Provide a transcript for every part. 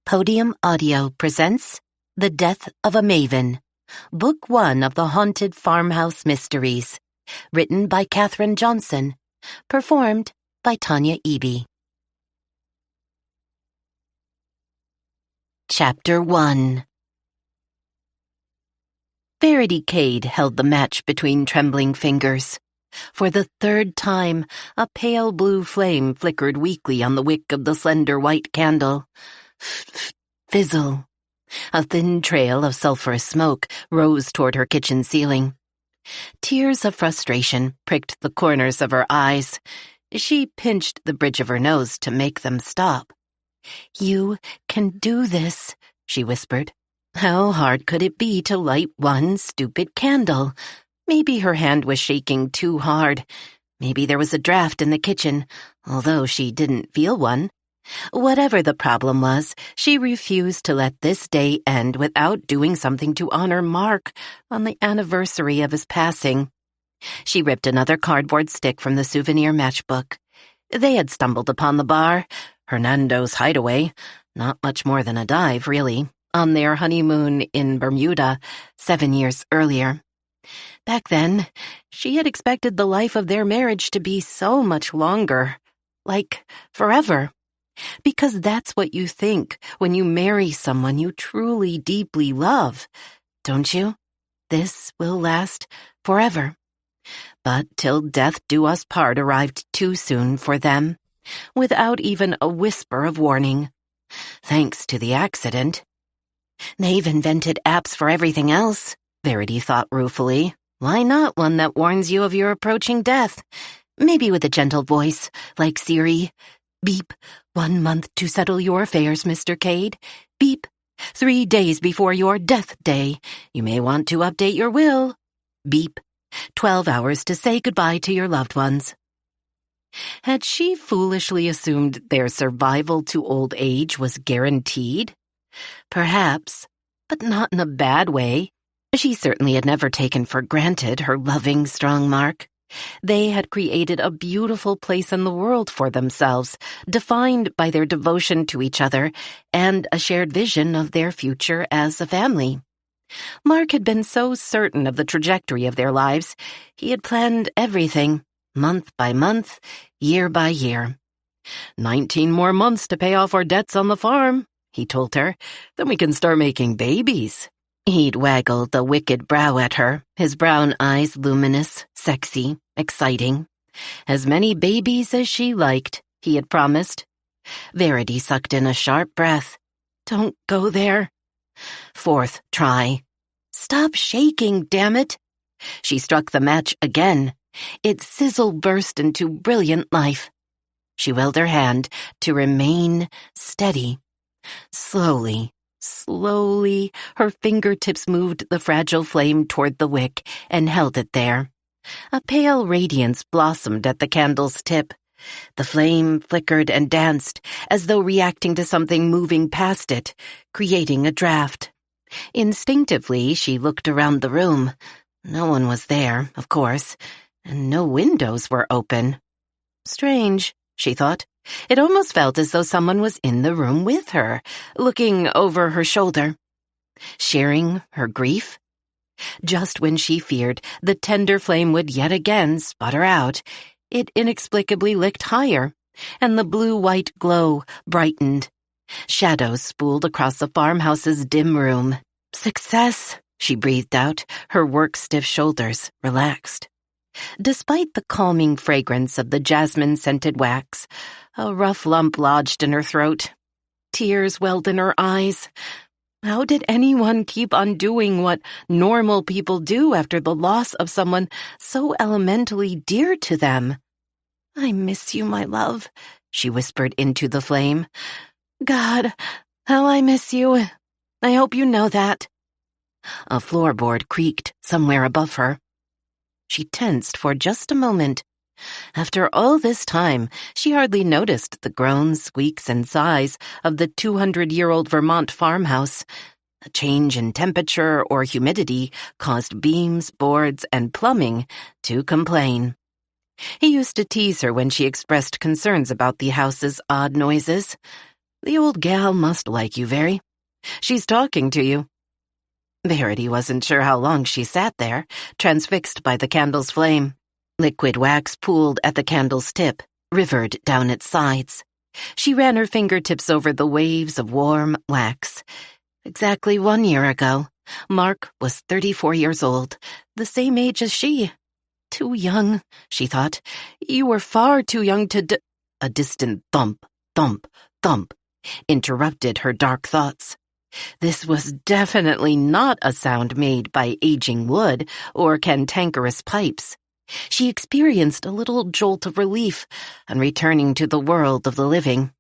Podium Audio presents The Death of a Maven, Book 1 of the Haunted Farmhouse Mysteries, written by Kathryn Johnson, performed by Tanya Eby. Chapter 1. Verity Cade held the match between trembling fingers. For the third time, a pale blue flame flickered weakly on the wick of the slender white candle. Fizzle. A thin trail of sulphurous smoke rose toward her kitchen ceiling. Tears of frustration pricked the corners of her eyes. She pinched the bridge of her nose to make them stop. "You can do this," she whispered. How hard could it be to light one stupid candle? Maybe her hand was shaking too hard. Maybe there was a draft in the kitchen, although she didn't feel one. Whatever the problem was, she refused to let this day end without doing something to honor Mark on the anniversary of his passing. She ripped another cardboard stick from the souvenir matchbook. They had stumbled upon the bar, Hernando's hideaway, not much more than a dive, really, on their honeymoon in Bermuda 7 years earlier. Back then, she had expected the life of their marriage to be so much longer, like forever. Because that's what you think when you marry someone you truly, deeply love, don't you? This will last forever. But till death do us part arrived too soon for them, without even a whisper of warning. Thanks to the accident. They've invented apps for everything else, Verity thought ruefully. Why not one that warns you of your approaching death? Maybe with a gentle voice, like Siri. Beep, 1 month to settle your affairs, Mr. Cade. Beep, 3 days before your death day. You may want to update your will. Beep, 12 hours to say goodbye to your loved ones. Had she foolishly assumed their survival to old age was guaranteed? Perhaps, but not in a bad way. She certainly had never taken for granted her loving, strong Mark. They had created a beautiful place in the world for themselves, defined by their devotion to each other and a shared vision of their future as a family. Mark had been so certain of the trajectory of their lives, he had planned everything, month by month, year by year. 19 more months to pay off our debts on the farm, he told her. Then we can start making babies. He'd waggled a wicked brow at her, his brown eyes luminous, sexy, exciting. As many babies as she liked, he had promised. Verity sucked in a sharp breath. Don't go there. 4th try. Stop shaking, damn it. She struck the match again. Its sizzle burst into brilliant life. She willed her hand to remain steady. Slowly, her fingertips moved the fragile flame toward the wick and held it there. A pale radiance blossomed at the candle's tip. The flame flickered and danced, as though reacting to something moving past it, creating a draft. Instinctively, she looked around the room. No one was there, of course, and no windows were open. Strange, she thought. It almost felt as though someone was in the room with her, looking over her shoulder, sharing her grief. Just when she feared the tender flame would yet again sputter out, it inexplicably licked higher, and the blue-white glow brightened. Shadows spooled across the farmhouse's dim room. Success, she breathed out, her work-stiff shoulders relaxed. Despite the calming fragrance of the jasmine-scented wax, a rough lump lodged in her throat. Tears welled in her eyes. How did anyone keep on doing what normal people do after the loss of someone so elementally dear to them? I miss you, my love, she whispered into the flame. God, how I miss you. I hope you know that. A floorboard creaked somewhere above her. She tensed for just a moment. After all this time, she hardly noticed the groans, squeaks, and sighs of the 200-year-old Vermont farmhouse. A change in temperature or humidity caused beams, boards, and plumbing to complain. He used to tease her when she expressed concerns about the house's odd noises. The old gal must like you, Very. She's talking to you." Verity wasn't sure how long she sat there, transfixed by the candle's flame. Liquid wax pooled at the candle's tip, rivered down its sides. She ran her fingertips over the waves of warm wax. Exactly 1 year ago, Mark was 34 years old, the same age as she. Too young, she thought. You were far too young to A distant thump, thump, thump interrupted her dark thoughts. This was definitely not a sound made by aging wood or cantankerous pipes. She experienced a little jolt of relief on returning to the world of the living.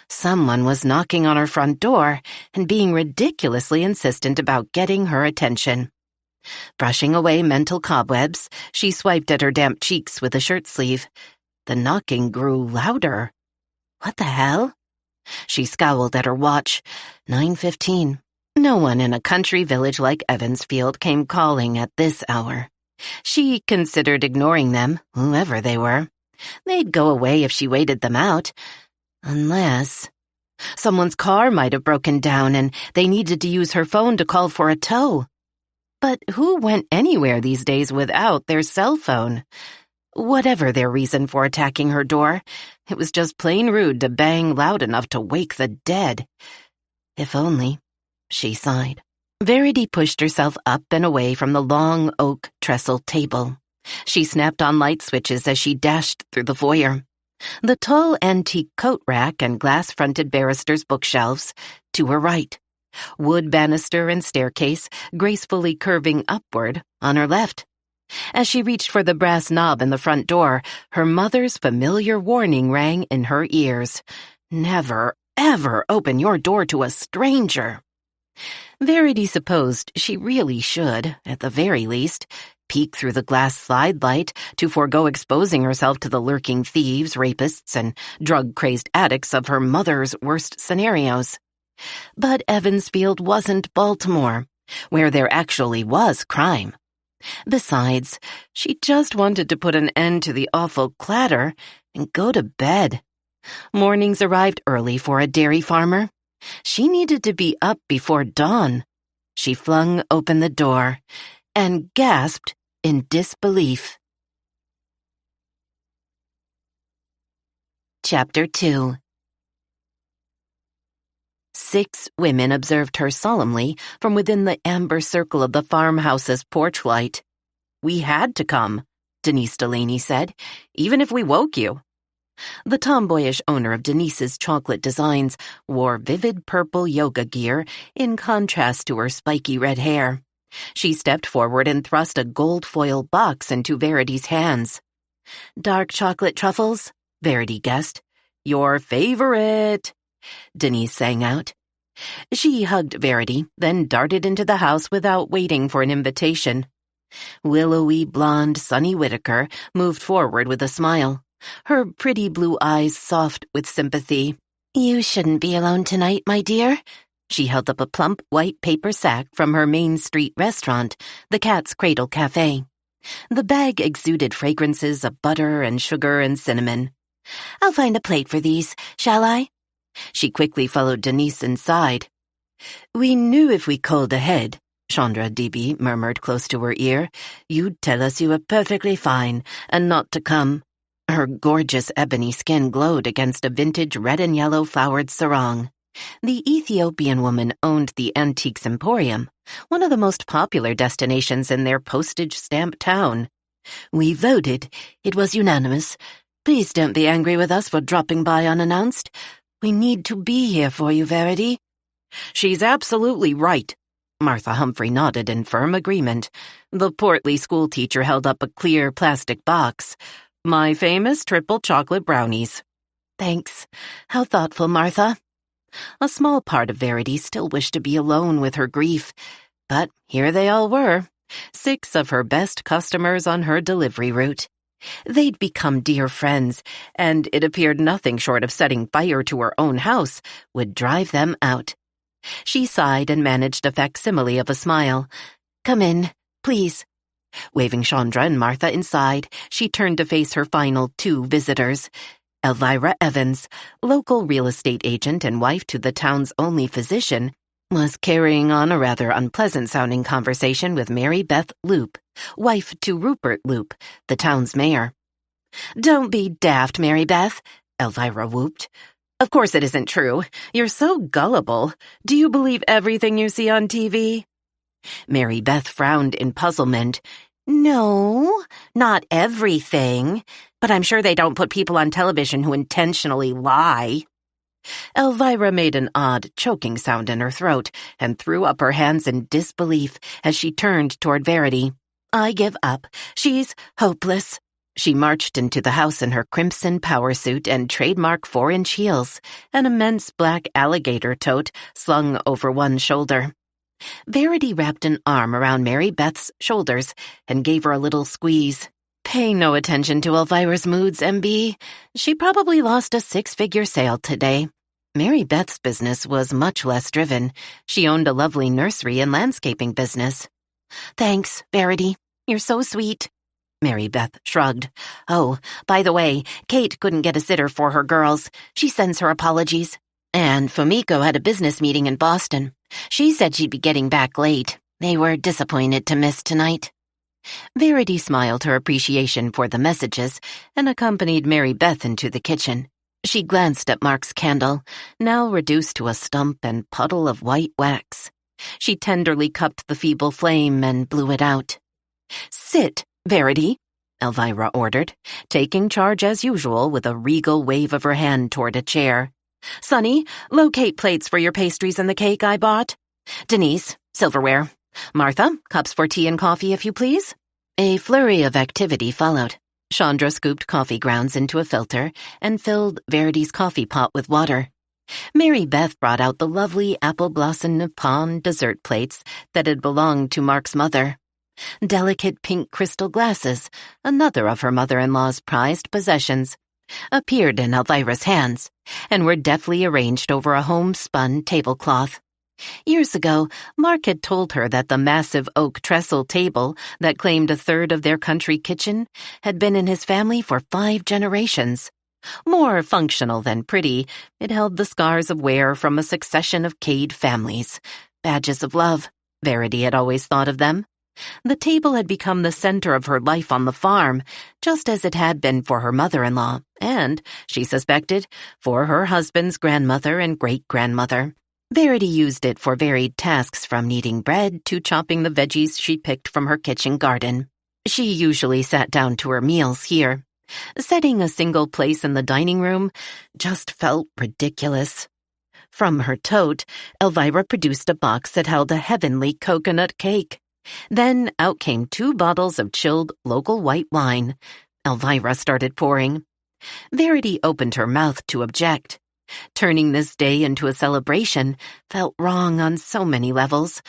Someone was knocking on her front door and being ridiculously insistent about getting her attention. Brushing away mental cobwebs, she swiped at her damp cheeks with a shirt sleeve. The knocking grew louder. What the hell? She scowled at her watch. 9:15. No one in a country village like Evansfield came calling at this hour. She considered ignoring them, whoever they were. They'd go away if she waited them out. Unless someone's car might have broken down and they needed to use her phone to call for a tow. But who went anywhere these days without their cell phone? Whatever their reason for attacking her door, it was just plain rude to bang loud enough to wake the dead. If only, she sighed. Verity pushed herself up and away from the long oak trestle table. She snapped on light switches as she dashed through the foyer. The tall antique coat rack and glass-fronted barrister's bookshelves to her right. Wood banister and staircase gracefully curving upward on her left. As she reached for the brass knob in the front door, her mother's familiar warning rang in her ears. Never, ever open your door to a stranger. Verity supposed she really should, at the very least, peek through the glass slide light to forego exposing herself to the lurking thieves, rapists, and drug-crazed addicts of her mother's worst scenarios. But Evansfield wasn't Baltimore, where there actually was crime. Besides, she just wanted to put an end to the awful clatter and go to bed. Mornings arrived early for a dairy farmer. She needed to be up before dawn. She flung open the door and gasped in disbelief. Chapter 2. 6 women observed her solemnly from within the amber circle of the farmhouse's porch light. "We had to come," Denise Delaney said, "even if we woke you." The tomboyish owner of Denise's chocolate designs wore vivid purple yoga gear in contrast to her spiky red hair. She stepped forward and thrust a gold foil box into Verity's hands. "Dark chocolate truffles?" Verity guessed. "Your favorite," Denise sang out. She hugged Verity, then darted into the house without waiting for an invitation. Willowy blonde Sunny Whitaker moved forward with a smile, her pretty blue eyes soft with sympathy. "You shouldn't be alone tonight, my dear." She held up a plump white paper sack from her Main Street restaurant, the Cat's Cradle Cafe. The bag exuded fragrances of butter and sugar and cinnamon. "I'll find a plate for these, shall I?" She quickly followed Denise inside. "We knew if we called ahead," Chandra Devi murmured close to her ear, "you'd tell us you were perfectly fine and not to come." Her gorgeous ebony skin glowed against a vintage red and yellow flowered sarong. The Ethiopian woman owned the Antiques Emporium, one of the most popular destinations in their postage-stamp town. "We voted. It was unanimous. Please don't be angry with us for dropping by unannounced. We need to be here for you, Verity." "She's absolutely right." Martha Humphrey nodded in firm agreement. The portly schoolteacher held up a clear plastic box. "My famous triple chocolate brownies." "Thanks. How thoughtful, Martha." A small part of Verity still wished to be alone with her grief, but here they all were, 6 of her best customers on her delivery route. They'd become dear friends, and it appeared nothing short of setting fire to her own house would drive them out. She sighed and managed a facsimile of a smile. "Come in, please." Waving Chandra and Martha inside, she turned to face her final 2 visitors. Elvira Evans, local real estate agent and wife to the town's only physician, was carrying on a rather unpleasant-sounding conversation with Mary Beth Loop, wife to Rupert Loop, the town's mayor. "Don't be daft, Mary Beth," Elvira whooped. "Of course it isn't true. You're so gullible. Do you believe everything you see on TV?" Mary Beth frowned in puzzlement. "No, not everything, but I'm sure they don't put people on television who intentionally lie." Elvira made an odd, choking sound in her throat and threw up her hands in disbelief as she turned toward Verity. "I give up. She's hopeless." She marched into the house in her crimson power suit and trademark 4-inch heels, an immense black alligator tote slung over one shoulder. Verity wrapped an arm around Mary Beth's shoulders and gave her a little squeeze. "Pay no attention to Elvira's moods, MB. She probably lost a 6-figure sale today." Mary Beth's business was much less driven. She owned a lovely nursery and landscaping business. "Thanks, Verity. You're so sweet." Mary Beth shrugged. "Oh, by the way, Kate couldn't get a sitter for her girls. She sends her apologies. And Fumiko had a business meeting in Boston. She said she'd be getting back late. They were disappointed to miss tonight." Verity smiled her appreciation for the messages and accompanied Mary Beth into the kitchen. She glanced at Mark's candle, now reduced to a stump and puddle of white wax. She tenderly cupped the feeble flame and blew it out. "Sit, Verity," Elvira ordered, taking charge as usual with a regal wave of her hand toward a chair. "Sonny, locate plates for your pastries and the cake I bought. Denise, silverware. Martha, cups for tea and coffee, if you please." A flurry of activity followed. Chandra scooped coffee grounds into a filter and filled Verity's coffee pot with water. Mary Beth brought out the lovely apple blossom Nippon dessert plates that had belonged to Mark's mother. Delicate pink crystal glasses, another of her mother-in-law's prized possessions, appeared in Elvira's hands and were deftly arranged over a homespun tablecloth. Years ago, Mark had told her that the massive oak trestle table that claimed a third of their country kitchen had been in his family for 5 generations. More functional than pretty, it held the scars of wear from a succession of Cade families. Badges of love, Verity had always thought of them. The table had become the center of her life on the farm, just as it had been for her mother-in-law, and, she suspected, for her husband's grandmother and great-grandmother. Verity used it for varied tasks from kneading bread to chopping the veggies she picked from her kitchen garden. She usually sat down to her meals here. Setting a single place in the dining room just felt ridiculous. From her tote, Elvira produced a box that held a heavenly coconut cake. Then out came 2 bottles of chilled local white wine. Elvira started pouring. Verity opened her mouth to object. Turning this day into a celebration felt wrong on so many levels,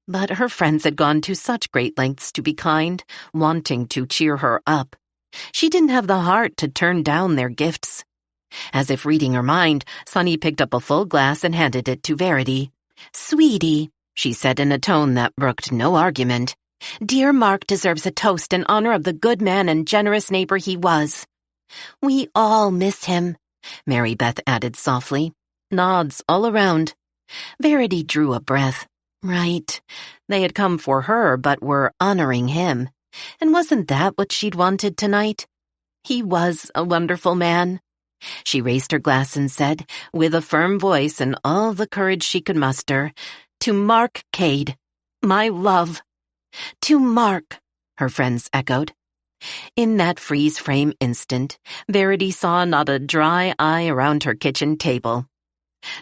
but her friends had gone to such great lengths to be kind, wanting to cheer her up. She didn't have the heart to turn down their gifts. As if reading her mind, Sonny picked up a full glass and handed it to Verity. "Sweetie," she said in a tone that brooked no argument, "dear Mark deserves a toast in honor of the good man and generous neighbor he was." "We all miss him," Mary Beth added softly. Nods all around. Verity drew a breath. Right. They had come for her, but were honoring him. And wasn't that what she'd wanted tonight? He was a wonderful man. She raised her glass and said, with a firm voice and all the courage she could muster, "To Mark Cade, my love." "To Mark," her friends echoed. In that freeze-frame instant, Verity saw not a dry eye around her kitchen table.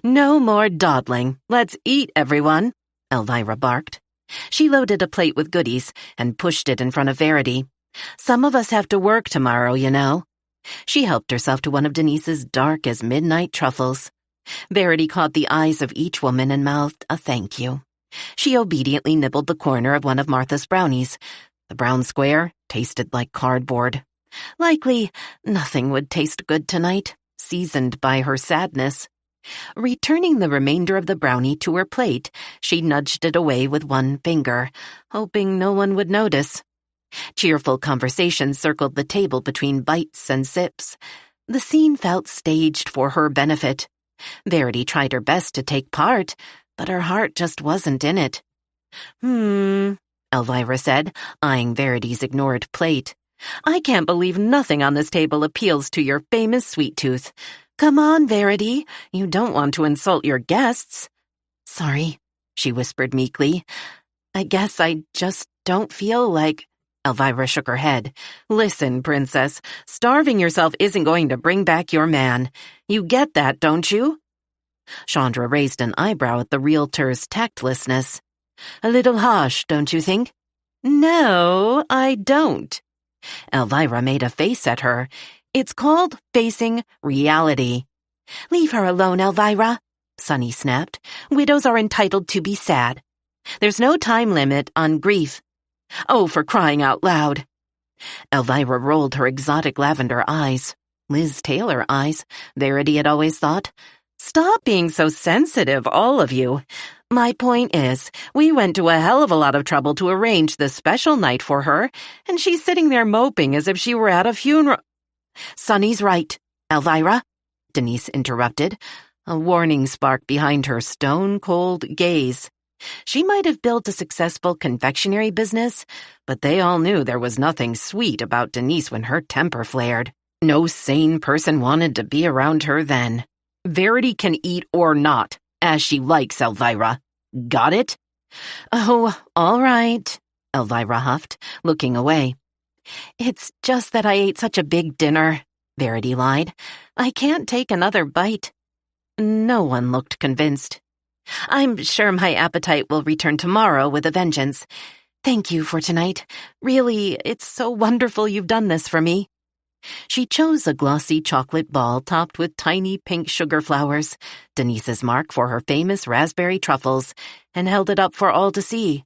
"No more dawdling. Let's eat, everyone," Elvira barked. She loaded a plate with goodies and pushed it in front of Verity. "Some of us have to work tomorrow, you know." She helped herself to one of Denise's dark as midnight truffles. Verity caught the eyes of each woman and mouthed a thank you. She obediently nibbled the corner of one of Martha's brownies. The brown square tasted like cardboard. Likely, nothing would taste good tonight, seasoned by her sadness. Returning the remainder of the brownie to her plate, she nudged it away with one finger, hoping no one would notice. Cheerful conversation circled the table between bites and sips. The scene felt staged for her benefit. Verity tried her best to take part, but her heart just wasn't in it. Elvira said, eyeing Verity's ignored plate. I can't believe nothing on this table appeals to your famous sweet tooth. Come on, Verity. You don't want to insult your guests. Sorry, she whispered meekly. I guess I just don't feel like... Elvira shook her head. Listen, Princess, starving yourself isn't going to bring back your man. You get that, don't you? Chandra raised an eyebrow at the realtor's tactlessness. A little harsh, don't you think? No, I don't. Elvira made a face at her. It's called facing reality. Leave her alone, Elvira, Sunny snapped. Widows are entitled to be sad. There's no time limit on grief. Oh, for crying out loud. Elvira rolled her exotic lavender eyes. Liz Taylor eyes, Verity had always thought. Stop being so sensitive, all of you. My point is, we went to a hell of a lot of trouble to arrange this special night for her, and she's sitting there moping as if she were at a funeral. Sunny's right, Elvira, Denise interrupted, a warning spark behind her stone-cold gaze. She might have built a successful confectionery business, but they all knew there was nothing sweet about Denise when her temper flared. No sane person wanted to be around her then. Verity can eat or not, as she likes, Elvira. Got it? Oh, all right, Elvira huffed, looking away. It's just that I ate such a big dinner, Verity lied. I can't take another bite. No one looked convinced. I'm sure my appetite will return tomorrow with a vengeance. Thank you for tonight. Really, it's so wonderful you've done this for me. She chose a glossy chocolate ball topped with tiny pink sugar flowers, Denise's mark for her famous raspberry truffles, and held it up for all to see.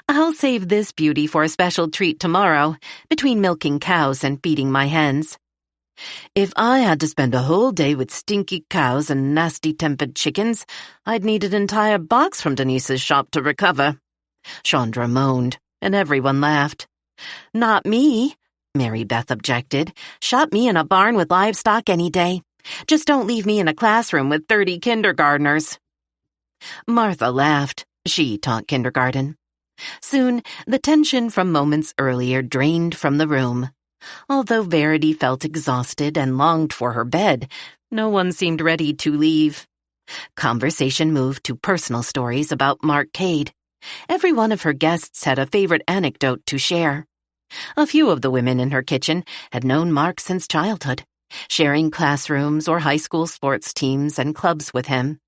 I'll save this beauty for a special treat tomorrow, between milking cows and feeding my hens. If I had to spend a whole day with stinky cows and nasty-tempered chickens, I'd need an entire box from Denise's shop to recover. Chandra moaned, and everyone laughed. Not me, Mary Beth objected. Shut me in a barn with livestock any day. Just don't leave me in a classroom with 30 kindergartners. Martha laughed. She taught kindergarten. Soon, the tension from moments earlier drained from the room. Although Verity felt exhausted and longed for her bed, no one seemed ready to leave. Conversation moved to personal stories about Mark Cade. Every one of her guests had a favorite anecdote to share. A few of the women in her kitchen had known Mark since childhood, sharing classrooms or high school sports teams and clubs with him.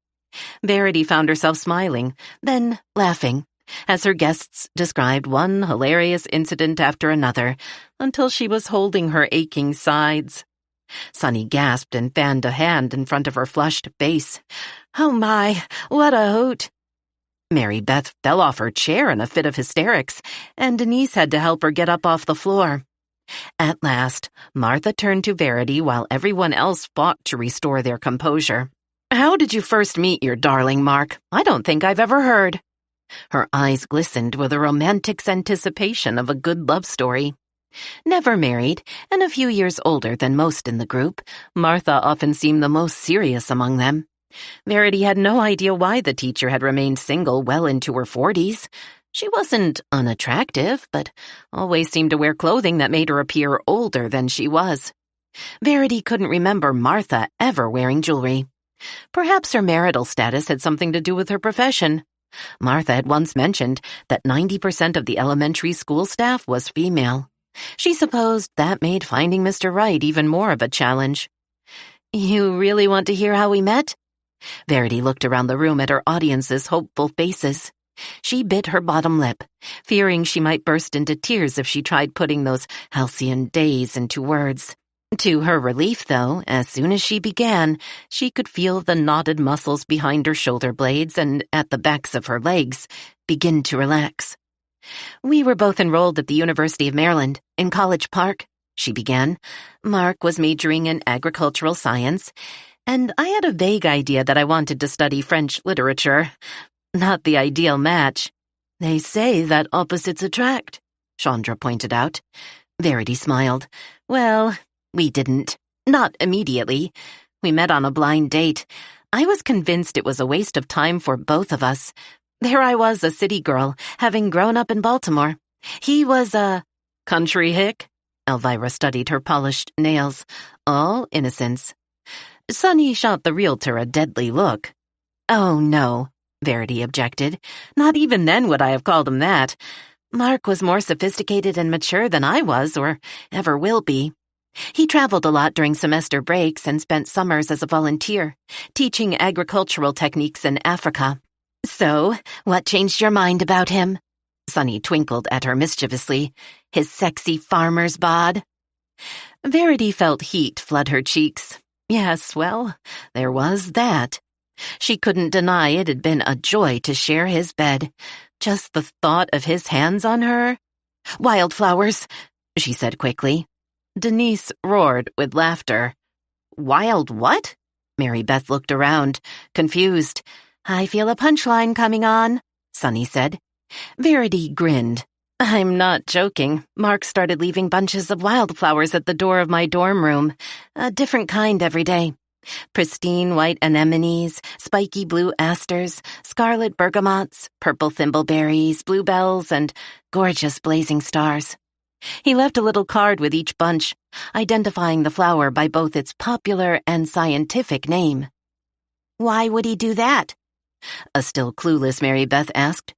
Verity found herself smiling, then laughing, as her guests described one hilarious incident after another, until she was holding her aching sides. Sunny gasped and fanned a hand in front of her flushed face. Oh my, what a hoot! Mary Beth fell off her chair in a fit of hysterics, and Denise had to help her get up off the floor. At last, Martha turned to Verity while everyone else fought to restore their composure. How did you first meet your darling, Mark? I don't think I've ever heard. Her eyes glistened with a romantic's anticipation of a good love story. Never married, and a few years older than most in the group, Martha often seemed the most serious among them. Verity had no idea why the teacher had remained single well into her 40s. She wasn't unattractive, but always seemed to wear clothing that made her appear older than she was. Verity couldn't remember Martha ever wearing jewelry. Perhaps her marital status had something to do with her profession. Martha had once mentioned that 90% of the elementary school staff was female. She supposed that made finding Mr. Right even more of a challenge. You really want to hear how we met? Verity looked around the room at her audience's hopeful faces. She bit her bottom lip, fearing she might burst into tears if she tried putting those halcyon days into words. To her relief, though, as soon as she began, she could feel the knotted muscles behind her shoulder blades and at the backs of her legs begin to relax. We were both enrolled at the University of Maryland, in College Park, she began. Mark was majoring in agricultural science, and I had a vague idea that I wanted to study French literature. Not the ideal match. They say that opposites attract, Chandra pointed out. Verity smiled. Well, we didn't. Not immediately. We met on a blind date. I was convinced it was a waste of time for both of us. There I was, a city girl, having grown up in Baltimore. He was a country hick. Elvira studied her polished nails. All innocence. Sonny shot the realtor a deadly look. Oh, no, Verity objected. Not even then would I have called him that. Mark was more sophisticated and mature than I was, or ever will be. He traveled a lot during semester breaks and spent summers as a volunteer, teaching agricultural techniques in Africa. So, what changed your mind about him? Sonny twinkled at her mischievously. His sexy farmer's bod? Verity felt heat flood her cheeks. Yes, well, there was that. She couldn't deny it had been a joy to share his bed. Just the thought of his hands on her. Wildflowers, she said quickly. Denise roared with laughter. Wild what? Mary Beth looked around, confused. I feel a punchline coming on, Sonny said. Verity grinned. I'm not joking. Mark started leaving bunches of wildflowers at the door of my dorm room. A different kind every day. Pristine white anemones, spiky blue asters, scarlet bergamots, purple thimbleberries, bluebells, and gorgeous blazing stars. He left a little card with each bunch, identifying the flower by both its popular and scientific name. Why would he do that? A still clueless Mary Beth asked.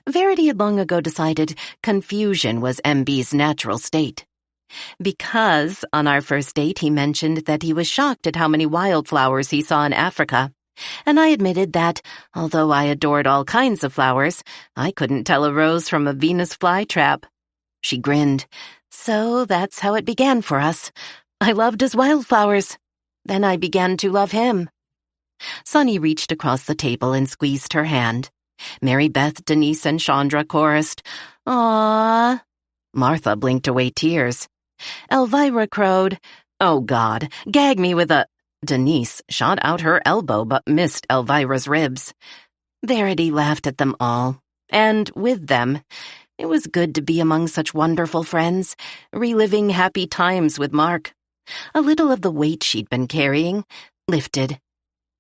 Verity had long ago decided confusion was MB's natural state. Because on our first date he mentioned that he was shocked at how many wildflowers he saw in Africa, and I admitted that, although I adored all kinds of flowers, I couldn't tell a rose from a Venus flytrap. She grinned. So that's how it began for us. I loved his wildflowers. Then I began to love him. Sonny reached across the table and squeezed her hand. Mary Beth, Denise, and Chandra chorused, "Aww." Martha blinked away tears. Elvira crowed, "Oh, God, gag me with a—" Denise shot out her elbow but missed Elvira's ribs. Verity laughed at them all, and with them. It was good to be among such wonderful friends, reliving happy times with Mark. A little of the weight she'd been carrying lifted.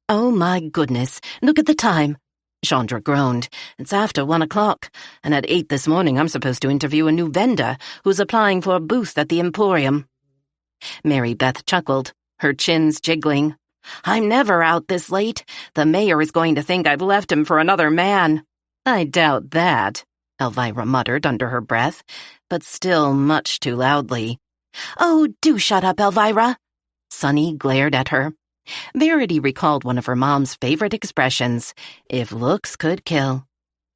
Oh, my goodness, look at the time. Chandra groaned. It's after 1 o'clock, and at 8 this morning I'm supposed to interview a new vendor who's applying for a booth at the Emporium. Mary Beth chuckled, her chins jiggling. I'm never out this late. The mayor is going to think I've left him for another man. I doubt that, Elvira muttered under her breath, but still much too loudly. Oh, do shut up, Elvira. Sonny glared at her. Verity recalled one of her mom's favorite expressions, if looks could kill.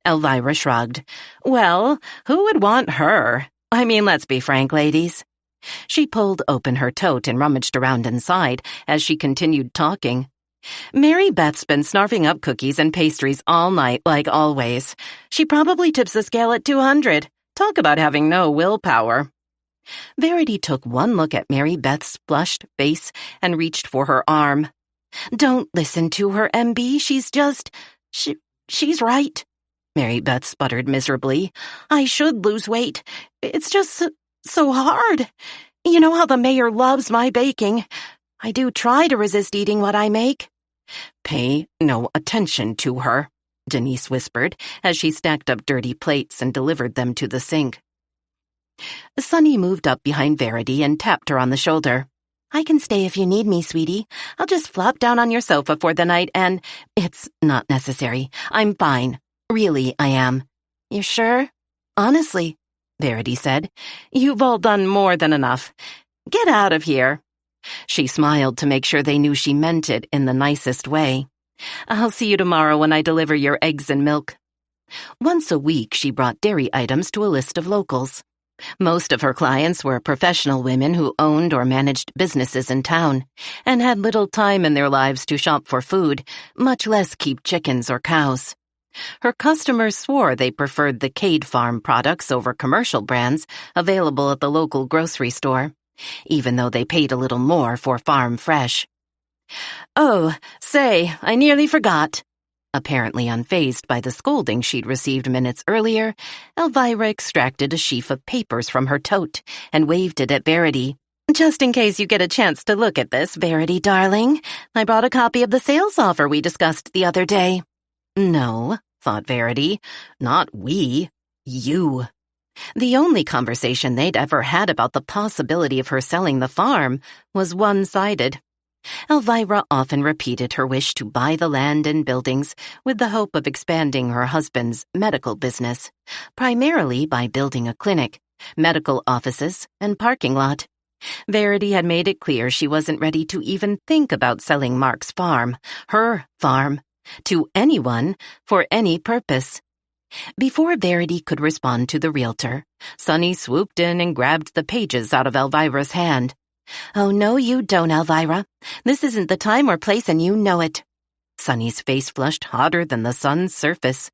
Elvira shrugged. Well, who would want her? I mean, let's be frank, ladies. She pulled open her tote and rummaged around inside as she continued talking. Mary Beth's been snarfing up cookies and pastries all night, like always. She probably tips the scale at 200. Talk about having no willpower. Verity took one look at Mary Beth's flushed face and reached for her arm. Don't listen to her, MB. She's just... She's right. Mary Beth sputtered miserably. I should lose weight. It's just so hard. You know how the mayor loves my baking. I do try to resist eating what I make. Pay no attention to her, Denise whispered as she stacked up dirty plates and delivered them to the sink. Sonny moved up behind Verity and tapped her on the shoulder. I can stay if you need me, sweetie. I'll just flop down on your sofa for the night and... It's not necessary. I'm fine. Really, I am. You sure? Honestly, Verity said. You've all done more than enough. Get out of here. She smiled to make sure they knew she meant it in the nicest way. I'll see you tomorrow when I deliver your eggs and milk. Once a week, she brought dairy items to a list of locals. Most of her clients were professional women who owned or managed businesses in town and had little time in their lives to shop for food, much less keep chickens or cows. Her customers swore they preferred the Cade Farm products over commercial brands available at the local grocery store, even though they paid a little more for farm fresh. Oh, say, I nearly forgot. Apparently unfazed by the scolding she'd received minutes earlier, Elvira extracted a sheaf of papers from her tote and waved it at Verity. Just in case you get a chance to look at this, Verity, darling, I brought a copy of the sales offer we discussed the other day. No, thought Verity, not we, you. The only conversation they'd ever had about the possibility of her selling the farm was one-sided. Elvira often repeated her wish to buy the land and buildings with the hope of expanding her husband's medical business, primarily by building a clinic, medical offices, and parking lot. Verity had made it clear she wasn't ready to even think about selling Mark's farm, her farm, to anyone for any purpose. Before Verity could respond to the realtor, Sonny swooped in and grabbed the pages out of Elvira's hand. "Oh, no, you don't, Elvira. This isn't the time or place, and you know it." Sonny's face flushed hotter than the sun's surface.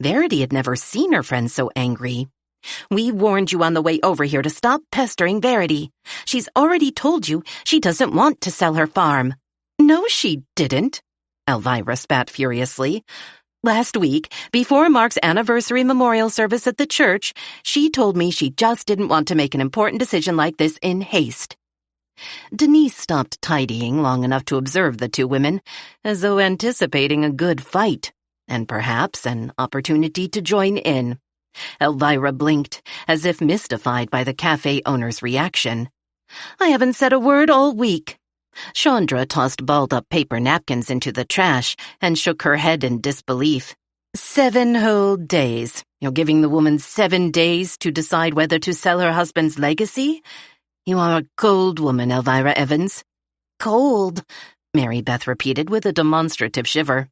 Verity had never seen her friend so angry. "We warned you on the way over here to stop pestering Verity. She's already told you she doesn't want to sell her farm." "No, she didn't," Elvira spat furiously. "Last week, before Mark's anniversary memorial service at the church, she told me she just didn't want to make an important decision like this in haste." Denise stopped tidying long enough to observe the two women, as though anticipating a good fight, and perhaps an opportunity to join in. Elvira blinked, as if mystified by the cafe owner's reaction. "I haven't said a word all week." Chandra tossed balled-up paper napkins into the trash and shook her head in disbelief. 7 whole days. You're giving the woman 7 days to decide whether to sell her husband's legacy? You are a cold woman, Elvira Evans." "Cold," Mary Beth repeated with a demonstrative shiver.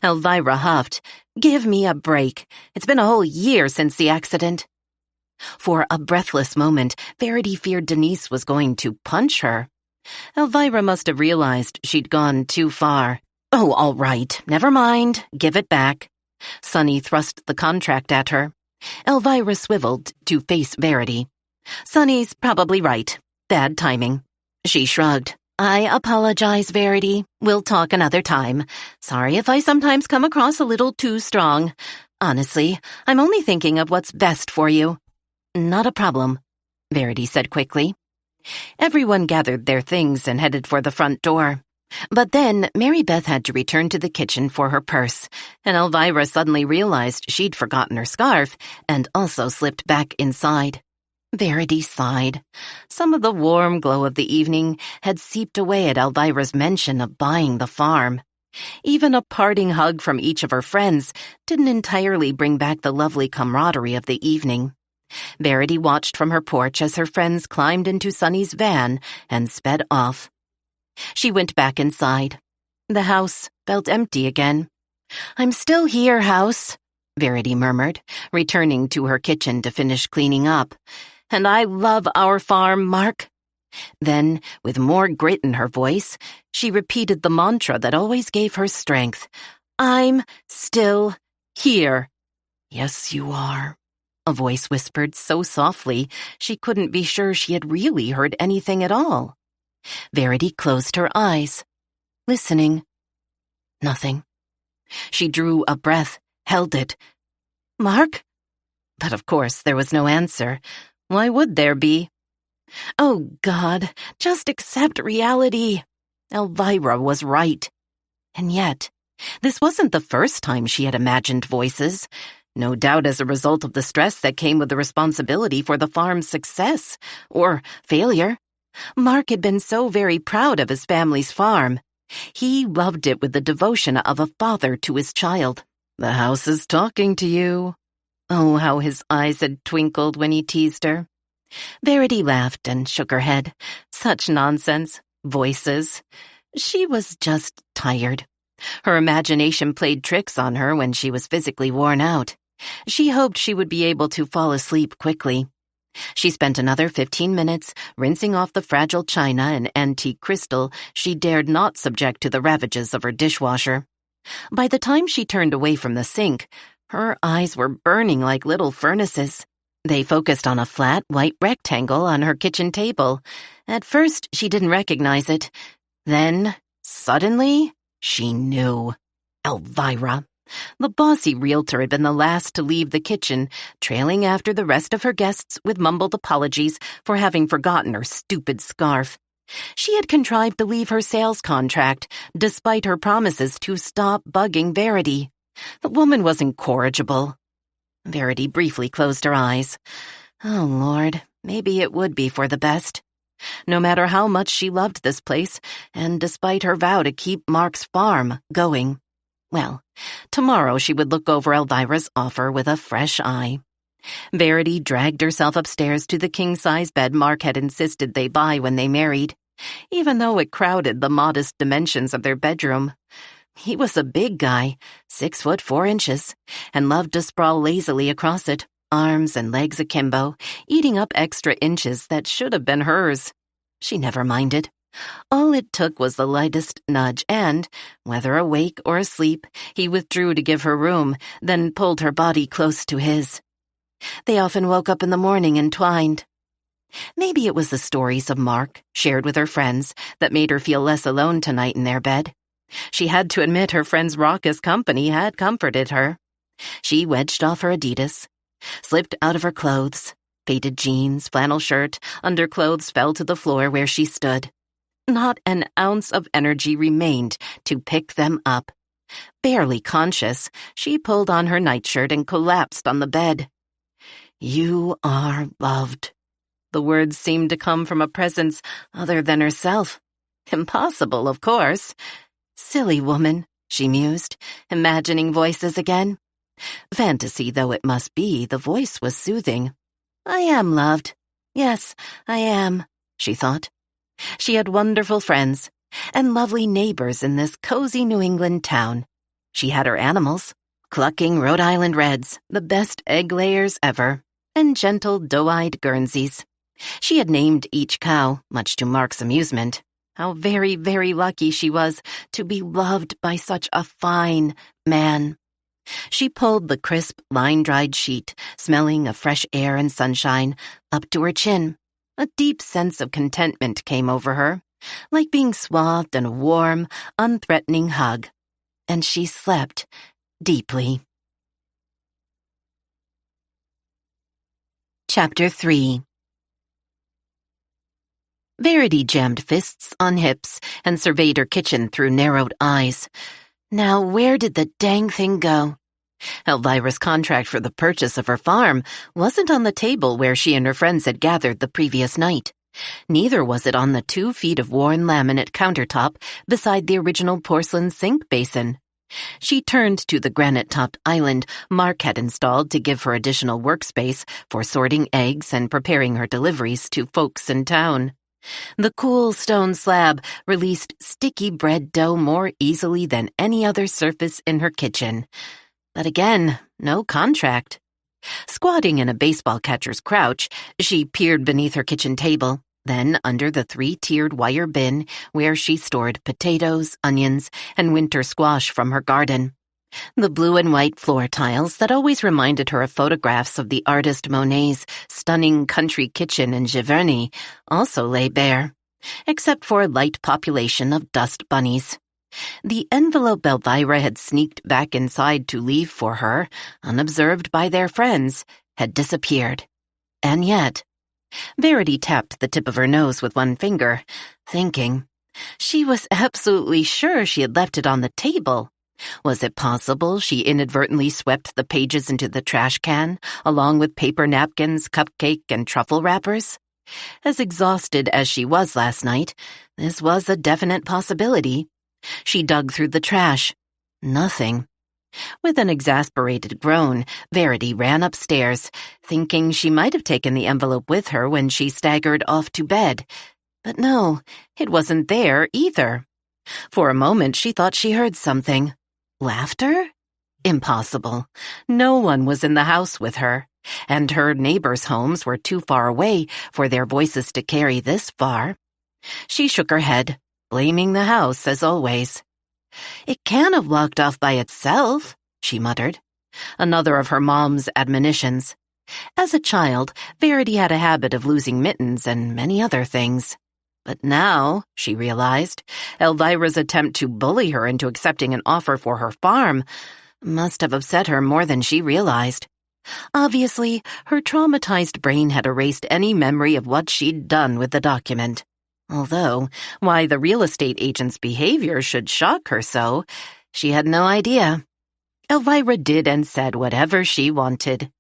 Elvira huffed. "Give me a break. It's been a whole year since the accident." For a breathless moment, Verity feared Denise was going to punch her. Elvira must have realized she'd gone too far. "Oh, all right. Never mind. Give it back." Sonny thrust the contract at her. Elvira swiveled to face Verity. "Sonny's probably right. Bad timing." She shrugged. "I apologize, Verity. We'll talk another time. Sorry if I sometimes come across a little too strong. Honestly, I'm only thinking of what's best for you." "Not a problem," Verity said quickly. Everyone gathered their things and headed for the front door. But then Mary Beth had to return to the kitchen for her purse, and Elvira suddenly realized she'd forgotten her scarf and also slipped back inside. Verity sighed. Some of the warm glow of the evening had seeped away at Elvira's mention of buying the farm. Even a parting hug from each of her friends didn't entirely bring back the lovely camaraderie of the evening. Verity watched from her porch as her friends climbed into Sonny's van and sped off. She went back inside. The house felt empty again. "I'm still here, house," Verity murmured, returning to her kitchen to finish cleaning up. "And I love our farm, Mark." Then, with more grit in her voice, she repeated the mantra that always gave her strength. "I'm still here." "Yes, you are," a voice whispered so softly she couldn't be sure she had really heard anything at all. Verity closed her eyes, listening. Nothing. She drew a breath, held it. "Mark?" But of course there was no answer. Why would there be? Oh, God, just accept reality. Elvira was right. And yet, this wasn't the first time she had imagined voices, no doubt as a result of the stress that came with the responsibility for the farm's success, or failure. Mark had been so very proud of his family's farm. He loved it with the devotion of a father to his child. "The house is talking to you." Oh, how his eyes had twinkled when he teased her. Verity laughed and shook her head. Such nonsense. Voices. She was just tired. Her imagination played tricks on her when she was physically worn out. She hoped she would be able to fall asleep quickly. She spent another 15 minutes rinsing off the fragile china and antique crystal she dared not subject to the ravages of her dishwasher. By the time she turned away from the sink, her eyes were burning like little furnaces. They focused on a flat, white rectangle on her kitchen table. At first, she didn't recognize it. Then, suddenly, she knew. Elvira. The bossy realtor had been the last to leave the kitchen, trailing after the rest of her guests with mumbled apologies for having forgotten her stupid scarf. She had contrived to leave her sales contract, despite her promises to stop bugging Verity. The woman was incorrigible. Verity briefly closed her eyes. Oh, Lord, maybe it would be for the best. No matter how much she loved this place, and despite her vow to keep Mark's farm going. Well, tomorrow she would look over Elvira's offer with a fresh eye. Verity dragged herself upstairs to the king-size bed Mark had insisted they buy when they married, even though it crowded the modest dimensions of their bedroom. He was a big guy, 6'4", and loved to sprawl lazily across it, arms and legs akimbo, eating up extra inches that should have been hers. She never minded. All it took was the lightest nudge and, whether awake or asleep, he withdrew to give her room, then pulled her body close to his. They often woke up in the morning entwined. Maybe it was the stories of Mark, shared with her friends, that made her feel less alone tonight in their bed. She had to admit her friend's raucous company had comforted her. She wedged off her Adidas, slipped out of her clothes. Faded jeans, flannel shirt, underclothes fell to the floor where she stood. Not an ounce of energy remained to pick them up. Barely conscious, she pulled on her nightshirt and collapsed on the bed. You are loved. The words seemed to come from a presence other than herself. Impossible, of course. Silly woman, she mused, imagining voices again. Fantasy though it must be, the voice was soothing. I am loved. Yes, I am, she thought. She had wonderful friends and lovely neighbors in this cozy New England town. She had her animals, clucking Rhode Island Reds, the best egg layers ever, and gentle doe-eyed Guernseys. She had named each cow, much to Mark's amusement. How very, very lucky she was to be loved by such a fine man. She pulled the crisp, line-dried sheet, smelling of fresh air and sunshine, up to her chin. A deep sense of contentment came over her, like being swathed in a warm, unthreatening hug. And she slept deeply. Chapter 3. Verity jammed fists on hips and surveyed her kitchen through narrowed eyes. Now, where did the dang thing go? Elvira's contract for the purchase of her farm wasn't on the table where she and her friends had gathered the previous night. Neither was it on the 2 feet of worn laminate countertop beside the original porcelain sink basin. She turned to the granite-topped island Mark had installed to give her additional workspace for sorting eggs and preparing her deliveries to folks in town. The cool stone slab released sticky bread dough more easily than any other surface in her kitchen. But again, no contract. Squatting in a baseball catcher's crouch, she peered beneath her kitchen table, then under the 3-tiered wire bin where she stored potatoes, onions, and winter squash from her garden. The blue and white floor tiles that always reminded her of photographs of the artist Monet's stunning country kitchen in Giverny also lay bare, except for a light population of dust bunnies. The envelope Elvira had sneaked back inside to leave for her, unobserved by their friends, had disappeared. And yet, Verity tapped the tip of her nose with one finger, thinking. She was absolutely sure she had left it on the table. Was it possible she inadvertently swept the pages into the trash can, along with paper napkins, cupcake, and truffle wrappers? As exhausted as she was last night, this was a definite possibility. She dug through the trash. Nothing. With an exasperated groan, Verity ran upstairs, thinking she might have taken the envelope with her when she staggered off to bed. But no, it wasn't there either. For a moment she thought she heard something. Laughter? Impossible. No one was in the house with her, and her neighbors' homes were too far away for their voices to carry this far. She shook her head, blaming the house as always. It can't have walked off by itself, she muttered. Another of her mom's admonitions. As a child, Verity had a habit of losing mittens and many other things. But now, she realized, Elvira's attempt to bully her into accepting an offer for her farm Must have upset her more than she realized. Obviously, her traumatized brain had erased any memory of what she'd done with the document. Although, why the real estate agent's behavior should shock her so, she had no idea. Elvira did and said whatever she wanted.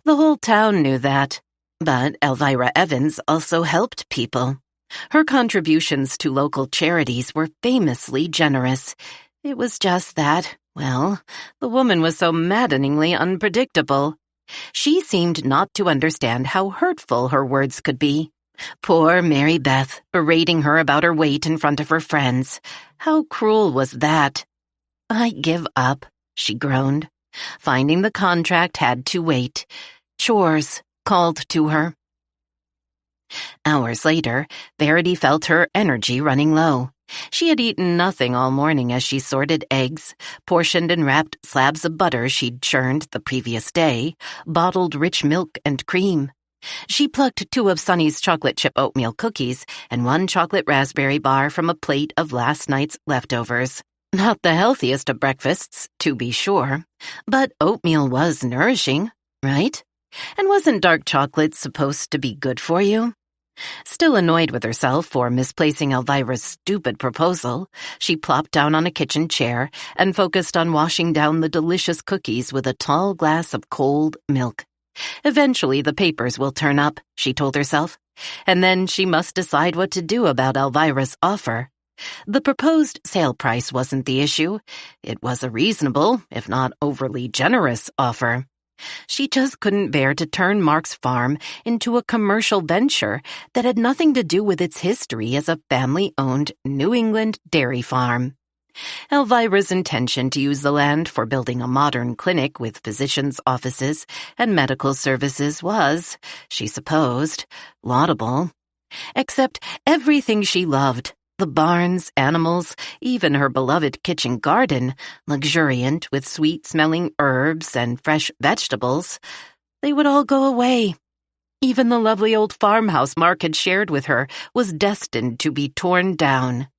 The whole town knew that. But Elvira Evans also helped people. Her contributions to local charities were famously generous. It was just that, well, the woman was so maddeningly unpredictable. She seemed not to understand how hurtful her words could be. Poor Mary Beth, berating her about her weight in front of her friends. How cruel was that? "I give up," she groaned. Finding the contract had to wait. Chores called to her. Hours later, Verity felt her energy running low. She had eaten nothing all morning as she sorted eggs, portioned and wrapped slabs of butter she'd churned the previous day, bottled rich milk and cream. She plucked 2 of Sonny's chocolate chip oatmeal cookies and 1 chocolate raspberry bar from a plate of last night's leftovers. Not the healthiest of breakfasts, to be sure, but oatmeal was nourishing, right? And wasn't dark chocolate supposed to be good for you? Still annoyed with herself for misplacing Elvira's stupid proposal, she plopped down on a kitchen chair and focused on washing down the delicious cookies with a tall glass of cold milk. Eventually the papers will turn up, she told herself, and then she must decide what to do about Elvira's offer. The proposed sale price wasn't the issue. It was a reasonable, if not overly generous, offer. She just couldn't bear to turn Mark's farm into a commercial venture that had nothing to do with its history as a family-owned New England dairy farm. Elvira's intention to use the land for building a modern clinic with physicians' offices and medical services was, she supposed, laudable. Except everything she loved, the barns, animals, even her beloved kitchen garden, luxuriant with sweet-smelling herbs and fresh vegetables, they would all go away. Even the lovely old farmhouse Mark had shared with her was destined to be torn down.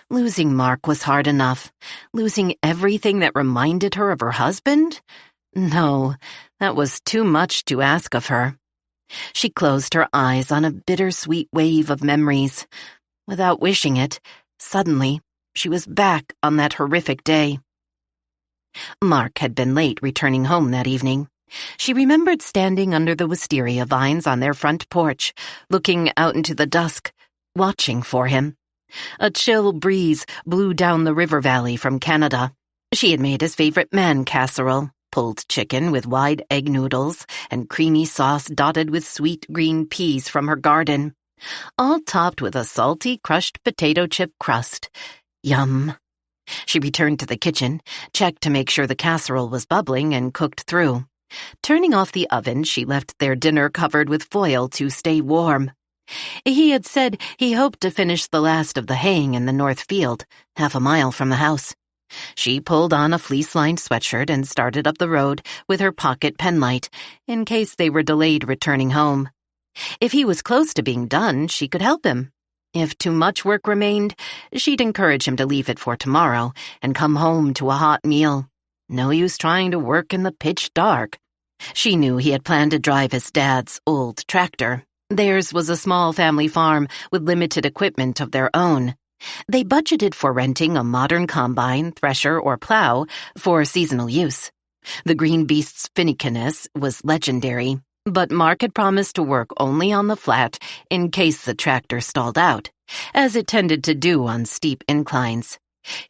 Losing Mark was hard enough. Losing everything that reminded her of her husband? No, that was too much to ask of her. She closed her eyes on a bittersweet wave of memories. Without wishing it, suddenly, she was back on that horrific day. Mark had been late returning home that evening. She remembered standing under the wisteria vines on their front porch, looking out into the dusk, watching for him. A chill breeze blew down the river valley from Canada. She had made his favorite man casserole, pulled chicken with wide egg noodles and creamy sauce dotted with sweet green peas from her garden, all topped with a salty crushed potato chip crust. Yum. She returned to the kitchen, checked to make sure the casserole was bubbling and cooked through. Turning off the oven, she left their dinner covered with foil to stay warm. He had said he hoped to finish the last of the haying in the north field, 1/2 mile from the house. She pulled on a fleece-lined sweatshirt and started up the road with her pocket penlight, in case they were delayed returning home. If he was close to being done, she could help him. If too much work remained, she'd encourage him to leave it for tomorrow and come home to a hot meal. No use trying to work in the pitch dark. She knew he had planned to drive his dad's old tractor. Theirs was a small family farm with limited equipment of their own. They budgeted for renting a modern combine, thresher, or plow for seasonal use. The green beast's finickiness was legendary, but Mark had promised to work only on the flat in case the tractor stalled out, as it tended to do on steep inclines.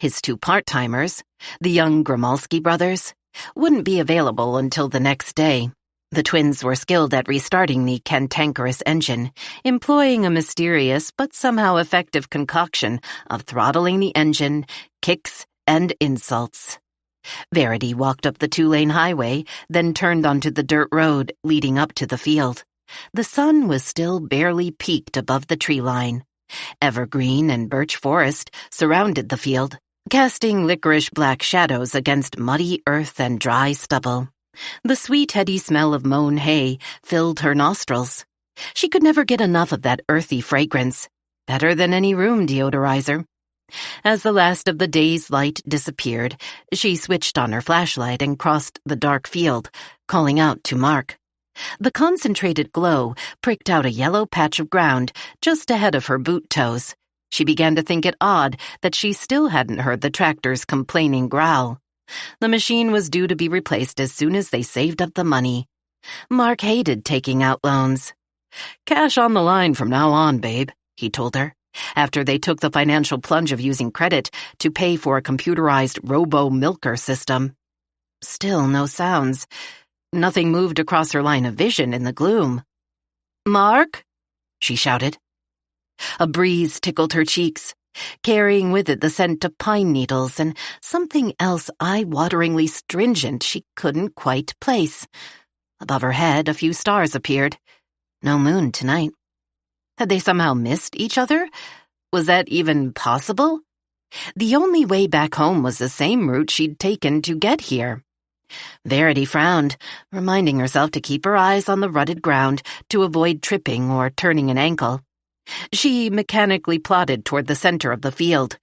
His 2 part-timers, the young Grimalski brothers, wouldn't be available until the next day. The twins were skilled at restarting the cantankerous engine, employing a mysterious but somehow effective concoction of throttling the engine, kicks, and insults. Verity walked up the 2-lane highway, then turned onto the dirt road leading up to the field. The sun was still barely peaked above the tree line. Evergreen and birch forest surrounded the field, casting licorice black shadows against muddy earth and dry stubble. The sweet, heady smell of mown hay filled her nostrils. She could never get enough of that earthy fragrance, better than any room deodorizer. As the last of the day's light disappeared, she switched on her flashlight and crossed the dark field, calling out to Mark. The concentrated glow pricked out a yellow patch of ground just ahead of her boot toes. She began to think it odd that she still hadn't heard the tractor's complaining growl. The machine was due to be replaced as soon as they saved up the money. Mark hated taking out loans. "Cash on the line from now on, babe," he told her, after they took the financial plunge of using credit to pay for a computerized robo-milker system. Still no sounds. Nothing moved across her line of vision in the gloom. "Mark?" she shouted. A breeze tickled her cheeks, carrying with it the scent of pine needles and something else eye-wateringly stringent she couldn't quite place. Above her head, a few stars appeared. No moon tonight. Had they somehow missed each other? Was that even possible? The only way back home was the same route she'd taken to get here. Verity frowned, reminding herself to keep her eyes on the rutted ground to avoid tripping or turning an ankle. She mechanically plodded toward the center of the field.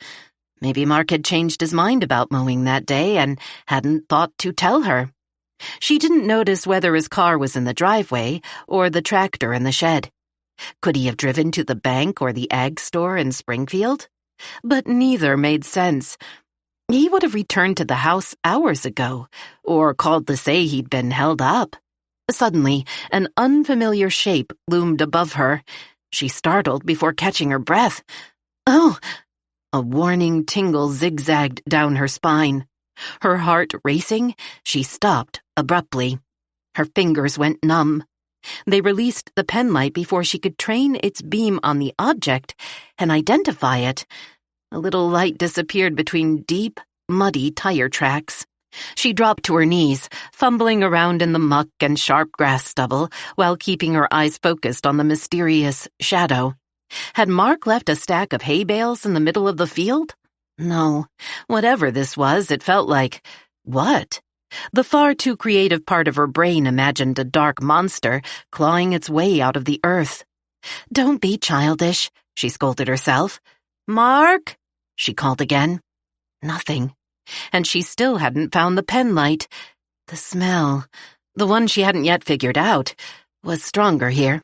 Maybe Mark had changed his mind about mowing that day and hadn't thought to tell her. She didn't notice whether his car was in the driveway or the tractor in the shed. Could he have driven to the bank or the ag store in Springfield? But neither made sense. He would have returned to the house hours ago, or called to say he'd been held up. Suddenly, an unfamiliar shape loomed above her. She startled before catching her breath. "Oh!" A warning tingle zigzagged down her spine. Her heart racing, she stopped abruptly. Her fingers went numb. They released the penlight before she could train its beam on the object and identify it. A little light disappeared between deep, muddy tire tracks. She dropped to her knees, fumbling around in the muck and sharp grass stubble while keeping her eyes focused on the mysterious shadow. Had Mark left a stack of hay bales in the middle of the field? No. Whatever this was, it felt like... What? The far too creative part of her brain imagined a dark monster clawing its way out of the earth. "Don't be childish," she scolded herself. "Mark?" she called again. Nothing. And she still hadn't found the penlight. The smell, the one she hadn't yet figured out, was stronger here.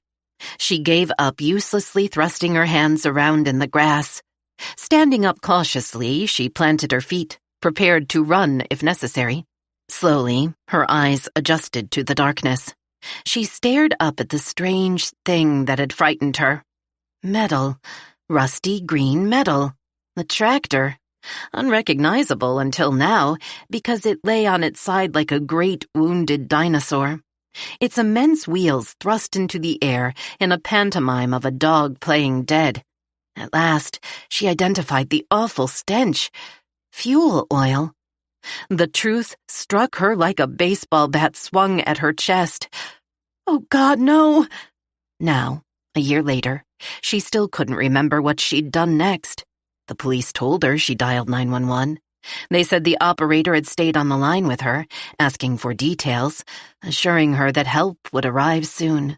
She gave up, uselessly thrusting her hands around in the grass. Standing up cautiously, she planted her feet, prepared to run if necessary. Slowly, her eyes adjusted to the darkness. She stared up at the strange thing that had frightened her. Metal. Rusty green metal. The tractor. Unrecognizable until now, because it lay on its side like a great wounded dinosaur. Its immense wheels thrust into the air in a pantomime of a dog playing dead. At last, she identified the awful stench. Fuel oil. The truth struck her like a baseball bat swung at her chest. Oh, God, no! Now, a year later, she still couldn't remember what she'd done next. The police told her she dialed 911. They said the operator had stayed on the line with her, asking for details, assuring her that help would arrive soon.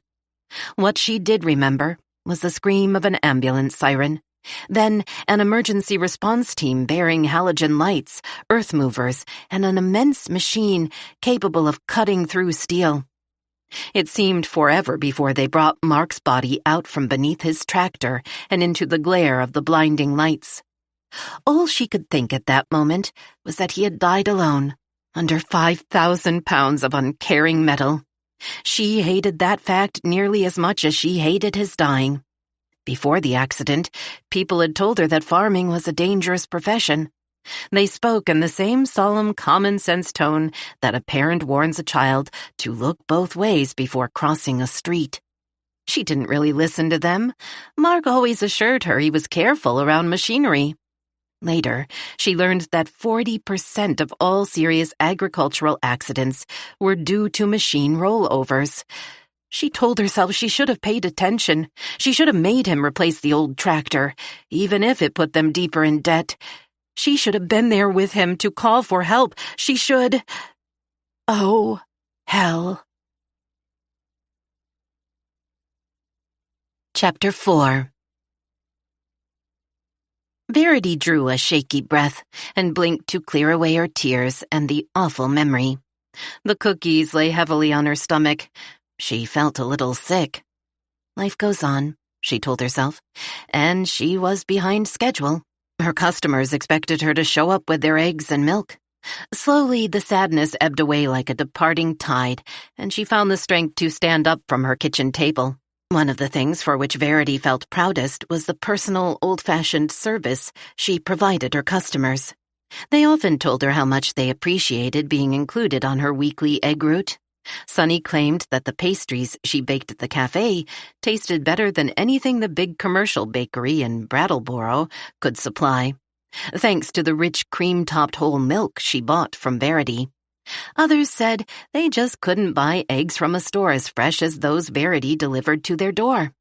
What she did remember was the scream of an ambulance siren, then an emergency response team bearing halogen lights, earth movers, and an immense machine capable of cutting through steel. It seemed forever before they brought Mark's body out from beneath his tractor and into the glare of the blinding lights. All she could think at that moment was that he had died alone, under 5,000 pounds of uncaring metal. She hated that fact nearly as much as she hated his dying. Before the accident, people had told her that farming was a dangerous profession. They spoke in the same solemn common-sense tone that a parent warns a child to look both ways before crossing a street. She didn't really listen to them. Mark always assured her he was careful around machinery. Later, she learned that 40% of all serious agricultural accidents were due to machine rollovers. She told herself she should have paid attention. She should have made him replace the old tractor, even if it put them deeper in debt. She should have been there with him to call for help. She should... Oh, hell. Chapter 4. Verity drew a shaky breath and blinked to clear away her tears and the awful memory. The cookies lay heavily on her stomach. She felt a little sick. Life goes on, she told herself, and she was behind schedule. Her customers expected her to show up with their eggs and milk. Slowly, the sadness ebbed away like a departing tide, and she found the strength to stand up from her kitchen table. One of the things for which Verity felt proudest was the personal, old-fashioned service she provided her customers. They often told her how much they appreciated being included on her weekly egg route. Sunny claimed that the pastries she baked at the cafe tasted better than anything the big commercial bakery in Brattleboro could supply, thanks to the rich cream-topped whole milk she bought from Verity. Others said they just couldn't buy eggs from a store as fresh as those Verity delivered to their door.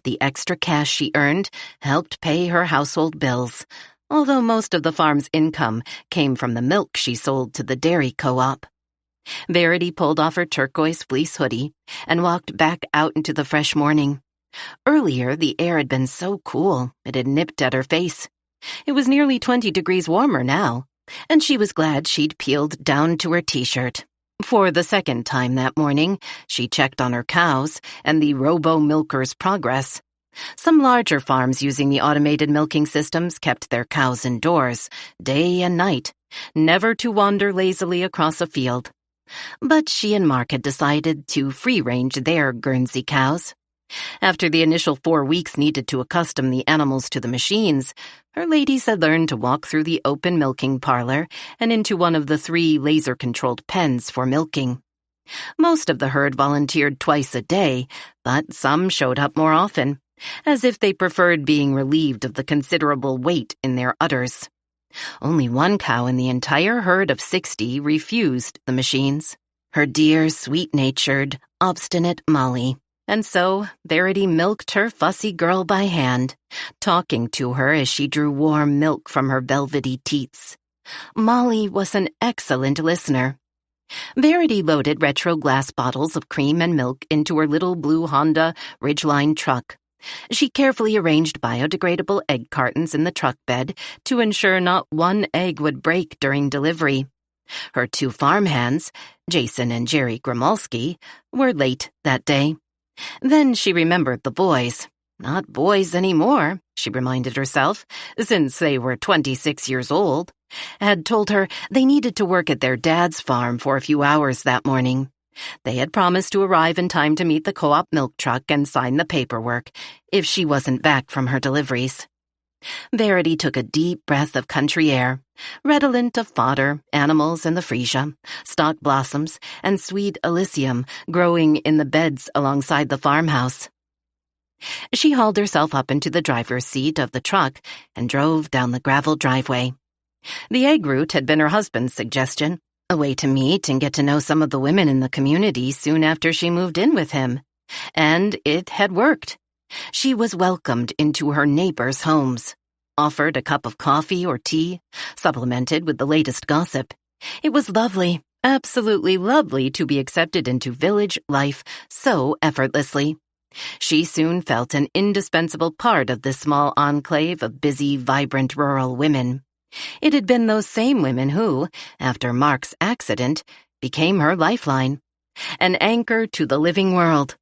The extra cash she earned helped pay her household bills, although most of the farm's income came from the milk she sold to the dairy co-op. Verity pulled off her turquoise fleece hoodie and walked back out into the fresh morning. Earlier, the air had been so cool it had nipped at her face. It was nearly 20 degrees warmer now, and she was glad she'd peeled down to her t-shirt. For the second time that morning, she checked on her cows and the robo-milker's progress. Some larger farms using the automated milking systems kept their cows indoors, day and night, never to wander lazily across a field. But she and Mark had decided to free-range their Guernsey cows. After the initial 4 weeks needed to accustom the animals to the machines, her ladies had learned to walk through the open milking parlor and into one of the 3 laser-controlled pens for milking. Most of the herd volunteered twice a day, but some showed up more often, as if they preferred being relieved of the considerable weight in their udders. Only one cow in the entire herd of 60 refused the machines, her dear, sweet-natured, obstinate Molly. And so Verity milked her fussy girl by hand, talking to her as she drew warm milk from her velvety teats. Molly was an excellent listener. Verity loaded retro glass bottles of cream and milk into her little blue Honda Ridgeline truck. She carefully arranged biodegradable egg cartons in the truck bed to ensure not one egg would break during delivery. Her 2 farmhands, Jason and Jerry Grimalski, were late that day. Then she remembered the boys. Not boys anymore, she reminded herself, since they were 26 years old, had told her they needed to work at their dad's farm for a few hours that morning. They had promised to arrive in time to meet the co-op milk truck and sign the paperwork if she wasn't back from her deliveries. Verity took a deep breath of country air, redolent of fodder, animals, and the freesia, stock blossoms, and sweet alyssum growing in the beds alongside the farmhouse. She hauled herself up into the driver's seat of the truck and drove down the gravel driveway. The egg route had been her husband's suggestion, a way to meet and get to know some of the women in the community soon after she moved in with him. And it had worked. She was welcomed into her neighbors' homes, offered a cup of coffee or tea, supplemented with the latest gossip. It was lovely, absolutely lovely to be accepted into village life so effortlessly. She soon felt an indispensable part of this small enclave of busy, vibrant rural women. It had been those same women who, after Mark's accident, became her lifeline, an anchor to the living world.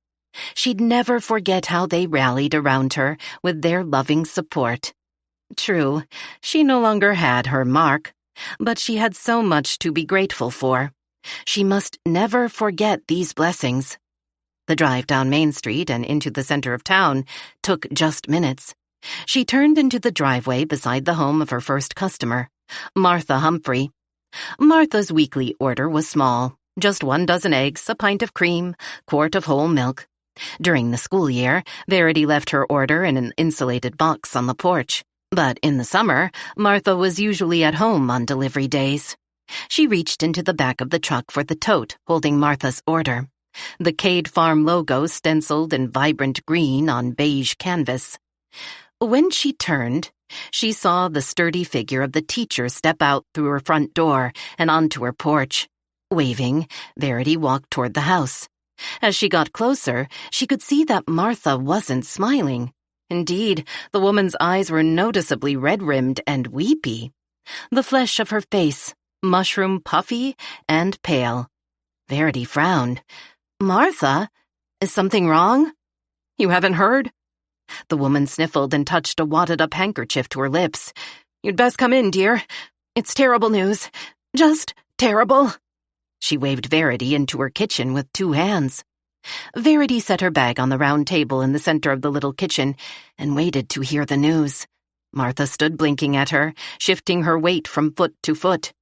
She'd never forget how they rallied around her with their loving support. True, she no longer had her Mark, but she had so much to be grateful for. She must never forget these blessings. The drive down Main Street and into the center of town took just minutes. She turned into the driveway beside the home of her first customer, Martha Humphrey. Martha's weekly order was small, just 1 dozen eggs, a pint of cream, quart of whole milk. During the school year, Verity left her order in an insulated box on the porch. But in the summer, Martha was usually at home on delivery days. She reached into the back of the truck for the tote holding Martha's order, the Cade Farm logo stenciled in vibrant green on beige canvas. When she turned, she saw the sturdy figure of the teacher step out through her front door and onto her porch. Waving, Verity walked toward the house. As she got closer, she could see that Martha wasn't smiling. Indeed, the woman's eyes were noticeably red-rimmed and weepy. The flesh of her face, mushroom puffy and pale. Verity frowned. "Martha, is something wrong?" "You haven't heard?" The woman sniffled and touched a wadded-up handkerchief to her lips. "You'd best come in, dear. It's terrible news. Just terrible." She waved Verity into her kitchen with 2 hands. Verity set her bag on the round table in the center of the little kitchen and waited to hear the news. Martha stood blinking at her, shifting her weight from foot to foot.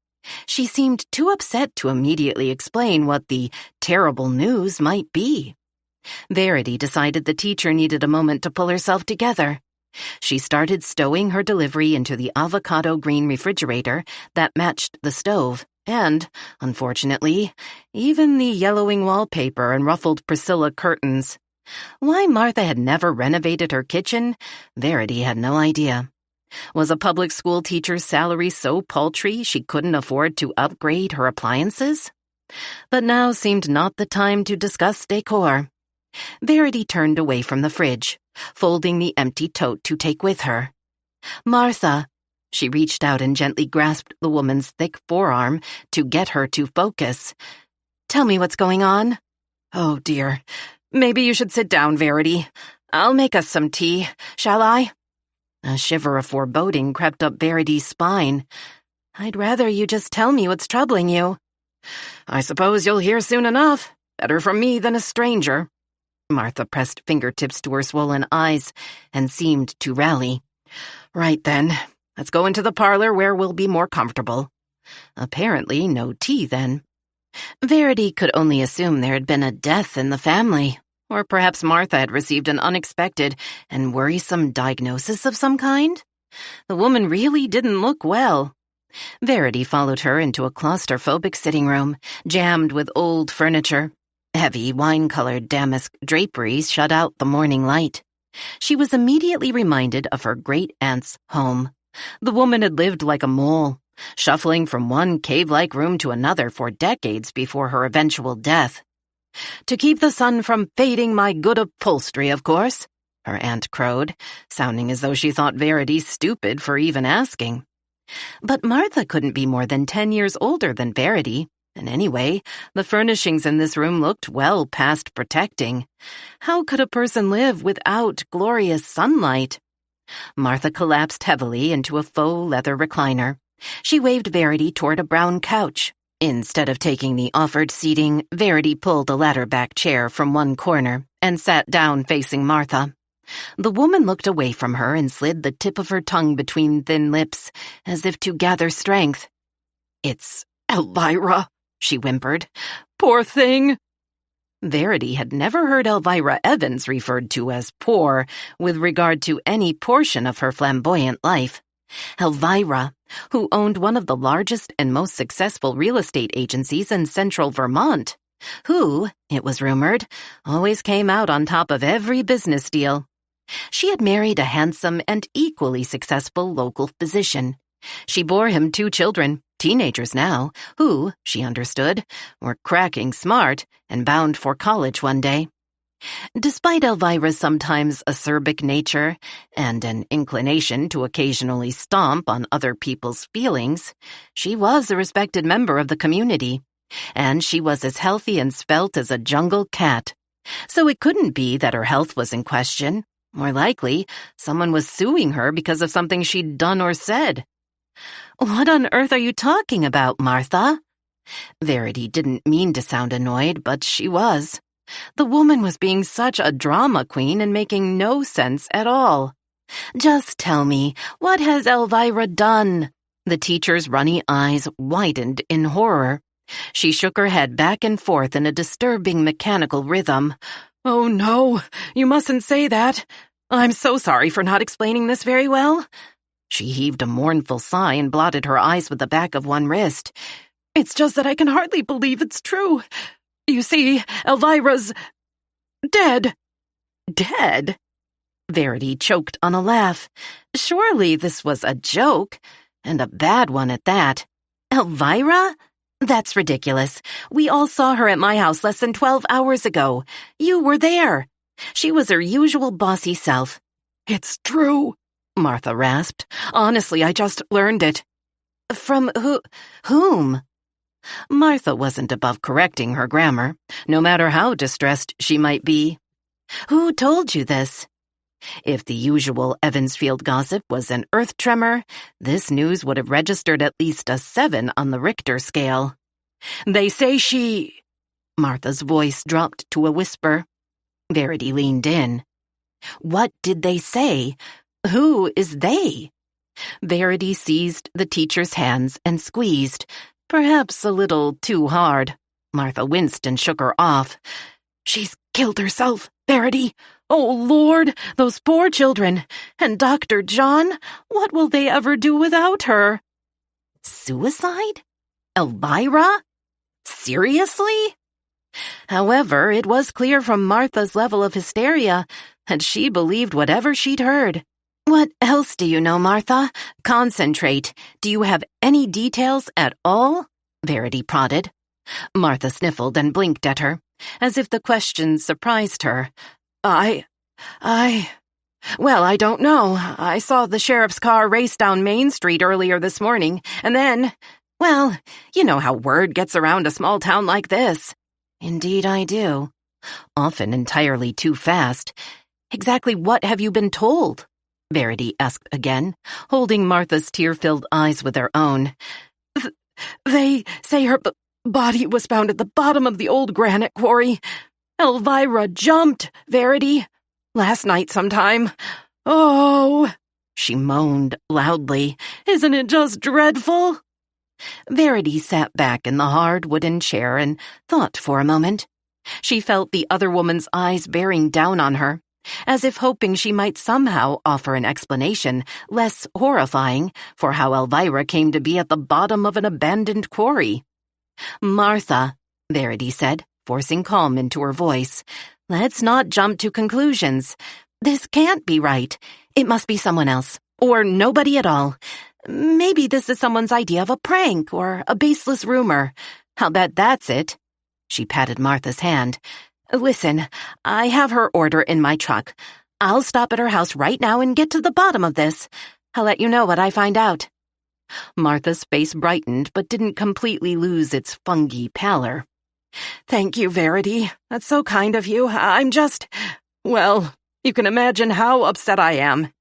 She seemed too upset to immediately explain what the terrible news might be. Verity decided the teacher needed a moment to pull herself together. She started stowing her delivery into the avocado green refrigerator that matched the stove, and, unfortunately, even the yellowing wallpaper and ruffled Priscilla curtains. Why Martha had never renovated her kitchen, Verity had no idea. Was a public school teacher's salary so paltry she couldn't afford to upgrade her appliances? But now seemed not the time to discuss decor. Verity turned away from the fridge, folding the empty tote to take with her. "Martha," she reached out and gently grasped the woman's thick forearm to get her to focus. "Tell me what's going on." "Oh, dear. Maybe you should sit down, Verity. I'll make us some tea, shall I?" A shiver of foreboding crept up Verity's spine. "I'd rather you just tell me what's troubling you." "I suppose you'll hear soon enough. Better from me than a stranger." Martha pressed fingertips to her swollen eyes and seemed to rally. "Right then, let's go into the parlor where we'll be more comfortable." Apparently no tea then. Verity could only assume there had been a death in the family, or perhaps Martha had received an unexpected and worrisome diagnosis of some kind. The woman really didn't look well. Verity followed her into a claustrophobic sitting room, jammed with old furniture. Heavy, wine-colored damask draperies shut out the morning light. She was immediately reminded of her great-aunt's home. The woman had lived like a mole, shuffling from one cave-like room to another for decades before her eventual death. "To keep the sun from fading my good upholstery, of course," her aunt crowed, sounding as though she thought Verity stupid for even asking. But Martha couldn't be more than 10 years older than Verity. And anyway, the furnishings in this room looked well past protecting. How could a person live without glorious sunlight? Martha collapsed heavily into a faux leather recliner. She waved Verity toward a brown couch. Instead of taking the offered seating, Verity pulled a ladder-back chair from one corner and sat down facing Martha. The woman looked away from her and slid the tip of her tongue between thin lips, as if to gather strength. "It's Elvira," she whimpered. "Poor thing." Verity had never heard Elvira Evans referred to as poor with regard to any portion of her flamboyant life. Elvira, who owned one of the largest and most successful real estate agencies in central Vermont, who, it was rumored, always came out on top of every business deal. She had married a handsome and equally successful local physician. She bore him 2 children, teenagers now, who, she understood, were cracking smart and bound for college one day. Despite Elvira's sometimes acerbic nature and an inclination to occasionally stomp on other people's feelings, she was a respected member of the community, and she was as healthy and svelte as a jungle cat. So it couldn't be that her health was in question. More likely, someone was suing her because of something she'd done or said. "What on earth are you talking about, Martha?" Verity didn't mean to sound annoyed, but she was. The woman was being such a drama queen and making no sense at all. "Just tell me, what has Elvira done?" The teacher's runny eyes widened in horror. She shook her head back and forth in a disturbing mechanical rhythm. "Oh no, you mustn't say that. I'm so sorry for not explaining this very well." She heaved a mournful sigh and blotted her eyes with the back of one wrist. "It's just that I can hardly believe it's true. You see, Elvira's dead." "Dead?" Verity choked on a laugh. Surely this was a joke, and a bad one at that. "Elvira? That's ridiculous. We all saw her at my house less than 12 hours ago. You were there. She was her usual bossy self. It's true, Martha rasped. Honestly, I just learned it. From whom? Martha wasn't above correcting her grammar, no matter how distressed she might be. Who told you this? If the usual Evansfield gossip was an earth tremor, this news would have registered at least a 7 on the Richter scale. They say she... Martha's voice dropped to a whisper. Verity leaned in. What did they say? Who is they? Verity seized the teacher's hands and squeezed, perhaps a little too hard. Martha winced and shook her off. She's killed herself, Verity. Oh, Lord, those poor children. And Dr. John, what will they ever do without her? Suicide? Elvira? Seriously? However, it was clear from Martha's level of hysteria that she believed whatever she'd heard. What else do you know, Martha? Concentrate. Do you have any details at all? Verity prodded. Martha sniffled and blinked at her, as if the question surprised her. Well, I don't know. I saw the sheriff's car race down Main Street earlier this morning, and then, well, you know how word gets around a small town like this. Indeed I do. Often entirely too fast. Exactly what have you been told? Verity asked again, holding Martha's tear-filled eyes with her own. They say her body was found at the bottom of the old granite quarry. Elvira jumped, Verity. Last night sometime. Oh, she moaned loudly. Isn't it just dreadful? Verity sat back in the hard wooden chair and thought for a moment. She felt the other woman's eyes bearing down on her, as if hoping she might somehow offer an explanation less horrifying for how Elvira came to be at the bottom of an abandoned quarry. Martha, Verity said, forcing calm into her voice, let's not jump to conclusions. This can't be right. It must be someone else, or nobody at all. Maybe this is someone's idea of a prank or a baseless rumor. I'll bet that's it. She patted Martha's hand. Listen, I have her order in my truck. I'll stop at her house right now and get to the bottom of this. I'll let you know what I find out. Martha's face brightened but didn't completely lose its fungy pallor. Thank you, Verity. That's so kind of you. I'm just... Well, you can imagine how upset I am.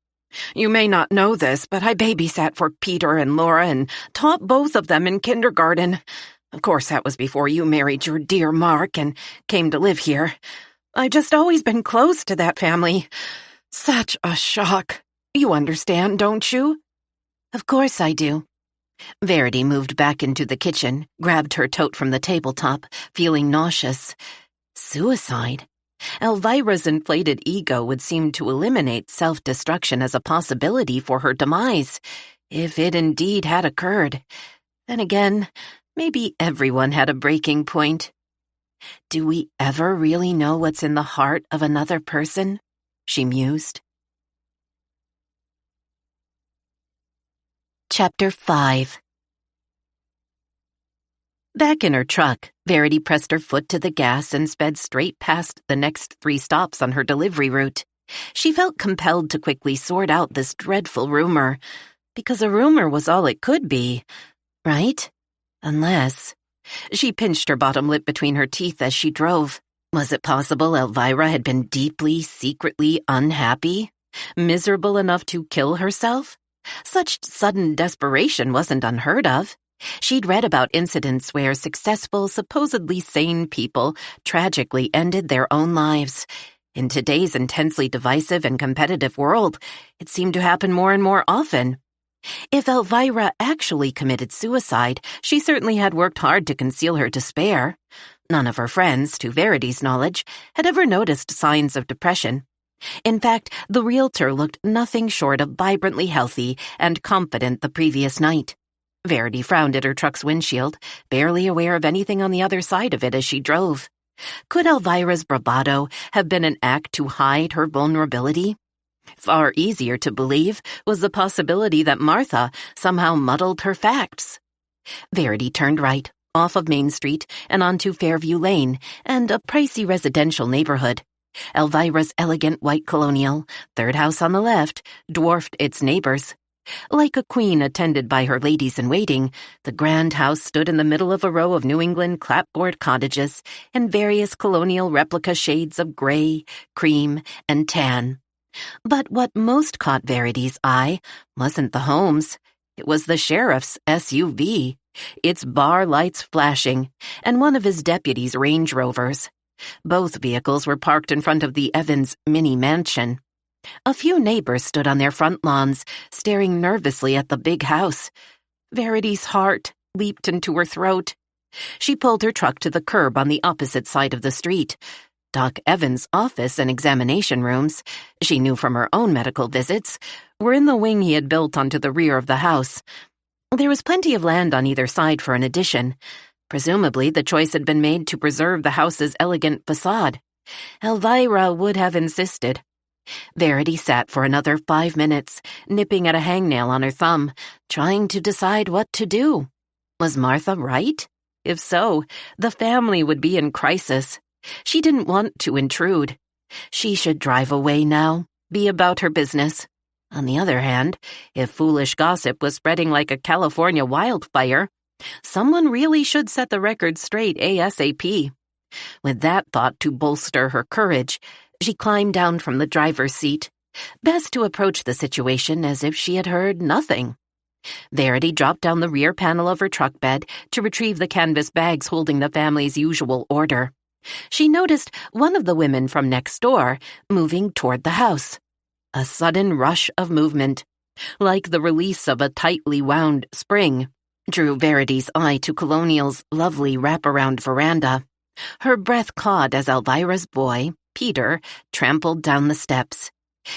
You may not know this, but I babysat for Peter and Laura and taught both of them in kindergarten. Of course, that was before you married your dear Mark and came to live here. I've just always been close to that family. Such a shock. You understand, don't you? Of course I do. Verity moved back into the kitchen, grabbed her tote from the tabletop, feeling nauseous. Suicide? Elvira's inflated ego would seem to eliminate self-destruction as a possibility for her demise, if it indeed had occurred. Then again, maybe everyone had a breaking point. Do we ever really know what's in the heart of another person? She mused. Chapter 5. Back in her truck, Verity pressed her foot to the gas and sped straight past the next 3 stops on her delivery route. She felt compelled to quickly sort out this dreadful rumor, because a rumor was all it could be, right? Unless... She pinched her bottom lip between her teeth as she drove. Was it possible Elvira had been deeply, secretly unhappy? Miserable enough to kill herself? Such sudden desperation wasn't unheard of. She'd read about incidents where successful, supposedly sane people tragically ended their own lives. In today's intensely divisive and competitive world, it seemed to happen more and more often. If Elvira actually committed suicide, she certainly had worked hard to conceal her despair. None of her friends, to Verity's knowledge, had ever noticed signs of depression. In fact, the realtor looked nothing short of vibrantly healthy and confident the previous night. Verity frowned at her truck's windshield, barely aware of anything on the other side of it as she drove. Could Elvira's bravado have been an act to hide her vulnerability? Far easier to believe was the possibility that Martha somehow muddled her facts. Verity turned right, off of Main Street and onto Fairview Lane and a pricey residential neighborhood. Elvira's elegant white colonial, third house on the left, dwarfed its neighbors. Like a queen attended by her ladies-in-waiting, the grand house stood in the middle of a row of New England clapboard cottages in various colonial replica shades of gray, cream, and tan. But what most caught Verity's eye wasn't the homes. It was the sheriff's SUV, its bar lights flashing, and one of his deputies' Range Rovers. Both vehicles were parked in front of the Evans mini mansion. A few neighbors stood on their front lawns, staring nervously at the big house. Verity's heart leaped into her throat. She pulled her truck to the curb on the opposite side of the street. Doc Evans' office and examination rooms, she knew from her own medical visits, were in the wing he had built onto the rear of the house. There was plenty of land on either side for an addition. Presumably, the choice had been made to preserve the house's elegant facade. Elvira would have insisted. Verity sat for another 5 minutes, nipping at a hangnail on her thumb, trying to decide what to do. Was Martha right? If so, the family would be in crisis. She didn't want to intrude. She should drive away now, be about her business. On the other hand, if foolish gossip was spreading like a California wildfire, someone really should set the record straight ASAP. With that thought to bolster her courage, she climbed down from the driver's seat. Best to approach the situation as if she had heard nothing. Verity dropped down the rear panel of her truck bed to retrieve the canvas bags holding the family's usual order. She noticed one of the women from next door moving toward the house. A sudden rush of movement, like the release of a tightly wound spring, drew Verity's eye to Colonial's lovely wraparound veranda. Her breath caught as Elvira's boy, Peter, trampled down the steps.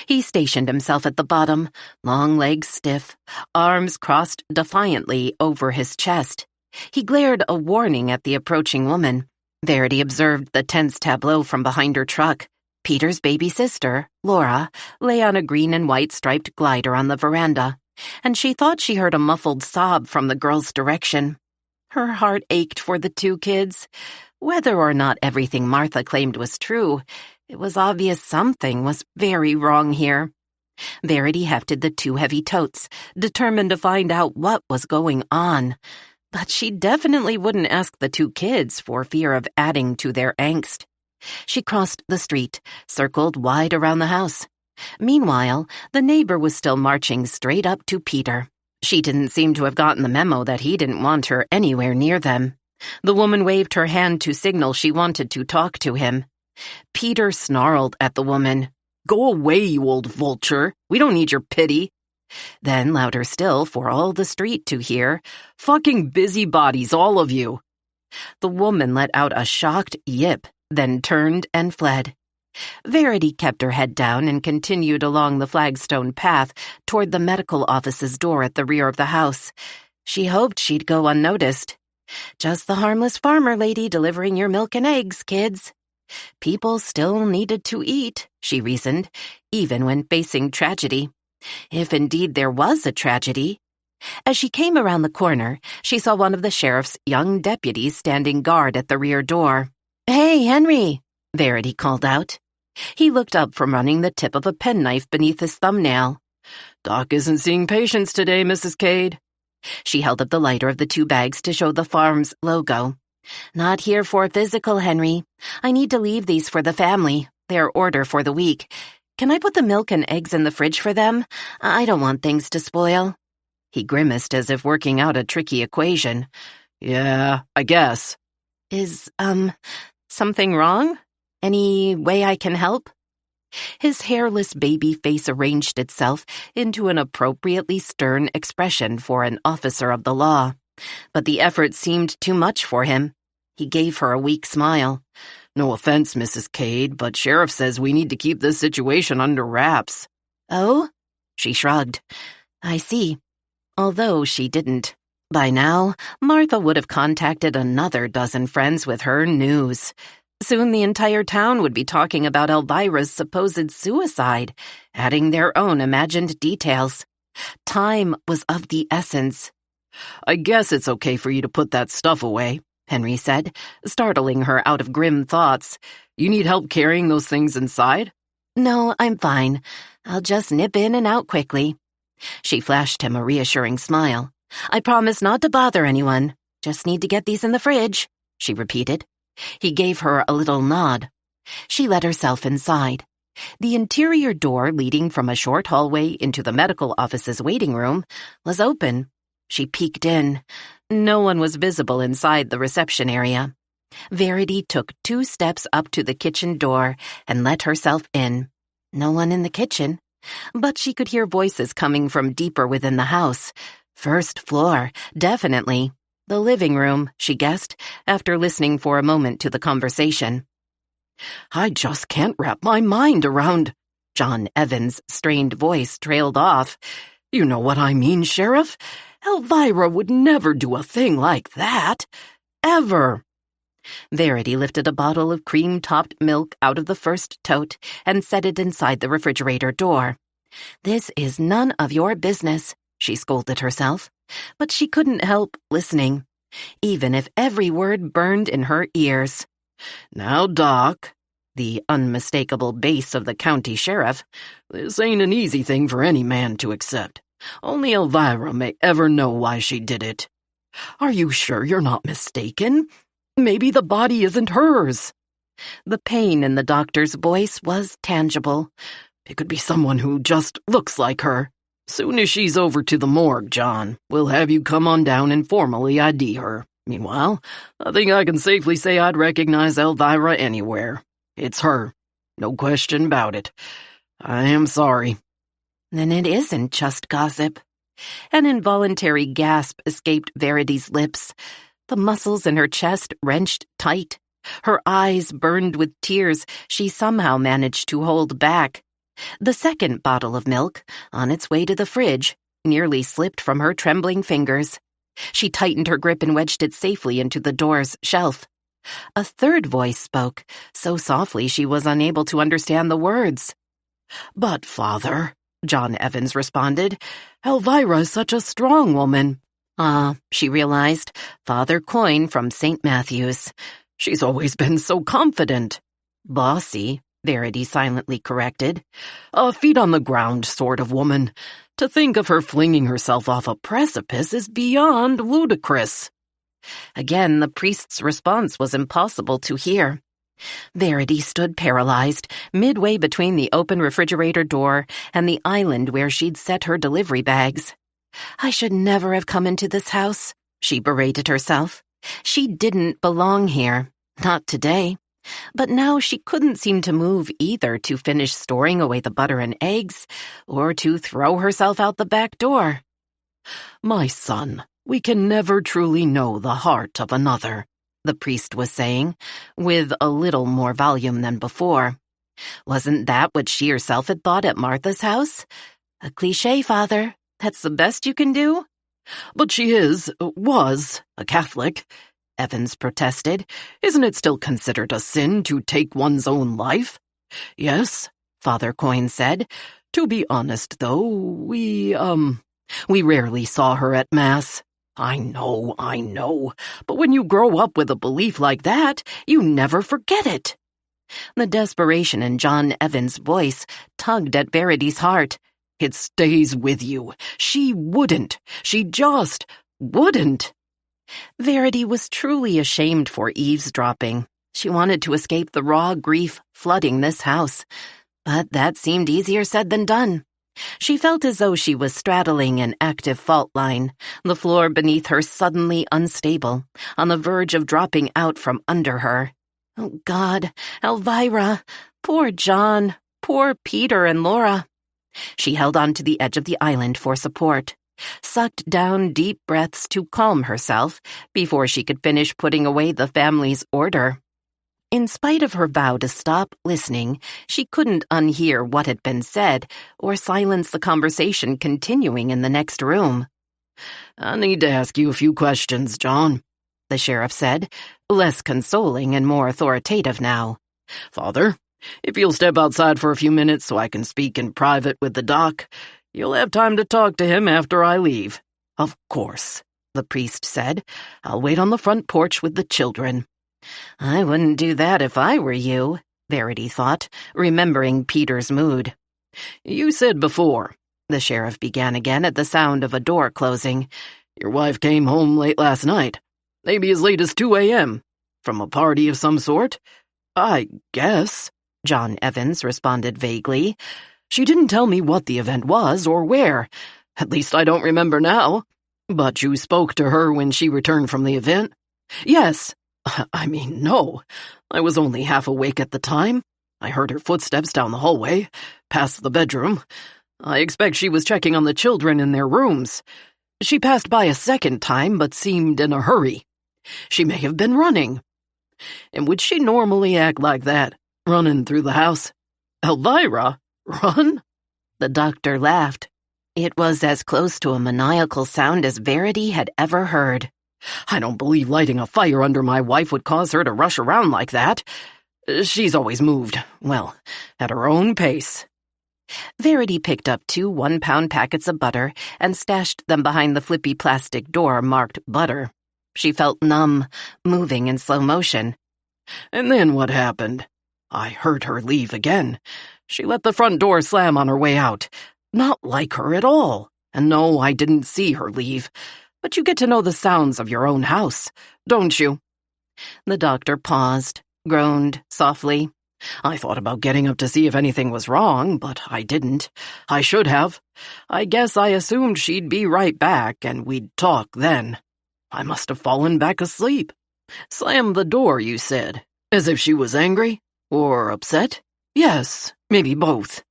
He stationed himself at the bottom, long legs stiff, arms crossed defiantly over his chest. He glared a warning at the approaching woman. Verity observed the tense tableau from behind her truck. Peter's baby sister, Laura, lay on a green and white striped glider on the veranda, and she thought she heard a muffled sob from the girl's direction. Her heart ached for the two kids. Whether or not everything Martha claimed was true, it was obvious something was very wrong here. Verity hefted the two heavy totes, determined to find out what was going on. But she definitely wouldn't ask the two kids for fear of adding to their angst. She crossed the street, circled wide around the house. Meanwhile, the neighbor was still marching straight up to Peter. She didn't seem to have gotten the memo that he didn't want her anywhere near them. The woman waved her hand to signal she wanted to talk to him. Peter snarled at the woman. "Go away, you old vulture. We don't need your pity." Then, louder still for all the street to hear, "Fucking busybodies, all of you." The woman let out a shocked yip, then turned and fled. Verity kept her head down and continued along the flagstone path toward the medical office's door at the rear of the house. She hoped she'd go unnoticed. Just the harmless farmer lady delivering your milk and eggs, kids. People still needed to eat, she reasoned, even when facing tragedy. If indeed there was a tragedy. As she came around the corner, she saw one of the sheriff's young deputies standing guard at the rear door. "Hey, Henry," Verity called out. He looked up from running the tip of a penknife beneath his thumbnail. "Doc isn't seeing patients today, Mrs. Cade." She held up the lighter of the two bags to show the farm's logo. "Not here for physical, Henry. I need to leave these for the family, their order for the week. Can I put the milk and eggs in the fridge for them? I don't want things to spoil." He grimaced as if working out a tricky equation. "Yeah, I guess." Is, something wrong? Any way I can help?" His hairless baby face arranged itself into an appropriately stern expression for an officer of the law. But the effort seemed too much for him. He gave her a weak smile. "No offense, Mrs. Cade, but Sheriff says we need to keep this situation under wraps." "Oh?" She shrugged. "I see." Although she didn't. By now, Martha would have contacted another dozen friends with her news. Soon the entire town would be talking about Elvira's supposed suicide, adding their own imagined details. Time was of the essence. "I guess it's okay for you to put that stuff away," Henry said, startling her out of grim thoughts. You need help carrying those things inside? No, I'm fine. I'll just nip in and out quickly. She flashed him a reassuring smile. I promise not to bother anyone. Just need to get these in the fridge, she repeated. He gave her a little nod. She let herself inside. The interior door leading from a short hallway into the medical office's waiting room was open. She peeked in. No one was visible inside the reception area. Verity took 2 steps up to the kitchen door and let herself in. No one in the kitchen, but she could hear voices coming from deeper within the house. First floor, definitely. The living room, she guessed, after listening for a moment to the conversation. I just can't wrap my mind around... John Evans' strained voice trailed off. You know what I mean, Sheriff? Elvira would never do a thing like that. Ever. Verity lifted a bottle of cream-topped milk out of the first tote and set it inside the refrigerator door. This is none of your business, she scolded herself, but she couldn't help listening, even if every word burned in her ears. Now, Doc, the unmistakable bass of the county sheriff, this ain't an easy thing for any man to accept. Only Elvira may ever know why she did it. Are you sure you're not mistaken? Maybe the body isn't hers. The pain in the doctor's voice was tangible. It could be someone who just looks like her. Soon as she's over to the morgue, John, we'll have you come on down and formally ID her. Meanwhile, I think I can safely say I'd recognize Elvira anywhere. It's her. No question about it. I am sorry. Then it isn't just gossip. An involuntary gasp escaped Verity's lips. The muscles in her chest wrenched tight. Her eyes burned with tears she somehow managed to hold back. The second bottle of milk, on its way to the fridge, nearly slipped from her trembling fingers. She tightened her grip and wedged it safely into the door's shelf. A third voice spoke, so softly she was unable to understand the words. But, Father, John Evans responded, Elvira's such a strong woman. She realized, Father Coyne from St. Matthew's. She's always been so confident. Bossy, Verity silently corrected. A feet on the ground sort of woman. To think of her flinging herself off a precipice is beyond ludicrous. Again, the priest's response was impossible to hear. Verity stood paralyzed, midway between the open refrigerator door and the island where she'd set her delivery bags. I should never have come into this house, she berated herself. She didn't belong here. Not today. But now she couldn't seem to move either to finish storing away the butter and eggs, or to throw herself out the back door. My son, we can never truly know the heart of another, the priest was saying, with a little more volume than before. Wasn't that what she herself had thought at Martha's house? A cliché, Father. That's the best you can do? But she was a Catholic, Evans protested. Isn't it still considered a sin to take one's own life? Yes, Father Coyne said. To be honest, though, we rarely saw her at Mass. I know, but when you grow up with a belief like that, you never forget it. The desperation in John Evans' voice tugged at Verity's heart. It stays with you. She wouldn't. She just wouldn't. Verity was truly ashamed for eavesdropping. She wanted to escape the raw grief flooding this house, but that seemed easier said than done. She felt as though she was straddling an active fault line, the floor beneath her suddenly unstable, on the verge of dropping out from under her. Oh, God, Elvira, poor John, poor Peter and Laura. She held on to the edge of the island for support, sucked down deep breaths to calm herself before she could finish putting away the family's order. In spite of her vow to stop listening, she couldn't unhear what had been said or silence the conversation continuing in the next room. I need to ask you a few questions, John, the sheriff said, less consoling and more authoritative now. Father, if you'll step outside for a few minutes so I can speak in private with the doc, you'll have time to talk to him after I leave. Of course, the priest said. "I'll wait on the front porch with the children." I wouldn't do that if I were you, Verity thought, remembering Peter's mood. "You said before," the sheriff began again at the sound of a door closing, "your wife came home late last night. Maybe as late as 2 a.m. From a party of some sort?" "I guess," John Evans responded vaguely. "She didn't tell me what the event was or where. At least I don't remember now. But you spoke to her when she returned from the event?" "Yes. No. I was only half awake at the time. I heard her footsteps down the hallway, past the bedroom. I expect she was checking on the children in their rooms. She passed by a second time, but seemed in a hurry. She may have been running." "And would she normally act like that, running through the house?" "Elvira? Run?" The doctor laughed. It was as close to a maniacal sound as Verity had ever heard. "I don't believe lighting a fire under my wife would cause her to rush around like that. She's always moved, well, at her own pace." Verity picked up 2 one-pound packets of butter and stashed them behind the flippy plastic door marked butter. She felt numb, moving in slow motion. "And then what happened? I heard her leave again. She let the front door slam on her way out. Not like her at all. And no, I didn't see her leave. But you get to know the sounds of your own house, don't you?" The doctor paused, groaned softly. "I thought about getting up to see if anything was wrong, but I didn't. I should have. I guess I assumed she'd be right back and we'd talk then. I must have fallen back asleep." "Slammed the door, you said, as if she was angry? Or upset?" "Yes, maybe both."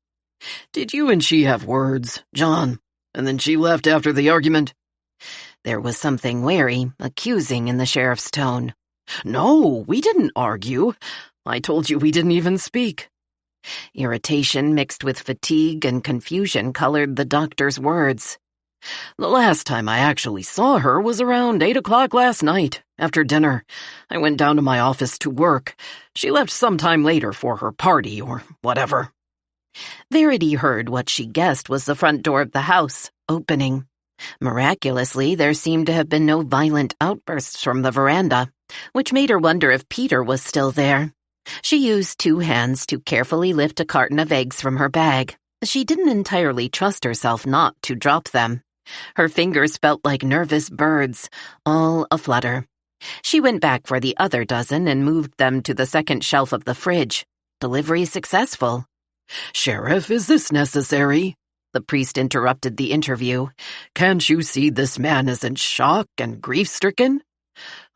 "Did you and she have words, John? And then she left after the argument?" There was something wary, accusing in the sheriff's tone. "No, we didn't argue. I told you we didn't even speak." Irritation mixed with fatigue and confusion colored the doctor's words. "The last time I actually saw her was around 8 o'clock last night, after dinner. I went down to my office to work. She left sometime later for her party or whatever." Verity heard what she guessed was the front door of the house, opening. Miraculously, there seemed to have been no violent outbursts from the veranda, which made her wonder if Peter was still there. She used 2 hands to carefully lift a carton of eggs from her bag. She didn't entirely trust herself not to drop them. Her fingers felt like nervous birds, all aflutter. She went back for the other dozen and moved them to the second shelf of the fridge. Delivery successful. "Sheriff, is this necessary?" The priest interrupted the interview. "Can't you see this man is in shock and grief-stricken?"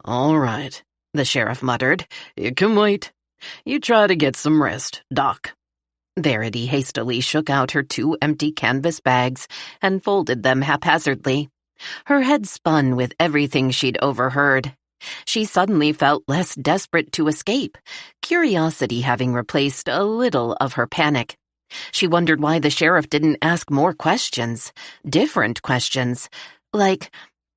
"All right," the sheriff muttered. "It can wait. You try to get some rest, Doc." Verity hastily shook out her 2 empty canvas bags and folded them haphazardly. Her head spun with everything she'd overheard. She suddenly felt less desperate to escape, curiosity having replaced a little of her panic. She wondered why the sheriff didn't ask more questions, different questions, like,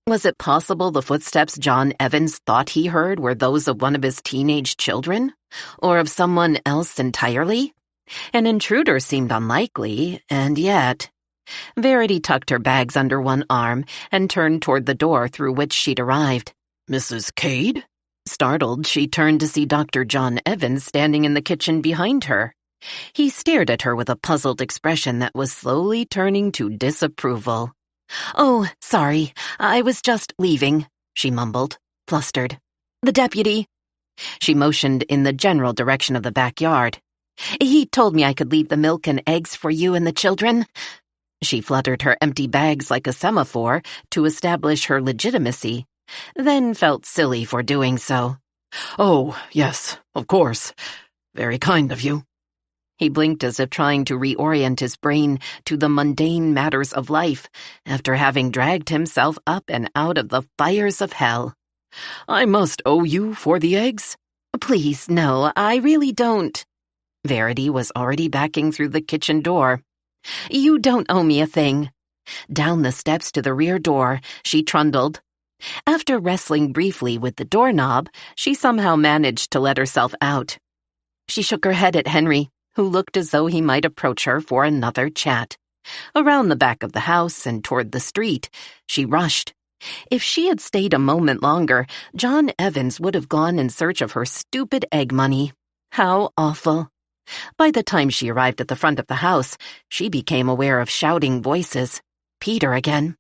was it possible the footsteps John Evans thought he heard were those of one of his teenage children, or of someone else entirely? An intruder seemed unlikely, and yet... Verity tucked her bags under one arm and turned toward the door through which she'd arrived. "Mrs. Cade?" Startled, she turned to see Dr. John Evans standing in the kitchen behind her. He stared at her with a puzzled expression that was slowly turning to disapproval. "Oh, sorry, I was just leaving," she mumbled, flustered. "The deputy." She motioned in the general direction of the backyard. "He told me I could leave the milk and eggs for you and the children." She fluttered her empty bags like a semaphore to establish her legitimacy, then felt silly for doing so. "Oh, yes, of course. Very kind of you." He blinked as if trying to reorient his brain to the mundane matters of life after having dragged himself up and out of the fires of hell. "I must owe you for the eggs?" "Please, no, I really don't." Verity was already backing through the kitchen door. "You don't owe me a thing." Down the steps to the rear door, she trundled. After wrestling briefly with the doorknob, she somehow managed to let herself out. She shook her head at Henry, who looked as though he might approach her for another chat. Around the back of the house and toward the street, she rushed. If she had stayed a moment longer, John Evans would have gone in search of her stupid egg money. How awful. By the time she arrived at the front of the house, she became aware of shouting voices. Peter again.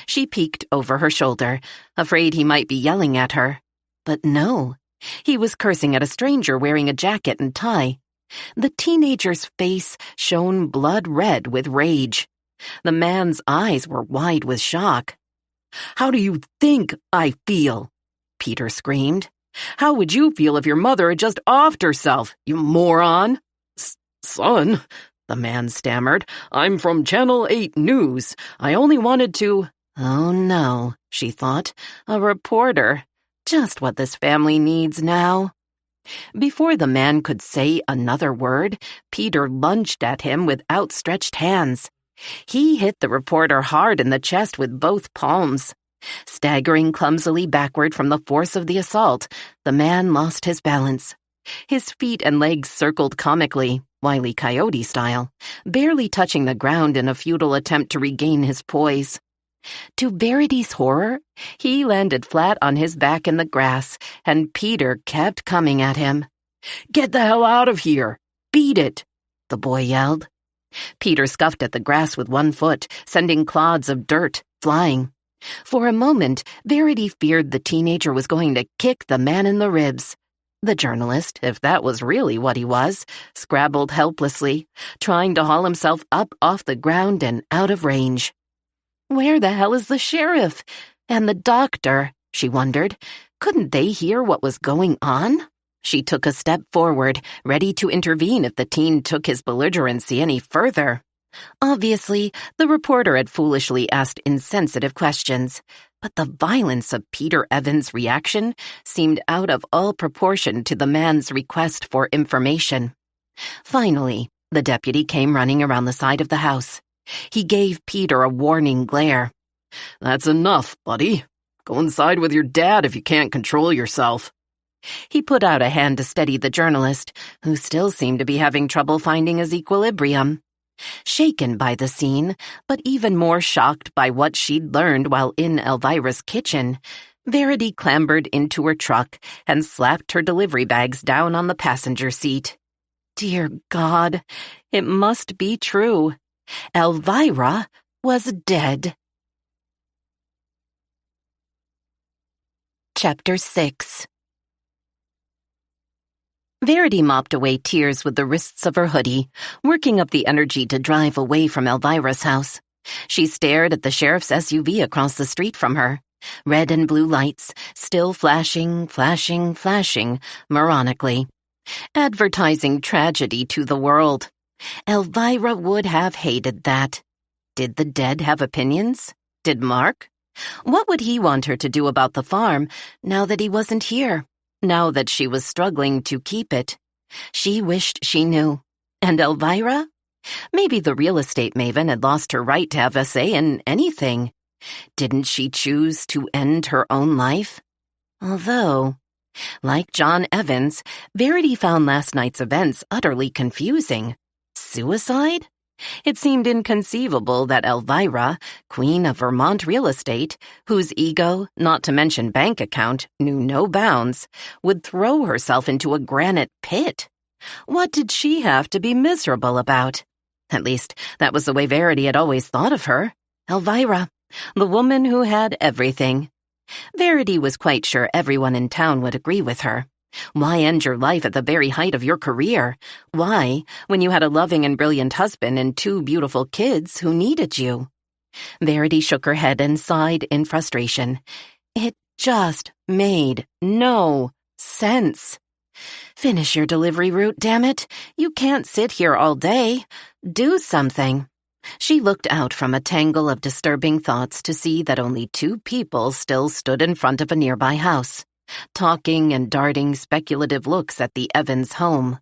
She peeked over her shoulder, afraid he might be yelling at her. But no, he was cursing at a stranger wearing a jacket and tie. The teenager's face shone blood red with rage. The man's eyes were wide with shock. "How do you think I feel?" Peter screamed. "How would you feel if your mother had just offed herself, you moron?" "Son," the man stammered, "I'm from Channel 8 News. I only wanted to—" Oh no, she thought, a reporter. Just what this family needs now. Before the man could say another word, Peter lunged at him with outstretched hands. He hit the reporter hard in the chest with both palms. Staggering clumsily backward from the force of the assault, the man lost his balance. His feet and legs circled comically, Wile E. Coyote style, barely touching the ground in a futile attempt to regain his poise. To Verity's horror, he landed flat on his back in the grass, and Peter kept coming at him. "Get the hell out of here! Beat it!" the boy yelled. Peter scuffed at the grass with one foot, sending clods of dirt flying. For a moment, Verity feared the teenager was going to kick the man in the ribs. The journalist, if that was really what he was, scrabbled helplessly, trying to haul himself up off the ground and out of range. Where the hell is the sheriff? And the doctor, she wondered. Couldn't they hear what was going on? She took a step forward, ready to intervene if the teen took his belligerency any further. Obviously, the reporter had foolishly asked insensitive questions, but the violence of Peter Evans' reaction seemed out of all proportion to the man's request for information. Finally, the deputy came running around the side of the house. He gave Peter a warning glare. "That's enough, buddy. Go inside with your dad if you can't control yourself." He put out a hand to steady the journalist, who still seemed to be having trouble finding his equilibrium. Shaken by the scene, but even more shocked by what she'd learned while in Elvira's kitchen, Verity clambered into her truck and slapped her delivery bags down on the passenger seat. Dear God, it must be true. Elvira was dead. Chapter 6. Verity mopped away tears with the wrists of her hoodie, working up the energy to drive away from Elvira's house. She stared at the sheriff's SUV across the street from her. Red and blue lights, still flashing, moronically. Advertising tragedy to the world. Elvira would have hated that. Did the dead have opinions? Did Mark? What would he want her to do about the farm now that he wasn't here? Now that she was struggling to keep it? She wished she knew. And Elvira? Maybe the real estate maven had lost her right to have a say in anything. Didn't she choose to end her own life? Although, like John Evans, Verity found last night's events utterly confusing. Suicide? It seemed inconceivable that Elvira, queen of Vermont real estate, whose ego, not to mention bank account, knew no bounds, would throw herself into a granite pit. What did she have to be miserable about? At least, that was the way Verity had always thought of her. Elvira, the woman who had everything. Verity was quite sure everyone in town would agree with her. Why end your life at the very height of your career? Why, when you had a loving and brilliant husband and 2 beautiful kids who needed you? Verity shook her head and sighed in frustration. It just made no sense. Finish your delivery route, damn it. You can't sit here all day. Do something. She looked out from a tangle of disturbing thoughts to see that only 2 people still stood in front of a nearby house, talking and darting speculative looks at the Evans home.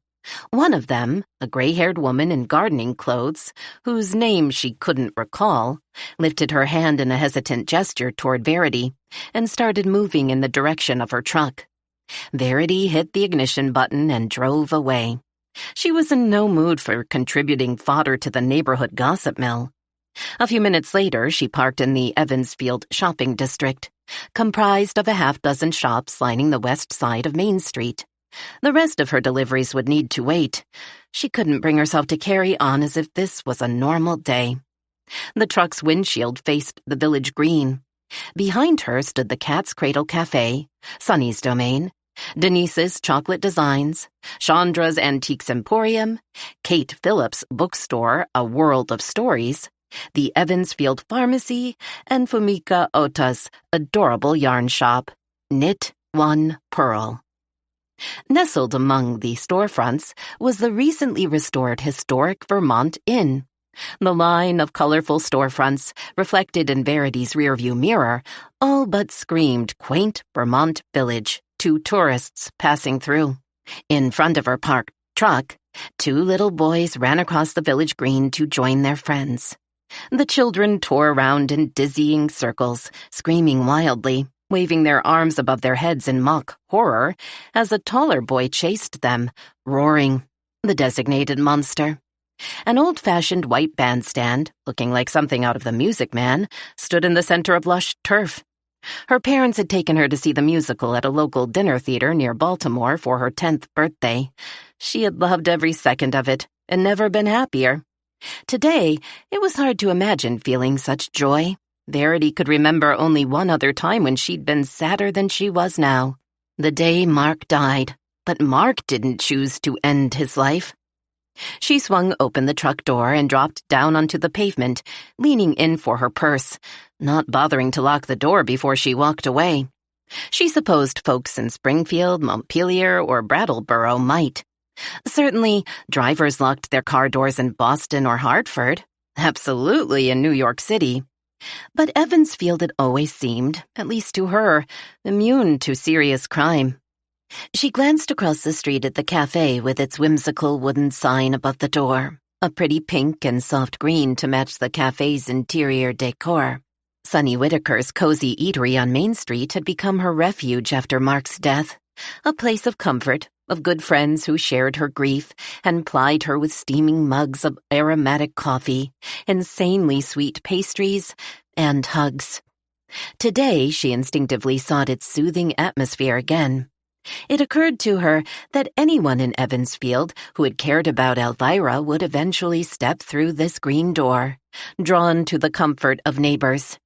One of them, a gray-haired woman in gardening clothes, whose name she couldn't recall, lifted her hand in a hesitant gesture toward Verity and started moving in the direction of her truck. Verity hit the ignition button and drove away. She was in no mood for contributing fodder to the neighborhood gossip mill. A few minutes later, she parked in the Evansfield shopping district, comprised of a half-dozen shops lining the west side of Main Street. The rest of her deliveries would need to wait. She couldn't bring herself to carry on as if this was a normal day. The truck's windshield faced the village green. Behind her stood the Cat's Cradle Cafe, Sunny's Domain, Denise's Chocolate Designs, Chandra's Antiques Emporium, Kate Phillips' Bookstore, A World of Stories, the Evansfield Pharmacy, and Fumika Ota's adorable yarn shop, Knit One Pearl. Nestled among the storefronts was the recently restored historic Vermont Inn. The line of colorful storefronts, reflected in Verity's rearview mirror, all but screamed quaint Vermont village to tourists passing through. In front of her parked truck, two little boys ran across the village green to join their friends. The children tore around in dizzying circles, screaming wildly, waving their arms above their heads in mock horror as a taller boy chased them, roaring, the designated monster. An old-fashioned white bandstand, looking like something out of The Music Man, stood in the center of lush turf. Her parents had taken her to see the musical at a local dinner theater near Baltimore for her 10th birthday. She had loved every second of it and never been happier. Today, it was hard to imagine feeling such joy. Verity could remember only one other time when she'd been sadder than she was now. The day Mark died, but Mark didn't choose to end his life. She swung open the truck door and dropped down onto the pavement, leaning in for her purse, not bothering to lock the door before she walked away. She supposed folks in Springfield, Montpelier, or Brattleboro might. Certainly, drivers locked their car doors in Boston or Hartford. Absolutely in New York City. But Evansfield had always seemed, at least to her, immune to serious crime. She glanced across the street at the cafe with its whimsical wooden sign above the door, a pretty pink and soft green to match the cafe's interior decor. Sunny Whitaker's cozy eatery on Main Street had become her refuge after Mark's death, a place of comfort, of good friends who shared her grief and plied her with steaming mugs of aromatic coffee, insanely sweet pastries, and hugs. Today, she instinctively sought its soothing atmosphere again. It occurred to her that anyone in Evansfield who had cared about Elvira would eventually step through this green door, drawn to the comfort of neighbors.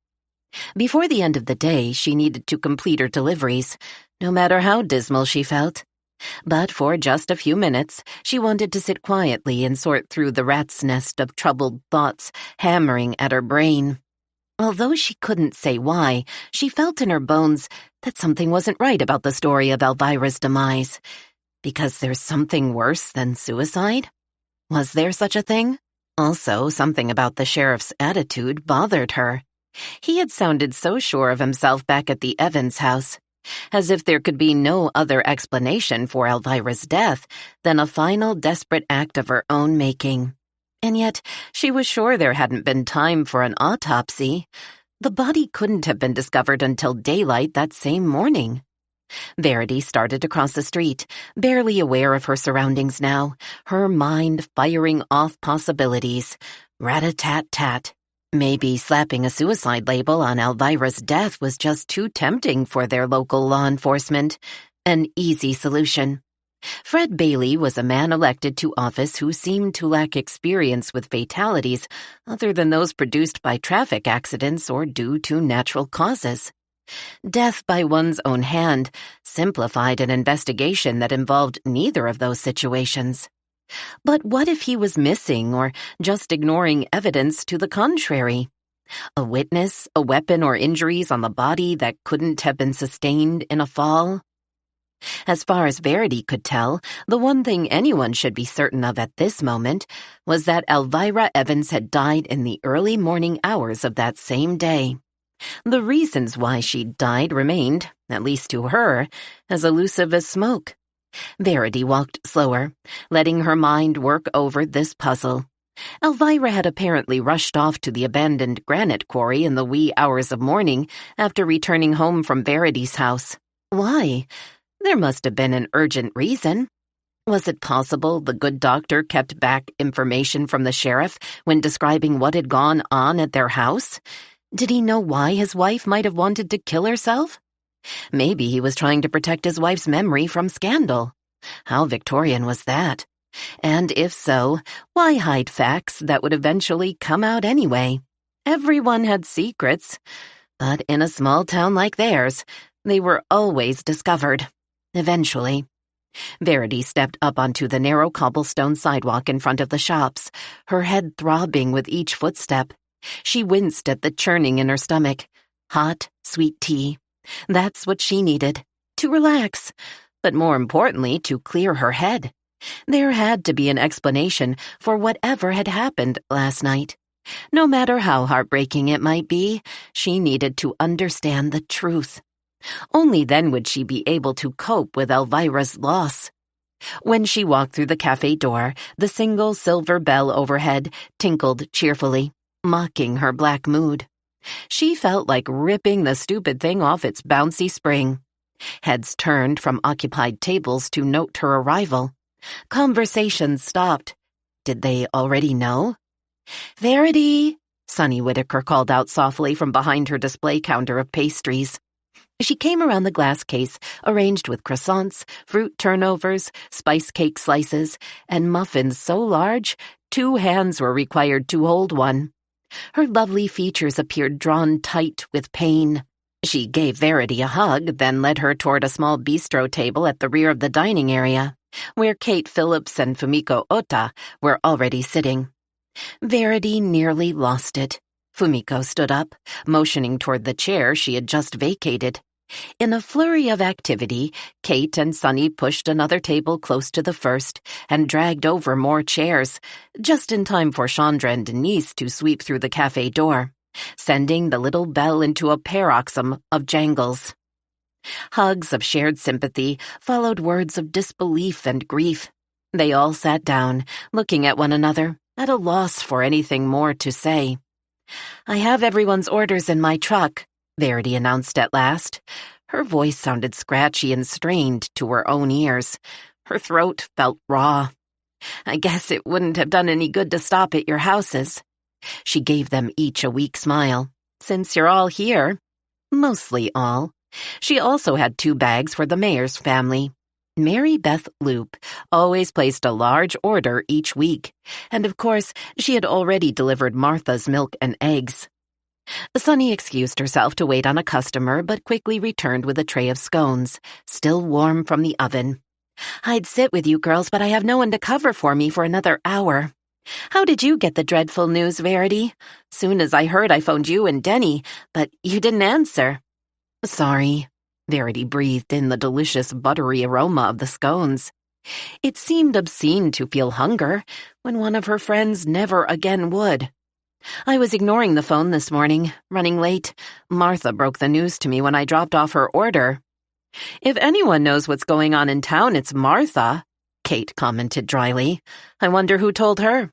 Before the end of the day, she needed to complete her deliveries, no matter how dismal she felt. But for just a few minutes, she wanted to sit quietly and sort through the rat's nest of troubled thoughts hammering at her brain. Although she couldn't say why, she felt in her bones that something wasn't right about the story of Elvira's demise. Because there's something worse than suicide? Was there such a thing? Also, something about the sheriff's attitude bothered her. He had sounded so sure of himself back at the Evans house, as if there could be no other explanation for Elvira's death than a final desperate act of her own making. And yet, she was sure there hadn't been time for an autopsy. The body couldn't have been discovered until daylight that same morning. Verity started to cross the street, barely aware of her surroundings now, her mind firing off possibilities. Rat-a-tat-tat. Maybe slapping a suicide label on Elvira's death was just too tempting for their local law enforcement. An easy solution. Fred Bailey was a man elected to office who seemed to lack experience with fatalities other than those produced by traffic accidents or due to natural causes. Death by one's own hand simplified an investigation that involved neither of those situations. But what if he was missing or just ignoring evidence to the contrary? A witness, a weapon, or injuries on the body that couldn't have been sustained in a fall? As far as Verity could tell, the one thing anyone should be certain of at this moment was that Elvira Evans had died in the early morning hours of that same day. The reasons why she'd died remained, at least to her, as elusive as smoke. Verity walked slower, letting her mind work over this puzzle. Elvira had apparently rushed off to the abandoned granite quarry in the wee hours of morning after returning home from Verity's house. Why? There must have been an urgent reason. Was it possible the good doctor kept back information from the sheriff when describing what had gone on at their house? Did he know why his wife might have wanted to kill herself? Maybe he was trying to protect his wife's memory from scandal. How Victorian was that? And if so, why hide facts that would eventually come out anyway? Everyone had secrets, but in a small town like theirs, they were always discovered. Eventually. Verity stepped up onto the narrow cobblestone sidewalk in front of the shops, her head throbbing with each footstep. She winced at the churning in her stomach. Hot, sweet tea. That's what she needed. To relax. But more importantly, to clear her head. There had to be an explanation for whatever had happened last night. No matter how heartbreaking it might be, she needed to understand the truth. Only then would she be able to cope with Elvira's loss. When she walked through the cafe door, the single silver bell overhead tinkled cheerfully, mocking her black mood. She felt like ripping the stupid thing off its bouncy spring. Heads turned from occupied tables to note her arrival. Conversations stopped. Did they already know? "Verity," Sonny Whitaker called out softly from behind her display counter of pastries. She came around the glass case arranged with croissants, fruit turnovers, spice cake slices, and muffins so large 2 hands were required to hold one. Her lovely features appeared drawn tight with pain. She gave Verity a hug, then led her toward a small bistro table at the rear of the dining area, where Kate Phillips and Fumiko Ota were already sitting. Verity nearly lost it. Fumiko stood up, motioning toward the chair she had just vacated. In a flurry of activity, Kate and Sonny pushed another table close to the first and dragged over more chairs, just in time for Chandra and Denise to sweep through the cafe door, sending the little bell into a paroxysm of jangles. Hugs of shared sympathy followed words of disbelief and grief. They all sat down, looking at one another, at a loss for anything more to say. "I have everyone's orders in my truck," Verity announced at last. Her voice sounded scratchy and strained to her own ears. Her throat felt raw. "I guess it wouldn't have done any good to stop at your houses." She gave them each a weak smile. "Since you're all here." Mostly all. She also had 2 bags for the mayor's family. Mary Beth Loop always placed a large order each week, and of course she had already delivered Martha's milk and eggs. Sonny excused herself to wait on a customer, but quickly returned with a tray of scones, still warm from the oven. "I'd sit with you girls, but I have no one to cover for me for another hour. How did you get the dreadful news, Verity? Soon as I heard, I phoned you and Denny, but you didn't answer." "Sorry." Verity breathed in the delicious buttery aroma of the scones. It seemed obscene to feel hunger when one of her friends never again would. "I was ignoring the phone this morning, running late. Martha broke the news to me when I dropped off her order." "If anyone knows what's going on in town, it's Martha," Kate commented dryly. "I wonder who told her."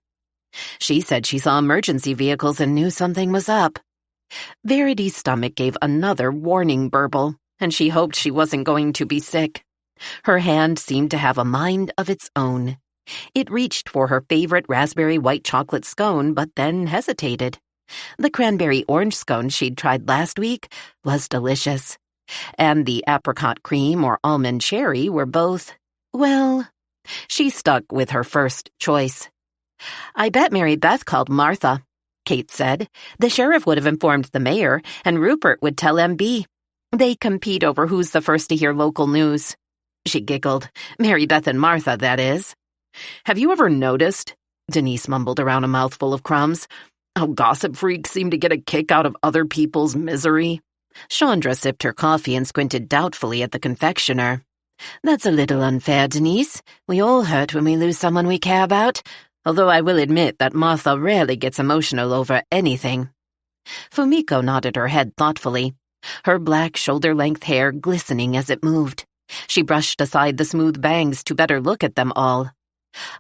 "She said she saw emergency vehicles and knew something was up." Verity's stomach gave another warning burble, and she hoped she wasn't going to be sick. Her hand seemed to have a mind of its own. It reached for her favorite raspberry white chocolate scone, but then hesitated. The cranberry orange scone she'd tried last week was delicious, and the apricot cream or almond cherry were both, well, she stuck with her first choice. "I bet Mary Beth called Martha," Kate said. "The sheriff would have informed the mayor, and Rupert would tell MB. They compete over who's the first to hear local news." She giggled. "Mary Beth and Martha, that is." "Have you ever noticed," Denise mumbled around a mouthful of crumbs, "how gossip freaks seem to get a kick out of other people's misery?" Chandra sipped her coffee and squinted doubtfully at the confectioner. "That's a little unfair, Denise. We all hurt when we lose someone we care about, although I will admit that Martha rarely gets emotional over anything." Fumiko nodded her head thoughtfully, her black shoulder-length hair glistening as it moved. She brushed aside the smooth bangs to better look at them all.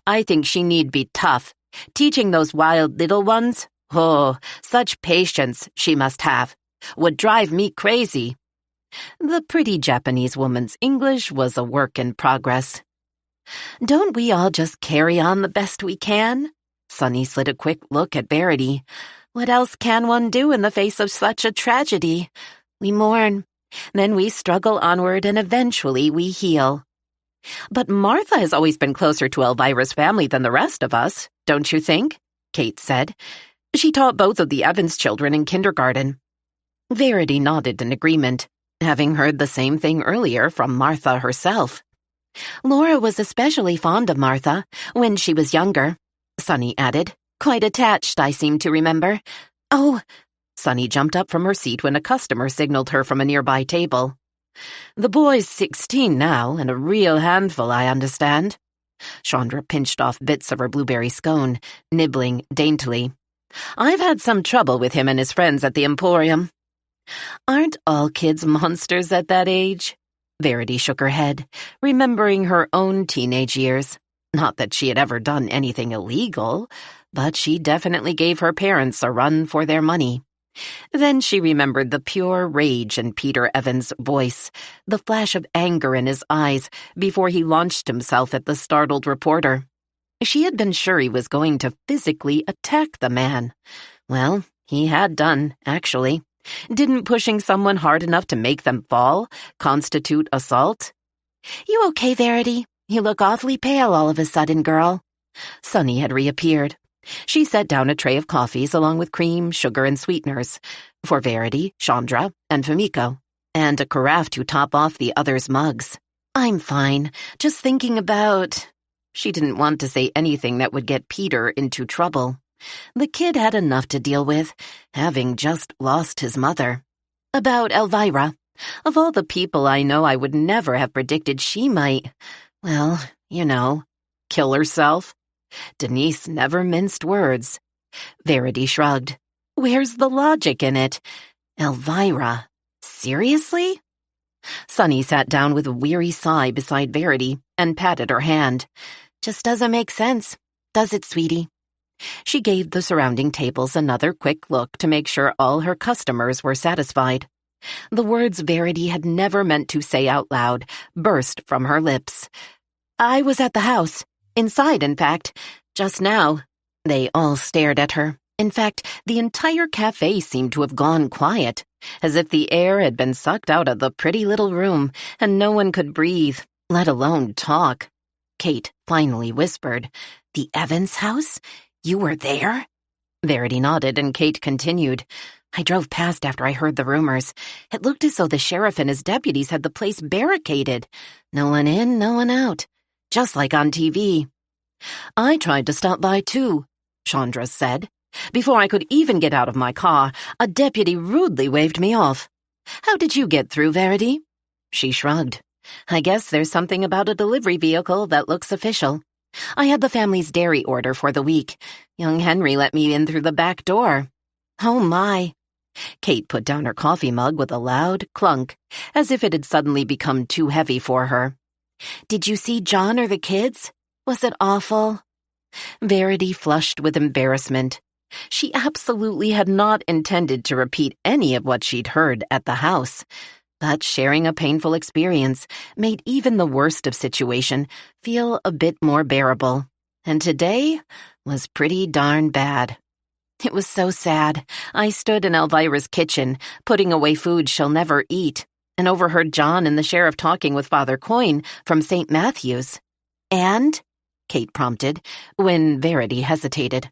"I think she need be tough. Teaching those wild little ones? Oh, such patience she must have. Would drive me crazy." The pretty Japanese woman's English was a work in progress. Don't we all just carry on the best we can? Sunny slid a quick look at Verity. What else can one do in the face of such a tragedy? We mourn. Then we struggle onward and eventually we heal. But Martha has always been closer to Elvira's family than the rest of us, don't you think? Kate said. She taught both of the Evans children in kindergarten. Verity nodded in agreement, having heard the same thing earlier from Martha herself. Laura was especially fond of Martha when she was younger, Sunny added. Quite attached, I seem to remember. Oh, Sunny jumped up from her seat when a customer signaled her from a nearby table. The boy's 16 now, and a real handful, I understand. Chandra pinched off bits of her blueberry scone, nibbling daintily. I've had some trouble with him and his friends at the Emporium. Aren't all kids monsters at that age? Verity shook her head, remembering her own teenage years. Not that she had ever done anything illegal, but she definitely gave her parents a run for their money. Then she remembered the pure rage in Peter Evans' voice, the flash of anger in his eyes before he launched himself at the startled reporter. She had been sure he was going to physically attack the man. Well, he had done, actually. Didn't pushing someone hard enough to make them fall constitute assault? You okay, Verity? You look awfully pale all of a sudden, girl. Sunny had reappeared. She set down a tray of coffees along with cream, sugar, and sweeteners for Verity, Chandra, and Fumiko, and a carafe to top off the others' mugs. I'm fine, just thinking about... She didn't want to say anything that would get Peter into trouble. The kid had enough to deal with, having just lost his mother. About Elvira. Of all the people I know, I would never have predicted she might, well, you know, kill herself. Denise never minced words. Verity shrugged. Where's the logic in it? Elvira. Seriously? Sunny sat down with a weary sigh beside Verity and patted her hand. Just doesn't make sense, does it, sweetie? She gave the surrounding tables another quick look to make sure all her customers were satisfied. The words Verity had never meant to say out loud burst from her lips. I was at the house. Inside, in fact. Just now. They all stared at her. In fact, the entire cafe seemed to have gone quiet, as if the air had been sucked out of the pretty little room and no one could breathe, let alone talk. Kate finally whispered, The Evans house? You were there? Verity nodded and Kate continued. I drove past after I heard the rumors. It looked as though the sheriff and his deputies had the place barricaded. No one in, no one out. Just like on TV. I tried to stop by too, Chandra said. Before I could even get out of my car, a deputy rudely waved me off. How did you get through, Verity? She shrugged. I guess there's something about a delivery vehicle that looks official. I had the family's dairy order for the week. Young Henry let me in through the back door. Oh my. Kate put down her coffee mug with a loud clunk, as if it had suddenly become too heavy for her. Did you see John or the kids? Was it awful? Verity flushed with embarrassment. She absolutely had not intended to repeat any of what she'd heard at the house, but sharing a painful experience made even the worst of situation feel a bit more bearable, and today was pretty darn bad. It was so sad. I stood in Elvira's kitchen, putting away food she'll never eat, and overheard John and the sheriff talking with Father Coyne from St. Matthew's. And? Kate prompted, when Verity hesitated.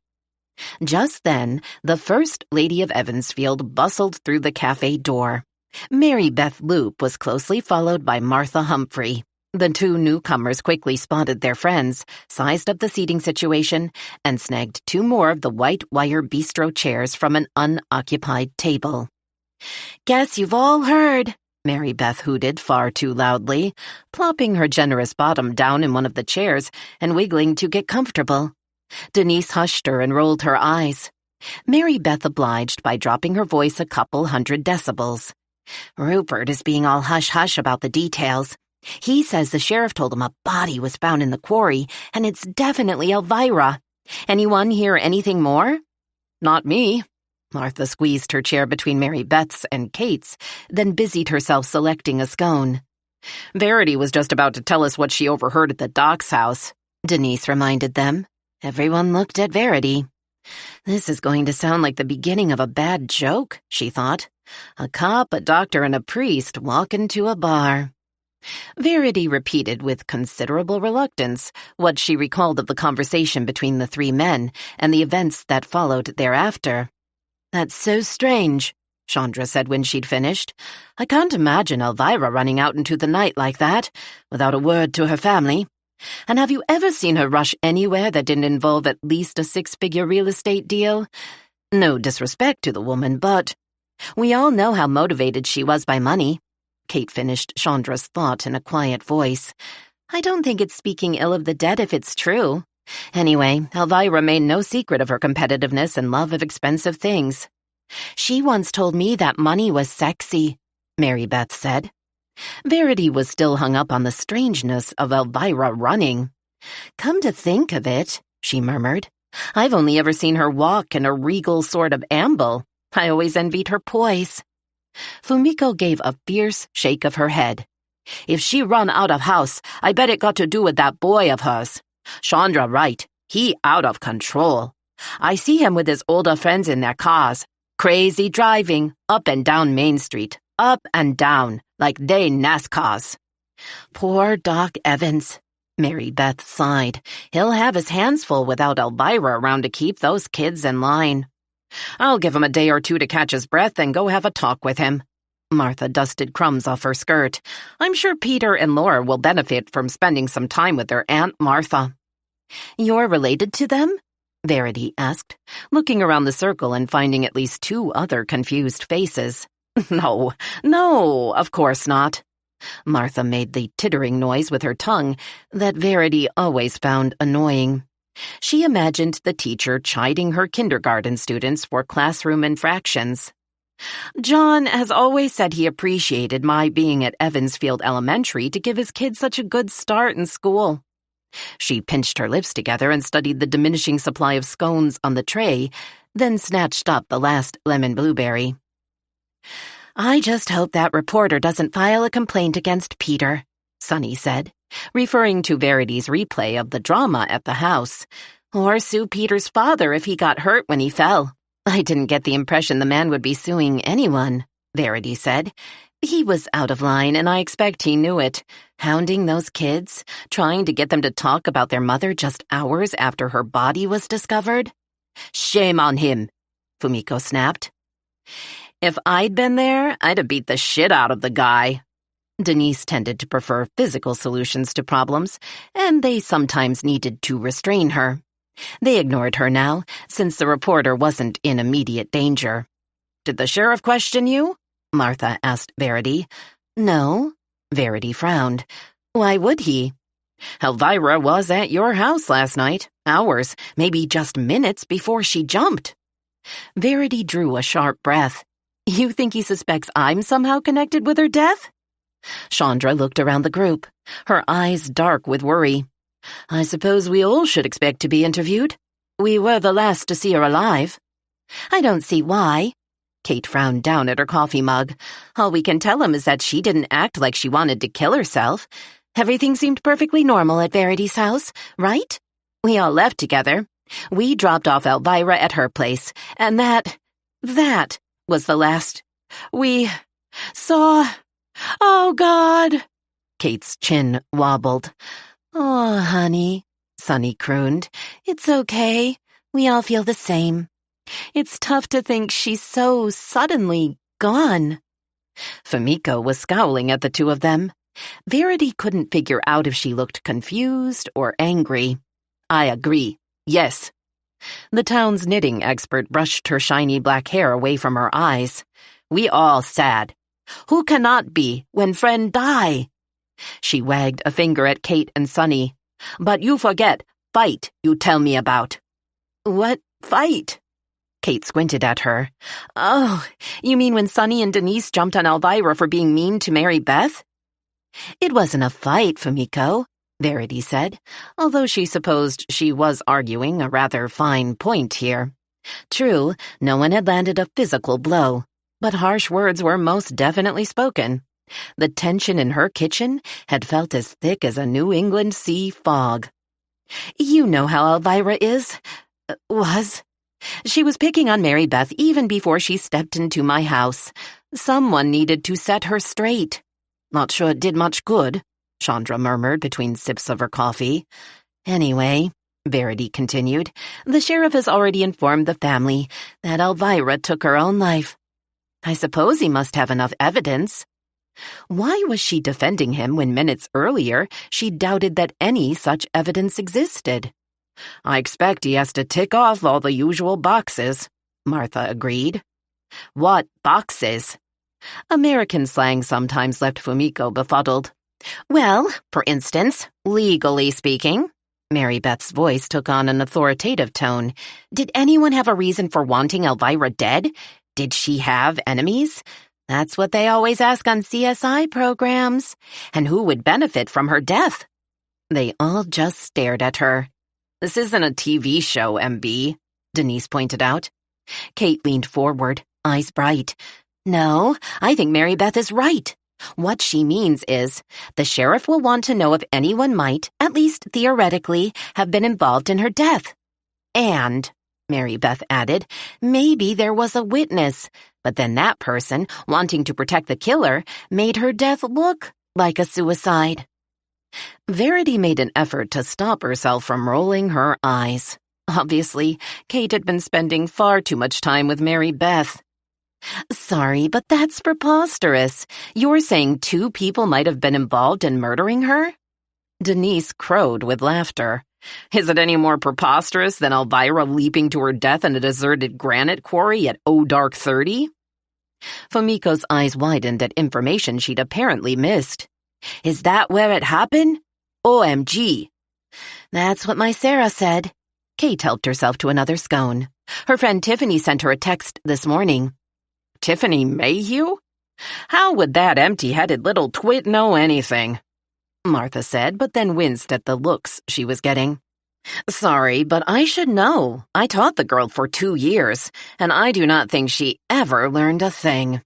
Just then, the First Lady of Evansfield bustled through the cafe door. Mary Beth Loop was closely followed by Martha Humphrey. The two newcomers quickly spotted their friends, sized up the seating situation, and snagged two more of the white wire bistro chairs from an unoccupied table. Guess you've all heard, Mary Beth hooted far too loudly, plopping her generous bottom down in one of the chairs and wiggling to get comfortable. Denise hushed her and rolled her eyes. Mary Beth obliged by dropping her voice a couple 100 decibels. Rupert is being all hush-hush about the details. He says the sheriff told him a body was found in the quarry, and it's definitely Elvira. Anyone hear anything more? Not me. Martha squeezed her chair between Mary Beth's and Kate's, then busied herself selecting a scone. Verity was just about to tell us what she overheard at the doc's house, Denise reminded them. Everyone looked at Verity. This is going to sound like the beginning of a bad joke, she thought. A cop, a doctor, and a priest walk into a bar. Verity repeated with considerable reluctance what she recalled of the conversation between the three men and the events that followed thereafter. That's so strange, Chandra said when she'd finished. I can't imagine Elvira running out into the night like that, without a word to her family. And have you ever seen her rush anywhere that didn't involve at least a 6-figure real estate deal? No disrespect to the woman, but we all know how motivated she was by money. Kate finished Chandra's thought in a quiet voice. I don't think it's speaking ill of the dead if it's true. Anyway, Elvira made no secret of her competitiveness and love of expensive things. She once told me that money was sexy, Mary Beth said. Verity was still hung up on the strangeness of Elvira running. Come to think of it, she murmured, I've only ever seen her walk in a regal sort of amble. I always envied her poise. Fumiko gave a fierce shake of her head. If she run out of house, I bet it got to do with that boy of hers. Chandra right, he out of control. I see him with his older friends in their cars, crazy driving, up and down Main Street, up and down, like they NASCARs. Poor Doc Evans, Mary Beth sighed. He'll have his hands full without Elvira around to keep those kids in line. I'll give him a day or two to catch his breath and go have a talk with him. Martha dusted crumbs off her skirt. I'm sure Peter and Laura will benefit from spending some time with their Aunt Martha. You're related to them? Verity asked, looking around the circle and finding at least 2 other confused faces. No, of course not. Martha made the tittering noise with her tongue that Verity always found annoying. She imagined the teacher chiding her kindergarten students for classroom infractions. John has always said he appreciated my being at Evansfield Elementary to give his kids such a good start in school. She pinched her lips together and studied the diminishing supply of scones on the tray, then snatched up the last lemon blueberry. I just hope that reporter doesn't file a complaint against Peter, Sunny said, referring to Verity's replay of the drama at the house, or sue Peter's father if he got hurt when he fell. I didn't get the impression the man would be suing anyone, Verity said. He was out of line, and I expect he knew it, hounding those kids, trying to get them to talk about their mother just hours after her body was discovered. Shame on him, Fumiko snapped. If I'd been there, I'd have beat the shit out of the guy. Denise tended to prefer physical solutions to problems, and they sometimes needed to restrain her. They ignored her now, since the reporter wasn't in immediate danger. Did the sheriff question you? Martha asked Verity. No, Verity frowned. Why would he? Elvira was at your house last night, hours, maybe just minutes before she jumped. Verity drew a sharp breath. You think he suspects I'm somehow connected with her death? Chandra looked around the group, her eyes dark with worry. I suppose we all should expect to be interviewed. We were the last to see her alive. I don't see why. Kate frowned down at her coffee mug. All we can tell him is that she didn't act like she wanted to kill herself. Everything seemed perfectly normal at Verity's house, right? We all left together. We dropped off Elvira at her place, and that was the last we saw. Oh, God! Kate's chin wobbled. Oh, honey, Sunny crooned. It's okay. We all feel the same. It's tough to think she's so suddenly gone. Fumiko was scowling at the two of them. Verity couldn't figure out if she looked confused or angry. I agree. Yes. The town's knitting expert brushed her shiny black hair away from her eyes. We all sad. Who cannot be when friend die? She wagged a finger at Kate and Sunny. But you forget, fight you tell me about. What fight? Kate squinted at her. Oh, you mean when Sunny and Denise jumped on Elvira for being mean to Mary Beth? It wasn't a fight, Fumiko, Verity said, although she supposed she was arguing a rather fine point here. True, no one had landed a physical blow, but harsh words were most definitely spoken. The tension in her kitchen had felt as thick as a New England sea fog. You know how Elvira was. She was picking on Mary Beth even before she stepped into my house. Someone needed to set her straight. Not sure it did much good, Chandra murmured between sips of her coffee. Anyway, Verity continued, the sheriff has already informed the family that Elvira took her own life. I suppose he must have enough evidence. Why was she defending him when minutes earlier she doubted that any such evidence existed? I expect he has to tick off all the usual boxes, Martha agreed. What boxes? American slang sometimes left Fumiko befuddled. Well, for instance, legally speaking, Mary Beth's voice took on an authoritative tone. Did anyone have a reason for wanting Elvira dead? Did she have enemies? That's what they always ask on CSI programs. And who would benefit from her death? They all just stared at her. This isn't a TV show, MB, Denise pointed out. Kate leaned forward, eyes bright. No, I think Mary Beth is right. What she means is, the sheriff will want to know if anyone might, at least theoretically, have been involved in her death. And, Mary Beth added, maybe there was a witness, but then that person, wanting to protect the killer, made her death look like a suicide. Verity made an effort to stop herself from rolling her eyes. Obviously, Kate had been spending far too much time with Mary Beth. Sorry, but that's preposterous. You're saying two people might have been involved in murdering her? Denise crowed with laughter. Is it any more preposterous than Elvira leaping to her death in a deserted granite quarry at dark 30? Fumiko's eyes widened at information she'd apparently missed. Is that where it happened? OMG. That's what my Sarah said. Kate helped herself to another scone. Her friend Tiffany sent her a text this morning. Tiffany Mayhew? How would that empty-headed little twit know anything? Martha said, but then winced at the looks she was getting. Sorry, but I should know. I taught the girl for 2 years, and I do not think she ever learned a thing.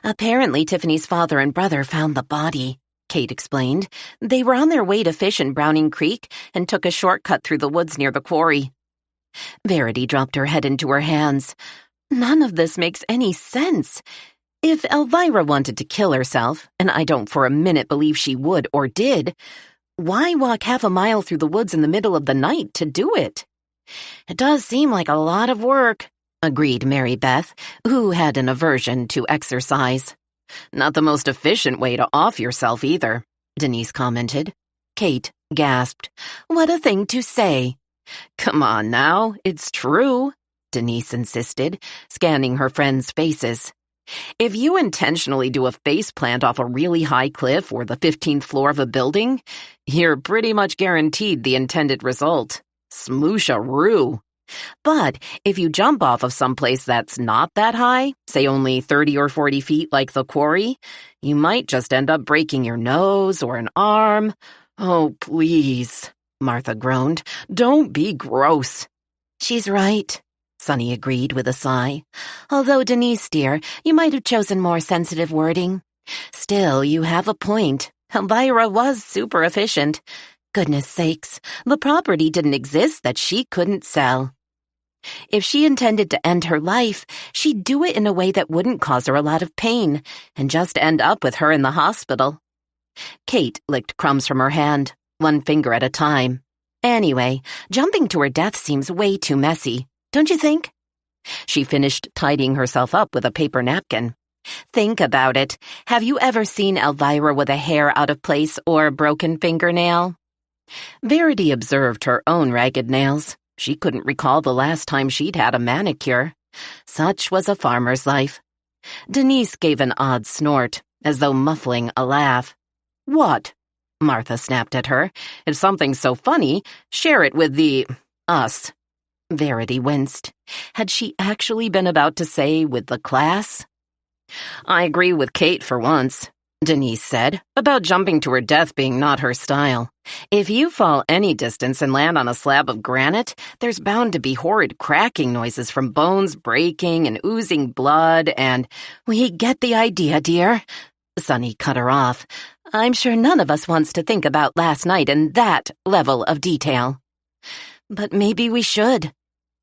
Apparently, Tiffany's father and brother found the body, Kate explained. They were on their way to fish in Browning Creek and took a shortcut through the woods near the quarry. Verity dropped her head into her hands. None of this makes any sense. If Elvira wanted to kill herself, and I don't for a minute believe she would or did, why walk half a mile through the woods in the middle of the night to do it? It does seem like a lot of work, agreed Mary Beth, who had an aversion to exercise. Not the most efficient way to off yourself either, Denise commented. Kate gasped. What a thing to say. Come on now, it's true, Denise insisted, scanning her friends' faces. If you intentionally do a faceplant off a really high cliff or the 15th floor of a building, you're pretty much guaranteed the intended result. Smoosh-a-roo. But if you jump off of someplace that's not that high, say only 30 or 40 feet like the quarry, you might just end up breaking your nose or an arm. Oh, please, Martha groaned. Don't be gross. She's right, Sunny agreed with a sigh. Although, Denise, dear, you might have chosen more sensitive wording. Still, you have a point. Elvira was super efficient. Goodness sakes, the property didn't exist that she couldn't sell. If she intended to end her life, she'd do it in a way that wouldn't cause her a lot of pain and just end up with her in the hospital. Kate licked crumbs from her hand, one finger at a time. Anyway, jumping to her death seems way too messy, don't you think? She finished tidying herself up with a paper napkin. Think about it. Have you ever seen Elvira with a hair out of place or a broken fingernail? Verity observed her own ragged nails. She couldn't recall the last time she'd had a manicure. Such was a farmer's life. Denise gave an odd snort, as though muffling a laugh. What? Martha snapped at her. If something's so funny, share it with us. Verity winced. Had she actually been about to say with the class? I agree with Kate for once, Denise said, about jumping to her death being not her style. If you fall any distance and land on a slab of granite, there's bound to be horrid cracking noises from bones breaking and oozing blood and... We get the idea, dear. Sunny cut her off. "I'm sure none of us wants to think about last night in that level of detail." "But maybe we should."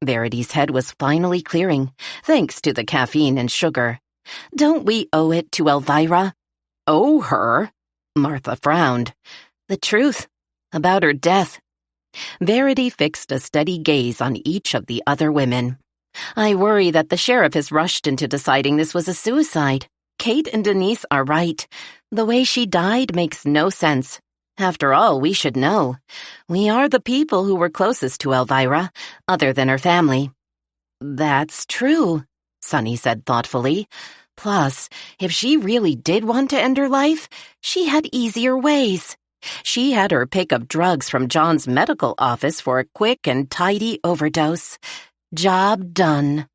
Verity's head was finally clearing, thanks to the caffeine and sugar. "Don't we owe it to Elvira?" "Owe her?" Martha frowned. "The truth about her death." Verity fixed a steady gaze on each of the other women. "I worry that the sheriff has rushed into deciding this was a suicide. Kate and Denise are right. The way she died makes no sense. After all, we should know. We are the people who were closest to Elvira, other than her family." "That's true," Sunny said thoughtfully. "Plus, if she really did want to end her life, she had easier ways. She had her pick of drugs from John's medical office for a quick and tidy overdose. Job done."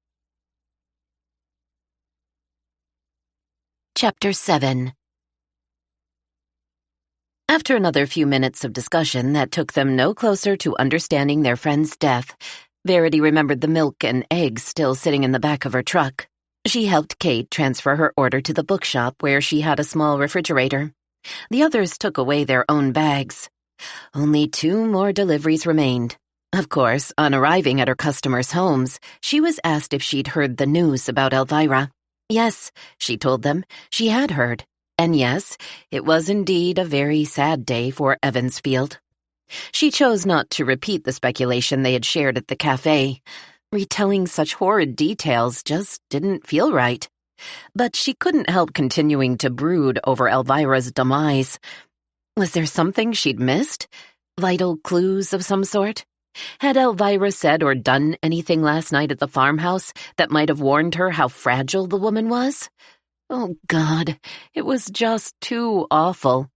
Chapter 7. After another few minutes of discussion that took them no closer to understanding their friend's death, Verity remembered the milk and eggs still sitting in the back of her truck. She helped Kate transfer her order to the bookshop where she had a small refrigerator. The others took away their own bags. Only 2 more deliveries remained. Of course, on arriving at her customers' homes, she was asked if she'd heard the news about Elvira. Yes, she told them, she had heard. And yes, it was indeed a very sad day for Evansfield. She chose not to repeat the speculation they had shared at the cafe. Retelling such horrid details just didn't feel right. But she couldn't help continuing to brood over Elvira's demise. Was there something she'd missed? Vital clues of some sort? Had Elvira said or done anything last night at the farmhouse that might have warned her how fragile the woman was? Oh, God, it was just too awful.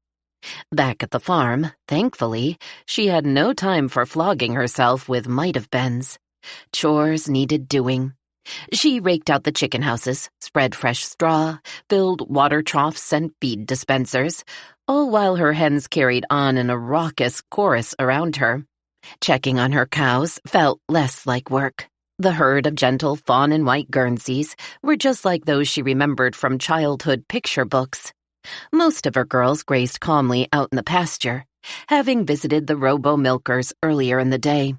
Back at the farm, thankfully, she had no time for flogging herself with might-have-beens. Chores needed doing. She raked out the chicken houses, spread fresh straw, filled water troughs and feed dispensers, all while her hens carried on in a raucous chorus around her. Checking on her cows felt less like work. The herd of gentle fawn and white Guernseys were just like those she remembered from childhood picture books. Most of her girls grazed calmly out in the pasture, having visited the robo-milkers earlier in the day.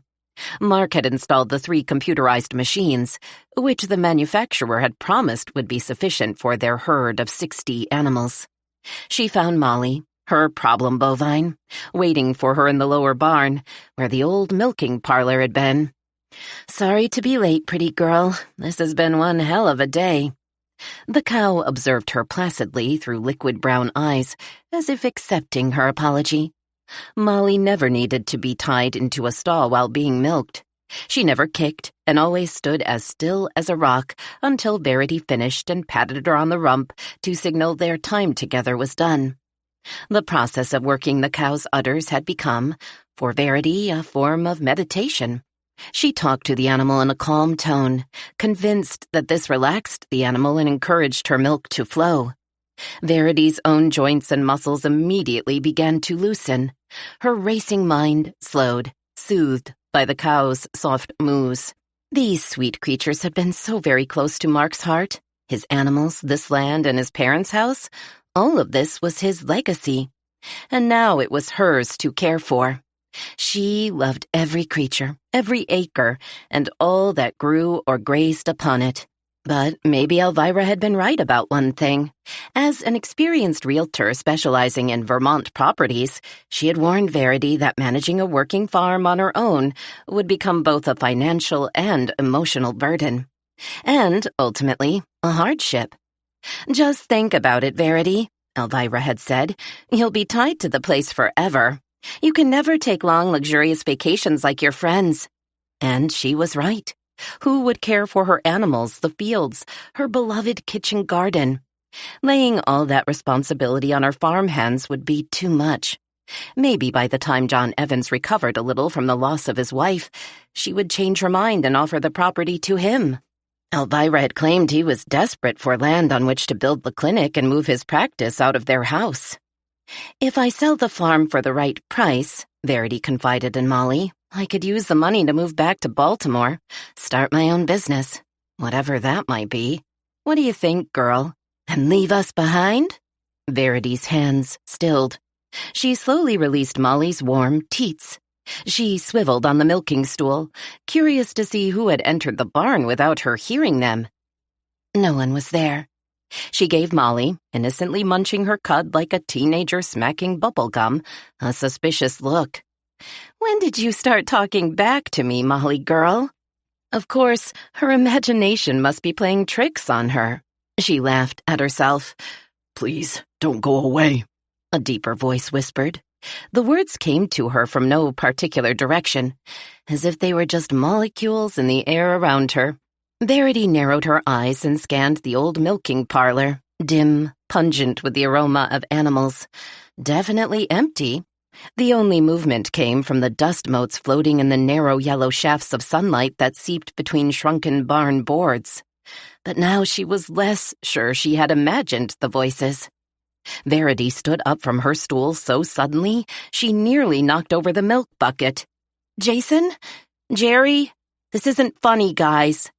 Mark had installed the 3 computerized machines, which the manufacturer had promised would be sufficient for their herd of 60 animals. She found Molly, her problem bovine, waiting for her in the lower barn, where the old milking parlor had been. "Sorry to be late, pretty girl. This has been one hell of a day." The cow observed her placidly through liquid brown eyes, as if accepting her apology. Molly never needed to be tied into a stall while being milked. She never kicked and always stood as still as a rock until Verity finished and patted her on the rump to signal their time together was done. The process of working the cow's udders had become, for Verity, a form of meditation. She talked to the animal in a calm tone, convinced that this relaxed the animal and encouraged her milk to flow. Verity's own joints and muscles immediately began to loosen. Her racing mind slowed, soothed by the cow's soft moos. These sweet creatures had been so very close to Mark's heart. His animals, this land, and his parents' house. All of this was his legacy. And now it was hers to care for. She loved every creature, every acre, and all that grew or grazed upon it. But maybe Elvira had been right about one thing. As an experienced realtor specializing in Vermont properties, she had warned Verity that managing a working farm on her own would become both a financial and emotional burden. And, ultimately, a hardship. "Just think about it, Verity," Elvira had said. "You'll be tied to the place forever. You can never take long, luxurious vacations like your friends." And she was right. Who would care for her animals, the fields, her beloved kitchen garden? Laying all that responsibility on her farm hands would be too much. Maybe by the time John Evans recovered a little from the loss of his wife, she would change her mind and offer the property to him. Elvira had claimed he was desperate for land on which to build the clinic and move his practice out of their house. "If I sell the farm for the right price," Verity confided in Molly, "I could use the money to move back to Baltimore, start my own business, whatever that might be. What do you think, girl? And leave us behind?" Verity's hands stilled. She slowly released Molly's warm teats. She swiveled on the milking stool, curious to see who had entered the barn without her hearing them. No one was there. She gave Molly, innocently munching her cud like a teenager smacking bubble gum, a suspicious look. "When did you start talking back to me, Molly girl?" Of course, her imagination must be playing tricks on her. She laughed at herself. "Please, don't go away," a deeper voice whispered. The words came to her from no particular direction, as if they were just molecules in the air around her. Verity narrowed her eyes and scanned the old milking parlor, dim, pungent with the aroma of animals. Definitely empty. The only movement came from the dust motes floating in the narrow yellow shafts of sunlight that seeped between shrunken barn boards. But now she was less sure she had imagined the voices. Verity stood up from her stool so suddenly she nearly knocked over the milk bucket. "Jason? Jerry? This isn't funny, guys."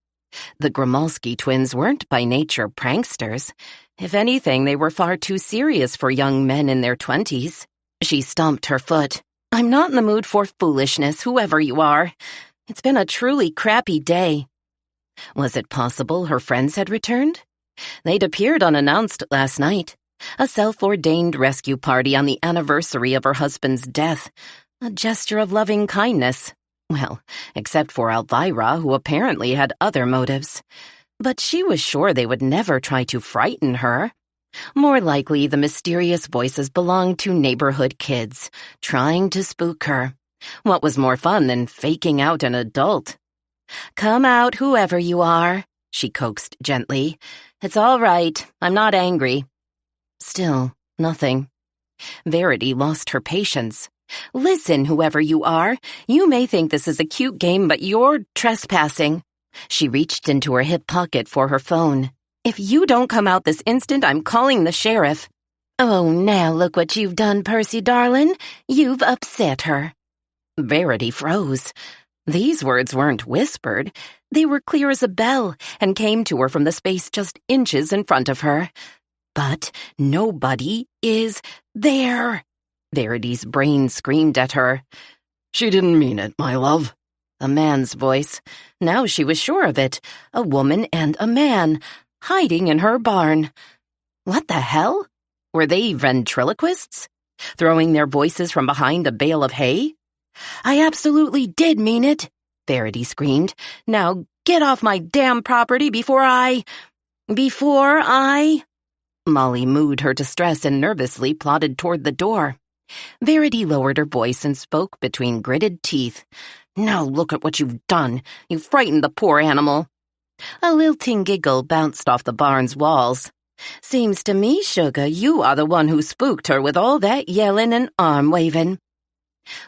The Gromolski twins weren't by nature pranksters. If anything, they were far too serious for young men in their 20s. She stomped her foot. "I'm not in the mood for foolishness, whoever you are. It's been a truly crappy day." Was it possible her friends had returned? They'd appeared unannounced last night. A self-ordained rescue party on the anniversary of her husband's death. A gesture of loving kindness. Well, except for Elvira, who apparently had other motives. But she was sure they would never try to frighten her. More likely, the mysterious voices belonged to neighborhood kids, trying to spook her. What was more fun than faking out an adult? "Come out, whoever you are," she coaxed gently. "It's all right. I'm not angry." Still, nothing. Verity lost her patience. "Listen, whoever you are. You may think this is a cute game, but you're trespassing." She reached into her hip pocket for her phone. "If you don't come out this instant, I'm calling the sheriff." "Oh, now look what you've done, Percy, darling. You've upset her." Verity froze. These words weren't whispered. They were clear as a bell and came to her from the space just inches in front of her. But nobody is there. Verity's brain screamed at her. "She didn't mean it, my love." A man's voice. Now she was sure of it. A woman and a man, hiding in her barn. What the hell? Were they ventriloquists? Throwing their voices from behind a bale of hay? "I absolutely did mean it," Verity screamed. "Now get off my damn property before I... Molly mooed her distress and nervously plodded toward the door. Verity lowered her voice and spoke between gritted teeth. "Now look at what you've done. You frightened the poor animal." A lilting giggle bounced off the barn's walls. "Seems to me, sugar, you are the one who spooked her with all that yelling and arm-waving."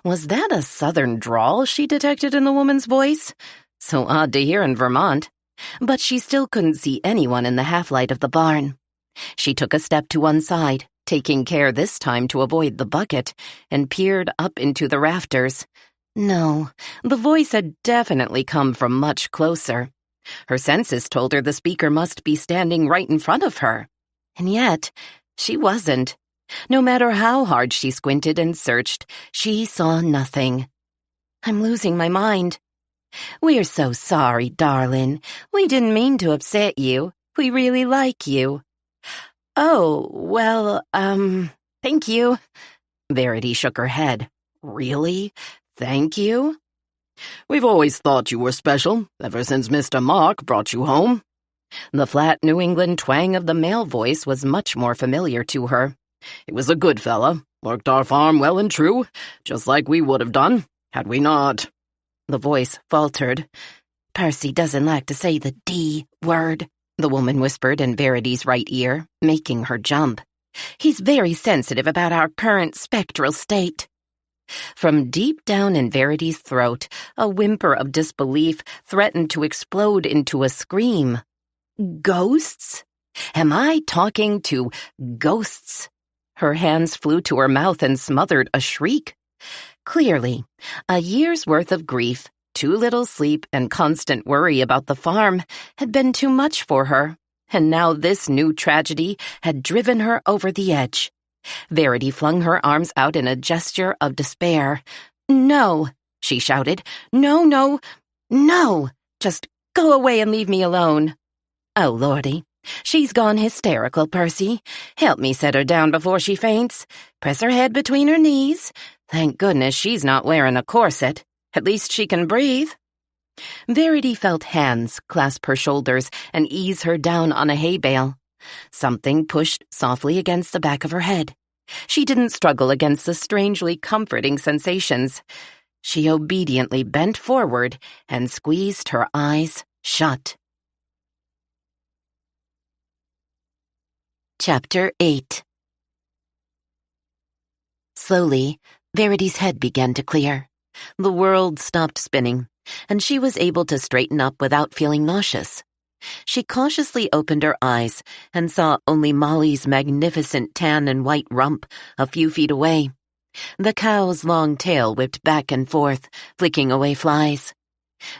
Was that a southern drawl she detected in the woman's voice? So odd to hear in Vermont. But she still couldn't see anyone in the half-light of the barn. She took a step to one side, taking care this time to avoid the bucket, and peered up into the rafters. No, the voice had definitely come from much closer. Her senses told her the speaker must be standing right in front of her. And yet, she wasn't. No matter how hard she squinted and searched, she saw nothing. "I'm losing my mind." "We're so sorry, darling. We didn't mean to upset you. We really like you." "Oh, well, thank you." Verity shook her head. "Really? Thank you?" "We've always thought you were special, ever since Mr. Mark brought you home." The flat New England twang of the male voice was much more familiar to her. "He was a good fella, worked our farm well and true, just like we would have done, had we not." The voice faltered. "Percy doesn't like to say the D word," the woman whispered in Verity's right ear, making her jump. "He's very sensitive about our current spectral state." From deep down in Verity's throat, a whimper of disbelief threatened to explode into a scream. Ghosts? Am I talking to ghosts? Her hands flew to her mouth and smothered a shriek. Clearly, a year's worth of grief, too little sleep, and constant worry about the farm had been too much for her. And now this new tragedy had driven her over the edge. Verity flung her arms out in a gesture of despair. "No," she shouted. "No, no, no! Just go away and leave me alone." "Oh, Lordy. She's gone hysterical, Percy. Help me set her down before she faints. Press her head between her knees. Thank goodness she's not wearing a corset. At least she can breathe." Verity felt hands clasp her shoulders and ease her down on a hay bale. Something pushed softly against the back of her head. She didn't struggle against the strangely comforting sensations. She obediently bent forward and squeezed her eyes shut. Chapter 8. Slowly, Verity's head began to clear. The world stopped spinning, and she was able to straighten up without feeling nauseous. She cautiously opened her eyes and saw only Molly's magnificent tan and white rump a few feet away. The cow's long tail whipped back and forth, flicking away flies.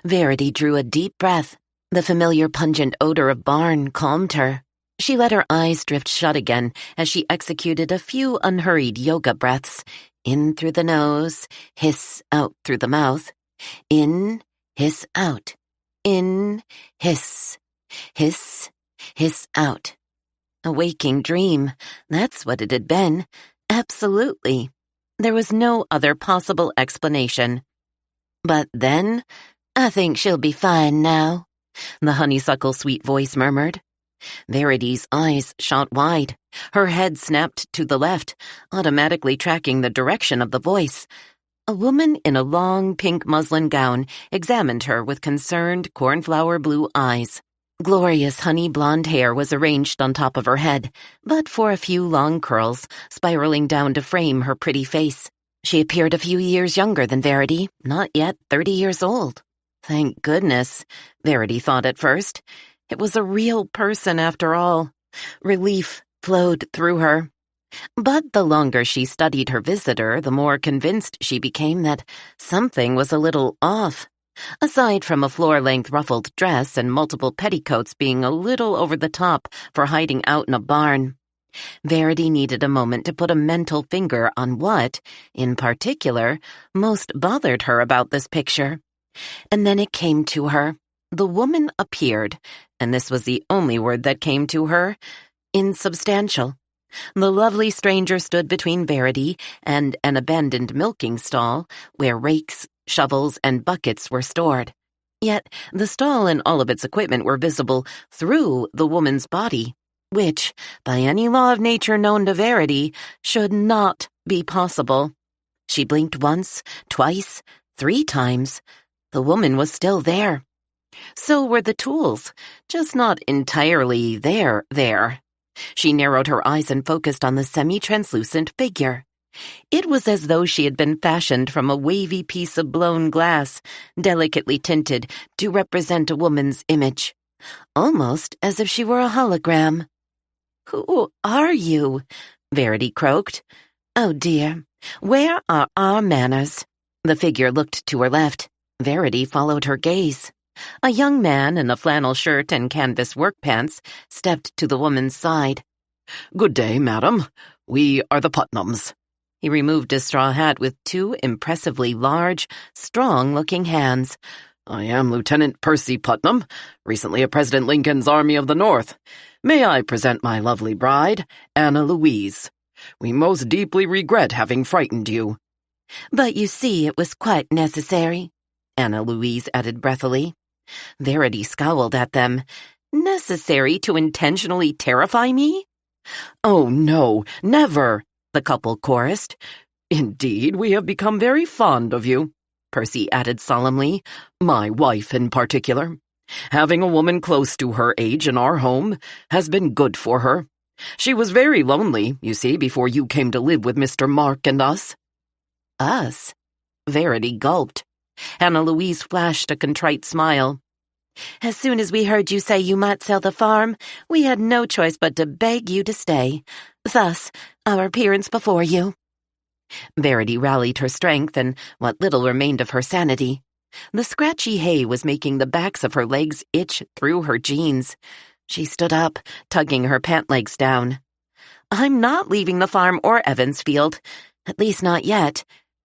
Verity drew a deep breath. The familiar pungent odor of barn calmed her. She let her eyes drift shut again as she executed a few unhurried yoga breaths. In through the nose, hiss out through the mouth. In, hiss out. In, hiss. Hiss, hiss out. A waking dream. That's what it had been. Absolutely. There was no other possible explanation. But then, "I think she'll be fine now," the honeysuckle-sweet voice murmured. Verity's eyes shot wide. Her head snapped to the left, automatically tracking the direction of the voice. A woman in a long pink muslin gown examined her with concerned cornflower blue eyes. Glorious honey blonde hair was arranged on top of her head, but for a few long curls spiraling down to frame her pretty face. She appeared a few years younger than Verity, not yet 30 years old. Thank goodness, Verity thought at first. It was a real person after all. Relief flowed through her. But the longer she studied her visitor, the more convinced she became that something was a little off. Aside from a floor-length ruffled dress and multiple petticoats being a little over the top for hiding out in a barn, Verity needed a moment to put a mental finger on what, in particular, most bothered her about this picture. And then it came to her. The woman appeared, and this was the only word that came to her, insubstantial. The lovely stranger stood between Verity and an abandoned milking stall where rakes, shovels, and buckets were stored. Yet the stall and all of its equipment were visible through the woman's body, which, by any law of nature known to Verity, should not be possible. She blinked once, twice, 3 times. The woman was still there. So were the tools, just not entirely there. She narrowed her eyes and focused on the semi-translucent figure. It was as though she had been fashioned from a wavy piece of blown glass, delicately tinted to represent a woman's image, almost as if she were a hologram. "Who are you?" Verity croaked. "Oh dear, where are our manners?" The figure looked to her left. Verity followed her gaze. A young man in a flannel shirt and canvas work pants stepped to the woman's side. "Good day, madam. We are the Putnams." He removed his straw hat with 2 impressively large, strong-looking hands. "I am Lieutenant Percy Putnam, recently of President Lincoln's Army of the North. May I present my lovely bride, Anna Louise. We most deeply regret having frightened you." "But you see, it was quite necessary," Anna Louise added breathily. Verity scowled at them. "Necessary to intentionally terrify me?" "Oh, no, never," the couple chorused. "Indeed, we have become very fond of you," Percy added solemnly. "My wife in particular. Having a woman close to her age in our home has been good for her. She was very lonely, you see, before you came to live with Mr. Mark and us." "Us?" Verity gulped. Anna Louise flashed a contrite smile. "As soon as we heard you say you might sell the farm, we had no choice but to beg you to stay. Thus, our appearance before you." Verity rallied her strength and what little remained of her sanity. The scratchy hay was making the backs of her legs itch through her jeans. She stood up, tugging her pant legs down. I'm not leaving the farm or Evansfield. At least not yet.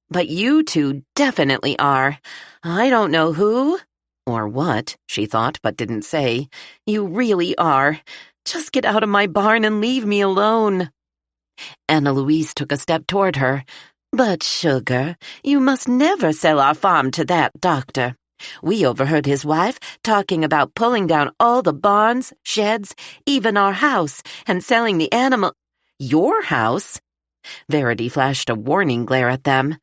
But you two definitely are. I don't know who or what, she thought but didn't say. You really are. Just get out of my barn and leave me alone. Anna Louise took a step toward her. But, sugar, you must never sell our farm to that doctor. We overheard his wife talking about pulling down all the barns, sheds, even our house, and selling the animal— Your house? Verity flashed a warning glare at them.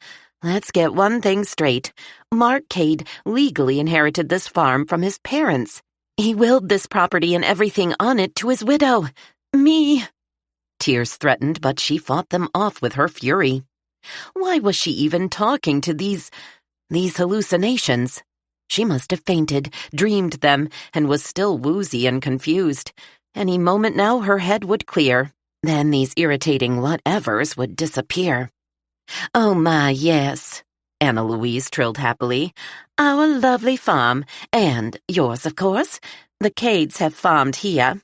Let's get one thing straight. Mark Cade legally inherited this farm from his parents. He willed this property and everything on it to his widow. Me. Tears threatened, but she fought them off with her fury. Why was she even talking to these hallucinations? She must have fainted, dreamed them, and was still woozy and confused. Any moment now her head would clear. Then these irritating whatevers would disappear. Oh my, yes, Anna Louise trilled happily. Our lovely farm, and yours, of course. The Cades have farmed here.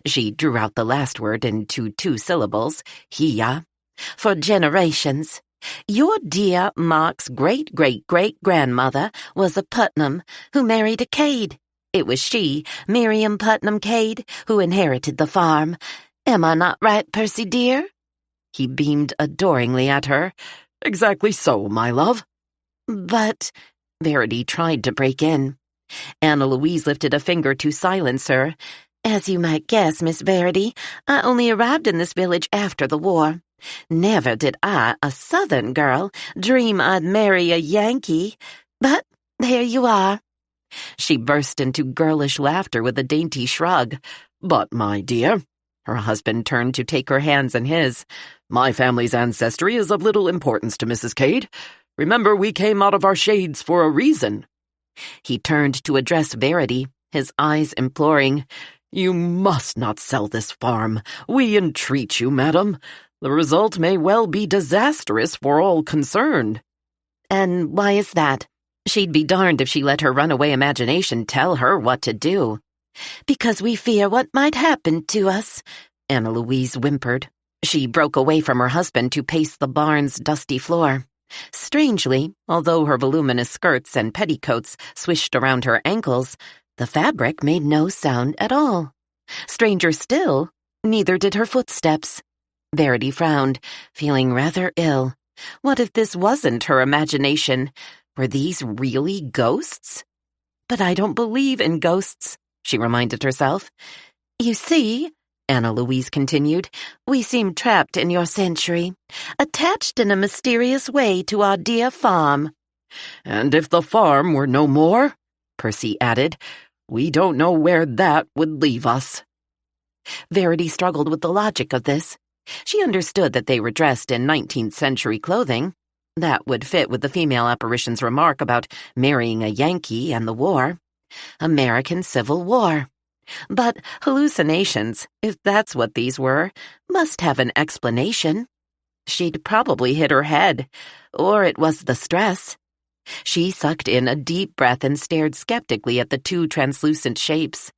She drew out the last word into 2 syllables, here, for generations. Your dear Mark's great-great-great-grandmother was a Putnam who married a Cade. It was she, Miriam Putnam Cade, who inherited the farm. Am I not right, Percy dear? He beamed adoringly at her. Exactly so, my love. But— Verity tried to break in. Anna Louise lifted a finger to silence her. As you might guess, Miss Verity, I only arrived in this village after the war. Never did I, a Southern girl, dream I'd marry a Yankee. But there you are. She burst into girlish laughter with a dainty shrug. But, my dear— Her husband turned to take her hands in his. My family's ancestry is of little importance to Mrs. Cade. Remember, we came out of our shades for a reason. He turned to address Verity, his eyes imploring. You must not sell this farm. We entreat you, madam. The result may well be disastrous for all concerned. And why is that? She'd be darned if she let her runaway imagination tell her what to do. Because we fear what might happen to us, Anna Louise whimpered. She broke away from her husband to pace the barn's dusty floor. Strangely, although her voluminous skirts and petticoats swished around her ankles, the fabric made no sound at all. Stranger still, neither did her footsteps. Verity frowned, feeling rather ill. What if this wasn't her imagination? Were these really ghosts? But I don't believe in ghosts, she reminded herself. You see, Anna Louise continued, we seem trapped in your century, attached in a mysterious way to our dear farm. And if the farm were no more, Percy added, we don't know where that would leave us. Verity struggled with the logic of this. She understood that they were dressed in 19th century clothing. That would fit with the female apparition's remark about marrying a Yankee and the war. American Civil War. But hallucinations, if that's what these were, must have an explanation. She'd probably hit her head, or it was the stress. She sucked in a deep breath and stared skeptically at the 2 translucent shapes.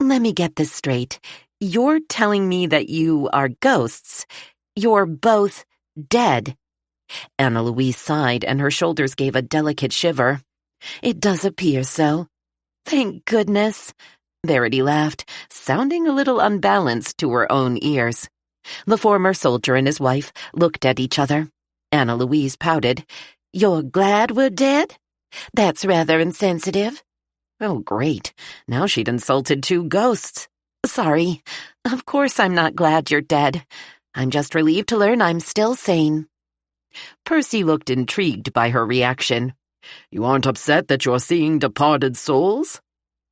Let me get this straight. You're telling me that you are ghosts. You're both dead. Anna Louise sighed, and her shoulders gave a delicate shiver. It does appear so. Thank goodness. Verity laughed, sounding a little unbalanced to her own ears. The former soldier and his wife looked at each other. Anna Louise pouted. You're glad we're dead? That's rather insensitive. Oh, great. Now she'd insulted 2 ghosts. Sorry. Of course I'm not glad you're dead. I'm just relieved to learn I'm still sane. Percy looked intrigued by her reaction. You aren't upset that you're seeing departed souls?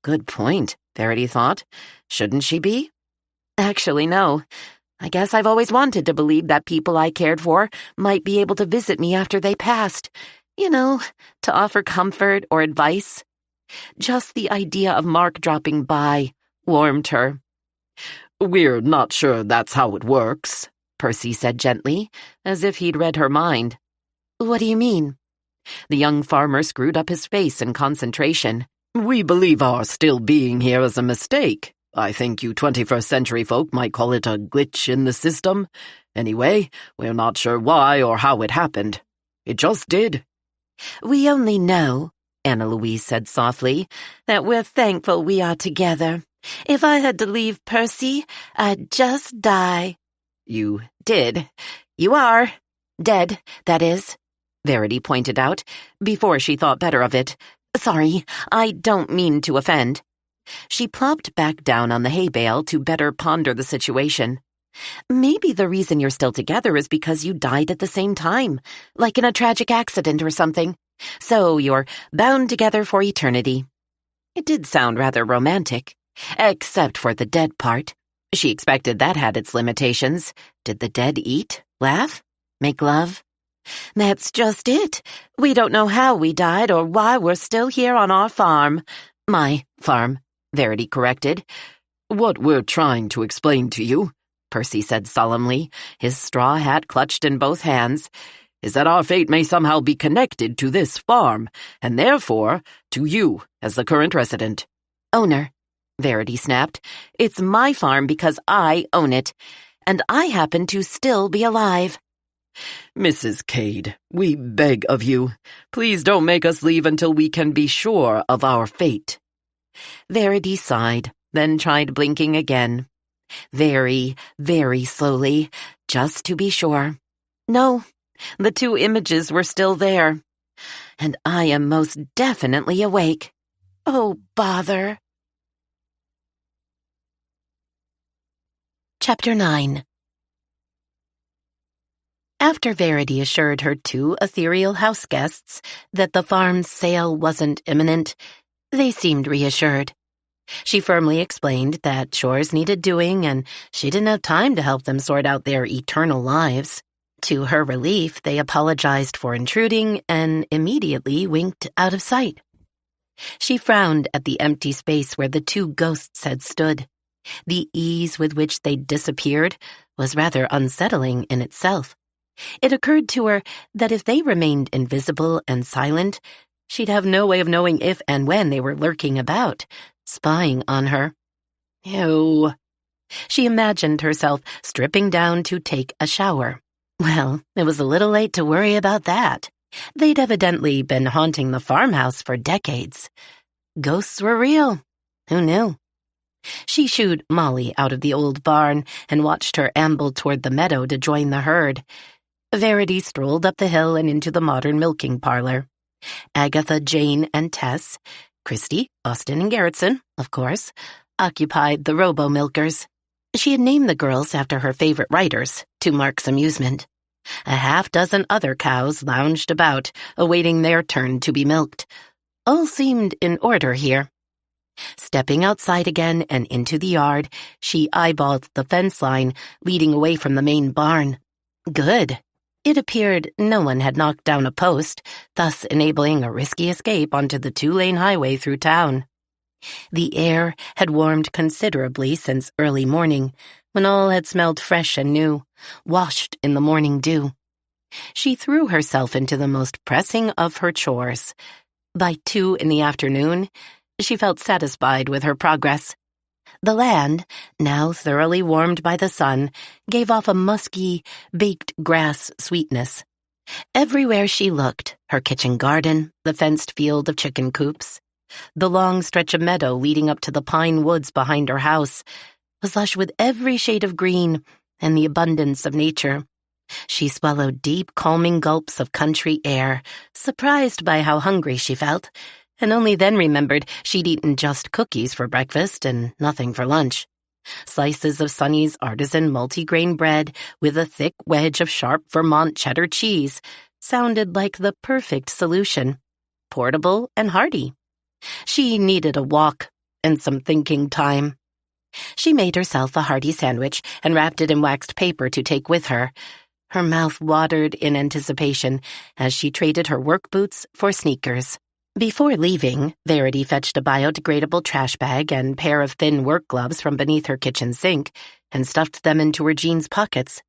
Good point, Verity thought. Shouldn't she be? Actually, no. I guess I've always wanted to believe that people I cared for might be able to visit me after they passed. You know, to offer comfort or advice. Just the idea of Mark dropping by warmed her. We're not sure that's how it works, Percy said gently, as if he'd read her mind. What do you mean? The young farmer screwed up his face in concentration. We believe our still being here is a mistake, I think you 21st century folk might call it a glitch in the system. Anyway, we're not sure why or how it happened. It just did. We only know, Anna Louise said softly, that we're thankful we are together. If I had to leave Percy, I'd just die. You did. You are. Dead, that is, Verity pointed out, before she thought better of it. Sorry, I don't mean to offend. She plopped back down on the hay bale to better ponder the situation. Maybe the reason you're still together is because you died at the same time, like in a tragic accident or something. So you're bound together for eternity. It did sound rather romantic, except for the dead part. She expected that had its limitations. Did the dead eat, laugh, make love? That's just it. We don't know how we died or why we're still here on our farm. My farm, Verity corrected. What we're trying to explain to you, Percy said solemnly, his straw hat clutched in both hands, is that our fate may somehow be connected to this farm, and therefore to you as the current resident. Owner, Verity snapped. It's my farm because I own it, and I happen to still be alive. Mrs. Cade, we beg of you, please don't make us leave until we can be sure of our fate. Verity sighed, then tried blinking again. Very, very slowly, just to be sure. No, the two images were still there. And I am most definitely awake. Oh, bother. Chapter 9. After Verity assured her two ethereal house guests that the farm's sale wasn't imminent, they seemed reassured. She firmly explained that chores needed doing and she didn't have time to help them sort out their eternal lives. To her relief, they apologized for intruding and immediately winked out of sight. She frowned at the empty space where the two ghosts had stood. The ease with which they disappeared was rather unsettling in itself. It occurred to her that if they remained invisible and silent, she'd have no way of knowing if and when they were lurking about, spying on her. Ew. She imagined herself stripping down to take a shower. Well, it was a little late to worry about that. They'd evidently been haunting the farmhouse for decades. Ghosts were real. Who knew? She shooed Molly out of the old barn and watched her amble toward the meadow to join the herd. Verity strolled up the hill and into the modern milking parlor. Agatha, Jane, and Tess, Christy, Austin, and Garretson, of course, occupied the robo-milkers. She had named the girls after her favorite writers, to Mark's amusement. A half-dozen other cows lounged about, awaiting their turn to be milked. All seemed in order here. Stepping outside again and into the yard, she eyeballed the fence line leading away from the main barn. Good. It appeared no one had knocked down a post, thus enabling a risky escape onto the two-lane highway through town. The air had warmed considerably since early morning, when all had smelled fresh and new, washed in the morning dew. She threw herself into the most pressing of her chores. By 2 in the afternoon, she felt satisfied with her progress. The land, now thoroughly warmed by the sun, gave off a musky, baked grass sweetness. Everywhere she looked, her kitchen garden, the fenced field of chicken coops, the long stretch of meadow leading up to the pine woods behind her house, was lush with every shade of green and the abundance of nature. She swallowed deep, calming gulps of country air, surprised by how hungry she felt, and only then remembered she'd eaten just cookies for breakfast and nothing for lunch. Slices of Sonny's artisan multigrain bread with a thick wedge of sharp Vermont cheddar cheese sounded like the perfect solution. Portable and hearty. She needed a walk and some thinking time. She made herself a hearty sandwich and wrapped it in waxed paper to take with her. Her mouth watered in anticipation as she traded her work boots for sneakers. Before leaving, Verity fetched a biodegradable trash bag and pair of thin work gloves from beneath her kitchen sink and stuffed them into her jeans pockets.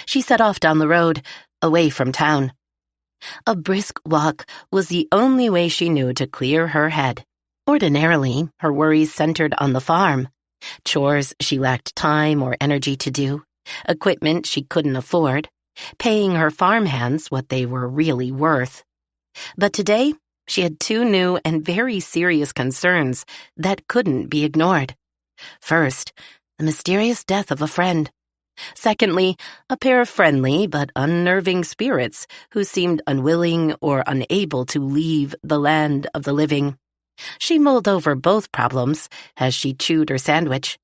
She set off down the road, away from town. A brisk walk was the only way she knew to clear her head. Ordinarily, her worries centered on the farm, Chores she lacked time or energy to do, equipment she couldn't afford, paying her farmhands what they were really worth. But today, she had two new and very serious concerns that couldn't be ignored. First, the mysterious death of a friend. Secondly, a pair of friendly but unnerving spirits who seemed unwilling or unable to leave the land of the living. She mulled over both problems as she chewed her sandwich.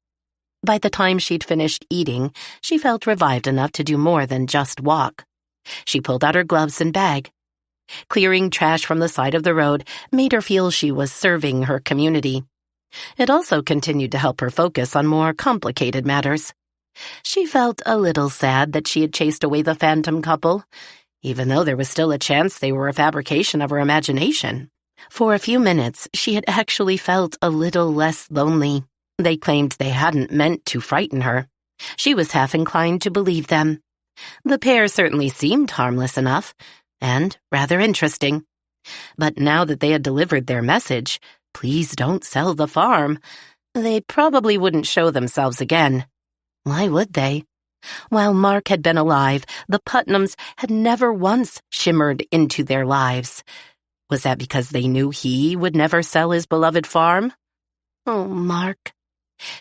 By the time she'd finished eating, she felt revived enough to do more than just walk. She pulled out her gloves and bag. Clearing trash from the side of the road made her feel she was serving her community. It also continued to help her focus on more complicated matters. She felt a little sad that she had chased away the phantom couple, even though there was still a chance they were a fabrication of her imagination. For a few minutes, she had actually felt a little less lonely. They claimed they hadn't meant to frighten her. She was half inclined to believe them. The pair certainly seemed harmless enough, and rather interesting. But now that they had delivered their message, please don't sell the farm, they probably wouldn't show themselves again. Why would they? While Mark had been alive, the Putnams had never once shimmered into their lives. Was that because they knew he would never sell his beloved farm? Oh, Mark.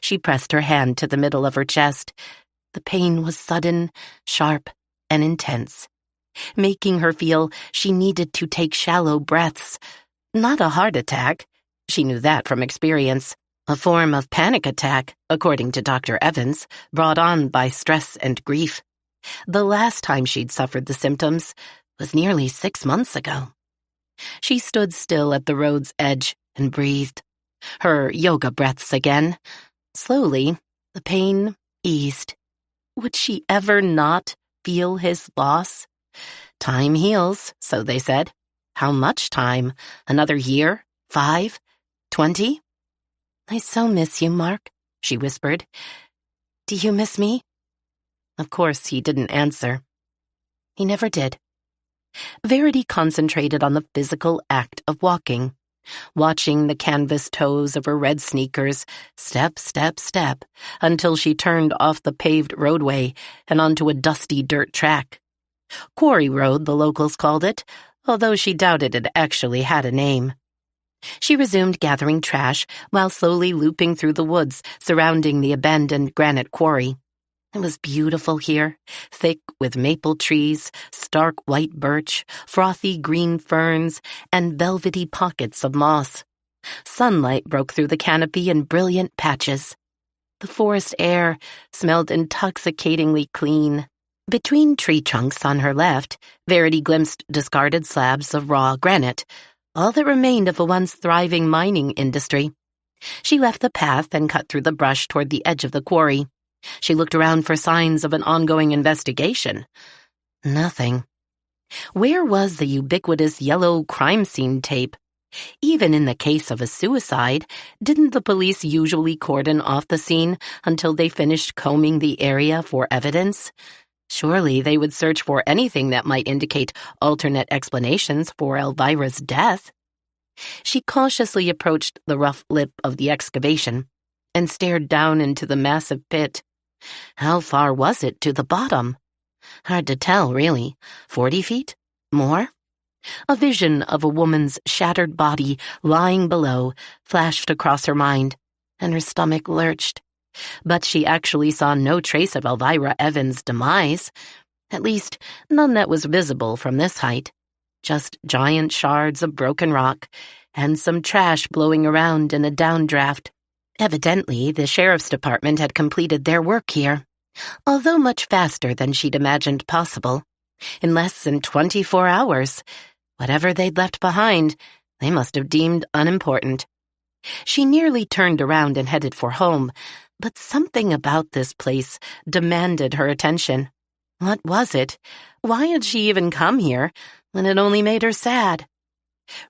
She pressed her hand to the middle of her chest. The pain was sudden, sharp, and intense, making her feel she needed to take shallow breaths. Not a heart attack. She knew that from experience. A form of panic attack, according to Dr. Evans, brought on by stress and grief. The last time she'd suffered the symptoms was nearly 6 months ago. She stood still at the road's edge and breathed. Her yoga breaths again. Slowly, the pain eased. Would she ever not feel his loss? Time heals, so they said. How much time? Another year? 5? 20? I so miss you, Mark, she whispered. Do you miss me? Of course, he didn't answer. He never did. Verity concentrated on the physical act of walking, watching the canvas toes of her red sneakers step, step, step, until she turned off the paved roadway and onto a dusty dirt track. Quarry Road, the locals called it, although she doubted it actually had a name. She resumed gathering trash while slowly looping through the woods surrounding the abandoned granite quarry. It was beautiful here, thick with maple trees, stark white birch, frothy green ferns, and velvety pockets of moss. Sunlight broke through the canopy in brilliant patches. The forest air smelled intoxicatingly clean. Between tree trunks on her left, Verity glimpsed discarded slabs of raw granite, all that remained of a once thriving mining industry. She left the path and cut through the brush toward the edge of the quarry. She looked around for signs of an ongoing investigation. Nothing. Where was the ubiquitous yellow crime scene tape? Even in the case of a suicide, didn't the police usually cordon off the scene until they finished combing the area for evidence? Surely they would search for anything that might indicate alternate explanations for Elvira's death. She cautiously approached the rough lip of the excavation and stared down into the massive pit. How far was it to the bottom? Hard to tell, really. 40 feet? More? A vision of a woman's shattered body lying below flashed across her mind, and her stomach lurched. But she actually saw no trace of Elvira Evans' demise, at least none that was visible from this height. Just giant shards of broken rock and some trash blowing around in a downdraft. Evidently, the sheriff's department had completed their work here, although much faster than she'd imagined possible. In less than 24 hours. Whatever they'd left behind, they must have deemed unimportant. She nearly turned around and headed for home, but something about this place demanded her attention. What was it? Why had she even come here when it only made her sad?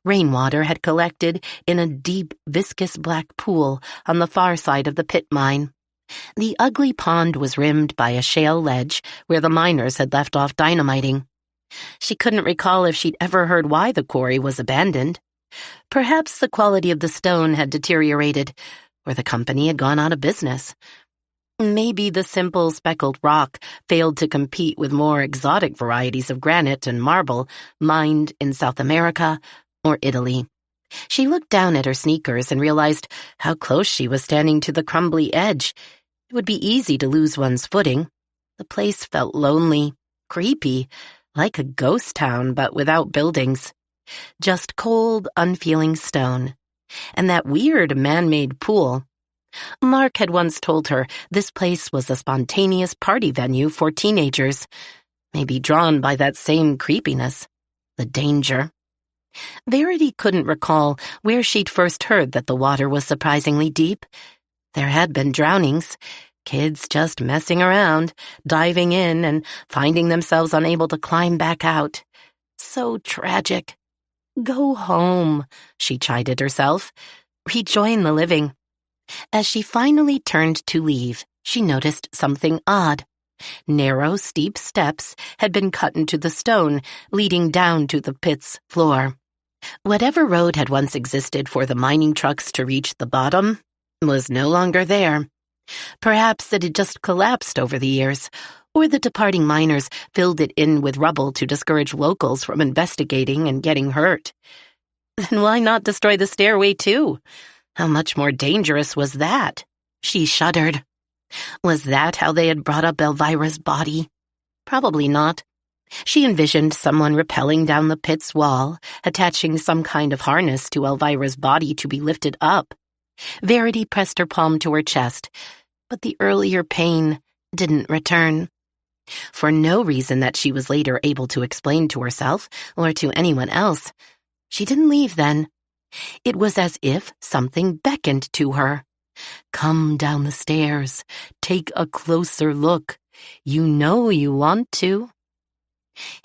Rainwater had collected in a deep, viscous black pool on the far side of the pit mine. The ugly pond was rimmed by a shale ledge where the miners had left off dynamiting. She couldn't recall if she'd ever heard why the quarry was abandoned. Perhaps the quality of the stone had deteriorated, or the company had gone out of business. Maybe the simple speckled rock failed to compete with more exotic varieties of granite and marble mined in South America or Italy. She looked down at her sneakers and realized how close she was standing to the crumbly edge. It would be easy to lose one's footing. The place felt lonely, creepy, like a ghost town but without buildings. Just cold, unfeeling stone. And that weird man-made pool. Mark had once told her this place was a spontaneous party venue for teenagers, maybe drawn by that same creepiness, the danger. Verity couldn't recall where she'd first heard that the water was surprisingly deep. There had been drownings, kids just messing around, diving in and finding themselves unable to climb back out. So tragic. Go home, she chided herself. Rejoin the living. As she finally turned to leave, she noticed something odd. Narrow, steep steps had been cut into the stone, leading down to the pit's floor. Whatever road had once existed for the mining trucks to reach the bottom was no longer there. Perhaps it had just collapsed over the years, or the departing miners filled it in with rubble to discourage locals from investigating and getting hurt. Then why not destroy the stairway too? How much more dangerous was that? She shuddered. Was that how they had brought up Elvira's body? Probably not. She envisioned someone rappelling down the pit's wall, attaching some kind of harness to Elvira's body to be lifted up. Verity pressed her palm to her chest, but the earlier pain didn't return. For no reason that she was later able to explain to herself or to anyone else, she didn't leave then. It was as if something beckoned to her. Come down the stairs. Take a closer look. You know you want to.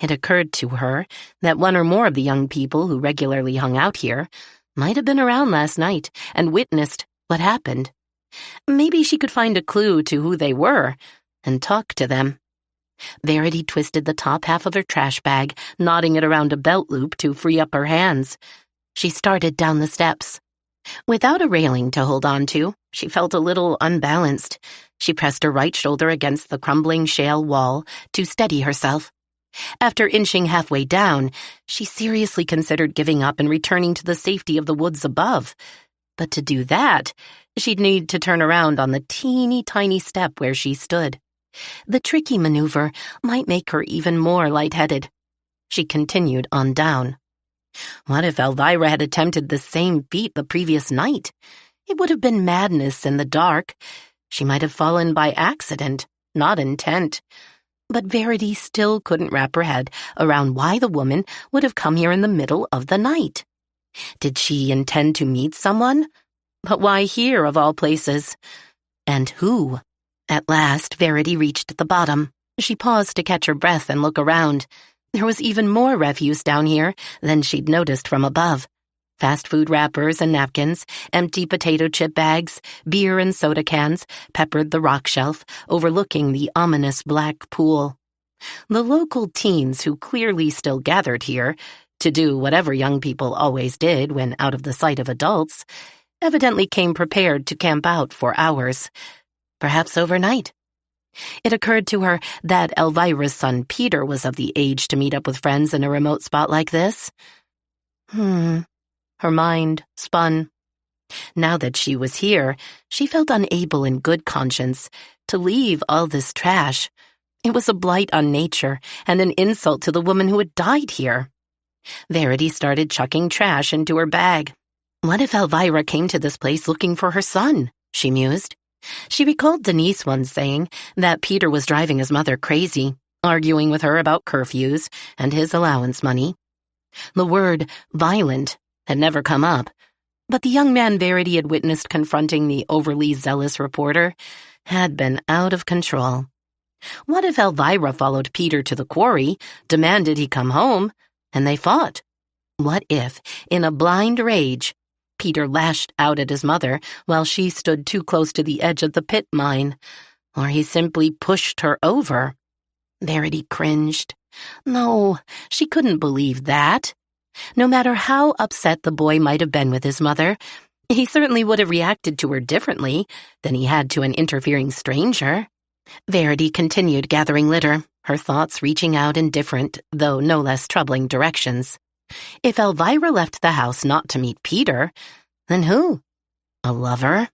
It occurred to her that one or more of the young people who regularly hung out here might have been around last night and witnessed what happened. Maybe she could find a clue to who they were and talk to them. Verity twisted the top half of her trash bag, knotting it around a belt loop to free up her hands. She started down the steps. Without a railing to hold on to, she felt a little unbalanced. She pressed her right shoulder against the crumbling shale wall to steady herself. After inching halfway down, she seriously considered giving up and returning to the safety of the woods above. But to do that, she'd need to turn around on the teeny-tiny step where she stood. The tricky maneuver might make her even more lightheaded. She continued on down. What if Elvira had attempted the same feat the previous night? It would have been madness in the dark. She might have fallen by accident, not intent. But Verity still couldn't wrap her head around why the woman would have come here in the middle of the night. Did she intend to meet someone? But why here, of all places? And who? At last, Verity reached the bottom. She paused to catch her breath and look around. There was even more refuse down here than she'd noticed from above. Fast food wrappers and napkins, empty potato chip bags, beer and soda cans peppered the rock shelf, overlooking the ominous black pool. The local teens who clearly still gathered here, to do whatever young people always did when out of the sight of adults, evidently came prepared to camp out for hours, perhaps overnight. It occurred to her that Elvira's son Peter was of the age to meet up with friends in a remote spot like this. Her mind spun. Now that she was here, she felt unable in good conscience to leave all this trash. It was a blight on nature and an insult to the woman who had died here. Verity started chucking trash into her bag. What if Elvira came to this place looking for her son? She mused. She recalled Denise once saying that Peter was driving his mother crazy, arguing with her about curfews and his allowance money. The word violent had never come up, but the young man Verity had witnessed confronting the overly zealous reporter had been out of control. What if Elvira followed Peter to the quarry, demanded he come home, and they fought? What if, in a blind rage, Peter lashed out at his mother while she stood too close to the edge of the pit mine, or he simply pushed her over? Verity cringed. No, she couldn't believe that. No matter how upset the boy might have been with his mother, He certainly would have reacted to her differently than he had to an interfering stranger. Verity continued gathering litter, her thoughts reaching out in different, though no less troubling directions. If Elvira left the house not to meet Peter, then who? A lover?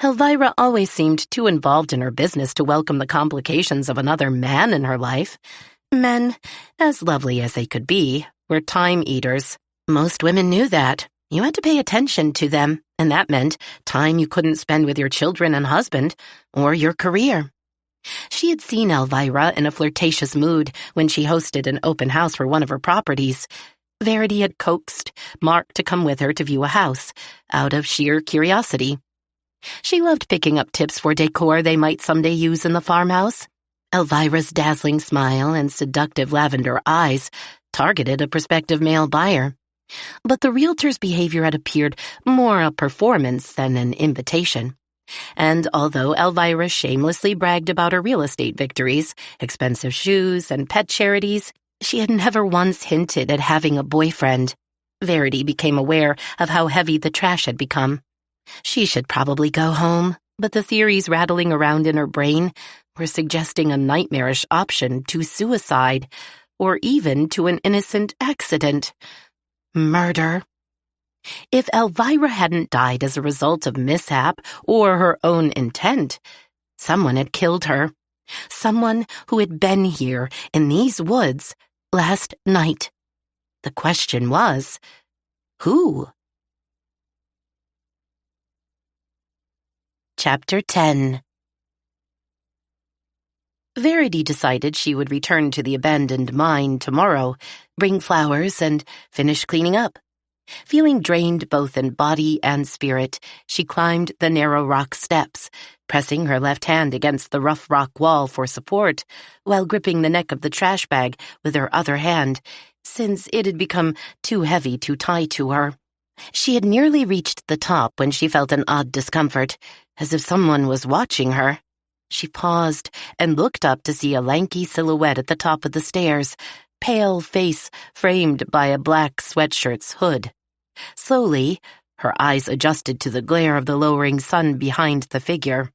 Elvira always seemed too involved in her business to welcome the complications of another man in her life. Men, as lovely as they could be, were time eaters. Most women knew that. You had to pay attention to them, and that meant time you couldn't spend with your children and husband, or your career. She had seen Elvira in a flirtatious mood when she hosted an open house for one of her properties. Verity had coaxed Mark to come with her to view a house, out of sheer curiosity. She loved picking up tips for decor they might someday use in the farmhouse. Elvira's dazzling smile and seductive lavender eyes targeted a prospective male buyer. But the realtor's behavior had appeared more a performance than an invitation. And although Elvira shamelessly bragged about her real estate victories, expensive shoes, and pet charities, she had never once hinted at having a boyfriend. Verity became aware of how heavy the trash had become. She should probably go home, but the theories rattling around in her brain were suggesting a nightmarish option to suicide, or even to an innocent accident. Murder. If Elvira hadn't died as a result of mishap or her own intent, someone had killed her. Someone who had been here in these woods last night. The question was, who? Chapter 10. Verity decided she would return to the abandoned mine tomorrow, bring flowers, and finish cleaning up. Feeling drained both in body and spirit, she climbed the narrow rock steps, pressing her left hand against the rough rock wall for support, while gripping the neck of the trash bag with her other hand, since it had become too heavy to tie to her. She had nearly reached the top when she felt an odd discomfort, as if someone was watching her. She paused and looked up to see a lanky silhouette at the top of the stairs, pale face framed by a black sweatshirt's hood. Slowly, her eyes adjusted to the glare of the lowering sun behind the figure.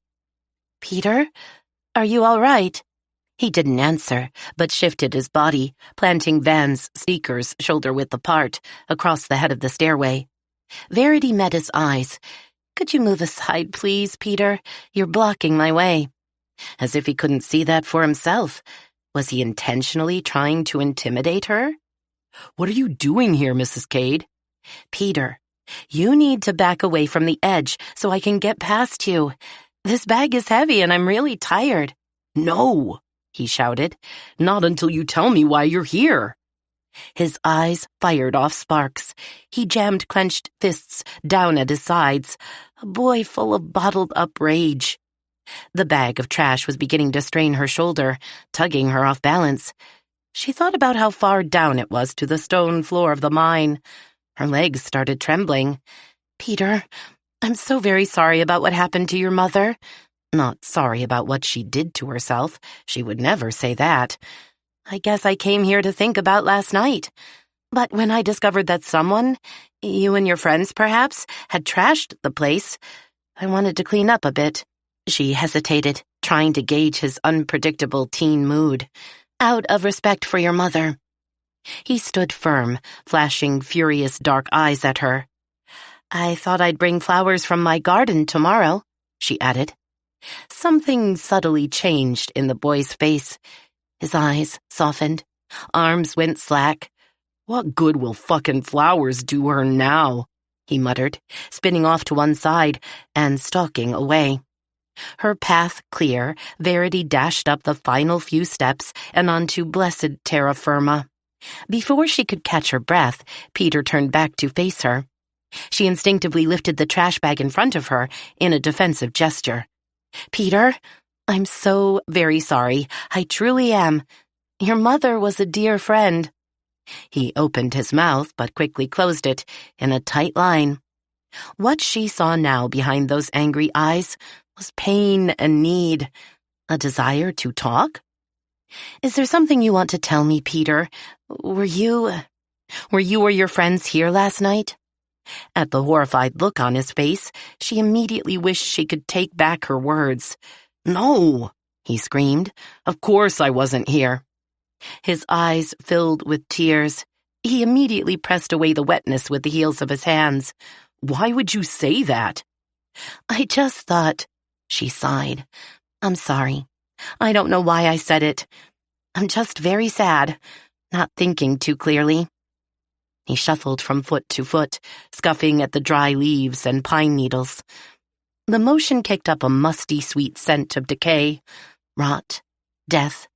"Peter, are you all right?" He didn't answer, but shifted his body, planting Van's sneakers shoulder-width apart across the head of the stairway. Verity met his eyes. "Could you move aside, please, Peter? You're blocking my way." As if he couldn't see that for himself. Was he intentionally trying to intimidate her? "What are you doing here, Mrs. Cade?" "Peter, you need to back away from the edge so I can get past you. This bag is heavy and I'm really tired." "No," he shouted. "Not until you tell me why you're here." His eyes fired off sparks. He jammed clenched fists down at his sides, a boy full of bottled-up rage. The bag of trash was beginning to strain her shoulder, tugging her off balance. She thought about how far down it was to the stone floor of the mine. Her legs started trembling. "Peter, I'm so very sorry about what happened to your mother." Not sorry about what she did to herself. She would never say that. "I guess I came here to think about last night. But when I discovered that someone, you and your friends perhaps, had trashed the place, I wanted to clean up a bit." She hesitated, trying to gauge his unpredictable teen mood. "Out of respect for your mother." He stood firm, flashing furious dark eyes at her. "I thought I'd bring flowers from my garden tomorrow," she added. Something subtly changed in the boy's face. His eyes softened. Arms went slack. "What good will fucking flowers do her now?" he muttered, spinning off to one side and stalking away. Her path clear, Verity dashed up the final few steps and onto blessed terra firma. Before she could catch her breath, Peter turned back to face her. She instinctively lifted the trash bag in front of her in a defensive gesture. "Peter, I'm so very sorry. I truly am. Your mother was a dear friend." He opened his mouth but quickly closed it in a tight line. What she saw now behind those angry eyes was pain and need, a desire to talk. "Is there something you want to tell me, Peter? Were you or your friends here last night?" At the horrified look on his face, she immediately wished she could take back her words. "No!" he screamed. "Of course I wasn't here." His eyes filled with tears. He immediately pressed away the wetness with the heels of his hands. "Why would you say that?" "I just thought," she sighed. "I'm sorry. I don't know why I said it. I'm just very sad, not thinking too clearly." He shuffled from foot to foot, scuffing at the dry leaves and pine needles. The motion kicked up a musty, sweet scent of decay, rot, death.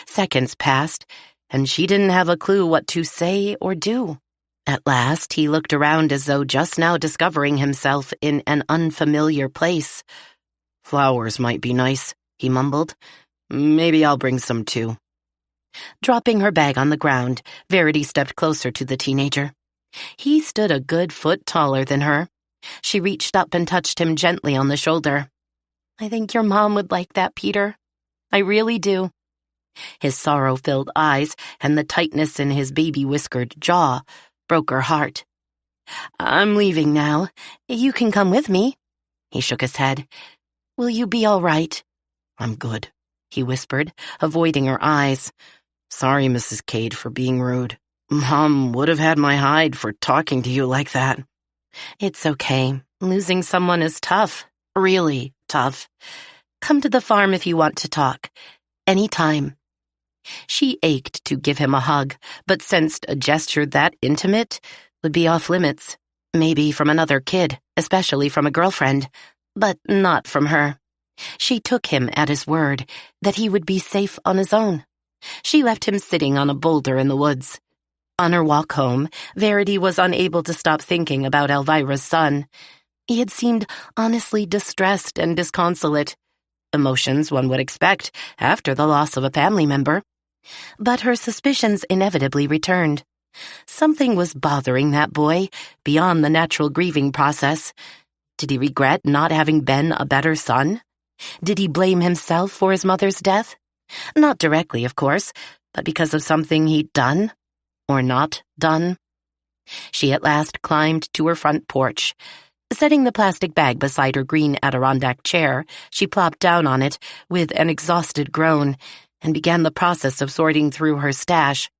Seconds passed, and she didn't have a clue what to say or do. At last, he looked around as though just now discovering himself in an unfamiliar place. "Flowers might be nice," he mumbled. "Maybe I'll bring some too." Dropping her bag on the ground, Verity stepped closer to the teenager. He stood a good foot taller than her. She reached up and touched him gently on the shoulder. "I think your mom would like that, Peter. I really do." His sorrow-filled eyes and the tightness in his baby-whiskered jaw broke her heart. "I'm leaving now. You can come with me." He shook his head. "Will you be all right?" "I'm good," he whispered, avoiding her eyes. "Sorry, Mrs. Cade, for being rude. Mom would have had my hide for talking to you like that." "It's okay. Losing someone is tough. Really tough. Come to the farm if you want to talk. Anytime." She ached to give him a hug, but sensed a gesture that intimate would be off limits. Maybe from another kid, especially from a girlfriend, but not from her. She took him at his word that he would be safe on his own. She left him sitting on a boulder in the woods. On her walk home, Verity was unable to stop thinking about Elvira's son. He had seemed honestly distressed and disconsolate. Emotions one would expect after the loss of a family member. But her suspicions inevitably returned. Something was bothering that boy beyond the natural grieving process. Did he regret not having been a better son? Did he blame himself for his mother's death? Not directly, of course, but because of something he'd done or not done. She at last climbed to her front porch. Setting the plastic bag beside her green Adirondack chair, she plopped down on it with an exhausted groan and began the process of sorting through her stash.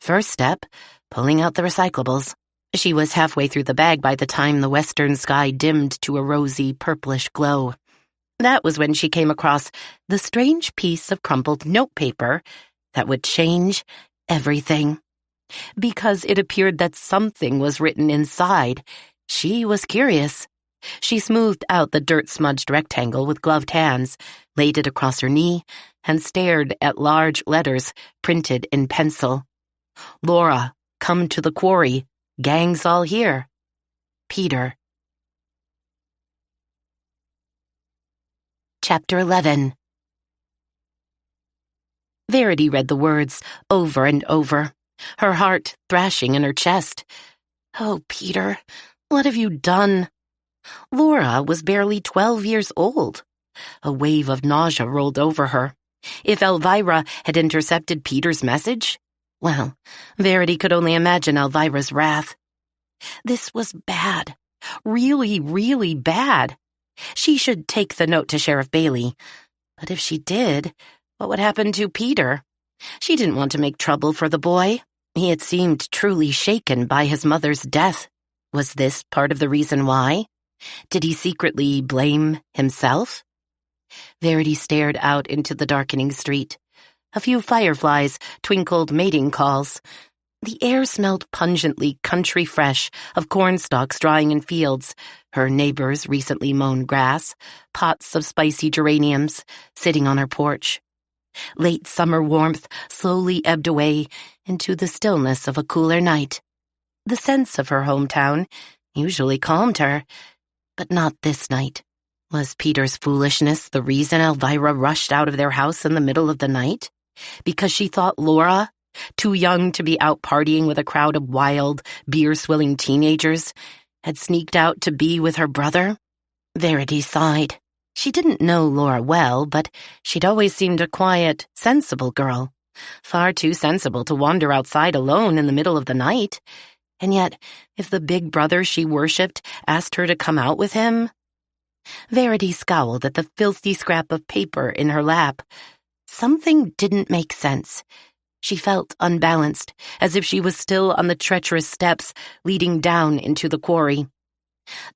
First step, pulling out the recyclables. She was halfway through the bag by the time the western sky dimmed to a rosy, purplish glow. That was when she came across the strange piece of crumpled notepaper that would change everything. Because it appeared that something was written inside, she was curious. She smoothed out the dirt-smudged rectangle with gloved hands, laid it across her knee, and stared at large letters printed in pencil. "Laura, come to the quarry. Gang's all here. Peter." Chapter 11. Verity read the words over and over, her heart thrashing in her chest. "Oh, Peter, what have you done?" Laura was barely 12 years old. A wave of nausea rolled over her. If Elvira had intercepted Peter's message, well, Verity could only imagine Elvira's wrath. This was bad. Really, really bad. She should take the note to Sheriff Bailey. But if she did, what would happen to Peter? She didn't want to make trouble for the boy. He had seemed truly shaken by his mother's death. Was this part of the reason why? Did he secretly blame himself? Verity stared out into the darkening street. A few fireflies twinkled mating calls. The air smelled pungently country fresh of cornstalks drying in fields, her neighbor's recently mown grass, pots of spicy geraniums sitting on her porch. Late summer warmth slowly ebbed away into the stillness of a cooler night. The sense of her hometown usually calmed her, but not this night. Was Peter's foolishness the reason Elvira rushed out of their house in the middle of the night? Because she thought Laura, too young to be out partying with a crowd of wild, beer-swilling teenagers, had sneaked out to be with her brother? Verity sighed. She didn't know Laura well, but she'd always seemed a quiet, sensible girl. Far too sensible to wander outside alone in the middle of the night. And yet, if the big brother she worshipped asked her to come out with him... Verity scowled at the filthy scrap of paper in her lap. Something didn't make sense. She felt unbalanced, as if she was still on the treacherous steps leading down into the quarry.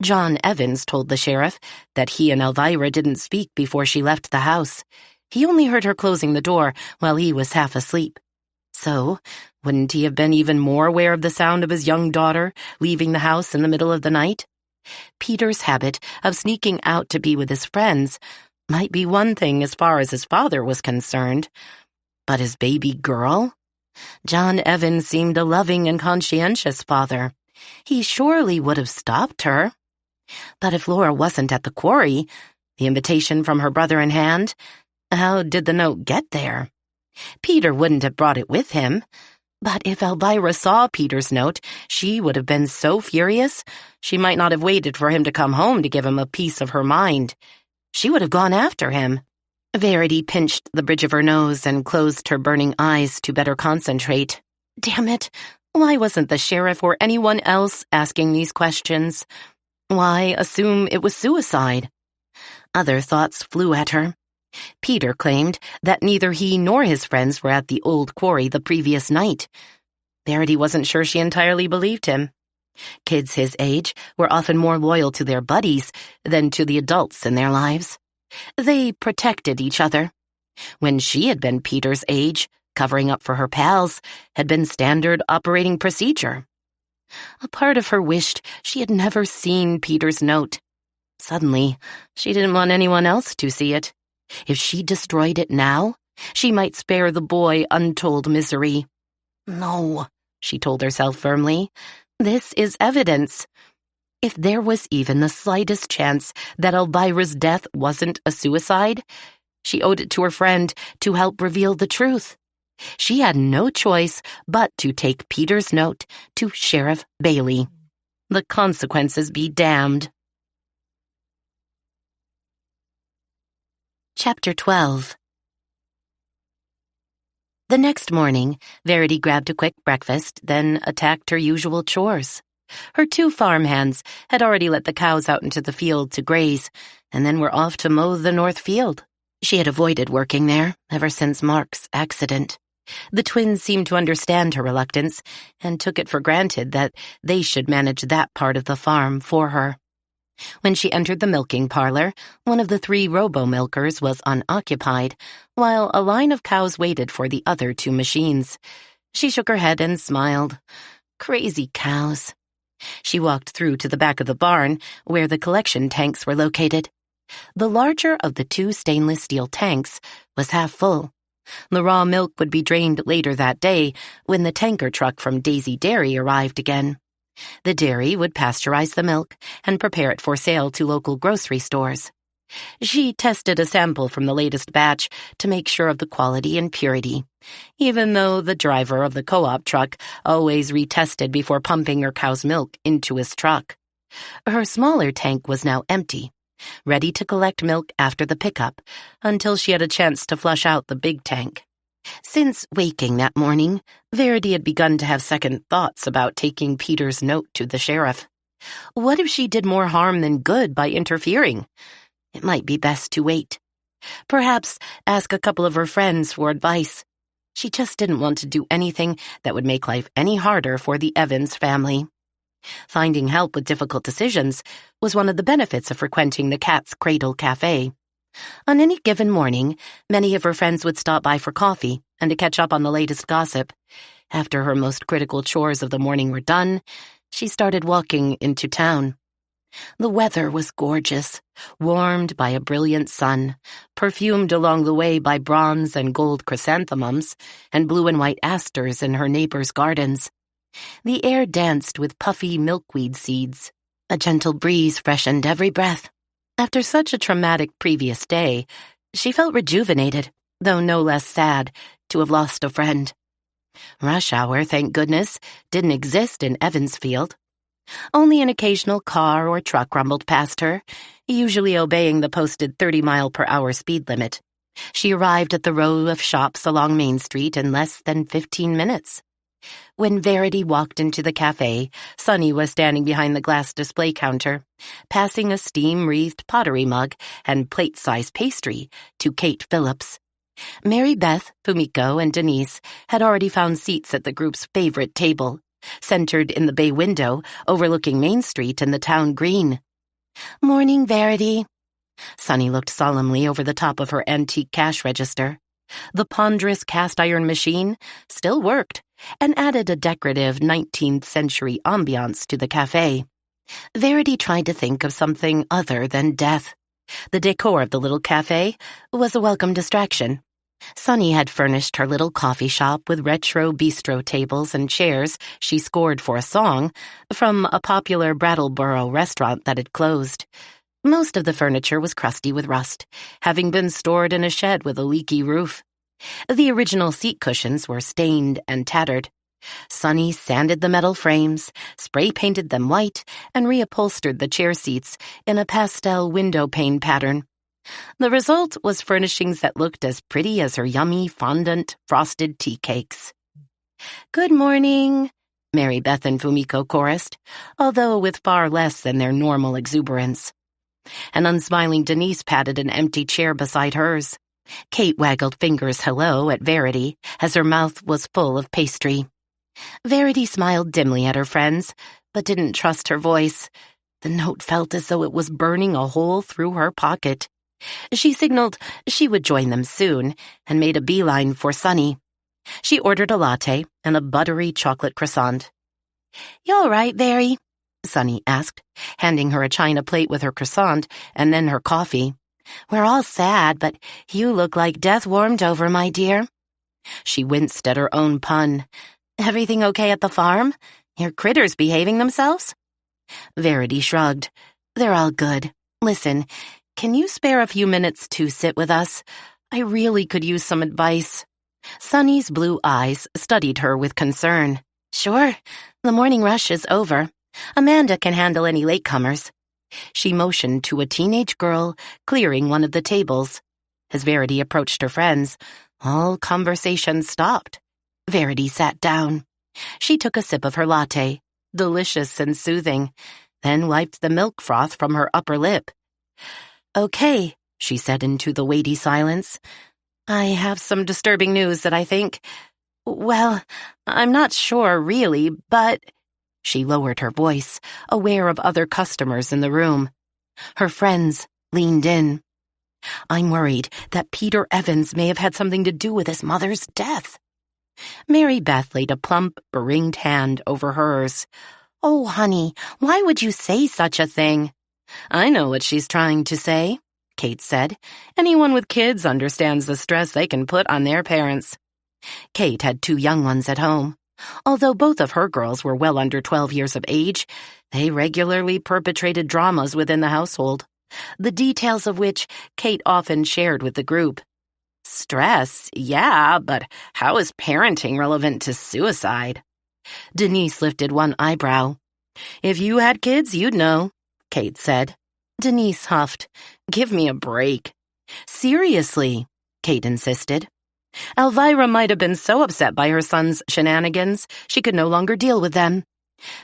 John Evans told the sheriff that he and Elvira didn't speak before she left the house. He only heard her closing the door while he was half asleep. So, wouldn't he have been even more aware of the sound of his young daughter leaving the house in the middle of the night? Peter's habit of sneaking out to be with his friends might be one thing as far as his father was concerned. But his baby girl? John Evans seemed a loving and conscientious father. He surely would have stopped her. But if Laura wasn't at the quarry, the invitation from her brother in hand, how did the note get there? Peter wouldn't have brought it with him. But if Elvira saw Peter's note, she would have been so furious, she might not have waited for him to come home to give him a piece of her mind. She would have gone after him. Verity pinched the bridge of her nose and closed her burning eyes to better concentrate. Damn it! Why wasn't the sheriff or anyone else asking these questions? Why assume it was suicide? Other thoughts flew at her. Peter claimed that neither he nor his friends were at the old quarry the previous night. Verity wasn't sure she entirely believed him. Kids his age were often more loyal to their buddies than to the adults in their lives. They protected each other. When she had been Peter's age, covering up for her pals had been standard operating procedure. A part of her wished she had never seen Peter's note. Suddenly, she didn't want anyone else to see it. If she destroyed it now, she might spare the boy untold misery. No, she told herself firmly. This is evidence. If there was even the slightest chance that Elvira's death wasn't a suicide, she owed it to her friend to help reveal the truth. She had no choice but to take Peter's note to Sheriff Bailey. The consequences be damned. Chapter 12. The next morning, Verity grabbed a quick breakfast, then attacked her usual chores. Her 2 farmhands had already let the cows out into the field to graze, and then were off to mow the north field. She had avoided working there ever since Mark's accident. The twins seemed to understand her reluctance, and took it for granted that they should manage that part of the farm for her. When she entered the milking parlor, one of the 3 robo-milkers was unoccupied, while a line of cows waited for the other 2 machines. She shook her head and smiled. Crazy cows. She walked through to the back of the barn, where the collection tanks were located. The larger of the 2 stainless steel tanks was half full. The raw milk would be drained later that day when the tanker truck from Daisy Dairy arrived again. The dairy would pasteurize the milk and prepare it for sale to local grocery stores. She tested a sample from the latest batch to make sure of the quality and purity, even though the driver of the co-op truck always retested before pumping her cow's milk into his truck. Her smaller tank was now empty, ready to collect milk after the pickup, until she had a chance to flush out the big tank. Since waking that morning, Verity had begun to have second thoughts about taking Peter's note to the sheriff. What if she did more harm than good by interfering? It might be best to wait. Perhaps ask a couple of her friends for advice. She just didn't want to do anything that would make life any harder for the Evans family. Finding help with difficult decisions was one of the benefits of frequenting the Cat's Cradle Cafe. On any given morning, many of her friends would stop by for coffee and to catch up on the latest gossip. After her most critical chores of the morning were done, she started walking into town. The weather was gorgeous, warmed by a brilliant sun, perfumed along the way by bronze and gold chrysanthemums and blue and white asters in her neighbors' gardens. The air danced with puffy milkweed seeds. A gentle breeze freshened every breath. After such a traumatic previous day, she felt rejuvenated, though no less sad, to have lost a friend. Rush hour, thank goodness, didn't exist in Evansfield. Only an occasional car or truck rumbled past her, usually obeying the posted 30-mile-per-hour speed limit. She arrived at the row of shops along Main Street in less than 15 minutes. When Verity walked into the cafe, Sunny was standing behind the glass display counter, passing a steam-wreathed pottery mug and plate-sized pastry to Kate Phillips. Mary Beth, Fumiko, and Denise had already found seats at the group's favorite table, centered in the bay window overlooking Main Street and the town green. "Morning, Verity." Sunny looked solemnly over the top of her antique cash register. The ponderous cast-iron machine still worked and added a decorative 19th century ambiance to the cafe. Verity tried to think of something other than death. The decor of the little cafe was a welcome distraction. Sunny had furnished her little coffee shop with retro bistro tables and chairs she scored for a song from a popular Brattleboro restaurant that had closed. Most of the furniture was crusty with rust, having been stored in a shed with a leaky roof. The original seat cushions were stained and tattered. Sunny sanded the metal frames, spray-painted them white, and reupholstered the chair seats in a pastel window pane pattern. The result was furnishings that looked as pretty as her yummy fondant frosted tea cakes. "Good morning," Mary Beth and Fumiko chorused, although with far less than their normal exuberance. An unsmiling Denise patted an empty chair beside hers. Kate waggled fingers hello at Verity as her mouth was full of pastry. Verity smiled dimly at her friends, but didn't trust her voice. The note felt as though it was burning a hole through her pocket. She signaled she would join them soon and made a beeline for Sunny. She ordered a latte and a buttery chocolate croissant. "You all right, Very?" Sunny asked, handing her a china plate with her croissant and then her coffee. "We're all sad, but you look like death warmed over, my dear." She winced at her own pun. "Everything okay at the farm? Your critters behaving themselves?" Verity shrugged. "They're all good. Listen, can you spare a few minutes to sit with us? I really could use some advice." Sunny's blue eyes studied her with concern. "Sure. The morning rush is over. Amanda can handle any latecomers." She motioned to a teenage girl clearing one of the tables. As Verity approached her friends, all conversation stopped. Verity sat down. She took a sip of her latte, delicious and soothing, then wiped the milk froth from her upper lip. "Okay," she said into the weighty silence. "I have some disturbing news that I think... Well, I'm not sure, really, but..." She lowered her voice, aware of other customers in the room. Her friends leaned in. "I'm worried that Peter Evans may have had something to do with his mother's death." Mary Beth laid a plump, beringed hand over hers. "Oh, honey, why would you say such a thing?" "I know what she's trying to say," Kate said. "Anyone with kids understands the stress they can put on their parents." Kate had 2 young ones at home. Although both of her girls were well under 12 years of age, they regularly perpetrated dramas within the household, the details of which Kate often shared with the group. "Stress, yeah, but how is parenting relevant to suicide?" Denise lifted one eyebrow. "If you had kids, you'd know," Kate said. Denise huffed. "Give me a break." "Seriously," Kate insisted. Elvira might have been so upset by her son's shenanigans, she could no longer deal with them.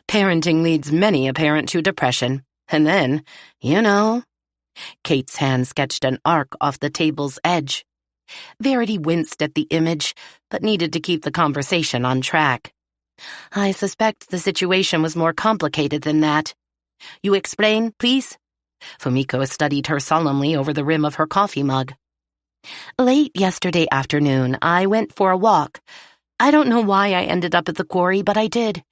Parenting leads many a parent to depression. And then, you know... Kate's hand sketched an arc off the table's edge. Verity winced at the image, but needed to keep the conversation on track. "I suspect the situation was more complicated than that. You explain, please?" Fumiko studied her solemnly over the rim of her coffee mug. "Late yesterday afternoon, I went for a walk. I don't know why I ended up at the quarry, but I did.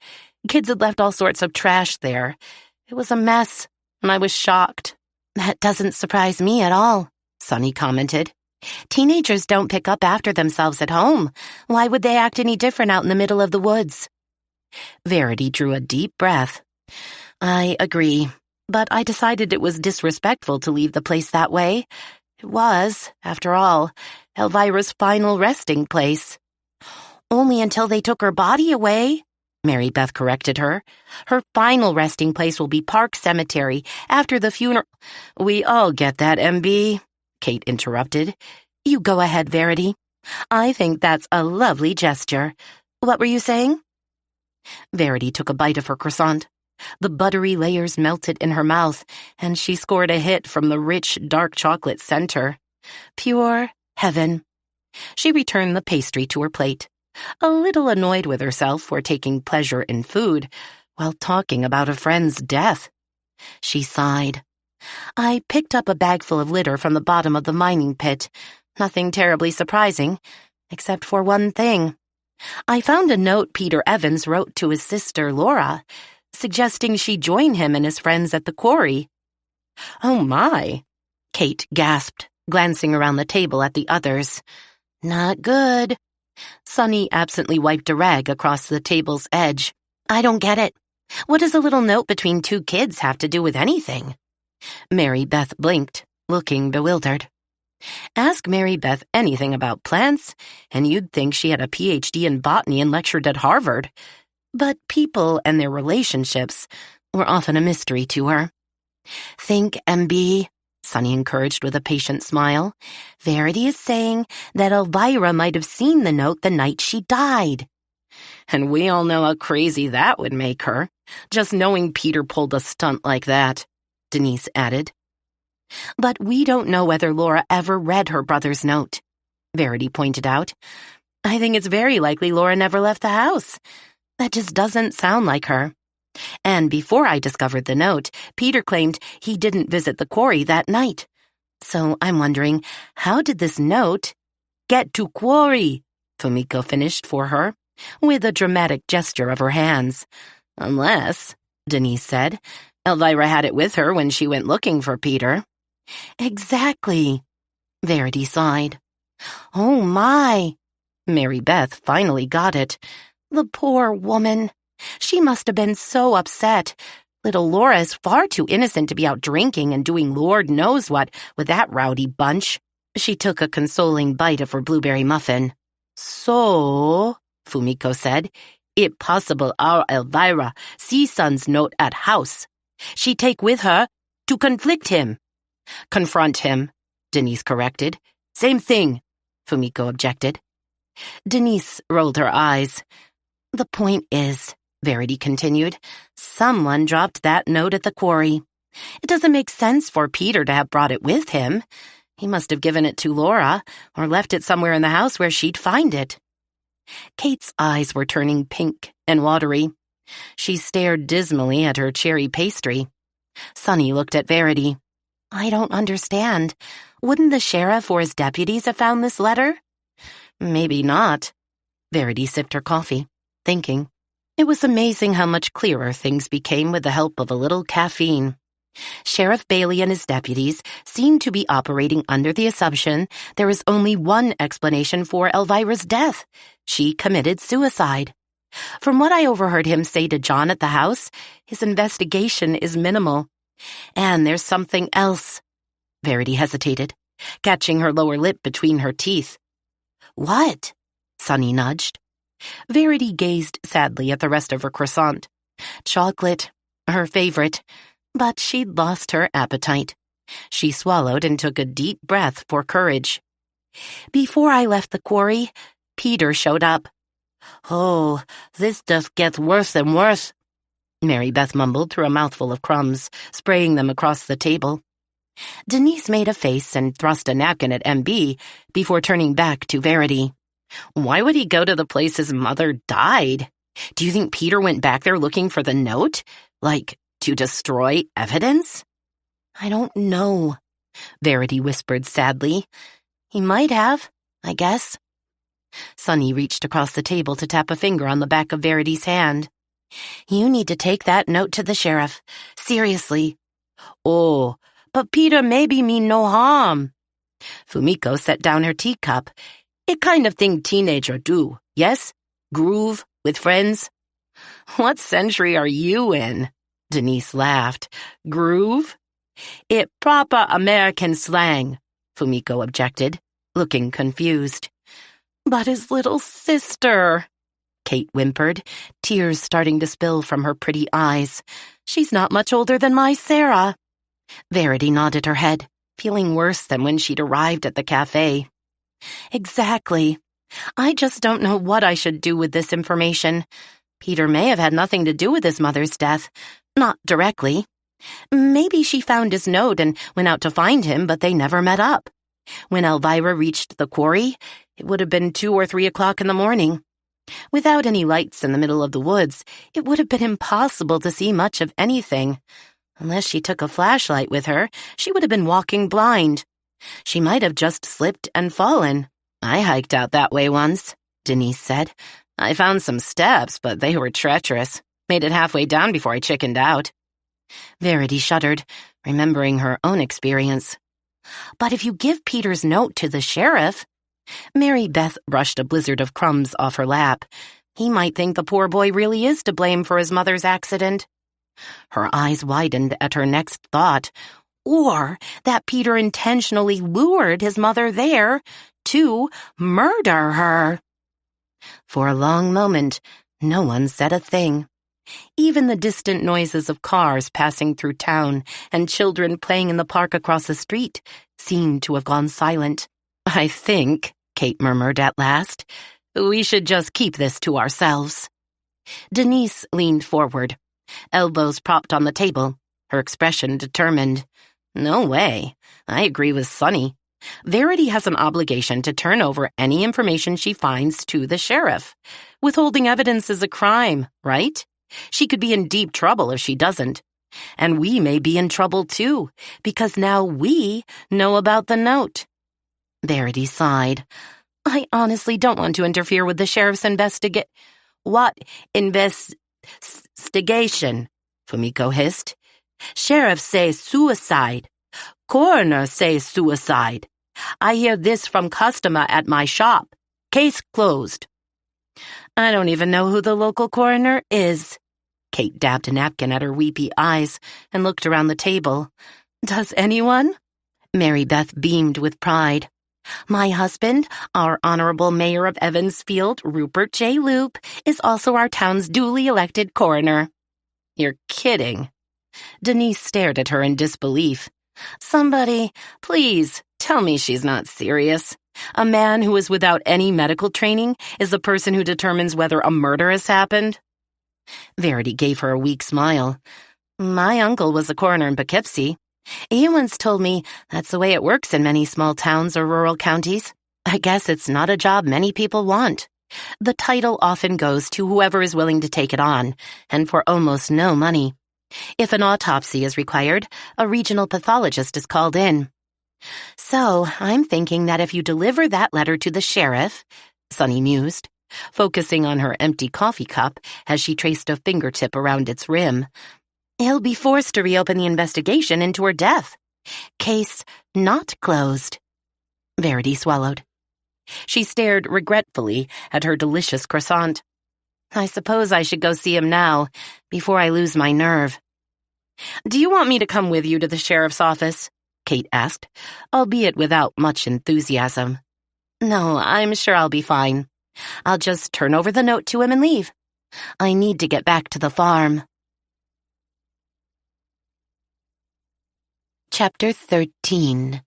Kids had left all sorts of trash there. It was a mess, and I was shocked." "That doesn't surprise me at all," Sunny commented. "Teenagers don't pick up after themselves at home. Why would they act any different out in the middle of the woods?" Verity drew a deep breath. "I agree, but I decided it was disrespectful to leave the place that way. It was, after all, Elvira's final resting place." "Only until they took her body away," Mary Beth corrected her. "Her final resting place will be Park Cemetery after the funeral." "We all get that, MB," Kate interrupted. "You go ahead, Verity. I think that's a lovely gesture. What were you saying?" Verity took a bite of her croissant. The buttery layers melted in her mouth, and she scored a hit from the rich, dark chocolate center. Pure heaven. She returned the pastry to her plate, a little annoyed with herself for taking pleasure in food while talking about a friend's death. She sighed. I picked up a bagful of litter from the bottom of the mining pit. Nothing terribly surprising, except for one thing. I found a note Peter Evans wrote to his sister Laura, suggesting she join him and his friends at the quarry. "Oh my," Kate gasped, glancing around the table at the others. "Not good." Sunny absently wiped a rag across the table's edge. "I don't get it. What does a little note between two kids have to do with anything?" Mary Beth blinked, looking bewildered. Ask Mary Beth anything about plants, and you'd think she had a PhD in botany and lectured at Harvard. But people and their relationships were often a mystery to her. "Think, MB," Sunny encouraged with a patient smile. "Verity is saying that Elvira might have seen the note the night she died." "And we all know how crazy that would make her, just knowing Peter pulled a stunt like that," Denise added. "But we don't know whether Laura ever read her brother's note," Verity pointed out. "I think it's very likely Laura never left the house. That just doesn't sound like her. And before I discovered the note, Peter claimed he didn't visit the quarry that night. So I'm wondering, how did this note get to quarry?" Fumiko finished for her, with a dramatic gesture of her hands. "Unless," Denise said, "Elvira had it with her when she went looking for Peter." "Exactly," Verity sighed. "Oh my." Mary Beth finally got it. The poor woman. She must have been so upset. Little Laura is far too innocent to be out drinking and doing Lord knows what with that rowdy bunch. She took a consoling bite of her blueberry muffin. "So," Fumiko said, "it possible our Elvira see son's note at house. She take with her to conflict him." "Confront him," Denise corrected. "Same thing," Fumiko objected. Denise rolled her eyes. "The point is," Verity continued, "someone dropped that note at the quarry. It doesn't make sense for Peter to have brought it with him. He must have given it to Laura or left it somewhere in the house where she'd find it." Kate's eyes were turning pink and watery. She stared dismally at her cherry pastry. Sunny looked at Verity. "I don't understand. Wouldn't the sheriff or his deputies have found this letter?" "Maybe not." Verity sipped her coffee, thinking. It was amazing how much clearer things became with the help of a little caffeine. Sheriff Bailey and his deputies seemed to be operating under the assumption there is only one explanation for Elvira's death. She committed suicide. From what I overheard him say to John at the house, his investigation is minimal. And there's something else. Verity hesitated, catching her lower lip between her teeth. "What?" Sunny nudged. Verity gazed sadly at the rest of her croissant. Chocolate, her favorite, but she'd lost her appetite. She swallowed and took a deep breath for courage. "Before I left the quarry, Peter showed up." "Oh, this just gets worse and worse," Mary Beth mumbled through a mouthful of crumbs, spraying them across the table. Denise made a face and thrust a napkin at MB before turning back to Verity. "Why would he go to the place his mother died? Do you think Peter went back there looking for the note? Like, to destroy evidence?" "I don't know," Verity whispered sadly. "He might have, I guess." Sunny reached across the table to tap a finger on the back of Verity's hand. "You need to take that note to the sheriff. Seriously." "Oh, but Peter maybe mean no harm." Fumiko set down her teacup. "It kind of thing teenager do, yes? Groove with friends." "What century are you in?" Denise laughed. "Groove?" "It proper American slang," Fumiko objected, looking confused. "But his little sister," Kate whimpered, tears starting to spill from her pretty eyes. "She's not much older than my Sarah." Verity nodded her head, feeling worse than when she'd arrived at the cafe. "Exactly. I just don't know what I should do with this information. Peter may have had nothing to do with his mother's death. Not directly. Maybe she found his note and went out to find him, but they never met up. When Elvira reached the quarry, it would have been 2 or 3 o'clock in the morning. Without any lights in the middle of the woods, it would have been impossible to see much of anything. Unless she took a flashlight with her, she would have been walking blind. She might have just slipped and fallen. I hiked out that way once, Denise said. I found some steps, but they were treacherous. Made it halfway down before I chickened out. Verity shuddered, remembering her own experience. But if you give Peter's note to the sheriff... Mary Beth brushed a blizzard of crumbs off her lap. He might think the poor boy really is to blame for his mother's accident. Her eyes widened at her next thought. Or that Peter intentionally lured his mother there to murder her. For a long moment, no one said a thing. Even the distant noises of cars passing through town and children playing in the park across the street seemed to have gone silent. I think, Kate murmured at last, we should just keep this to ourselves. Denise leaned forward, elbows propped on the table, her expression determined. No way. I agree with Sonny. Verity has an obligation to turn over any information she finds to the sheriff. Withholding evidence is a crime, right? She could be in deep trouble if she doesn't. And we may be in trouble too, because now we know about the note. Verity sighed. I honestly don't want to interfere with the sheriff's What investigation? Fumiko hissed. Sheriff says suicide. Coroner says suicide. I hear this from customer at my shop. Case closed. I don't even know who the local coroner is. Kate dabbed a napkin at her weepy eyes and looked around the table. Does anyone? Mary Beth beamed with pride. My husband, our Honorable Mayor of Evansfield, Rupert J. Loop, is also our town's duly elected coroner. You're kidding. Denise stared at her in disbelief. Somebody, please, tell me she's not serious. A man who is without any medical training is the person who determines whether a murder has happened? Verity gave her a weak smile. My uncle was a coroner in Poughkeepsie. He once told me that's the way it works in many small towns or rural counties. I guess it's not a job many people want. The title often goes to whoever is willing to take it on, and for almost no money. If an autopsy is required, a regional pathologist is called in. So, I'm thinking that if you deliver that letter to the sheriff, Sonny mused, focusing on her empty coffee cup as she traced a fingertip around its rim, he'll be forced to reopen the investigation into her death. Case not closed. Verity swallowed. She stared regretfully at her delicious croissant. I suppose I should go see him now, before I lose my nerve. Do you want me to come with you to the sheriff's office? Kate asked, albeit without much enthusiasm. No, I'm sure I'll be fine. I'll just turn over the note to him and leave. I need to get back to the farm. Chapter 13.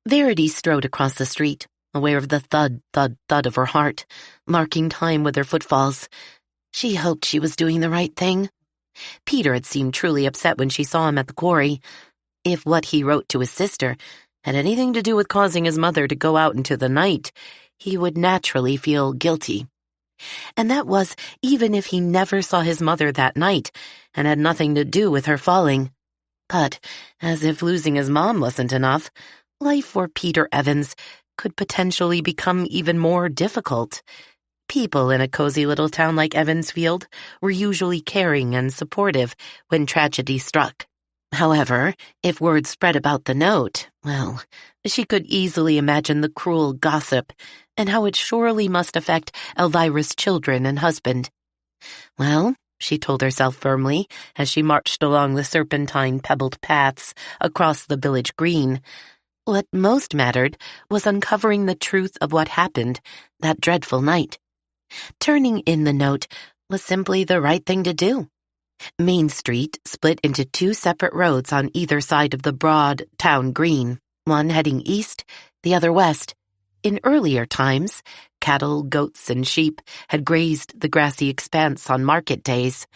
Verity strode across the street, aware of the thud, thud, thud of her heart, marking time with her footfalls. She hoped she was doing the right thing. Peter had seemed truly upset when she saw him at the quarry. If what he wrote to his sister had anything to do with causing his mother to go out into the night, he would naturally feel guilty. And that was even if he never saw his mother that night and had nothing to do with her falling. But, as if losing his mom wasn't enough, life for Peter Evans could potentially become even more difficult. People in a cozy little town like Evansfield were usually caring and supportive when tragedy struck. However, if word spread about the note, well, she could easily imagine the cruel gossip and how it surely must affect Elvira's children and husband. Well, she told herself firmly as she marched along the serpentine pebbled paths across the village green, what most mattered was uncovering the truth of what happened that dreadful night. Turning in the note was simply the right thing to do. Main Street split into 2 separate roads on either side of the broad town green, one heading east, the other west. In earlier times, Cattle, goats, and sheep had grazed the grassy expanse on market days.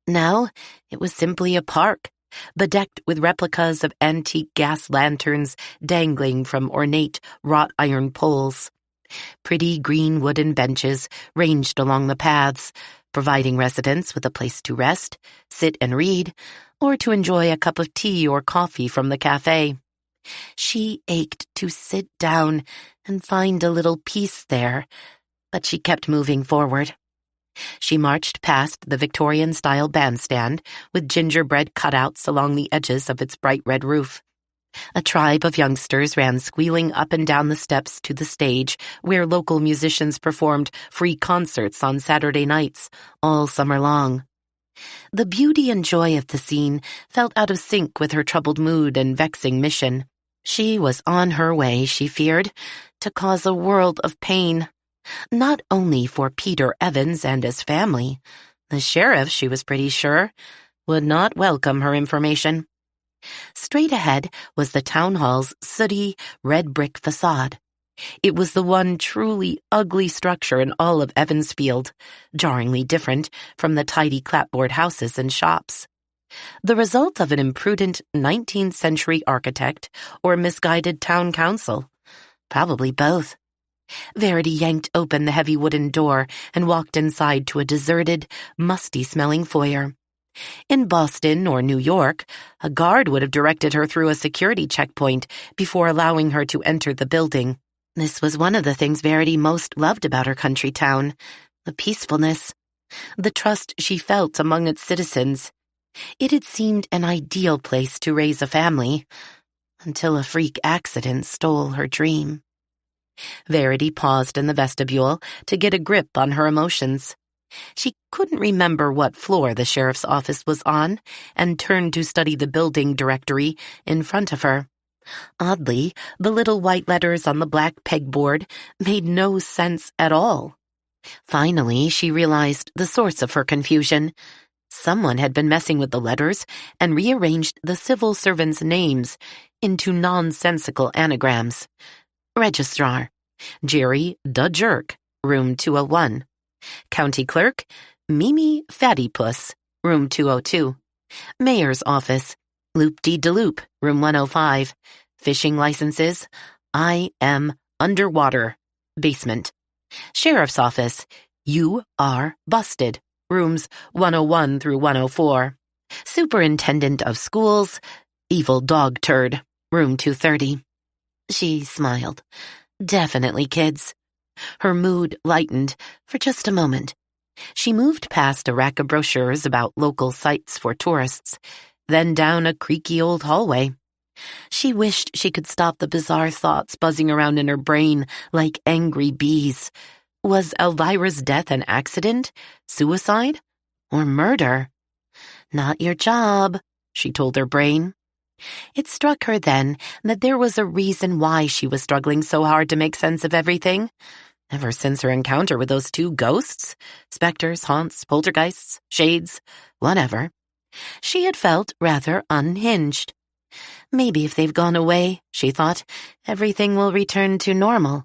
Now it was simply a park, bedecked with replicas of antique gas lanterns dangling from ornate wrought iron poles. Pretty green wooden benches ranged along the paths, providing residents with a place to rest, sit and read, or to enjoy a cup of tea or coffee from the cafe. She ached to sit down and find a little peace there, but she kept moving forward. She marched past the Victorian-style bandstand with gingerbread cutouts along the edges of its bright red roof. A tribe of youngsters ran squealing up and down the steps to the stage where local musicians performed free concerts on Saturday nights all summer long. The beauty and joy of the scene felt out of sync with her troubled mood and vexing mission. She was on her way, she feared, to cause a world of pain. Not only for Peter Evans and his family. The sheriff, she was pretty sure, would not welcome her information. Straight ahead was the town hall's sooty, red brick facade. It was the one truly ugly structure in all of Evansfield, jarringly different from the tidy clapboard houses and shops. The result of an imprudent 19th century architect or misguided town council. Probably both. Verity yanked open the heavy wooden door and walked inside to a deserted, musty-smelling foyer. In Boston or New York, a guard would have directed her through a security checkpoint before allowing her to enter the building. This was one of the things Verity most loved about her country town, the peacefulness, the trust she felt among its citizens. It had seemed an ideal place to raise a family, until a freak accident stole her dream. Verity paused in the vestibule to get a grip on her emotions. She couldn't remember what floor the sheriff's office was on and turned to study the building directory in front of her. Oddly, the little white letters on the black pegboard made no sense at all. Finally, she realized the source of her confusion. Someone had been messing with the letters and rearranged the civil servants' names into nonsensical anagrams. Registrar, Jerry the Jerk, room 201. County Clerk, Mimi Fattypuss, room 202. Mayor's Office, Loop-de-de-loop, room 105. Fishing licenses, I am underwater, basement. Sheriff's Office, you are busted, rooms 101 through 104. Superintendent of Schools, evil dog turd, room 230. She smiled. Definitely kids. Her mood lightened for just a moment. She moved past a rack of brochures about local sites for tourists, then down a creaky old hallway. She wished she could stop the bizarre thoughts buzzing around in her brain like angry bees. Was Elvira's death an accident, suicide, or murder? Not your job, she told her brain. It struck her then that there was a reason why she was struggling so hard to make sense of everything. Ever since her encounter with those two ghosts, specters, haunts, poltergeists, shades, whatever, she had felt rather unhinged. Maybe if they've gone away, she thought, everything will return to normal.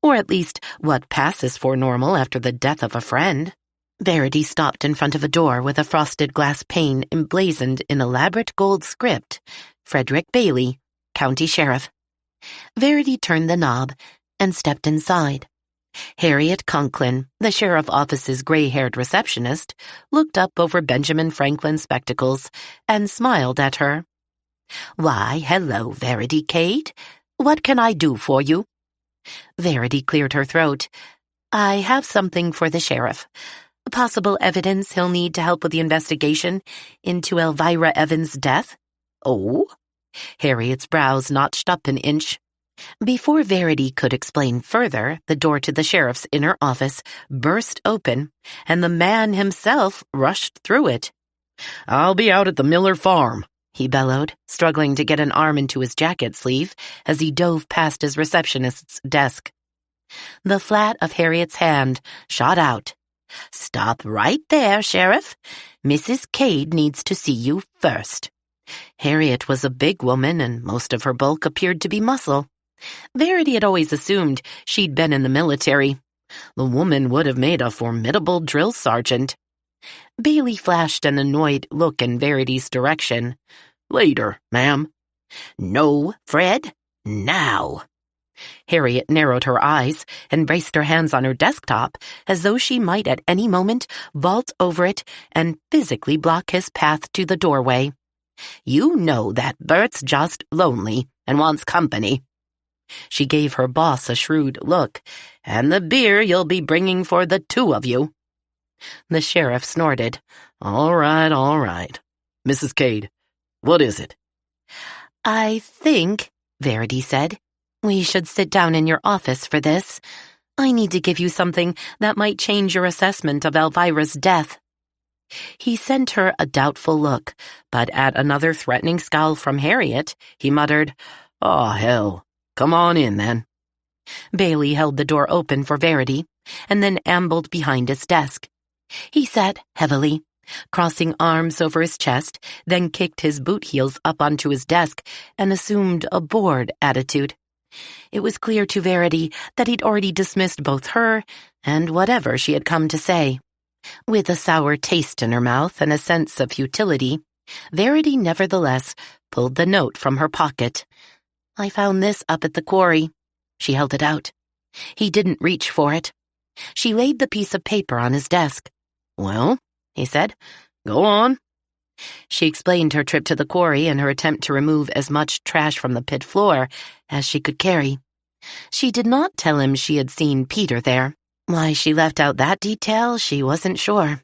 Or at least what passes for normal after the death of a friend. Verity stopped in front of a door with a frosted glass pane emblazoned in elaborate gold script. Frederick Bailey, County Sheriff. Verity turned the knob and stepped inside. Harriet Conklin, the sheriff office's gray-haired receptionist, looked up over Benjamin Franklin's spectacles and smiled at her. "Why, hello, Verity Cade. What can I do for you?" Verity cleared her throat. "I have something for the sheriff. Possible evidence he'll need to help with the investigation into Elvira Evans' death." "Oh?" Harriet's brows notched up an inch. Before Verity could explain further, the door to the sheriff's inner office burst open, and the man himself rushed through it. "I'll be out at the Miller farm," he bellowed, struggling to get an arm into his jacket sleeve as he dove past his receptionist's desk. The flat of Harriet's hand shot out. "Stop right there, Sheriff. Mrs. Cade needs to see you first." Harriet was a big woman, and most of her bulk appeared to be muscle. Verity had always assumed she'd been in the military. The woman would have made a formidable drill sergeant. Bailey flashed an annoyed look in Verity's direction. Later, ma'am. No, Fred. Now. Harriet narrowed her eyes and braced her hands on her desktop as though she might at any moment vault over it and physically block his path to the doorway. You know that Bert's just lonely and wants company. She gave her boss a shrewd look. And the beer you'll be bringing for the two of you. The sheriff snorted. All right. Mrs. Cade, what is it? I think, Verity said, we should sit down in your office for this. I need to give you something that might change your assessment of Elvira's death. He sent her a doubtful look, but at another threatening scowl from Harriet, he muttered, Oh, hell. Come on in, then. Bailey held the door open for Verity, and then ambled behind his desk. He sat heavily, crossing arms over his chest, then kicked his boot heels up onto his desk and assumed a bored attitude. It was clear to Verity that he'd already dismissed both her and whatever she had come to say. With a sour taste in her mouth and a sense of futility, Verity nevertheless pulled the note from her pocket. I found this up at the quarry. She held it out. He didn't reach for it. She laid the piece of paper on his desk. Well, he said, go on. She explained her trip to the quarry and her attempt to remove as much trash from the pit floor as she could carry. She did not tell him she had seen Peter there. Why she left out that detail, she wasn't sure.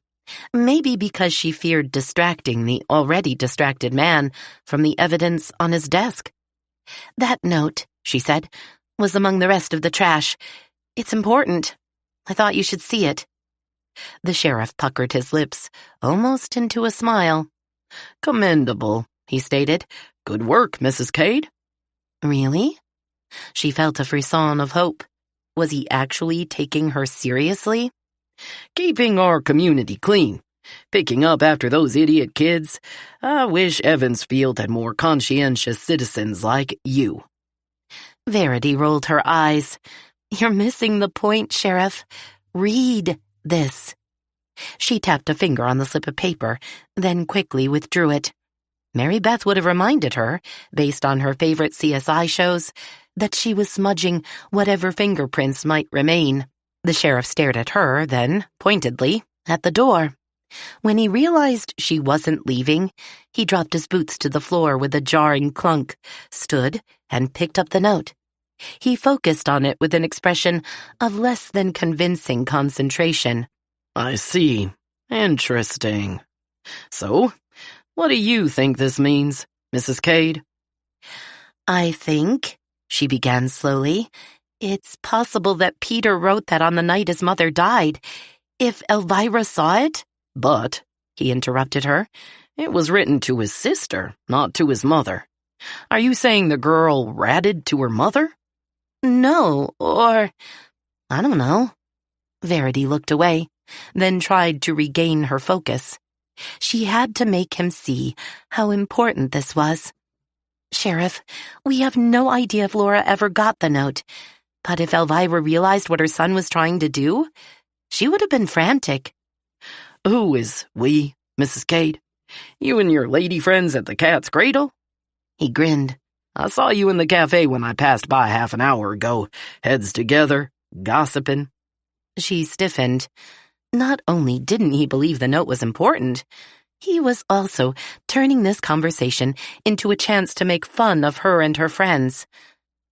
Maybe because she feared distracting the already distracted man from the evidence on his desk. That note, she said, was among the rest of the trash. It's important. I thought you should see it. The sheriff puckered his lips, almost into a smile. Commendable, he stated. Good work, Mrs. Cade. Really? She felt a frisson of hope. Was he actually taking her seriously? Keeping our community clean. Picking up after those idiot kids. I wish Evansfield had more conscientious citizens like you. Verity rolled her eyes. You're missing the point, Sheriff. Read this. She tapped a finger on the slip of paper, then quickly withdrew it. Mary Beth would have reminded her, based on her favorite CSI shows, that she was smudging whatever fingerprints might remain. The sheriff stared at her, then, pointedly, at the door. When he realized she wasn't leaving, he dropped his boots to the floor with a jarring clunk, stood, and picked up the note. He focused on it with an expression of less than convincing concentration. I see. Interesting. So, what do you think this means, Mrs. Cade? I think, she began slowly, it's possible that Peter wrote that on the night his mother died. If Elvira saw it... But, he interrupted her, it was written to his sister, not to his mother. Are you saying the girl ratted to her mother? No, or... I don't know. Verity looked away, then tried to regain her focus. She had to make him see how important this was. Sheriff, we have no idea if Laura ever got the note, but if Elvira realized what her son was trying to do, she would have been frantic. Who is we, Mrs. Cade? You and your lady friends at the Cat's Cradle? He grinned. I saw you in the cafe when I passed by half an hour ago, heads together, gossiping. She stiffened. Not only didn't he believe the note was important, he was also turning this conversation into a chance to make fun of her and her friends.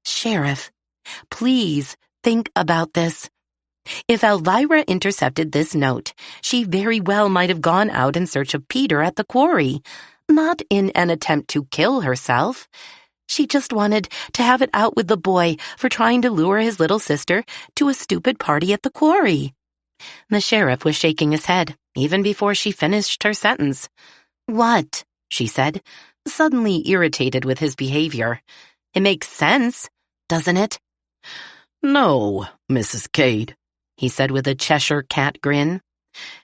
Sheriff, please think about this. If Elvira intercepted this note, she very well might have gone out in search of Peter at the quarry, not in an attempt to kill herself. She just wanted to have it out with the boy for trying to lure his little sister to a stupid party at the quarry. The sheriff was shaking his head, even before she finished her sentence. What? She said, suddenly irritated with his behavior. It makes sense, doesn't it? No, Mrs. Cade, he said with a Cheshire cat grin.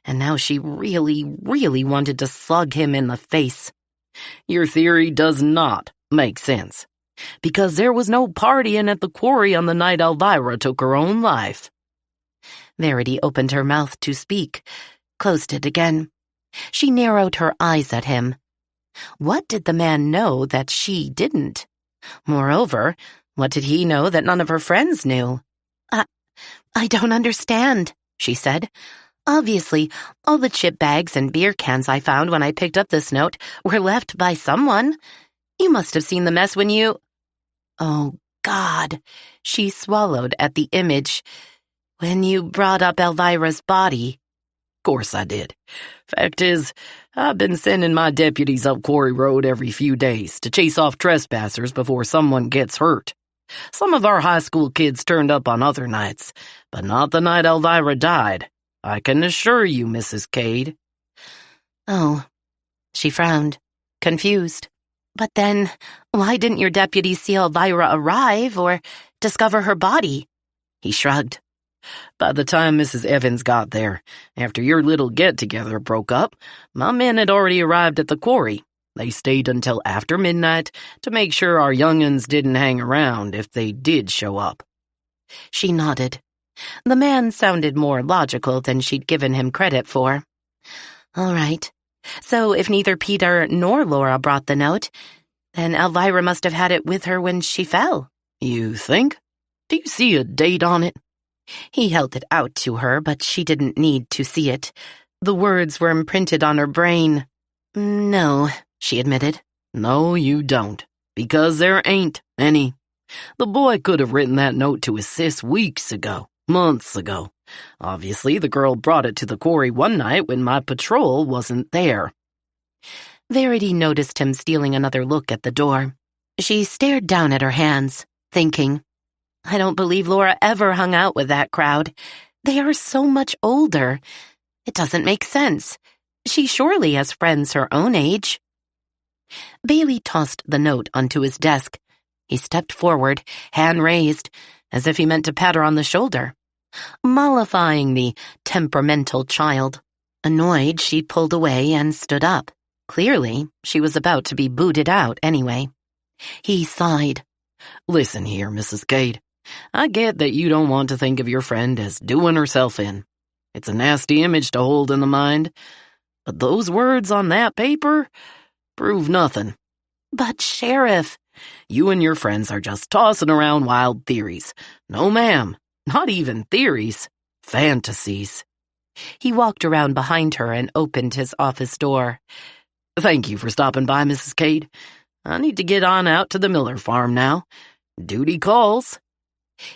And now she really, really wanted to slug him in the face. Your theory does not make sense, because there was no partying at the quarry on the night Elvira took her own life. Verity opened her mouth to speak, closed it again. She narrowed her eyes at him. What did the man know that she didn't? Moreover, what did he know that none of her friends knew? I don't understand, she said. Obviously, all the chip bags and beer cans I found when I picked up this note were left by someone. You must have seen the mess when you— Oh, God, she swallowed at the image. When you brought up Elvira's body. Course I did. Fact is, I've been sending my deputies up Quarry Road every few days to chase off trespassers before someone gets hurt. Some of our high school kids turned up on other nights, but not the night Elvira died. I can assure you, Mrs. Cade. Oh, she frowned, confused. But then, why didn't your deputies see Elvira arrive or discover her body? He shrugged. By the time Mrs. Evans got there, after your little get-together broke up, my men had already arrived at the quarry. They stayed until after midnight to make sure our young'uns didn't hang around if they did show up. She nodded. The man sounded more logical than she'd given him credit for. All right. So if neither Peter nor Laura brought the note, then Elvira must have had it with her when she fell. You think? Do you see a date on it? He held it out to her, but she didn't need to see it. The words were imprinted on her brain. No, she admitted. No, you don't, because there ain't any. The boy could have written that note to his sis weeks ago, months ago. Obviously, the girl brought it to the quarry one night when my patrol wasn't there. Verity noticed him stealing another look at the door. She stared down at her hands, thinking, I don't believe Laura ever hung out with that crowd. They are so much older. It doesn't make sense. She surely has friends her own age. Bailey tossed the note onto his desk. He stepped forward, hand raised, as if he meant to pat her on the shoulder, mollifying the temperamental child. Annoyed, she pulled away and stood up. Clearly, she was about to be booted out anyway. He sighed. Listen here, Mrs. Cade. I get that you don't want to think of your friend as doing herself in. It's a nasty image to hold in the mind. But those words on that paper prove nothing. But, Sheriff, you and your friends are just tossing around wild theories. No, ma'am. Not even theories. Fantasies. He walked around behind her and opened his office door. Thank you for stopping by, Mrs. Cade. I need to get on out to the Miller farm now. Duty calls.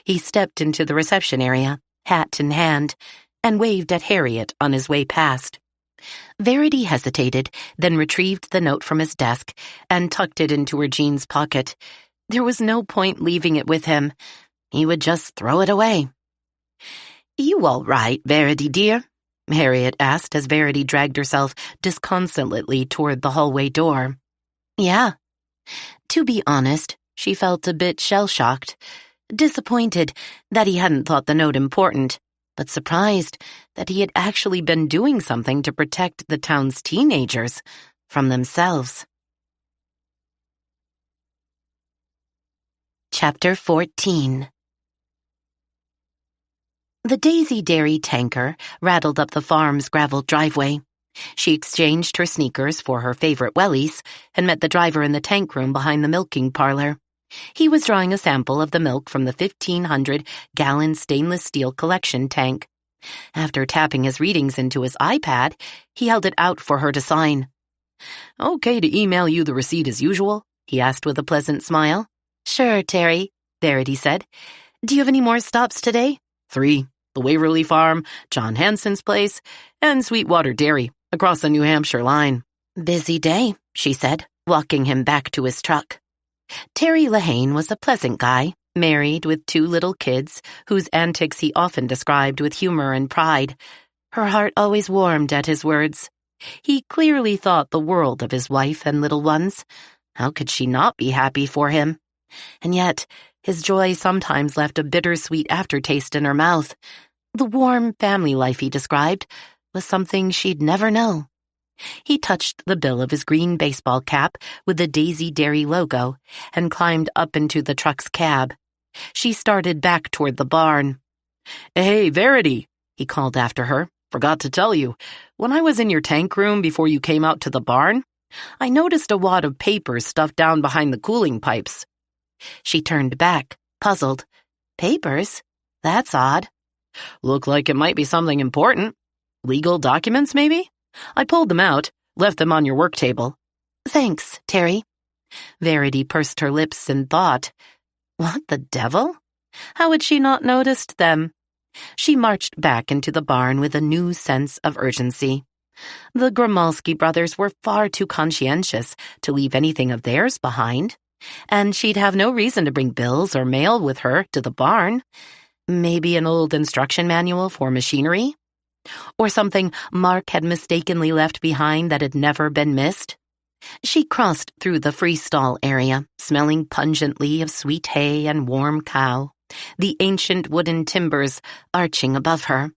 He stepped into the reception area, hat in hand, and waved at Harriet on his way past. Verity hesitated, then retrieved the note from his desk and tucked it into her jeans pocket. There was no point leaving it with him. He would just throw it away. You all right, Verity, dear? Harriet asked as Verity dragged herself disconsolately toward the hallway door. Yeah. To be honest, she felt a bit shell-shocked, disappointed that he hadn't thought the note important, but surprised that he had actually been doing something to protect the town's teenagers from themselves. Chapter 14. The Daisy Dairy tanker rattled up the farm's graveled driveway. She exchanged her sneakers for her favorite wellies and met the driver in the tank room behind the milking parlor. He was drawing a sample of the milk from the 1,500-gallon stainless steel collection tank. After tapping his readings into his iPad, he held it out for her to sign. Okay to email you the receipt as usual? He asked with a pleasant smile. Sure, Terry, Verity said. Do you have any more stops today? 3. The Waverly Farm, John Hansen's place, and Sweetwater Dairy, across the New Hampshire line. Busy day, she said, walking him back to his truck. Terry Lehane was a pleasant guy, married with 2 little kids, whose antics he often described with humor and pride. Her heart always warmed at his words. He clearly thought the world of his wife and little ones. How could she not be happy for him? And yet, his joy sometimes left a bittersweet aftertaste in her mouth. The warm family life he described was something she'd never know. He touched the bill of his green baseball cap with the Daisy Dairy logo and climbed up into the truck's cab. She started back toward the barn. Hey, Verity, he called after her. "Forgot to tell you, when I was in your tank room before you came out to the barn, I noticed a wad of papers stuffed down behind the cooling pipes." She turned back, puzzled. "Papers? That's odd." "Look like it might be something important. Legal documents, maybe? I pulled them out, left them on your work table." "Thanks, Terry." Verity pursed her lips in thought. What the devil? How had she not noticed them? She marched back into the barn with a new sense of urgency. The Grimalski brothers were far too conscientious to leave anything of theirs behind, and she'd have no reason to bring bills or mail with her to the barn. Maybe an old instruction manual for machinery? Or something Mark had mistakenly left behind that had never been missed? She crossed through the freestall area, smelling pungently of sweet hay and warm cow, the ancient wooden timbers arching above her.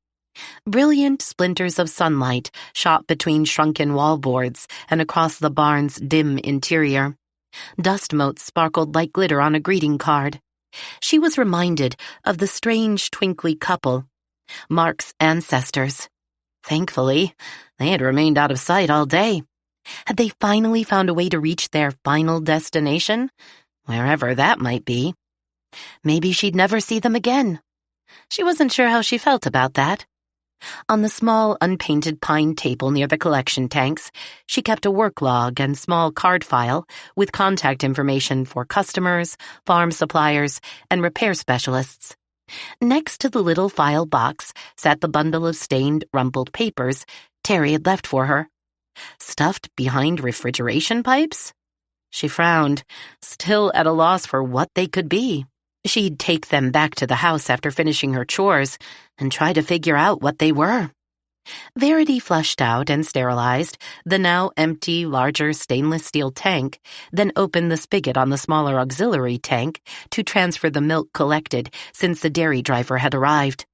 Brilliant splinters of sunlight shot between shrunken wallboards and across the barn's dim interior. Dust motes sparkled like glitter on a greeting card. She was reminded of the strange twinkly couple, Mark's ancestors. Thankfully, they had remained out of sight all day. Had they finally found a way to reach their final destination, wherever that might be? Maybe she'd never see them again. She wasn't sure how she felt about that. On the small, unpainted pine table near the collection tanks, she kept a work log and small card file with contact information for customers, farm suppliers, and repair specialists. Next to the little file box sat the bundle of stained, rumpled papers Terry had left for her. Stuffed behind refrigeration pipes? She frowned, still at a loss for what they could be. She'd take them back to the house after finishing her chores and try to figure out what they were. Verity flushed out and sterilized the now empty, larger stainless steel tank, then opened the spigot on the smaller auxiliary tank to transfer the milk collected since the dairy driver had arrived.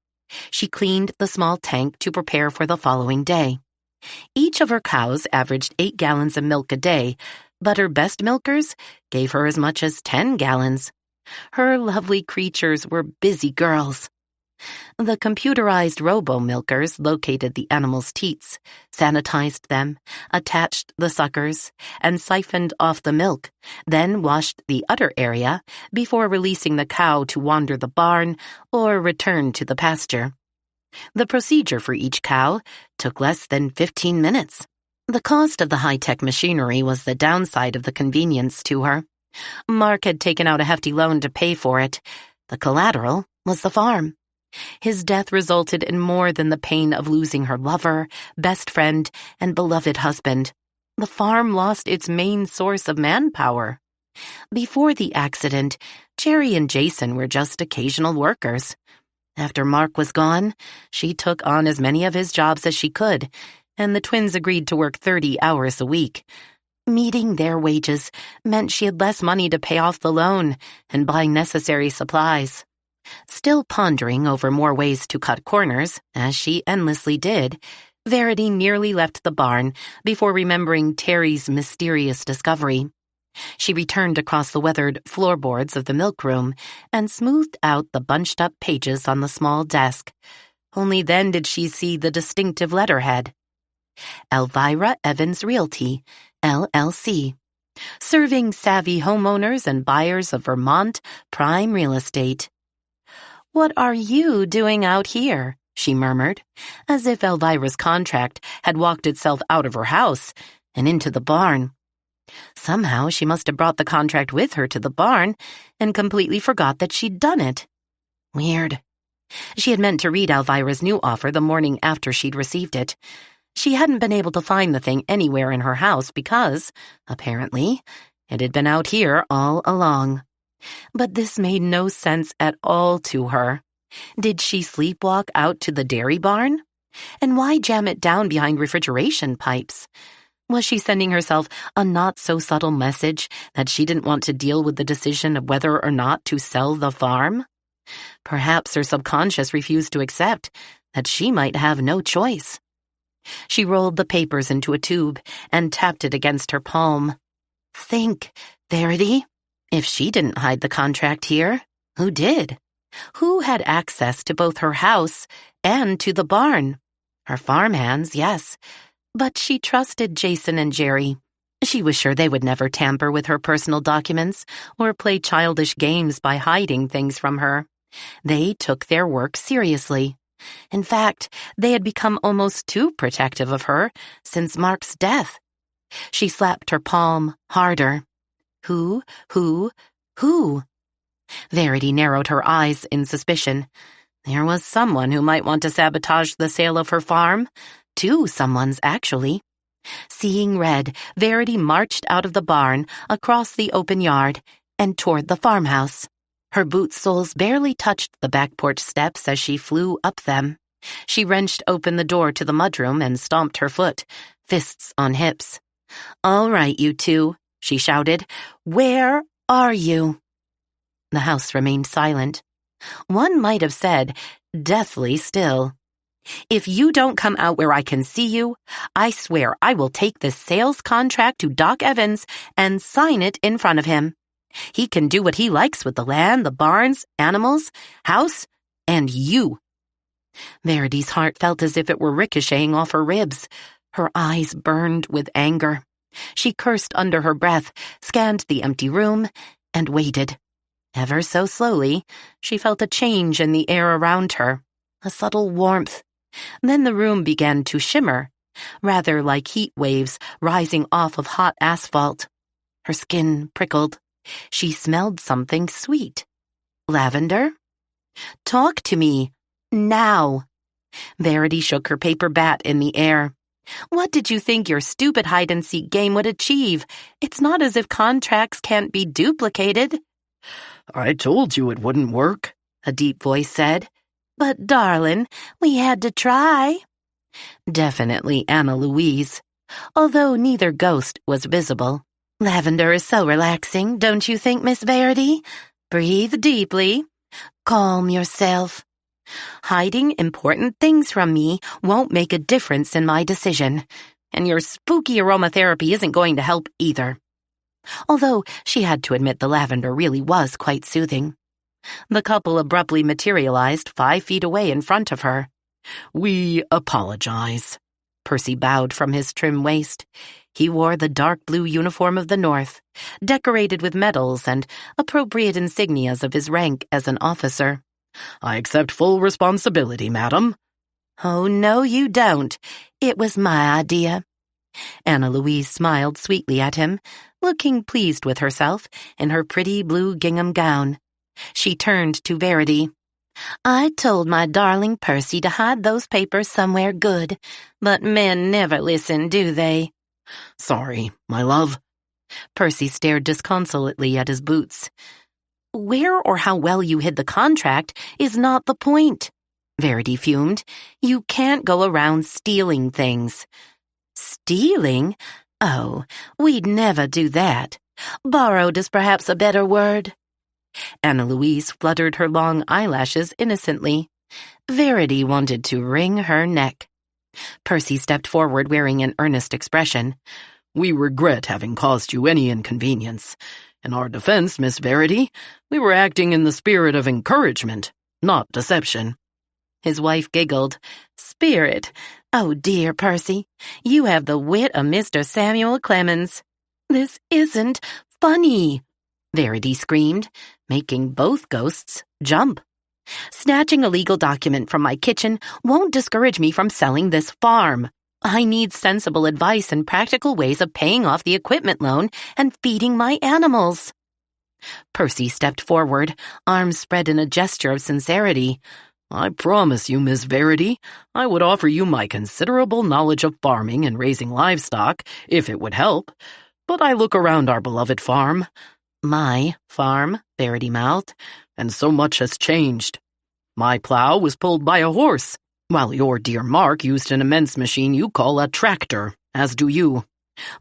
She cleaned the small tank to prepare for the following day. Each of her cows averaged 8 gallons of milk a day, but her best milkers gave her as much as 10 gallons. Her lovely creatures were busy girls. The computerized robo-milkers located the animals' teats, sanitized them, attached the suckers, and siphoned off the milk, then washed the udder area before releasing the cow to wander the barn or return to the pasture. The procedure for each cow took less than 15 minutes. The cost of the high-tech machinery was the downside of the convenience to her. Mark had taken out a hefty loan to pay for it. The collateral was the farm. His death resulted in more than the pain of losing her lover, best friend, and beloved husband. The farm lost its main source of manpower. Before the accident, Jerry and Jason were just occasional workers. After Mark was gone, she took on as many of his jobs as she could, and the twins agreed to work 30 hours a week. Meeting their wages meant she had less money to pay off the loan and buy necessary supplies. Still pondering over more ways to cut corners, as she endlessly did, Verity nearly left the barn before remembering Terry's mysterious discovery. She returned across the weathered floorboards of the milk room and smoothed out the bunched-up pages on the small desk. Only then did she see the distinctive letterhead. Elvira Evans Realty, LLC. Serving savvy homeowners and buyers of Vermont prime real estate. "What are you doing out here?" she murmured, as if Elvira's contract had walked itself out of her house and into the barn. Somehow she must have brought the contract with her to the barn and completely forgot that she'd done it. Weird. She had meant to read Elvira's new offer the morning after she'd received it. She hadn't been able to find the thing anywhere in her house because, apparently, it had been out here all along. But this made no sense at all to her. Did she sleepwalk out to the dairy barn? And why jam it down behind refrigeration pipes? Was she sending herself a not-so-subtle message that she didn't want to deal with the decision of whether or not to sell the farm? Perhaps her subconscious refused to accept that she might have no choice. She rolled the papers into a tube and tapped it against her palm. Think, Verity. If she didn't hide the contract here, who did? Who had access to both her house and to the barn? Her farmhands, yes. But she trusted Jason and Jerry. She was sure they would never tamper with her personal documents or play childish games by hiding things from her. They took their work seriously. In fact, they had become almost too protective of her since Mark's death. She slapped her palm harder. Who? Verity narrowed her eyes in suspicion. There was someone who might want to sabotage the sale of her farm. Two someones, actually. Seeing red, Verity marched out of the barn, across the open yard, and toward the farmhouse. Her boot soles barely touched the back porch steps as she flew up them. She wrenched open the door to the mudroom and stomped her foot, fists on hips. "All right, you two," she shouted. "Where are you?" The house remained silent. One might have said, deathly still. "If you don't come out where I can see you, I swear I will take this sales contract to Doc Evans and sign it in front of him. He can do what he likes with the land, the barns, animals, house, and you." Verity's heart felt as if it were ricocheting off her ribs. Her eyes burned with anger. She cursed under her breath, scanned the empty room, and waited. Ever so slowly, she felt a change in the air around her, a subtle warmth. Then the room began to shimmer, rather like heat waves rising off of hot asphalt. Her skin prickled. She smelled something sweet. Lavender? "Talk to me. Now." Verity shook her paper bat in the air. "What did you think your stupid hide-and-seek game would achieve? It's not as if contracts can't be duplicated." "I told you it wouldn't work," a deep voice said. "But, darling, we had to try." Definitely Anna Louise, although neither ghost was visible. "Lavender is so relaxing, don't you think, Miss Verity? Breathe deeply. Calm yourself. Hiding important things from me won't make a difference in my decision, and your spooky aromatherapy isn't going to help either." Although she had to admit the lavender really was quite soothing. The couple abruptly materialized 5 feet away in front of her. "We apologize." Percy bowed from his trim waist. He wore the dark blue uniform of the North, decorated with medals and appropriate insignias of his rank as an officer. "I accept full responsibility, madam." "Oh, no, you don't. It was my idea." Anna Louise smiled sweetly at him, looking pleased with herself in her pretty blue gingham gown. She turned to Verity. "I told my darling Percy to hide those papers somewhere good, but men never listen, do they?" "Sorry, my love." Percy stared disconsolately at his boots. "Where or how well you hid the contract is not the point," Verity fumed. "You can't go around stealing things." "Stealing? Oh, we'd never do that. Borrowed is perhaps a better word." Anna Louise fluttered her long eyelashes innocently. Verity wanted to wring her neck. Percy stepped forward wearing an earnest expression. "We regret having caused you any inconvenience. In our defense, Miss Verity, we were acting in the spirit of encouragement, not deception." His wife giggled. "Spirit? Oh, dear, Percy, you have the wit of Mr. Samuel Clemens." "This isn't funny," Verity screamed, making both ghosts jump. "Snatching a legal document from my kitchen won't discourage me from selling this farm. I need sensible advice and practical ways of paying off the equipment loan and feeding my animals." Percy stepped forward, arms spread in a gesture of sincerity. "I promise you, Miss Verity, I would offer you my considerable knowledge of farming and raising livestock, if it would help. But I look around our beloved farm." "My farm," Verity mouthed. "And so much has changed. My plow was pulled by a horse, while your dear Mark used an immense machine you call a tractor, as do you.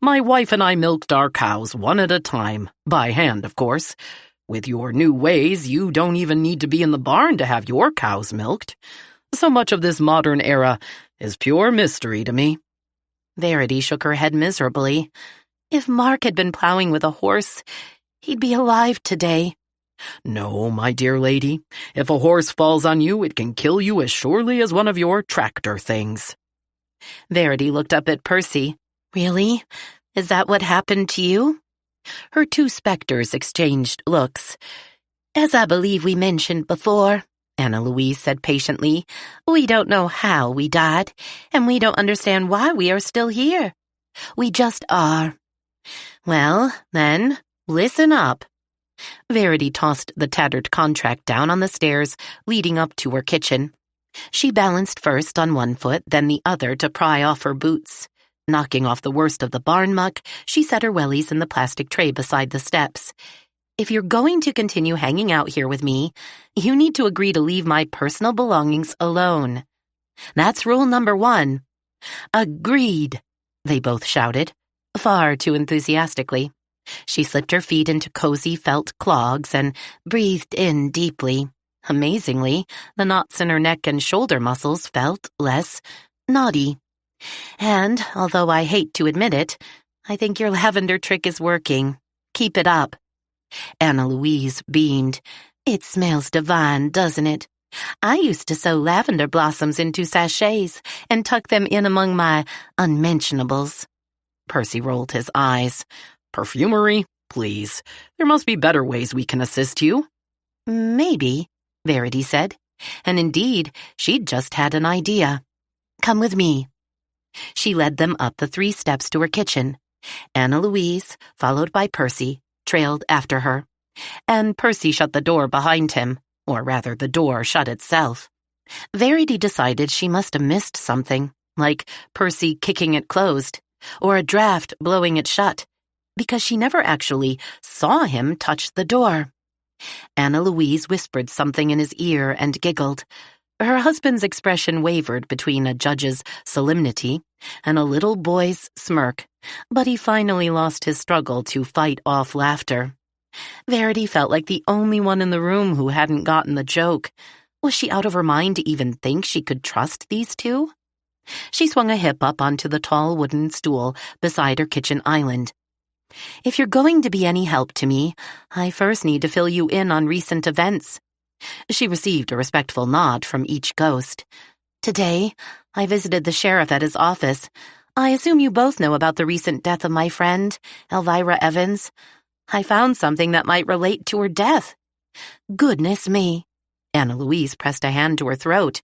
My wife and I milked our cows one at a time, by hand, of course. With your new ways, you don't even need to be in the barn to have your cows milked. So much of this modern era is pure mystery to me." Verity shook her head miserably. If Mark had been plowing with a horse, he'd be alive today. No, my dear lady. If a horse falls on you, it can kill you as surely as one of your tractor things. Verity looked up at Percy. Really? Is that what happened to you? Her two specters exchanged looks. As I believe we mentioned before, Anna Louise said patiently, we don't know how we died, and we don't understand why we are still here. We just are. Well, then, listen up. Verity tossed the tattered contract down on the stairs leading up to her kitchen. She balanced first on one foot, then the other to pry off her boots. Knocking off the worst of the barn muck, she set her wellies in the plastic tray beside the steps. If you're going to continue hanging out here with me, you need to agree to leave my personal belongings alone. That's rule number 1. Agreed, they both shouted, far too enthusiastically. She slipped her feet into cozy felt clogs and breathed in deeply. Amazingly, the knots in her neck and shoulder muscles felt less knotty. And, although I hate to admit it, I think your lavender trick is working. Keep it up. Anna Louise beamed. It smells divine, doesn't it? I used to sew lavender blossoms into sachets and tuck them in among my unmentionables. Percy rolled his eyes. Perfumery? Please. There must be better ways we can assist you. Maybe, Verity said. And indeed, she'd just had an idea. Come with me. She led them up the 3 steps to her kitchen. Anna Louise, followed by Percy, trailed after her. And Percy shut the door behind him, or rather the door shut itself. Verity decided she must have missed something, like Percy kicking it closed, or a draft blowing it shut, because she never actually saw him touch the door. Anna Louise whispered something in his ear and giggled. Her husband's expression wavered between a judge's solemnity and a little boy's smirk, but he finally lost his struggle to fight off laughter. Verity felt like the only one in the room who hadn't gotten the joke. Was she out of her mind to even think she could trust these two? She swung a hip up onto the tall wooden stool beside her kitchen island. If you're going to be any help to me, I first need to fill you in on recent events. She received a respectful nod from each ghost. Today, I visited the sheriff at his office. I assume you both know about the recent death of my friend, Elvira Evans. I found something that might relate to her death. Goodness me. Anna Louise pressed a hand to her throat.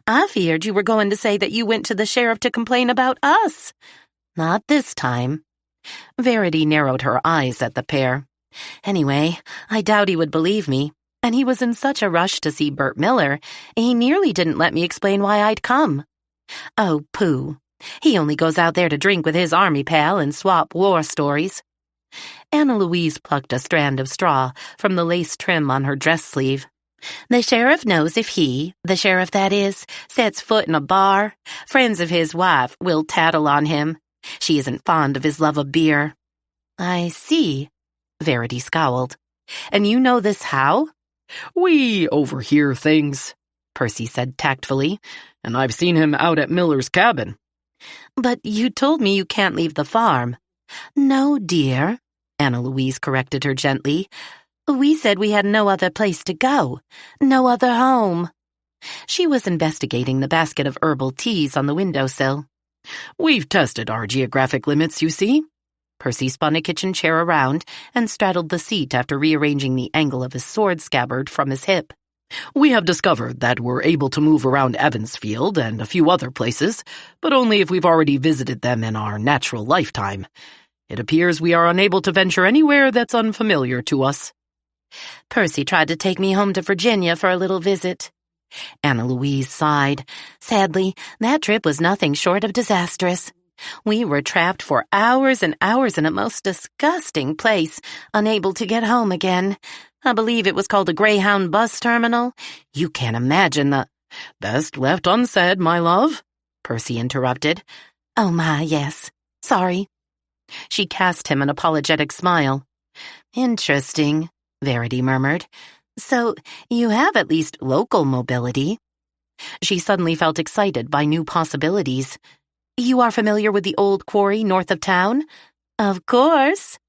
I feared you were going to say that you went to the sheriff to complain about us. Not this time. Verity narrowed her eyes at the pair. Anyway, I doubt he would believe me, and he was in such a rush to see Bert Miller, he nearly didn't let me explain why I'd come. Oh, pooh. He only goes out there to drink with his army pal and swap war stories. Anna Louise plucked a strand of straw from the lace trim on her dress sleeve. The sheriff knows if he, the sheriff that is, sets foot in a bar, friends of his wife will tattle on him. She isn't fond of his love of beer. I see, Verity scowled. And you know this how? We overhear things, Percy said tactfully, and I've seen him out at Miller's cabin. But you told me you can't leave the farm. No, dear, Anna Louise corrected her gently. We said we had no other place to go, no other home. She was investigating the basket of herbal teas on the windowsill. We've tested our geographic limits, you see. Percy spun a kitchen chair around and straddled the seat after rearranging the angle of his sword scabbard from his hip. We have discovered that we're able to move around Evansfield and a few other places, but only if we've already visited them in our natural lifetime. It appears we are unable to venture anywhere that's unfamiliar to us. Percy tried to take me home to Virginia for a little visit. Anna Louise sighed. Sadly, that trip was nothing short of disastrous. We were trapped for hours and hours in a most disgusting place, unable to get home again. I believe it was called a Greyhound bus terminal. You can't imagine the— Best left unsaid, my love, Percy interrupted. Oh my, yes. Sorry. She cast him an apologetic smile. Interesting, Verity murmured. So you have at least local mobility. She suddenly felt excited by new possibilities. You are familiar with the old quarry north of town? Of course.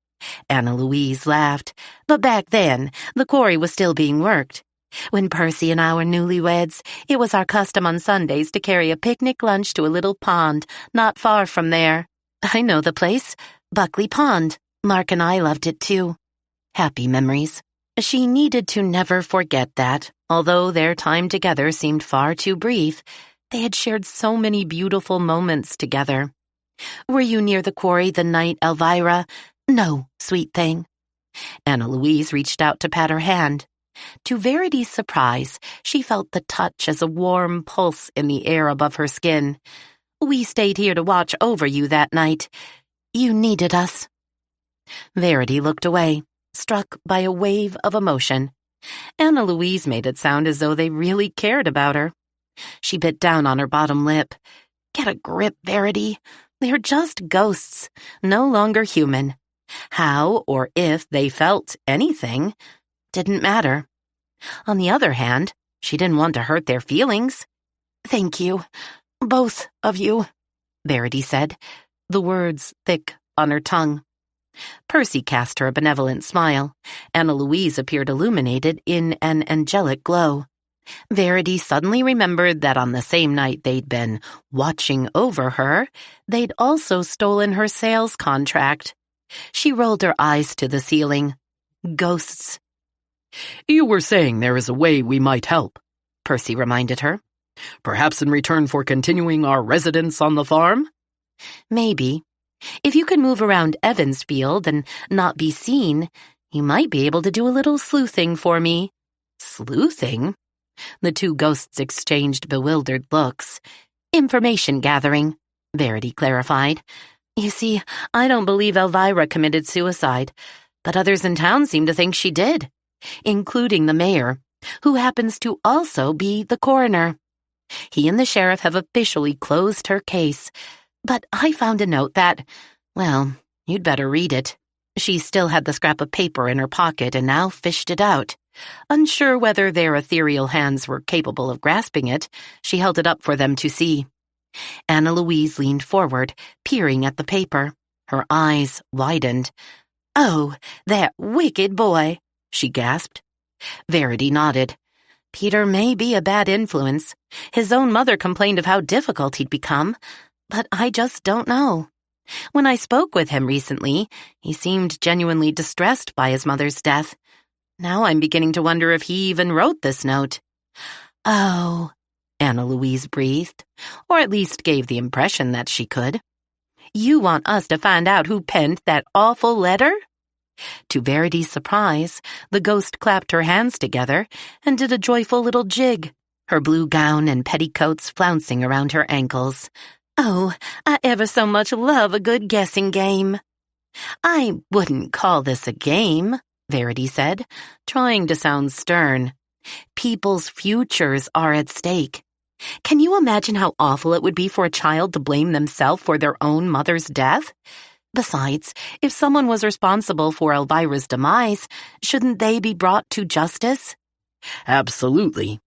Anna Louise laughed, but back then, the quarry was still being worked. When Percy and I were newlyweds, it was our custom on Sundays to carry a picnic lunch to a little pond not far from there. I know the place, Buckley Pond. Mark and I loved it too. Happy memories. She needed to never forget that, although their time together seemed far too brief. They had shared so many beautiful moments together. Were you near the quarry the night Elvira— No, sweet thing. Anna Louise reached out to pat her hand. To Verity's surprise, she felt the touch as a warm pulse in the air above her skin. We stayed here to watch over you that night. You needed us. Verity looked away, struck by a wave of emotion. Anna Louise made it sound as though they really cared about her. She bit down on her bottom lip. Get a grip, Verity. They're just ghosts, no longer human. How or if they felt anything didn't matter. On the other hand, she didn't want to hurt their feelings. Thank you, both of you, Verity said, the words thick on her tongue. Percy cast her a benevolent smile. Anna Louise appeared illuminated in an angelic glow. Verity suddenly remembered that on the same night they'd been watching over her, they'd also stolen her sales contract. She rolled her eyes to the ceiling. Ghosts. You were saying there is a way we might help, Percy reminded her. Perhaps in return for continuing our residence on the farm? Maybe. If you can move around Evansfield and not be seen, you might be able to do a little sleuthing for me. Sleuthing? The two ghosts exchanged bewildered looks. Information gathering, Verity clarified. You see, I don't believe Elvira committed suicide, but others in town seem to think she did, including the mayor, who happens to also be the coroner. He and the sheriff have officially closed her case, but I found a note that, well, you'd better read it. She still had the scrap of paper in her pocket and now fished it out. Unsure whether their ethereal hands were capable of grasping it, she held it up for them to see. Anna Louise leaned forward, peering at the paper. Her eyes widened. Oh, that wicked boy, she gasped. Verity nodded. Peter may be a bad influence. His own mother complained of how difficult he'd become, but I just don't know. When I spoke with him recently, he seemed genuinely distressed by his mother's death. Now I'm beginning to wonder if he even wrote this note. Oh, Anna Louise breathed, or at least gave the impression that she could. You want us to find out who penned that awful letter? To Verity's surprise, the ghost clapped her hands together and did a joyful little jig, her blue gown and petticoats flouncing around her ankles. Oh, I ever so much love a good guessing game. I wouldn't call this a game, Verity said, trying to sound stern. People's futures are at stake. Can you imagine how awful it would be for a child to blame themselves for their own mother's death? Besides, if someone was responsible for Elvira's demise, shouldn't they be brought to justice? Absolutely.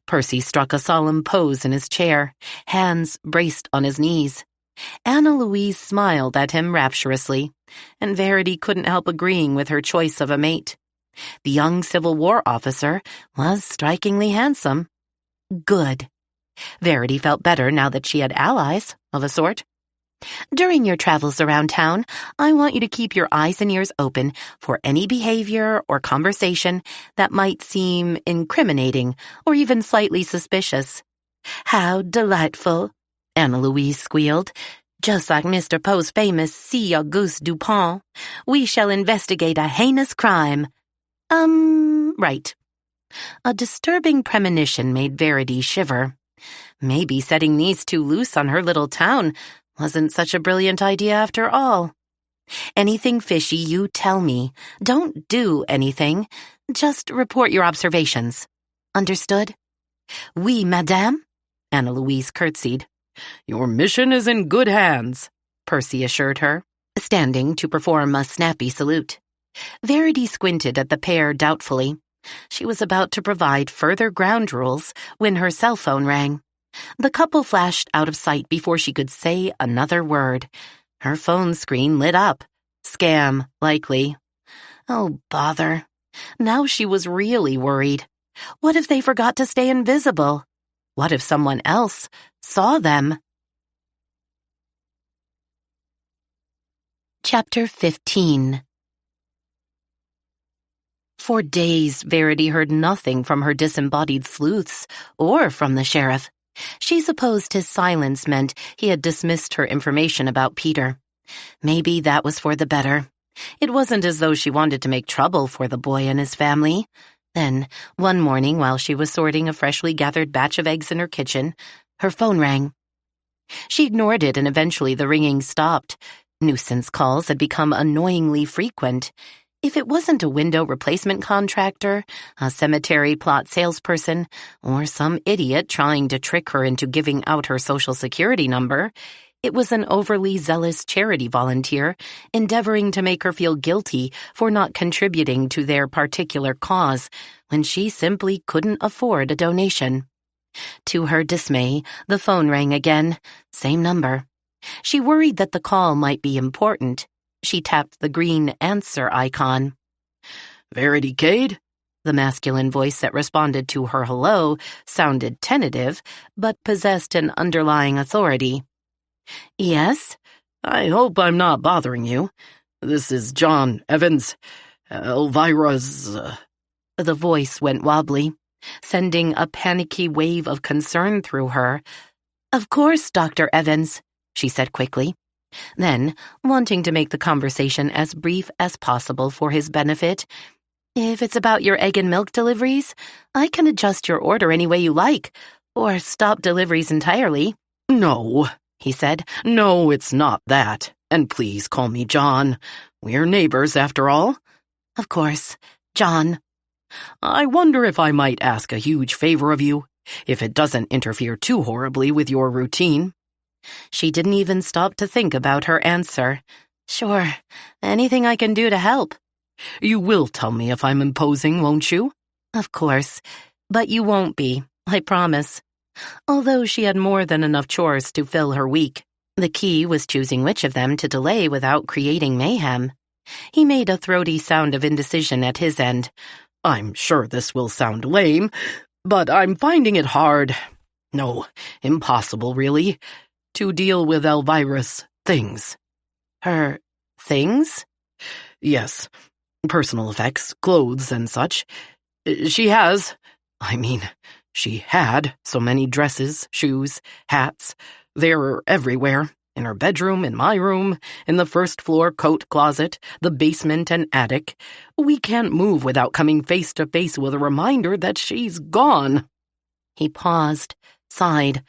Percy struck a solemn pose in his chair, hands braced on his knees. Anna Louise smiled at him rapturously, and Verity couldn't help agreeing with her choice of a mate. The young Civil War officer was strikingly handsome. Good. Verity felt better now that she had allies, of a sort. During your travels around town, I want you to keep your eyes and ears open for any behavior or conversation that might seem incriminating or even slightly suspicious. How delightful, Anna Louise squealed. Just like Mr. Poe's famous C. Auguste Dupont, we shall investigate a heinous crime. Right. A disturbing premonition made Verity shiver. Maybe setting these two loose on her little town wasn't such a brilliant idea after all. Anything fishy, you tell me. Don't do anything. Just report your observations. Understood? Oui, madame, Anna Louise curtsied. Your mission is in good hands, Percy assured her, standing to perform a snappy salute. Verity squinted at the pair doubtfully. She was about to provide further ground rules when her cell phone rang. The couple flashed out of sight before she could say another word. Her phone screen lit up. Scam, likely. Oh, bother. Now she was really worried. What if they forgot to stay invisible? What if someone else saw them? Chapter 15. For days, Verity heard nothing from her disembodied sleuths or from the sheriff. She supposed his silence meant he had dismissed her information about Peter. Maybe that was for the better. It wasn't as though she wanted to make trouble for the boy and his family. Then, one morning while she was sorting a freshly gathered batch of eggs in her kitchen, her phone rang. She ignored it and eventually the ringing stopped. Nuisance calls had become annoyingly frequent. If it wasn't a window replacement contractor, a cemetery plot salesperson, or some idiot trying to trick her into giving out her social security number, it was an overly zealous charity volunteer endeavoring to make her feel guilty for not contributing to their particular cause when she simply couldn't afford a donation. To her dismay, the phone rang again. Same number. She worried that the call might be important. She tapped the green answer icon. Verity Cade? The masculine voice that responded to her hello sounded tentative, but possessed an underlying authority. Yes? I hope I'm not bothering you. This is John Evans. Elvira's... The voice went wobbly, sending a panicky wave of concern through her. Of course, Dr. Evans, she said quickly. Then, wanting to make the conversation as brief as possible for his benefit, if it's about your egg and milk deliveries, I can adjust your order any way you like, or stop deliveries entirely. No, he said. No, it's not that. And please call me John. We're neighbors, after all. Of course, John. I wonder if I might ask a huge favor of you, if it doesn't interfere too horribly with your routine. She didn't even stop to think about her answer. Sure, anything I can do to help. You will tell me if I'm imposing, won't you? Of course, but you won't be, I promise. Although she had more than enough chores to fill her week, the key was choosing which of them to delay without creating mayhem. He made a throaty sound of indecision at his end. I'm sure this will sound lame, but I'm finding it hard. No, impossible, really. To deal with Elvira's things. Her things? Yes, personal effects, clothes and such. She had so many dresses, shoes, hats. They're everywhere. In her bedroom, in my room, in the first floor coat closet, the basement and attic. We can't move without coming face to face with a reminder that she's gone. He paused, sighed.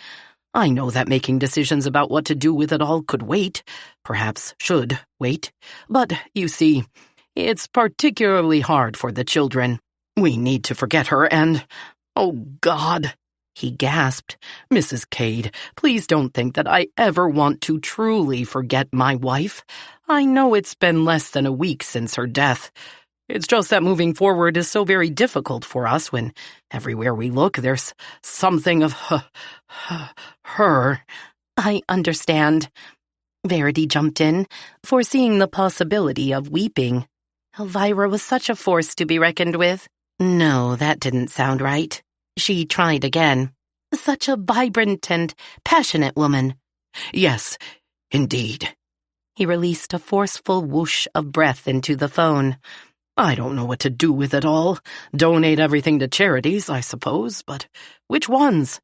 I know that making decisions about what to do with it all could wait, perhaps should wait, but, you see, it's particularly hard for the children. We need to forget her and... Oh, God, he gasped. Mrs. Cade, please don't think that I ever want to truly forget my wife. I know it's been less than a week since her death. It's just that moving forward is so very difficult for us when everywhere we look there's something of her. I understand. Verity jumped in, foreseeing the possibility of weeping. Elvira was such a force to be reckoned with. No, that didn't sound right. She tried again. Such a vibrant and passionate woman. Yes, indeed. He released a forceful whoosh of breath into the phone. I don't know what to do with it all. Donate everything to charities, I suppose, but which ones?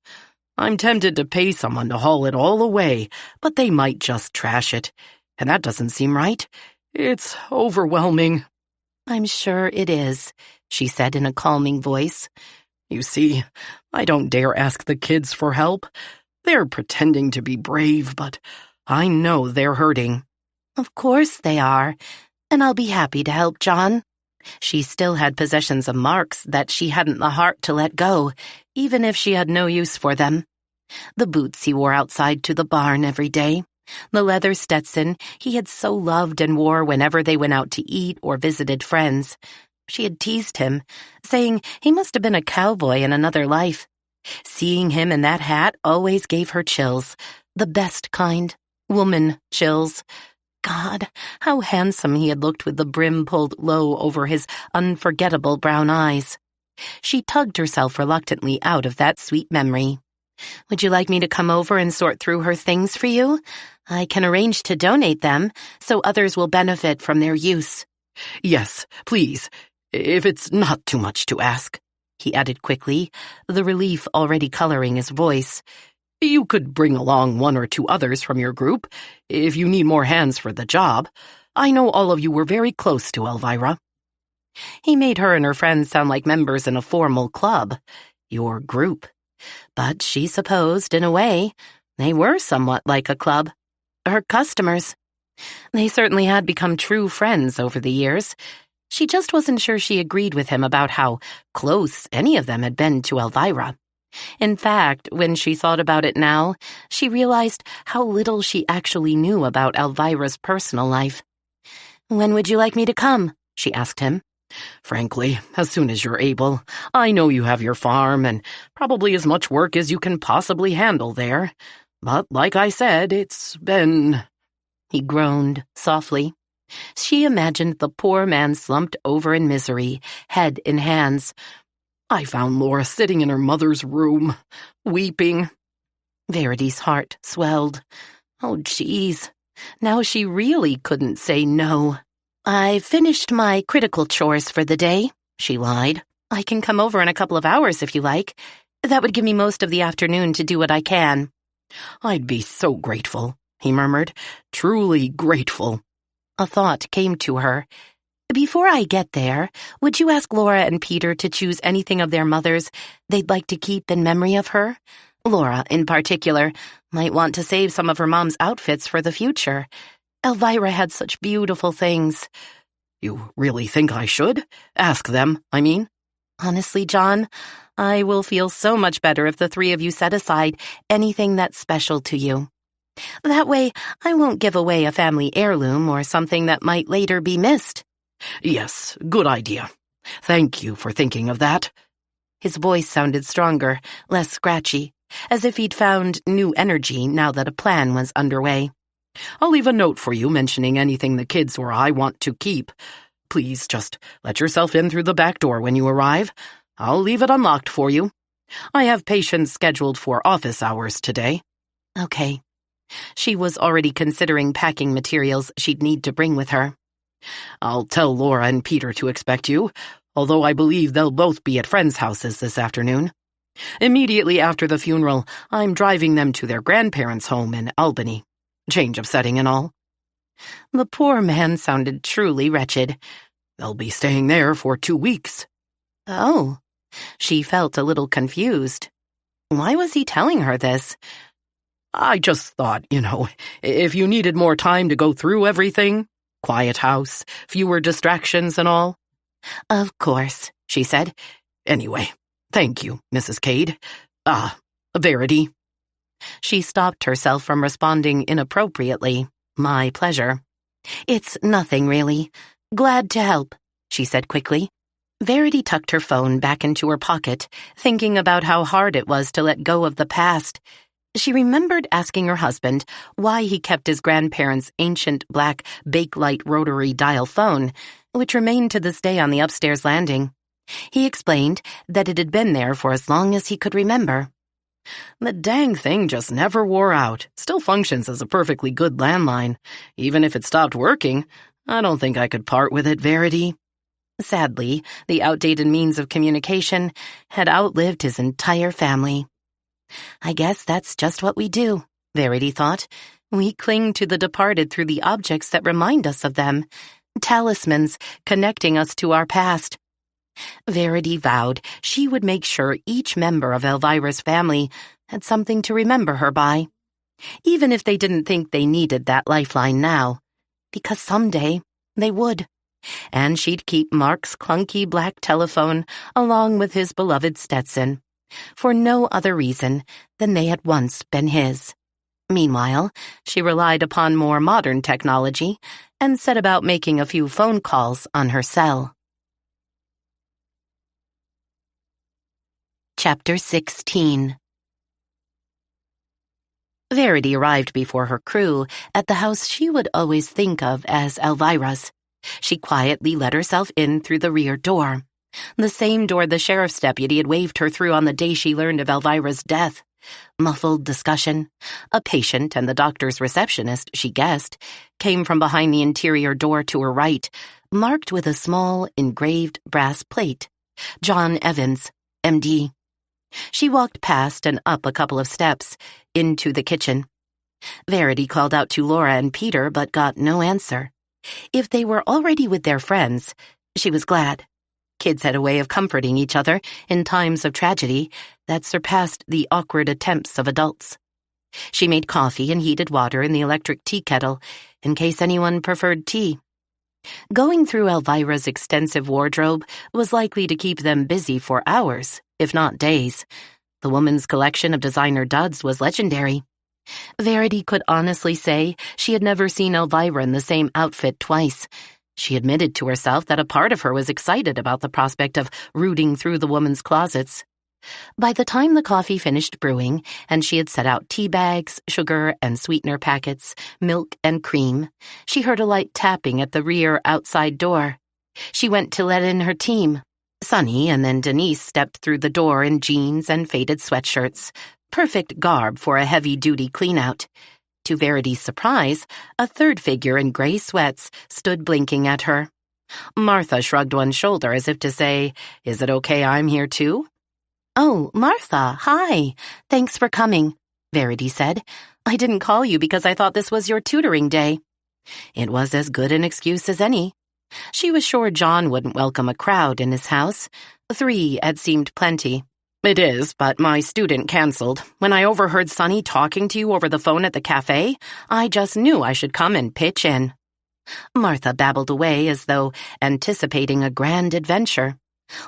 I'm tempted to pay someone to haul it all away, but they might just trash it, and that doesn't seem right. It's overwhelming. I'm sure it is, she said in a calming voice. You see, I don't dare ask the kids for help. They're pretending to be brave, but I know they're hurting. Of course they are, and I'll be happy to help, John. She still had possessions of Mark's that she hadn't the heart to let go, even if she had no use for them. The boots he wore outside to the barn every day, the leather Stetson he had so loved and wore whenever they went out to eat or visited friends. She had teased him, saying he must have been a cowboy in another life. Seeing him in that hat always gave her chills, the best kind, woman chills. God, how handsome he had looked with the brim pulled low over his unforgettable brown eyes. She tugged herself reluctantly out of that sweet memory. Would you like me to come over and sort through her things for you? I can arrange to donate them, so others will benefit from their use. Yes, please, if it's not too much to ask, he added quickly, the relief already coloring his voice. You could bring along 1 or 2 others from your group, if you need more hands for the job. I know all of you were very close to Elvira. He made her and her friends sound like members in a formal club. Your group. But she supposed, in a way, they were somewhat like a club. Her customers. They certainly had become true friends over the years. She just wasn't sure she agreed with him about how close any of them had been to Elvira. In fact, when she thought about it now, she realized how little she actually knew about Elvira's personal life. When would you like me to come? She asked him. Frankly, as soon as you're able. I know you have your farm and probably as much work as you can possibly handle there. But like I said, it's been... He groaned softly. She imagined the poor man slumped over in misery, head in hands. I found Laura sitting in her mother's room, weeping. Verity's heart swelled. Oh, geez. Now she really couldn't say no. I finished my critical chores for the day, she lied. I can come over in a couple of hours if you like. That would give me most of the afternoon to do what I can. I'd be so grateful, he murmured. Truly grateful. A thought came to her. Before I get there, would you ask Laura and Peter to choose anything of their mothers they'd like to keep in memory of her? Laura, in particular, might want to save some of her mom's outfits for the future. Elvira had such beautiful things. You really think I should? Ask them, I mean. Honestly, John, I will feel so much better if the 3 of you set aside anything that's special to you. That way, I won't give away a family heirloom or something that might later be missed. Yes, good idea. Thank you for thinking of that. His voice sounded stronger, less scratchy, as if he'd found new energy now that a plan was underway. I'll leave a note for you mentioning anything the kids or I want to keep. Please just let yourself in through the back door when you arrive. I'll leave it unlocked for you. I have patients scheduled for office hours today. Okay. She was already considering packing materials she'd need to bring with her. I'll tell Laura and Peter to expect you, although I believe they'll both be at friends' houses this afternoon. Immediately after the funeral, I'm driving them to their grandparents' home in Albany. Change of setting and all. The poor man sounded truly wretched. They'll be staying there for 2 weeks. Oh. She felt a little confused. Why was he telling her this? I just thought, if you needed more time to go through everything, quiet house, fewer distractions and all. Of course, she said. Anyway, thank you, Mrs. Cade. Verity. She stopped herself from responding inappropriately. My pleasure. It's nothing, really. Glad to help, she said quickly. Verity tucked her phone back into her pocket, thinking about how hard it was to let go of the past. She remembered asking her husband why he kept his grandparents' ancient black Bakelite rotary dial phone, which remained to this day on the upstairs landing. He explained that it had been there for as long as he could remember. The dang thing just never wore out. Still functions as a perfectly good landline. Even if it stopped working, I don't think I could part with it, Verity. Sadly, the outdated means of communication had outlived his entire family. I guess that's just what we do, Verity thought. We cling to the departed through the objects that remind us of them, talismans connecting us to our past. Verity vowed she would make sure each member of Elvira's family had something to remember her by, even if they didn't think they needed that lifeline now, because someday they would. And she'd keep Mark's clunky black telephone along with his beloved Stetson, for no other reason than they had once been his. Meanwhile, she relied upon more modern technology and set about making a few phone calls on her cell. Chapter 16. Verity arrived before her crew at the house she would always think of as Elvira's. She quietly let herself in through the rear door, the same door the sheriff's deputy had waved her through on the day she learned of Elvira's death. Muffled discussion. A patient and the doctor's receptionist, she guessed, came from behind the interior door to her right, marked with a small, engraved brass plate. John Evans, M.D. She walked past and up a couple of steps, into the kitchen. Verity called out to Laura and Peter, but got no answer. If they were already with their friends, she was glad. Kids had a way of comforting each other in times of tragedy that surpassed the awkward attempts of adults. She made coffee and heated water in the electric tea kettle, in case anyone preferred tea. Going through Elvira's extensive wardrobe was likely to keep them busy for hours, if not days. The woman's collection of designer duds was legendary. Verity could honestly say she had never seen Elvira in the same outfit twice. She admitted to herself that a part of her was excited about the prospect of rooting through the woman's closets. By the time the coffee finished brewing and she had set out tea bags, sugar and sweetener packets, milk and cream, she heard a light tapping at the rear outside door. She went to let in her team. Sunny and then Denise stepped through the door in jeans and faded sweatshirts, perfect garb for a heavy-duty clean-out. To Verity's surprise, a third figure in gray sweats stood blinking at her. Martha shrugged one shoulder as if to say, "Is it okay I'm here too?" "Oh, Martha, hi. Thanks for coming," Verity said. "I didn't call you because I thought this was your tutoring day." It was as good an excuse as any. She was sure John wouldn't welcome a crowd in his house. 3 had seemed plenty. "It is, but my student canceled. When I overheard Sunny talking to you over the phone at the cafe, I just knew I should come and pitch in." Martha babbled away as though anticipating a grand adventure.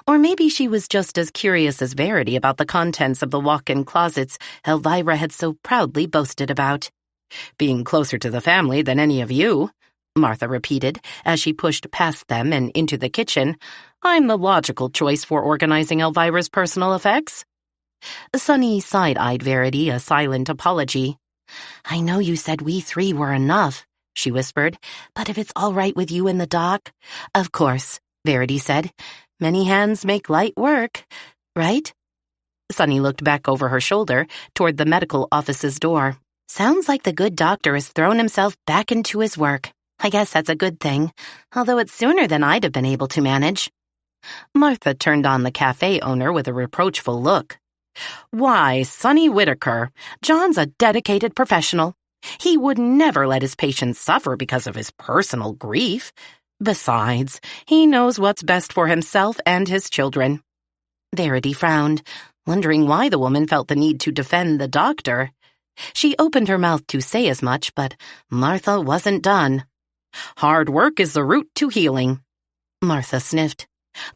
Or maybe she was just as curious as Verity about the contents of the walk-in closets Elvira had so proudly boasted about. "Being closer to the family than any of you," Martha repeated as she pushed past them and into the kitchen. "I'm the logical choice for organizing Elvira's personal effects." Sunny side-eyed Verity a silent apology. "I know you said we 3 were enough," she whispered, "but if it's all right with you and the doc—" "Of course," Verity said. "Many hands make light work, right?" Sunny looked back over her shoulder toward the medical office's door. "Sounds like the good doctor has thrown himself back into his work. I guess that's a good thing, although it's sooner than I'd have been able to manage." Martha turned on the cafe owner with a reproachful look. "Why, Sonny Whitaker, John's a dedicated professional. He would never let his patients suffer because of his personal grief. Besides, he knows what's best for himself and his children." Verity frowned, wondering why the woman felt the need to defend the doctor. She opened her mouth to say as much, but Martha wasn't done. "Hard work is the route to healing." Martha sniffed.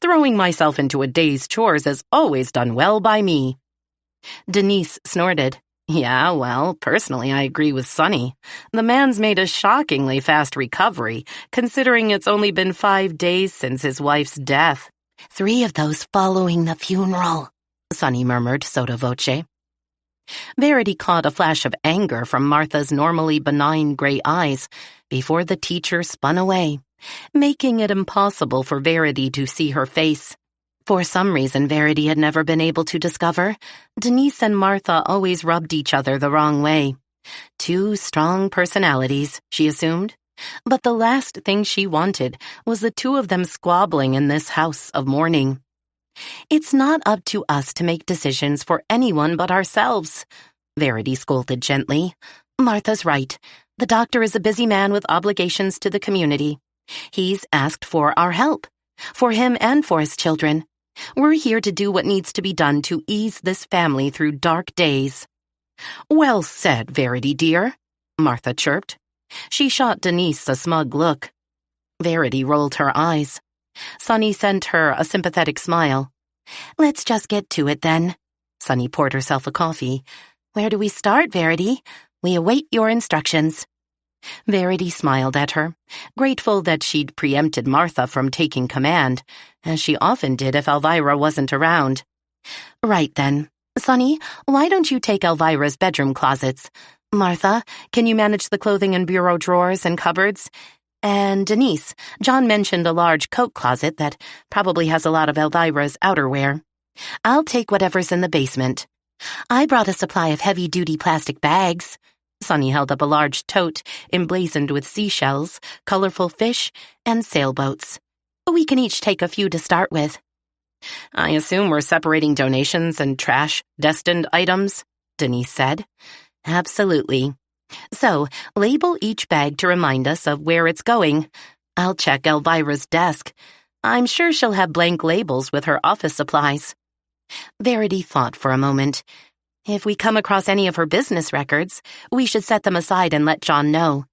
"Throwing myself into a day's chores has always done well by me." Denise snorted. "Yeah, well, personally I agree with Sunny. The man's made a shockingly fast recovery, considering it's only been 5 days since his wife's death." 3 of those following the funeral," Sunny murmured sotto voce. Verity caught a flash of anger from Martha's normally benign gray eyes before the teacher spun away, making it impossible for Verity to see her face. For some reason Verity had never been able to discover, Denise and Martha always rubbed each other the wrong way. 2 strong personalities, she assumed. But the last thing she wanted was the 2 of them squabbling in this house of mourning. "It's not up to us to make decisions for anyone but ourselves," Verity scolded gently. "Martha's right. The doctor is a busy man with obligations to the community. He's asked for our help, for him and for his children. We're here to do what needs to be done to ease this family through dark days." "Well said, Verity dear," Martha chirped. She shot Denise a smug look. Verity rolled her eyes. Sunny sent her a sympathetic smile. "Let's just get to it, then." Sunny poured herself a coffee. "Where do we start, Verity? We await your instructions." Verity smiled at her, grateful that she'd preempted Martha from taking command, as she often did if Elvira wasn't around. "Right then. Sunny, why don't you take Elvira's bedroom closets? Martha, can you manage the clothing in bureau drawers and cupboards? And Denise, John mentioned a large coat closet that probably has a lot of Elvira's outerwear. I'll take whatever's in the basement. I brought a supply of heavy-duty plastic bags. Sonny held up a large tote emblazoned with seashells, colorful fish, and sailboats. We can each take a few to start with. I assume we're separating donations and trash-destined items, Denise said. Absolutely. So, label each bag to remind us of where it's going. I'll check Elvira's desk. I'm sure she'll have blank labels with her office supplies. Verity thought for a moment. If we come across any of her business records, we should set them aside and let John know.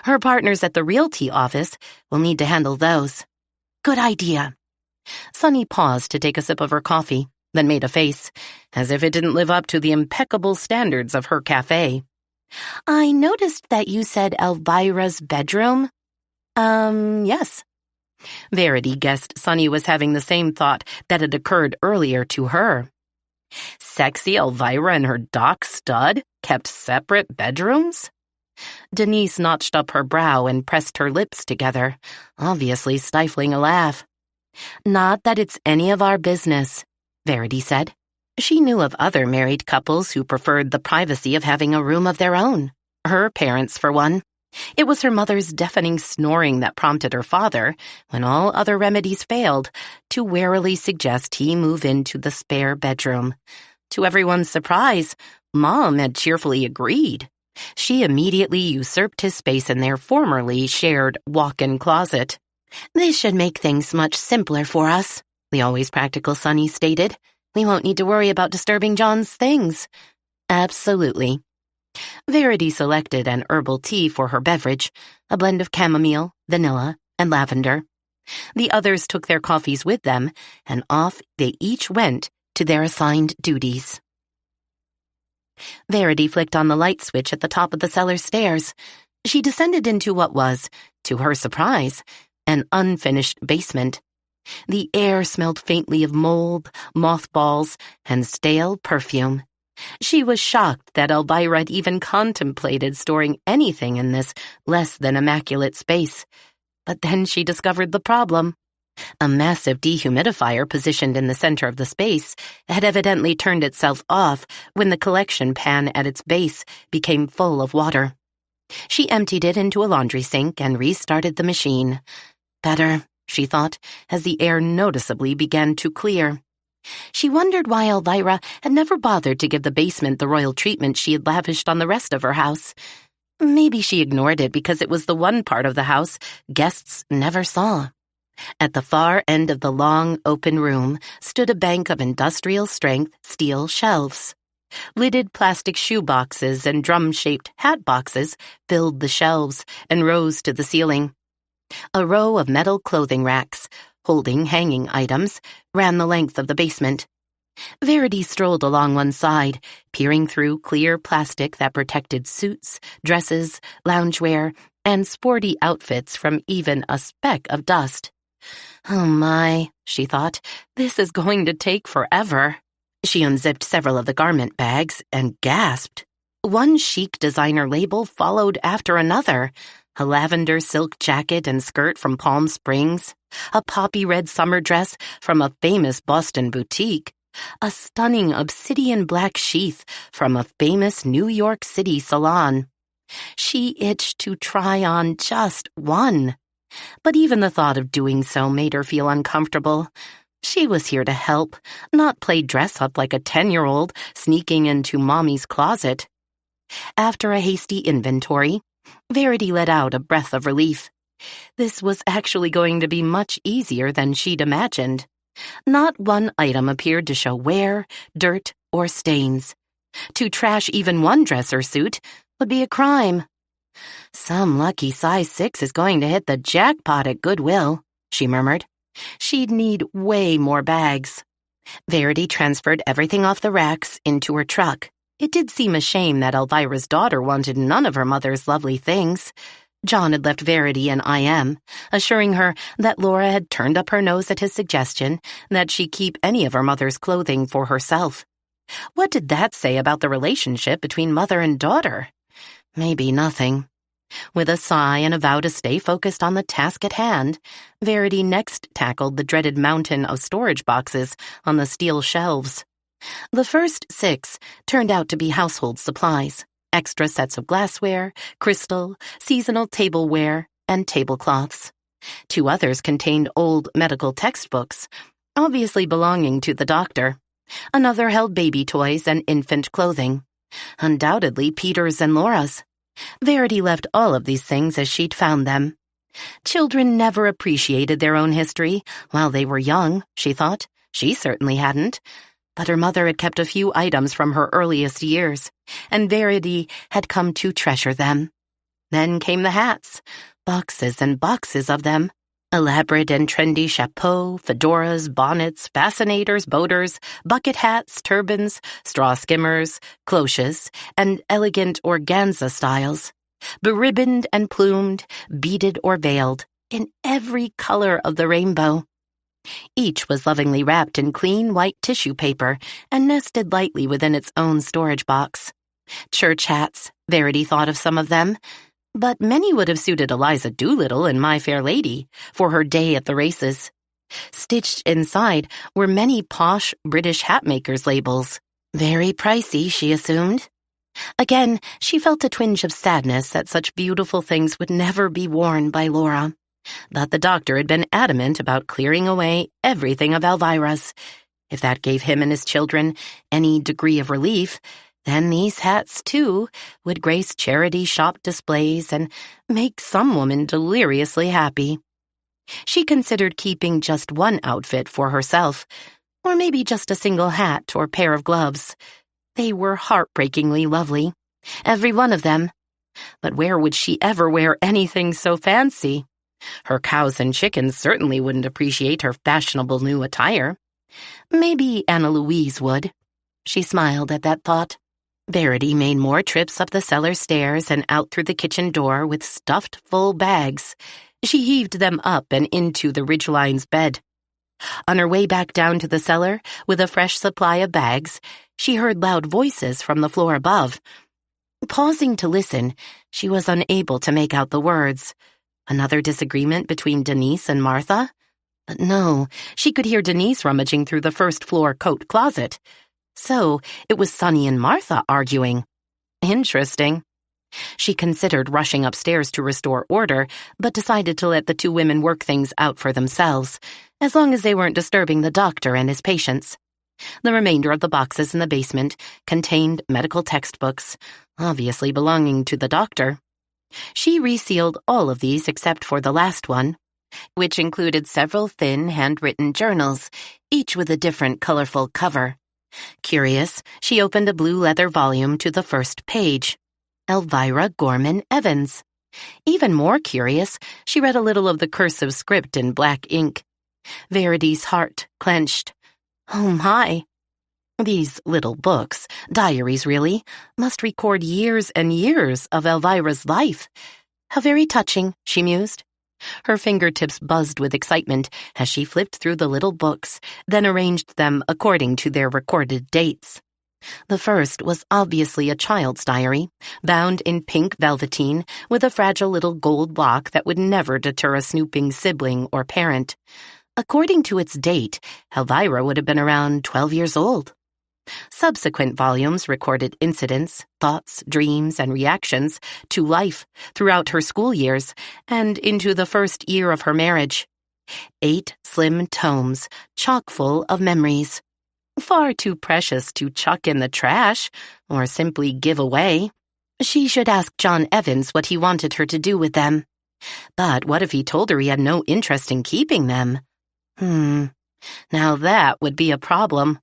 Her partners at the realty office will need to handle those. Good idea. Sonny paused to take a sip of her coffee, then made a face, as if it didn't live up to the impeccable standards of her cafe. I noticed that you said Elvira's bedroom. Yes. Verity guessed Sonny was having the same thought that had occurred earlier to her. Sexy Elvira and her dock stud kept separate bedrooms? Denise notched up her brow and pressed her lips together, obviously stifling a laugh. Not that it's any of our business, Verity said. She knew of other married couples who preferred the privacy of having a room of their own. Her parents, for one. It was her mother's deafening snoring that prompted her father, when all other remedies failed, to warily suggest he move into the spare bedroom. To everyone's surprise, Mom had cheerfully agreed. She immediately usurped his space in their formerly shared walk-in closet. This should make things much simpler for us, the always practical Sonny stated. We won't need to worry about disturbing John's things. Absolutely. Verity selected an herbal tea for her beverage, a blend of chamomile, vanilla, and lavender. The others took their coffees with them, and off they each went to their assigned duties. Verity flicked on the light switch at the top of the cellar stairs. She descended into what was, to her surprise, an unfinished basement. The air smelled faintly of mold, mothballs, and stale perfume. She was shocked that Elvira had even contemplated storing anything in this less than immaculate space. But then she discovered the problem. A massive dehumidifier positioned in the center of the space had evidently turned itself off when the collection pan at its base became full of water. She emptied it into a laundry sink and restarted the machine. Better, she thought, as the air noticeably began to clear. She wondered why Elvira had never bothered to give the basement the royal treatment she had lavished on the rest of her house. Maybe she ignored it because it was the one part of the house guests never saw. At the far end of the long, open room stood a bank of industrial-strength steel shelves. Lidded plastic shoe boxes and drum-shaped hat boxes filled the shelves and rose to the ceiling. A row of metal clothing racks, holding hanging items, ran the length of the basement. Verity strolled along one side, peering through clear plastic that protected suits, dresses, loungewear, and sporty outfits from even a speck of dust. Oh my, she thought, this is going to take forever. She unzipped several of the garment bags and gasped. One chic designer label followed after another. A lavender silk jacket and skirt from Palm Springs, a poppy red summer dress from a famous Boston boutique, a stunning obsidian black sheath from a famous New York City salon. She itched to try on just one. But even the thought of doing so made her feel uncomfortable. She was here to help, not play dress-up like a 10-year-old sneaking into Mommy's closet. After a hasty inventory, Verity let out a breath of relief. This was actually going to be much easier than she'd imagined. Not one item appeared to show wear, dirt, or stains. To trash even one dress or suit would be a crime. Some lucky size 6 is going to hit the jackpot at Goodwill, she murmured. She'd need way more bags. Verity transferred everything off the racks into her truck. It did seem a shame that Elvira's daughter wanted none of her mother's lovely things. John had left Verity an IM, assuring her that Laura had turned up her nose at his suggestion that she keep any of her mother's clothing for herself. What did that say about the relationship between mother and daughter? Maybe nothing. With a sigh and a vow to stay focused on the task at hand, Verity next tackled the dreaded mountain of storage boxes on the steel shelves. The first 6 turned out to be household supplies, extra sets of glassware, crystal, seasonal tableware, and tablecloths. 2 others contained old medical textbooks, obviously belonging to the doctor. Another held baby toys and infant clothing, undoubtedly Peter's and Laura's. Verity left all of these things as she'd found them. Children never appreciated their own history while they were young, she thought. She certainly hadn't. But her mother had kept a few items from her earliest years, and Verity had come to treasure them. Then came the hats, boxes and boxes of them. Elaborate and trendy chapeaux, fedoras, bonnets, fascinators, boaters, bucket hats, turbans, straw skimmers, cloches, and elegant organza styles, beribboned and plumed, beaded or veiled, in every color of the rainbow. Each was lovingly wrapped in clean white tissue paper and nested lightly within its own storage box. Church hats, Verity thought of some of them, but many would have suited Eliza Doolittle in My Fair Lady for her day at the races. Stitched inside were many posh British hatmakers' labels. Very pricey, she assumed. Again, she felt a twinge of sadness that such beautiful things would never be worn by Laura. But the doctor had been adamant about clearing away everything of Elvira's. If that gave him and his children any degree of relief, then these hats, too, would grace charity shop displays and make some woman deliriously happy. She considered keeping just one outfit for herself, or maybe just a single hat or pair of gloves. They were heartbreakingly lovely, every one of them. But where would she ever wear anything so fancy? Her cows and chickens certainly wouldn't appreciate her fashionable new attire. Maybe Anna Louise would. She smiled at that thought. Verity made more trips up the cellar stairs and out through the kitchen door with stuffed full bags. She heaved them up and into the Ridgeline's bed. On her way back down to the cellar with a fresh supply of bags, she heard loud voices from the floor above. Pausing to listen, she was unable to make out the words. Another disagreement between Denise and Martha? But no, she could hear Denise rummaging through the first-floor coat closet. So it was Sonny and Martha arguing. Interesting. She considered rushing upstairs to restore order, but decided to let the 2 women work things out for themselves, as long as they weren't disturbing the doctor and his patients. The remainder of the boxes in the basement contained medical textbooks, obviously belonging to the doctor. She resealed all of these except for the last one, which included several thin, handwritten journals, each with a different colorful cover. Curious, she opened a blue leather volume to the first page. Elvira Gorman Evans. Even more curious, she read a little of the cursive script in black ink. Verity's heart clenched. Oh my! These little books, diaries really, must record years and years of Elvira's life. How very touching, she mused. Her fingertips buzzed with excitement as she flipped through the little books, then arranged them according to their recorded dates. The first was obviously a child's diary, bound in pink velveteen with a fragile little gold lock that would never deter a snooping sibling or parent. According to its date, Elvira would have been around 12 years old. Subsequent volumes recorded incidents, thoughts, dreams, and reactions to life throughout her school years and into the first year of her marriage. 8 slim tomes, chock full of memories. Far too precious to chuck in the trash or simply give away. She should ask John Evans what he wanted her to do with them. But what if he told her he had no interest in keeping them? Now that would be a problem.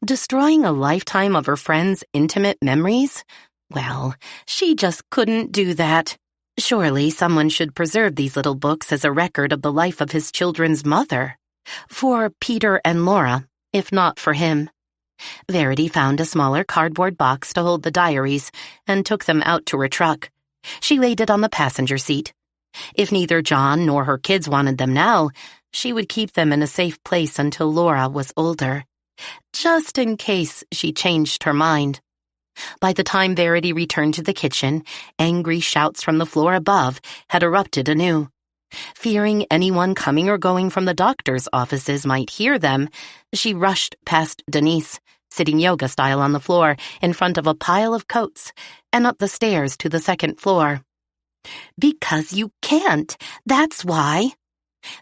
Destroying a lifetime of her friend's intimate memories? Well, she just couldn't do that. Surely someone should preserve these little books as a record of the life of his children's mother. For Peter and Laura, if not for him. Verity found a smaller cardboard box to hold the diaries and took them out to her truck. She laid it on the passenger seat. If neither John nor her kids wanted them now, she would keep them in a safe place until Laura was older. Just in case she changed her mind. By the time Verity returned to the kitchen, angry shouts from the floor above had erupted anew. Fearing anyone coming or going from the doctor's offices might hear them, she rushed past Denise, sitting yoga-style on the floor in front of a pile of coats, and up the stairs to the second floor. "Because you can't, that's why."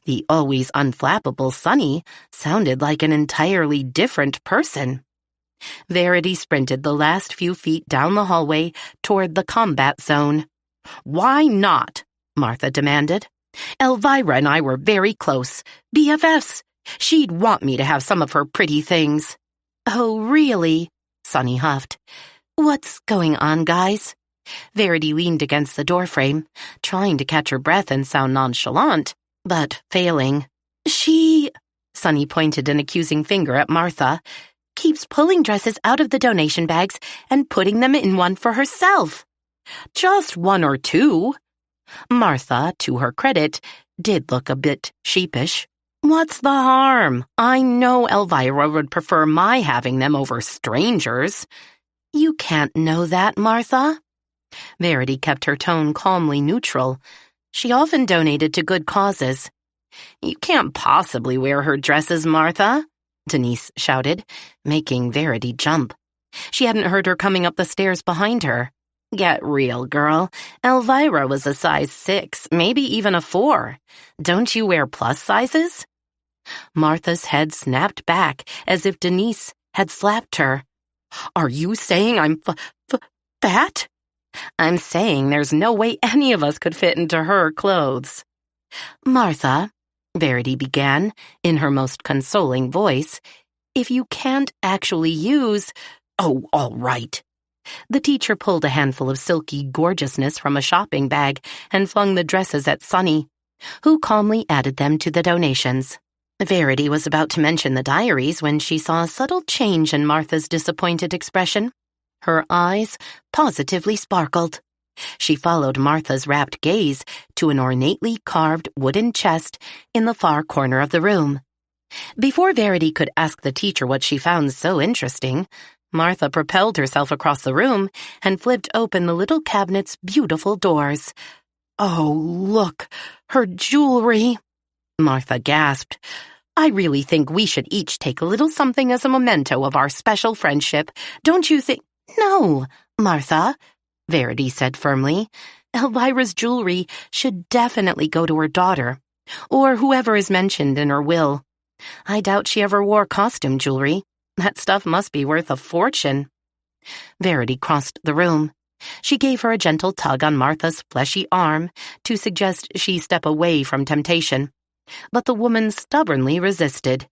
The always unflappable Sunny sounded like an entirely different person. Verity sprinted the last few feet down the hallway toward the combat zone. "Why not?" Martha demanded. "Elvira and I were very close. BFFs. She'd want me to have some of her pretty things." "Oh, really?" Sunny huffed. "What's going on, guys?" Verity leaned against the doorframe, trying to catch her breath and sound nonchalant, but failing. Sunny pointed an accusing finger at Martha, "keeps pulling dresses out of the donation bags and putting them in one for herself." "Just one or two." Martha, to her credit, did look a bit sheepish. "What's the harm? I know Elvira would prefer my having them over strangers." "You can't know that, Martha." Verity kept her tone calmly neutral. She often donated to good causes. "You can't possibly wear her dresses, Martha," Denise shouted, making Verity jump. She hadn't heard her coming up the stairs behind her. "Get real, girl. Elvira was a size 6, maybe even a 4. Don't you wear plus sizes?" Martha's head snapped back as if Denise had slapped her. "Are you saying I'm fat?" "I'm saying there's no way any of us could fit into her clothes." "Martha," Verity began, in her most consoling voice, "if you can't actually use—" "Oh, all right." The teacher pulled a handful of silky gorgeousness from a shopping bag and flung the dresses at Sunny, who calmly added them to the donations. Verity was about to mention the diaries when she saw a subtle change in Martha's disappointed expression. Her eyes positively sparkled. She followed Martha's rapt gaze to an ornately carved wooden chest in the far corner of the room. Before Verity could ask the teacher what she found so interesting, Martha propelled herself across the room and flipped open the little cabinet's beautiful doors. "Oh, look, her jewelry!" Martha gasped. "I really think we should each take a little something as a memento of our special friendship. Don't you think—" "No, Martha," Verity said firmly. "Elvira's jewelry should definitely go to her daughter, or whoever is mentioned in her will. I doubt she ever wore costume jewelry. That stuff must be worth a fortune." Verity crossed the room. She gave her a gentle tug on Martha's fleshy arm to suggest she step away from temptation, but the woman stubbornly resisted.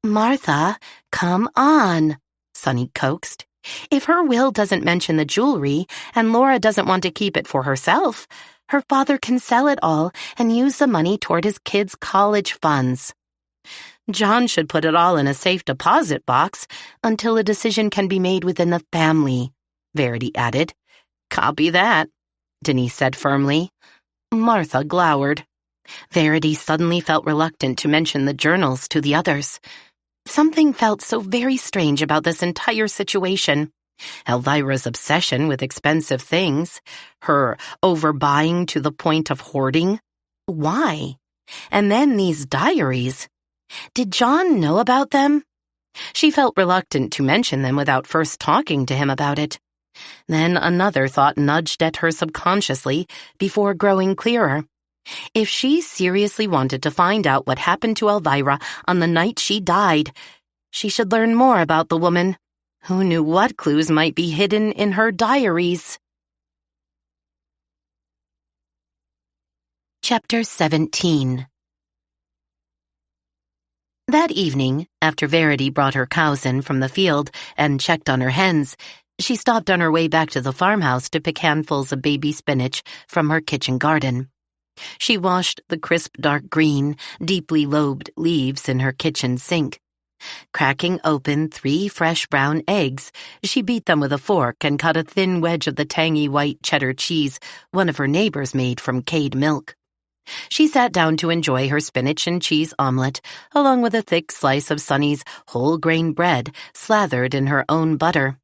"Martha, come on," Sunny coaxed. "If her will doesn't mention the jewelry and Laura doesn't want to keep it for herself, her father can sell it all and use the money toward his kids' college funds. John should put it all in a safe deposit box until a decision can be made within the family," Verity added. "Copy that," Denise said firmly. Martha glowered. Verity suddenly felt reluctant to mention the journals to the others. Something felt so very strange about this entire situation. Elvira's obsession with expensive things, her overbuying to the point of hoarding. Why? And then these diaries. Did John know about them? She felt reluctant to mention them without first talking to him about it. Then another thought nudged at her subconsciously before growing clearer. If she seriously wanted to find out what happened to Elvira on the night she died, she should learn more about the woman. Who knew what clues might be hidden in her diaries? Chapter 17. That evening, after Verity brought her cows in from the field and checked on her hens, she stopped on her way back to the farmhouse to pick handfuls of baby spinach from her kitchen garden. She washed the crisp dark green, deeply lobed leaves in her kitchen sink. Cracking open 3 fresh brown eggs, she beat them with a fork and cut a thin wedge of the tangy white cheddar cheese one of her neighbors made from Cade milk. She sat down to enjoy her spinach and cheese omelet, along with a thick slice of Sunny's whole-grain bread slathered in her own butter.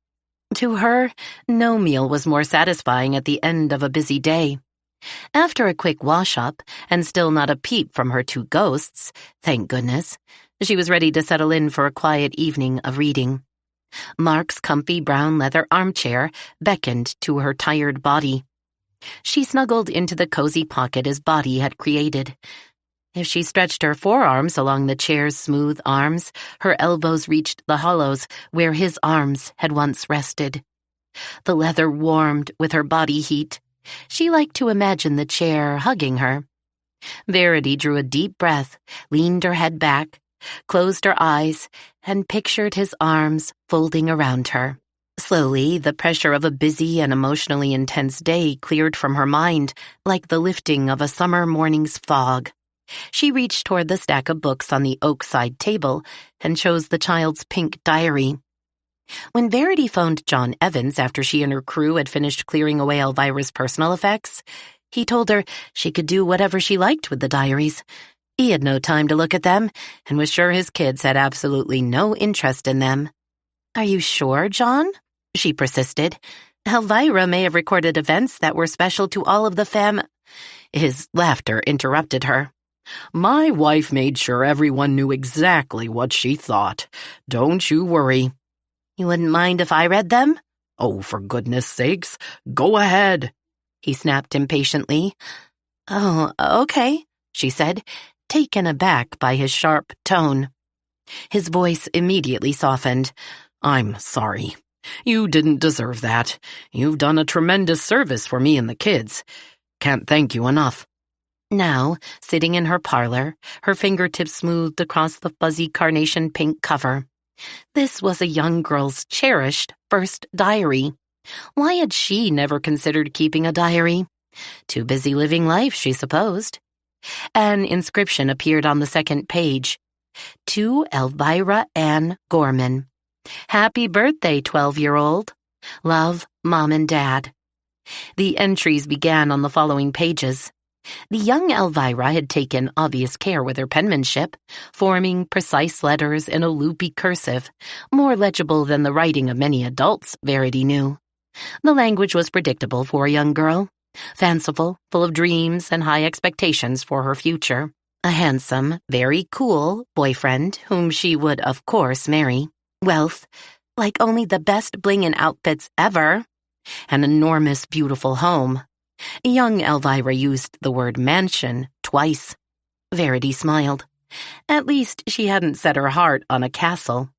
To her, no meal was more satisfying at the end of a busy day. After a quick wash-up, and still not a peep from her two ghosts, thank goodness, she was ready to settle in for a quiet evening of reading. Mark's comfy brown leather armchair beckoned to her tired body. She snuggled into the cozy pocket his body had created. If she stretched her forearms along the chair's smooth arms, her elbows reached the hollows where his arms had once rested. The leather warmed with her body heat. She liked to imagine the chair hugging her. Verity drew a deep breath, leaned her head back, closed her eyes, and pictured his arms folding around her. Slowly, the pressure of a busy and emotionally intense day cleared from her mind like the lifting of a summer morning's fog. She reached toward the stack of books on the oak-side table and chose the child's pink diary. When Verity phoned John Evans after she and her crew had finished clearing away Elvira's personal effects, he told her she could do whatever she liked with the diaries. He had no time to look at them and was sure his kids had absolutely no interest in them. "Are you sure, John?" she persisted. "Elvira may have recorded events that were special to all of the His laughter interrupted her. My wife made sure everyone knew exactly what she thought. Don't you worry. "You wouldn't mind if I read them?" Oh, for goodness sakes, go ahead," he snapped impatiently. "Oh, okay," she said, taken aback by his sharp tone. His voice immediately softened. "I'm sorry. You didn't deserve that. You've done a tremendous service for me and the kids. Can't thank you enough." Now, sitting in her parlor, her fingertips smoothed across the fuzzy carnation pink cover. This was a young girl's cherished first diary. Why had she never considered keeping a diary? Too busy living life, she supposed. An inscription appeared on the second page. To Elvira Ann Gorman. Happy birthday, 12-year-old. Love, Mom and Dad. The entries began on the following pages. The young Elvira had taken obvious care with her penmanship, forming precise letters in a loopy cursive, more legible than the writing of many adults, Verity knew. The language was predictable for a young girl, fanciful, full of dreams and high expectations for her future. A handsome, very cool boyfriend whom she would, of course, marry. Wealth, like only the best blingin' outfits ever. An enormous, beautiful home. Young Elvira used the word mansion twice. Verity smiled. At least she hadn't set her heart on a castle.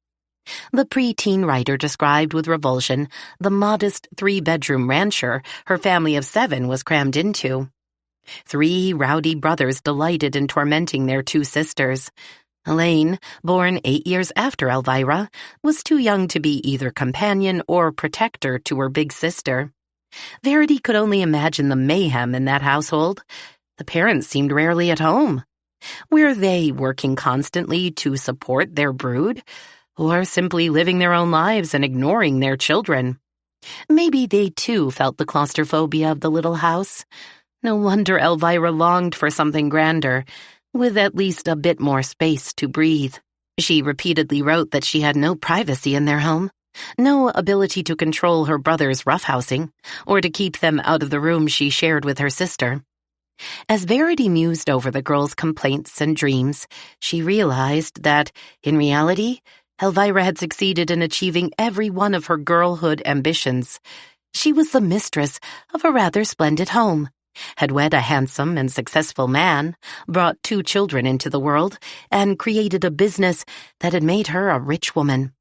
The preteen writer described with revulsion the modest 3-bedroom rancher her family of 7 was crammed into. 3 rowdy brothers delighted in tormenting their 2 sisters. Elaine, born 8 years after Elvira, was too young to be either companion or protector to her big sister. Verity could only imagine the mayhem in that household. The parents seemed rarely at home. Were they working constantly to support their brood, or simply living their own lives and ignoring their children? Maybe they too felt the claustrophobia of the little house. No wonder Elvira longed for something grander, with at least a bit more space to breathe. She repeatedly wrote that she had no privacy in their home. No ability to control her brother's roughhousing, or to keep them out of the room she shared with her sister. As Verity mused over the girl's complaints and dreams, she realized that, in reality, Elvira had succeeded in achieving every one of her girlhood ambitions. She was the mistress of a rather splendid home, had wed a handsome and successful man, brought 2 children into the world, and created a business that had made her a rich woman.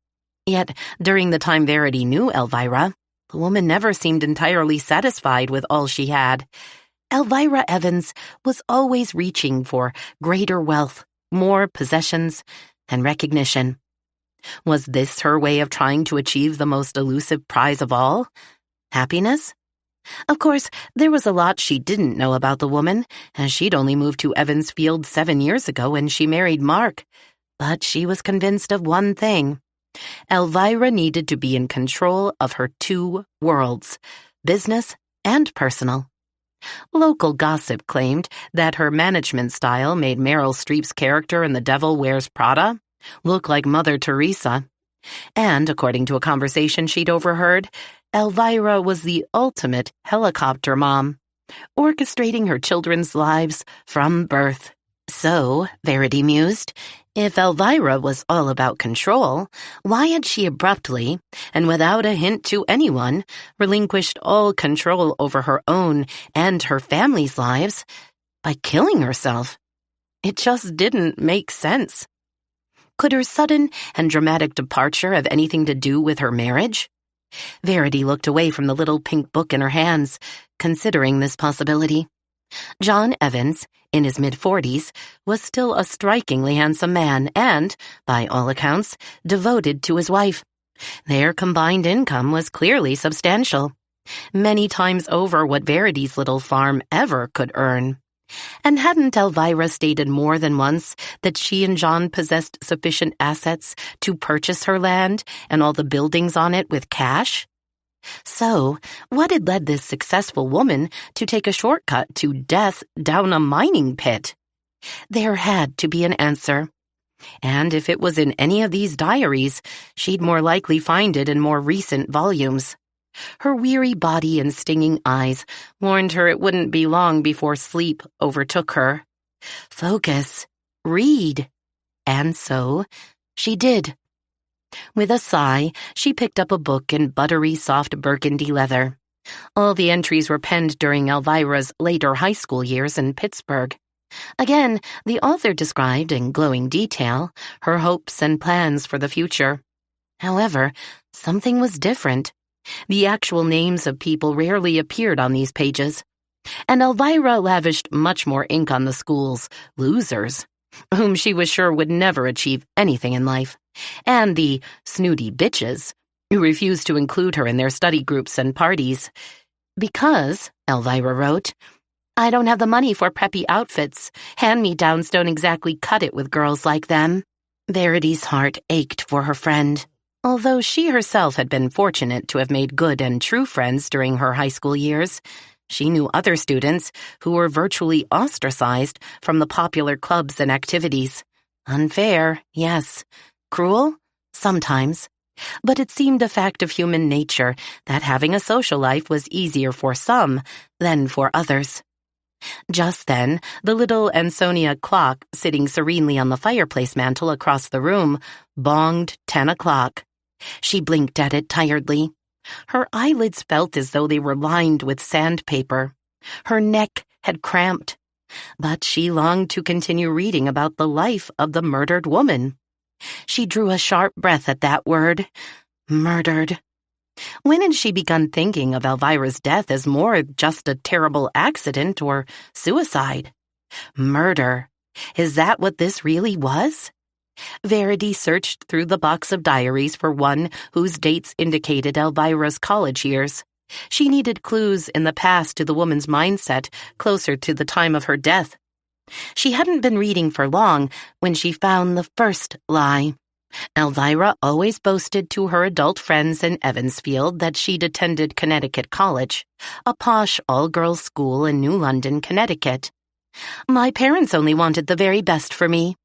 Yet, during the time Verity knew Elvira, the woman never seemed entirely satisfied with all she had. Elvira Evans was always reaching for greater wealth, more possessions, and recognition. Was this her way of trying to achieve the most elusive prize of all? Happiness? Of course, there was a lot she didn't know about the woman, as she'd only moved to Evansfield 7 years ago when she married Mark. But she was convinced of one thing. Elvira needed to be in control of her 2 worlds, business and personal. Local gossip claimed that her management style made Meryl Streep's character in The Devil Wears Prada look like Mother Teresa. And according to a conversation she'd overheard, Elvira was the ultimate helicopter mom, orchestrating her children's lives from birth. So, Verity mused, if Elvira was all about control, why had she abruptly, and without a hint to anyone, relinquished all control over her own and her family's lives by killing herself? It just didn't make sense. Could her sudden and dramatic departure have anything to do with her marriage? Verity looked away from the little pink book in her hands, considering this possibility. John Evans, in his mid-40s, was still a strikingly handsome man and, by all accounts, devoted to his wife. Their combined income was clearly substantial, many times over what Verity's little farm ever could earn. And hadn't Elvira stated more than once that she and John possessed sufficient assets to purchase her land and all the buildings on it with cash? So, what had led this successful woman to take a shortcut to death down a mining pit? There had to be an answer. And if it was in any of these diaries, she'd more likely find it in more recent volumes. Her weary body and stinging eyes warned her it wouldn't be long before sleep overtook her. Focus. Read. And so, she did. With a sigh, she picked up a book in buttery, soft burgundy leather. All the entries were penned during Elvira's later high school years in Pittsburgh. Again, the author described in glowing detail her hopes and plans for the future. However, something was different. The actual names of people rarely appeared on these pages, and Elvira lavished much more ink on the school's losers, whom she was sure would never achieve anything in life, and the snooty bitches, who refused to include her in their study groups and parties. Because, Elvira wrote, I don't have the money for preppy outfits. Hand-me-downs don't exactly cut it with girls like them. Verity's heart ached for her friend. Although she herself had been fortunate to have made good and true friends during her high school years, she knew other students who were virtually ostracized from the popular clubs and activities. Unfair, yes. Cruel? Sometimes. But it seemed a fact of human nature that having a social life was easier for some than for others. Just then, the little Ansonia clock sitting serenely on the fireplace mantel across the room bonged 10 o'clock. She blinked at it tiredly. Her eyelids felt as though they were lined with sandpaper. Her neck had cramped. But she longed to continue reading about the life of the murdered woman. She drew a sharp breath at that word. Murdered. When had she begun thinking of Elvira's death as more just a terrible accident or suicide? Murder. Is that what this really was? Verity searched through the box of diaries for one whose dates indicated Elvira's college years. She needed clues in the past to the woman's mindset closer to the time of her death. She hadn't been reading for long when she found the first lie. Elvira always boasted to her adult friends in Evansfield that she'd attended Connecticut College, a posh all-girls school in New London, Connecticut. My parents only wanted the very best for me.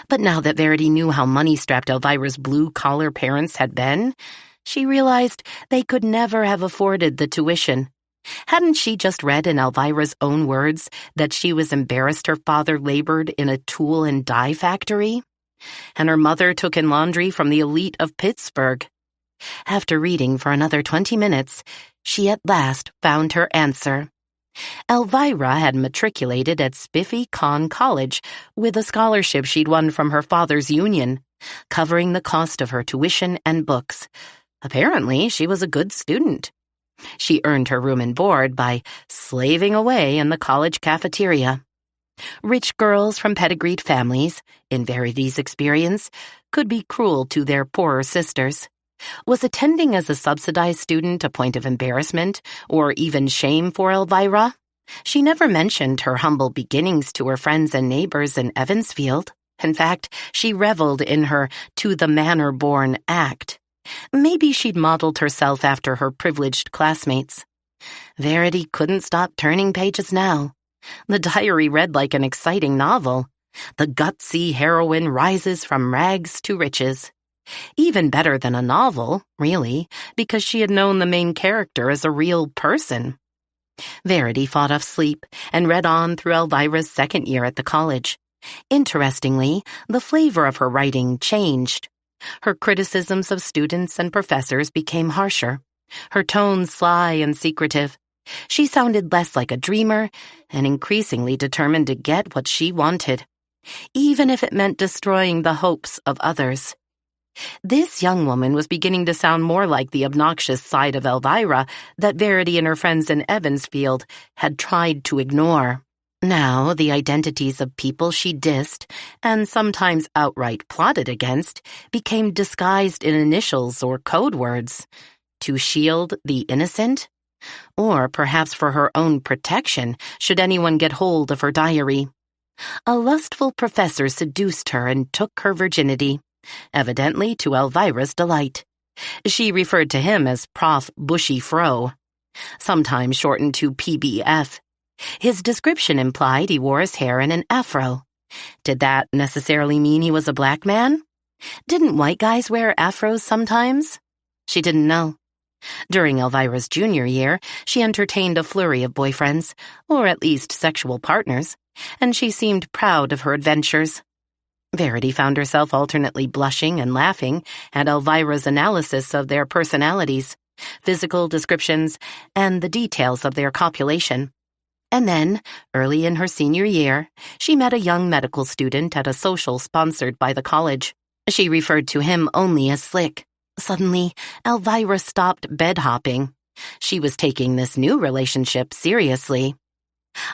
But now that Verity knew how money-strapped Elvira's blue-collar parents had been, she realized they could never have afforded the tuition. Hadn't she just read in Elvira's own words that she was embarrassed her father labored in a tool and die factory? And her mother took in laundry from the elite of Pittsburgh. After reading for another 20 minutes, she at last found her answer. Elvira had matriculated at Spiffy Conn College with a scholarship she'd won from her father's union, covering the cost of her tuition and books. Apparently, she was a good student. She earned her room and board by slaving away in the college cafeteria. Rich girls from pedigreed families, in Verity's experience, could be cruel to their poorer sisters. Was attending as a subsidized student a point of embarrassment or even shame for Elvira? She never mentioned her humble beginnings to her friends and neighbors in Evansfield. In fact, she reveled in her to-the-manor-born act. Maybe she'd modeled herself after her privileged classmates. Verity couldn't stop turning pages now. The diary read like an exciting novel. The gutsy heroine rises from rags to riches. Even better than a novel, really, because she had known the main character as a real person. Verity fought off sleep and read on through Elvira's second year at the college. Interestingly, the flavor of her writing changed. Her criticisms of students and professors became harsher, her tone sly and secretive. She sounded less like a dreamer and increasingly determined to get what she wanted, even if it meant destroying the hopes of others. This young woman was beginning to sound more like the obnoxious side of Elvira that Verity and her friends in Evansfield had tried to ignore. Now, the identities of people she dissed, and sometimes outright plotted against, became disguised in initials or code words. To shield the innocent? Or perhaps for her own protection, should anyone get hold of her diary. A lustful professor seduced her and took her virginity, evidently to Elvira's delight. She referred to him as Prof. Bushy Fro, sometimes shortened to PBF. His description implied he wore his hair in an afro. Did that necessarily mean he was a black man? Didn't white guys wear afros sometimes? She didn't know. During Elvira's junior year, she entertained a flurry of boyfriends, or at least sexual partners, and she seemed proud of her adventures. Verity found herself alternately blushing and laughing at Elvira's analysis of their personalities, physical descriptions, and the details of their copulation. And then, early in her senior year, she met a young medical student at a social sponsored by the college. She referred to him only as Slick. Suddenly, Elvira stopped bed-hopping. She was taking this new relationship seriously.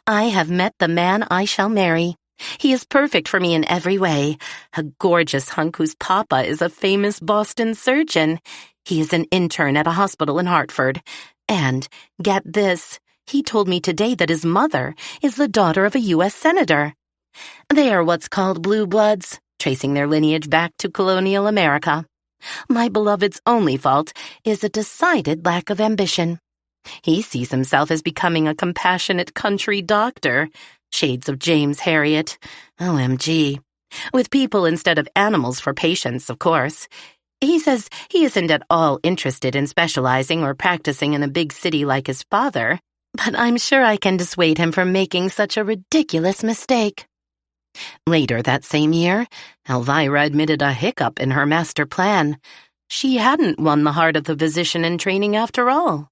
"I have met the man I shall marry. He is perfect for me in every way. A gorgeous hunk whose papa is a famous Boston surgeon. He is an intern at a hospital in Hartford. And, get this, he told me today that his mother is the daughter of a U.S. senator. They are what's called blue bloods, tracing their lineage back to colonial America. My beloved's only fault is a decided lack of ambition. He sees himself as becoming a compassionate country doctor, shades of James Harriet, OMG, with people instead of animals for patients, of course. He says he isn't at all interested in specializing or practicing in a big city like his father, but I'm sure I can dissuade him from making such a ridiculous mistake." Later that same year, Elvira admitted a hiccup in her master plan. She hadn't won the heart of the physician in training after all.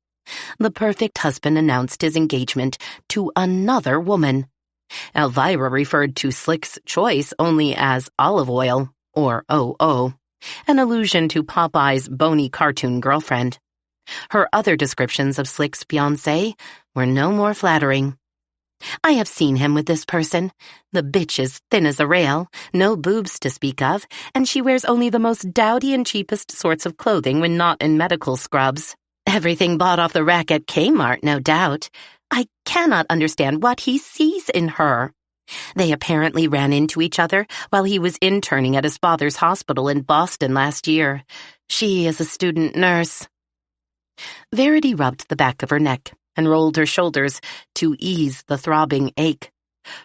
The perfect husband announced his engagement to another woman. Elvira referred to Slick's choice only as olive oil, or OO, an allusion to Popeye's bony cartoon girlfriend. Her other descriptions of Slick's fiancé were no more flattering. "I have seen him with this person. The bitch is thin as a rail, no boobs to speak of, and she wears only the most dowdy and cheapest sorts of clothing when not in medical scrubs. Everything bought off the rack at Kmart, no doubt. I cannot understand what he sees in her. They apparently ran into each other while he was interning at his father's hospital in Boston last year. She is a student nurse." Verity rubbed the back of her neck and rolled her shoulders to ease the throbbing ache.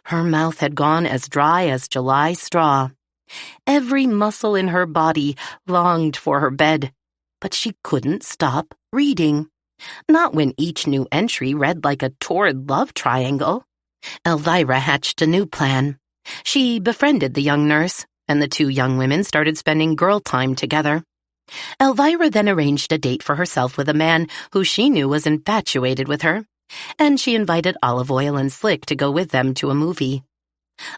Her mouth had gone as dry as July straw. Every muscle in her body longed for her bed, but she couldn't stop reading. Not when each new entry read like a torrid love triangle. Elvira hatched a new plan. She befriended the young nurse, and the two young women started spending girl time together. Elvira then arranged a date for herself with a man who she knew was infatuated with her, and she invited Olive Oil and Slick to go with them to a movie.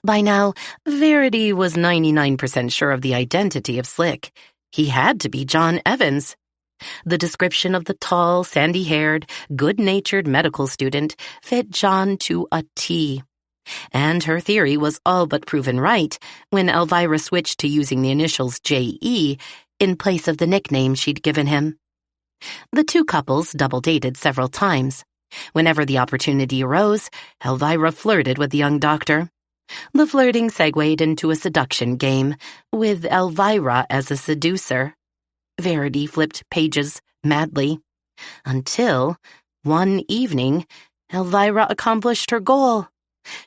By now, Verity was 99% sure of the identity of Slick. He had to be John Evans. The description of the tall, sandy-haired, good-natured medical student fit John to a T. And her theory was all but proven right when Elvira switched to using the initials J.E. in place of the nickname she'd given him. The two couples double-dated several times. Whenever the opportunity arose, Elvira flirted with the young doctor. The flirting segued into a seduction game, with Elvira as a seducer. Verity flipped pages madly. Until, one evening, Elvira accomplished her goal.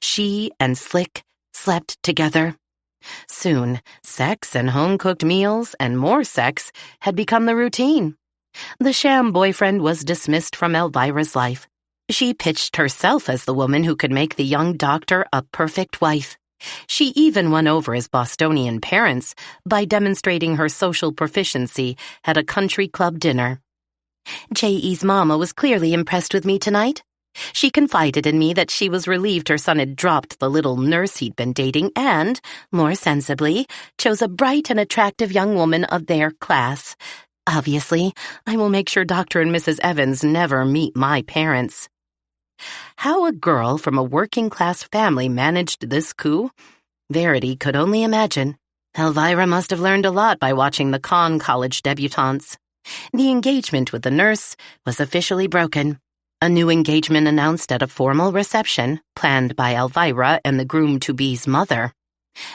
She and Slick slept together. Soon, sex and home-cooked meals and more sex had become the routine. The sham boyfriend was dismissed from Elvira's life. She pitched herself as the woman who could make the young doctor a perfect wife. She even won over his Bostonian parents by demonstrating her social proficiency at a country club dinner. J.E.'s mama was clearly impressed with me tonight. She confided in me that she was relieved her son had dropped the little nurse he'd been dating and, more sensibly, chose a bright and attractive young woman of their class. Obviously, I will make sure Dr. and Mrs. Evans never meet my parents. How a girl from a working-class family managed this coup, Verity could only imagine. Elvira must have learned a lot by watching the Conn College debutantes. The engagement with the nurse was officially broken. A new engagement announced at a formal reception, planned by Elvira and the groom-to-be's mother.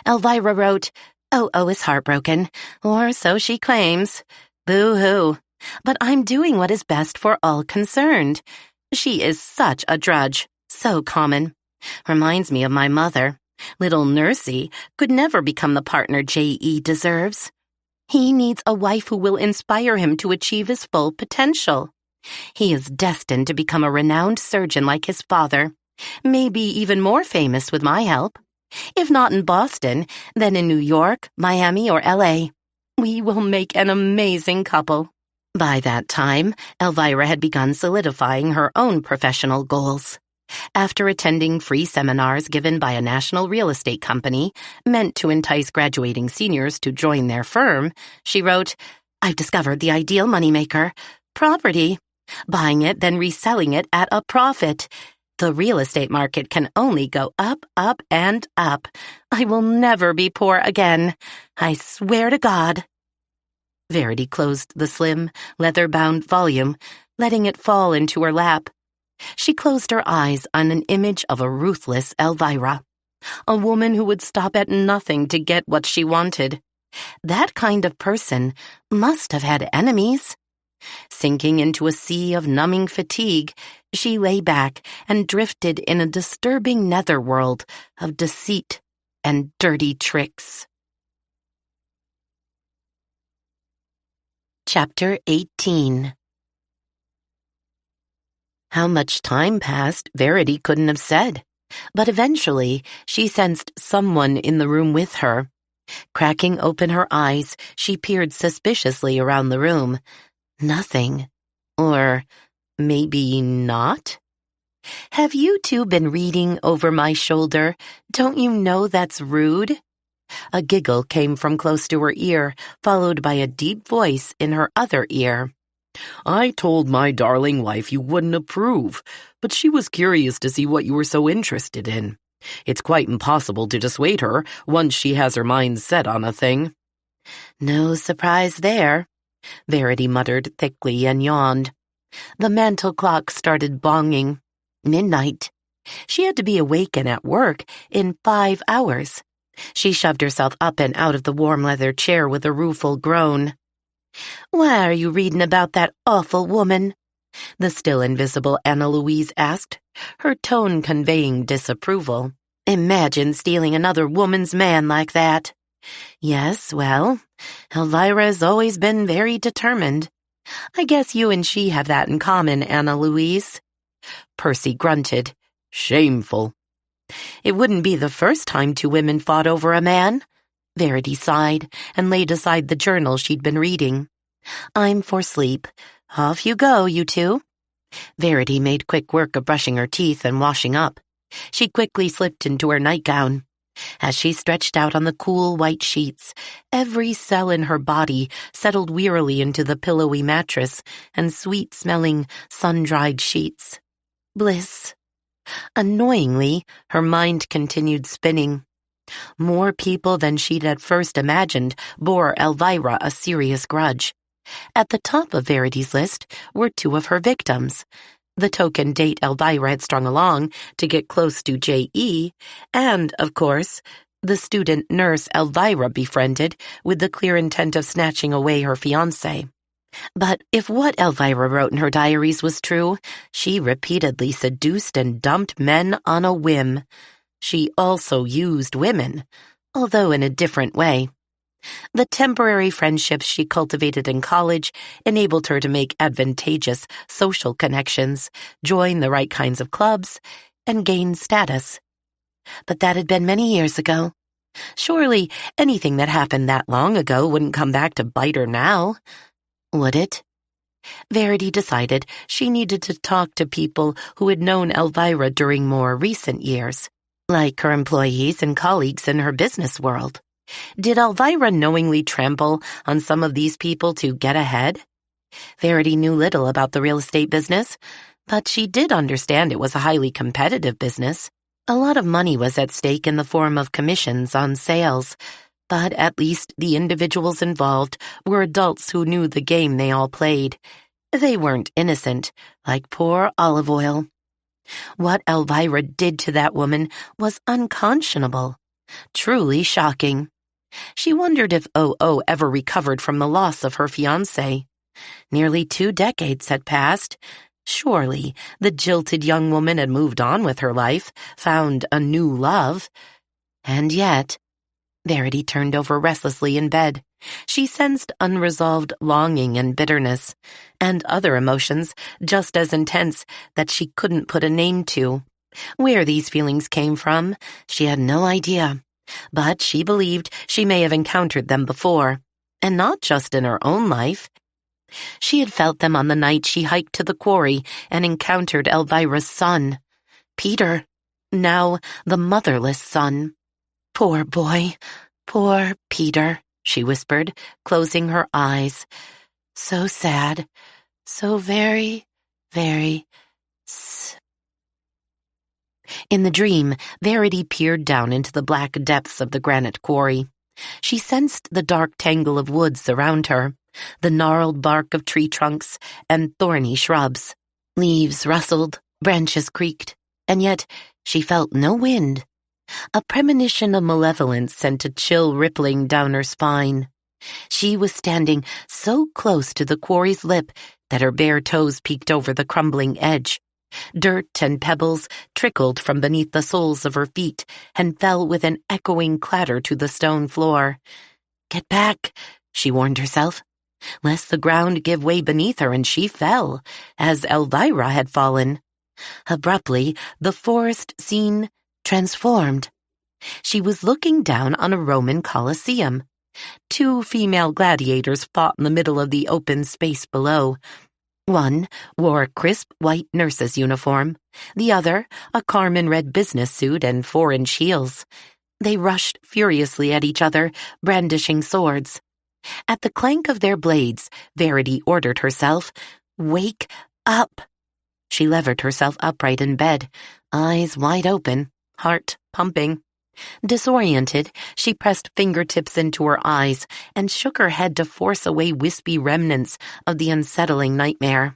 Elvira wrote, "O is heartbroken, or so she claims. Boo-hoo. But I'm doing what is best for all concerned. She is such a drudge, so common. Reminds me of my mother. Little Nursey could never become the partner J.E. deserves. He needs a wife who will inspire him to achieve his full potential. He is destined to become a renowned surgeon like his father, maybe even more famous with my help. If not in Boston, then in New York, Miami, or L.A. We will make an amazing couple." By that time, Elvira had begun solidifying her own professional goals. After attending free seminars given by a national real estate company meant to entice graduating seniors to join their firm, she wrote, "I've discovered the ideal moneymaker. Property. Buying it, then reselling it at a profit. The real estate market can only go up, up, and up. I will never be poor again. I swear to God." Verity closed the slim, leather-bound volume, letting it fall into her lap. She closed her eyes on an image of a ruthless Elvira, a woman who would stop at nothing to get what she wanted. That kind of person must have had enemies. Sinking into a sea of numbing fatigue, she lay back and drifted in a disturbing netherworld of deceit and dirty tricks. Chapter 18. How much time passed, Verity couldn't have said, but eventually she sensed someone in the room with her. Cracking open her eyes, she peered suspiciously around the room. Nothing. Or maybe not? "Have you two been reading over my shoulder? Don't you know that's rude?" A giggle came from close to her ear, followed by a deep voice in her other ear. "I told my darling wife you wouldn't approve, but she was curious to see what you were so interested in. It's quite impossible to dissuade her once she has her mind set on a thing." "No surprise there," Verity muttered thickly and yawned. The mantel clock started bonging. Midnight. She had to be awake and at work in 5 hours. She shoved herself up and out of the warm leather chair with a rueful groan. "Why are you reading about that awful woman?" the still invisible Anna Louise asked, her tone conveying disapproval. "Imagine stealing another woman's man like that." "Yes, well, Elvira's always been very determined. I guess you and she have that in common, Anna Louise." Percy grunted. "Shameful." "It wouldn't be the first time 2 women fought over a man." Verity sighed and laid aside the journal she'd been reading. "I'm for sleep. Off you go, you two." Verity made quick work of brushing her teeth and washing up. She quickly slipped into her nightgown. As she stretched out on the cool white sheets, every cell in her body settled wearily into the pillowy mattress and sweet-smelling, sun-dried sheets. Bliss. Annoyingly, her mind continued spinning. More people than she'd at first imagined bore Elvira a serious grudge. At the top of Verity's list were 2 of her victims, the token date Elvira had strung along to get close to J.E., and, of course, the student nurse Elvira befriended with the clear intent of snatching away her fiancé. But if what Elvira wrote in her diaries was true, she repeatedly seduced and dumped men on a whim. She also used women, although in a different way. The temporary friendships she cultivated in college enabled her to make advantageous social connections, join the right kinds of clubs, and gain status. But that had been many years ago. Surely anything that happened that long ago wouldn't come back to bite her now, would it? Verity decided she needed to talk to people who had known Elvira during more recent years, like her employees and colleagues in her business world. Did Elvira knowingly trample on some of these people to get ahead? Verity knew little about the real estate business, but she did understand it was a highly competitive business. A lot of money was at stake in the form of commissions on sales, but at least the individuals involved were adults who knew the game they all played. They weren't innocent, like poor Olive Oil. What Elvira did to that woman was unconscionable, truly shocking. She wondered if O.O. ever recovered from the loss of her fiancé. Nearly 2 decades had passed. Surely the jilted young woman had moved on with her life, found a new love. And yet, Verity turned over restlessly in bed. She sensed unresolved longing and bitterness, and other emotions just as intense that she couldn't put a name to. Where these feelings came from, she had no idea. But she believed she may have encountered them before, and not just in her own life. She had felt them on the night she hiked to the quarry and encountered Elvira's son, Peter, now the motherless son. Poor boy, poor Peter, she whispered, closing her eyes. So sad, so very, very In the dream, Verity peered down into the black depths of the granite quarry. She sensed the dark tangle of woods around her, the gnarled bark of tree trunks and thorny shrubs. Leaves rustled, branches creaked, and yet she felt no wind. A premonition of malevolence sent a chill rippling down her spine. She was standing so close to the quarry's lip that her bare toes peeked over the crumbling edge. Dirt and pebbles trickled from beneath the soles of her feet and fell with an echoing clatter to the stone floor. Get back, she warned herself, lest the ground give way beneath her and she fell, as Elvira had fallen. Abruptly, the forest scene transformed. She was looking down on a Roman Colosseum. 2 female gladiators fought in the middle of the open space below. One wore a crisp white nurse's uniform, the other a carmine red business suit and 4-inch heels. They rushed furiously at each other, brandishing swords. At the clank of their blades, Verity ordered herself, "Wake up!" She levered herself upright in bed, eyes wide open, heart pumping. Disoriented, she pressed fingertips into her eyes and shook her head to force away wispy remnants of the unsettling nightmare.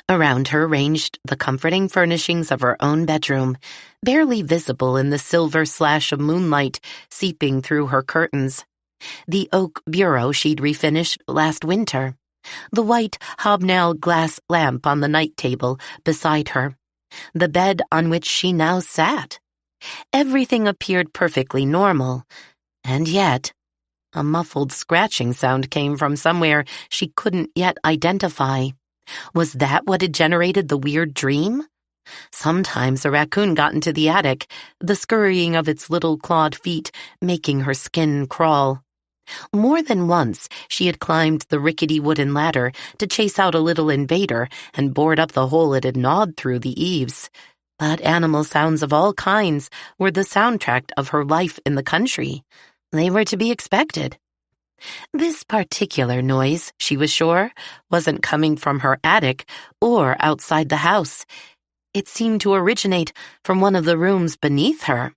Around her ranged the comforting furnishings of her own bedroom, barely visible in the silver slash of moonlight seeping through her curtains. The oak bureau she'd refinished last winter, the white hobnailed glass lamp on the night table beside her, the bed on which she now sat. Everything appeared perfectly normal, and yet a muffled scratching sound came from somewhere she couldn't yet identify. Was that what had generated the weird dream? Sometimes a raccoon got into the attic, the scurrying of its little clawed feet making her skin crawl. More than once she had climbed the rickety wooden ladder to chase out a little invader and board up the hole it had gnawed through the eaves. But animal sounds of all kinds were the soundtrack of her life in the country. They were to be expected. This particular noise, she was sure, wasn't coming from her attic or outside the house. It seemed to originate from one of the rooms beneath her.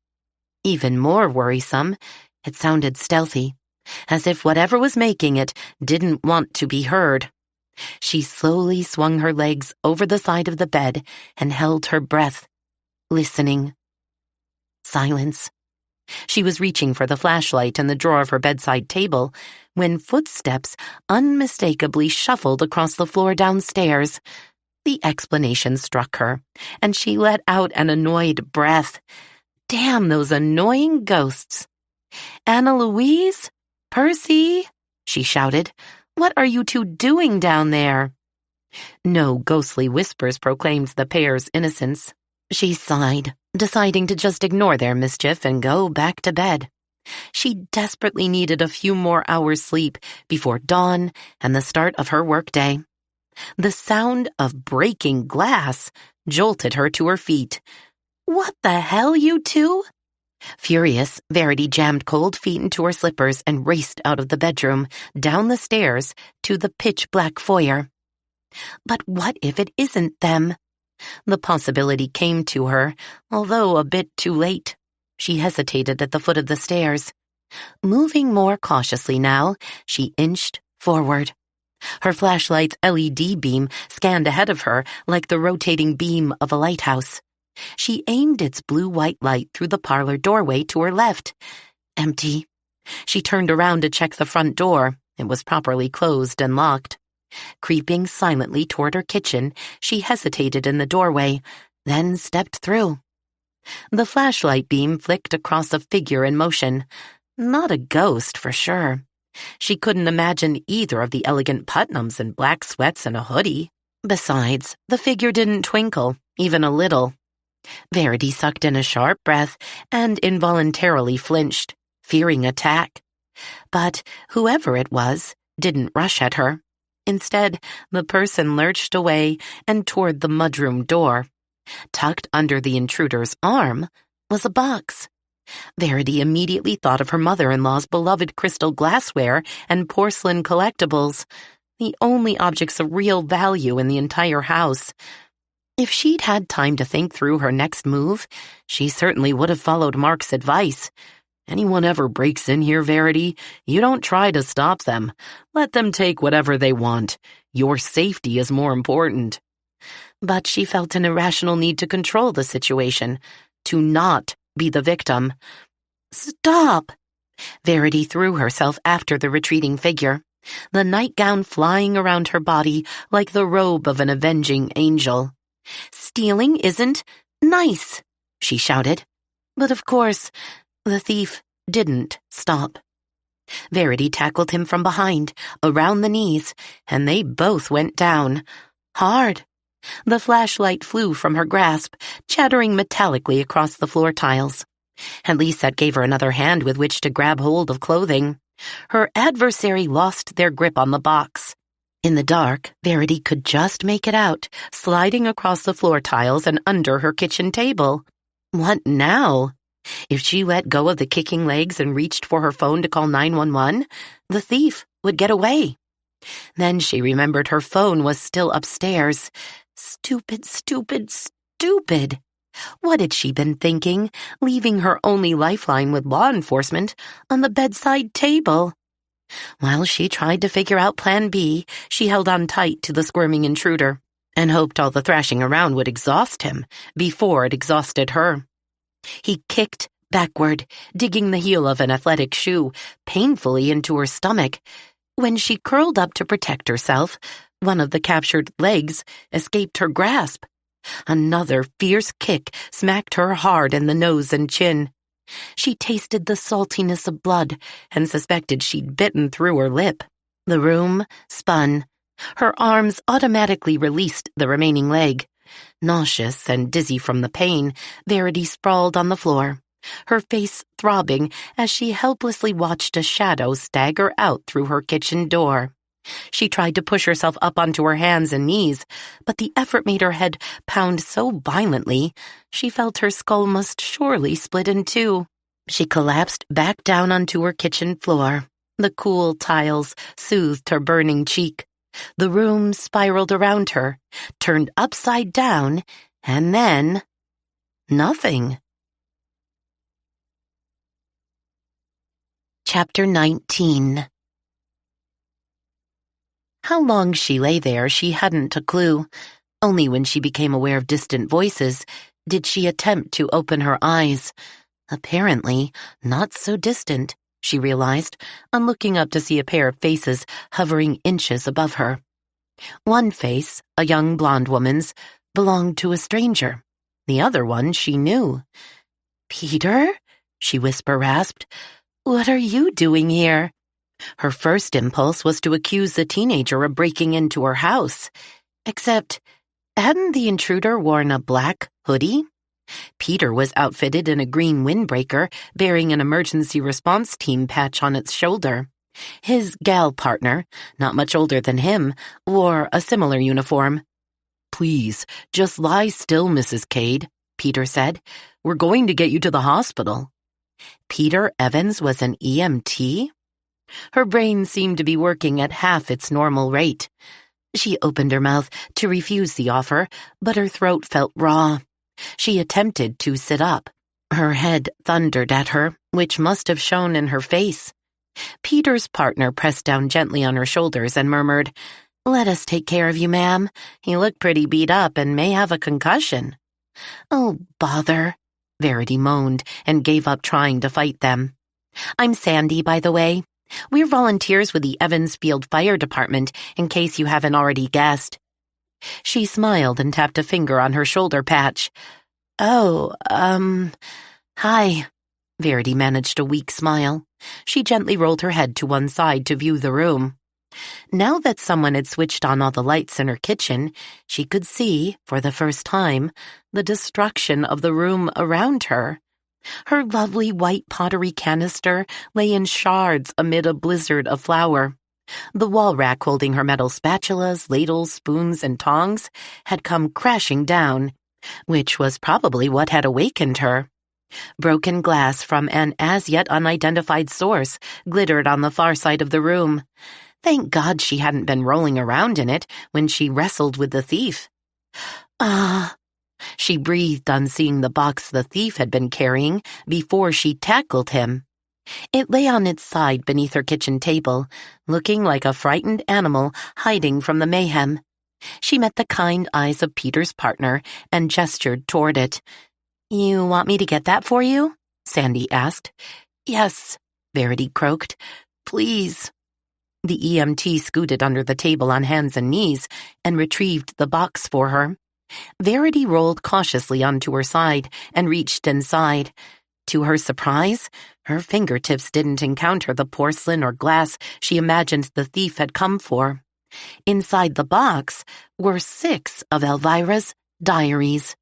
Even more worrisome, it sounded stealthy, as if whatever was making it didn't want to be heard. She slowly swung her legs over the side of the bed and held her breath, listening. Silence. She was reaching for the flashlight in the drawer of her bedside table when footsteps unmistakably shuffled across the floor downstairs. The explanation struck her, and she let out an annoyed breath. Damn those annoying ghosts. "Anna Louise? Percy?" she shouted. "What are you two doing down there?" No ghostly whispers proclaimed the pair's innocence. She sighed, deciding to just ignore their mischief and go back to bed. She desperately needed a few more hours' sleep before dawn and the start of her workday. The sound of breaking glass jolted her to her feet. "What the hell, you two?" Furious, Verity jammed cold feet into her slippers and raced out of the bedroom, down the stairs, to the pitch-black foyer. But what if it isn't them? The possibility came to her, although a bit too late. She hesitated at the foot of the stairs. Moving more cautiously now, she inched forward. Her flashlight's LED beam scanned ahead of her like the rotating beam of a lighthouse. She aimed its blue-white light through the parlor doorway to her left. Empty. She turned around to check the front door. It was properly closed and locked. Creeping silently toward her kitchen, she hesitated in the doorway, then stepped through. The flashlight beam flicked across a figure in motion. Not a ghost, for sure. She couldn't imagine either of the elegant Putnams in black sweats and a hoodie. Besides, the figure didn't twinkle, even a little. Verity sucked in a sharp breath and involuntarily flinched, fearing attack. But whoever it was didn't rush at her. Instead, the person lurched away and toward the mudroom door. Tucked under the intruder's arm was a box. Verity immediately thought of her mother-in-law's beloved crystal glassware and porcelain collectibles, the only objects of real value in the entire house. If she'd had time to think through her next move, she certainly would have followed Mark's advice. "Anyone ever breaks in here, Verity, you don't try to stop them. Let them take whatever they want. Your safety is more important." But she felt an irrational need to control the situation, to not be the victim. "Stop!" Verity threw herself after the retreating figure, the nightgown flying around her body like the robe of an avenging angel. "Stealing isn't nice," she shouted. But of course, the thief didn't stop. Verity tackled him from behind, around the knees, and they both went down. Hard. The flashlight flew from her grasp, chattering metallically across the floor tiles. At least that gave her another hand with which to grab hold of clothing. Her adversary lost their grip on the box. In the dark, Verity could just make it out, sliding across the floor tiles and under her kitchen table. What now? If she let go of the kicking legs and reached for her phone to call 911, the thief would get away. Then she remembered her phone was still upstairs. Stupid, stupid, stupid. What had she been thinking, leaving her only lifeline with law enforcement on the bedside table? While she tried to figure out Plan B, she held on tight to the squirming intruder and hoped all the thrashing around would exhaust him before it exhausted her. He kicked backward, digging the heel of an athletic shoe painfully into her stomach. When she curled up to protect herself, one of the captured legs escaped her grasp. Another fierce kick smacked her hard in the nose and chin. She tasted the saltiness of blood and suspected she'd bitten through her lip. The room spun. Her arms automatically released the remaining leg. Nauseous and dizzy from the pain, Verity sprawled on the floor, her face throbbing as she helplessly watched a shadow stagger out through her kitchen door. She tried to push herself up onto her hands and knees, but the effort made her head pound so violently she felt her skull must surely split in two. She collapsed back down onto her kitchen floor. The cool tiles soothed her burning cheek. The room spiraled around her, turned upside down, and then nothing. Chapter 19. How long she lay there, she hadn't a clue. Only when she became aware of distant voices did she attempt to open her eyes. Apparently, not so distant, she realized, on looking up to see a pair of faces hovering inches above her. One face, a young blonde woman's, belonged to a stranger. The other one she knew. "Peter?" she whisper-rasped. What are you doing here? Her first impulse was to accuse the teenager of breaking into her house. Except, hadn't the intruder worn a black hoodie? Peter was outfitted in a green windbreaker, bearing an emergency response team patch on its shoulder. His gal partner, not much older than him, wore a similar uniform. Please, just lie still, Mrs. Cade, Peter said. We're going to get you to the hospital. Peter Evans was an EMT? Her brain seemed to be working at half its normal rate. She opened her mouth to refuse the offer, but her throat felt raw. She attempted to sit up. Her head thundered at her, which must have shown in her face. Peter's partner pressed down gently on her shoulders and murmured, "Let us take care of you, ma'am. You look pretty beat up and may have a concussion." "Oh, bother," Verity moaned and gave up trying to fight them. "I'm Sandy, by the way. We're volunteers with the Evansfield Fire Department, in case you haven't already guessed." She smiled and tapped a finger on her shoulder patch. "Oh, hi." Verity managed a weak smile. She gently rolled her head to one side to view the room. Now that someone had switched on all the lights in her kitchen, she could see, for the first time, the destruction of the room around her. Her lovely white pottery canister lay in shards amid a blizzard of flour. The wall rack holding her metal spatulas, ladles, spoons, and tongs had come crashing down, which was probably what had awakened her. Broken glass from an as-yet unidentified source glittered on the far side of the room. Thank God she hadn't been rolling around in it when she wrestled with the thief. "Ah," she breathed on seeing the box the thief had been carrying before she tackled him. It lay on its side beneath her kitchen table, looking like a frightened animal hiding from the mayhem. She met the kind eyes of Peter's partner and gestured toward it. "You want me to get that for you?" Sandy asked. "Yes," Verity croaked. "Please." The EMT scooted under the table on hands and knees and retrieved the box for her. Verity rolled cautiously onto her side and reached inside. To her surprise, her fingertips didn't encounter the porcelain or glass she imagined the thief had come for. Inside the box were 6 of Elvira's diaries.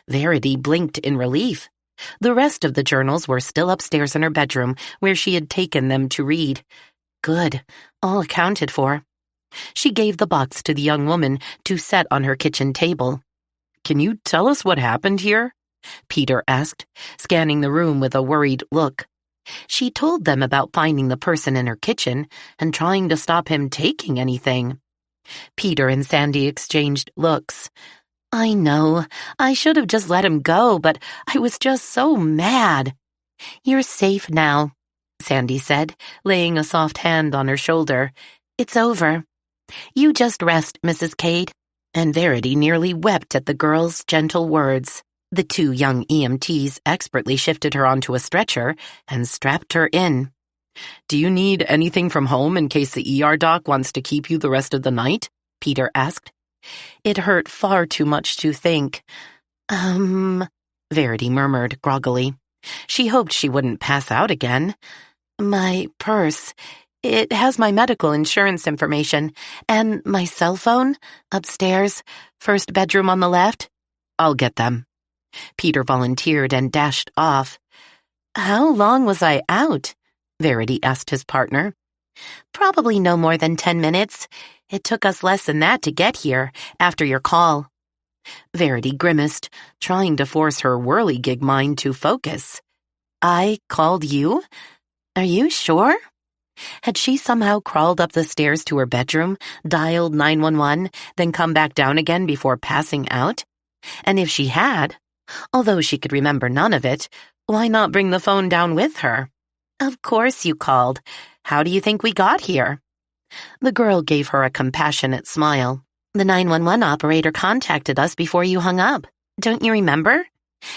Verity blinked in relief. The rest of the journals were still upstairs in her bedroom, where she had taken them to read. Good, all accounted for. She gave the box to the young woman to set on her kitchen table. "Can you tell us what happened here?" Peter asked, scanning the room with a worried look. She told them about finding the person in her kitchen and trying to stop him taking anything. Peter and Sandy exchanged looks. "I know. I should have just let him go, but I was just so mad." "You're safe now," Sandy said, laying a soft hand on her shoulder. "It's over. You just rest, Mrs. Cade." And Verity nearly wept at the girl's gentle words. The 2 young EMTs expertly shifted her onto a stretcher and strapped her in. "Do you need anything from home in case the ER doc wants to keep you the rest of the night?" Peter asked. It hurt far too much to think. Verity murmured groggily. She hoped she wouldn't pass out again. "My purse. It has my medical insurance information. And my cell phone? Upstairs. First bedroom on the left." "I'll get them." Peter volunteered and dashed off. "How long was I out?" Verity asked his partner. "Probably no more than 10 minutes. It took us less than that to get here, after your call." Verity grimaced, trying to force her whirligig mind to focus. "I called you? Are you sure?" Had she somehow crawled up the stairs to her bedroom, dialed 911, then come back down again before passing out? And if she had, although she could remember none of it, why not bring the phone down with her? "Of course you called. How do you think we got here?" The girl gave her a compassionate smile. "The 911 operator contacted us before you hung up. Don't you remember?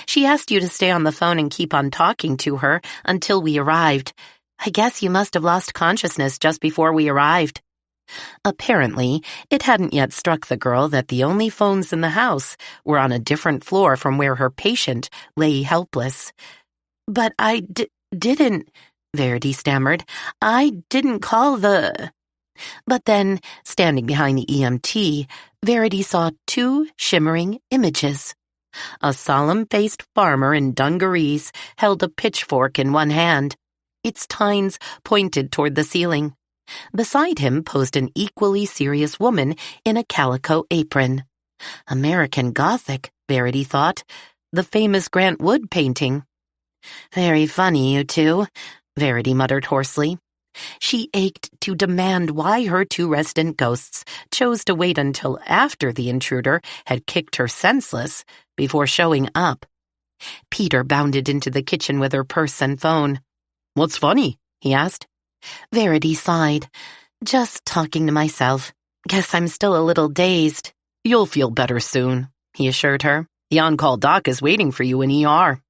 She asked you to stay on the phone and keep on talking to her until we arrived. I guess you must have lost consciousness just before we arrived." Apparently, it hadn't yet struck the girl that the only phones in the house were on a different floor from where her patient lay helpless. "But I didn't," Verity stammered. I didn't call the... But then, standing behind the EMT, Verity saw two shimmering images. A solemn-faced farmer in dungarees held a pitchfork in one hand. Its tines pointed toward the ceiling. Beside him posed an equally serious woman in a calico apron. American Gothic, Verity thought. The famous Grant Wood painting. Very funny, you two, Verity muttered hoarsely. She ached to demand why her two resident ghosts chose to wait until after the intruder had kicked her senseless before showing up. Peter bounded into the kitchen with her purse and phone. "What's funny?" he asked. Verity sighed. "Just talking to myself. Guess I'm still a little dazed." "You'll feel better soon," he assured her. "The on-call doc is waiting for you in ER."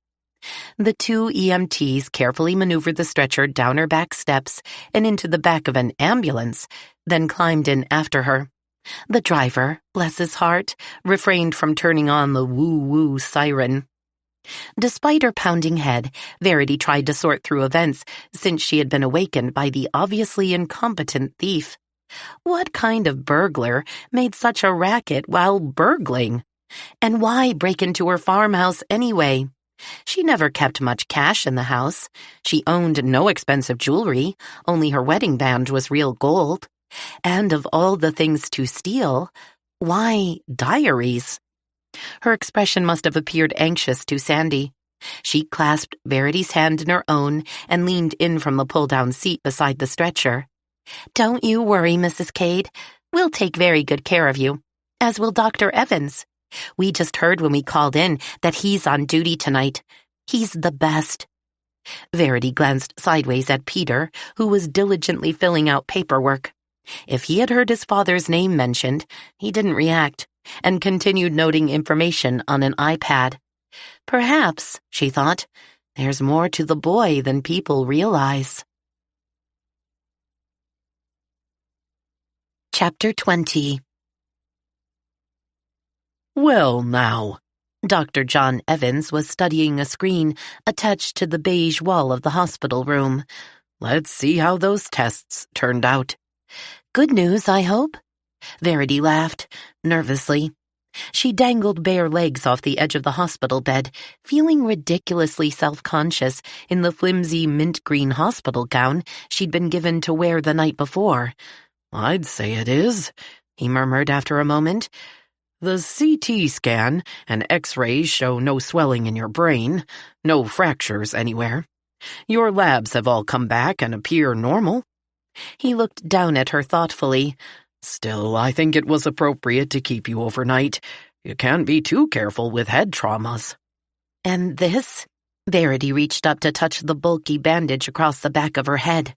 The two EMTs carefully maneuvered the stretcher down her back steps and into the back of an ambulance, then climbed in after her. The driver, bless his heart, refrained from turning on the woo-woo siren. Despite her pounding head, Verity tried to sort through events since she had been awakened by the obviously incompetent thief. What kind of burglar made such a racket while burgling? And why break into her farmhouse anyway? She never kept much cash in the house. She owned no expensive jewelry, only her wedding band was real gold. And of all the things to steal, why diaries? Her expression must have appeared anxious to Sandy. She clasped Verity's hand in her own and leaned in from the pull-down seat beside the stretcher. "Don't you worry, Mrs. Cade. We'll take very good care of you, as will Dr. Evans. We just heard when we called in that he's on duty tonight. He's the best." Verity glanced sideways at Peter, who was diligently filling out paperwork. If he had heard his father's name mentioned, he didn't react, and continued noting information on an iPad. Perhaps, she thought, there's more to the boy than people realize. Chapter 20. "Well, now," Dr. John Evans was studying a screen attached to the beige wall of the hospital room. "Let's see how those tests turned out." "Good news, I hope?" Verity laughed, nervously. She dangled bare legs off the edge of the hospital bed, feeling ridiculously self-conscious in the flimsy mint-green hospital gown she'd been given to wear the night before. "I'd say it is," he murmured after a moment. "The CT scan and X-rays show no swelling in your brain, no fractures anywhere. Your labs have all come back and appear normal." He looked down at her thoughtfully. "Still, I think it was appropriate to keep you overnight. You can't be too careful with head traumas." "And this?" Verity reached up to touch the bulky bandage across the back of her head.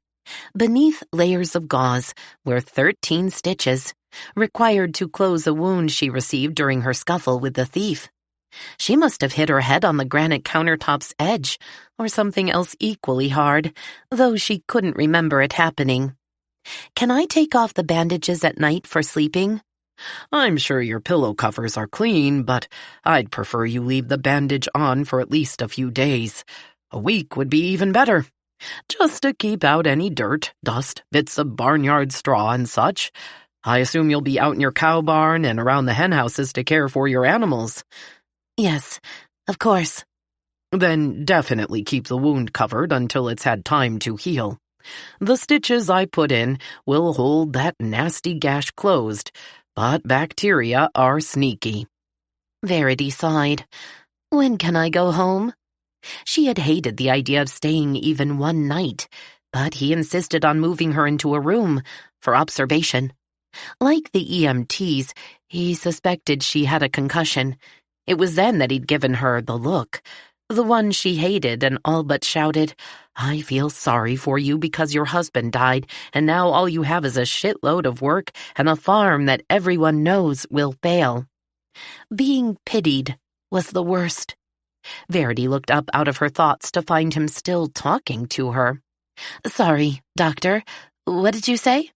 Beneath layers of gauze were 13 stitches, required to close a wound she received during her scuffle with the thief. She must have hit her head on the granite countertop's edge, or something else equally hard, though she couldn't remember it happening. "Can I take off the bandages at night for sleeping?" "I'm sure your pillow covers are clean, but I'd prefer you leave the bandage on for at least a few days. A week would be even better. Just to keep out any dirt, dust, bits of barnyard straw and such. I assume you'll be out in your cow barn and around the hen houses to care for your animals." "Yes, of course." "Then definitely keep the wound covered until it's had time to heal. The stitches I put in will hold that nasty gash closed, but bacteria are sneaky." Verity sighed. "When can I go home?" She had hated the idea of staying even one night, but he insisted on moving her into a room for observation. Like the EMTs, he suspected she had a concussion. It was then that he'd given her the look, the one she hated and all but shouted, "I feel sorry for you because your husband died, and now all you have is a shitload of work and a farm that everyone knows will fail." Being pitied was the worst. Verity looked up out of her thoughts to find him still talking to her. "Sorry, doctor. What did you say?"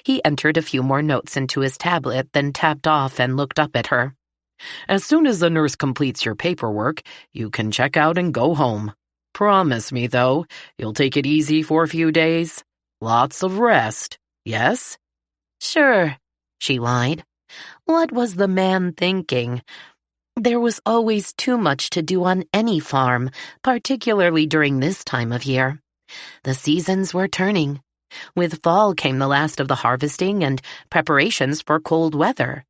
He entered a few more notes into his tablet, then tapped off and looked up at her. "As soon as the nurse completes your paperwork, you can check out and go home." Promise me, though, you'll take it easy for a few days. Lots of rest, yes? Sure, she lied. What was the man thinking? There was always too much to do on any farm, particularly during this time of year. The seasons were turning. With fall came the last of the harvesting and preparations for cold weather.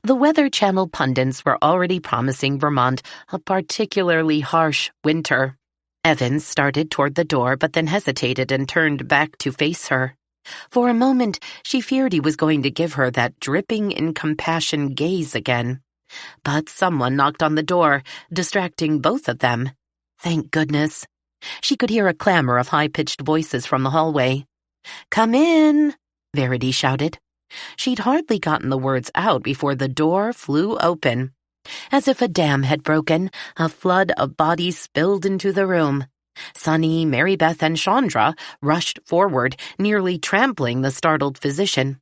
The Weather Channel pundits were already promising Vermont a particularly harsh winter. Evans started toward the door but then hesitated and turned back to face her. For a moment, she feared he was going to give her that dripping in compassion gaze again. But someone knocked on the door, distracting both of them. Thank goodness. She could hear a clamor of high-pitched voices from the hallway. "Come in," Verity shouted. She'd hardly gotten the words out before the door flew open. As if a dam had broken, a flood of bodies spilled into the room. Sunny, Mary Beth, and Chandra rushed forward, nearly trampling the startled physician.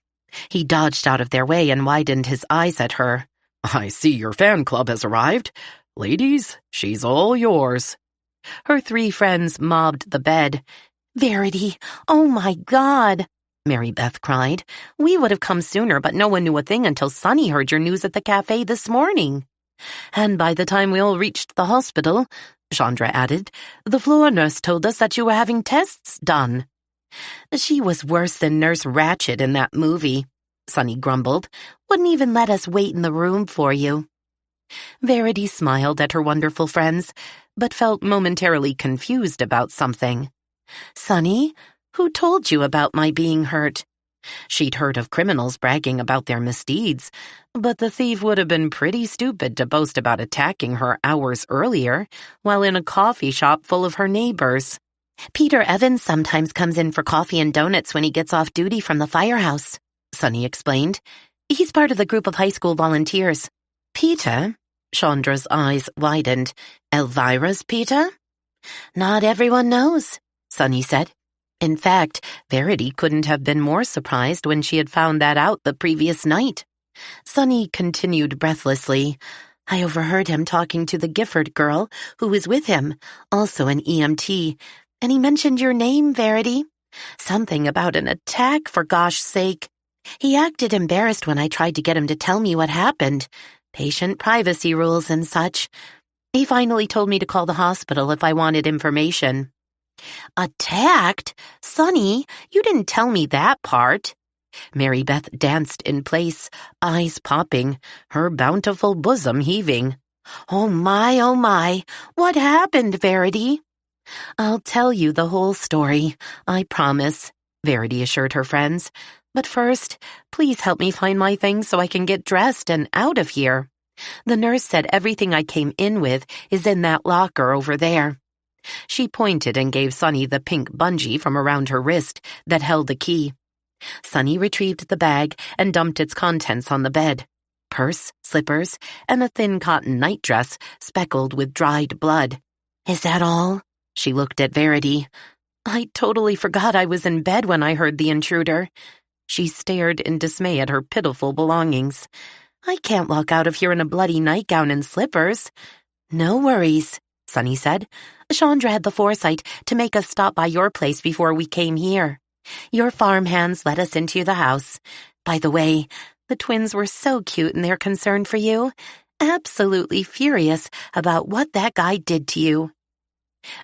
He dodged out of their way and widened his eyes at her. "I see your fan club has arrived. Ladies, she's all yours." Her three friends mobbed the bed. "Verity, oh my God," Mary Beth cried. "We would have come sooner, but no one knew a thing until Sunny heard your news at the cafe this morning." "And by the time we all reached the hospital," Chandra added, "the floor nurse told us that you were having tests done." "She was worse than Nurse Ratched in that movie," Sunny grumbled. "Wouldn't even let us wait in the room for you." Verity smiled at her wonderful friends, but felt momentarily confused about something. "Sunny, who told you about my being hurt?" She'd heard of criminals bragging about their misdeeds, but the thief would have been pretty stupid to boast about attacking her hours earlier while in a coffee shop full of her neighbors. "Peter Evans sometimes comes in for coffee and donuts when he gets off duty from the firehouse," Sunny explained. "He's part of the group of high school volunteers." "Peter?" Chandra's eyes widened. "Elvira's Peter?" "Not everyone knows," Sunny said. In fact, Verity couldn't have been more surprised when she had found that out the previous night. Sunny continued breathlessly. "I overheard him talking to the Gifford girl who was with him, also an EMT, and he mentioned your name, Verity. Something about an attack, for gosh sake. He acted embarrassed when I tried to get him to tell me what happened. Patient privacy rules and such. He finally told me to call the hospital if I wanted information." "Attacked? Sunny, you didn't tell me that part." Mary Beth danced in place, eyes popping, her bountiful bosom heaving. Oh my, what happened, Verity?" "I'll tell you the whole story, I promise," Verity assured her friends. "But first, please help me find my things so I can get dressed and out of here. The nurse said everything I came in with is in that locker over there." She pointed and gave Sunny the pink bungee from around her wrist that held the key. Sunny retrieved the bag and dumped its contents on the bed. Purse, slippers, and a thin cotton nightdress speckled with dried blood. "Is that all?" She looked at Verity. "I totally forgot I was in bed when I heard the intruder." She stared in dismay at her pitiful belongings. "I can't walk out of here in a bloody nightgown and slippers." "No worries," Sunny said. "Chandra had the foresight to make us stop by your place before we came here. Your farm hands let us into the house. By the way, the twins were so cute in their concern for you. Absolutely furious about what that guy did to you."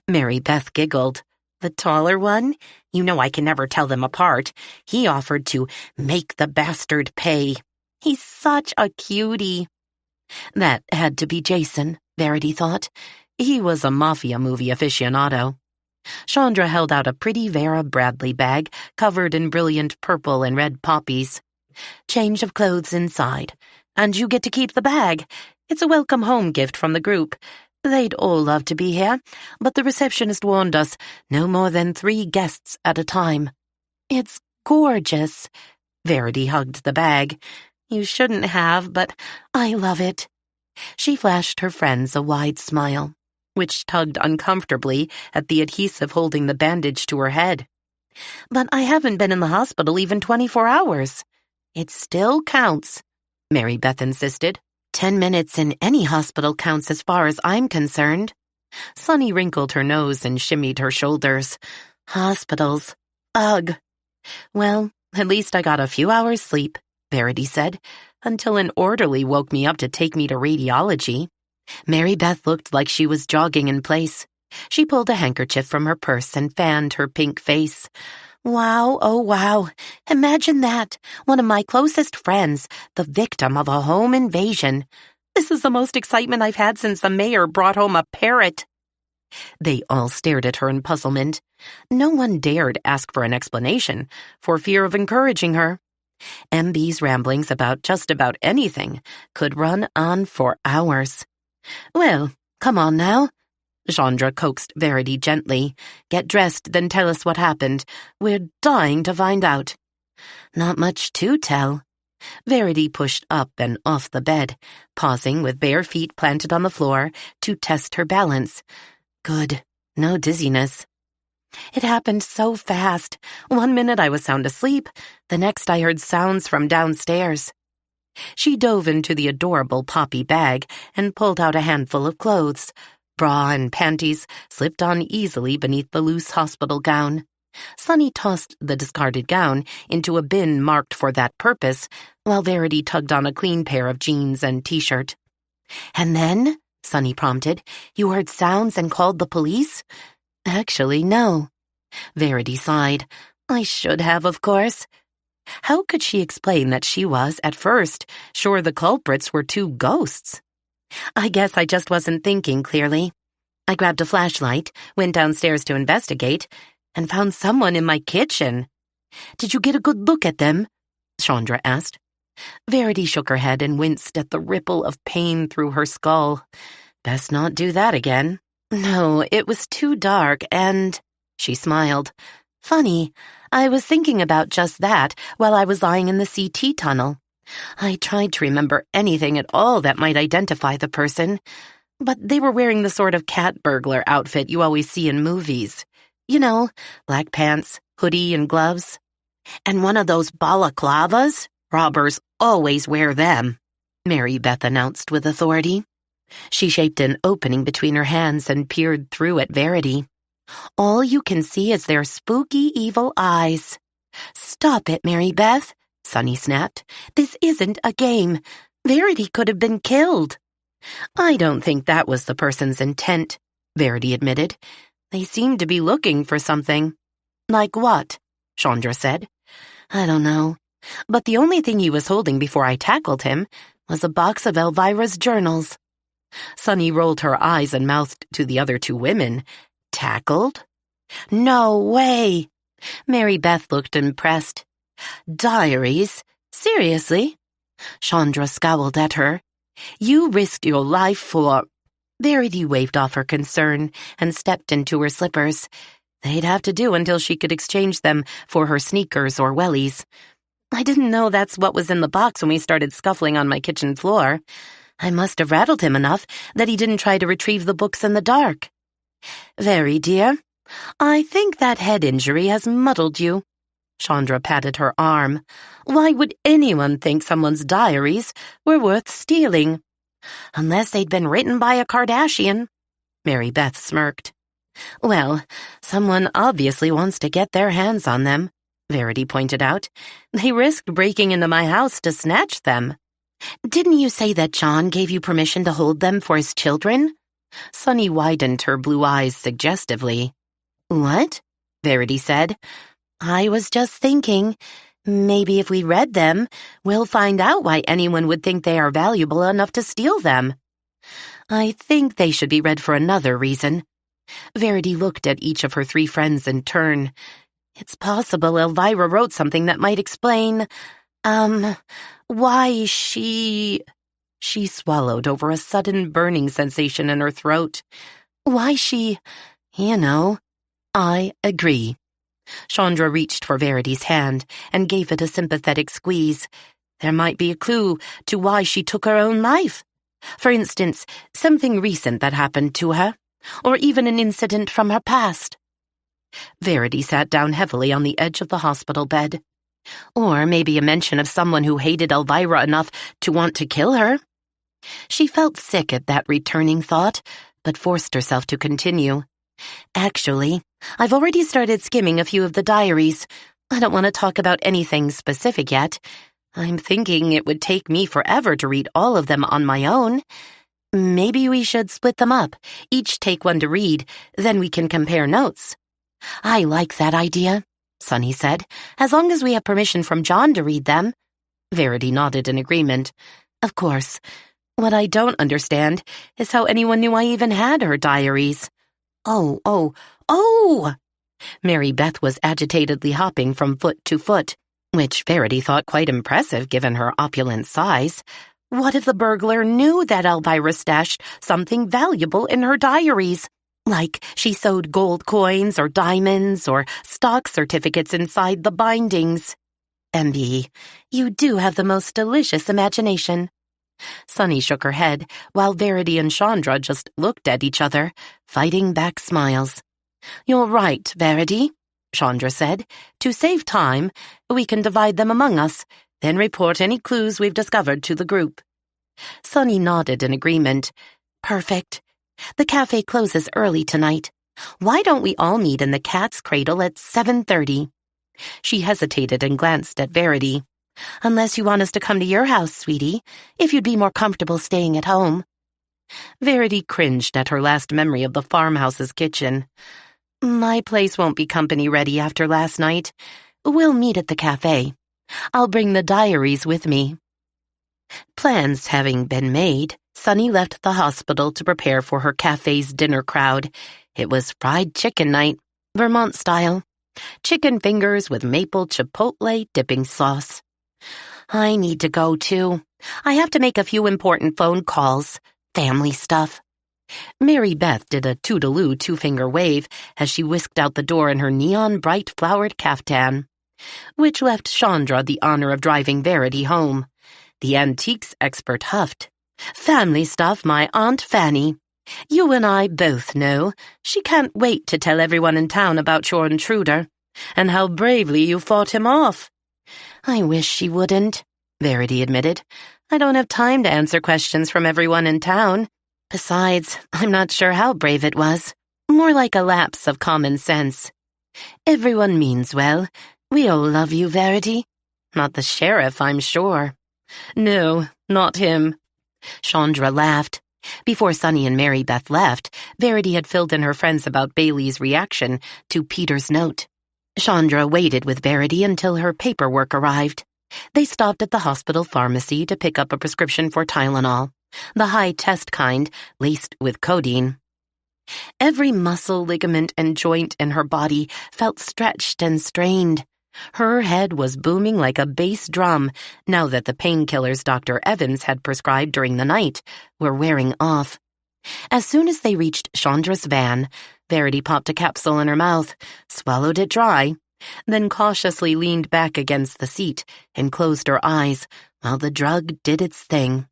Mary Beth giggled. "The taller one? You know I can never tell them apart. He offered to make the bastard pay. He's such a cutie." That had to be Jason, Verity thought. He was a mafia movie aficionado. Chandra held out a pretty Vera Bradley bag covered in brilliant purple and red poppies. "Change of clothes inside. And you get to keep the bag. It's a welcome home gift from the group. They'd all love to be here, but the receptionist warned us no more than 3 guests at a time." "It's gorgeous." Verity hugged the bag. "You shouldn't have, but I love it." She flashed her friends a wide smile, which tugged uncomfortably at the adhesive holding the bandage to her head. "But I haven't been in the hospital even 24 hours. "It still counts," Mary Beth insisted. 10 minutes in any hospital counts as far as I'm concerned." Sunny wrinkled her nose and shimmied her shoulders. Hospitals. Ugh. Well, at least I got a few hours sleep, Verity said, until an orderly woke me up to take me to radiology. Mary Beth looked like she was jogging in place. She pulled a handkerchief from her purse and fanned her pink face. Wow, oh wow. Imagine that. One of my closest friends, the victim of a home invasion. This is the most excitement I've had since the mayor brought home a parrot. They all stared at her in puzzlement. No one dared ask for an explanation, for fear of encouraging her. MB's ramblings about just about anything could run on for hours. Well, come on now. Chandra coaxed Verity gently. Get dressed, then tell us what happened. We're dying to find out. Not much to tell. Verity pushed up and off the bed, pausing with bare feet planted on the floor to test her balance. Good. No dizziness. It happened so fast. 1 minute I was sound asleep. The next I heard sounds from downstairs. She dove into the adorable poppy bag and pulled out a handful of clothes. Bra and panties slipped on easily beneath the loose hospital gown. Sunny tossed the discarded gown into a bin marked for that purpose, while Verity tugged on a clean pair of jeans and t-shirt. And then, Sunny prompted, you heard sounds and called the police? Actually, no. Verity sighed. I should have, of course. How could she explain that she was, at first, sure the culprits were two ghosts? I guess I just wasn't thinking clearly. I grabbed a flashlight, went downstairs to investigate, and found someone in my kitchen. Did you get a good look at them? Chandra asked. Verity shook her head and winced at the ripple of pain through her skull. Best not do that again. No, it was too dark and... She smiled. Funny, I was thinking about just that while I was lying in the CT tunnel. I tried to remember anything at all that might identify the person, but they were wearing the sort of cat burglar outfit you always see in movies. You know, black pants, hoodie, and gloves. And one of those balaclavas? Robbers always wear them, Mary Beth announced with authority. She shaped an opening between her hands and peered through at Verity. All you can see is their spooky, evil eyes. Stop it, Mary Beth, Sunny snapped. This isn't a game. Verity could have been killed. I don't think that was the person's intent, Verity admitted. They seemed to be looking for something. Like what? Chandra said. I don't know. But the only thing he was holding before I tackled him was a box of Elvira's journals. Sunny rolled her eyes and mouthed to the other two women. Tackled? No way. Mary Beth looked impressed. Diaries? Seriously? Chandra scowled at her. You risked your life for... Verity waved off her concern and stepped into her slippers. They'd have to do until she could exchange them for her sneakers or wellies. I didn't know that's what was in the box when we started scuffling on my kitchen floor. I must have rattled him enough that he didn't try to retrieve the books in the dark. Very dear, I think that head injury has muddled you. Chandra patted her arm. Why would anyone think someone's diaries were worth stealing? Unless they'd been written by a Kardashian. Mary Beth smirked. Well, someone obviously wants to get their hands on them, Verity pointed out. They risked breaking into my house to snatch them. Didn't you say that John gave you permission to hold them for his children? Sunny widened her blue eyes suggestively. What? Verity said. I was just thinking, maybe if we read them, we'll find out why anyone would think they are valuable enough to steal them. I think they should be read for another reason. Verity looked at each of her three friends in turn. It's possible Elvira wrote something that might explain, why she swallowed over a sudden burning sensation in her throat. Why she, I agree. Chandra reached for Verity's hand and gave it a sympathetic squeeze. There might be a clue to why she took her own life. For instance, something recent that happened to her, or even an incident from her past. Verity sat down heavily on the edge of the hospital bed. Or maybe a mention of someone who hated Elvira enough to want to kill her. She felt sick at that returning thought, but forced herself to continue. Actually, I've already started skimming a few of the diaries. I don't want to talk about anything specific yet. I'm thinking it would take me forever to read all of them on my own. Maybe we should split them up, each take one to read, then we can compare notes. I like that idea, Sunny said, as long as we have permission from John to read them. Verity nodded in agreement. Of course. What I don't understand is how anyone knew I even had her diaries. Oh! Mary Beth was agitatedly hopping from foot to foot, which Verity thought quite impressive given her opulent size. What if the burglar knew that Elvira stashed something valuable in her diaries? Like she sewed gold coins or diamonds or stock certificates inside the bindings. MB, you do have the most delicious imagination. Sunny shook her head, while Verity and Chandra just looked at each other, fighting back smiles. You're right, Verity, Chandra said. To save time, we can divide them among us, then report any clues we've discovered to the group. Sunny nodded in agreement. Perfect. The cafe closes early tonight. Why don't we all meet in the Cat's Cradle at 7:30? She hesitated and glanced at Verity. Unless you want us to come to your house, sweetie, if you'd be more comfortable staying at home. Verity cringed at her last memory of the farmhouse's kitchen. My place won't be company ready after last night. We'll meet at the cafe. I'll bring the diaries with me. Plans having been made, Sunny left the hospital to prepare for her cafe's dinner crowd. It was fried chicken night, Vermont style. Chicken fingers with maple chipotle dipping sauce. I need to go, too. I have to make a few important phone calls. Family stuff. Mary Beth did a toodaloo two-finger wave as she whisked out the door in her neon-bright flowered caftan, which left Chandra the honor of driving Verity home. The antiques expert huffed. Family stuff, my Aunt Fanny. You and I both know. She can't wait to tell everyone in town about your intruder, and how bravely you fought him off. I wish she wouldn't, Verity admitted. I don't have time to answer questions from everyone in town. Besides, I'm not sure how brave it was. More like a lapse of common sense. Everyone means well. We all love you, Verity. Not the sheriff, I'm sure. No, not him. Chandra laughed. Before Sunny and Mary Beth left, Verity had filled in her friends about Bailey's reaction to Peter's note. Chandra waited with Verity until her paperwork arrived. They stopped at the hospital pharmacy to pick up a prescription for Tylenol, the high-test kind laced with codeine. Every muscle, ligament, and joint in her body felt stretched and strained. Her head was booming like a bass drum now that the painkillers Dr. Evans had prescribed during the night were wearing off. As soon as they reached Chandra's van, Verity popped a capsule in her mouth, swallowed it dry, then cautiously leaned back against the seat and closed her eyes while the drug did its thing.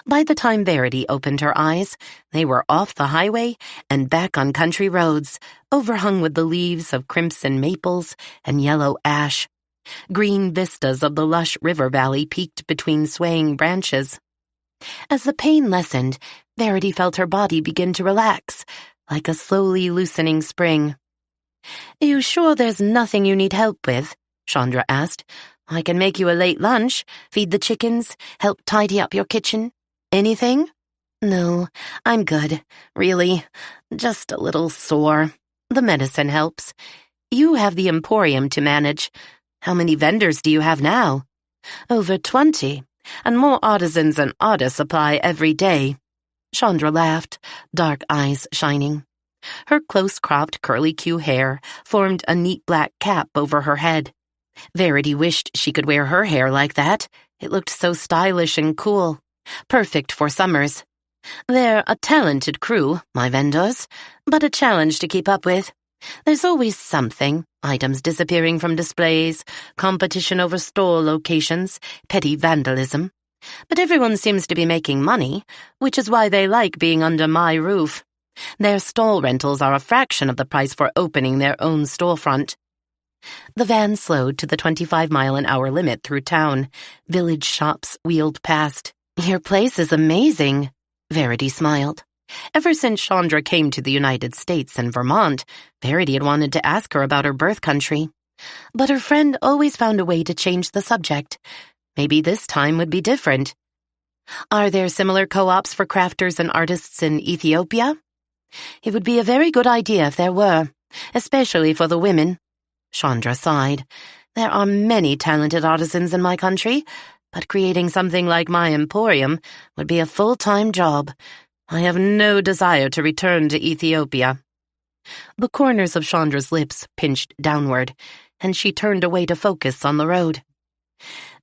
By the time Verity opened her eyes, they were off the highway and back on country roads, overhung with the leaves of crimson maples and yellow ash. Green vistas of the lush river valley peeked between swaying branches. As the pain lessened, Verity felt her body begin to relax, like a slowly loosening spring. You sure there's nothing you need help with? Chandra asked. I can make you a late lunch, feed the chickens, help tidy up your kitchen. Anything? No, I'm good. Really, just a little sore. The medicine helps. You have the emporium to manage. How many vendors do you have now? Over 20, and more artisans and artists apply every day. Chandra laughed, dark eyes shining. Her close-cropped curly-Q hair formed a neat black cap over her head. Verity wished she could wear her hair like that. It looked so stylish and cool. Perfect for summers. They're a talented crew, my vendors, but a challenge to keep up with. There's always something, items disappearing from displays, competition over store locations, petty vandalism. But everyone seems to be making money, which is why they like being under my roof. Their stall rentals are a fraction of the price for opening their own storefront. The van slowed to the 25-mile-an-hour limit through town. Village shops wheeled past. Your place is amazing, Verity smiled. Ever since Chandra came to the United States and Vermont, Verity had wanted to ask her about her birth country. But her friend always found a way to change the subject. Maybe this time would be different. Are there similar co-ops for crafters and artists in Ethiopia? It would be a very good idea if there were, especially for the women. Chandra sighed. There are many talented artisans in my country, but creating something like my emporium would be a full-time job. I have no desire to return to Ethiopia. The corners of Chandra's lips pinched downward, and she turned away to focus on the road.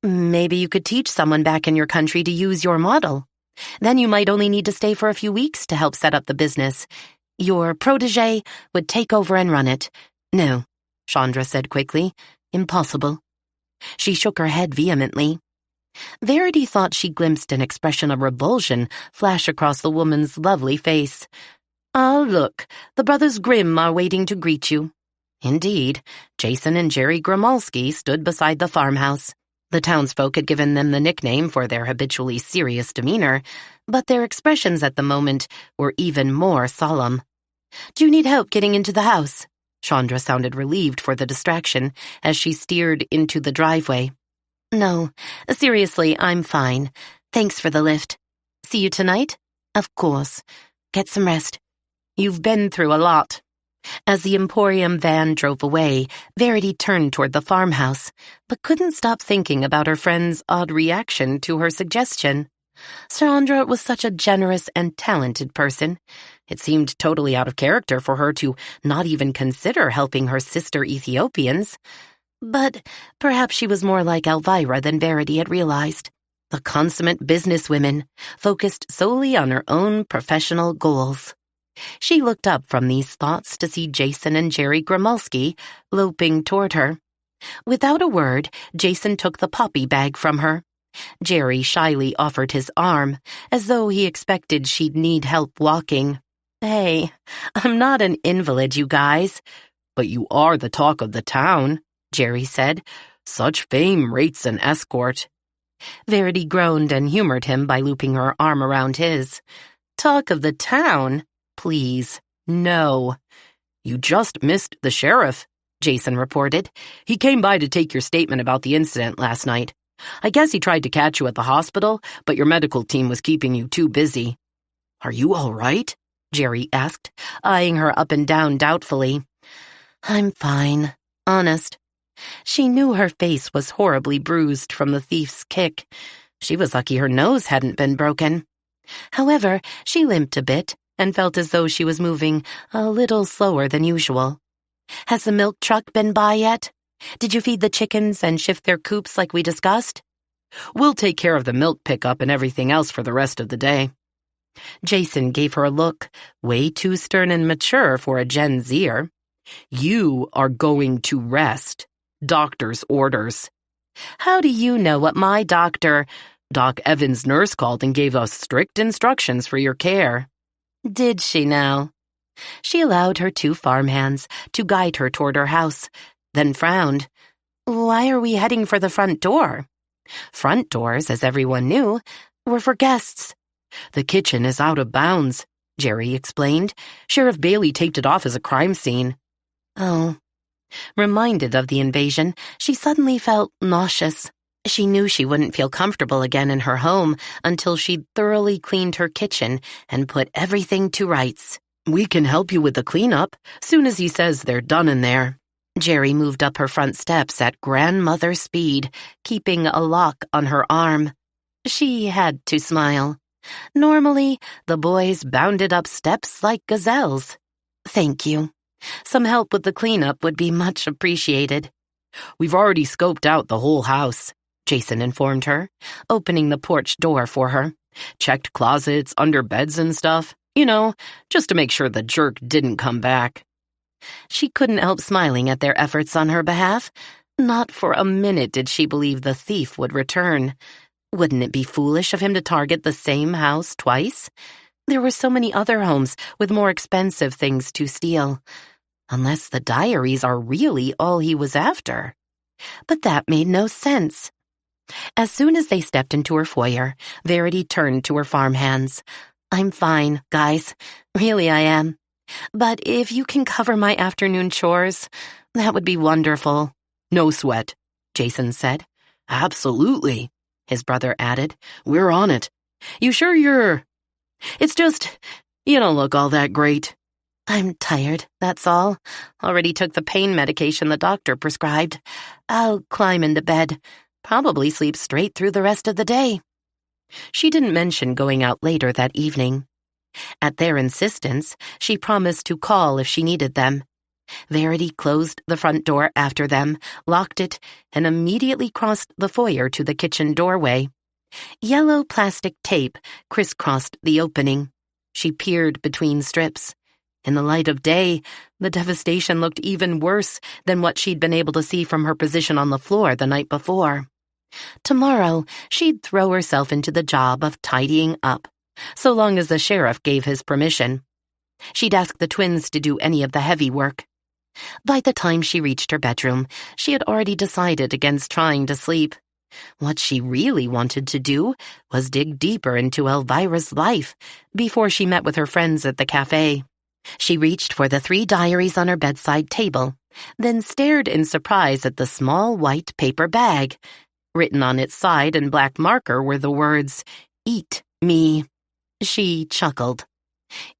Maybe you could teach someone back in your country to use your model. Then you might only need to stay for a few weeks to help set up the business. Your protégé would take over and run it. No, Chandra said quickly. Impossible. She shook her head vehemently. Verity thought she glimpsed an expression of revulsion flash across the woman's lovely face. "Ah, look, the brothers Grimm are waiting to greet you." Indeed, Jason and Jerry Grimalski stood beside the farmhouse. The townsfolk had given them the nickname for their habitually serious demeanor, but their expressions at the moment were even more solemn. "Do you need help getting into the house?" Chandra sounded relieved for the distraction as she steered into the driveway. "No, seriously, I'm fine. Thanks for the lift. See you tonight?" "Of course. Get some rest. You've been through a lot." As the Emporium van drove away, Verity turned toward the farmhouse, but couldn't stop thinking about her friend's odd reaction to her suggestion. Chandra was such a generous and talented person. It seemed totally out of character for her to not even consider helping her sister Ethiopians. But perhaps she was more like Elvira than Verity had realized. A consummate businesswoman, focused solely on her own professional goals. She looked up from these thoughts to see Jason and Jerry Grimalski loping toward her. Without a word, Jason took the poppy bag from her. Jerry shyly offered his arm, as though he expected she'd need help walking. "Hey, I'm not an invalid, you guys." "But you are the talk of the town," Jerry said. "Such fame rates an escort." Verity groaned and humored him by looping her arm around his. "Talk of the town? Please, no." "You just missed the sheriff," Jason reported. "He came by to take your statement about the incident last night. I guess he tried to catch you at the hospital, but your medical team was keeping you too busy." "Are you all right?" Jerry asked, eyeing her up and down doubtfully. "I'm fine, honest." She knew her face was horribly bruised from the thief's kick. She was lucky her nose hadn't been broken. However, she limped a bit and felt as though she was moving a little slower than usual. "Has the milk truck been by yet? Did you feed the chickens and shift their coops like we discussed?" "We'll take care of the milk pickup and everything else for the rest of the day." Jason gave her a look, way too stern and mature for a Gen Zer. "You are going to rest. Doctor's orders." "How do you know what my doctor—" "Doc Evans' nurse called and gave us strict instructions for your care." "Did she now?" She allowed her two farmhands to guide her toward her house, then frowned. "Why are we heading for the front door?" Front doors, as everyone knew, were for guests. "The kitchen is out of bounds," Jerry explained. "Sheriff Bailey taped it off as a crime scene." Oh. Reminded of the invasion, she suddenly felt nauseous. She knew she wouldn't feel comfortable again in her home until she'd thoroughly cleaned her kitchen and put everything to rights. "We can help you with the cleanup, soon as he says they're done in there." Jerry moved up her front steps at grandmother speed, keeping a lock on her arm. She had to smile. Normally, the boys bounded up steps like gazelles. "Thank you. Some help with the cleanup would be much appreciated." "We've already scoped out the whole house," Jason informed her, opening the porch door for her. "Checked closets, under beds and stuff. You know, just to make sure the jerk didn't come back." She couldn't help smiling at their efforts on her behalf. Not for a minute did she believe the thief would return. Wouldn't it be foolish of him to target the same house twice? There were so many other homes with more expensive things to steal. Unless the diaries are really all he was after. But that made no sense. As soon as they stepped into her foyer, Verity turned to her farmhands. I'm fine, guys. Really, I am. But if you can cover my afternoon chores, that would be wonderful. No sweat, Jason said. Absolutely, his brother added. We're on it. You sure you're... It's just, you don't look all that great. I'm tired, that's all. Already took the pain medication the doctor prescribed. I'll climb into bed. Probably sleep straight through the rest of the day. She didn't mention going out later that evening. At their insistence, she promised to call if she needed them. Verity closed the front door after them, locked it, and immediately crossed the foyer to the kitchen doorway. Yellow plastic tape crisscrossed the opening. She peered between strips. In the light of day, the devastation looked even worse than what she'd been able to see from her position on the floor the night before. Tomorrow, she'd throw herself into the job of tidying up, so long as the sheriff gave his permission. She'd ask the twins to do any of the heavy work. By the time she reached her bedroom, she had already decided against trying to sleep. What she really wanted to do was dig deeper into Elvira's life before she met with her friends at the cafe. She reached for the 3 diaries on her bedside table, then stared in surprise at the small white paper bag. Written on its side in black marker were the words, "Eat me." She chuckled.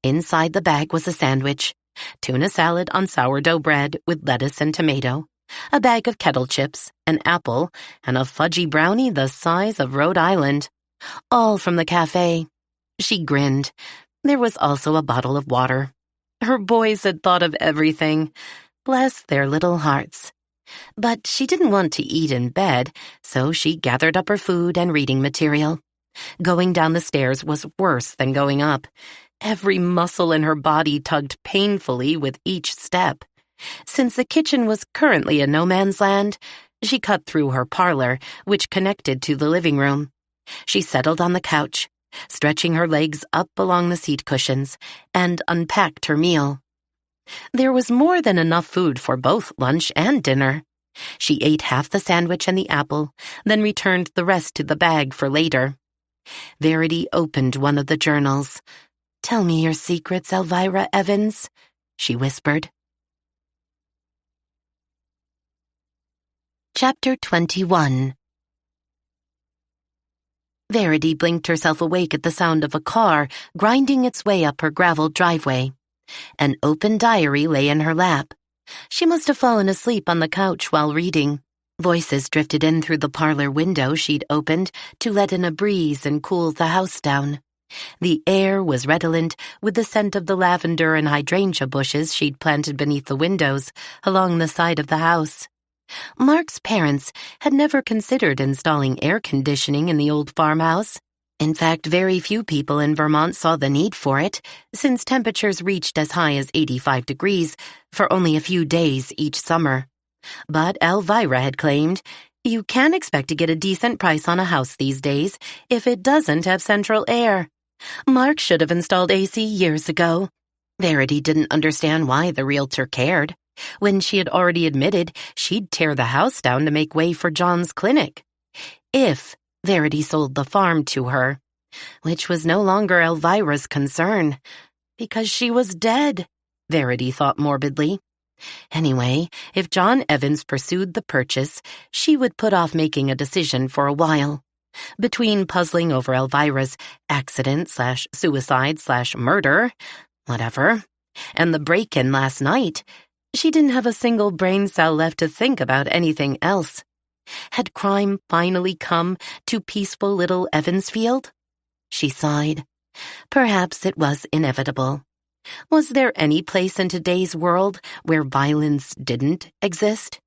Inside the bag was a sandwich, tuna salad on sourdough bread with lettuce and tomato, a bag of kettle chips, an apple, and a fudgy brownie the size of Rhode Island, all from the cafe. She grinned. There was also a bottle of water. Her boys had thought of everything. Bless their little hearts. But she didn't want to eat in bed, so she gathered up her food and reading material. Going down the stairs was worse than going up. Every muscle in her body tugged painfully with each step. Since the kitchen was currently a no-man's land, she cut through her parlor, which connected to the living room. She settled on the couch, stretching her legs up along the seat cushions, and unpacked her meal. There was more than enough food for both lunch and dinner. She ate half the sandwich and the apple, then returned the rest to the bag for later. Verity opened one of the journals. "Tell me your secrets, Elvira Evans," she whispered. Chapter 21. Verity blinked herself awake at the sound of a car grinding its way up her graveled driveway. An open diary lay in her lap. She must have fallen asleep on the couch while reading. Voices drifted in through the parlor window she'd opened to let in a breeze and cool the house down. The air was redolent with the scent of the lavender and hydrangea bushes she'd planted beneath the windows along the side of the house. Mark's parents had never considered installing air conditioning in the old farmhouse. In fact, very few people in Vermont saw the need for it, since temperatures reached as high as 85 degrees for only a few days each summer. But Elvira had claimed, "You can't expect to get a decent price on a house these days if it doesn't have central air. Mark should have installed AC years ago." Verity didn't understand why the realtor cared, when she had already admitted she'd tear the house down to make way for John's clinic. If Verity sold the farm to her, which was no longer Elvira's concern, because she was dead, Verity thought morbidly. Anyway, if John Evans pursued the purchase, she would put off making a decision for a while. Between puzzling over Elvira's accident/suicide/murder, whatever, and the break-in last night, she didn't have a single brain cell left to think about anything else. Had crime finally come to peaceful little Evansfield? She sighed. Perhaps it was inevitable. Was there any place in today's world where violence didn't exist?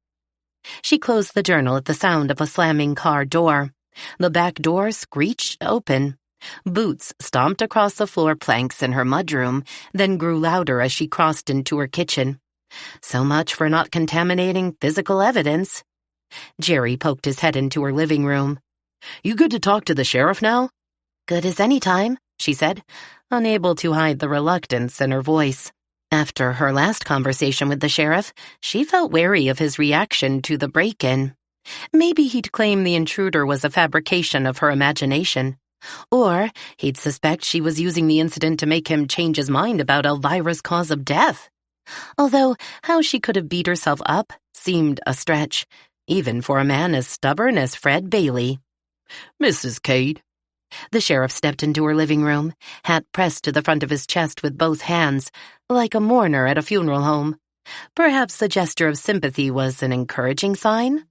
She closed the journal at the sound of a slamming car door. The back door screeched open. Boots stomped across the floor planks in her mudroom, then grew louder as she crossed into her kitchen. So much for not contaminating physical evidence. Jerry poked his head into her living room. "You good to talk to the sheriff now?" "Good as any time," she said, unable to hide the reluctance in her voice. After her last conversation with the sheriff, she felt wary of his reaction to the break-in. Maybe he'd claim the intruder was a fabrication of her imagination, Or he'd suspect she was using the incident to make him change his mind about Elvira's cause of death. Although how she could have beat herself up seemed a stretch, even for a man as stubborn as Fred Bailey. Mrs. Cade. The sheriff stepped into her living room, hat pressed to the front of his chest with both hands, like a mourner at a funeral home. Perhaps the gesture of sympathy was an encouraging sign?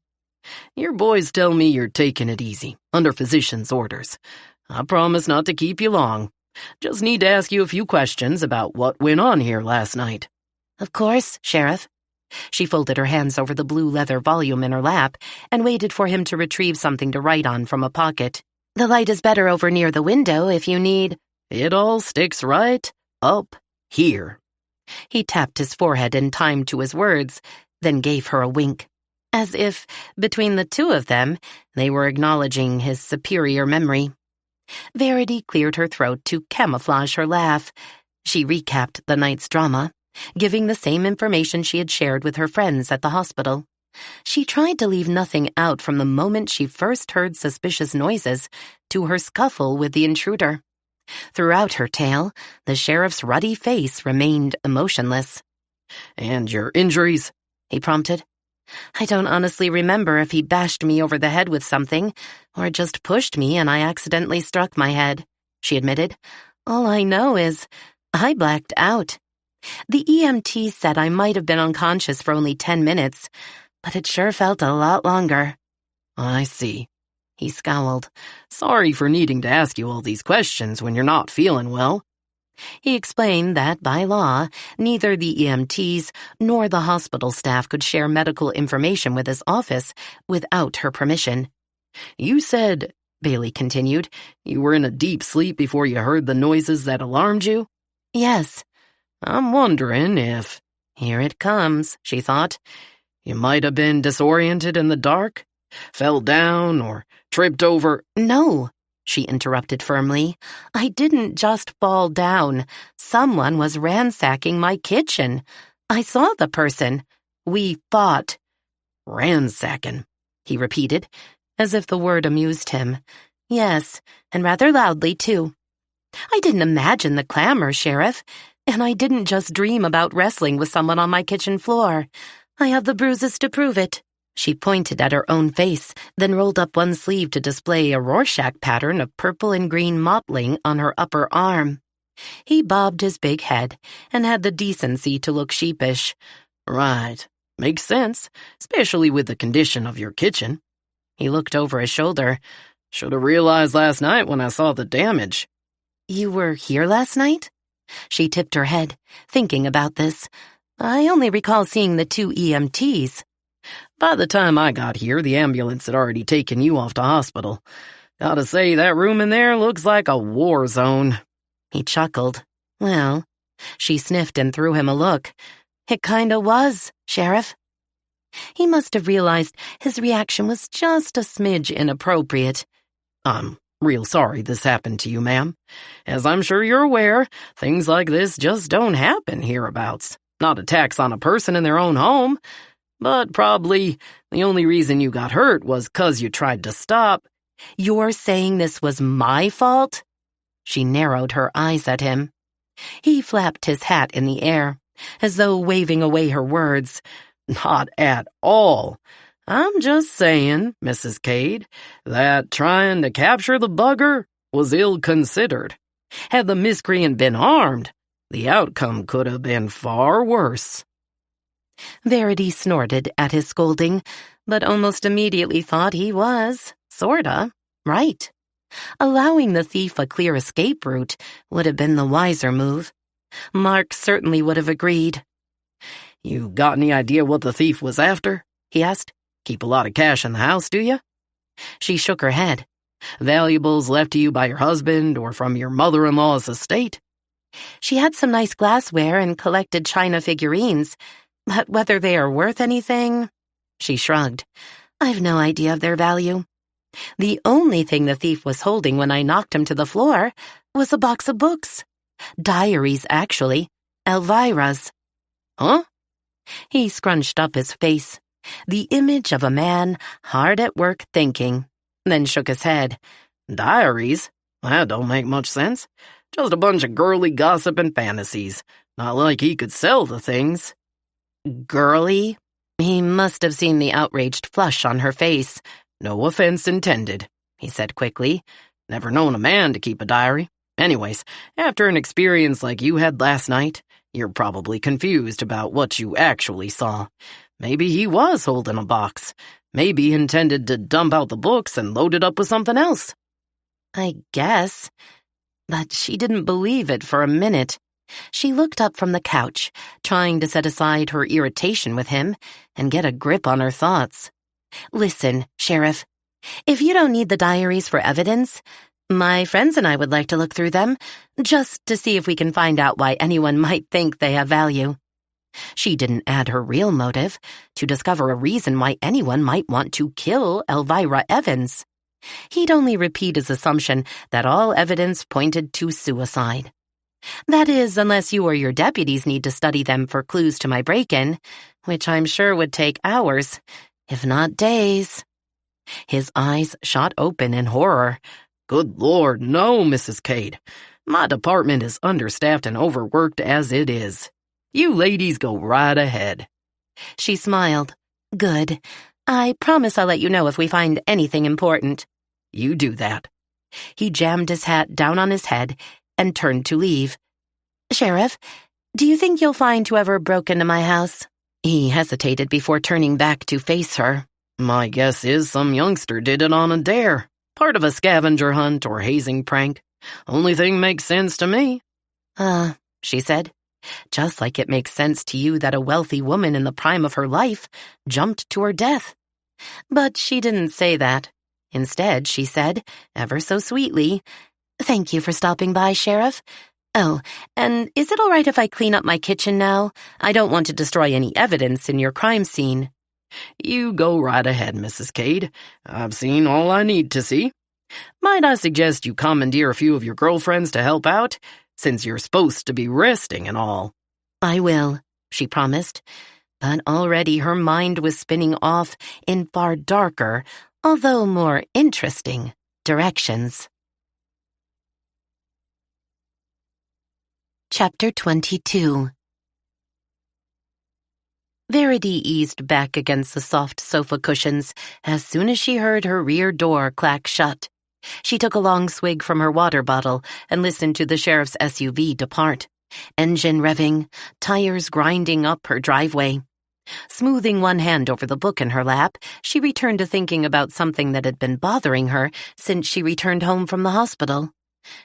Your boys tell me you're taking it easy, under physician's orders. I promise not to keep you long. Just need to ask you a few questions about what went on here last night. Of course, Sheriff. She folded her hands over the blue leather volume in her lap and waited for him to retrieve something to write on from a pocket. The light is better over near the window if you need. It all sticks right up here. He tapped his forehead in time to his words, then gave her a wink, as if, between the two of them, they were acknowledging his superior memory. Verity cleared her throat to camouflage her laugh. She recapped the night's drama, giving the same information she had shared with her friends at the hospital. She tried to leave nothing out from the moment she first heard suspicious noises to her scuffle with the intruder. Throughout her tale, the sheriff's ruddy face remained emotionless. "And your injuries?" he prompted. "I don't honestly remember if he bashed me over the head with something or just pushed me and I accidentally struck my head," she admitted. "All I know is I blacked out. The EMT said I might have been unconscious for only 10 minutes, but it sure felt a lot longer." "I see." He scowled. "Sorry for needing to ask you all these questions when you're not feeling well." He explained that, by law, neither the EMTs nor the hospital staff could share medical information with his office without her permission. "You said," Bailey continued, "you were in a deep sleep before you heard the noises that alarmed you?" "Yes." "I'm wondering if—" Here it comes, she thought. "You might have been disoriented in the dark? Fell down or tripped over—" "No," she interrupted firmly. "I didn't just fall down. Someone was ransacking my kitchen. I saw the person. We fought." "Ransacking," he repeated, as if the word amused him. "Yes, and rather loudly, too. I didn't imagine the clamor, Sheriff, and I didn't just dream about wrestling with someone on my kitchen floor. I have the bruises to prove it." She pointed at her own face, then rolled up one sleeve to display a Rorschach pattern of purple and green mottling on her upper arm. He bobbed his big head and had the decency to look sheepish. "Right. Makes sense, especially with the condition of your kitchen." He looked over his shoulder. "Should have realized last night when I saw the damage." "You were here last night?" She tipped her head, thinking about this. "I only recall seeing the 2 EMTs. "By the time I got here, the ambulance had already taken you off to hospital. Gotta say, that room in there looks like a war zone." He chuckled. "Well," she sniffed and threw him a look. "It kinda was, Sheriff." He must have realized his reaction was just a smidge inappropriate. "I'm real sorry this happened to you, ma'am. As I'm sure you're aware, things like this just don't happen hereabouts. Not attacks on a person in their own home. But probably the only reason you got hurt was 'cause you tried to stop." "You're saying this was my fault?" She narrowed her eyes at him. He flapped his hat in the air, as though waving away her words. "Not at all. I'm just saying, Mrs. Cade, that trying to capture the bugger was ill-considered. Had the miscreant been armed, the outcome could have been far worse." Verity snorted at his scolding, but almost immediately thought he was, sorta, right. Allowing the thief a clear escape route would have been the wiser move. Mark certainly would have agreed. "You got any idea what the thief was after?" he asked. "Keep a lot of cash in the house, do you?" She shook her head. "Valuables left to you by your husband or from your mother-in-law's estate?" She had some nice glassware and collected china figurines, but whether they are worth anything, she shrugged. I've no idea of their value. The only thing the thief was holding when I knocked him to the floor was a box of books. Diaries, actually. Elvira's. "Huh?" He scrunched up his face, the image of a man hard at work thinking, then shook his head. "Diaries? That don't make much sense. Just a bunch of girly gossip and fantasies. Not like he could sell the things. Girly? He must have seen the outraged flush on her face. No offense intended, he said quickly. Never known a man to keep a diary. Anyways, after an experience like you had last night, you're probably confused about what you actually saw. Maybe he was holding a box. Maybe he intended to dump out the books and load it up with something else. I guess. But she didn't believe it for a minute. She looked up from the couch, trying to set aside her irritation with him and get a grip on her thoughts. Listen, Sheriff, if you don't need the diaries for evidence, my friends and I would like to look through them, just to see if we can find out why anyone might think they have value. She didn't add her real motive, to discover a reason why anyone might want to kill Elvira Evans. He'd only repeat his assumption that all evidence pointed to suicide. That is, unless you or your deputies need to study them for clues to my break-in, which I'm sure would take hours, if not days. His eyes shot open in horror. Good Lord, no, Mrs. Cade. My department is understaffed and overworked as it is. You ladies go right ahead. She smiled. Good. I promise I'll let you know if we find anything important. You do that. He jammed his hat down on his head and turned to leave. Sheriff, do you think you'll find whoever broke into my house? He hesitated before turning back to face her. My guess is some youngster did it on a dare. Part of a scavenger hunt or hazing prank. Only thing makes sense to me. She said. Just like it makes sense to you that a wealthy woman in the prime of her life jumped to her death. But she didn't say that. Instead, she said, ever so sweetly, Thank you for stopping by, Sheriff. Oh, and is it all right if I clean up my kitchen now? I don't want to destroy any evidence in your crime scene. You go right ahead, Mrs. Cade. I've seen all I need to see. Might I suggest you commandeer a few of your girlfriends to help out, since you're supposed to be resting and all? I will, she promised. But already her mind was spinning off in far darker, although more interesting, directions. Chapter 22. Verity eased back against the soft sofa cushions as soon as she heard her rear door clack shut. She took a long swig from her water bottle and listened to the sheriff's SUV depart, engine revving, tires grinding up her driveway. Smoothing one hand over the book in her lap, she returned to thinking about something that had been bothering her since she returned home from the hospital.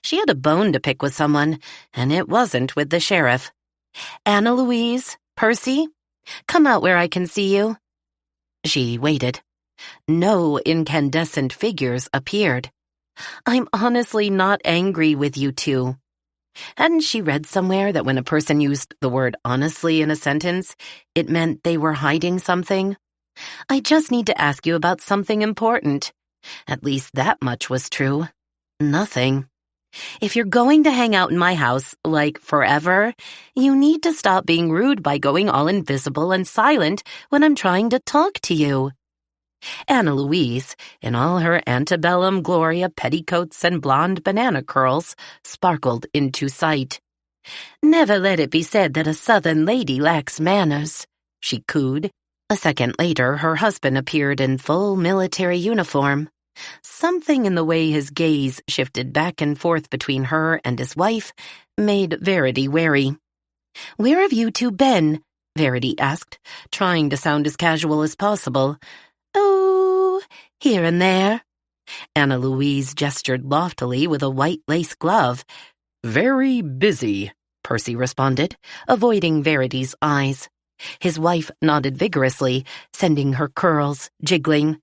She had a bone to pick with someone, and it wasn't with the sheriff. Anna Louise, Percy, come out where I can see you. She waited. No incandescent figures appeared. I'm honestly not angry with you two. Hadn't she read somewhere that when a person used the word honestly in a sentence, it meant they were hiding something? I just need to ask you about something important. At least that much was true. Nothing. If you're going to hang out in my house, like forever, you need to stop being rude by going all invisible and silent when I'm trying to talk to you. Anna Louise, in all her antebellum Gloria petticoats and blonde banana curls, sparkled into sight. Never let it be said that a Southern lady lacks manners, she cooed. A second later, her husband appeared in full military uniform. Something in the way his gaze shifted back and forth between her and his wife made Verity wary. Where have you two been? Verity asked, trying to sound as casual as possible. Oh, here and there. Anna Louise gestured loftily with a white lace glove. Very busy, Percy responded, avoiding Verity's eyes. His wife nodded vigorously, sending her curls jiggling.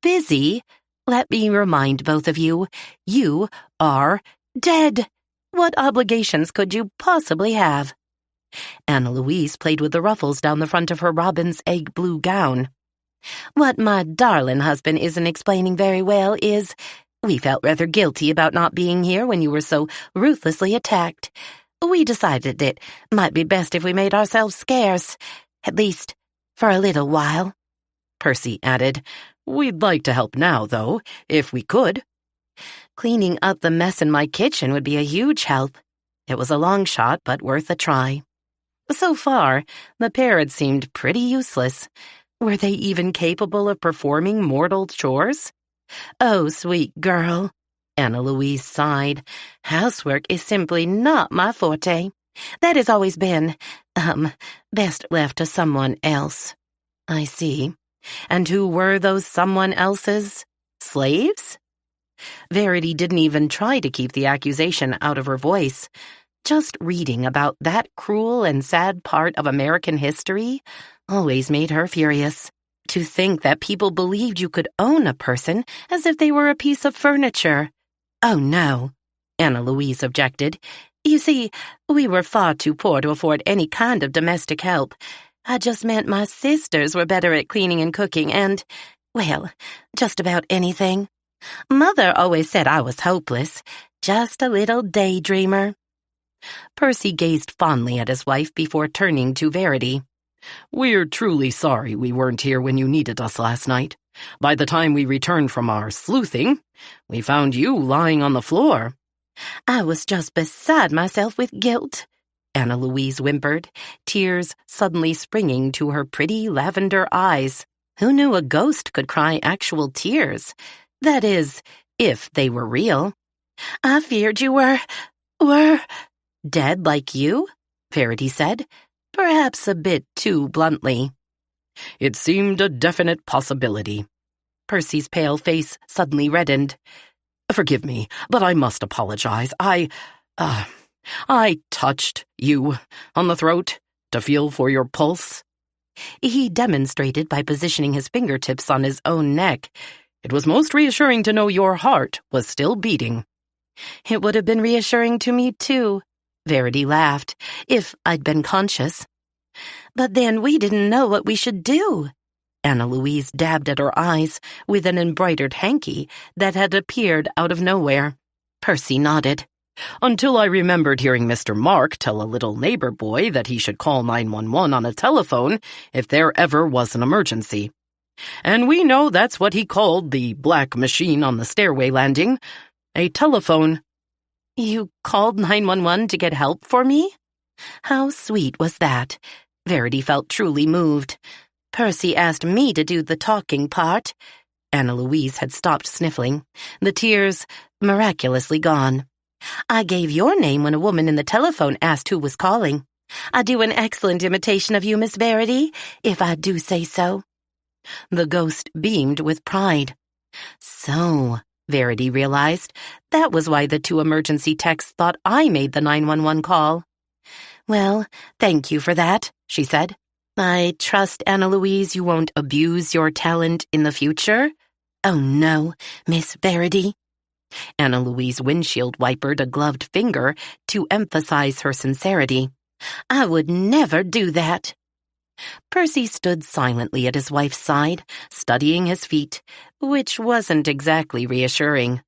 Busy? Let me remind both of you, you are dead. What obligations could you possibly have? Anna Louise played with the ruffles down the front of her robin's egg blue gown. What my darling husband isn't explaining very well is, we felt rather guilty about not being here when you were so ruthlessly attacked. We decided it might be best if we made ourselves scarce, at least for a little while. Percy added, We'd like to help now, though, if we could. Cleaning up the mess in my kitchen would be a huge help. It was a long shot, but worth a try. So far, the pair had seemed pretty useless. Were they even capable of performing mortal chores? Oh, sweet girl, Anna Louise sighed. Housework is simply not my forte. That has always been, best left to someone else. I see. And who were those someone else's? Slaves? Verity didn't even try to keep the accusation out of her voice. Just reading about that cruel and sad part of American history always made her furious. To think that people believed you could own a person as if they were a piece of furniture. Oh, no, Anna Louise objected. You see, we were far too poor to afford any kind of domestic help. I just meant my sisters were better at cleaning and cooking and, well, just about anything. Mother always said I was hopeless, just a little daydreamer. Percy gazed fondly at his wife before turning to Verity. We're truly sorry we weren't here when you needed us last night. By the time we returned from our sleuthing, we found you lying on the floor. I was just beside myself with guilt, Anna Louise whimpered, tears suddenly springing to her pretty lavender eyes. Who knew a ghost could cry actual tears? That is, if they were real. I feared you were dead like you, Verity said, perhaps a bit too bluntly. It seemed a definite possibility. Percy's pale face suddenly reddened. Forgive me, but I must apologize. I touched you on the throat to feel for your pulse. He demonstrated by positioning his fingertips on his own neck. It was most reassuring to know your heart was still beating. It would have been reassuring to me, too, Verity laughed, if I'd been conscious. But then we didn't know what we should do. Anna Louise dabbed at her eyes with an embroidered hanky that had appeared out of nowhere. Percy nodded. Until I remembered hearing Mr. Mark tell a little neighbor boy that he should call 911 on a telephone if there ever was an emergency. And we know that's what he called the black machine on the stairway landing, a telephone. You called 911 to get help for me? How sweet was that? Verity felt truly moved. Percy asked me to do the talking part. Anna Louise had stopped sniffling, the tears miraculously gone. I gave your name when a woman in the telephone asked who was calling. I do an excellent imitation of you, Miss Verity, if I do say so. The ghost beamed with pride. So, Verity realized, that was why the two emergency techs thought I made the 911 call. Well, thank you for that, she said. I trust, Anna Louise, you won't abuse your talent in the future? Oh, no, Miss Verity. Anna Louise windshield wipered a gloved finger to emphasize her sincerity. I would never do that. Percy stood silently at his wife's side, studying his feet, which wasn't exactly reassuring.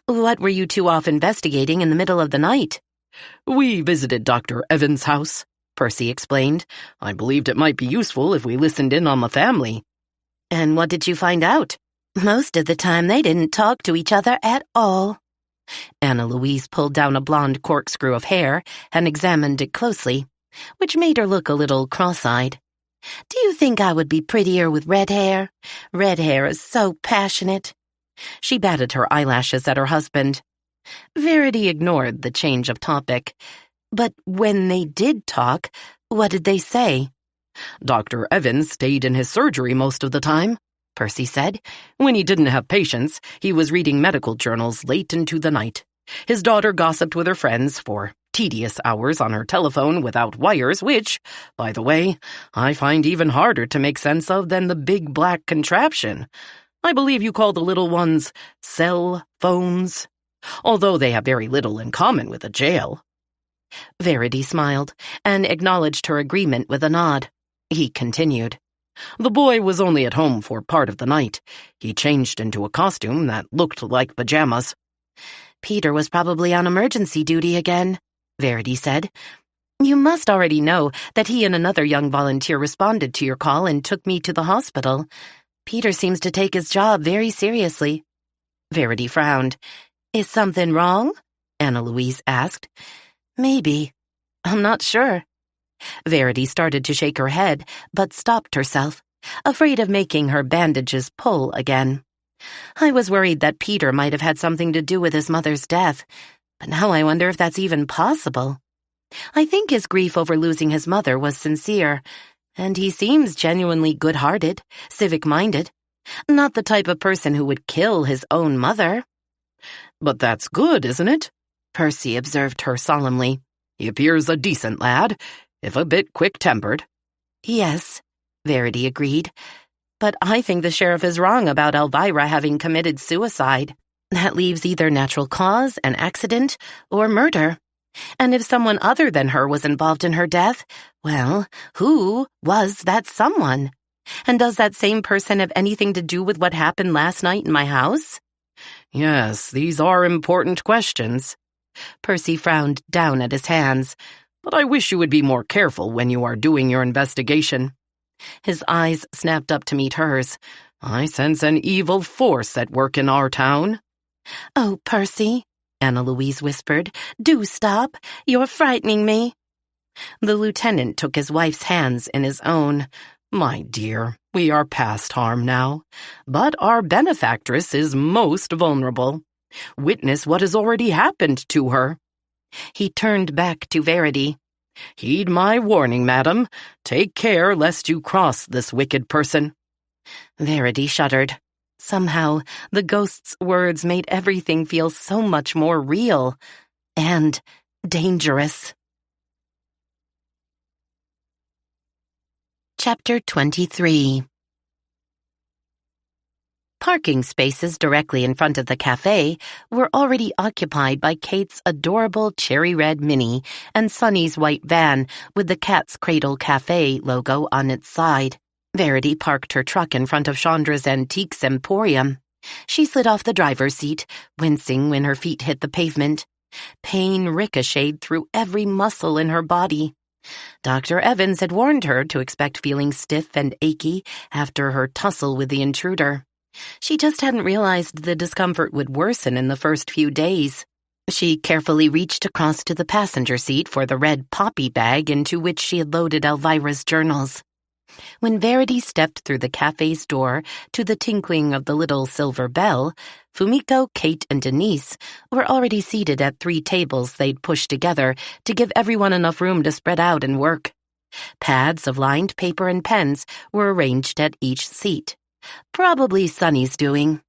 What were you two off investigating in the middle of the night? We visited Dr. Evans' house, Percy explained. I believed it might be useful if we listened in on the family. And what did you find out? Most of the time they didn't talk to each other at all. Anna Louise pulled down a blonde corkscrew of hair and examined it closely, which made her look a little cross-eyed. Do you think I would be prettier with red hair? Red hair is so passionate. She batted her eyelashes at her husband. Verity ignored the change of topic. But when they did talk, what did they say? Dr. Evans stayed in his surgery most of the time, Percy said. When he didn't have patients, he was reading medical journals late into the night. His daughter gossiped with her friends for tedious hours on her telephone without wires, which, by the way, I find even harder to make sense of than the big black contraption. I believe you call the little ones cell phones, although they have very little in common with a jail. Verity smiled and acknowledged her agreement with a nod. He continued. The boy was only at home for part of the night. He changed into a costume that looked like pajamas. Peter was probably on emergency duty again, Verity said. You must already know that he and another young volunteer responded to your call and took me to the hospital. Peter seems to take his job very seriously. Verity frowned. Is something wrong? Anna Louise asked. Maybe. I'm not sure. Verity started to shake her head, but stopped herself, afraid of making her bandages pull again. I was worried that Peter might have had something to do with his mother's death, but now I wonder if that's even possible. I think his grief over losing his mother was sincere, and he seems genuinely good-hearted, civic-minded, not the type of person who would kill his own mother. But that's good, isn't it? Percy observed her solemnly. He appears a decent lad, if a bit quick-tempered. Yes, Verity agreed. But I think the sheriff is wrong about Elvira having committed suicide. That leaves either natural cause, an accident, or murder. And if someone other than her was involved in her death, well, who was that someone? And does that same person have anything to do with what happened last night in my house? Yes, these are important questions. Percy frowned down at his hands. But I wish you would be more careful when you are doing your investigation. His eyes snapped up to meet hers. I sense an evil force at work in our town. Oh, Percy, Anna Louise whispered, do stop. You're frightening me. The lieutenant took his wife's hands in his own. My dear, we are past harm now, but our benefactress is most vulnerable. Witness what has already happened to her. He turned back to Verity. Heed my warning, madam. Take care lest you cross this wicked person. Verity shuddered. Somehow, the ghost's words made everything feel so much more real and dangerous. Chapter 23. Parking spaces directly in front of the cafe were already occupied by Kate's adorable cherry-red Mini and Sunny's white van with the Cat's Cradle Cafe logo on its side. Verity parked her truck in front of Chandra's Antiques Emporium. She slid off the driver's seat, wincing when her feet hit the pavement. Pain ricocheted through every muscle in her body. Dr. Evans had warned her to expect feeling stiff and achy after her tussle with the intruder. She just hadn't realized the discomfort would worsen in the first few days. She carefully reached across to the passenger seat for the red poppy bag into which she had loaded Elvira's journals. When Verity stepped through the cafe's door to the tinkling of the little silver bell, Fumiko, Kate, and Denise were already seated at 3 tables they'd pushed together to give everyone enough room to spread out and work. Pads of lined paper and pens were arranged at each seat. Probably Sunny's doing.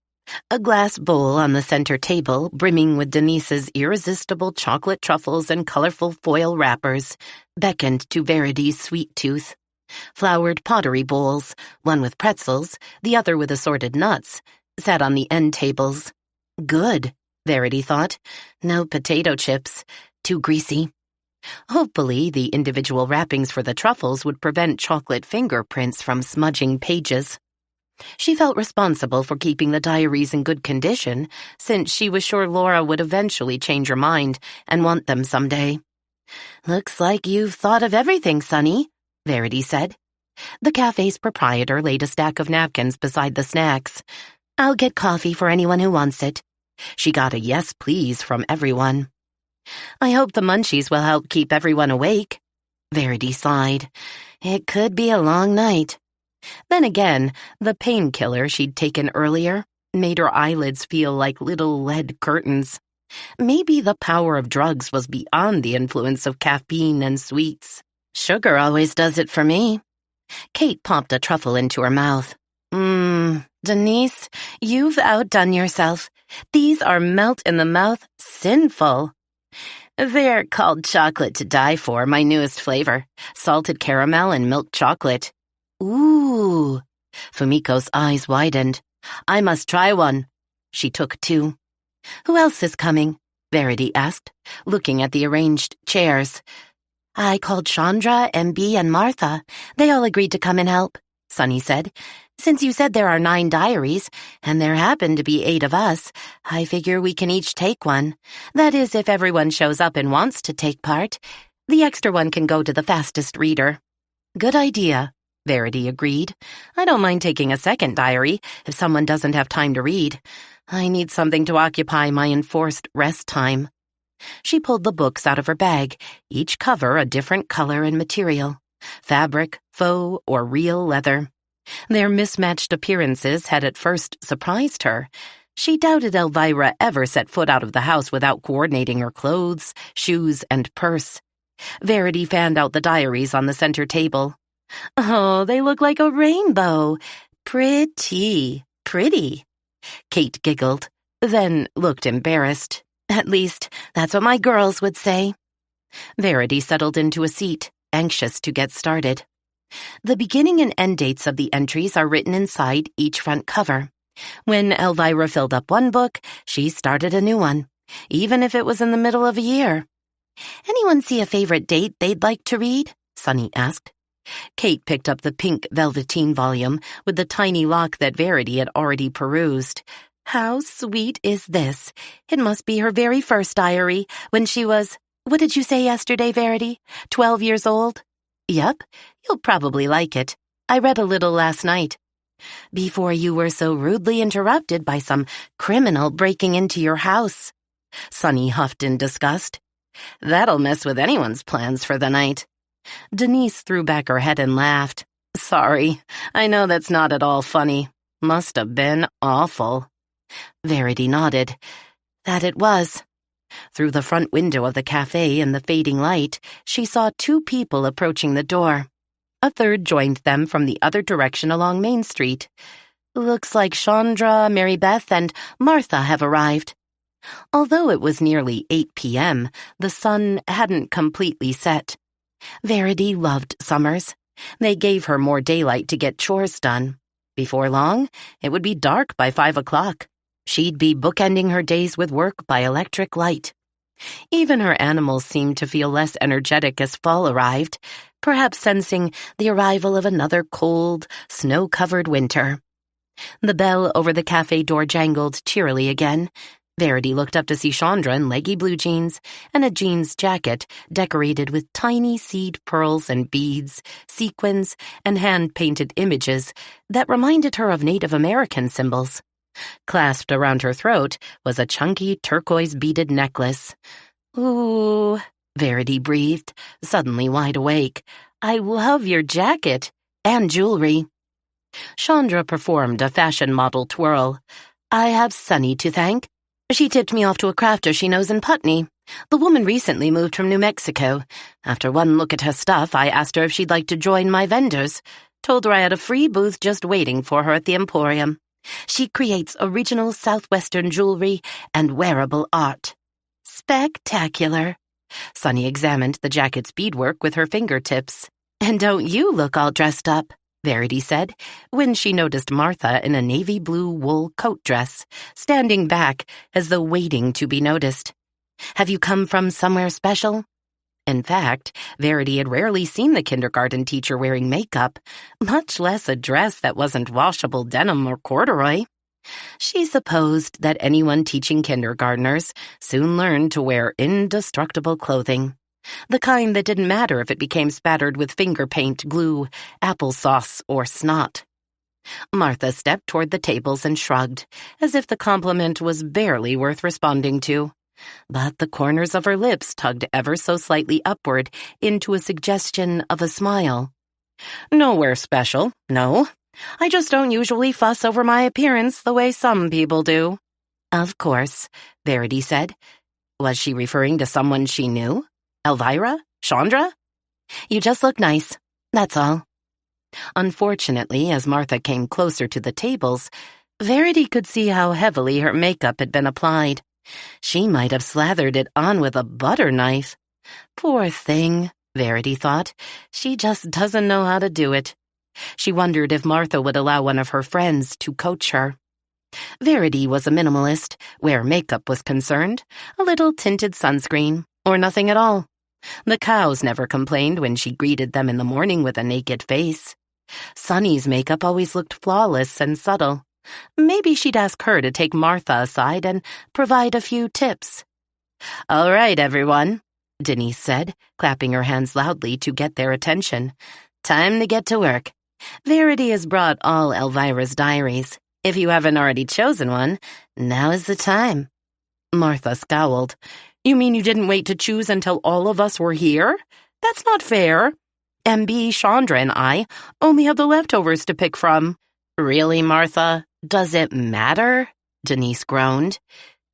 A glass bowl on the center table, brimming with Denise's irresistible chocolate truffles and colorful foil wrappers, beckoned to Verity's sweet tooth. Flowered pottery bowls, one with pretzels, the other with assorted nuts, sat on the end tables. Good, Verity thought. No potato chips. Too greasy. Hopefully, the individual wrappings for the truffles would prevent chocolate fingerprints from smudging pages. She felt responsible for keeping the diaries in good condition, since she was sure Laura would eventually change her mind and want them someday. Looks like you've thought of everything, Sunny, Verity said. The cafe's proprietor laid a stack of napkins beside the snacks. I'll get coffee for anyone who wants it. She got a yes, please from everyone. I hope the munchies will help keep everyone awake. Verity sighed. It could be a long night. Then again, the painkiller she'd taken earlier made her eyelids feel like little lead curtains. Maybe the power of drugs was beyond the influence of caffeine and sweets. Sugar always does it for me. Kate popped a truffle into her mouth. Denise, you've outdone yourself. These are melt-in-the-mouth sinful. They're called chocolate to die for, my newest flavor. Salted caramel and milk chocolate. Ooh. Fumiko's eyes widened. I must try one. She took 2. Who else is coming? Verity asked, looking at the arranged chairs. I called Chandra, MB, and Martha. They all agreed to come and help, Sunny said. Since you said there are 9 diaries, and there happen to be 8 of us, I figure we can each take one. That is, if everyone shows up and wants to take part. The extra one can go to the fastest reader. Good idea, Verity agreed. I don't mind taking a second diary if someone doesn't have time to read. I need something to occupy my enforced rest time. She pulled the books out of her bag, each cover a different color and material, fabric, faux, or real leather. Their mismatched appearances had at first surprised her. She doubted Elvira ever set foot out of the house without coordinating her clothes, shoes, and purse. Verity fanned out the diaries on the center table. Oh, they look like a rainbow. Pretty. Kate giggled, then looked embarrassed. At least, that's what my girls would say. Verity settled into a seat, anxious to get started. The beginning and end dates of the entries are written inside each front cover. When Elvira filled up one book, she started a new one, even if it was in the middle of a year. Anyone see a favorite date they'd like to read? Sunny asked. Kate picked up the pink velveteen volume with the tiny lock that Verity had already perused. How sweet is this? It must be her very first diary, when she was, what did you say yesterday, Verity? 12 years old? Yep, you'll probably like it. I read a little last night. Before you were so rudely interrupted by some criminal breaking into your house. Sunny huffed in disgust. That'll mess with anyone's plans for the night. Denise threw back her head and laughed. Sorry, I know that's not at all funny. Must have been awful. Verity nodded. That it was. Through the front window of the cafe in the fading light, she saw two people approaching the door. A third joined them from the other direction along Main Street. Looks like Chandra, Mary Beth, and Martha have arrived. Although it was nearly 8 p.m., the sun hadn't completely set. Verity loved summers. They gave her more daylight to get chores done. Before long, it would be dark by 5 o'clock. She'd be bookending her days with work by electric light. Even her animals seemed to feel less energetic as fall arrived, perhaps sensing the arrival of another cold, snow-covered winter. The bell over the cafe door jangled cheerily again. Verity looked up to see Chandra in leggy blue jeans and a jeans jacket decorated with tiny seed pearls and beads, sequins, and hand-painted images that reminded her of Native American symbols. Clasped around her throat was a chunky turquoise beaded necklace. Ooh, Verity breathed, suddenly wide awake. I love your jacket and jewelry. Chandra performed a fashion model twirl. I have Sunny to thank. She tipped me off to a crafter she knows in Putney. The woman recently moved from New Mexico. After one look at her stuff, I asked her if she'd like to join my vendors. Told her I had a free booth just waiting for her at the Emporium. She creates original Southwestern jewelry and wearable art. Spectacular. Sunny examined the jacket's beadwork with her fingertips. And don't you look all dressed up, Verity said, when she noticed Martha in a navy blue wool coat dress, standing back as though waiting to be noticed. Have you come from somewhere special? In fact, Verity had rarely seen the kindergarten teacher wearing makeup, much less a dress that wasn't washable denim or corduroy. She supposed that anyone teaching kindergartners soon learned to wear indestructible clothing, the kind that didn't matter if it became spattered with finger paint, glue, applesauce, or snot. Martha stepped toward the tables and shrugged, as if the compliment was barely worth responding to. But the corners of her lips tugged ever so slightly upward into a suggestion of a smile. Nowhere special, no. I just don't usually fuss over my appearance the way some people do. Of course, Verity said. Was she referring to someone she knew? Elvira? Chandra? You just look nice, that's all. Unfortunately, as Martha came closer to the tables, Verity could see how heavily her makeup had been applied. She might have slathered it on with a butter knife. Poor thing, Verity thought. She just doesn't know how to do it. She wondered if Martha would allow one of her friends to coach her. Verity was a minimalist, where makeup was concerned, a little tinted sunscreen, or nothing at all. The cows never complained when she greeted them in the morning with a naked face. Sunny's makeup always looked flawless and subtle. Maybe she'd ask her to take Martha aside and provide a few tips. All right, everyone, Denise said, clapping her hands loudly to get their attention. Time to get to work. Verity has brought all Elvira's diaries. If you haven't already chosen one, Now is the time. Martha scowled. You mean you didn't wait to choose until all of us were here? That's not fair. MB, Chandra, and I only have the leftovers to pick from. Really, Martha? Does it matter? Denise groaned.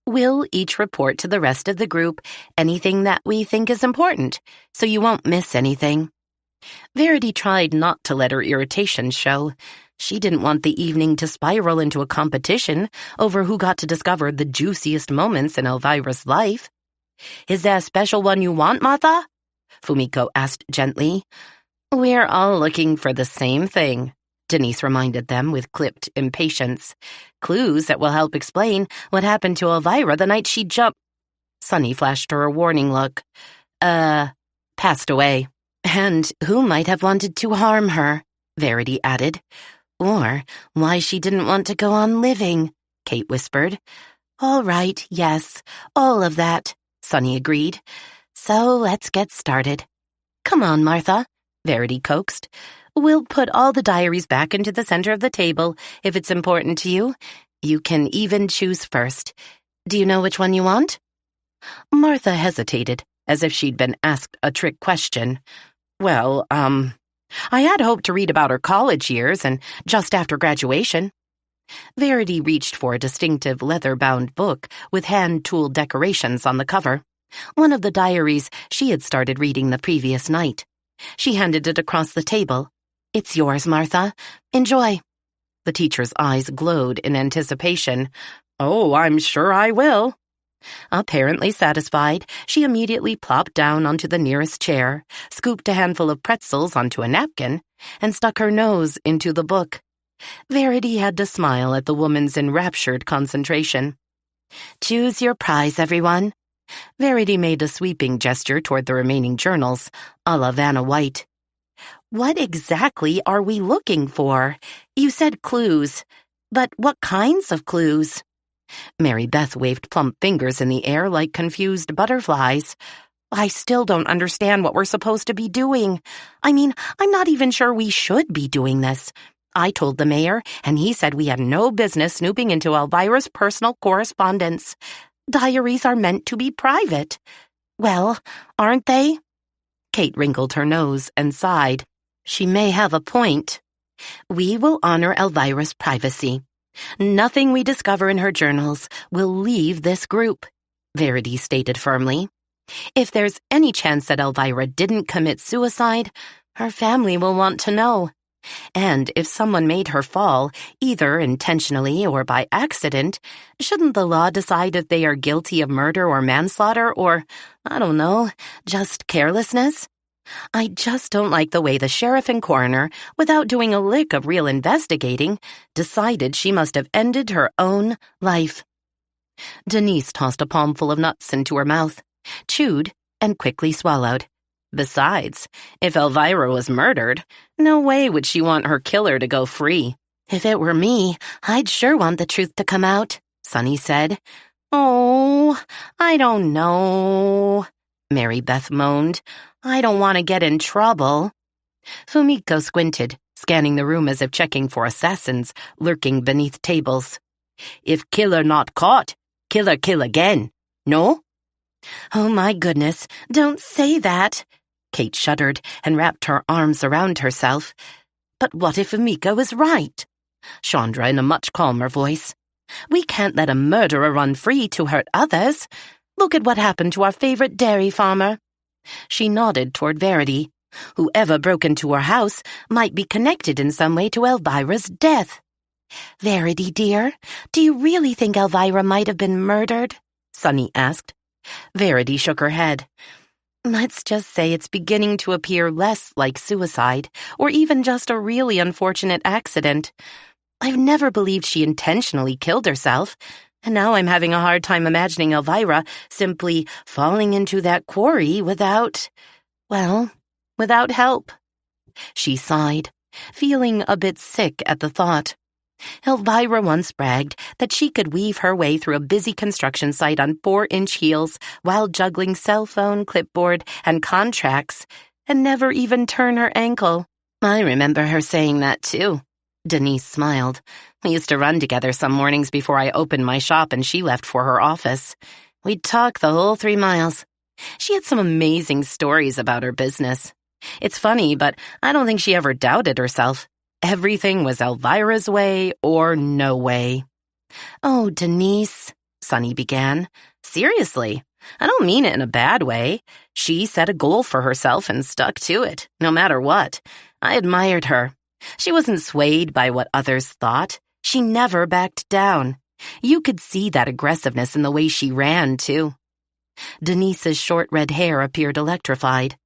We'll each report to the rest of the group anything that we think is important, so you won't miss anything. Verity tried not to let her irritation show. She didn't want the evening to spiral into a competition over who got to discover the juiciest moments in Elvira's life. Is there a special one you want, Martha? Fumiko asked gently. We're all looking for the same thing, Denise reminded them with clipped impatience. Clues that will help explain what happened to Elvira the night she jumped. Sunny flashed her a warning look. Passed away. And who might have wanted to harm her, Verity added. Or why she didn't want to go on living, Kate whispered. All right, yes, all of that, Sunny agreed. So let's get started. Come on, Martha, Verity coaxed. We'll put all the diaries back into the center of the table if it's important to you. You can even choose first. Do you know which one you want? Martha hesitated, as if she'd been asked a trick question. Well, I had hoped to read about her college years and just after graduation. Verity reached for a distinctive leather-bound book with hand-tooled decorations on the cover, one of the diaries she had started reading the previous night. She handed it across the table. It's yours, Martha. Enjoy. The teacher's eyes glowed in anticipation. Oh, I'm sure I will. Apparently satisfied, she immediately plopped down onto the nearest chair, scooped a handful of pretzels onto a napkin, and stuck her nose into the book. Verity had to smile at the woman's enraptured concentration. Choose your prize, everyone. Verity made a sweeping gesture toward the remaining journals, a la Vanna White. What exactly are we looking for? You said clues, but what kinds of clues? Mary Beth waved plump fingers in the air like confused butterflies. I still don't understand what we're supposed to be doing. I mean, I'm not even sure we should be doing this. I told the mayor, and he said we had no business snooping into Elvira's personal correspondence. Diaries are meant to be private. Well, aren't they? Kate wrinkled her nose and sighed. She may have a point. We will honor Elvira's privacy. Nothing we discover in her journals will leave this group, Verity stated firmly. If there's any chance that Elvira didn't commit suicide, her family will want to know. And if someone made her fall, either intentionally or by accident, shouldn't the law decide if they are guilty of murder or manslaughter or, I don't know, just carelessness? I just don't like the way the sheriff and coroner, without doing a lick of real investigating, decided she must have ended her own life. Denise tossed a palmful of nuts into her mouth, chewed, and quickly swallowed. Besides, if Elvira was murdered, no way would she want her killer to go free. If it were me, I'd sure want the truth to come out, Sunny said. Oh, I don't know, Mary Beth moaned. I don't want to get in trouble. Fumiko squinted, scanning the room as if checking for assassins lurking beneath tables. If killer not caught, killer kill again. No? Oh my goodness, don't say that. Kate shuddered and wrapped her arms around herself. But what if Fumiko is right? Chandra in a much calmer voice. We can't let a murderer run free to hurt others. Look at what happened to our favorite dairy farmer. She nodded toward Verity. Whoever broke into her house might be connected in some way to Elvira's death. Verity, dear, do you really think Elvira might have been murdered? Sunny asked. Verity shook her head. Let's just say it's beginning to appear less like suicide, or even just a really unfortunate accident. I've never believed she intentionally killed herself, and now I'm having a hard time imagining Elvira simply falling into that quarry without help. She sighed, feeling a bit sick at the thought. Elvira once bragged that she could weave her way through a busy construction site on 4-inch heels while juggling cell phone, clipboard, and contracts, and never even turn her ankle. I remember her saying that too. Denise smiled. We used to run together some mornings before I opened my shop and she left for her office. We'd talk the whole 3 miles. She had some amazing stories about her business. It's funny, but I don't think she ever doubted herself. Everything was Elvira's way or no way. "Oh, Denise," Sunny began. "Seriously, I don't mean it in a bad way. She set a goal for herself and stuck to it, no matter what. I admired her. She wasn't swayed by what others thought. She never backed down. You could see that aggressiveness in the way she ran, too." Denise's short red hair appeared electrified.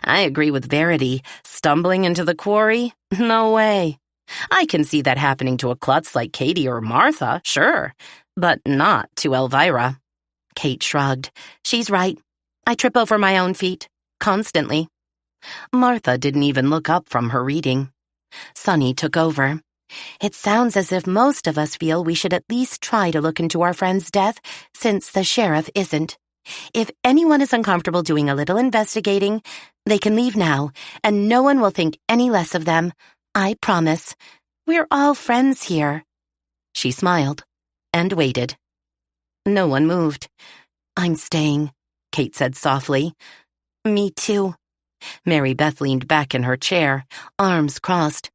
"I agree with Verity. Stumbling into the quarry? No way. I can see that happening to a klutz like Katie or Martha, sure, but not to Elvira." Kate shrugged. "She's right. I trip over my own feet. Constantly." Martha didn't even look up from her reading. Sunny took over. "It sounds as if most of us feel we should at least try to look into our friend's death, since the sheriff isn't. If anyone is uncomfortable doing a little investigating, they can leave now, and no one will think any less of them. I promise. We're all friends here." She smiled and waited. No one moved. "I'm staying," Kate said softly. "Me too." Mary Beth leaned back in her chair, arms crossed.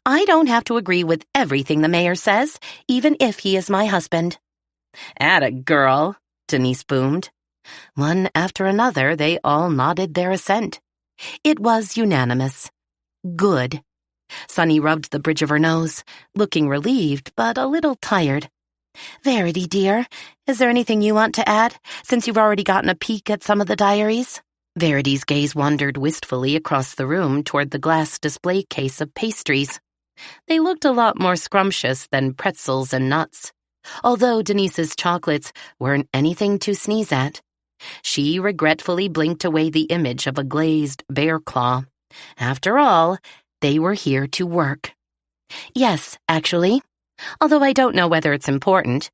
"I don't have to agree with everything the mayor says, even if he is my husband." "Atta girl," Denise boomed. One after another, they all nodded their assent. It was unanimous. Good. Sunny rubbed the bridge of her nose, looking relieved but a little tired. "Verity, dear, is there anything you want to add, since you've already gotten a peek at some of the diaries?" Verity's gaze wandered wistfully across the room toward the glass display case of pastries. They looked a lot more scrumptious than pretzels and nuts, although Denise's chocolates weren't anything to sneeze at. She regretfully blinked away the image of a glazed bear claw. After all, they were here to work. "Yes, actually, although I don't know whether it's important."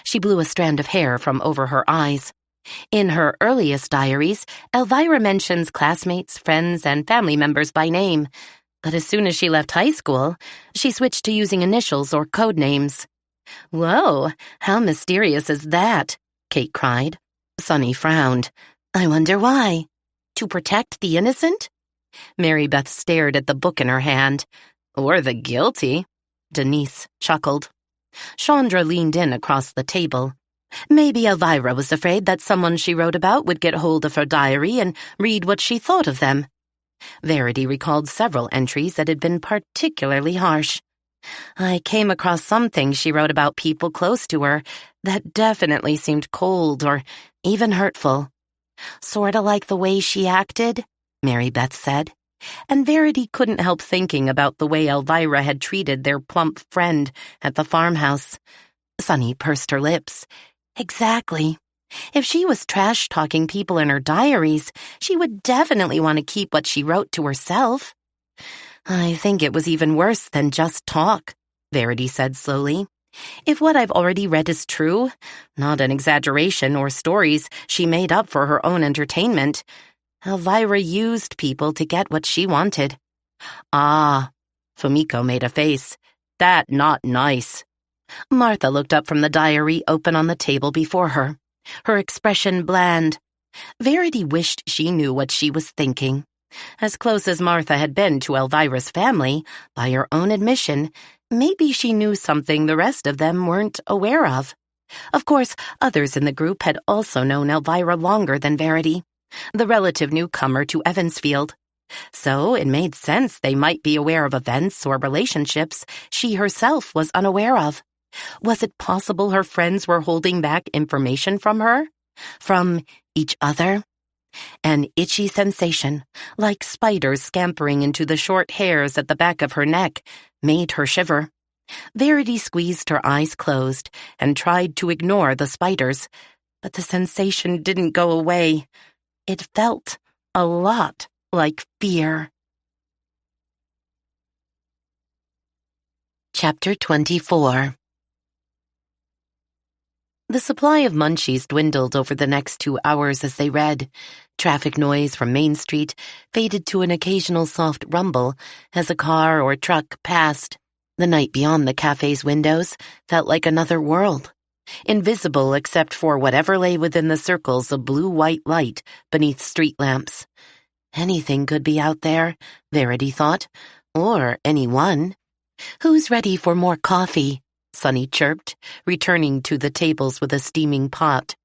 She blew a strand of hair from over her eyes. In her earliest diaries, Elvira mentions classmates, friends, and family members by name, but as soon as she left high school, she switched to using initials or code names. "Whoa, how mysterious is that?" Kate cried. Sunny frowned. "I wonder why. To protect the innocent?" Mary Beth stared at the book in her hand. "Or the guilty," Denise chuckled. Chandra leaned in across the table. Maybe Elvira was afraid that someone she wrote about would get hold of her diary and read what she thought of them. Verity recalled several entries that had been particularly harsh. "I came across some things she wrote about people close to her that definitely seemed cold or even hurtful. Sorta like the way she acted," Mary Beth said. And Verity couldn't help thinking about the way Elvira had treated their plump friend at the farmhouse. Sunny pursed her lips. Exactly. If she was trash-talking people in her diaries, she would definitely want to keep what she wrote to herself. "I think it was even worse than just talk," Verity said slowly. "If what I've already read is true, not an exaggeration or stories she made up for her own entertainment, Elvira used people to get what she wanted." "Ah," Fumiko made a face. "That not nice." Martha looked up from the diary open on the table before her, her expression bland. Verity wished she knew what she was thinking. As close as Martha had been to Elvira's family, by her own admission, maybe she knew something the rest of them weren't aware of. Of course, others in the group had also known Elvira longer than Verity, the relative newcomer to Evansfield. So it made sense they might be aware of events or relationships she herself was unaware of. Was it possible her friends were holding back information from her? From each other? An itchy sensation, like spiders scampering into the short hairs at the back of her neck, made her shiver. Verity squeezed her eyes closed and tried to ignore the spiders, but the sensation didn't go away. It felt a lot like fear. Chapter 24. The supply of munchies dwindled over the next 2 hours as they read. Traffic noise from Main Street faded to an occasional soft rumble as a car or truck passed. The night beyond the cafe's windows felt like another world, invisible except for whatever lay within the circles of blue-white light beneath street lamps. Anything could be out there, Verity thought, or anyone. "Who's ready for more coffee?" Sunny chirped, returning to the tables with a steaming pot.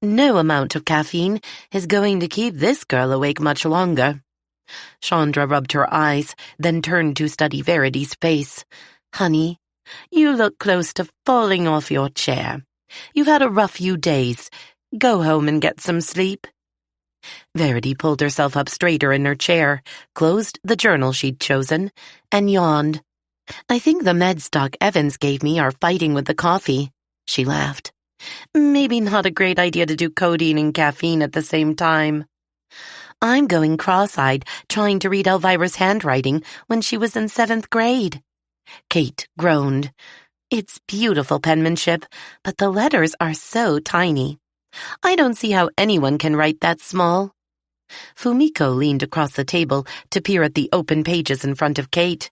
"No amount of caffeine is going to keep this girl awake much longer." Chandra rubbed her eyes, then turned to study Verity's face. "Honey, you look close to falling off your chair. You've had a rough few days. Go home and get some sleep." Verity pulled herself up straighter in her chair, closed the journal she'd chosen, and yawned. "I think the meds Doc Evans gave me are fighting with the coffee," she laughed. "Maybe not a great idea to do codeine and caffeine at the same time. I'm going cross-eyed trying to read Elvira's handwriting when she was in 7th grade." Kate groaned. "It's beautiful penmanship, but the letters are so tiny. I don't see how anyone can write that small." Fumiko leaned across the table to peer at the open pages in front of Kate.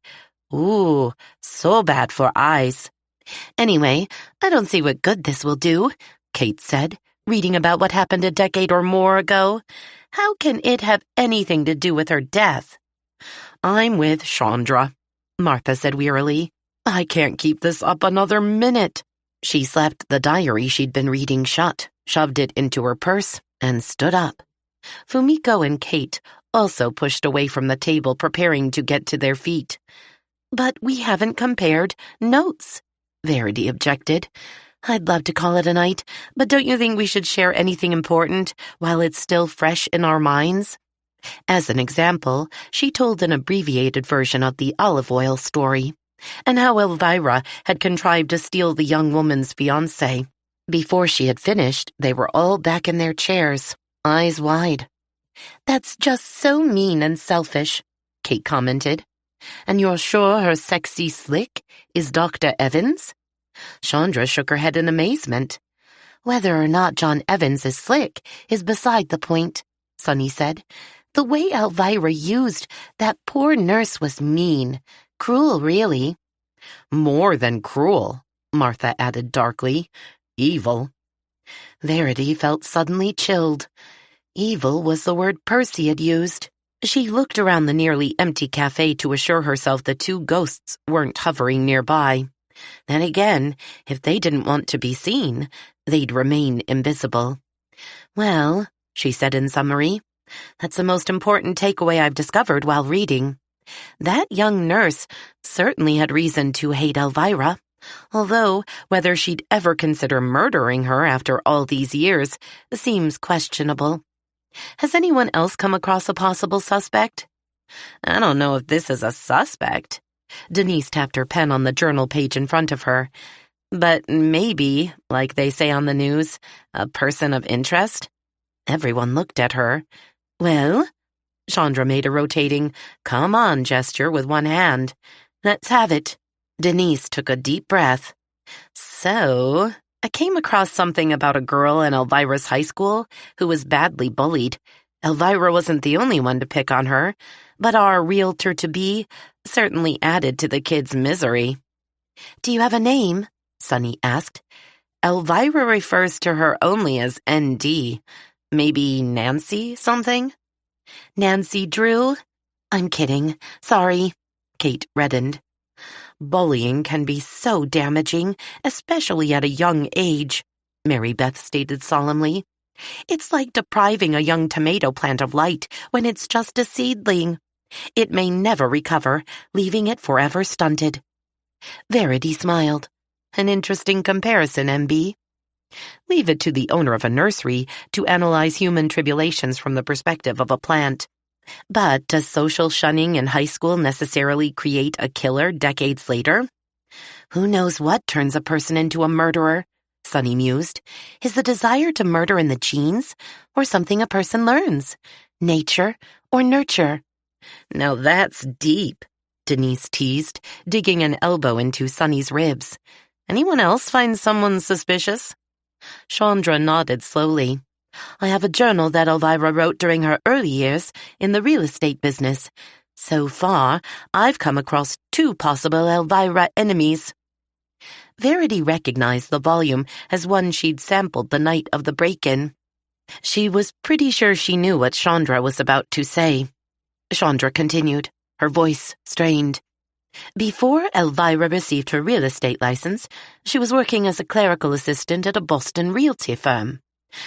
"Ooh, so bad for eyes." "Anyway, I don't see what good this will do," Kate said, reading about what happened a decade or more ago. "How can it have anything to do with her death?" "I'm with Chandra," Martha said wearily. "I can't keep this up another minute." She slapped the diary she'd been reading shut, shoved it into her purse, and stood up. Fumiko and Kate also pushed away from the table, preparing to get to their feet. "But we haven't compared notes," Verity objected. "I'd love to call it a night, but don't you think we should share anything important while it's still fresh in our minds?" As an example, she told an abbreviated version of the olive oil story, and how Elvira had contrived to steal the young woman's fiancé. Before she had finished, they were all back in their chairs, eyes wide. "That's just so mean and selfish," Kate commented. "And you're sure her sexy slick is Dr. Evans?" Chandra shook her head in amazement. "Whether or not John Evans is slick is beside the point," Sunny said. "The way Elvira used that poor nurse was mean. Cruel, really." "More than cruel," Martha added darkly. "Evil." Verity felt suddenly chilled. Evil was the word Percy had used. She looked around the nearly empty cafe to assure herself the two ghosts weren't hovering nearby. Then again, if they didn't want to be seen, they'd remain invisible. "Well," she said in summary, "that's the most important takeaway I've discovered while reading. That young nurse certainly had reason to hate Elvira, although whether she'd ever consider murdering her after all these years seems questionable. Has anyone else come across a possible suspect?" "I don't know if this is a suspect." Denise tapped her pen on the journal page in front of her. "But maybe, like they say on the news, a person of interest." Everyone looked at her. "Well?" Chandra made a rotating, "come on" gesture with one hand. "Let's have it." Denise took a deep breath. "So, I came across something about a girl in Elvira's high school who was badly bullied. Elvira wasn't the only one to pick on her, but our realtor-to-be certainly added to the kid's misery." "Do you have a name?" Sunny asked. "Elvira refers to her only as ND. Maybe Nancy something?" "Nancy Drew?" "I'm kidding. Sorry." Kate reddened. "Bullying can be so damaging, especially at a young age," Mary Beth stated solemnly. "It's like depriving a young tomato plant of light when it's just a seedling. It may never recover, leaving it forever stunted." Verity smiled. "An interesting comparison, MB." Leave it to the owner of a nursery to analyze human tribulations from the perspective of a plant. But does social shunning in high school necessarily create a killer decades later? "Who knows what turns a person into a murderer?" Sunny mused. "Is the desire to murder in the genes, or something a person learns? Nature or nurture?" "Now that's deep," Denise teased, digging an elbow into Sunny's ribs. "Anyone else find someone suspicious?" Chandra nodded slowly. "I have a journal that Elvira wrote during her early years in the real estate business. So far, I've come across 2 possible Elvira enemies. Verity recognized the volume as one she'd sampled the night of the break-in. She was pretty sure she knew what Chandra was about to say. Chandra continued, her voice strained. Before Elvira received her real estate license, she was working as a clerical assistant at a Boston realty firm.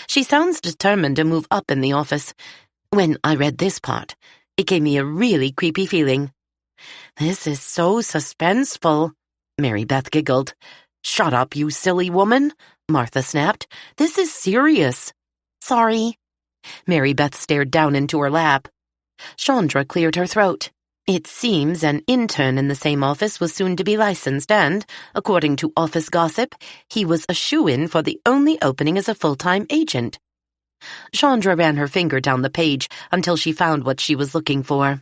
She sounds determined to move up in the office. When I read this part, it gave me a really creepy feeling. This is so suspenseful, Mary Beth giggled. Shut up, you silly woman, Martha snapped. This is serious. Sorry. Mary Beth stared down into her lap. Chandra cleared her throat. It seems an intern in the same office was soon to be licensed and, according to office gossip, he was a shoo-in for the only opening as a full-time agent. Chandra ran her finger down the page until she found what she was looking for.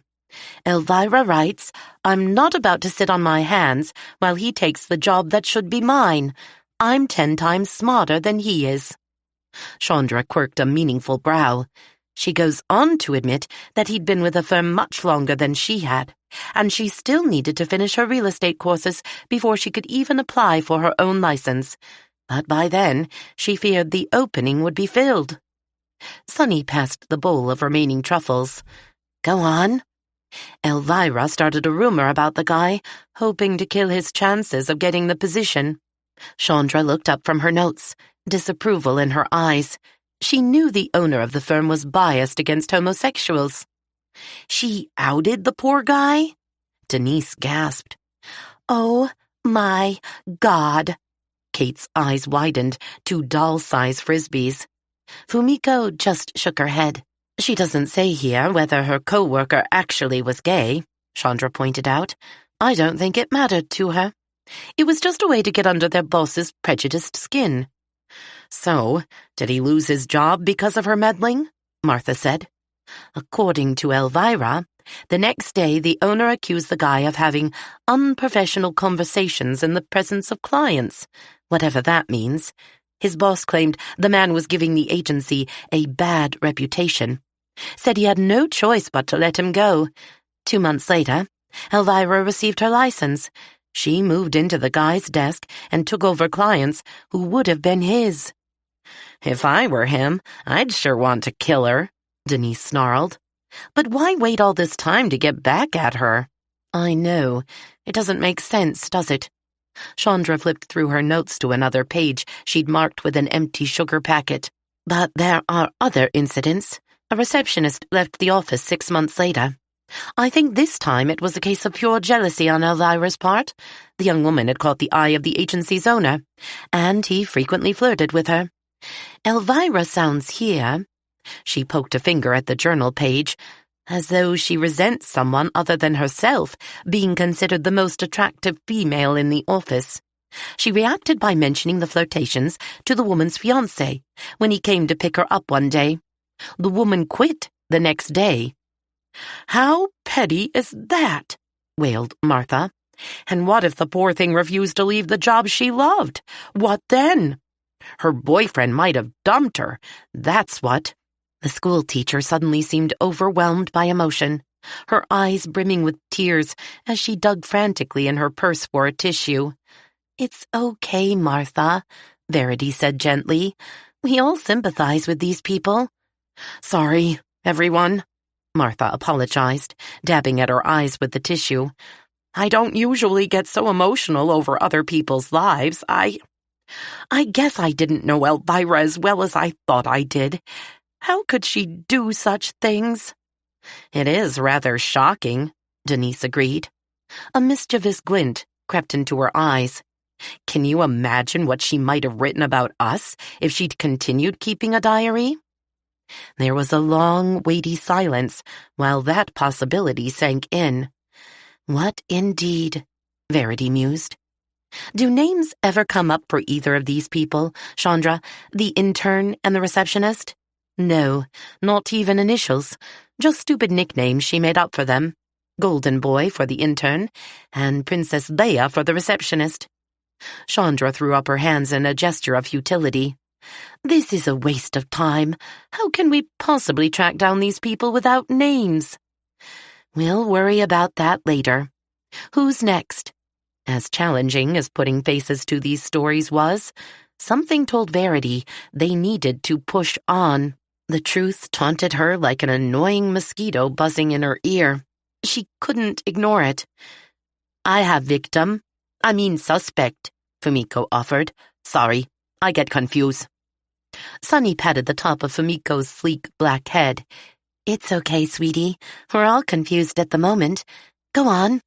Elvira writes, I'm not about to sit on my hands while he takes the job that should be mine. I'm 10 times smarter than he is. Chandra quirked a meaningful brow. She goes on to admit that he'd been with the firm much longer than she had, and she still needed to finish her real estate courses before she could even apply for her own license. But by then, she feared the opening would be filled. Sunny passed the bowl of remaining truffles. Go on. Elvira started a rumor about the guy, hoping to kill his chances of getting the position. Chandra looked up from her notes, disapproval in her eyes. She knew the owner of the firm was biased against homosexuals. She outed the poor guy? Denise gasped. Oh, my God. Kate's eyes widened to doll-size frisbees. Fumiko just shook her head. She doesn't say here whether her co-worker actually was gay, Chandra pointed out. I don't think it mattered to her. It was just a way to get under their boss's prejudiced skin. So, did he lose his job because of her meddling? Martha said. According to Elvira, the next day the owner accused the guy of having unprofessional conversations in the presence of clients, whatever that means. His boss claimed the man was giving the agency a bad reputation. Said he had no choice but to let him go. 2 months later, Elvira received her license. She moved into the guy's desk and took over clients who would have been his. If I were him, I'd sure want to kill her, Denise snarled. But why wait all this time to get back at her? I know. It doesn't make sense, does it? Chandra flipped through her notes to another page she'd marked with an empty sugar packet. But there are other incidents. A receptionist left the office 6 months later. I think this time it was a case of pure jealousy on Elvira's part. The young woman had caught the eye of the agency's owner, and he frequently flirted with her. Elvira sounds here, she poked a finger at the journal page, as though she resents someone other than herself being considered the most attractive female in the office. She reacted by mentioning the flirtations to the woman's fiancé when he came to pick her up one day. The woman quit the next day. How petty is that? Wailed Martha. And what if the poor thing refused to leave the job she loved? What then? Her boyfriend might have dumped her. That's what. The schoolteacher suddenly seemed overwhelmed by emotion, her eyes brimming with tears as she dug frantically in her purse for a tissue. It's okay, Martha, Verity said gently. We all sympathize with these people. Sorry, everyone, Martha apologized, dabbing at her eyes with the tissue. I don't usually get so emotional over other people's lives. I guess I didn't know Elvira as well as I thought I did. How could she do such things? It is rather shocking, Denise agreed. A mischievous glint crept into her eyes. Can you imagine what she might have written about us if she'd continued keeping a diary? There was a long, weighty silence while that possibility sank in. What indeed? Verity mused. Do names ever come up for either of these people, Chandra, the intern and the receptionist? No, not even initials, just stupid nicknames she made up for them. Golden Boy for the intern, and Princess Leia for the receptionist. Chandra threw up her hands in a gesture of futility. This is a waste of time. How can we possibly track down these people without names? We'll worry about that later. Who's next? As challenging as putting faces to these stories was, something told Verity they needed to push on. The truth taunted her like an annoying mosquito buzzing in her ear. She couldn't ignore it. I have suspect, Fumiko offered. Sorry, I get confused. Sunny patted the top of Fumiko's sleek black head. It's okay, sweetie. We're all confused at the moment. Go on.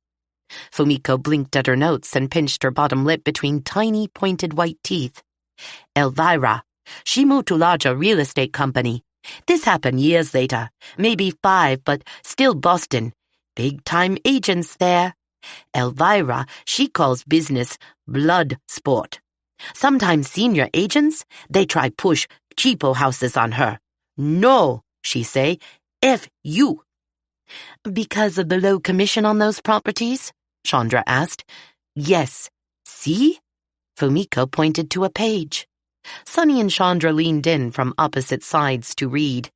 Fumiko blinked at her notes and pinched her bottom lip between tiny, pointed white teeth. Elvira. She moved to larger real estate company. This happened years later, maybe 5, but still Boston. Big-time agents there. Elvira, she calls business blood sport. Sometimes senior agents, they try push cheapo houses on her. No, she say, F you. Because of the low commission on those properties? Chandra asked. Yes. See? Fumiko pointed to a page. Sunny and Chandra leaned in from opposite sides to read.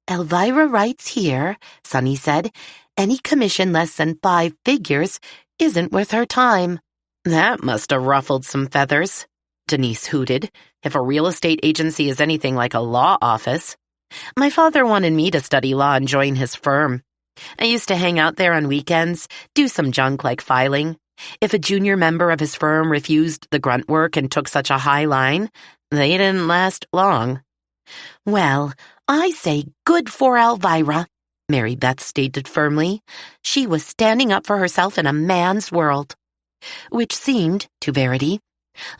Elvira writes here, Sunny said, any commission less than 5 figures isn't worth her time. That must have ruffled some feathers, Denise hooted, if a real estate agency is anything like a law office. My father wanted me to study law and join his firm. I used to hang out there on weekends, do some junk like filing. If a junior member of his firm refused the grunt work and took such a high line, they didn't last long. Well, I say good for Elvira, Mary Beth stated firmly. She was standing up for herself in a man's world. Which seemed, to Verity,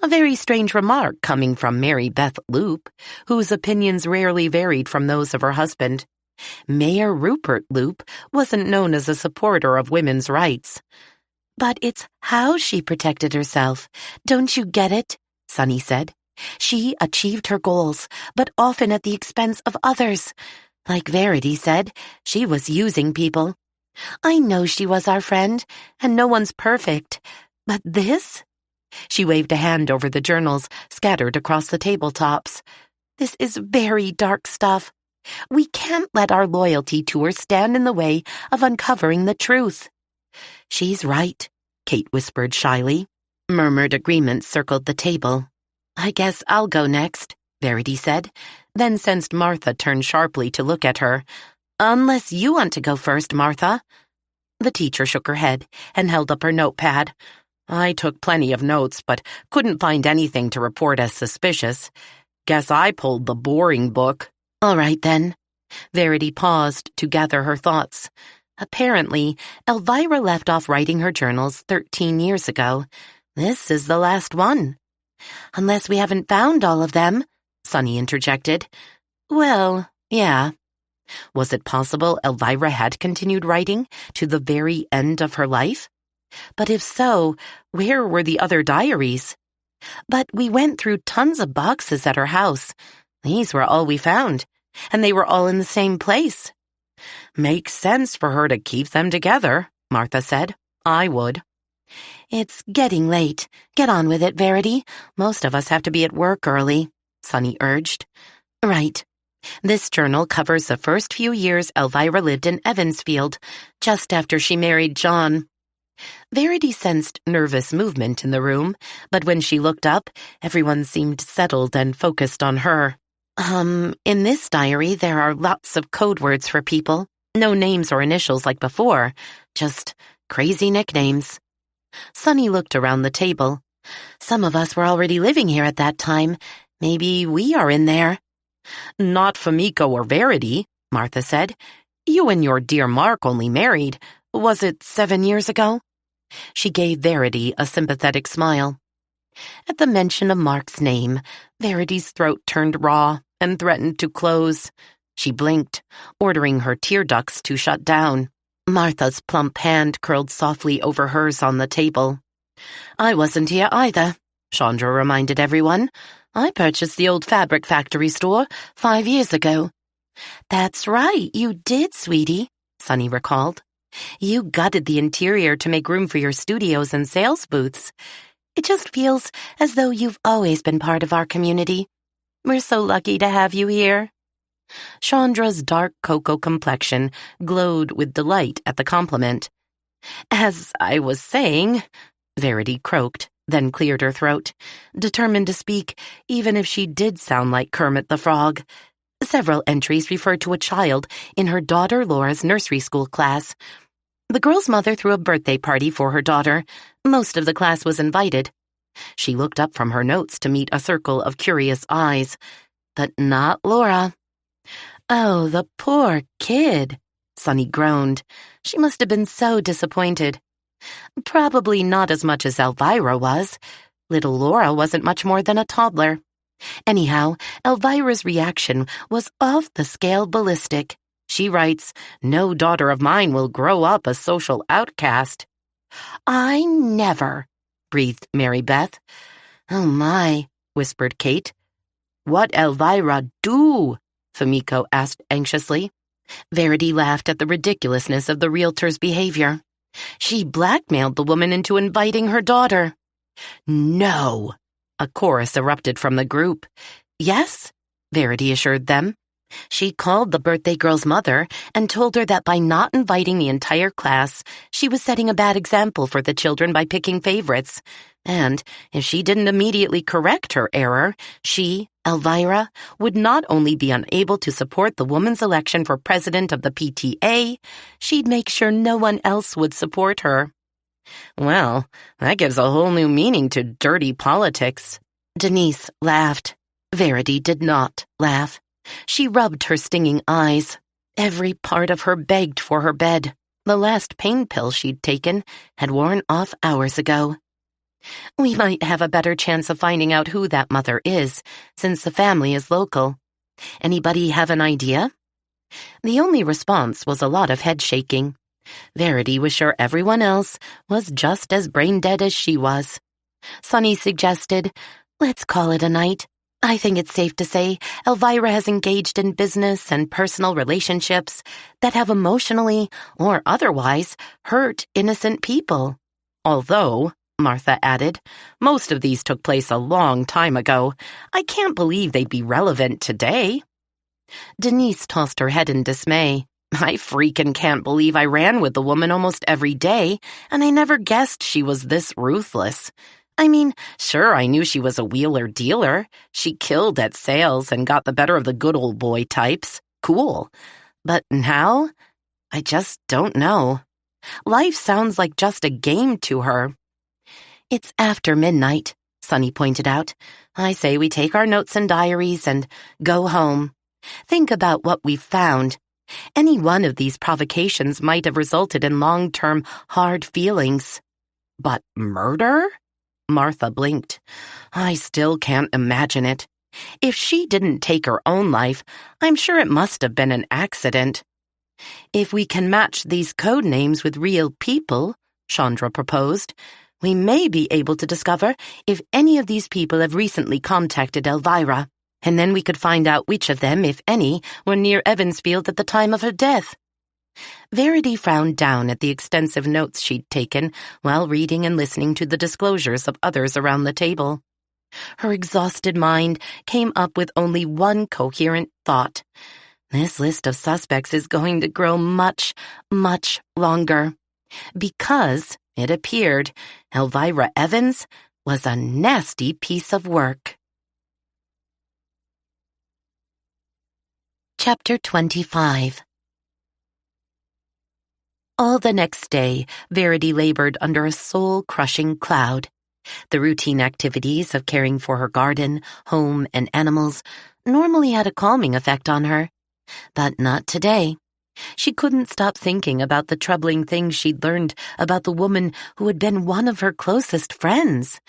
a very strange remark coming from Mary Beth Loop, whose opinions rarely varied from those of her husband. Mayor Rupert Loop wasn't known as a supporter of women's rights. But it's how she protected herself. Don't you get it? Sunny said. She achieved her goals, but often at the expense of others. Like Verity said, she was using people. I know she was our friend, and no one's perfect. But this? She waved a hand over the journals scattered across the tabletops. This is very dark stuff. We can't let our loyalty to her stand in the way of uncovering the truth. She's right, Kate whispered shyly. Murmured agreement circled the table. I guess I'll go next, Verity said, then sensed Martha turn sharply to look at her. Unless you want to go first, Martha. The teacher shook her head and held up her notepad. I took plenty of notes, but couldn't find anything to report as suspicious. Guess I pulled the boring book. All right, then. Verity paused to gather her thoughts. Apparently, Elvira left off writing her journals 13 years ago. This is the last one. Unless we haven't found all of them, Sunny interjected. Well, yeah. Was it possible Elvira had continued writing to the very end of her life? But if so, where were the other diaries? But we went through tons of boxes at her house. These were all we found, and they were all in the same place. Makes sense for her to keep them together, Martha said. I would. It's getting late. Get on with it, Verity. Most of us have to be at work early, Sunny urged. Right. This journal covers the first few years Elvira lived in Evansfield, just after she married John. Verity sensed nervous movement in the room, but when she looked up, everyone seemed settled and focused on her. In this diary, there are lots of code words for people. No names or initials like before, just crazy nicknames. Sunny looked around the table. Some of us were already living here at that time. Maybe we are in there. Not Fumiko or Verity, Martha said. You and your dear Mark only married. Was it 7 years ago? She gave Verity a sympathetic smile. At the mention of Mark's name, Verity's throat turned raw and threatened to close. She blinked, ordering her tear ducts to shut down. Martha's plump hand curled softly over hers on the table. I wasn't here either, Chandra reminded everyone. I purchased the old fabric factory store 5 years ago. That's right, you did, sweetie, Sunny recalled. You gutted the interior to make room for your studios and sales booths. It just feels as though you've always been part of our community. We're so lucky to have you here. Chandra's dark cocoa complexion glowed with delight at the compliment. "As I was saying," Verity croaked, then cleared her throat, determined to speak even if she did sound like Kermit the Frog. Several entries referred to a child in her daughter Laura's nursery school class. The girl's mother threw a birthday party for her daughter. Most of the class was invited. She looked up from her notes to meet a circle of curious eyes, but not Laura. "Oh, the poor kid," Sunny groaned. She must have been so disappointed. Probably not as much as Elvira was. Little Laura wasn't much more than a toddler. Anyhow, Elvira's reaction was off the scale ballistic. She writes, "No daughter of mine will grow up a social outcast." "I never," breathed Mary Beth. "Oh my," whispered Kate. "What Elvira do?" Famiko asked anxiously. Verity laughed at the ridiculousness of the realtor's behavior. "She blackmailed the woman into inviting her daughter." "No!" a chorus erupted from the group. "Yes," Verity assured them. "She called the birthday girl's mother and told her that by not inviting the entire class, she was setting a bad example for the children by picking favorites. And if she didn't immediately correct her error, she, Elvira, would not only be unable to support the woman's election for president of the PTA, she'd make sure no one else would support her." "Well, that gives a whole new meaning to dirty politics." Denise laughed. Verity did not laugh. She rubbed her stinging eyes. Every part of her begged for her bed. The last pain pill she'd taken had worn off hours ago. "We might have a better chance of finding out who that mother is, since the family is local. Anybody have an idea?" The only response was a lot of head shaking. Verity was sure everyone else was just as brain-dead as she was. Sunny suggested, "Let's call it a night. I think it's safe to say Elvira has engaged in business and personal relationships that have emotionally, or otherwise, hurt innocent people. Although," Martha added, "most of these took place a long time ago. I can't believe they'd be relevant today." Denise tossed her head in dismay. "I freaking can't believe I ran with the woman almost every day, and I never guessed she was this ruthless. I mean, sure, I knew she was a wheeler-dealer. She killed at sales and got the better of the good old boy types. Cool. But now, I just don't know. Life sounds like just a game to her." "It's after midnight," Sunny pointed out. "I say we take our notes and diaries and go home. Think about what we've found. Any one of these provocations might have resulted in long-term hard feelings." "But murder?" Martha blinked. "I still can't imagine it. If she didn't take her own life, I'm sure it must have been an accident." "If we can match these code names with real people," Chandra proposed, "we may be able to discover if any of these people have recently contacted Elvira, and then we could find out which of them, if any, were near Evansfield at the time of her death." Verity frowned down at the extensive notes she'd taken while reading and listening to the disclosures of others around the table. Her exhausted mind came up with only one coherent thought. This list of suspects is going to grow much, much longer. Because, it appeared, Elvira Evans was a nasty piece of work. Chapter 25. All the next day, Verity labored under a soul-crushing cloud. The routine activities of caring for her garden, home, and animals normally had a calming effect on her. But not today. She couldn't stop thinking about the troubling things she'd learned about the woman who had been one of her closest friends.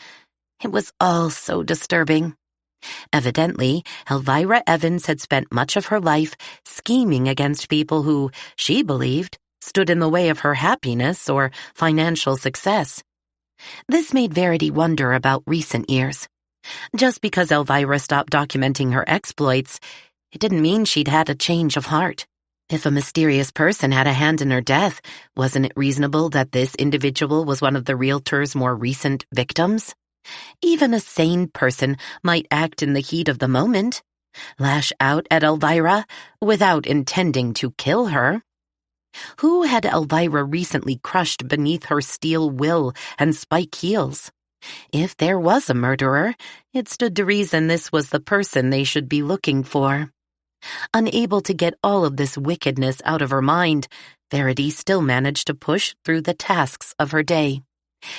It was all so disturbing. Evidently, Elvira Evans had spent much of her life scheming against people who, she believed, stood in the way of her happiness or financial success. This made Verity wonder about recent years. Just because Elvira stopped documenting her exploits, it didn't mean she'd had a change of heart. If a mysterious person had a hand in her death, wasn't it reasonable that this individual was one of the realtor's more recent victims? Even a sane person might act in the heat of the moment. Lash out at Elvira without intending to kill her? Who had Elvira recently crushed beneath her steel will and spike heels? If there was a murderer, it stood to reason this was the person they should be looking for. Unable to get all of this wickedness out of her mind, Verity still managed to push through the tasks of her day.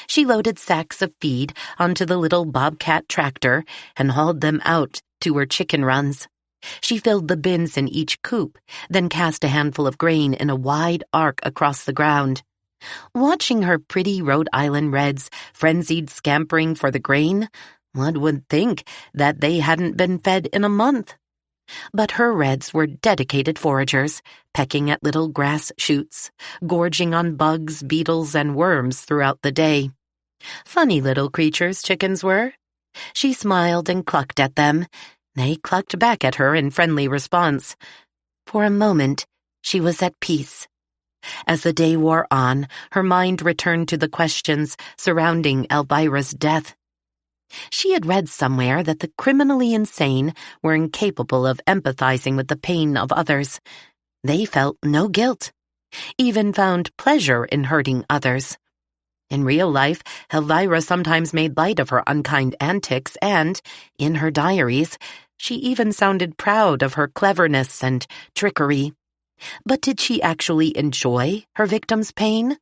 She loaded sacks of feed onto the little bobcat tractor and hauled them out to her chicken runs. She filled the bins in each coop, then cast a handful of grain in a wide arc across the ground. Watching her pretty Rhode Island Reds frenzied scampering for the grain, one would think that they hadn't been fed in a month. But her Reds were dedicated foragers, pecking at little grass shoots, gorging on bugs, beetles, and worms throughout the day. Funny little creatures chickens were. She smiled and clucked at them. They clucked back at her in friendly response. For a moment, she was at peace. As the day wore on, her mind returned to the questions surrounding Elvira's death. She had read somewhere that the criminally insane were incapable of empathizing with the pain of others. They felt no guilt, even found pleasure in hurting others. In real life, Elvira sometimes made light of her unkind antics and, in her diaries, she even sounded proud of her cleverness and trickery. But did she actually enjoy her victim's pain?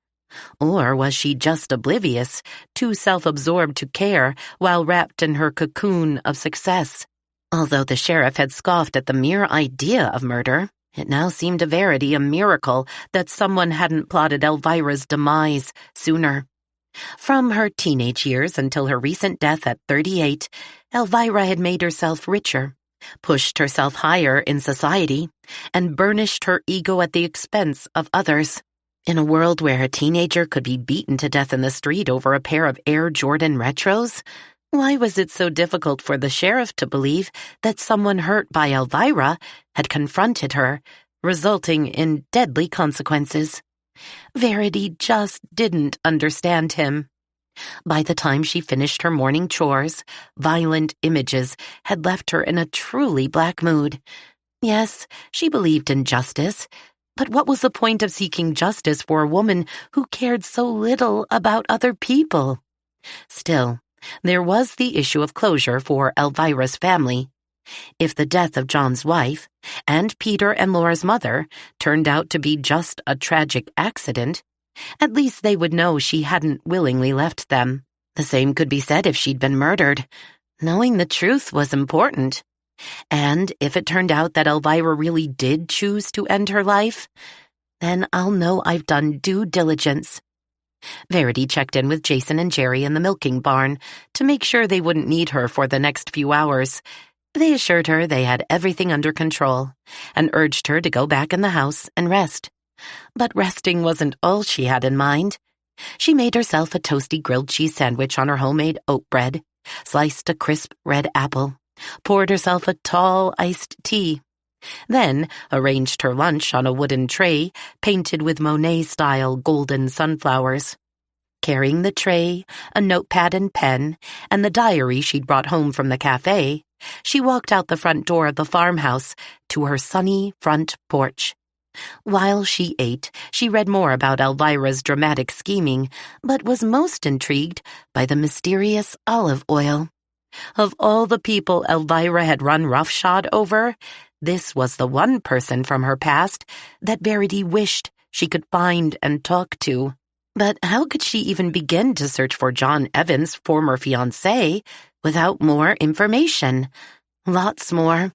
Or was she just oblivious, too self-absorbed to care while wrapped in her cocoon of success? Although the sheriff had scoffed at the mere idea of murder, it now seemed to Verity a miracle that someone hadn't plotted Elvira's demise sooner. From her teenage years until her recent death at 38, Elvira had made herself richer, pushed herself higher in society, and burnished her ego at the expense of others. In a world where a teenager could be beaten to death in the street over a pair of Air Jordan Retros, why was it so difficult for the sheriff to believe that someone hurt by Elvira had confronted her, resulting in deadly consequences? Verity just didn't understand him. By the time she finished her morning chores, violent images had left her in a truly black mood. Yes, she believed in justice, but what was the point of seeking justice for a woman who cared so little about other people? Still, there was the issue of closure for Elvira's family. If the death of John's wife, and Peter and Laura's mother, turned out to be just a tragic accident, at least they would know she hadn't willingly left them. The same could be said if she'd been murdered. Knowing the truth was important. And if it turned out that Elvira really did choose to end her life, then I'll know I've done due diligence. Verity checked in with Jason and Jerry in the milking barn to make sure they wouldn't need her for the next few hours. They assured her they had everything under control and urged her to go back in the house and rest. But resting wasn't all she had in mind. She made herself a toasty grilled cheese sandwich on her homemade oat bread, sliced a crisp red apple, poured herself a tall iced tea, then arranged her lunch on a wooden tray painted with Monet-style golden sunflowers. Carrying the tray, a notepad and pen, and the diary she'd brought home from the cafe, she walked out the front door of the farmhouse to her sunny front porch. While she ate, she read more about Elvira's dramatic scheming, but was most intrigued by the mysterious olive oil. Of all the people Elvira had run roughshod over, this was the one person from her past that Verity wished she could find and talk to. But how could she even begin to search for John Evans' former fiancé without more information? Lots more.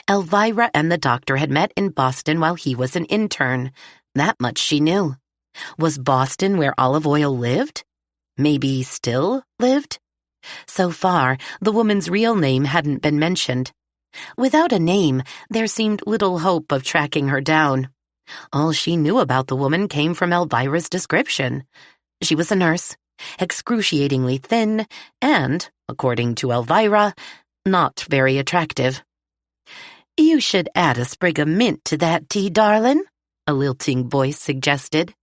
Elvira and the doctor had met in Boston while he was an intern. That much she knew. Was Boston where olive oil lived? Maybe still lived? So far, the woman's real name hadn't been mentioned. Without a name, there seemed little hope of tracking her down. All she knew about the woman came from Elvira's description. She was a nurse, excruciatingly thin, and, according to Elvira, not very attractive. "You should add a sprig of mint to that tea, darling," a lilting voice suggested.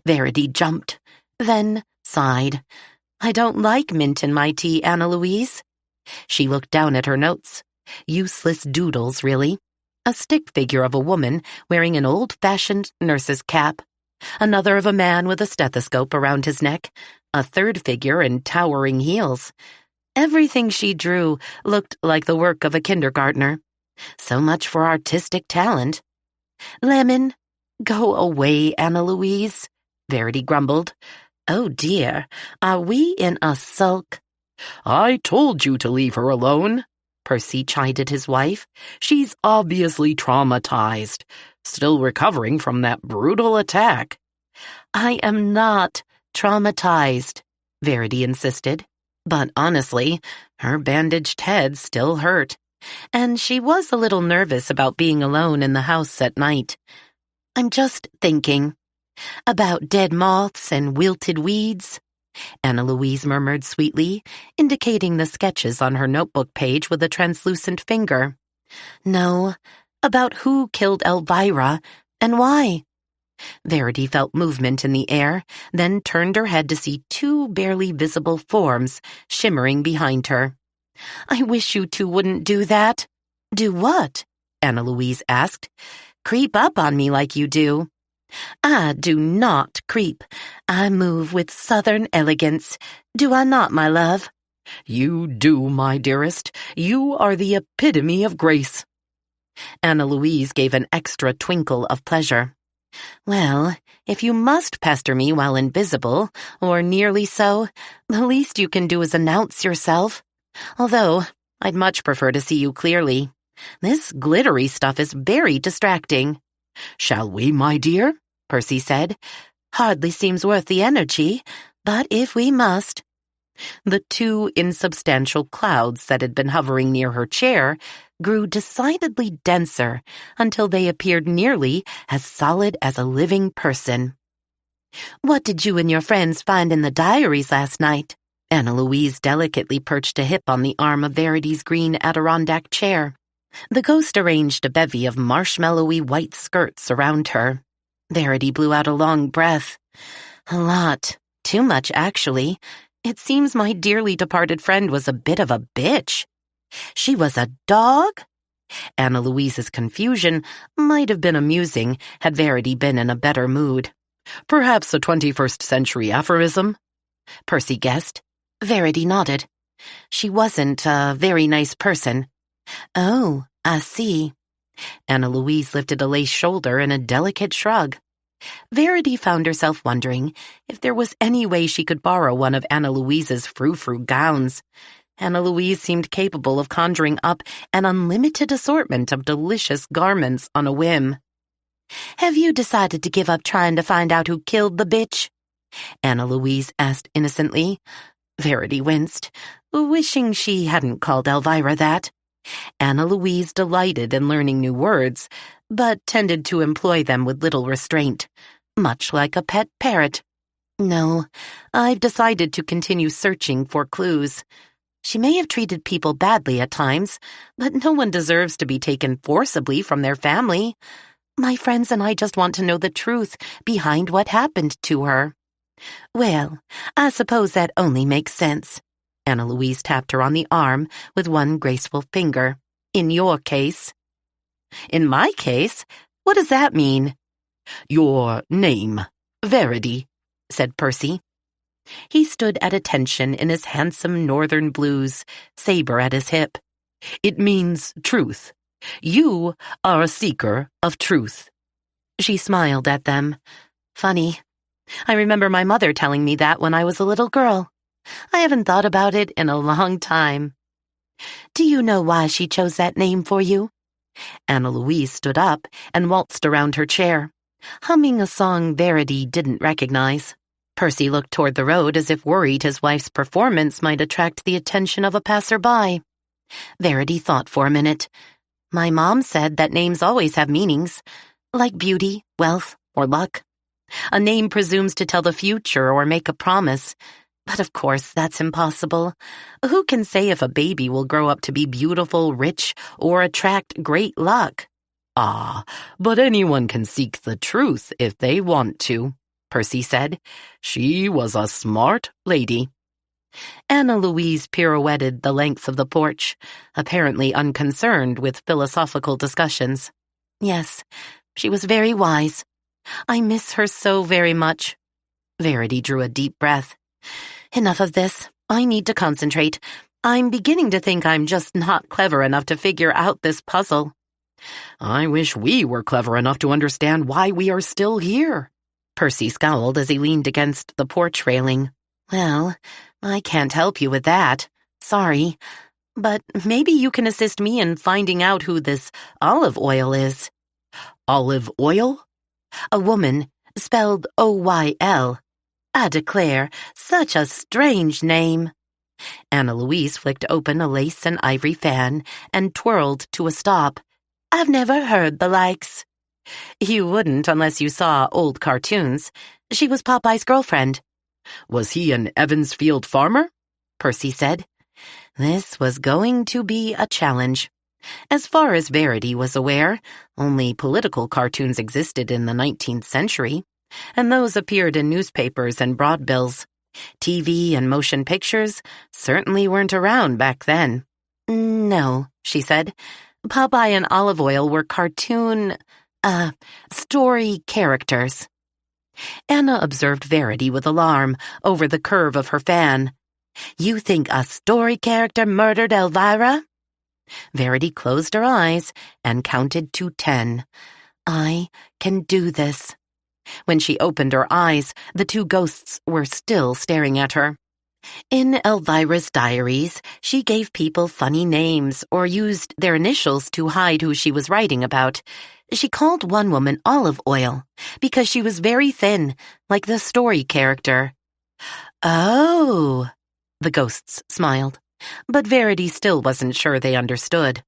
Verity jumped, then sighed. "I don't like mint in my tea, Anna Louise." She looked down at her notes. Useless doodles, really. A stick figure of a woman wearing an old-fashioned nurse's cap. Another of a man with a stethoscope around his neck. A third figure in towering heels. Everything she drew looked like the work of a kindergartner. So much for artistic talent. "Lemon, go away, Anna Louise," Verity grumbled. "Oh dear, are we in a sulk?" "I told you to leave her alone," Percy chided his wife. "She's obviously traumatized, still recovering from that brutal attack." "I am not traumatized," Verity insisted. But honestly, her bandaged head still hurt, and she was a little nervous about being alone in the house at night. "I'm just thinking about dead moths and wilted weeds," Anna Louise murmured sweetly, indicating the sketches on her notebook page with a translucent finger. "No, about who killed Elvira and why." Verity felt movement in the air, then turned her head to see two barely visible forms shimmering behind her. "I wish you two wouldn't do that." "Do what?" Anna Louise asked. "Creep up on me like you do." "I do not creep. I move with southern elegance. Do I not, my love?" "You do, my dearest. You are the epitome of grace." Anna Louise gave an extra twinkle of pleasure. "Well, if you must pester me while invisible, or nearly so, the least you can do is announce yourself. Although, I'd much prefer to see you clearly. This glittery stuff is very distracting." "Shall we, my dear?" Percy said. "Hardly seems worth the energy, but if we must." The two insubstantial clouds that had been hovering near her chair grew decidedly denser until they appeared nearly as solid as a living person. "What did you and your friends find in the diaries last night?" Anna Louise delicately perched a hip on the arm of Verity's green Adirondack chair. The ghost arranged a bevy of marshmallowy white skirts around her. Verity blew out a long breath. "A lot. Too much, actually. It seems my dearly departed friend was a bit of a bitch." "She was a dog?" Anna Louise's confusion might have been amusing had Verity been in a better mood. "Perhaps a 21st century aphorism?" Percy guessed. Verity nodded. "She wasn't a very nice person." "Oh, I see." Anna Louise lifted a lace shoulder in a delicate shrug. Verity found herself wondering if there was any way she could borrow one of Anna Louise's frou-frou gowns. Anna Louise seemed capable of conjuring up an unlimited assortment of delicious garments on a whim. "Have you decided to give up trying to find out who killed the bitch?" Anna Louise asked innocently. Verity winced, wishing she hadn't called Elvira that. Anna Louise delighted in learning new words, but tended to employ them with little restraint, much like a pet parrot. "No, I've decided to continue searching for clues. She may have treated people badly at times, but no one deserves to be taken forcibly from their family. My friends and I just want to know the truth behind what happened to her." "Well, I suppose that only makes sense." Anna Louise tapped her on the arm with one graceful finger. "In your case." "In my case? What does that mean?" "Your name, Verity," said Percy. He stood at attention in his handsome northern blues, saber at his hip. "It means truth. You are a seeker of truth." She smiled at them. "Funny. I remember my mother telling me that when I was a little girl. I haven't thought about it in a long time." "Do you know why she chose that name for you?" Anna Louise stood up and waltzed around her chair, humming a song Verity didn't recognize. Percy looked toward the road as if worried his wife's performance might attract the attention of a passerby. Verity thought for a minute. "My mom said that names always have meanings, like beauty, wealth, or luck. A name presumes to tell the future or make a promise. But of course, that's impossible. Who can say if a baby will grow up to be beautiful, rich, or attract great luck?" "Ah, but anyone can seek the truth if they want to," Percy said. "She was a smart lady." Anna Louise pirouetted the length of the porch, apparently unconcerned with philosophical discussions. Yes, she was very wise. I miss her so very much. Verity drew a deep breath. Enough of this. I need to concentrate. I'm beginning to think I'm just not clever enough to figure out this puzzle. I wish we were clever enough to understand why we are still here. Percy scowled as he leaned against the porch railing. Well, I can't help you with that. Sorry. But maybe you can assist me in finding out who this Olive Oil is. Olive Oil? A woman, spelled O-Y-L. I declare, such a strange name. Anna Louise flicked open a lace and ivory fan and twirled to a stop. I've never heard the likes. You wouldn't unless you saw old cartoons. She was Popeye's girlfriend. Was he an Evansfield farmer? Percy said. This was going to be a challenge. As far as Verity was aware, only political cartoons existed in the 19th century, and those appeared in newspapers and broadbills. TV and motion pictures certainly weren't around back then. No, she said. Popeye and Olive Oil were cartoon, story characters. Anna observed Verity with alarm over the curve of her fan. You think a story character murdered Elvira? Verity closed her eyes and counted to 10. I can do this. When she opened her eyes, the two ghosts were still staring at her. In Elvira's diaries, she gave people funny names or used their initials to hide who she was writing about. She called one woman Olive Oil because she was very thin, like the story character. Oh, the ghosts smiled, but Verity still wasn't sure they understood.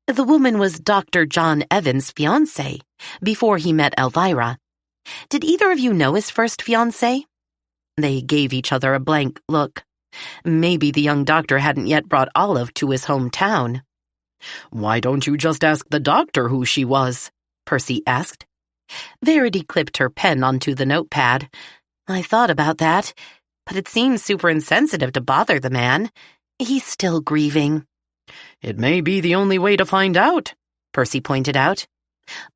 The woman was Dr. John Evans' fiancée before he met Elvira. Did either of you know his first fiancée? They gave each other a blank look. Maybe the young doctor hadn't yet brought Olive to his hometown. Why don't you just ask the doctor who she was? Percy asked. Verity clipped her pen onto the notepad. I thought about that, but it seems super insensitive to bother the man. He's still grieving. It may be the only way to find out, Percy pointed out.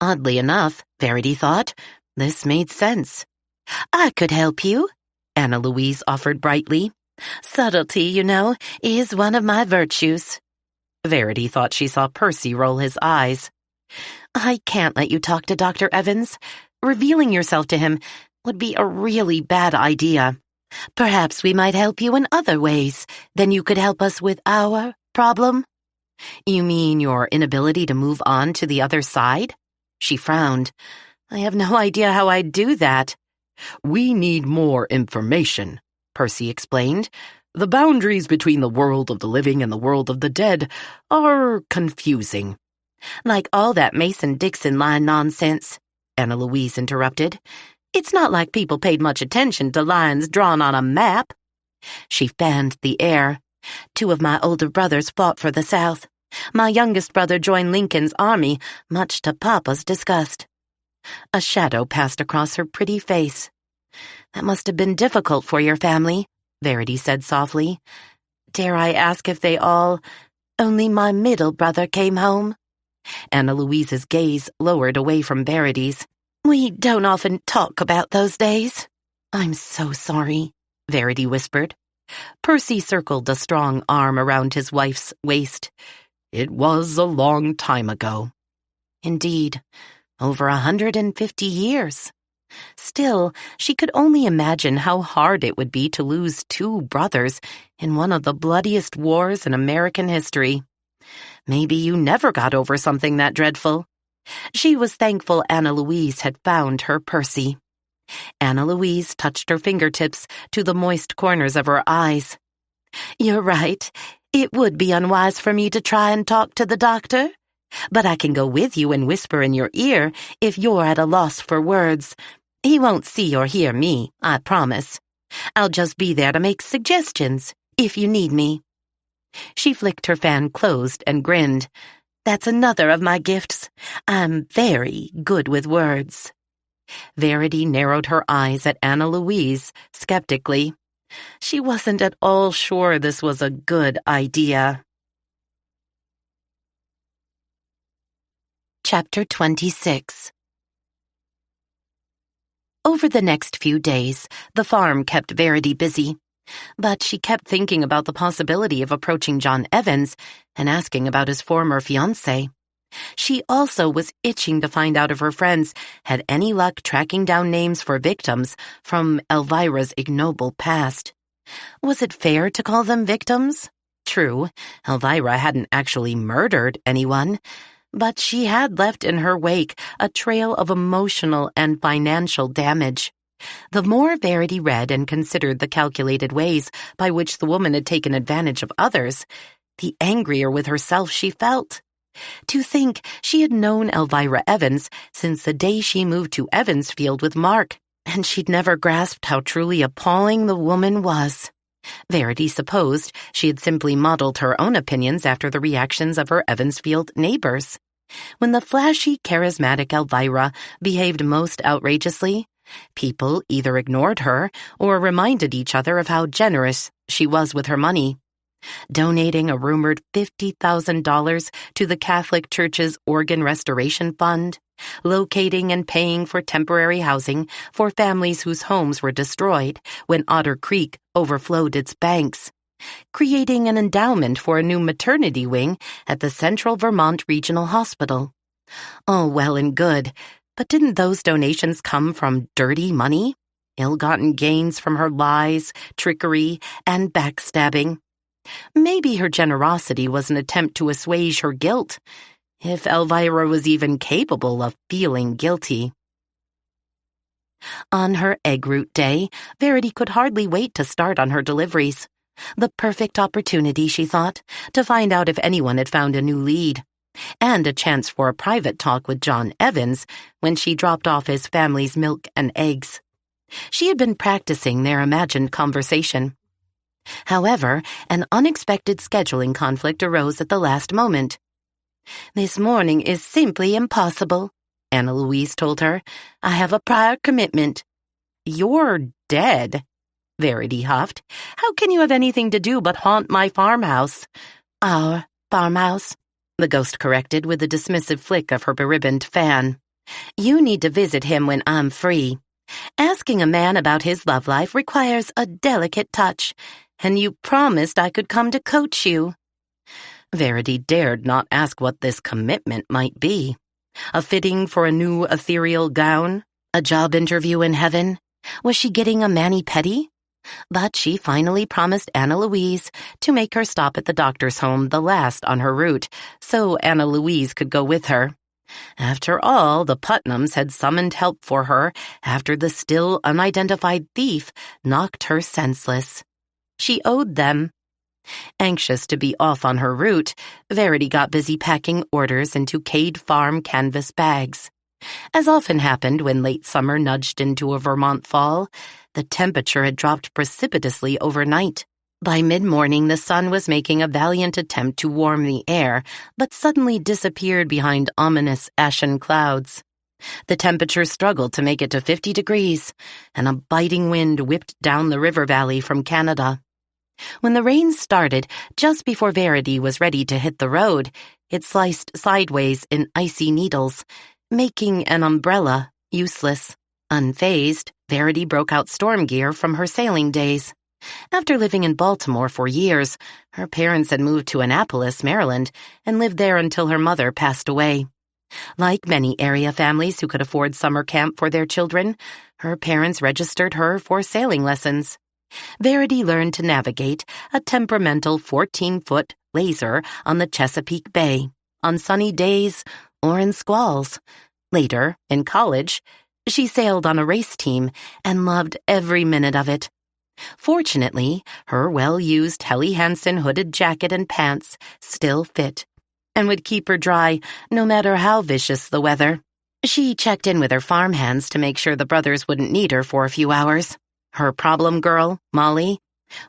Oddly enough, Verity thought, this made sense. I could help you, Anna Louise offered brightly. Subtlety, you know, is one of my virtues. Verity thought she saw Percy roll his eyes. I can't let you talk to Dr. Evans. Revealing yourself to him would be a really bad idea. Perhaps we might help you in other ways. Then you could help us with our problem? You mean your inability to move on to the other side? She frowned. I have no idea how I'd do that. We need more information, Percy explained. The boundaries between the world of the living and the world of the dead are confusing. Like all that Mason-Dixon line nonsense, Anna Louise interrupted. It's not like people paid much attention to lines drawn on a map. She fanned the air. 2 of my older brothers fought for the South. My youngest brother joined Lincoln's army, much to Papa's disgust. A shadow passed across her pretty face. That must have been difficult for your family, Verity said softly. Dare I ask if they all... Only my middle brother came home? Anna Louise's gaze lowered away from Verity's. We don't often talk about those days. I'm so sorry, Verity whispered. Percy circled a strong arm around his wife's waist. It was a long time ago. Indeed, over 150 years. Still, she could only imagine how hard it would be to lose 2 brothers in one of the bloodiest wars in American history. Maybe you never got over something that dreadful. She was thankful Anna Louise had found her Percy. Anna Louise touched her fingertips to the moist corners of her eyes. You're right. It would be unwise for me to try and talk to the doctor. But I can go with you and whisper in your ear if you're at a loss for words. He won't see or hear me, I promise. I'll just be there to make suggestions, if you need me. She flicked her fan closed and grinned. That's another of my gifts. I'm very good with words. Verity narrowed her eyes at Anna Louise skeptically. She wasn't at all sure this was a good idea. Chapter 26. Over the next few days, the farm kept Verity busy, but she kept thinking about the possibility of approaching John Evans and asking about his former fiancé. She also was itching to find out if her friends had any luck tracking down names for victims from Elvira's ignoble past. Was it fair to call them victims? True, Elvira hadn't actually murdered anyone, but she had left in her wake a trail of emotional and financial damage. The more Verity read and considered the calculated ways by which the woman had taken advantage of others, the angrier with herself she felt. To think she had known Elvira Evans since the day she moved to Evansfield with Mark, and she'd never grasped how truly appalling the woman was. Verity supposed she had simply modeled her own opinions after the reactions of her Evansfield neighbors. When the flashy, charismatic Elvira behaved most outrageously, people either ignored her or reminded each other of how generous she was with her money. Donating a rumored $50,000 to the Catholic Church's Organ Restoration Fund, locating and paying for temporary housing for families whose homes were destroyed when Otter Creek overflowed its banks, creating an endowment for a new maternity wing at the Central Vermont Regional Hospital. All well and good, but didn't those donations come from dirty money? Ill-gotten gains from her lies, trickery, and backstabbing? Maybe her generosity was an attempt to assuage her guilt, if Elvira was even capable of feeling guilty. On her egg root day, Verity could hardly wait to start on her deliveries. The perfect opportunity, she thought, to find out if anyone had found a new lead, and a chance for a private talk with John Evans when she dropped off his family's milk and eggs. She had been practicing their imagined conversation. However, an unexpected scheduling conflict arose at the last moment. "This morning is simply impossible," Anna Louise told her. "I have a prior commitment." "You're dead," Verity huffed. "How can you have anything to do but haunt my farmhouse?" "Our farmhouse," the ghost corrected with a dismissive flick of her beribboned fan. "You need to visit him when I'm free. Asking a man about his love life requires a delicate touch, and you promised I could come to coach you." Verity dared not ask what this commitment might be. A fitting for a new ethereal gown? A job interview in heaven? Was she getting a mani-pedi? But she finally promised Anna Louise to make her stop at the doctor's home, the last on her route, so Anna Louise could go with her. After all, the Putnams had summoned help for her after the still unidentified thief knocked her senseless. She owed them. Anxious to be off on her route, Verity got busy packing orders into Cade Farm canvas bags. As often happened when late summer nudged into a Vermont fall, the temperature had dropped precipitously overnight. By mid-morning, the sun was making a valiant attempt to warm the air, but suddenly disappeared behind ominous ashen clouds. The temperature struggled to make it to 50 degrees, and a biting wind whipped down the river valley from Canada. When the rain started, just before Verity was ready to hit the road, it sliced sideways in icy needles, making an umbrella useless. Unfazed, Verity broke out storm gear from her sailing days. After living in Baltimore for years, her parents had moved to Annapolis, Maryland, and lived there until her mother passed away. Like many area families who could afford summer camp for their children, her parents registered her for sailing lessons. Verity learned to navigate a temperamental 14-foot laser on the Chesapeake Bay, on sunny days or in squalls. Later, in college, she sailed on a race team and loved every minute of it. Fortunately, her well-used Helly Hansen hooded jacket and pants still fit and would keep her dry no matter how vicious the weather. She checked in with her farmhands to make sure the brothers wouldn't need her for a few hours. Her problem girl, Molly,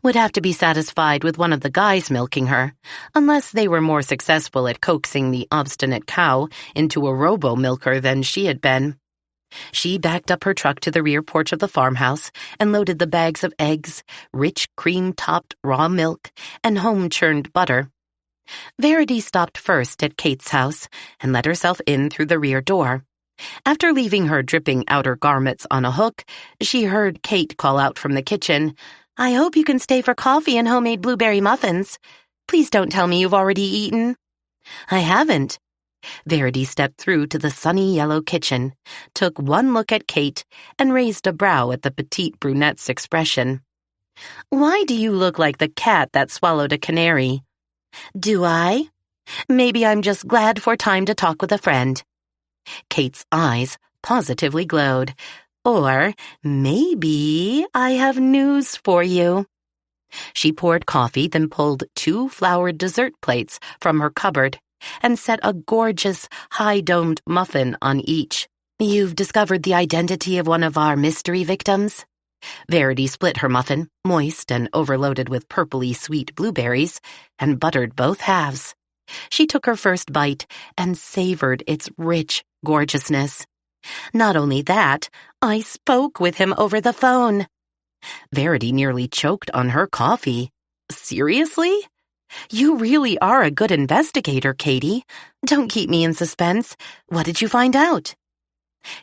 would have to be satisfied with one of the guys milking her, unless they were more successful at coaxing the obstinate cow into a robo-milker than she had been. She backed up her truck to the rear porch of the farmhouse and loaded the bags of eggs, rich cream-topped raw milk, and home-churned butter. Verity stopped first at Kate's house and let herself in through the rear door. After leaving her dripping outer garments on a hook, she heard Kate call out from the kitchen, "I hope you can stay for coffee and homemade blueberry muffins. Please don't tell me you've already eaten." "I haven't." Verity stepped through to the sunny yellow kitchen, took one look at Kate, and raised a brow at the petite brunette's expression. "Why do you look like the cat that swallowed a canary?" "Do I? Maybe I'm just glad for time to talk with a friend." Kate's eyes positively glowed. "Or maybe I have news for you." She poured coffee, then pulled 2 floured dessert plates from her cupboard and set a gorgeous, high-domed muffin on each. "You've discovered the identity of one of our mystery victims?" Verity split her muffin, moist and overloaded with purpley sweet blueberries, and buttered both halves. She took her first bite and savored its rich gorgeousness. "Not only that, I spoke with him over the phone." Verity nearly choked on her coffee. "Seriously? You really are a good investigator, Katie. Don't keep me in suspense. What did you find out?"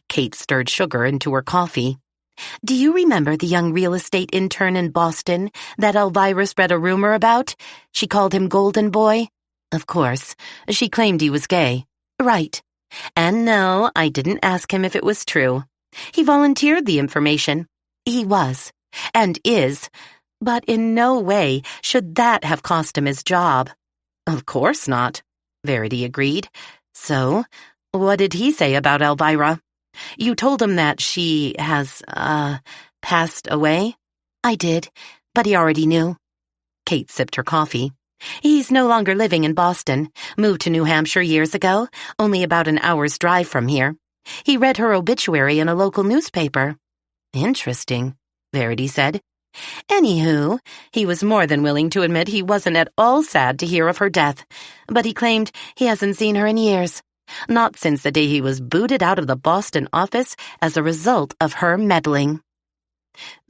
Kate stirred sugar into her coffee. "Do you remember the young real estate intern in Boston that Elvira spread a rumor about? She called him Golden Boy. Of course, she claimed he was gay." "Right. And no, I didn't ask him if it was true. He volunteered the information. He was, and is, but in no way should that have cost him his job." "Of course not," Verity agreed. "So, what did he say about Elvira? You told him that she has, passed away?" "I did, but he already knew." Kate sipped her coffee. "He's no longer living in Boston. Moved to New Hampshire years ago, only about an hour's drive from here. He read her obituary in a local newspaper." "Interesting," Verity said. "Anywho, he was more than willing to admit he wasn't at all sad to hear of her death, but he claimed he hasn't seen her in years. Not since the day he was booted out of the Boston office as a result of her meddling."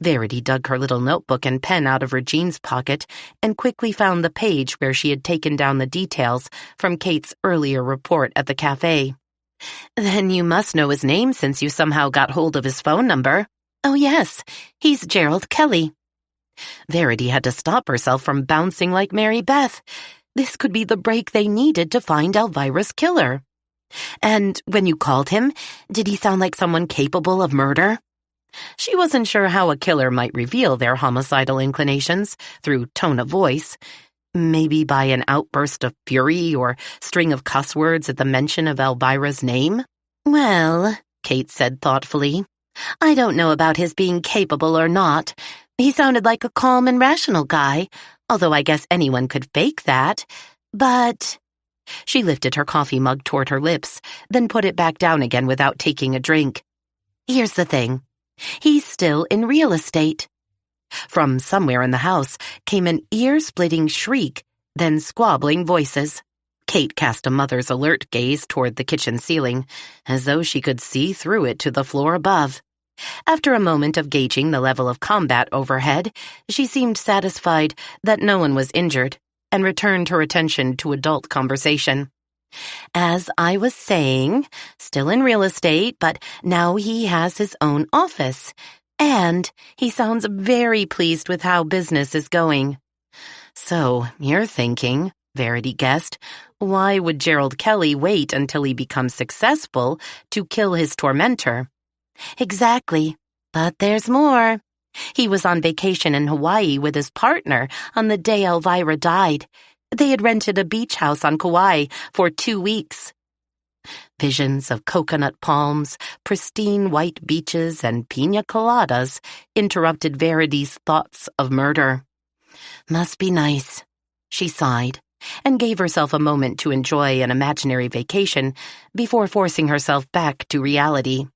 Verity dug her little notebook and pen out of her jeans pocket and quickly found the page where she had taken down the details from Kate's earlier report at the cafe. "Then you must know his name since you somehow got hold of his phone number." "Oh yes, he's Gerald Kelly." Verity had to stop herself from bouncing like Mary Beth. This could be the break they needed to find Elvira's killer. "And when you called him, did he sound like someone capable of murder?" She wasn't sure how a killer might reveal their homicidal inclinations through tone of voice. Maybe by an outburst of fury or string of cuss words at the mention of Elvira's name? "Well," Kate said thoughtfully, "I don't know about his being capable or not. He sounded like a calm and rational guy, although I guess anyone could fake that. But—" She lifted her coffee mug toward her lips, then put it back down again without taking a drink. "Here's the thing. He's still in real estate." From somewhere in the house came an ear-splitting shriek, then squabbling voices. Kate cast a mother's alert gaze toward the kitchen ceiling, as though she could see through it to the floor above. After a moment of gauging the level of combat overhead, she seemed satisfied that no one was injured, and returned her attention to adult conversation. "As I was saying, still in real estate, but now he has his own office. And he sounds very pleased with how business is going." "So, you're thinking," Verity guessed, "why would Gerald Kelly wait until he becomes successful to kill his tormentor?" "Exactly. But there's more. He was on vacation in Hawaii with his partner on the day Elvira died. They had rented a beach house on Kauai for 2 weeks. Visions of coconut palms, pristine white beaches, and piña coladas interrupted Verity's thoughts of murder. "Must be nice," she sighed, and gave herself a moment to enjoy an imaginary vacation before forcing herself back to reality.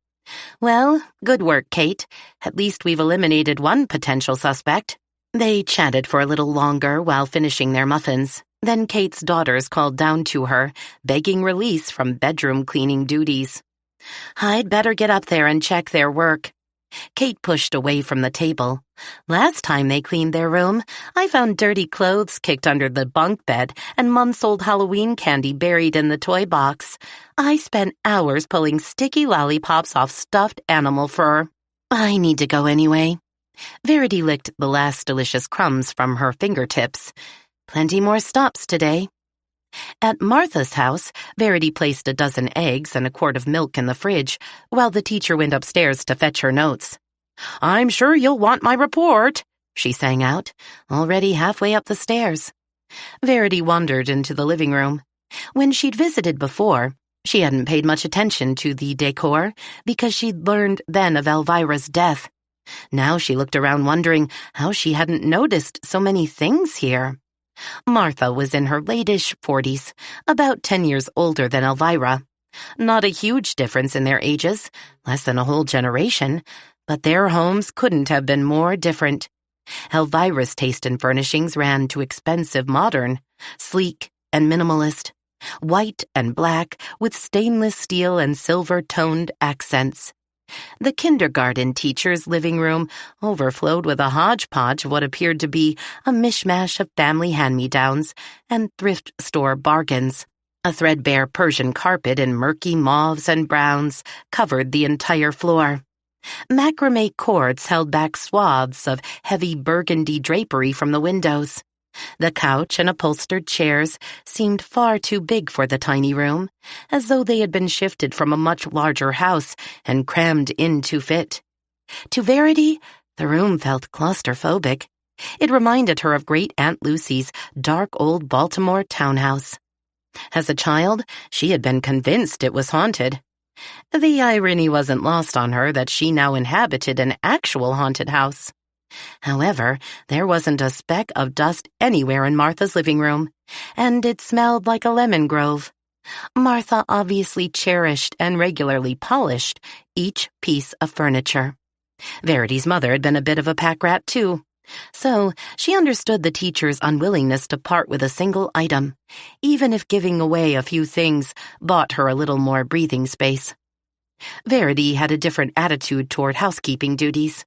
"Well, good work, Kate. At least we've eliminated one potential suspect." They chatted for a little longer while finishing their muffins. Then Kate's daughters called down to her, begging release from bedroom cleaning duties. I'd better get up there and check their work. Kate pushed away from the table. Last time they cleaned their room, I found dirty clothes kicked under the bunk bed and months-old Halloween candy buried in the toy box. I spent hours pulling sticky lollipops off stuffed animal fur. I need to go anyway. Verity licked the last delicious crumbs from her fingertips. Plenty more stops today. At Martha's house, Verity placed a dozen eggs and a quart of milk in the fridge, while the teacher went upstairs to fetch her notes. "I'm sure you'll want my report," she sang out, already halfway up the stairs. Verity wandered into the living room. When she'd visited before, she hadn't paid much attention to the decor because she'd learned then of Elvira's death. Now she looked around wondering how she hadn't noticed so many things here. Martha was in her late-ish 40s, about 10 years older than Elvira. Not a huge difference in their ages, less than a whole generation, but their homes couldn't have been more different. Elvira's taste in furnishings ran to expensive modern, sleek and minimalist, white and black with stainless steel and silver-toned accents. The kindergarten teacher's living room overflowed with a hodgepodge of what appeared to be a mishmash of family hand-me-downs and thrift store bargains. A threadbare Persian carpet in murky mauves and browns covered the entire floor. Macrame cords held back swaths of heavy burgundy drapery from the windows. The couch and upholstered chairs seemed far too big for the tiny room, as though they had been shifted from a much larger house and crammed in to fit. To Verity, the room felt claustrophobic. It reminded her of Great Aunt Lucy's dark old Baltimore townhouse. As a child, she had been convinced it was haunted. The irony wasn't lost on her that she now inhabited an actual haunted house. However, there wasn't a speck of dust anywhere in Martha's living room, and it smelled like a lemon grove. Martha obviously cherished and regularly polished each piece of furniture. Verity's mother had been a bit of a pack rat, too, so she understood the teacher's unwillingness to part with a single item, even if giving away a few things bought her a little more breathing space. Verity had a different attitude toward housekeeping duties.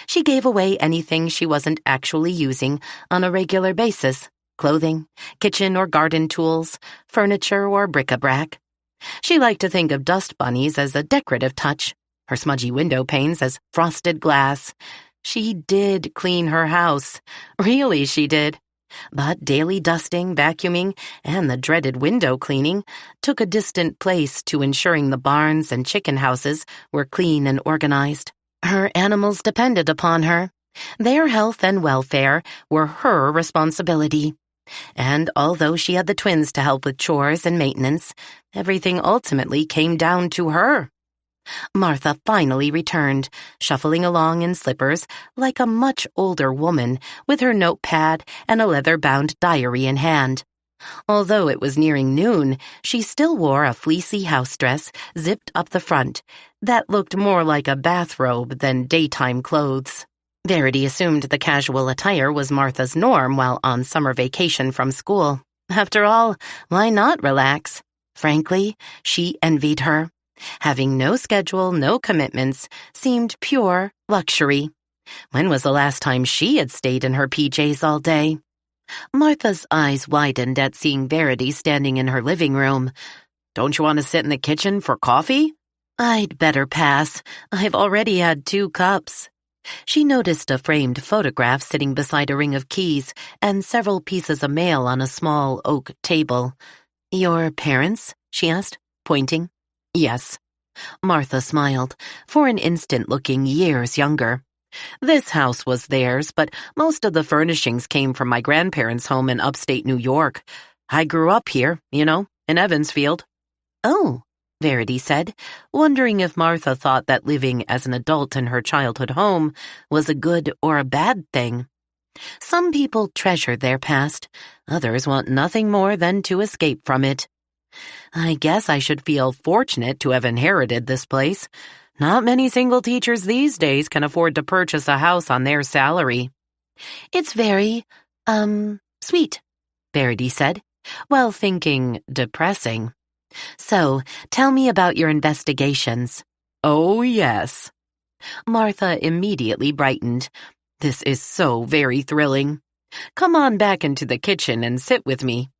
She gave away anything she wasn't actually using on a regular basis: clothing, kitchen or garden tools, furniture or bric-a-brac. She liked to think of dust bunnies as a decorative touch, her smudgy window panes as frosted glass. She did clean her house. Really, she did. But daily dusting, vacuuming, and the dreaded window cleaning took a distant place to ensuring the barns and chicken houses were clean and organized. Her animals depended upon her. Their health and welfare were her responsibility. And although she had the twins to help with chores and maintenance, everything ultimately came down to her. Martha finally returned, shuffling along in slippers like a much older woman, with her notepad and a leather-bound diary in hand. Although it was nearing noon, she still wore a fleecy house dress zipped up the front that looked more like a bathrobe than daytime clothes. Verity assumed the casual attire was Martha's norm while on summer vacation from school. After all, why not relax? Frankly, she envied her. Having no schedule, no commitments, seemed pure luxury. When was the last time she had stayed in her PJs all day? Martha's eyes widened at seeing Verity standing in her living room. "Don't you want to sit in the kitchen for coffee?" "I'd better pass. I've already had 2 cups." She noticed a framed photograph sitting beside a ring of keys and several pieces of mail on a small oak table. "Your parents?" she asked, pointing. "Yes." Martha smiled, for an instant looking years younger. "This house was theirs, but most of the furnishings came from my grandparents' home in upstate New York. I grew up here, in Evansfield." "Oh," Verity said, wondering if Martha thought that living as an adult in her childhood home was a good or a bad thing. Some people treasure their past, others want nothing more than to escape from it. "I guess I should feel fortunate to have inherited this place. Not many single teachers these days can afford to purchase a house on their salary." "It's very, sweet," Verity said, while thinking depressing. So, tell me about your investigations. Oh, yes. Martha immediately brightened. This is so very thrilling. Come on back into the kitchen and sit with me.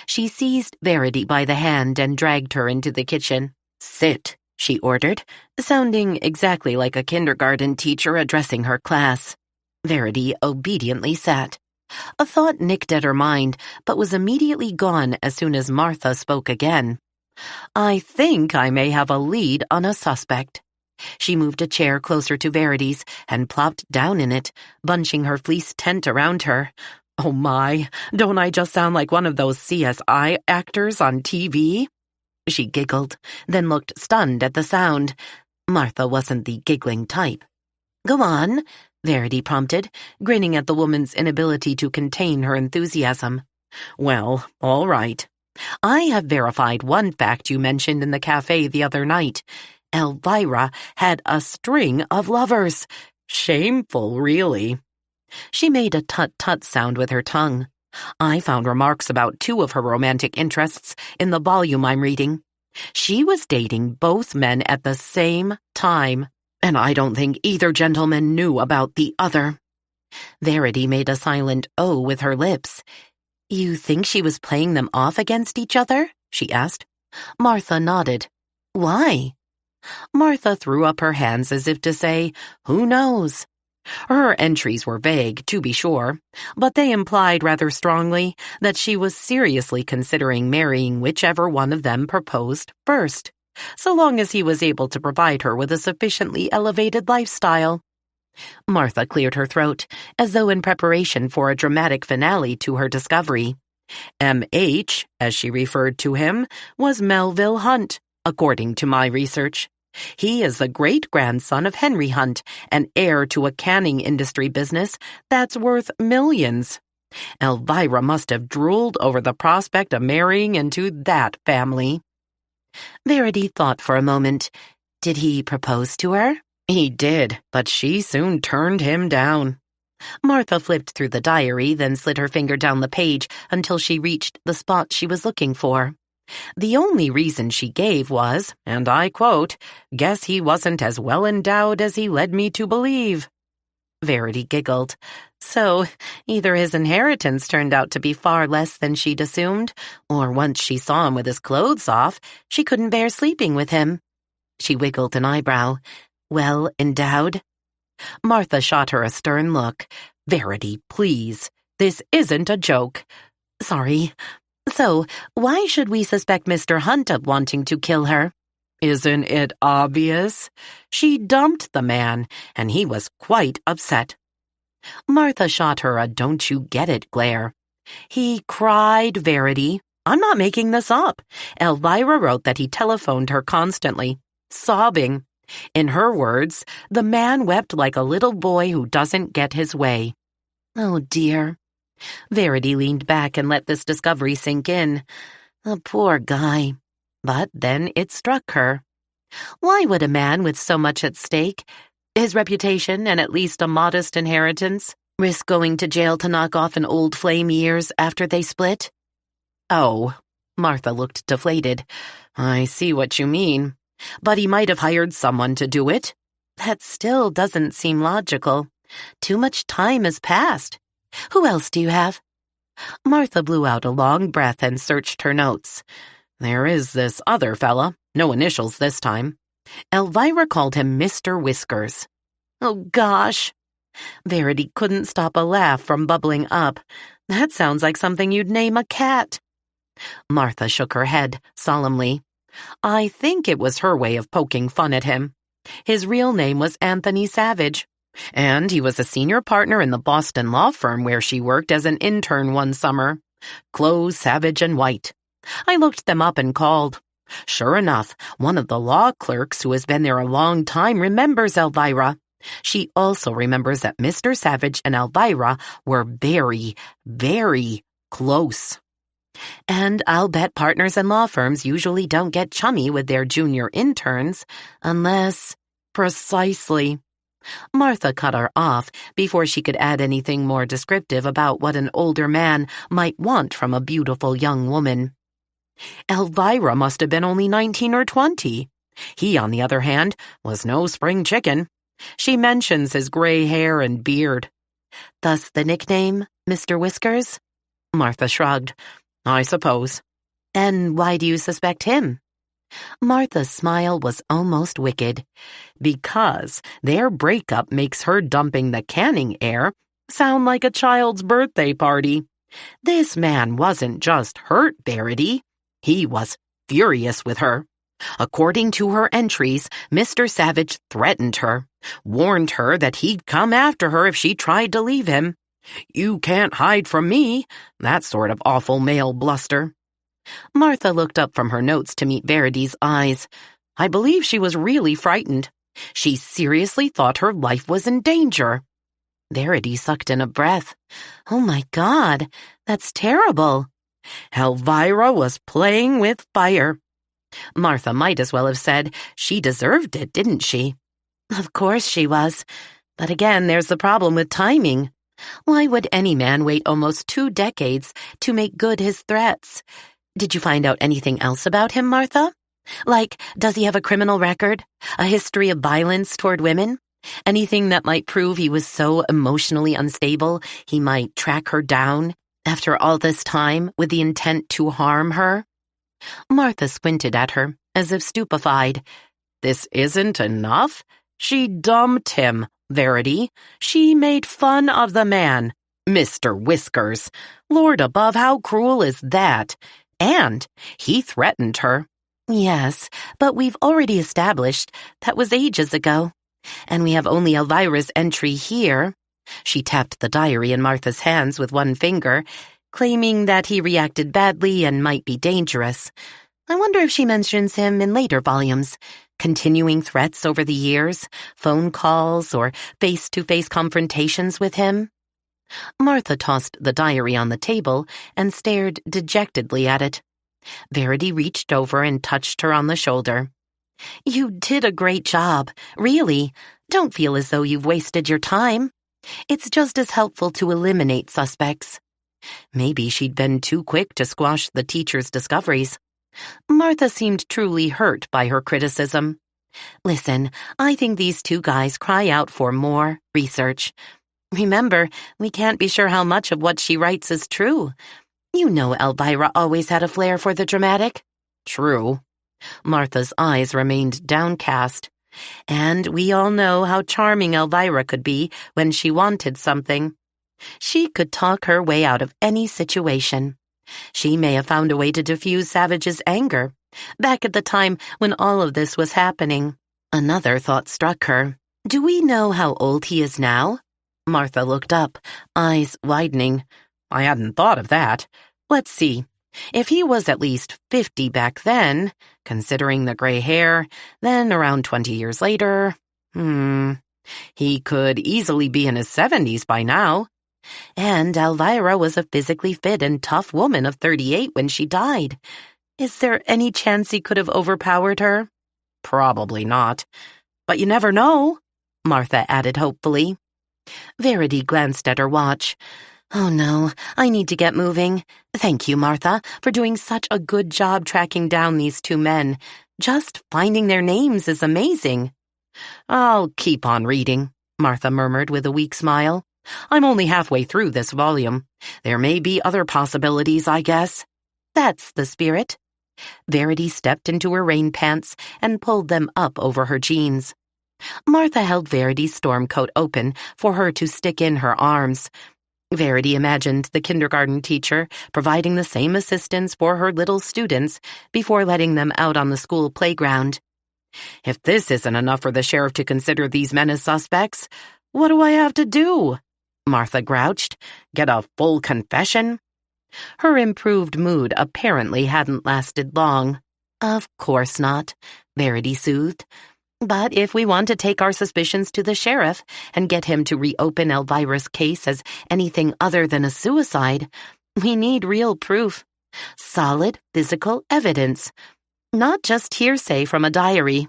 She seized Verity by the hand and dragged her into the kitchen. Sit, she ordered, sounding exactly like a kindergarten teacher addressing her class. Verity obediently sat. A thought nicked at her mind, but was immediately gone as soon as Martha spoke again. I think I may have a lead on a suspect. She moved a chair closer to Verity's and plopped down in it, bunching her fleece tent around her. Oh my, don't I just sound like one of those CSI actors on TV? She giggled, then looked stunned at the sound. Martha wasn't the giggling type. Go on, Verity prompted, grinning at the woman's inability to contain her enthusiasm. Well, all right. I have verified one fact you mentioned in the cafe the other night. Elvira had a string of lovers. Shameful, really. She made a tut-tut sound with her tongue. I found remarks about 2 of her romantic interests in the volume I'm reading. She was dating both men at the same time, and I don't think either gentleman knew about the other. Verity made a silent O with her lips. You think she was playing them off against each other? She asked. Martha nodded. Why? Martha threw up her hands as if to say, who knows? Her entries were vague, to be sure, but they implied rather strongly that she was seriously considering marrying whichever one of them proposed first, so long as he was able to provide her with a sufficiently elevated lifestyle. Martha cleared her throat, as though in preparation for a dramatic finale to her discovery. M.H., as she referred to him, was Melville Hunt, according to my research. He is the great-grandson of Henry Hunt, and heir to a canning industry business that's worth millions. Elvira must have drooled over the prospect of marrying into that family. Verity thought for a moment. Did he propose to her? He did, but she soon turned him down. Martha flipped through the diary, then slid her finger down the page until she reached the spot she was looking for. The only reason she gave was, and I quote, guess he wasn't as well endowed as he led me to believe. Verity giggled. So, either his inheritance turned out to be far less than she'd assumed, or once she saw him with his clothes off, she couldn't bear sleeping with him. She wiggled an eyebrow. Well endowed? Martha shot her a stern look. Verity, please. This isn't a joke. Sorry. So, why should we suspect Mr. Hunt of wanting to kill her? Isn't it obvious? She dumped the man, and he was quite upset. Martha shot her a don't-you-get-it glare. He cried, Verity. I'm not making this up. Elvira wrote that he telephoned her constantly, sobbing. In her words, the man wept like a little boy who doesn't get his way. Oh, dear. Verity leaned back and let this discovery sink in. The poor guy. But then it struck her. Why would a man with so much at stake, his reputation and at least a modest inheritance, risk going to jail to knock off an old flame years after they split? Oh, Martha looked deflated. I see what you mean. But he might have hired someone to do it. That still doesn't seem logical. Too much time has passed. Who else do you have? Martha blew out a long breath and searched her notes. There is this other fella, no initials this time. Elvira called him Mr. Whiskers. Oh, gosh. Verity couldn't stop a laugh from bubbling up. That sounds like something you'd name a cat. Martha shook her head solemnly. I think it was her way of poking fun at him. His real name was Anthony Savage, and he was a senior partner in the Boston law firm where she worked as an intern one summer. Close, Savage, and White. I looked them up and called. Sure enough, one of the law clerks who has been there a long time remembers Elvira. She also remembers that Mr. Savage and Elvira were very, very close. And I'll bet partners in law firms usually don't get chummy with their junior interns, unless... Precisely. Martha cut her off before she could add anything more descriptive about what an older man might want from a beautiful young woman. Elvira must have been only 19 or 20. He, on the other hand, was no spring chicken. She mentions his gray hair and beard. Thus the nickname, Mr. Whiskers? Martha shrugged. I suppose. And why do you suspect him? Martha's smile was almost wicked. Because their breakup makes her dumping the Canning heir sound like a child's birthday party. This man wasn't just hurt Verity. He was furious with her. According to her entries, Mr. Savage threatened her, warned her that he'd come after her if she tried to leave him. You can't hide from me, that sort of awful male bluster. Martha looked up from her notes to meet Verity's eyes. I believe she was really frightened. She seriously thought her life was in danger. Verity sucked in a breath. Oh my God, that's terrible. Elvira was playing with fire. Martha might as well have said she deserved it, didn't she? Of course she was. But again, there's the problem with timing. Why would any man wait almost 2 decades to make good his threats? Did you find out anything else about him, Martha? Like, does he have a criminal record? A history of violence toward women? Anything that might prove he was so emotionally unstable he might track her down after all this time with the intent to harm her? Martha squinted at her, as if stupefied. This isn't enough? She dumped him, Verity. She made fun of the man. Mr. Whiskers. Lord above, how cruel is that? And he threatened her. Yes, but we've already established that was ages ago. And we have only Elvira's entry here. She tapped the diary in Martha's hands with one finger, claiming that he reacted badly and might be dangerous. I wonder if she mentions him in later volumes. Continuing threats over the years, phone calls, or face-to-face confrontations with him. Martha tossed the diary on the table and stared dejectedly at it. Verity reached over and touched her on the shoulder. You did a great job, really. Don't feel as though you've wasted your time. It's just as helpful to eliminate suspects. Maybe she'd been too quick to squash the teacher's discoveries. Martha seemed truly hurt by her criticism. Listen, I think these 2 guys cry out for more research. Remember, we can't be sure how much of what she writes is true. You know Elvira always had a flair for the dramatic. True. Martha's eyes remained downcast. And we all know how charming Elvira could be when she wanted something. She could talk her way out of any situation. She may have found a way to diffuse Savage's anger, back at the time when all of this was happening. Another thought struck her. Do we know how old he is now? Martha looked up, eyes widening. I hadn't thought of that. Let's see. If he was at least 50 back then, considering the gray hair, then around 20 years later, he could easily be in his 70s by now. And Elvira was a physically fit and tough woman of 38 when she died. Is there any chance he could have overpowered her? Probably not. But you never know, Martha added hopefully. Verity glanced at her watch. Oh no, I need to get moving. Thank you, Martha, for doing such a good job tracking down these 2 men. Just finding their names is amazing. I'll keep on reading, Martha murmured with a weak smile. I'm only halfway through this volume. There may be other possibilities, I guess. That's the spirit. Verity stepped into her rain pants and pulled them up over her jeans. Martha held Verity's storm coat open for her to stick in her arms. Verity imagined the kindergarten teacher providing the same assistance for her little students before letting them out on the school playground. If this isn't enough for the sheriff to consider these men as suspects, what do I have to do? Martha grouched. Get a full confession? Her improved mood apparently hadn't lasted long. Of course not, Verity soothed. But if we want to take our suspicions to the sheriff and get him to reopen Elvira's case as anything other than a suicide, we need real proof. Solid physical evidence. Not just hearsay from a diary.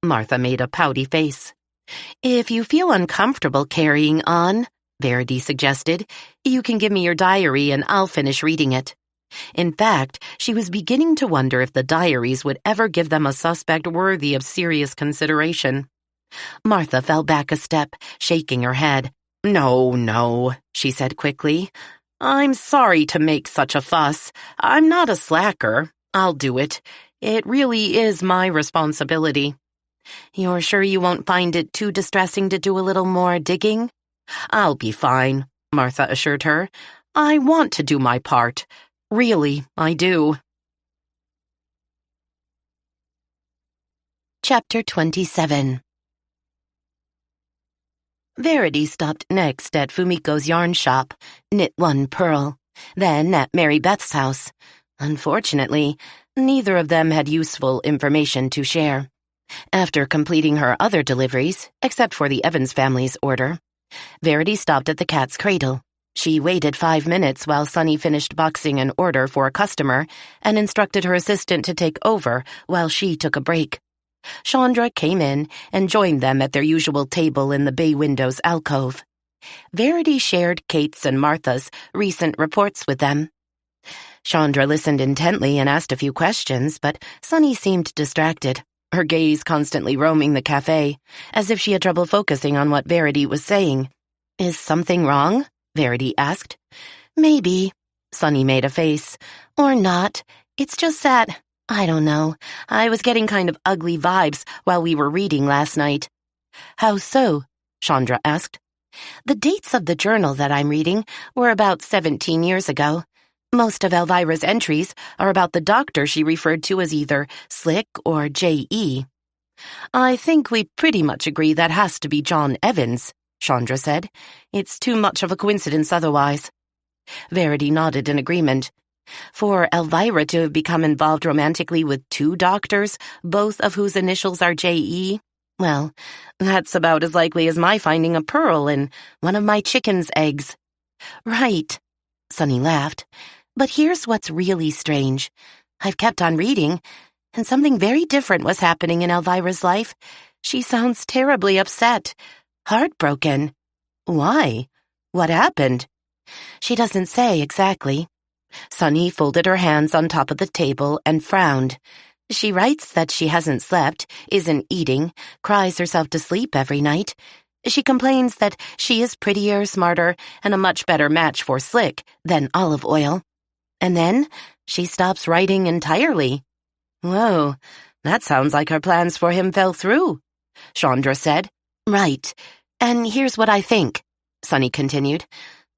Martha made a pouty face. If you feel uncomfortable carrying on, Verity suggested, you can give me your diary and I'll finish reading it. In fact, she was beginning to wonder if the diaries would ever give them a suspect worthy of serious consideration. Martha fell back a step, shaking her head. No, she said quickly. I'm sorry to make such a fuss. I'm not a slacker. I'll do it. It really is my responsibility. You're sure you won't find it too distressing to do a little more digging? I'll be fine, Martha assured her. I want to do my part. Really, I do. Chapter 27. Verity stopped next at Fumiko's yarn shop, knit one purl, then at Mary Beth's house. Unfortunately, neither of them had useful information to share. After completing her other deliveries, except for the Evans family's order, Verity stopped at the Cat's Cradle. She waited 5 minutes while Sunny finished boxing an order for a customer and instructed her assistant to take over while she took a break. Chandra came in and joined them at their usual table in the bay window's alcove. Verity shared Kate's and Martha's recent reports with them. Chandra listened intently and asked a few questions, but Sunny seemed distracted, her gaze constantly roaming the cafe, as if she had trouble focusing on what Verity was saying. Is something wrong? Verity asked. Maybe, Sunny made a face. Or not. It's just that, I don't know. I was getting kind of ugly vibes while we were reading last night. How so? Chandra asked. The dates of the journal that I'm reading were about 17 years ago. Most of Elvira's entries are about the doctor she referred to as either Slick or J.E. I think we pretty much agree that has to be John Evans, Chandra said. It's too much of a coincidence otherwise. Verity nodded in agreement. For Elvira to have become involved romantically with 2 doctors, both of whose initials are J.E., well, that's about as likely as my finding a pearl in one of my chicken's eggs. Right, Sunny laughed. But here's what's really strange. I've kept on reading, and something very different was happening in Elvira's life. She sounds terribly upset, heartbroken. Why? What happened? She doesn't say exactly. Sunny folded her hands on top of the table and frowned. She writes that she hasn't slept, isn't eating, cries herself to sleep every night. She complains that she is prettier, smarter, and a much better match for Slick than Olive Oil. And then she stops writing entirely. Whoa, that sounds like her plans for him fell through, Chandra said. Right, and here's what I think, Sunny continued.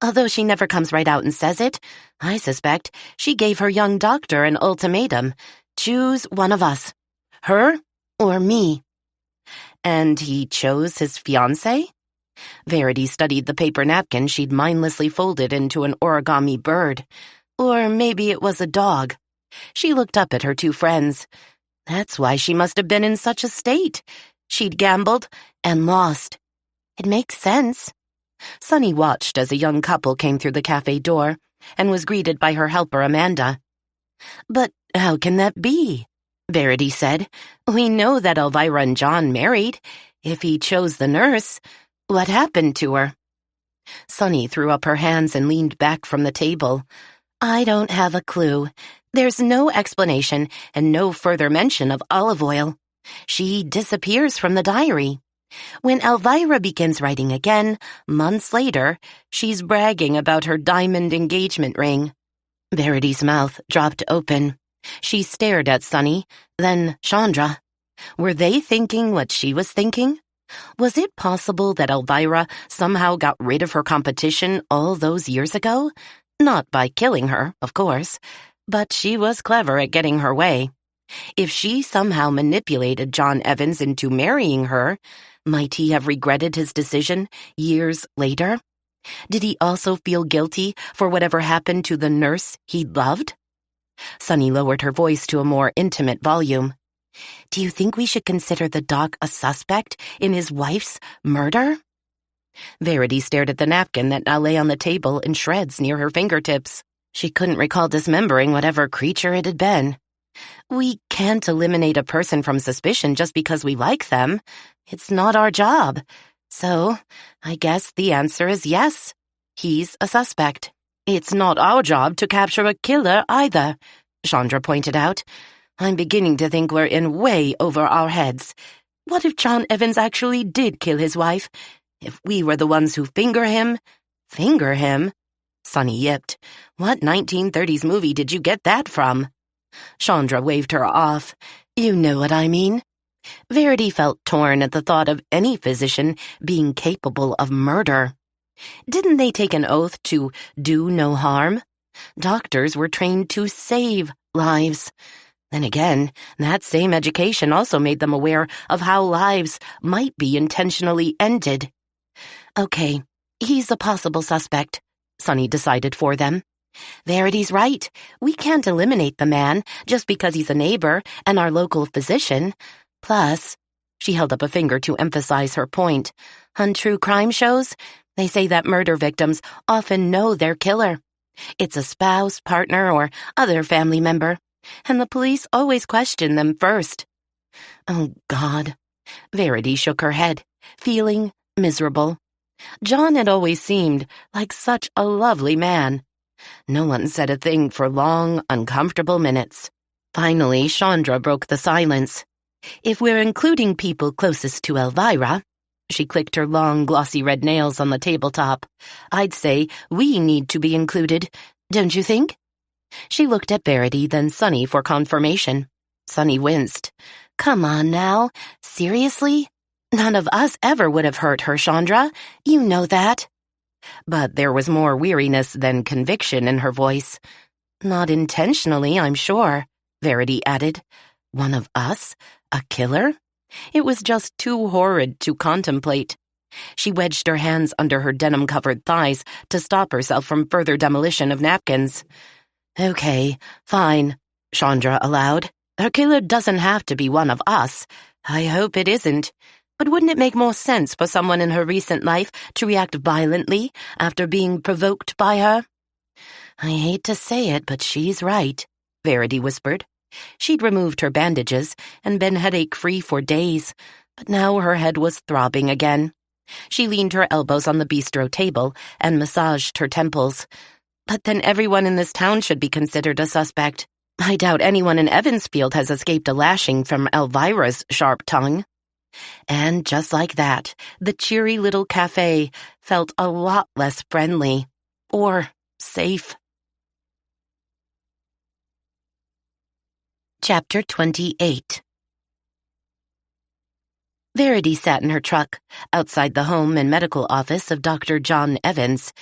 Although she never comes right out and says it, I suspect she gave her young doctor an ultimatum. Choose one of us, her or me. And he chose his fiancée? Verity studied the paper napkin she'd mindlessly folded into an origami bird. Or maybe it was a dog. She looked up at her 2 friends. That's why she must have been in such a state. She'd gambled and lost. It makes sense. Sunny watched as a young couple came through the cafe door and was greeted by her helper Amanda. But how can that be? Verity said. We know that Elvira and John married. If he chose the nurse, what happened to her? Sunny threw up her hands and leaned back from the table. I don't have a clue. There's no explanation and no further mention of Olive Oil. She disappears from the diary. When Elvira begins writing again, months later, she's bragging about her diamond engagement ring. Verity's mouth dropped open. She stared at Sunny, then Chandra. Were they thinking what she was thinking? Was it possible that Elvira somehow got rid of her competition all those years ago? Not by killing her, of course, but she was clever at getting her way. If she somehow manipulated John Evans into marrying her, might he have regretted his decision years later? Did he also feel guilty for whatever happened to the nurse he loved? Sunny lowered her voice to a more intimate volume. Do you think we should consider the doc a suspect in his wife's murder? Verity stared at the napkin that now lay on the table in shreds near her fingertips. She couldn't recall dismembering whatever creature it had been. We can't eliminate a person from suspicion just because we like them. It's not our job. So, I guess the answer is yes. He's a suspect. It's not our job to capture a killer either, Chandra pointed out. I'm beginning to think we're in way over our heads. What if John Evans actually did kill his wife? If we were the ones who finger him? Finger him? Sonny yipped. What 1930s movie did you get that from? Chandra waved her off. You know what I mean. Verity felt torn at the thought of any physician being capable of murder. Didn't they take an oath to do no harm? Doctors were trained to save lives. Then again, that same education also made them aware of how lives might be intentionally ended. Okay, he's a possible suspect, Sonny decided for them. Verity's right. We can't eliminate the man just because he's a neighbor and our local physician. Plus, she held up a finger to emphasize her point, on true crime shows, they say that murder victims often know their killer. It's a spouse, partner, or other family member, and the police always question them first. Oh, God. Verity shook her head, feeling miserable. John had always seemed like such a lovely man. No one said a thing for long, uncomfortable minutes. Finally, Chandra broke the silence. If we're including people closest to Elvira, she clicked her long, glossy red nails on the tabletop, I'd say we need to be included, don't you think? She looked at Verity, then Sonny for confirmation. Sonny winced. Come on now, seriously? None of us ever would have hurt her, Chandra. You know that. But there was more weariness than conviction in her voice. Not intentionally, I'm sure, Verity added. One of us? A killer? It was just too horrid to contemplate. She wedged her hands under her denim-covered thighs to stop herself from further demolition of napkins. Okay, fine, Chandra allowed. A killer doesn't have to be one of us. I hope it isn't. But wouldn't it make more sense for someone in her recent life to react violently after being provoked by her? I hate to say it, but she's right, Verity whispered. She'd removed her bandages and been headache-free for days, but now her head was throbbing again. She leaned her elbows on the bistro table and massaged her temples. But then everyone in this town should be considered a suspect. I doubt anyone in Evansfield has escaped a lashing from Elvira's sharp tongue. And just like that, the cheery little cafe felt a lot less friendly. Or safe. Chapter 28. Verity sat in her truck, outside the home and medical office of Dr. John Evans.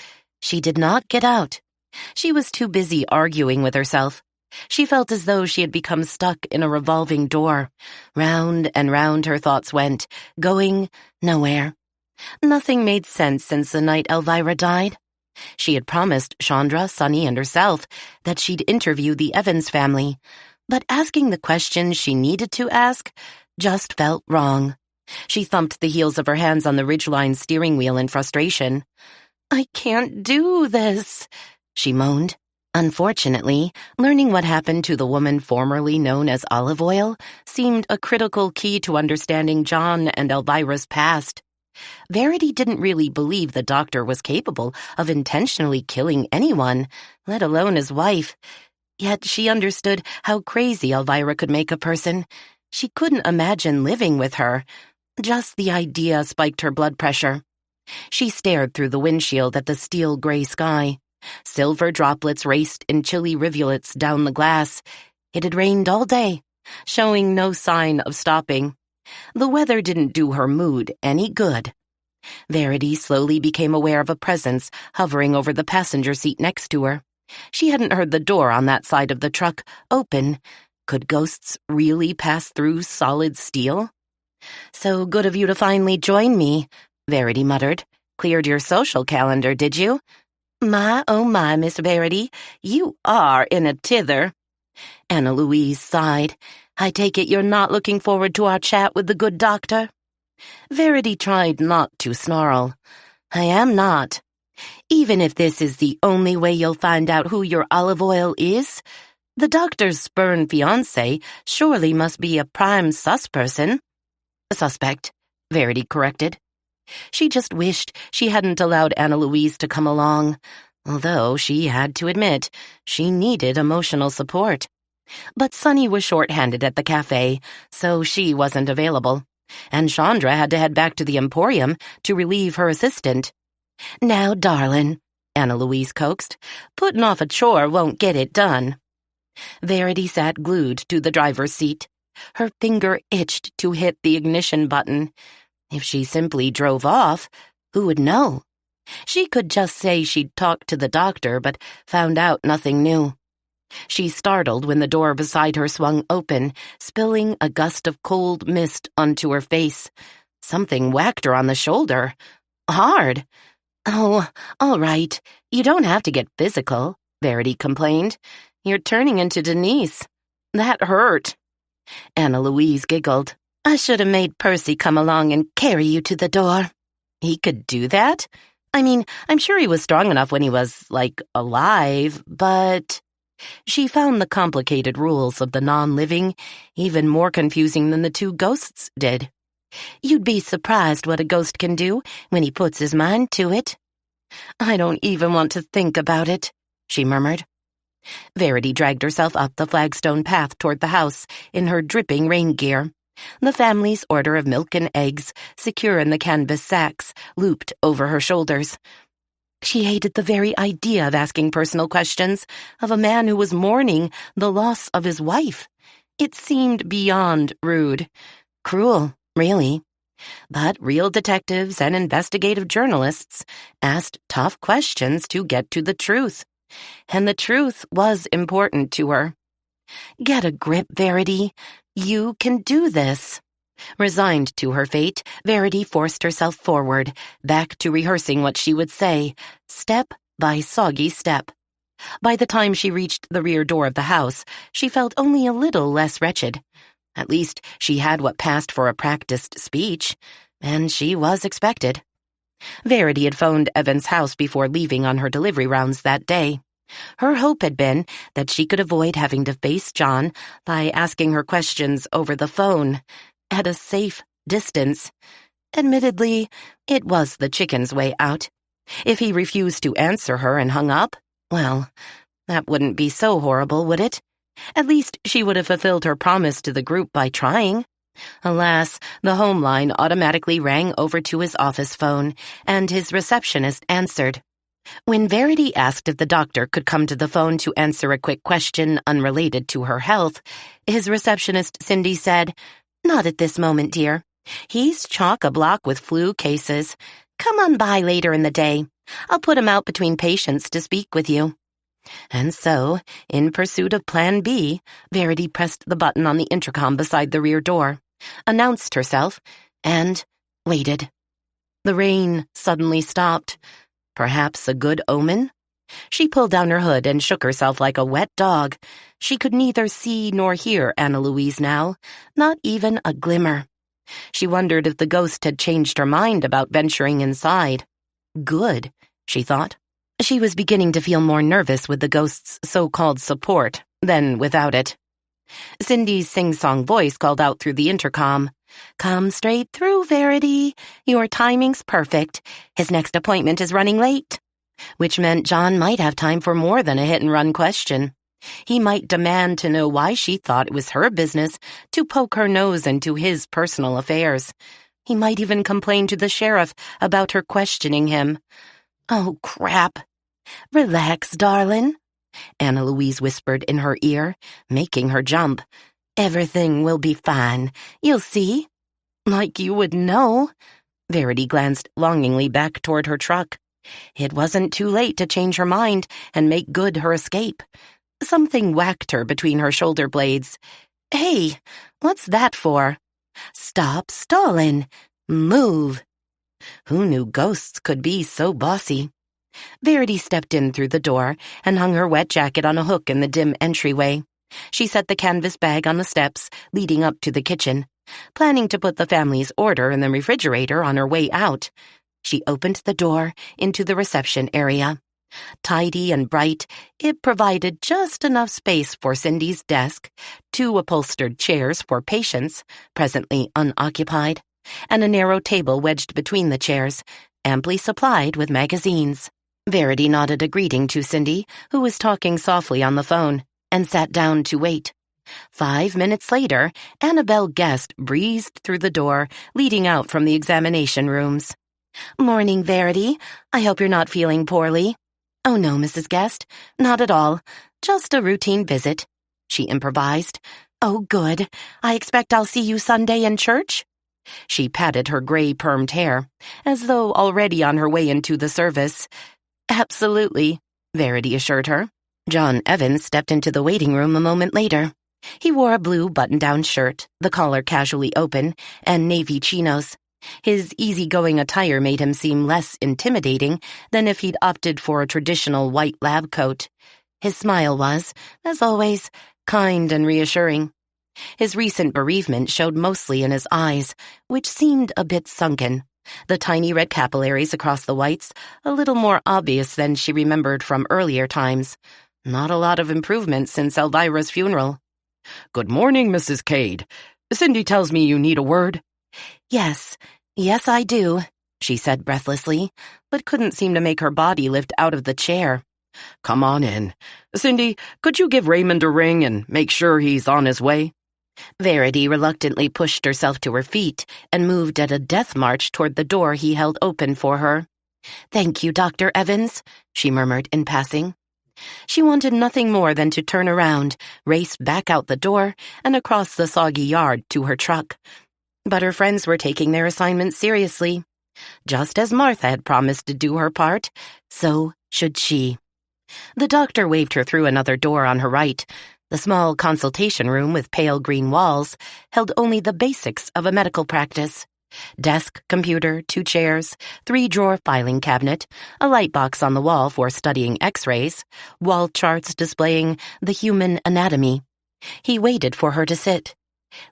She did not get out. She was too busy arguing with herself. She felt as though she had become stuck in a revolving door. Round and round her thoughts went, going nowhere. Nothing made sense since the night Elvira died. She had promised Chandra, Sonny, and herself that she'd interview the Evans family, but asking the questions she needed to ask just felt wrong. She thumped the heels of her hands on the ridgeline steering wheel in frustration. I can't do this, she moaned. Unfortunately, learning what happened to the woman formerly known as Olive Oil seemed a critical key to understanding John and Elvira's past. Verity didn't really believe the doctor was capable of intentionally killing anyone, let alone his wife. Yet she understood how crazy Elvira could make a person. She couldn't imagine living with her. Just the idea spiked her blood pressure. She stared through the windshield at the steel-gray sky. Silver droplets raced in chilly rivulets down the glass. It had rained all day, showing no sign of stopping. The weather didn't do her mood any good. Verity slowly became aware of a presence hovering over the passenger seat next to her. She hadn't heard the door on that side of the truck open. Could ghosts really pass through solid steel? So good of you to finally join me, Verity muttered. Cleared your social calendar, did you? My, oh my, Miss Verity, you are in a tither. Anna Louise sighed. I take it you're not looking forward to our chat with the good doctor? Verity tried not to snarl. I am not. Even if this is the only way you'll find out who your Olive Oil is, the doctor's spurned fiancé surely must be a prime sus-person. A suspect, Verity corrected. She just wished she hadn't allowed Anna Louise to come along. although she had to admit she needed emotional support. But Sunny was short-handed at the cafe, so she wasn't available, and Chandra had to head back to the Emporium to relieve her assistant. "Now, darlin'," Anna Louise coaxed, "putting off a chore won't get it done." Verity sat glued to the driver's seat. Her finger itched to hit the ignition button. If she simply drove off, who would know? She could just say she'd talked to the doctor, but found out nothing new. She startled when the door beside her swung open, spilling a gust of cold mist onto her face. Something whacked her on the shoulder. Hard. "Oh, all right. You don't have to get physical," Verity complained. "You're turning into Denise. That hurt." Anna Louise giggled. "I should have made Percy come along and carry you to the door." "He could do that? I mean, I'm sure he was strong enough when he was, alive, but..." She found the complicated rules of the non-living even more confusing than the two ghosts did. "You'd be surprised what a ghost can do when he puts his mind to it." "I don't even want to think about it," she murmured. Verity dragged herself up the flagstone path toward the house in her dripping rain gear. The family's order of milk and eggs, secure in the canvas sacks, looped over her shoulders. She hated the very idea of asking personal questions of a man who was mourning the loss of his wife. It seemed beyond rude. Cruel, really. But real detectives and investigative journalists asked tough questions to get to the truth. And the truth was important to her. "Get a grip, Verity. You can do this." Resigned to her fate, Verity forced herself forward, back to rehearsing what she would say, step by soggy step. By the time she reached the rear door of the house, she felt only a little less wretched. At least she had what passed for a practiced speech, and she was expected. Verity had phoned Evan's house before leaving on her delivery rounds that day. Her hope had been that she could avoid having to face John by asking her questions over the phone, at a safe distance. Admittedly, it was the chicken's way out. If he refused to answer her and hung up, well, that wouldn't be so horrible, would it? At least she would have fulfilled her promise to the group by trying. Alas, the home line automatically rang over to his office phone, and his receptionist answered. When Verity asked if the doctor could come to the phone to answer a quick question unrelated to her health, his receptionist, Cindy, said, "Not at this moment, dear. He's chock-a-block with flu cases. Come on by later in the day. I'll put him out between patients to speak with you." And so, in pursuit of Plan B, Verity pressed the button on the intercom beside the rear door, announced herself, and waited. The rain suddenly stopped. Perhaps a good omen? She pulled down her hood and shook herself like a wet dog. She could neither see nor hear Anna Louise now, not even a glimmer. She wondered if the ghost had changed her mind about venturing inside. Good, she thought. She was beginning to feel more nervous with the ghost's so-called support than without it. Cindy's sing-song voice called out through the intercom, "Come straight through, Verity. Your timing's perfect. His next appointment is running late." Which meant John might have time for more than a hit-and-run question. He might demand to know why she thought it was her business to poke her nose into his personal affairs. He might even complain to the sheriff about her questioning him. Oh, crap. "Relax, darling," Anna Louise whispered in her ear, making her jump. "Everything will be fine. You'll see." Like you would know. Verity glanced longingly back toward her truck. It wasn't too late to change her mind and make good her escape. Something whacked her between her shoulder blades. "Hey, what's that for?" "Stop stalling. Move." Who knew ghosts could be so bossy? Verity stepped in through the door and hung her wet jacket on a hook in the dim entryway. She set the canvas bag on the steps leading up to the kitchen, planning to put the family's order in the refrigerator on her way out. She opened the door into the reception area. Tidy and bright, it provided just enough space for Cindy's desk, 2 upholstered chairs for patients, presently unoccupied, and a narrow table wedged between the chairs, amply supplied with magazines. Verity nodded a greeting to Cindy, who was talking softly on the phone, and sat down to wait. 5 minutes later, Annabelle Guest breezed through the door, leading out from the examination rooms. "Morning, Verity. I hope you're not feeling poorly." "Oh, no, Mrs. Guest. Not at all. Just a routine visit," she improvised. "Oh, good. I expect I'll see you Sunday in church?" She patted her gray permed hair, as though already on her way into the service. "Absolutely," Verity assured her. John Evans stepped into the waiting room a moment later. He wore a blue button-down shirt, the collar casually open, and navy chinos. His easygoing attire made him seem less intimidating than if he'd opted for a traditional white lab coat. His smile was, as always, kind and reassuring. His recent bereavement showed mostly in his eyes, which seemed a bit sunken, the tiny red capillaries across the whites a little more obvious than she remembered from earlier times. Not a lot of improvement since Elvira's funeral. "Good morning, Mrs. Cade. Cindy tells me you need a word." Yes, I do," she said breathlessly, but couldn't seem to make her body lift out of the chair. "Come on in. Cindy, could you give Raymond a ring and make sure he's on his way?" Verity reluctantly pushed herself to her feet and moved at a death march toward the door he held open for her. "Thank you, Dr. Evans," she murmured in passing. She wanted nothing more than to turn around, race back out the door, and across the soggy yard to her truck. But her friends were taking their assignment seriously. Just as Martha had promised to do her part, so should she. The doctor waved her through another door on her right. The small consultation room with pale green walls held only the basics of a medical practice. Desk, computer, 2 chairs, 3-drawer filing cabinet, a light box on the wall for studying x-rays, wall charts displaying the human anatomy. He waited for her to sit.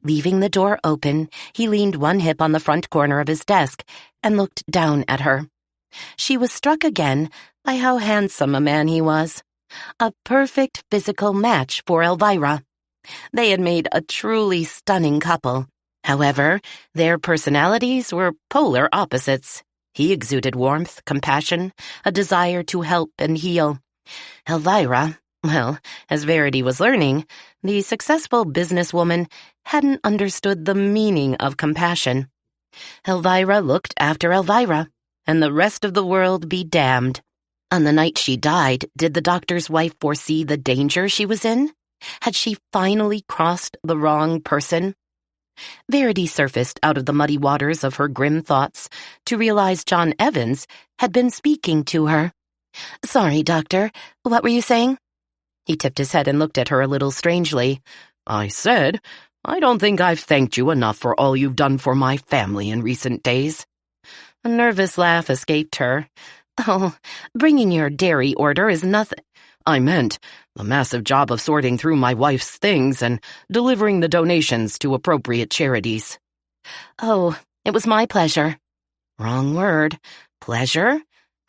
Leaving the door open, he leaned one hip on the front corner of his desk and looked down at her. She was struck again by how handsome a man he was. A perfect physical match for Elvira. They had made a truly stunning couple. However, their personalities were polar opposites. He exuded warmth, compassion, a desire to help and heal. Elvira, well, as Verity was learning, the successful businesswoman hadn't understood the meaning of compassion. Elvira looked after Elvira, and the rest of the world be damned. On the night she died, did the doctor's wife foresee the danger she was in? Had she finally crossed the wrong person? Verity surfaced out of the muddy waters of her grim thoughts to realize John Evans had been speaking to her. "Sorry, Doctor, what were you saying?" He tipped his head and looked at her a little strangely. "I said, I don't think I've thanked you enough for all you've done for my family in recent days." A nervous laugh escaped her. "Oh, bringing your dairy order is nothing." "I meant the massive job of sorting through my wife's things and delivering the donations to appropriate charities." "Oh, it was my pleasure." Wrong word. Pleasure?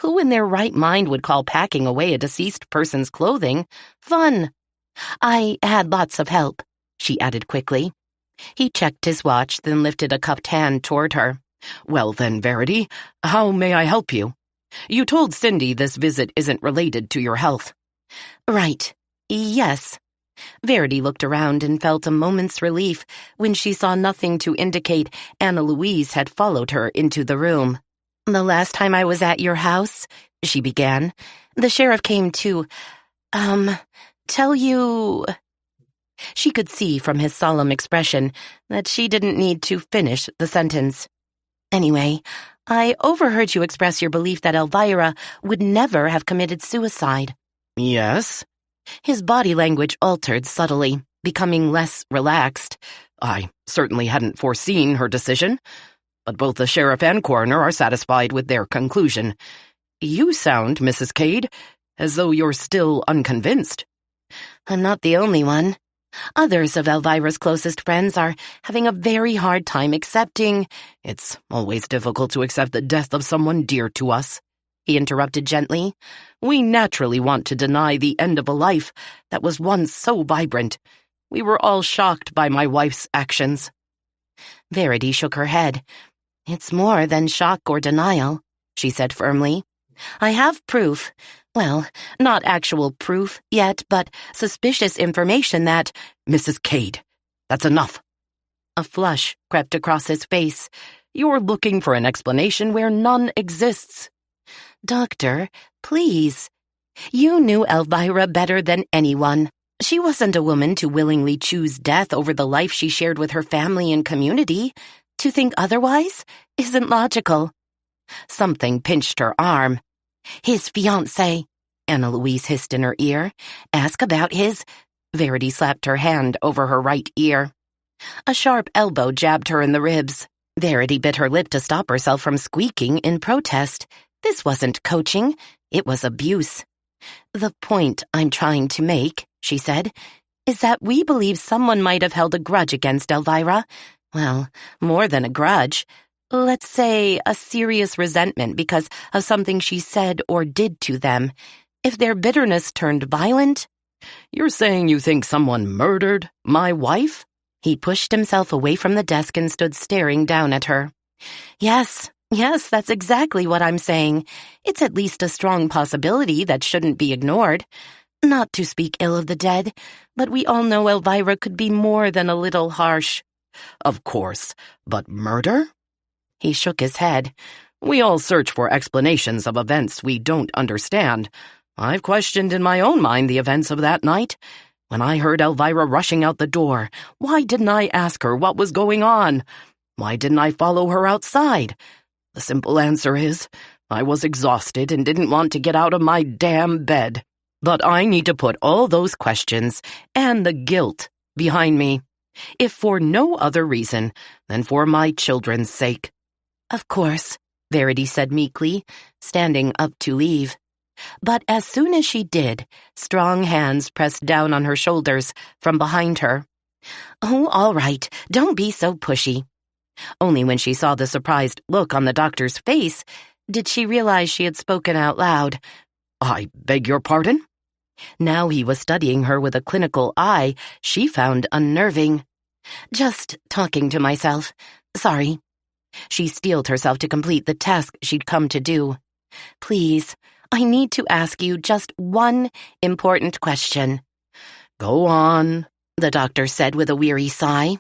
Who in their right mind would call packing away a deceased person's clothing fun? "I had lots of help," she added quickly. He checked his watch, then lifted a cupped hand toward her. "Well then, Verity, how may I help you? You told Cindy this visit isn't related to your health." "Right. Yes." Verity looked around and felt a moment's relief when she saw nothing to indicate Anna Louise had followed her into the room. "The last time I was at your house," she began, "the sheriff came to, tell you—" She could see from his solemn expression that she didn't need to finish the sentence. "Anyway, I overheard you express your belief that Elvira would never have committed suicide." "Yes?" His body language altered subtly, becoming less relaxed. "I certainly hadn't foreseen her decision, but both the sheriff and coroner are satisfied with their conclusion. You sound, Mrs. Cade, as though you're still unconvinced." "I'm not the only one. Others of Elvira's closest friends are having a very hard time accepting—" "It's always difficult to accept the death of someone dear to us," he interrupted gently. "We naturally want to deny the end of a life that was once so vibrant. We were all shocked by my wife's actions." Verity shook her head. "It's more than shock or denial," she said firmly. I have proof. Well, not actual proof yet, but suspicious information that— Mrs. Cade, that's enough. A flush crept across his face. You're looking for an explanation where none exists. Doctor, please. You knew Elvira better than anyone. She wasn't a woman to willingly choose death over the life she shared with her family and community. To think otherwise isn't logical. Something pinched her arm. His fiancée, Anna Louise hissed in her ear. Ask about his— Verity slapped her hand over her right ear. A sharp elbow jabbed her in the ribs. Verity bit her lip to stop herself from squeaking in protest. This wasn't coaching, it was abuse. The point I'm trying to make, she said, is that we believe someone might have held a grudge against Elvira. Well, more than a grudge. Let's say a serious resentment because of something she said or did to them. If their bitterness turned violent— You're saying you think someone murdered my wife? He pushed himself away from the desk and stood staring down at her. Yes, that's exactly what I'm saying. It's at least a strong possibility that shouldn't be ignored. Not to speak ill of the dead, but we all know Elvira could be more than a little harsh. Of course, but murder? He shook his head. We all search for explanations of events we don't understand. I've questioned in my own mind the events of that night. When I heard Elvira rushing out the door, why didn't I ask her what was going on? Why didn't I follow her outside? The simple answer is, I was exhausted and didn't want to get out of my damn bed. But I need to put all those questions and the guilt behind me, if for no other reason than for my children's sake. Of course, Verity said meekly, standing up to leave. But as soon as she did, strong hands pressed down on her shoulders from behind her. Oh, all right, don't be so pushy. Only when she saw the surprised look on the doctor's face did she realize she had spoken out loud. I beg your pardon? Now he was studying her with a clinical eye she found unnerving. Just talking to myself. Sorry. She steeled herself to complete the task she'd come to do. Please, I need to ask you just one important question. Go on, the doctor said with a weary sigh.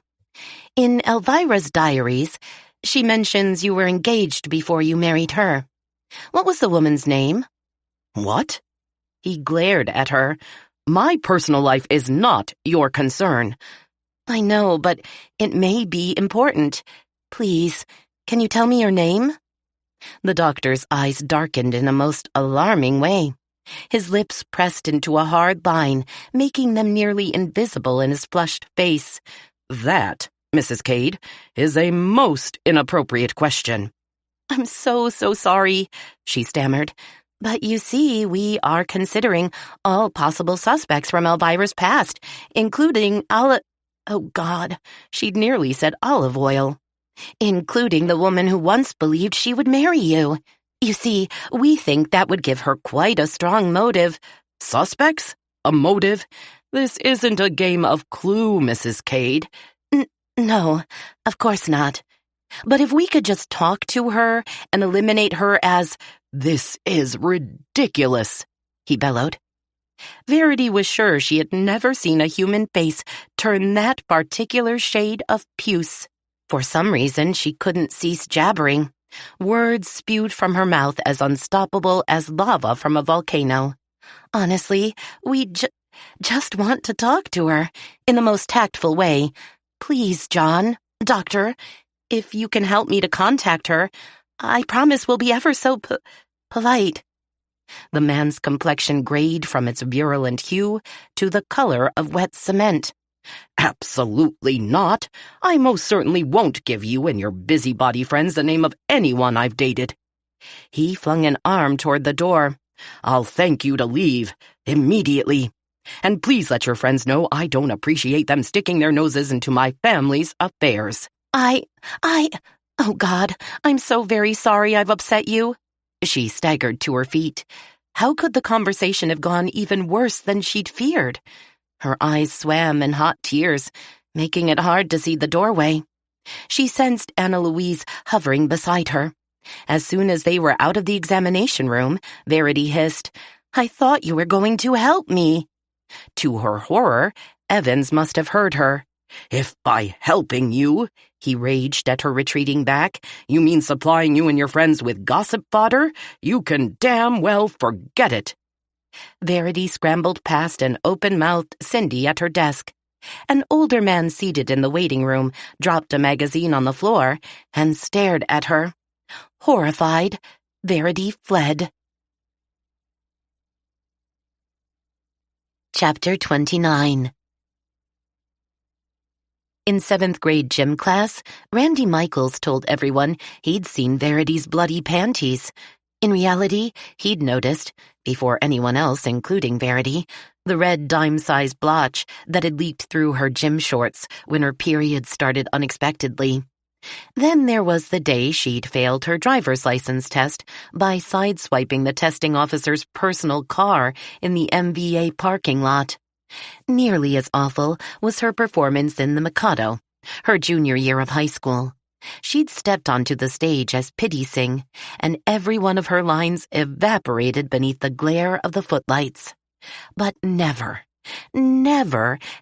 In Elvira's diaries, she mentions you were engaged before you married her. What was the woman's name? What? He glared at her. My personal life is not your concern. I know, but it may be important. Please, can you tell me your name? The doctor's eyes darkened in a most alarming way. His lips pressed into a hard line, making them nearly invisible in his flushed face. That, Mrs. Cade, is a most inappropriate question. I'm so sorry, she stammered. But you see, we are considering all possible suspects from Elvira's past, including oh God, she'd nearly said olive oil. Including the woman who once believed she would marry you. You see, we think that would give her quite a strong motive. Suspects? A motive? This isn't a game of Clue, Mrs. Cade. No, of course not. But if we could just talk to her and eliminate her as— This is ridiculous, he bellowed. Verity was sure she had never seen a human face turn that particular shade of puce. For some reason, she couldn't cease jabbering. Words spewed from her mouth as unstoppable as lava from a volcano. Honestly, we just want to talk to her in the most tactful way. Please, John, doctor, if you can help me to contact her, I promise we'll be ever so polite. The man's complexion grayed from its virulent hue to the color of wet cement. Absolutely not. I most certainly won't give you and your busybody friends the name of anyone I've dated. He flung an arm toward the door. I'll thank you to leave immediately. And please let your friends know I don't appreciate them sticking their noses into my family's affairs. Oh God, I'm so very sorry I've upset you. She staggered to her feet. How could the conversation have gone even worse than she'd feared? Her eyes swam in hot tears, making it hard to see the doorway. She sensed Anna Louise hovering beside her. As soon as they were out of the examination room, Verity hissed, "I thought you were going to help me." To her horror, Evans must have heard her. "If by helping you," he raged at her retreating back, "you mean supplying you and your friends with gossip fodder, you can damn well forget it." Verity scrambled past an open-mouthed Cindy at her desk. An older man seated in the waiting room dropped a magazine on the floor and stared at her. Horrified, Verity fled. Chapter 29. In 7th grade gym class, Randy Michaels told everyone he'd seen Verity's bloody panties. In reality, he'd noticed, before anyone else, including Verity, the red dime-sized blotch that had leaked through her gym shorts when her period started unexpectedly. Then there was the day she'd failed her driver's license test by sideswiping the testing officer's personal car in the MVA parking lot. Nearly as awful was her performance in The Mikado, her junior year of high school. She'd stepped onto the stage as Pity Sing, and every one of her lines evaporated beneath the glare of the footlights. But never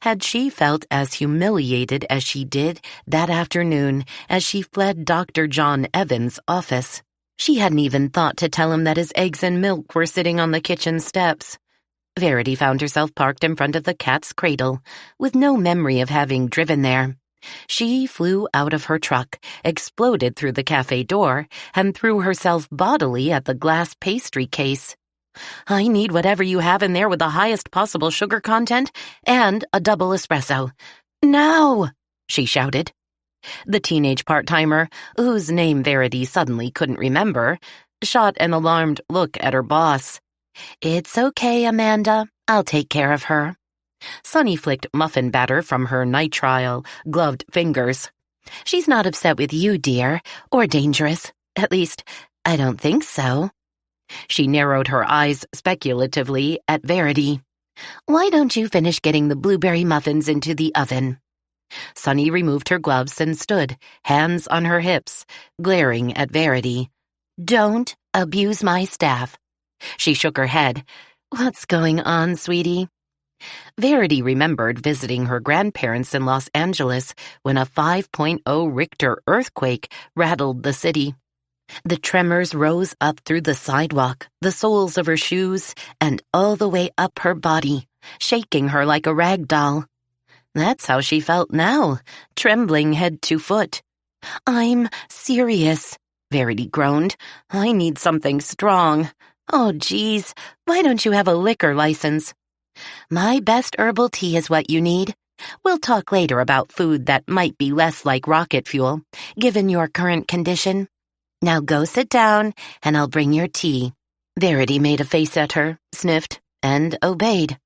had she felt as humiliated as she did that afternoon as she fled Dr. John Evans' office. She hadn't even thought to tell him that his eggs and milk were sitting on the kitchen steps. Verity found herself parked in front of the Cat's Cradle, with no memory of having driven there. She flew out of her truck, exploded through the cafe door, and threw herself bodily at the glass pastry case. "I need whatever you have in there with the highest possible sugar content and a double espresso. Now!" she shouted. The teenage part-timer, whose name Verity suddenly couldn't remember, shot an alarmed look at her boss. "It's okay, Amanda. I'll take care of her." Sunny flicked muffin batter from her nitrile, gloved fingers. "She's not upset with you, dear, or dangerous. At least, I don't think so." She narrowed her eyes speculatively at Verity. "Why don't you finish getting the blueberry muffins into the oven?" Sunny removed her gloves and stood, hands on her hips, glaring at Verity. "Don't abuse my staff." She shook her head. "What's going on, sweetie?" Verity remembered visiting her grandparents in Los Angeles when a 5.0 Richter earthquake rattled the city. The tremors rose up through the sidewalk, the soles of her shoes, and all the way up her body, shaking her like a rag doll. That's how she felt now, trembling head to foot. "I'm serious," Verity groaned. "I need something strong. Oh, geez, why don't you have a liquor license?" "My best herbal tea is what you need. We'll talk later about food that might be less like rocket fuel, given your current condition. Now go sit down, and I'll bring your tea." Verity made a face at her, sniffed, and obeyed.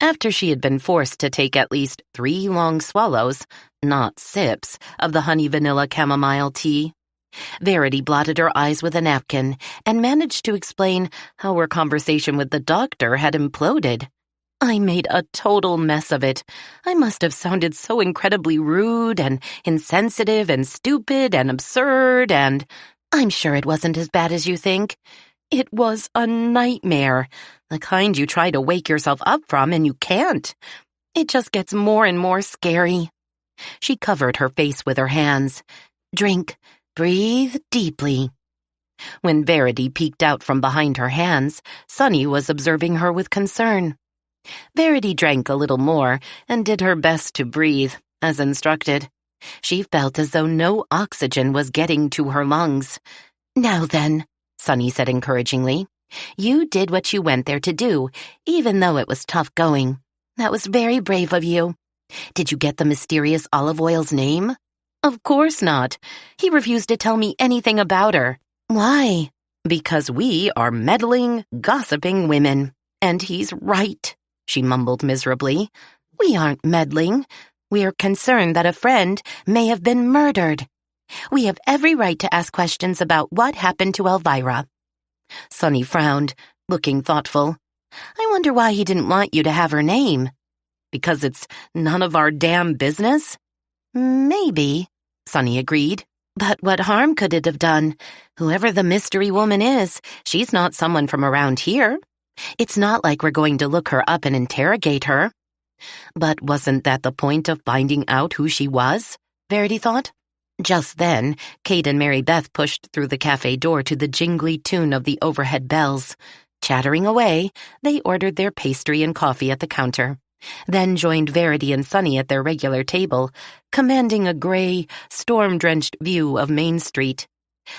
After she had been forced to take at least 3 long swallows, not sips, of the honey vanilla chamomile tea, Verity blotted her eyes with a napkin and managed to explain how her conversation with the doctor had imploded. "I made a total mess of it. I must have sounded so incredibly rude and insensitive and stupid and absurd, and I'm sure it wasn't as bad as you think. It was a nightmare, the kind you try to wake yourself up from and you can't. It just gets more and more scary." She covered her face with her hands. "Drink. Breathe deeply." When Verity peeked out from behind her hands, Sunny was observing her with concern. Verity drank a little more and did her best to breathe, as instructed. She felt as though no oxygen was getting to her lungs. "Now then," Sunny said encouragingly, "you did what you went there to do, even though it was tough going. That was very brave of you. Did you get the mysterious olive oil's name?" "Of course not. He refused to tell me anything about her." "Why?" "Because we are meddling, gossiping women. And he's right," she mumbled miserably. "We aren't meddling. We're concerned that a friend may have been murdered. We have every right to ask questions about what happened to Elvira." Sunny frowned, looking thoughtful. "I wonder why he didn't want you to have her name." "Because it's none of our damn business?" "Maybe," Sunny agreed. But what harm could it have done? Whoever the mystery woman is, she's not someone from around here. It's not like we're going to look her up and interrogate her. But wasn't that the point of finding out who she was? Verity thought. Just then, Kate and Mary Beth pushed through the cafe door to the jingly tune of the overhead bells. Chattering away, they ordered their pastry and coffee at the counter, then joined Verity and Sunny at their regular table, commanding a gray, storm-drenched view of Main Street.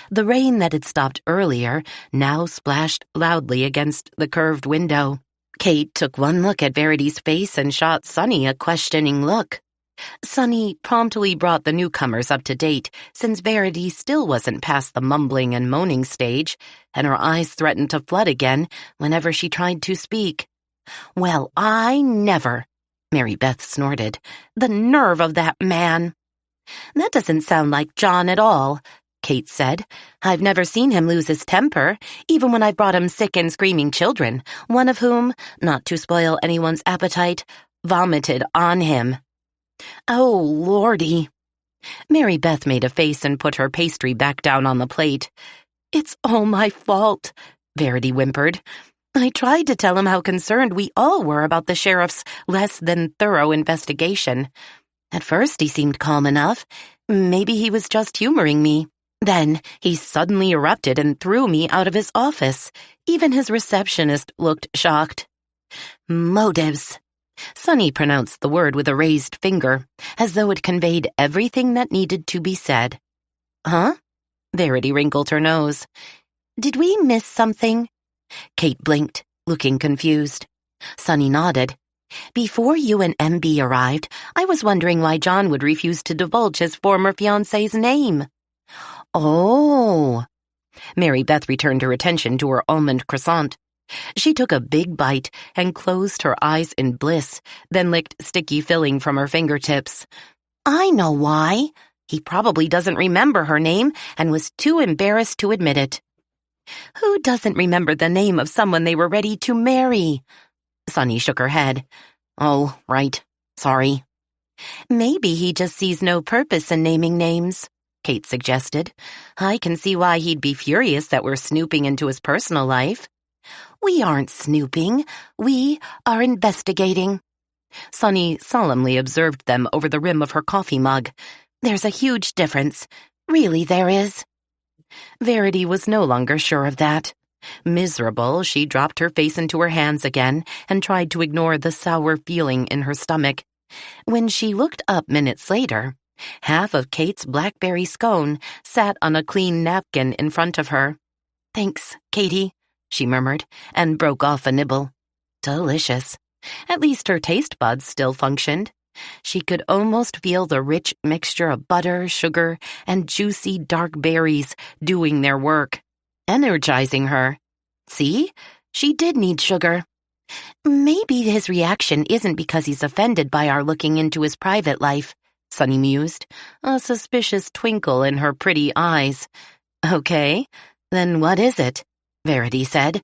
The rain that had stopped earlier now splashed loudly against the curved window. Kate took one look at Verity's face and shot Sunny a questioning look. Sunny promptly brought the newcomers up to date, since Verity still wasn't past the mumbling and moaning stage, and her eyes threatened to flood again whenever she tried to speak. "Well, I never," Mary Beth snorted. "The nerve of that man." "That doesn't sound like John at all," Kate said. "I've never seen him lose his temper, even when I've brought him sick and screaming children, one of whom, not to spoil anyone's appetite, vomited on him." "Oh, Lordy." Mary Beth made a face and put her pastry back down on the plate. "It's all my fault," Verity whimpered. "I tried to tell him how concerned we all were about the sheriff's less than thorough investigation. At first he seemed calm enough. Maybe he was just humoring me. Then he suddenly erupted and threw me out of his office. Even his receptionist looked shocked." "Motives." Sunny pronounced the word with a raised finger, as though it conveyed everything that needed to be said. "Huh?" Verity wrinkled her nose. "Did we miss something?" Kate blinked, looking confused. Sunny nodded. "Before you and MB arrived, I was wondering why John would refuse to divulge his former fiancé's name." "Oh." Mary Beth returned her attention to her almond croissant. She took a big bite and closed her eyes in bliss, then licked sticky filling from her fingertips. "I know why. He probably doesn't remember her name and was too embarrassed to admit it." "Who doesn't remember the name of someone they were ready to marry?" Sunny shook her head. "Oh, right. Sorry." "Maybe he just sees no purpose in naming names," Kate suggested. "I can see why he'd be furious that we're snooping into his personal life." "We aren't snooping. We are investigating." Sunny solemnly observed them over the rim of her coffee mug. "There's a huge difference. Really, there is." Verity was no longer sure of that. Miserable, she dropped her face into her hands again and tried to ignore the sour feeling in her stomach. When she looked up minutes later, half of Kate's blackberry scone sat on a clean napkin in front of her. "Thanks, Katie," she murmured, and broke off a nibble. Delicious. At least her taste buds still functioned. She could almost feel the rich mixture of butter, sugar, and juicy dark berries doing their work, energizing her. See? She did need sugar. "Maybe his reaction isn't because he's offended by our looking into his private life," Sunny mused, a suspicious twinkle in her pretty eyes. "Okay, then what is it?" Verity said.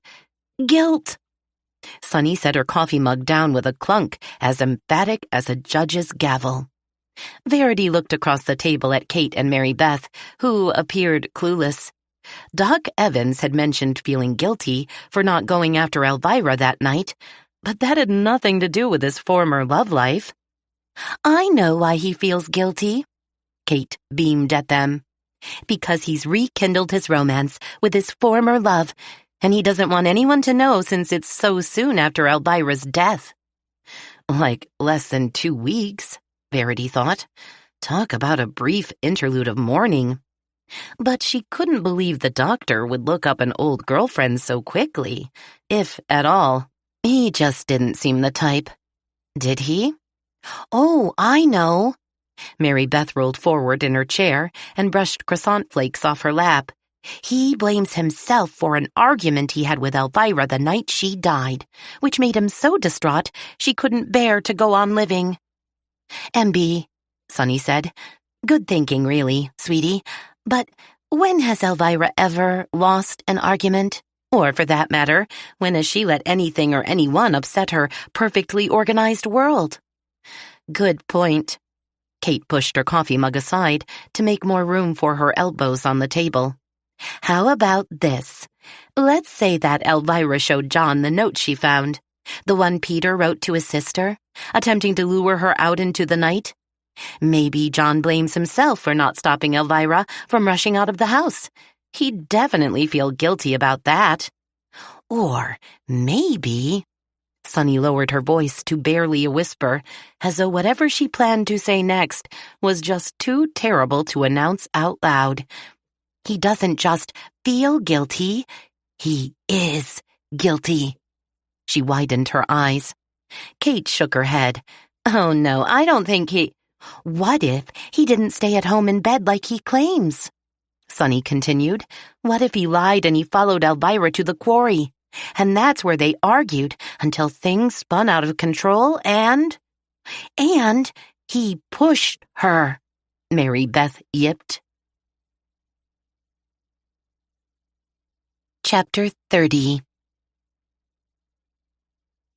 "Guilt." Sunny set her coffee mug down with a clunk as emphatic as a judge's gavel. Verity looked across the table at Kate and Mary Beth, who appeared clueless. Doc Evans had mentioned feeling guilty for not going after Elvira that night, but that had nothing to do with his former love life. "I know why he feels guilty," Kate beamed at them. "Because he's rekindled his romance with his former love, and he doesn't want anyone to know since it's so soon after Elvira's death." Like less than 2 weeks, Verity thought. Talk about a brief interlude of mourning. But she couldn't believe the doctor would look up an old girlfriend so quickly, if at all. He just didn't seem the type. Did he? "Oh, I know." Mary Beth rolled forward in her chair and brushed croissant flakes off her lap. "He blames himself for an argument he had with Elvira the night she died, which made him so distraught she couldn't bear to go on living." "MB," Sunny said. "Good thinking, really, sweetie. But when has Elvira ever lost an argument? Or, for that matter, when has she let anything or anyone upset her perfectly organized world?" "Good point." Kate pushed her coffee mug aside to make more room for her elbows on the table. How about this? Let's say that Elvira showed John the note she found, the one Peter wrote to his sister, attempting to lure her out into the night. Maybe John blames himself for not stopping Elvira from rushing out of the house. He'd definitely feel guilty about that. Or maybe... Sunny lowered her voice to barely a whisper, as though whatever she planned to say next was just too terrible to announce out loud. He doesn't just feel guilty, he is guilty. She widened her eyes. Kate shook her head. Oh no, I don't think he... What if he didn't stay at home in bed like he claims? Sunny continued. What if he lied and he followed Elvira to the quarry? And that's where they argued until things spun out of control and he pushed her, Mary Beth yipped. Chapter 30.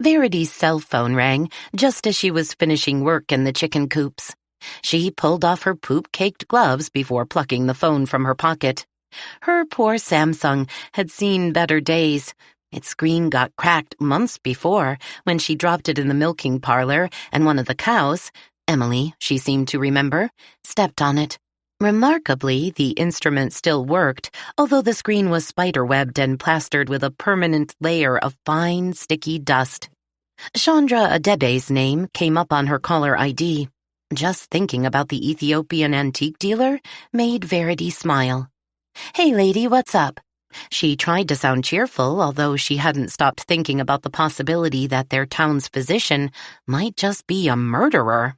Verity's cell phone rang just as she was finishing work in the chicken coops. She pulled off her poop-caked gloves before plucking the phone from her pocket. Her poor Samsung had seen better days. Its screen got cracked months before when she dropped it in the milking parlor and one of the cows, Emily, she seemed to remember, stepped on it. Remarkably, the instrument still worked, although the screen was spiderwebbed and plastered with a permanent layer of fine, sticky dust. Chandra Adebe's name came up on her caller ID. Just thinking about the Ethiopian antique dealer made Verity smile. Hey, lady, what's up? She tried to sound cheerful, although she hadn't stopped thinking about the possibility that their town's physician might just be a murderer.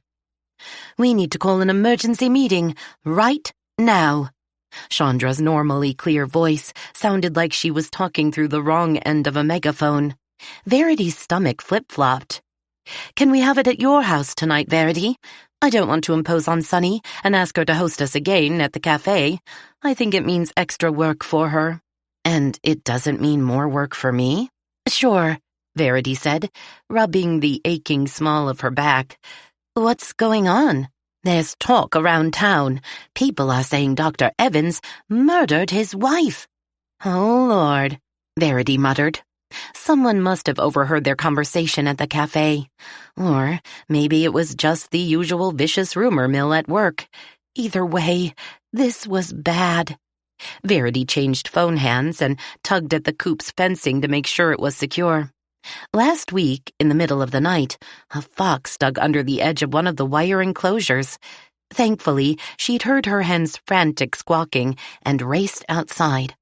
We need to call an emergency meeting right now. Chandra's normally clear voice sounded like she was talking through the wrong end of a megaphone. Verity's stomach flip-flopped. Can we have it at your house tonight, Verity? I don't want to impose on Sunny and ask her to host us again at the cafe. I think it means extra work for her. And it doesn't mean more work for me? Sure, Verity said, rubbing the aching small of her back. What's going on? There's talk around town. People are saying Dr. Evans murdered his wife. Oh, Lord, Verity muttered. Someone must have overheard their conversation at the cafe. Or maybe it was just the usual vicious rumor mill at work. Either way, this was bad. Verity changed phone hands and tugged at the coop's fencing to make sure it was secure. Last week, in the middle of the night, a fox dug under the edge of one of the wire enclosures. Thankfully, she'd heard her hen's frantic squawking and raced outside.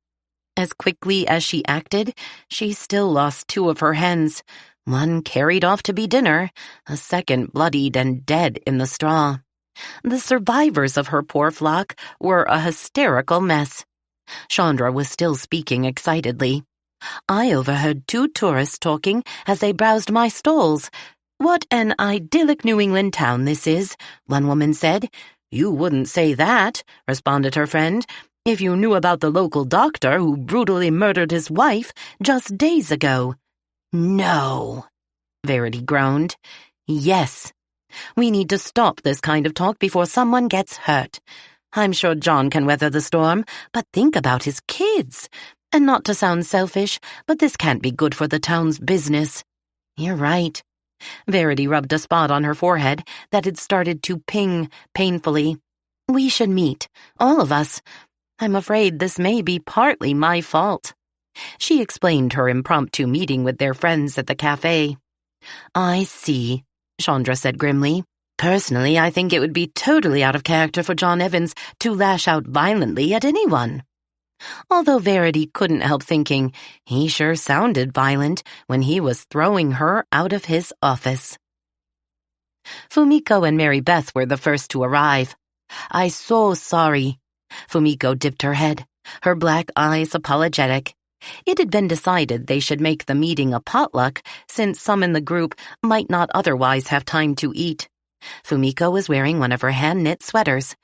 As quickly as she acted, she still lost 2 of her hens. One carried off to be dinner, a second bloodied and dead in the straw. The survivors of her poor flock were a hysterical mess. Chandra was still speaking excitedly. I overheard 2 tourists talking as they browsed my stalls. What an idyllic New England town this is, one woman said. You wouldn't say that, responded her friend, if you knew about the local doctor who brutally murdered his wife just days ago. No, Verity groaned. Yes. We need to stop this kind of talk before someone gets hurt. I'm sure John can weather the storm, but think about his kids. And not to sound selfish, but this can't be good for the town's business. You're right. Verity rubbed a spot on her forehead that had started to ping painfully. We should meet, all of us. I'm afraid this may be partly my fault. She explained her impromptu meeting with their friends at the cafe. I see, Chandra said grimly. Personally, I think it would be totally out of character for John Evans to lash out violently at anyone. Although Verity couldn't help thinking he sure sounded violent when he was throwing her out of his office. Fumiko and Mary Beth were the first to arrive. I'm so sorry. Fumiko dipped her head, her black eyes apologetic. It had been decided they should make the meeting a potluck since some in the group might not otherwise have time to eat. Fumiko was wearing one of her hand-knit sweaters.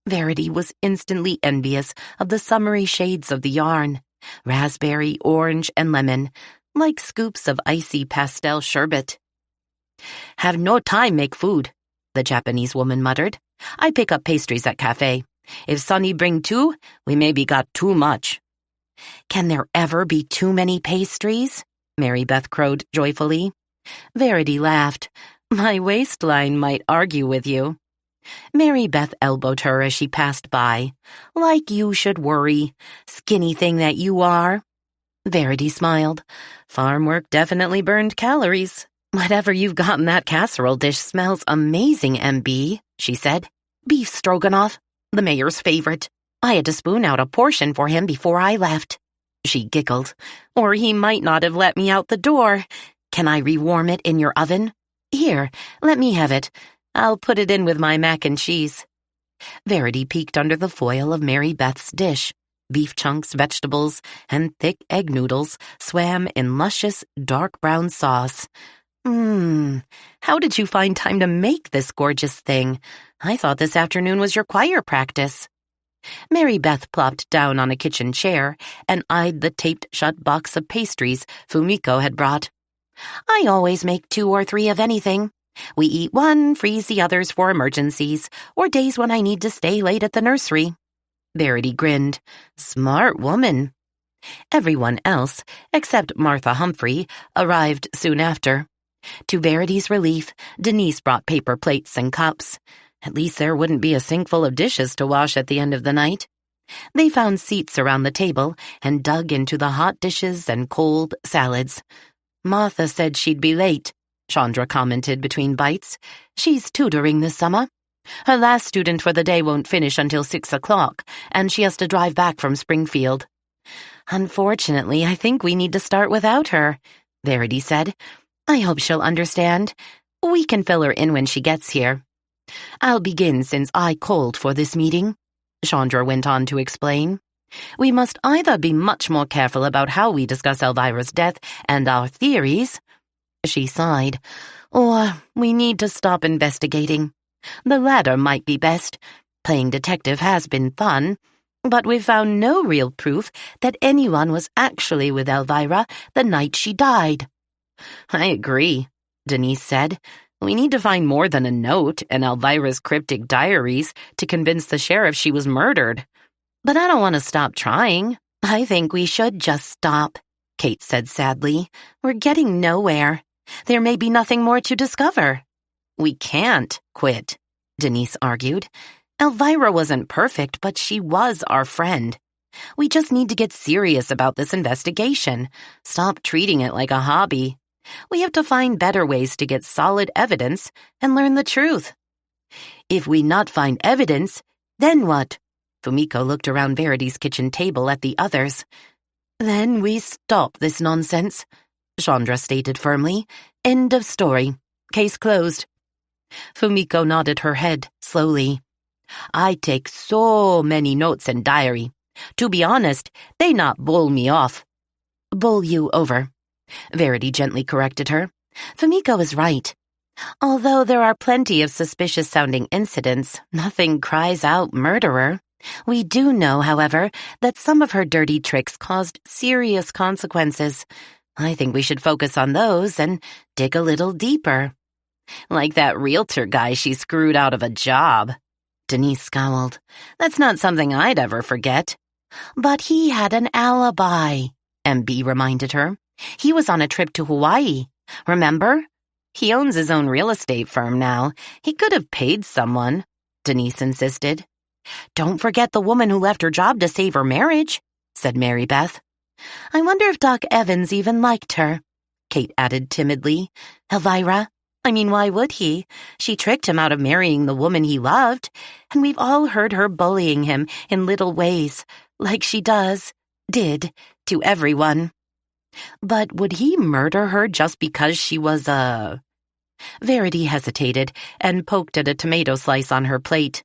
Verity was instantly envious of the summery shades of the yarn, raspberry, orange, and lemon, like scoops of icy pastel sherbet. Have no time make food, the Japanese woman muttered. I pick up pastries at cafe. If Sonny bring 2, we maybe got too much." "Can there ever be too many pastries?" Mary Beth crowed joyfully. Verity laughed. "My waistline might argue with you." Mary Beth elbowed her as she passed by. "Like you should worry, skinny thing that you are." Verity smiled. "Farm work definitely burned calories. Whatever you've got in that casserole dish smells amazing, MB," she said. "Beef stroganoff, the mayor's favorite. I had to spoon out a portion for him before I left." She giggled. "Or he might not have let me out the door. Can I rewarm it in your oven? Here, let me have it. I'll put it in with my mac and cheese." Verity peeked under the foil of Mary Beth's dish. Beef chunks, vegetables, and thick egg noodles swam in luscious, dark brown sauce. How did you find time to make this gorgeous thing? I thought this afternoon was your choir practice." Mary Beth plopped down on a kitchen chair and eyed the taped-shut box of pastries Fumiko had brought. "I always make 2 or 3 of anything. We eat one, freeze the others for emergencies, or days when I need to stay late at the nursery." Verity grinned. "Smart woman." Everyone else, except Martha Humphrey, arrived soon after. To Verity's relief, Denise brought paper plates and cups. At least there wouldn't be a sink full of dishes to wash at the end of the night. They found seats around the table and dug into the hot dishes and cold salads. "Martha said she'd be late," Chandra commented between bites. "She's tutoring this summer. Her last student for the day won't finish until 6 o'clock, and she has to drive back from Springfield." "Unfortunately, I think we need to start without her," Verity said. "I hope she'll understand. We can fill her in when she gets here." "I'll begin since I called for this meeting," Chandra went on to explain. "We must either be much more careful about how we discuss Elvira's death and our theories," she sighed, "or we need to stop investigating. The latter might be best. Playing detective has been fun, but we've found no real proof that anyone was actually with Elvira the night she died." "I agree," Denise said. "We need to find more than a note in Elvira's cryptic diaries to convince the sheriff she was murdered." "But I don't want to stop trying." "I think we should just stop," Kate said sadly. "We're getting nowhere. There may be nothing more to discover." "We can't quit," Denise argued. "Elvira wasn't perfect, but she was our friend. We just need to get serious about this investigation. Stop treating it like a hobby. We have to find better ways to get solid evidence and learn the truth." "If we not find evidence, then what?" Fumiko looked around Verity's kitchen table at the others. "Then we stop this nonsense," Chandra stated firmly. "End of story. Case closed." Fumiko nodded her head slowly. "I take so many notes in diary. To be honest, they not bowl me off." "Bowl you over," Verity gently corrected her. "Fumiko is right. Although there are plenty of suspicious-sounding incidents, nothing cries out murderer. We do know, however, that some of her dirty tricks caused serious consequences. I think we should focus on those and dig a little deeper." "Like that realtor guy she screwed out of a job." Denise scowled. "That's not something I'd ever forget." "But he had an alibi," MB reminded her. "He was on a trip to Hawaii. Remember? He owns his own real estate firm now. He could have paid someone," Denise insisted. "Don't forget the woman who left her job to save her marriage," said Mary Beth. "I wonder if Doc Evans even liked her," Kate added timidly. "Elvira? I mean, why would he? She tricked him out of marrying the woman he loved, and we've all heard her bullying him in little ways, like she did, to everyone. But would he murder her just because she was a—" Verity hesitated and poked at a tomato slice on her plate.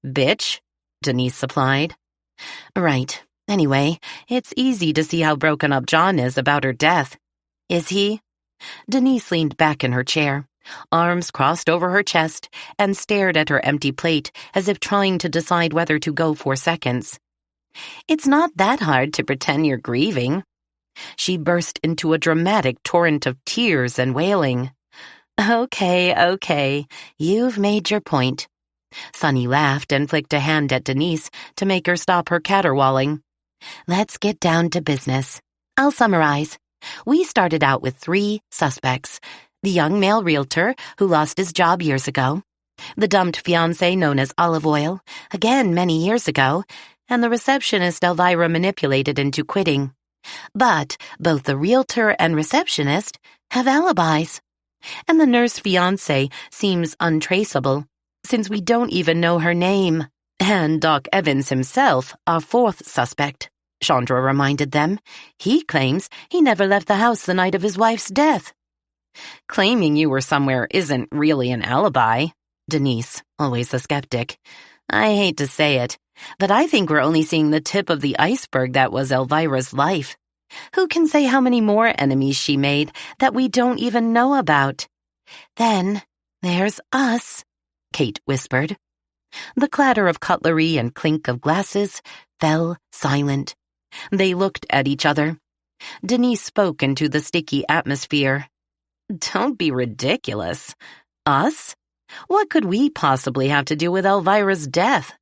"Bitch," Denise supplied. "Right. Anyway, it's easy to see how broken up John is about her death." "Is he?" Denise leaned back in her chair, arms crossed over her chest, and stared at her empty plate as if trying to decide whether to go for seconds. "It's not that hard to pretend you're grieving." She burst into a dramatic torrent of tears and wailing. Okay, you've made your point. Sunny laughed and flicked a hand at Denise to make her stop her caterwauling. Let's get down to business. I'll summarize. We started out with 3 suspects. The young male realtor who lost his job years ago, the dumped fiancé known as Olive Oil, again many years ago, and the receptionist Elvira manipulated into quitting. But both the realtor and receptionist have alibis. And the nurse fiancé seems untraceable, since we don't even know her name. And Doc Evans himself, our 4th suspect, Chandra reminded them. He claims he never left the house the night of his wife's death. Claiming you were somewhere isn't really an alibi, Denise, always the skeptic. I hate to say it, but I think we're only seeing the tip of the iceberg that was Elvira's life. Who can say how many more enemies she made that we don't even know about? Then there's us, Kate whispered. The clatter of cutlery and clink of glasses fell silent. They looked at each other. Denise spoke into the sticky atmosphere. Don't be ridiculous. Us? What could we possibly have to do with Elvira's death?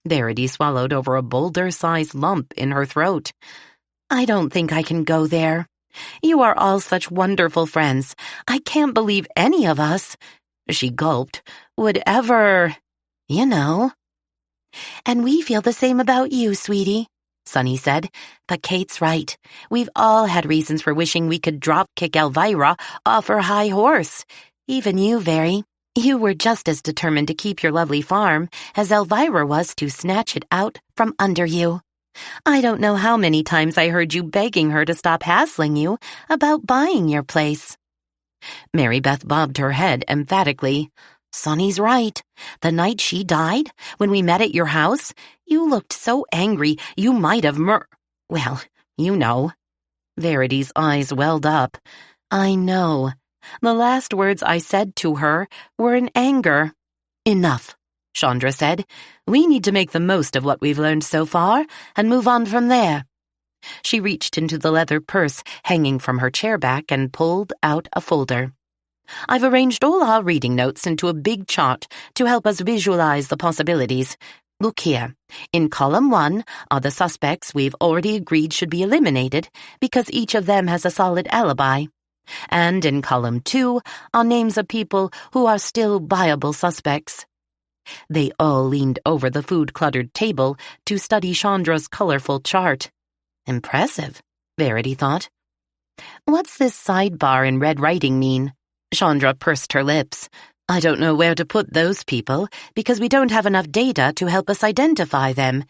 Verity swallowed over a boulder-sized lump in her throat. I don't think I can go there. You are all such wonderful friends. I can't believe any of us, she gulped, would ever, you know. And we feel the same about you, sweetie, Sunny said. But Kate's right. We've all had reasons for wishing we could drop-kick Elvira off her high horse. Even you, Very. You were just as determined to keep your lovely farm as Elvira was to snatch it out from under you. I don't know how many times I heard you begging her to stop hassling you about buying your place. Mary Beth bobbed her head emphatically. Sonny's right. The night she died, when we met at your house, you looked so angry you might have well, you know. Verity's eyes welled up. I know. The last words I said to her were in anger. Enough, Chandra said. We need to make the most of what we've learned so far and move on from there. She reached into the leather purse hanging from her chair back and pulled out a folder. I've arranged all our reading notes into a big chart to help us visualize the possibilities. Look here. In column 1 are the suspects we've already agreed should be eliminated because each of them has a solid alibi. And in column 2 are names of people who are still viable suspects. They all leaned over the food-cluttered table to study Chandra's colorful chart. Impressive, Verity thought. What's this sidebar in red writing mean? Chandra pursed her lips. I don't know where to put those people because we don't have enough data to help us identify them.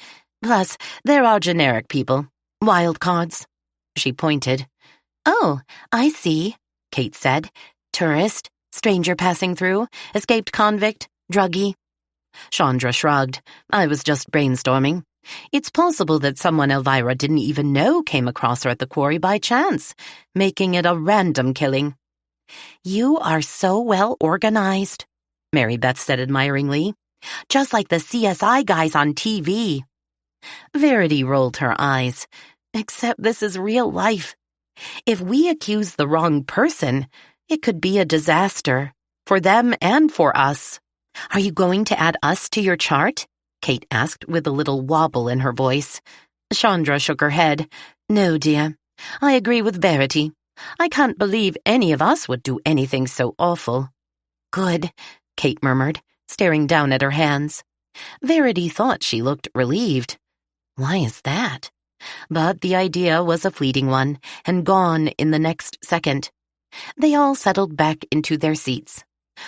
Plus, there are generic people. Wild cards. She pointed. Oh, I see, Kate said. Tourist, stranger passing through, escaped convict, druggie. Chandra shrugged. I was just brainstorming. It's possible that someone Elvira didn't even know came across her at the quarry by chance, making it a random killing. You are so well organized, Mary Beth said admiringly. Just like the CSI guys on TV. Verity rolled her eyes. Except this is real life. If we accuse the wrong person, it could be a disaster, for them and for us. Are you going to add us to your chart? Kate asked with a little wobble in her voice. Chandra shook her head. No, dear. I agree with Verity. I can't believe any of us would do anything so awful. Good, Kate murmured, staring down at her hands. Verity thought she looked relieved. Why is that? But the idea was a fleeting one, and gone in the next second. They all settled back into their seats.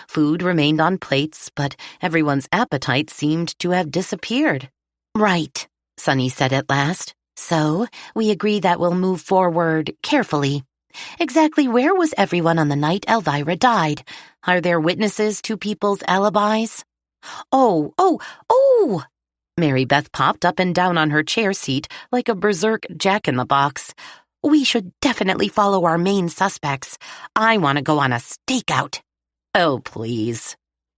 Food remained on plates, but everyone's appetite seemed to have disappeared. Right, Sunny said at last. So, we agree that we'll move forward carefully. Exactly where was everyone on the night Elvira died? Are there witnesses to people's alibis? Oh! Mary Beth popped up and down on her chair seat like a berserk jack-in-the-box. We should definitely follow our main suspects. I want to go on a stakeout. Oh, please,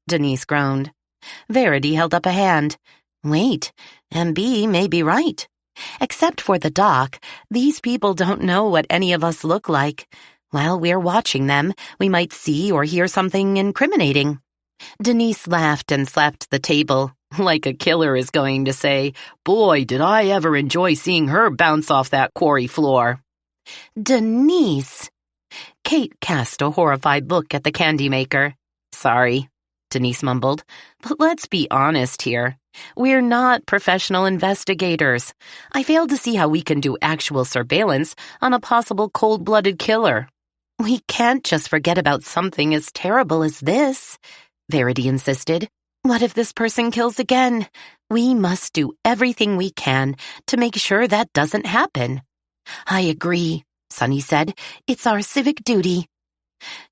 Denise groaned. Verity held up a hand. Wait, MB may be right. Except for the doc, these people don't know what any of us look like. While we're watching them, we might see or hear something incriminating. Denise laughed and slapped the table, like a killer is going to say, "Boy, did I ever enjoy seeing her bounce off that quarry floor." Denise! Kate cast a horrified look at the candy maker. "Sorry," Denise mumbled, "but let's be honest here. We're not professional investigators. I fail to see how we can do actual surveillance on a possible cold-blooded killer." "We can't just forget about something as terrible as this," Verity insisted. "What if this person kills again? We must do everything we can to make sure that doesn't happen." "I agree," Sunny said. "It's our civic duty."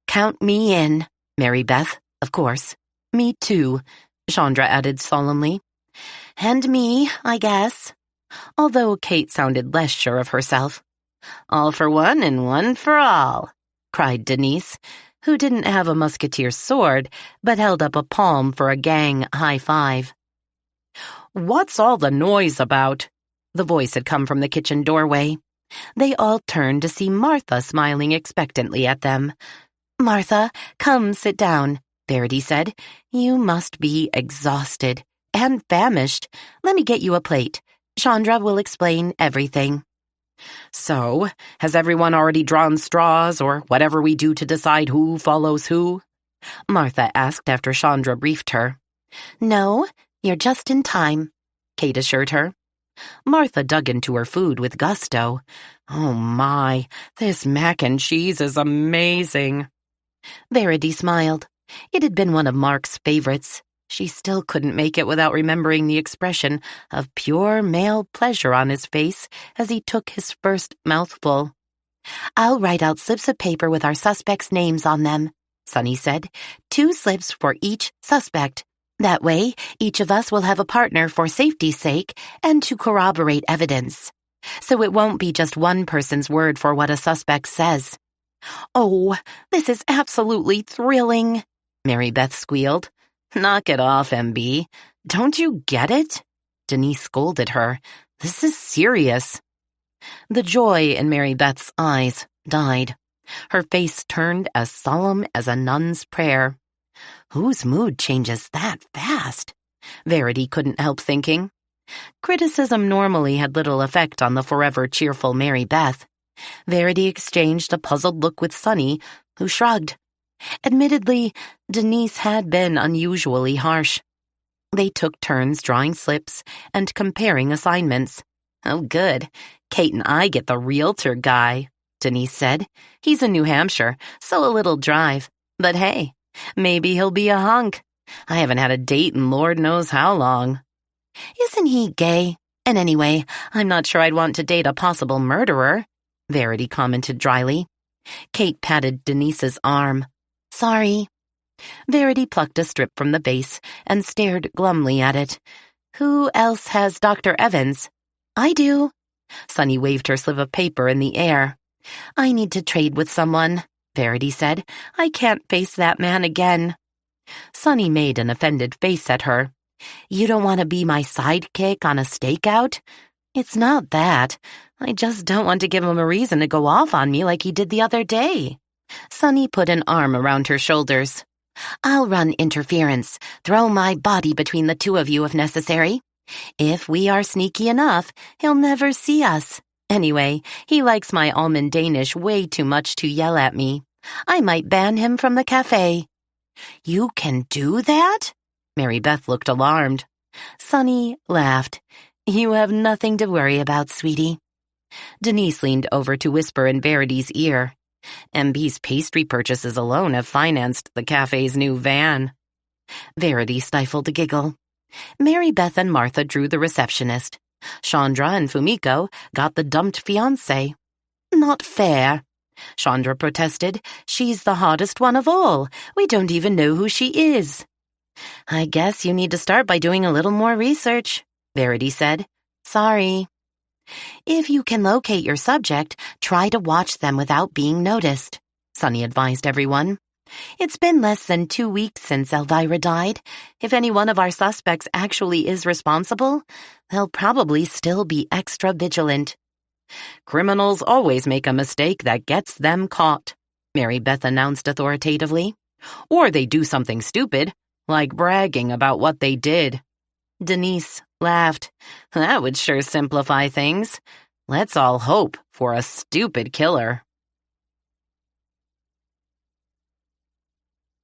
"Count me in," Mary Beth, of course. "Me too," Chandra added solemnly. "And me, I guess," although Kate sounded less sure of herself. "All for one and one for all," cried Denise, who didn't have a musketeer's sword, but held up a palm for a gang high five. "What's all the noise about?" The voice had come from the kitchen doorway. They all turned to see Martha smiling expectantly at them. "Martha, come sit down," Verity said. "You must be exhausted and famished. Let me get you a plate. Chandra will explain everything." "So, has everyone already drawn straws, or whatever we do to decide who follows who?" Martha asked after Chandra briefed her. "No, you're just in time," Kate assured her. Martha dug into her food with gusto. "Oh my, this mac and cheese is amazing." Verity smiled. It had been one of Mark's favorites. She still couldn't make it without remembering the expression of pure male pleasure on his face as he took his first mouthful. "I'll write out slips of paper with our suspects' names on them," Sunny said. "2 slips for each suspect. That way, each of us will have a partner for safety's sake and to corroborate evidence. So it won't be just one person's word for what a suspect says." "Oh, this is absolutely thrilling," Mary Beth squealed. "Knock it off, MB. Don't you get it?" Denise scolded her. "This is serious." The joy in Mary Beth's eyes died. Her face turned as solemn as a nun's prayer. Whose mood changes that fast? Verity couldn't help thinking. Criticism normally had little effect on the forever cheerful Mary Beth. Verity exchanged a puzzled look with Sunny, who shrugged. Admittedly, Denise had been unusually harsh. They took turns drawing slips and comparing assignments. "Oh, good. Kate and I get the realtor guy," Denise said. "He's in New Hampshire, so a little drive. But hey, maybe he'll be a hunk. I haven't had a date in Lord knows how long." "Isn't he gay? And anyway, I'm not sure I'd want to date a possible murderer," Verity commented dryly. Kate patted Denise's arm. "Sorry." Verity plucked a strip from the vase and stared glumly at it. "Who else has Dr. Evans?" "I do." Sunny waved her slip of paper in the air. "I need to trade with someone," Verity said. "I can't face that man again." Sunny made an offended face at her. "You don't want to be my sidekick on a stakeout?" "It's not that. I just don't want to give him a reason to go off on me like he did the other day." Sunny put an arm around her shoulders. "I'll run interference, throw my body between the two of you if necessary. If we are sneaky enough, he'll never see us. Anyway, he likes my almond Danish way too much to yell at me. I might ban him from the cafe." "You can do that?" Mary Beth looked alarmed. Sunny laughed. "You have nothing to worry about, sweetie." Denise leaned over to whisper in Verity's ear. MB's pastry purchases alone have financed the cafe's new van. Verity stifled a giggle. Mary Beth and Martha drew the receptionist. Chandra and Fumiko got the dumped fiancé. "Not fair," Chandra protested. "She's the hottest one of all. We don't even know who she is." "I guess you need to start by doing a little more research," Verity said. "Sorry." "If you can locate your subject, try to watch them without being noticed," Sunny advised everyone. "It's been less than 2 weeks since Elvira died. If any one of our suspects actually is responsible, they'll probably still be extra vigilant." "Criminals always make a mistake that gets them caught," Mary Beth announced authoritatively. "Or they do something stupid, like bragging about what they did. Denise laughed. That would sure simplify things. Let's all hope for a stupid killer.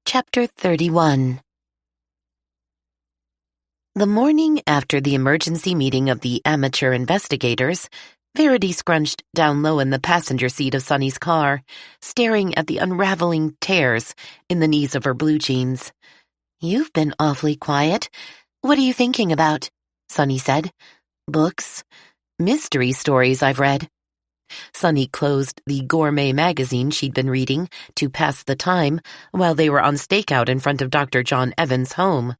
Chapter 31. The morning after the emergency meeting of the amateur investigators, Verity scrunched down low in the passenger seat of Sunny's car, staring at the unraveling tears in the knees of her blue jeans. "You've been awfully quiet. What are you thinking about?" Sunny said. "Books. Mystery stories I've read." Sunny closed the gourmet magazine she'd been reading to pass the time while they were on stakeout in front of Dr. John Evans' home.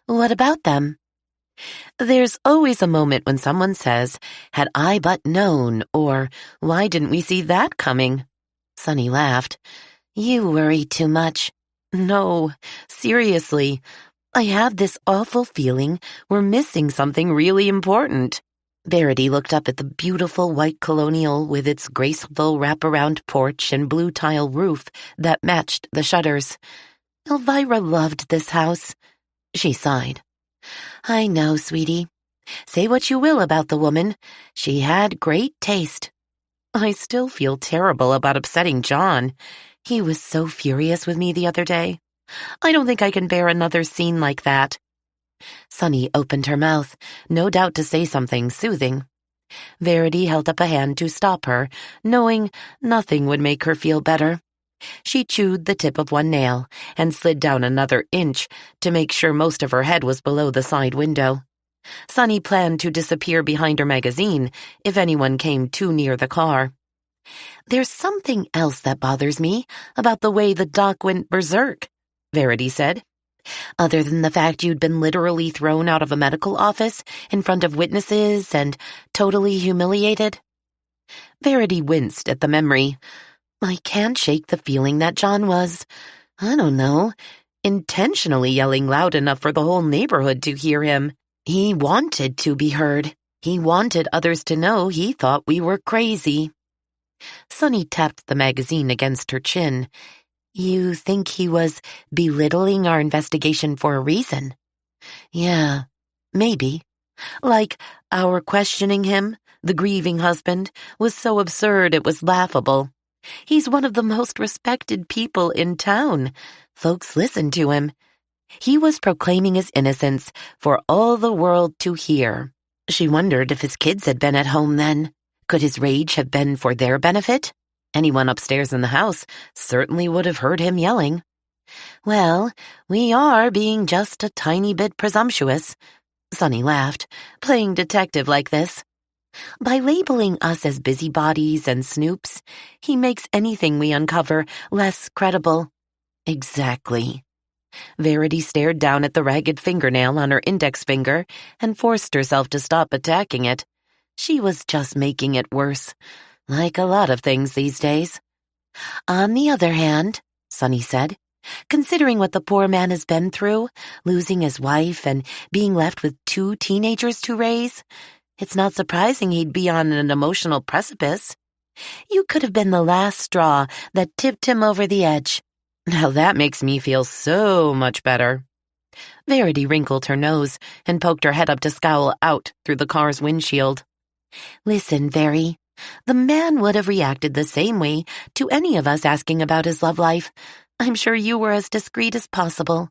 "What about them?" "There's always a moment when someone says, 'Had I but known,' or 'Why didn't we see that coming?'" Sunny laughed. "You worry too much." "No, seriously. I have this awful feeling we're missing something really important." Verity looked up at the beautiful white colonial with its graceful wraparound porch and blue tile roof that matched the shutters. "Elvira loved this house." She sighed. "I know, sweetie. Say what you will about the woman. She had great taste." "I still feel terrible about upsetting John. He was so furious with me the other day. I don't think I can bear another scene like that." Sunny opened her mouth, no doubt to say something soothing. Verity held up a hand to stop her, knowing nothing would make her feel better. She chewed the tip of one nail and slid down another inch to make sure most of her head was below the side window. Sunny planned to disappear behind her magazine if anyone came too near the car. "There's something else that bothers me about the way the doc went berserk," Verity said. "Other than the fact you'd been literally thrown out of a medical office in front of witnesses and totally humiliated." Verity winced at the memory. "I can't shake the feeling that John was, I don't know, intentionally yelling loud enough for the whole neighborhood to hear him. He wanted to be heard. He wanted others to know he thought we were crazy." Sunny tapped the magazine against her chin. "You think he was belittling our investigation for a reason?" "Yeah, maybe. Like our questioning him, the grieving husband, was so absurd it was laughable. He's one of the most respected people in town. Folks listen to him. He was proclaiming his innocence for all the world to hear." She wondered if his kids had been at home then. Could his rage have been for their benefit? Anyone upstairs in the house certainly would have heard him yelling. "Well, we are being just a tiny bit presumptuous." Sunny laughed, playing detective like this. "By labeling us as busybodies and snoops, he makes anything we uncover less credible." "Exactly." Verity stared down at the ragged fingernail on her index finger and forced herself to stop attacking it. She was just making it worse, like a lot of things these days. "On the other hand," Sunny said, "considering what the poor man has been through, losing his wife and being left with 2 teenagers to raise, it's not surprising he'd be on an emotional precipice. You could have been the last straw that tipped him over the edge." "Now that makes me feel so much better." Verity wrinkled her nose and poked her head up to scowl out through the car's windshield. "Listen, Very, the man would have reacted the same way to any of us asking about his love life. I'm sure you were as discreet as possible."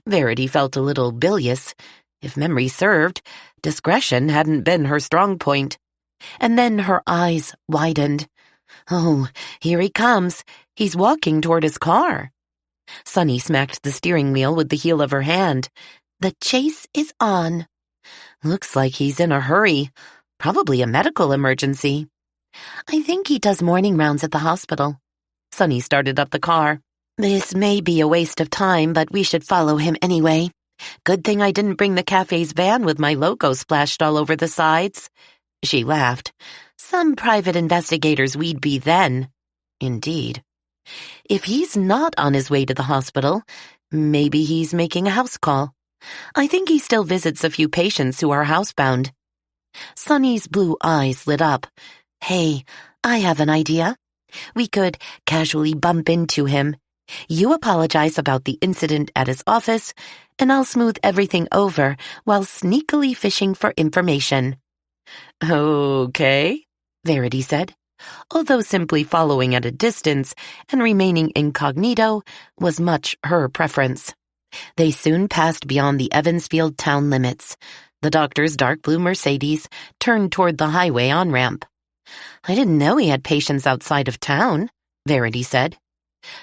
Verity felt a little bilious. If memory served, discretion hadn't been her strong point. And then her eyes widened. "Oh, here he comes. He's walking toward his car." Sunny smacked the steering wheel with the heel of her hand. "The chase is on." "Looks like he's in a hurry. Probably a medical emergency." "I think he does morning rounds at the hospital." Sunny started up the car. "This may be a waste of time, but we should follow him anyway. Good thing I didn't bring the cafe's van with my logo splashed all over the sides." She laughed. "Some private investigators we'd be then." Indeed. If he's not on his way to the hospital, maybe he's making a house call. I think he still visits a few patients who are housebound. Sunny's blue eyes lit up. "Hey, I have an idea. We could casually bump into him. You apologize about the incident at his office, and I'll smooth everything over while sneakily fishing for information." "Okay," Verity said, although simply following at a distance and remaining incognito was much her preference. They soon passed beyond the Evansfield town limits. The doctor's dark blue Mercedes turned toward the highway on-ramp. "I didn't know he had patients outside of town," Verity said.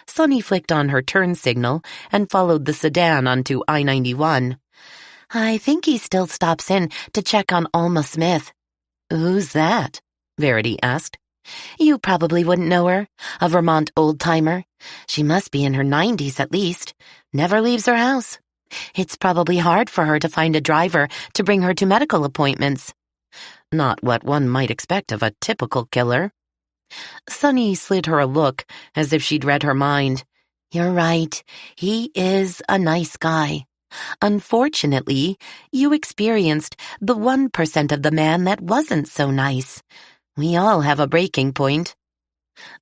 Sunny flicked on her turn signal and followed the sedan onto I-91. "I think he still stops in to check on Alma Smith." "Who's that?" Verity asked. "You probably wouldn't know her, a Vermont old-timer. She must be in her 90s at least. Never leaves her house. It's probably hard for her to find a driver to bring her to medical appointments." Not what one might expect of a typical killer. Sunny slid her a look as if she'd read her mind. "You're right. He is a nice guy. Unfortunately, you experienced the 1% of the man that wasn't so nice. We all have a breaking point."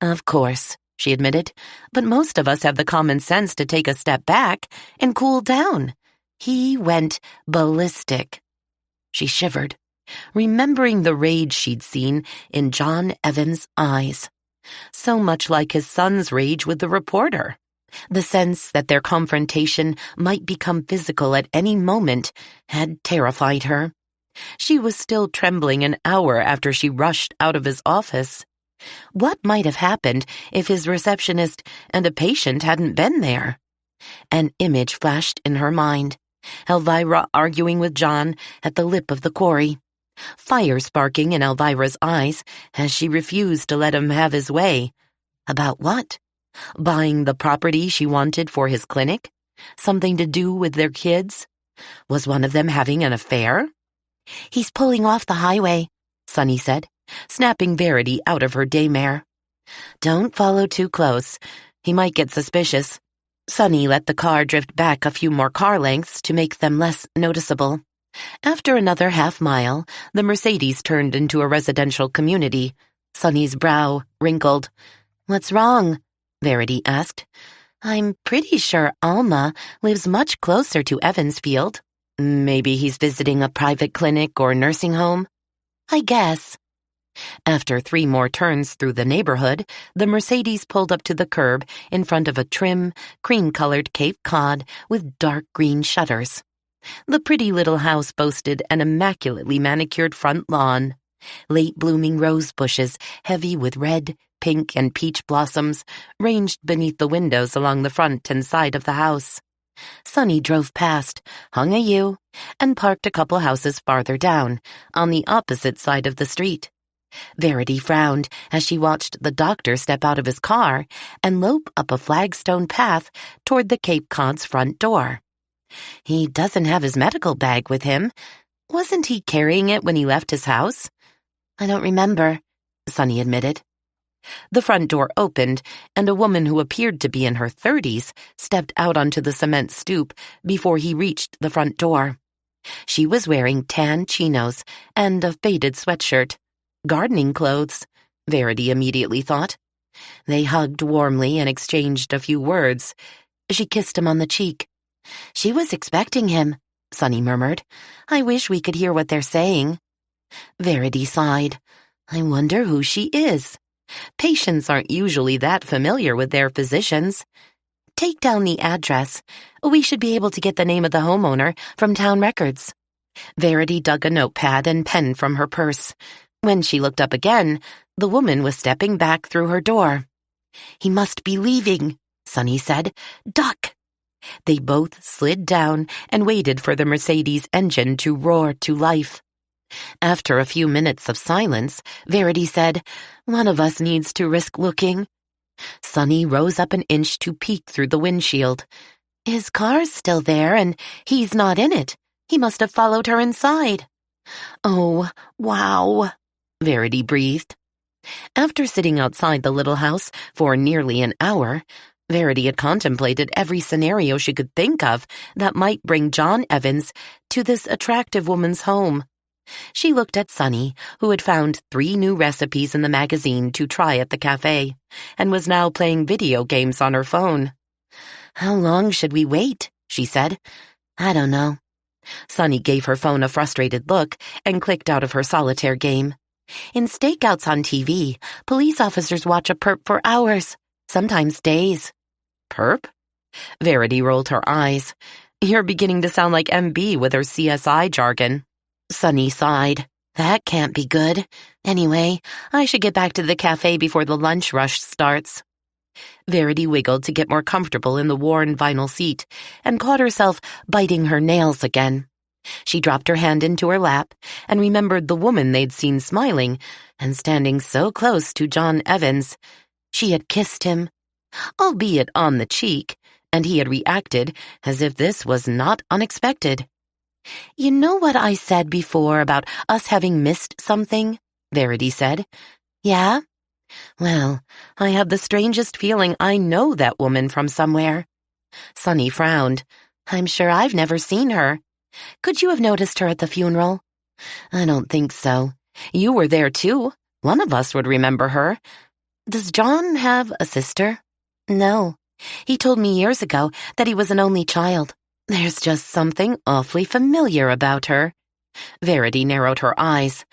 "Of course," she admitted, "but most of us have the common sense to take a step back and cool down. He went ballistic." She shivered, remembering the rage she'd seen in John Evans' eyes. So much like his son's rage with the reporter. The sense that their confrontation might become physical at any moment had terrified her. She was still trembling an hour after she rushed out of his office. What might have happened if his receptionist and a patient hadn't been there? An image flashed in her mind. Elvira arguing with John at the lip of the quarry. Fire sparking in Elvira's eyes as she refused to let him have his way. About what? Buying the property she wanted for his clinic? Something to do with their kids? Was one of them having an affair? "He's pulling off the highway," Sunny said, snapping Verity out of her daymare. "Don't follow too close. He might get suspicious." Sunny let the car drift back a few more car lengths to make them less noticeable. After another half-mile, the Mercedes turned into a residential community. Sunny's brow wrinkled. "What's wrong?" Verity asked. "I'm pretty sure Alma lives much closer to Evansfield." "Maybe he's visiting a private clinic or nursing home?" "I guess." After 3 more turns through the neighborhood, the Mercedes pulled up to the curb in front of a trim, cream-colored Cape Cod with dark green shutters. The pretty little house boasted an immaculately manicured front lawn. Late-blooming rose bushes, heavy with red, pink, and peach blossoms, ranged beneath the windows along the front and side of the house. Sunny drove past, hung a U, and parked a couple houses farther down, on the opposite side of the street. Verity frowned as she watched the doctor step out of his car and lope up a flagstone path toward the Cape Cod's front door. He doesn't have his medical bag with him. Wasn't he carrying it when he left his house? "I don't remember," Sunny admitted. The front door opened, and a woman who appeared to be in her 30s stepped out onto the cement stoop before he reached the front door. She was wearing tan chinos and a faded sweatshirt. Gardening clothes, Verity immediately thought. They hugged warmly and exchanged a few words. She kissed him on the cheek. "She was expecting him," Sunny murmured. "I wish we could hear what they're saying." Verity sighed. "I wonder who she is. Patients aren't usually that familiar with their physicians. Take down the address. We should be able to get the name of the homeowner from town records." Verity dug a notepad and pen from her purse. When she looked up again, the woman was stepping back through her door. "He must be leaving," Sunny said. "Duck!" They both slid down and waited for the Mercedes engine to roar to life. After a few minutes of silence, Verity said, "One of us needs to risk looking." Sunny rose up an inch to peek through the windshield. "His car's still there, and he's not in it. He must have followed her inside." "Oh, wow," Verity breathed. After sitting outside the little house for nearly an hour, Verity had contemplated every scenario she could think of that might bring John Evans to this attractive woman's home. She looked at Sunny, who had found 3 new recipes in the magazine to try at the cafe, and was now playing video games on her phone. How long should we wait? She said. I don't know. Sunny gave her phone a frustrated look and clicked out of her solitaire game. In stakeouts on TV, police officers watch a perp for hours, sometimes days. Perp? Verity rolled her eyes. You're beginning to sound like MB with her CSI jargon. Sunny sighed. That can't be good. Anyway, I should get back to the cafe before the lunch rush starts. Verity wiggled to get more comfortable in the worn vinyl seat and caught herself biting her nails again. She dropped her hand into her lap and remembered the woman they'd seen smiling and standing so close to John Evans. She had kissed him, albeit on the cheek, and he had reacted as if this was not unexpected. You know what I said before about us having missed something? Verity said. Yeah? Well, I have the strangest feeling I know that woman from somewhere. Sunny frowned. I'm sure I've never seen her. Could you have noticed her at the funeral? I don't think so. You were there too. One of us would remember her. Does John have a sister? No. He told me years ago that he was an only child. There's just something awfully familiar about her. Verity narrowed her eyes.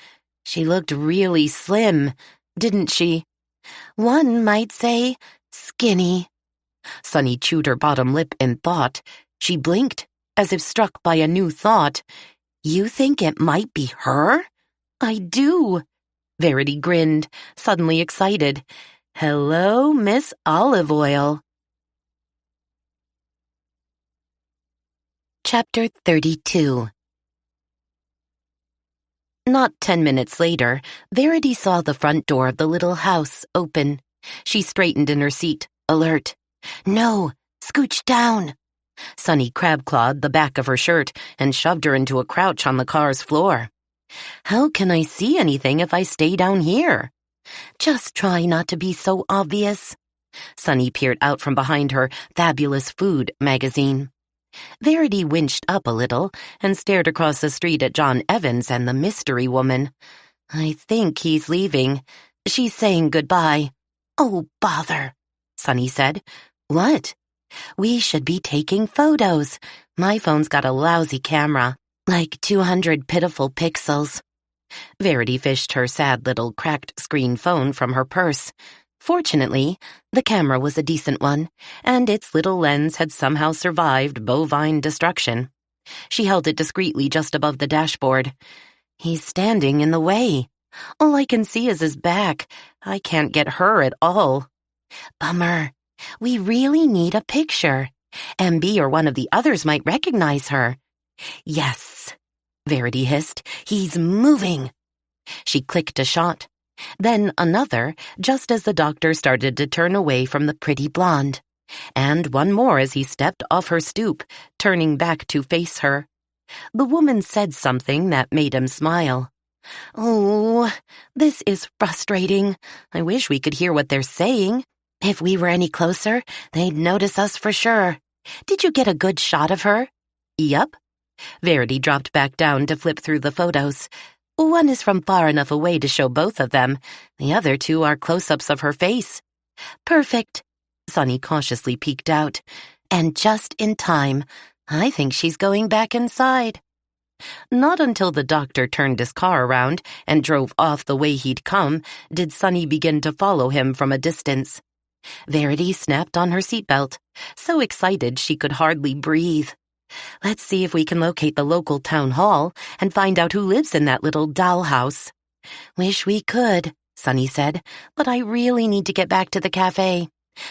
She looked really slim, didn't she? One might say skinny. Sunny chewed her bottom lip in thought. She blinked, as if struck by a new thought. You think it might be her? I do. Verity grinned, suddenly excited. Hello, Miss Olive Oil. Chapter 32. Not 10 minutes later, Verity saw the front door of the little house open. She straightened in her seat, alert. No, scooch down. Sunny crab-clawed the back of her shirt and shoved her into a crouch on the car's floor. How can I see anything if I stay down here? Just try not to be so obvious. Sunny peered out from behind her Fabulous Food magazine. Verity winched up a little and stared across the street at John Evans and the mystery woman. I think he's leaving. She's saying goodbye. Oh, bother, Sunny said. What? We should be taking photos. My phone's got a lousy camera, like 200 pitiful pixels. Verity fished her sad little cracked screen phone from her purse. Fortunately, the camera was a decent one, and its little lens had somehow survived bovine destruction. She held it discreetly just above the dashboard. He's standing in the way. All I can see is his back. I can't get her at all. Bummer. We really need a picture. MB or one of the others might recognize her. Yes, Verity hissed. He's moving. She clicked a shot. Then another, just as the doctor started to turn away from the pretty blonde. And one more as he stepped off her stoop, turning back to face her. The woman said something that made him smile. Oh, this is frustrating. I wish we could hear what they're saying. If we were any closer, they'd notice us for sure. Did you get a good shot of her? Yup. Verity dropped back down to flip through the photos. One is from far enough away to show both of them. The other two are close-ups of her face. Perfect. Sunny cautiously peeked out. And just in time. I think she's going back inside. Not until the doctor turned his car around and drove off the way he'd come did Sunny begin to follow him from a distance. Verity snapped on her seatbelt, so excited she could hardly breathe. Let's see if we can locate the local town hall and find out who lives in that little dollhouse. Wish we could, Sunny said, but I really need to get back to the cafe.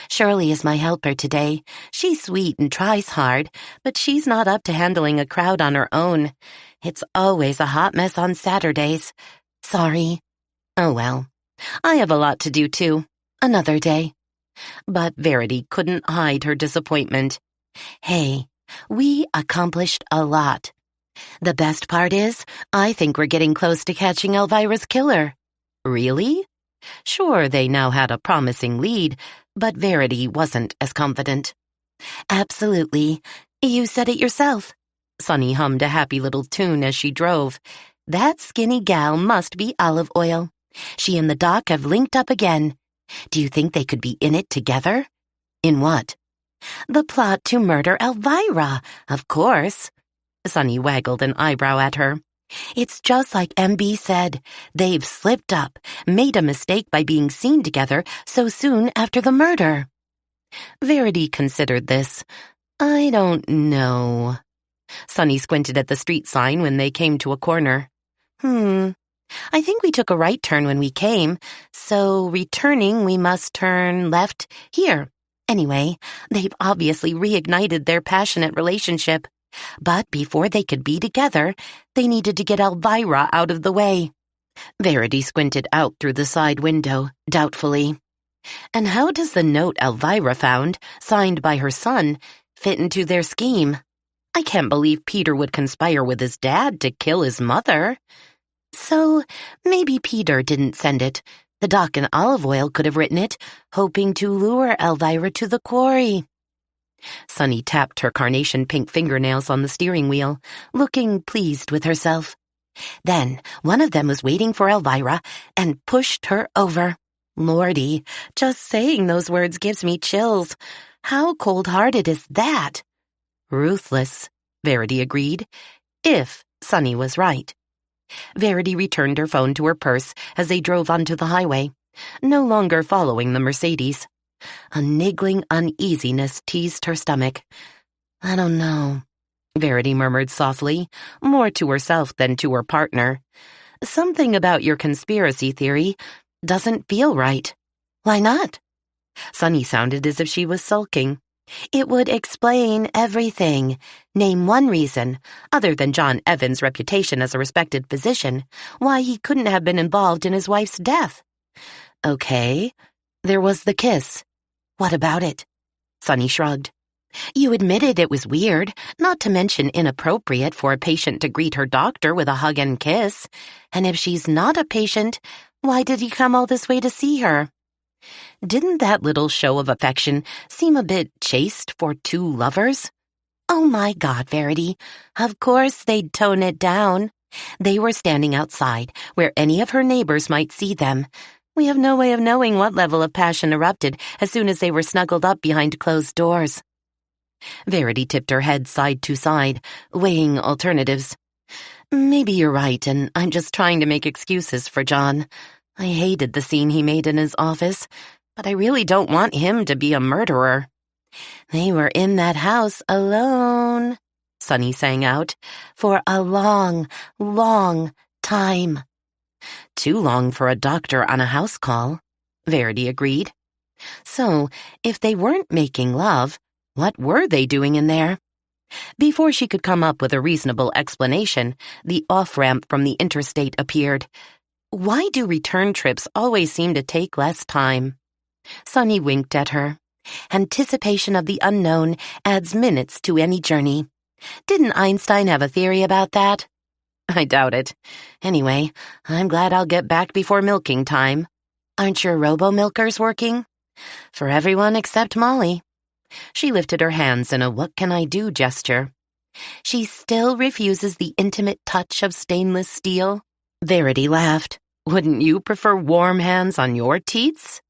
Shirley is my helper today. She's sweet and tries hard, but she's not up to handling a crowd on her own. It's always a hot mess on Saturdays. Sorry. Oh well. I have a lot to do too. Another day. But Verity couldn't hide her disappointment. Hey, we accomplished a lot. The best part is, I think we're getting close to catching Elvira's killer. Really? Sure, they now had a promising lead, but Verity wasn't as confident. Absolutely. You said it yourself. Sunny hummed a happy little tune as she drove. That skinny gal must be Olive Oil. She and the doc have linked up again. Do you think they could be in it together? In what? The plot to murder Elvira, of course. Sunny waggled an eyebrow at her. It's just like MB said. They've slipped up, made a mistake by being seen together so soon after the murder. Verity considered this. I don't know. Sunny squinted at the street sign when they came to a corner. I think we took a right turn when we came, so returning we must turn left here. Anyway, they've obviously reignited their passionate relationship. But before they could be together, they needed to get Elvira out of the way. Verity squinted out through the side window, doubtfully. And how does the note Elvira found, signed by her son, fit into their scheme? I can't believe Peter would conspire with his dad to kill his mother. So maybe Peter didn't send it. The Doc in Olive Oil could have written it, hoping to lure Elvira to the quarry. Sunny tapped her carnation-pink fingernails on the steering wheel, looking pleased with herself. Then one of them was waiting for Elvira and pushed her over. Lordy, just saying those words gives me chills. How cold-hearted is that? Ruthless, Verity agreed, if Sunny was right. Verity returned her phone to her purse as they drove onto the highway, no longer following the Mercedes. A niggling uneasiness teased her stomach. I don't know, Verity murmured softly, more to herself than to her partner. Something about your conspiracy theory doesn't feel right. Why not? Sunny sounded as if she was sulking. It would explain everything. Name one reason, other than John Evans' reputation as a respected physician, why he couldn't have been involved in his wife's death. Okay, there was the kiss. What about it? Sunny shrugged. You admitted it was weird, not to mention inappropriate for a patient to greet her doctor with a hug and kiss. And if she's not a patient, why did he come all this way to see her? Didn't that little show of affection seem a bit chaste for two lovers? Oh my God, Verity. Of course they'd tone it down. They were standing outside, where any of her neighbors might see them. We have no way of knowing what level of passion erupted as soon as they were snuggled up behind closed doors. Verity tipped her head side to side, weighing alternatives. Maybe you're right, and I'm just trying to make excuses for John. I hated the scene he made in his office, but I really don't want him to be a murderer. They were in that house alone, Sunny sang out, for a long, long time. Too long for a doctor on a house call, Verity agreed. So, if they weren't making love, what were they doing in there? Before she could come up with a reasonable explanation, the off-ramp from the interstate appeared. Why do return trips always seem to take less time? Sunny winked at her. Anticipation of the unknown adds minutes to any journey. Didn't Einstein have a theory about that? I doubt it. Anyway, I'm glad I'll get back before milking time. Aren't your robo-milkers working? For everyone except Molly. She lifted her hands in a what-can-I-do gesture. She still refuses the intimate touch of stainless steel. Verity laughed. Wouldn't you prefer warm hands on your teats?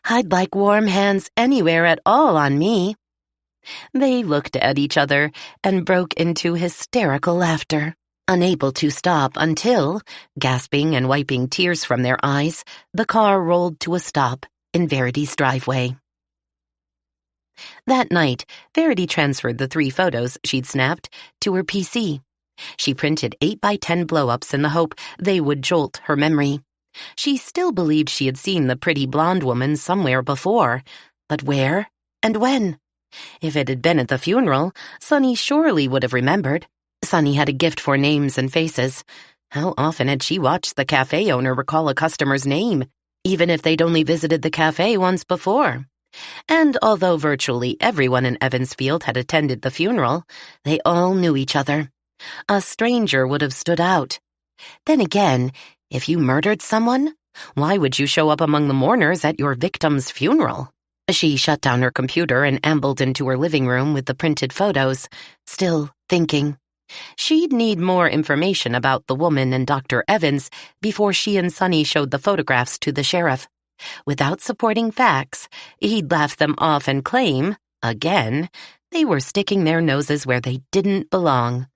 I'd like warm hands anywhere at all on me. They looked at each other and broke into hysterical laughter, unable to stop until, gasping and wiping tears from their eyes, the car rolled to a stop in Verity's driveway. That night, Verity transferred the 3 photos she'd snapped to her PC. She printed 8x10 blow-ups in the hope they would jolt her memory. She still believed she had seen the pretty blonde woman somewhere before, but where and when? If it had been at the funeral, Sunny surely would have remembered. Sunny had a gift for names and faces. How often had she watched the cafe owner recall a customer's name, even if they'd only visited the cafe once before? And although virtually everyone in Evansfield had attended the funeral, they all knew each other. A stranger would have stood out. Then again, if you murdered someone, why would you show up among the mourners at your victim's funeral? She shut down her computer and ambled into her living room with the printed photos, still thinking. She'd need more information about the woman and Dr. Evans before she and Sunny showed the photographs to the sheriff. Without supporting facts, he'd laugh them off and claim, Again, they were sticking their noses where they didn't belong.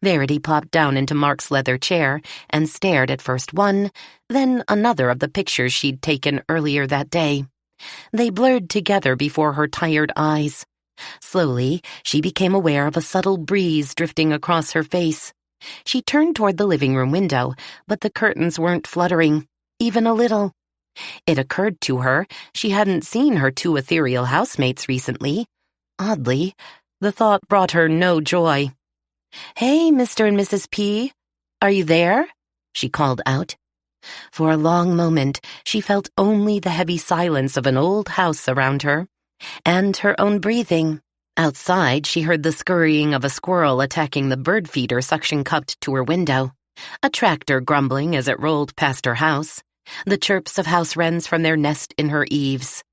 Verity plopped down into Mark's leather chair and stared at first one, then another of the pictures she'd taken earlier that day. They blurred together before her tired eyes. Slowly, she became aware of a subtle breeze drifting across her face. She turned toward the living room window, but the curtains weren't fluttering, even a little. It occurred to her she hadn't seen her two ethereal housemates recently. Oddly, the thought brought her no joy. "Hey, Mr. and Mrs. P. Are you there?" she called out. For a long moment, she felt only the heavy silence of an old house around her, and her own breathing. Outside, she heard the scurrying of a squirrel attacking the bird feeder suction-cupped to her window, a tractor grumbling as it rolled past her house, the chirps of house wrens from their nest in her eaves,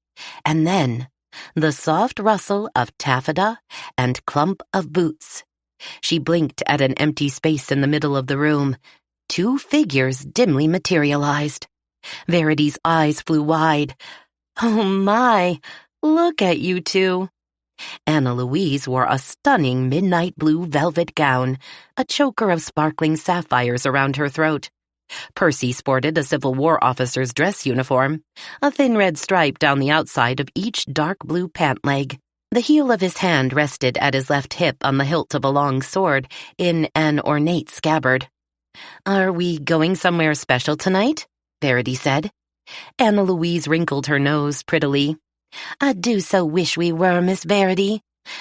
and then the soft rustle of taffeta and clump of boots. She blinked at an empty space in the middle of the room. Two figures dimly materialized. Verity's eyes flew wide. "Oh my, look at you two." Anna Louise wore a stunning midnight blue velvet gown, a choker of sparkling sapphires around her throat. Percy sported a Civil War officer's dress uniform, a thin red stripe down the outside of each dark blue pant leg. The heel of his hand rested at his left hip on the hilt of a long sword in an ornate scabbard. "Are we going somewhere special tonight?" Verity said. Anna Louise wrinkled her nose prettily. "I do so wish we were, Miss Verity.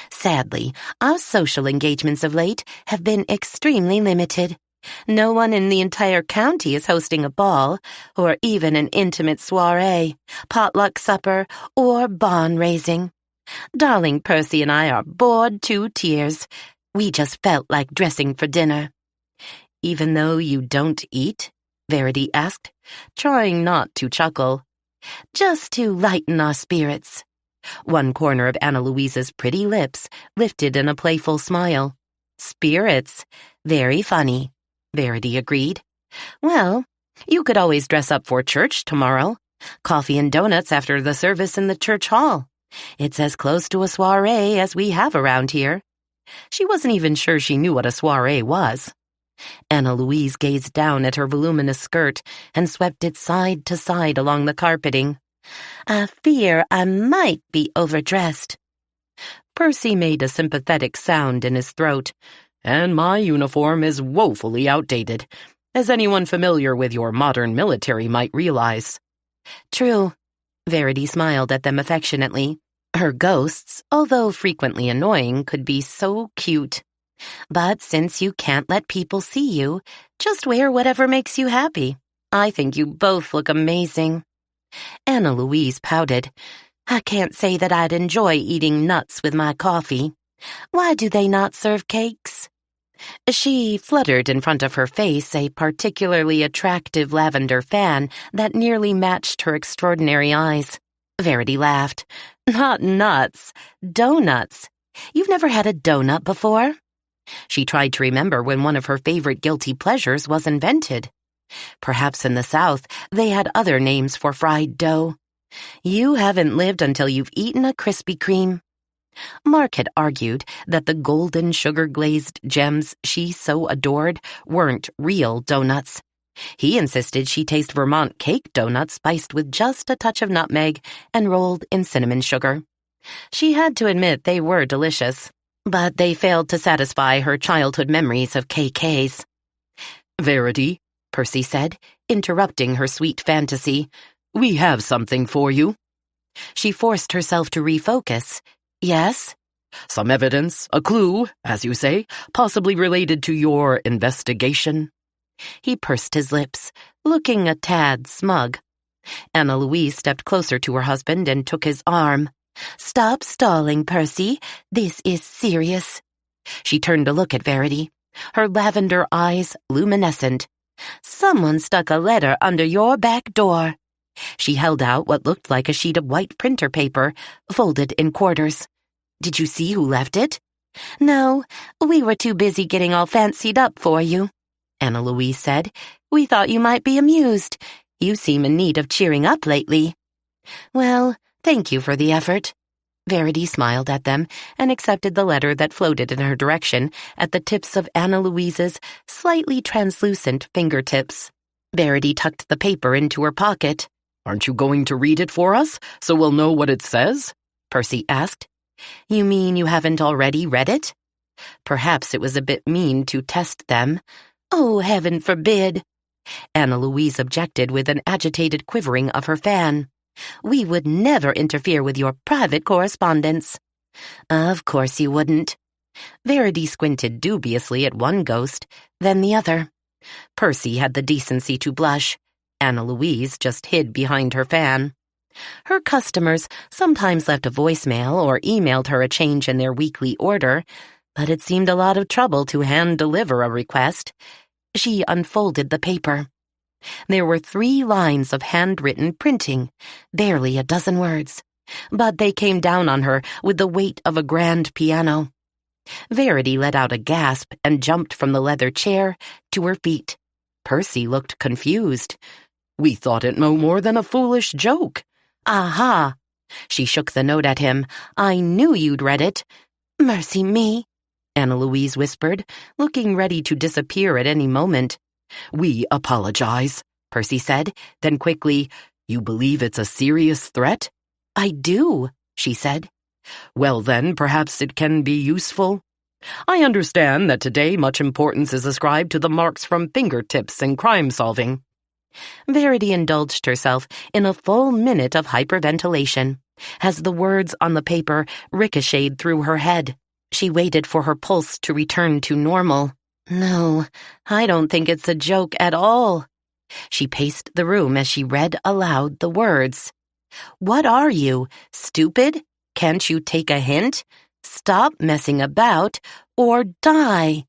Sadly, our social engagements of late have been extremely limited. No one in the entire county is hosting a ball, or even an intimate soiree, potluck supper, or barn raising. Darling Percy and I are bored to tears. We just felt like dressing for dinner." "Even though you don't eat?" Verity asked, trying not to chuckle. "Just to lighten our spirits." One corner of Anna Louise's pretty lips lifted in a playful smile. "Spirits? Very funny," Verity agreed. "Well, you could always dress up for church tomorrow. Coffee and donuts after the service in the church hall. It's as close to a soiree as we have around here." She wasn't even sure she knew what a soiree was. Anna Louise gazed down at her voluminous skirt and swept it side to side along the carpeting. "I fear I might be overdressed." Percy made a sympathetic sound in his throat. "And my uniform is woefully outdated, as anyone familiar with your modern military might realize." "True." Verity smiled at them affectionately. Her ghosts, although frequently annoying, could be so cute. "But since you can't let people see you, just wear whatever makes you happy. I think you both look amazing." Anna Louise pouted. "I can't say that I'd enjoy eating nuts with my coffee. Why do they not serve cakes?" She fluttered in front of her face a particularly attractive lavender fan that nearly matched her extraordinary eyes. Verity laughed. "Not nuts, donuts. You've never had a donut before?" She tried to remember when one of her favorite guilty pleasures was invented. Perhaps in the South they had other names for fried dough. "You haven't lived until you've eaten a Krispy Kreme." Mark had argued that the golden sugar-glazed gems she so adored weren't real donuts. He insisted she taste Vermont cake donuts spiced with just a touch of nutmeg and rolled in cinnamon sugar. She had to admit they were delicious, but they failed to satisfy her childhood memories of KKs. "Verity," Percy said, interrupting her sweet fantasy, "we have something for you." She forced herself to refocus. "Yes?" "Some evidence, a clue, as you say, possibly related to your investigation." He pursed his lips, looking a tad smug. Anna Louise stepped closer to her husband and took his arm. "Stop stalling, Percy. This is serious." She turned to look at Verity, her lavender eyes luminescent. "Someone stuck a letter under your back door." She held out what looked like a sheet of white printer paper, folded in quarters. "Did you see who left it?" "No, we were too busy getting all fancied up for you," Anna Louise said. "We thought you might be amused. You seem in need of cheering up lately." "Well, thank you for the effort." Verity smiled at them and accepted the letter that floated in her direction at the tips of Anna Louise's slightly translucent fingertips. Verity tucked the paper into her pocket. "Aren't you going to read it for us, so we'll know what it says?" Percy asked. You mean you haven't already read it? Perhaps it was a bit mean to test them. Oh, heaven forbid! Anna Louise objected with an agitated quivering of her fan. We would never interfere with your private correspondence. Of course you wouldn't. Verity squinted dubiously at one ghost, then the other. Percy had the decency to blush. Anna Louise just hid behind her fan. Her customers sometimes left a voicemail or emailed her a change in their weekly order, but it seemed a lot of trouble to hand-deliver a request. She unfolded the paper. There were 3 lines of handwritten printing, barely a dozen words, but they came down on her with the weight of a grand piano. Verity let out a gasp and jumped from the leather chair to her feet. Percy looked confused. "We thought it no more than a foolish joke." Aha! She shook the note at him. I knew you'd read it. Mercy me, Anna Louise whispered, looking ready to disappear at any moment. "We apologize," Percy said, then quickly, "You believe it's a serious threat?" I do, she said. "Well then, perhaps it can be useful. I understand that today much importance is ascribed to the marks from fingertips in crime-solving." Verity indulged herself in a full minute of hyperventilation as the words on the paper ricocheted through her head. She waited for her pulse to return to normal. No, I don't think it's a joke at all. She paced the room as she read aloud the words. What are you, stupid? Can't you take a hint? Stop messing about or die.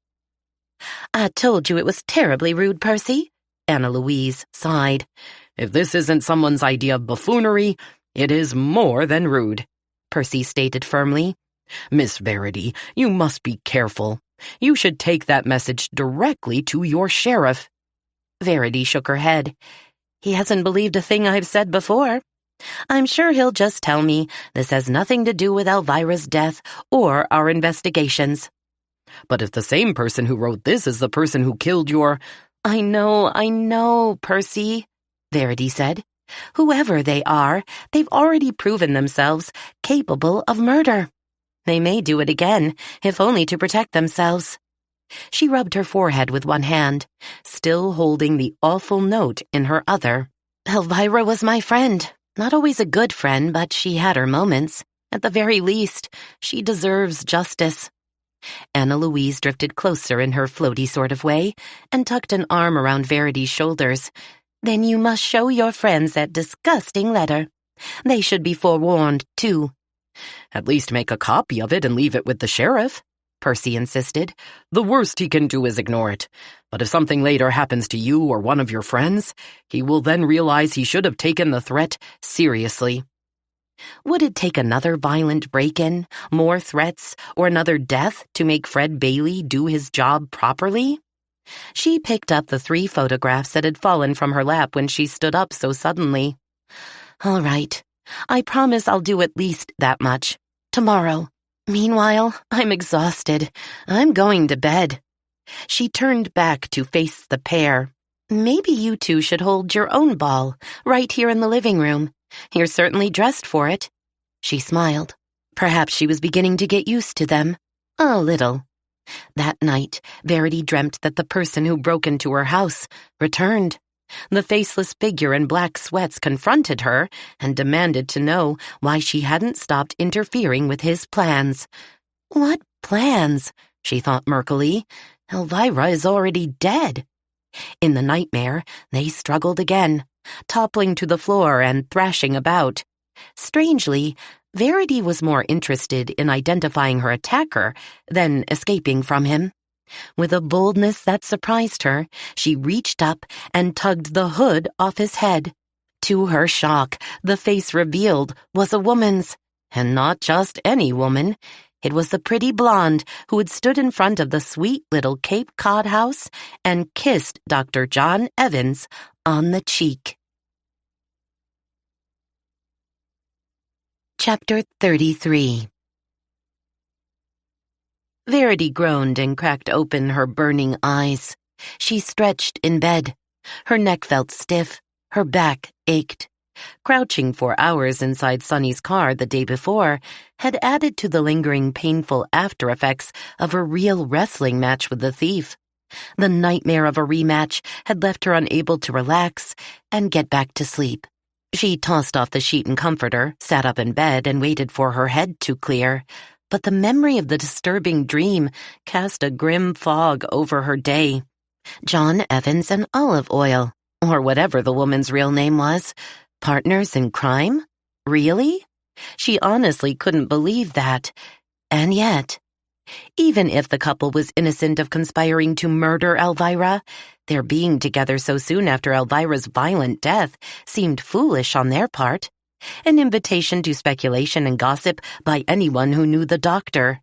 I told you it was terribly rude, Percy. Anna Louise sighed. "If this isn't someone's idea of buffoonery, it is more than rude," Percy stated firmly. "Miss Verity, you must be careful. You should take that message directly to your sheriff." Verity shook her head. He hasn't believed a thing I've said before. I'm sure he'll just tell me this has nothing to do with Elvira's death or our investigations. "But if the same person who wrote this is the person who killed your—" I know, Percy, Verity said. Whoever they are, they've already proven themselves capable of murder. They may do it again, if only to protect themselves. She rubbed her forehead with one hand, still holding the awful note in her other. Elvira was my friend. Not always a good friend, but she had her moments. At the very least, she deserves justice. Anna Louise drifted closer in her floaty sort of way and tucked an arm around Verity's shoulders. Then you must show your friends that disgusting letter. They should be forewarned, too. "At least make a copy of it and leave it with the sheriff," Percy insisted. "The worst he can do is ignore it. But if something later happens to you or one of your friends, he will then realize he should have taken the threat seriously." Would it take another violent break-in, more threats, or another death to make Fred Bailey do his job properly? She picked up the 3 photographs that had fallen from her lap when she stood up so suddenly. All right. I promise I'll do at least that much. Tomorrow. Meanwhile, I'm exhausted. I'm going to bed. She turned back to face the pair. Maybe you two should hold your own ball, right here in the living room. You're certainly dressed for it. She smiled. Perhaps she was beginning to get used to them. A little. That night, Verity dreamt that the person who broke into her house returned. The faceless figure in black sweats confronted her and demanded to know why she hadn't stopped interfering with his plans. What plans? She thought murkily. Elvira is already dead. In the nightmare, they struggled again, toppling to the floor and thrashing about. Strangely, Verity was more interested in identifying her attacker than escaping from him. With a boldness that surprised her, she reached up and tugged the hood off his head. To her shock, the face revealed was a woman's, and not just any woman. It was the pretty blonde who had stood in front of the sweet little Cape Cod house and kissed Dr. John Evans on the cheek. Chapter 33. Verity groaned and cracked open her burning eyes. She stretched in bed. Her neck felt stiff. Her back ached. Crouching for hours inside Sonny's car the day before had added to the lingering painful after-effects of a real wrestling match with the thief. The nightmare of a rematch had left her unable to relax and get back to sleep. She tossed off the sheet and comforter, sat up in bed, and waited for her head to clear. But the memory of the disturbing dream cast a grim fog over her day. John Evans and Olive Oil, or whatever the woman's real name was. Partners in crime? Really? She honestly couldn't believe that. And yet, even if the couple was innocent of conspiring to murder Elvira, their being together so soon after Elvira's violent death seemed foolish on their part. An invitation to speculation and gossip by anyone who knew the doctor.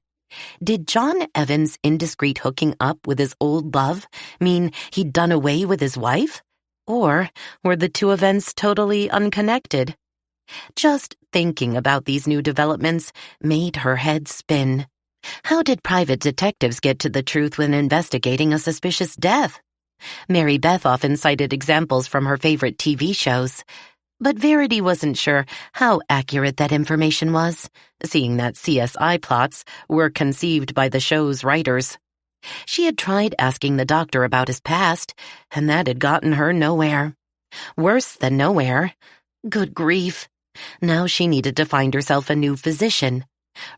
Did John Evans' indiscreet hooking up with his old love mean he'd done away with his wife? Or were the two events totally unconnected? Just thinking about these new developments made her head spin. How did private detectives get to the truth when investigating a suspicious death? Mary Beth often cited examples from her favorite TV shows. But Verity wasn't sure how accurate that information was, seeing that CSI plots were conceived by the show's writers. She had tried asking the doctor about his past, and that had gotten her nowhere. Worse than nowhere. Good grief. Now she needed to find herself a new physician.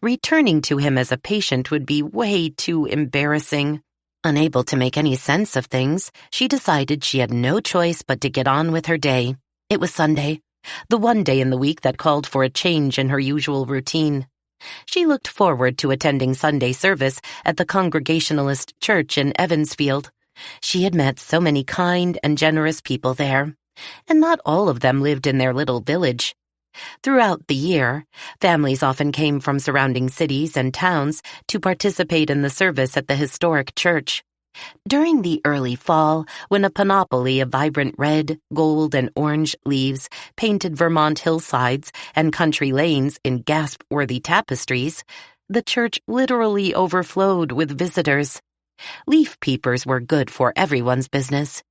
Returning to him as a patient would be way too embarrassing. Unable to make any sense of things, she decided she had no choice but to get on with her day. It was Sunday, the one day in the week that called for a change in her usual routine. She looked forward to attending Sunday service at the Congregationalist Church in Evansfield. She had met so many kind and generous people there, and not all of them lived in their little village. Throughout the year, families often came from surrounding cities and towns to participate in the service at the historic church. During the early fall, when a panoply of vibrant red, gold, and orange leaves painted Vermont hillsides and country lanes in gasp-worthy tapestries, the church literally overflowed with visitors. Leaf peepers were good for everyone's business.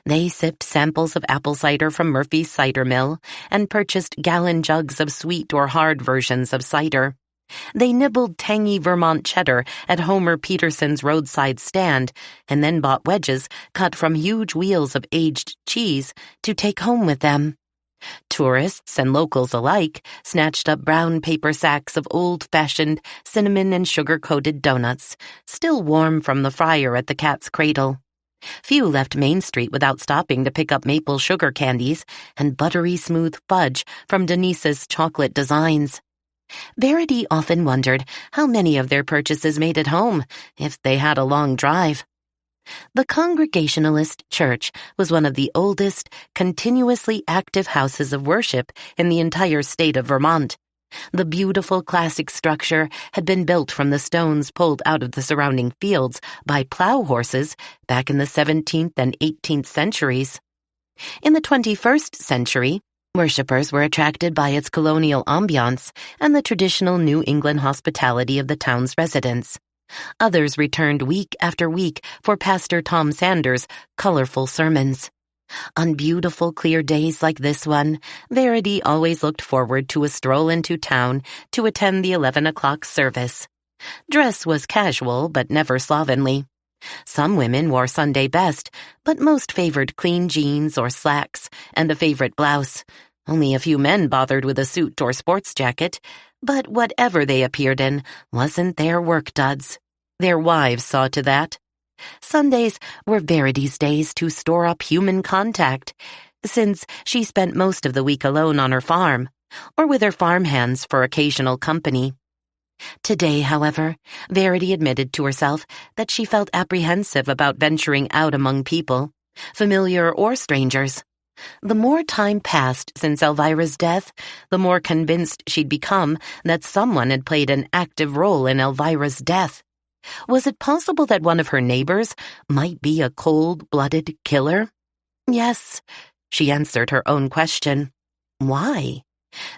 They sipped samples of apple cider from Murphy's cider mill and purchased gallon jugs of sweet or hard versions of cider. They nibbled tangy Vermont cheddar at Homer Peterson's roadside stand and then bought wedges cut from huge wheels of aged cheese to take home with them. Tourists and locals alike snatched up brown paper sacks of old-fashioned cinnamon and sugar-coated donuts, still warm from the fryer at the Cat's Cradle. Few left Main Street without stopping to pick up maple sugar candies and buttery smooth fudge from Denise's chocolate designs. Verity often wondered how many of their purchases made it home if they had a long drive. The Congregationalist Church was one of the oldest, continuously active houses of worship in the entire state of Vermont. The beautiful classic structure had been built from the stones pulled out of the surrounding fields by plow horses back in the 17th and 18th centuries. In the 21st century, worshippers were attracted by its colonial ambiance and the traditional New England hospitality of the town's residents. Others returned week after week for Pastor Tom Sanders' colorful sermons. On beautiful, clear days like this one, Verity always looked forward to a stroll into town to attend the 11 o'clock service. Dress was casual, but never slovenly. Some women wore Sunday best, but most favored clean jeans or slacks and a favorite blouse. Only a few men bothered with a suit or sports jacket, but whatever they appeared in wasn't their work duds. Their wives saw to that. Sundays were Verity's days to store up human contact, since she spent most of the week alone on her farm, or with her farmhands for occasional company. Today, however, Verity admitted to herself that she felt apprehensive about venturing out among people, familiar or strangers. The more time passed since Elvira's death, the more convinced she'd become that someone had played an active role in Elvira's death. Was it possible that one of her neighbors might be a cold-blooded killer? Yes, she answered her own question. Why?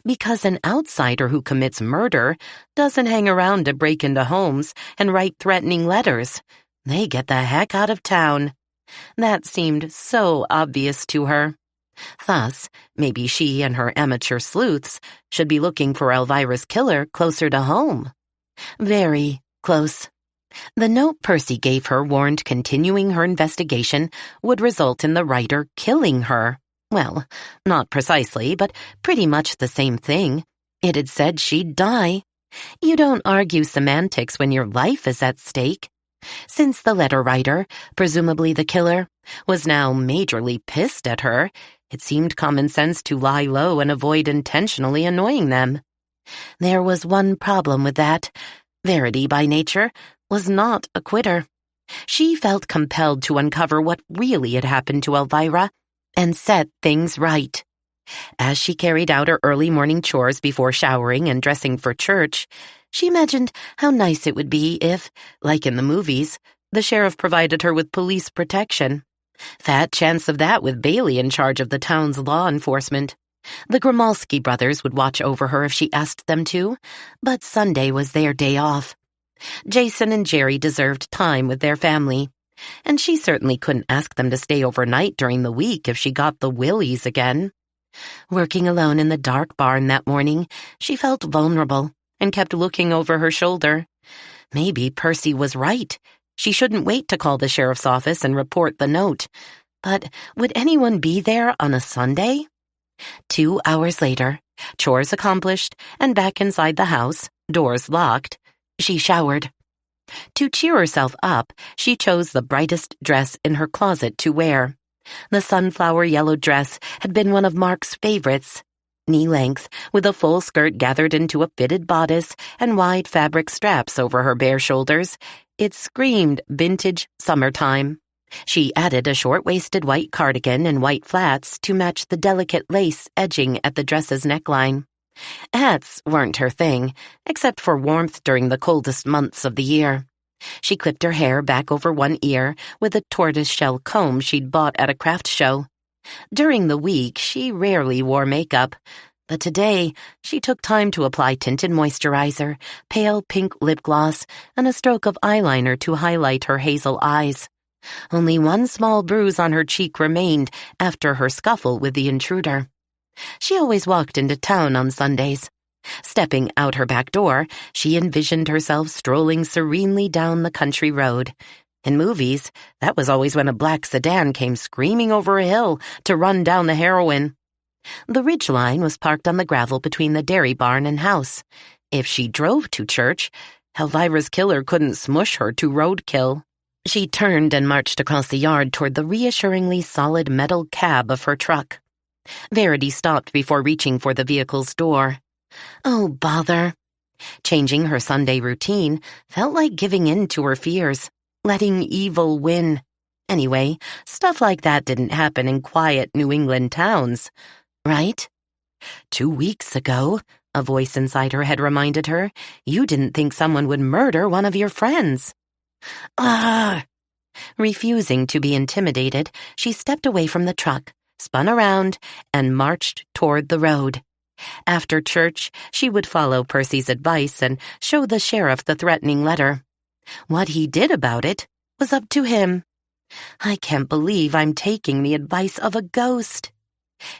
Because an outsider who commits murder doesn't hang around to break into homes and write threatening letters. They get the heck out of town. That seemed so obvious to her. Thus, maybe she and her amateur sleuths should be looking for Elvira's killer closer to home. Very close. The note Percy gave her warned continuing her investigation would result in the writer killing her. Well, not precisely, but pretty much the same thing. It had said she'd die. You don't argue semantics when your life is at stake. Since the letter writer, presumably the killer, was now majorly pissed at her, it seemed common sense to lie low and avoid intentionally annoying them. There was one problem with that. Verity, by nature, was not a quitter. She felt compelled to uncover what really had happened to Elvira and set things right. As she carried out her early morning chores before showering and dressing for church, she imagined how nice it would be if, like in the movies, the sheriff provided her with police protection. Fat chance of that with Bailey in charge of the town's law enforcement. The Grimalski brothers would watch over her if she asked them to, but Sunday was their day off. Jason and Jerry deserved time with their family, and she certainly couldn't ask them to stay overnight during the week if she got the willies again. Working alone in the dark barn that morning, she felt vulnerable and kept looking over her shoulder. Maybe Percy was right. She shouldn't wait to call the sheriff's office and report the note. But would anyone be there on a Sunday? 2 hours later, chores accomplished and back inside the house, doors locked, she showered. To cheer herself up, she chose the brightest dress in her closet to wear. The sunflower yellow dress had been one of Mark's favorites. Knee-length, with a full skirt gathered into a fitted bodice and wide fabric straps over her bare shoulders, it screamed vintage summertime. She added a short-waisted white cardigan and white flats to match the delicate lace edging at the dress's neckline. Hats weren't her thing, except for warmth during the coldest months of the year. She clipped her hair back over one ear with a tortoise-shell comb she'd bought at a craft show. During the week, she rarely wore makeup, but today she took time to apply tinted moisturizer, pale pink lip gloss, and a stroke of eyeliner to highlight her hazel eyes. Only one small bruise on her cheek remained after her scuffle with the intruder. She always walked into town on Sundays. Stepping out her back door, she envisioned herself strolling serenely down the country road. In movies, that was always when a black sedan came screaming over a hill to run down the heroine. The ridgeline was parked on the gravel between the dairy barn and house. If she drove to church, Elvira's killer couldn't smush her to roadkill. She turned and marched across the yard toward the reassuringly solid metal cab of her truck. Verity stopped before reaching for the vehicle's door. Oh, bother. Changing her Sunday routine felt like giving in to her fears, letting evil win. Anyway, stuff like that didn't happen in quiet New England towns, right? 2 weeks ago, a voice inside her head reminded her, you didn't think someone would murder one of your friends. Ah! Refusing to be intimidated, she stepped away from the truck, spun around, and marched toward the road. After church, she would follow Percy's advice and show the sheriff the threatening letter. What he did about it was up to him. I can't believe I'm taking the advice of a ghost.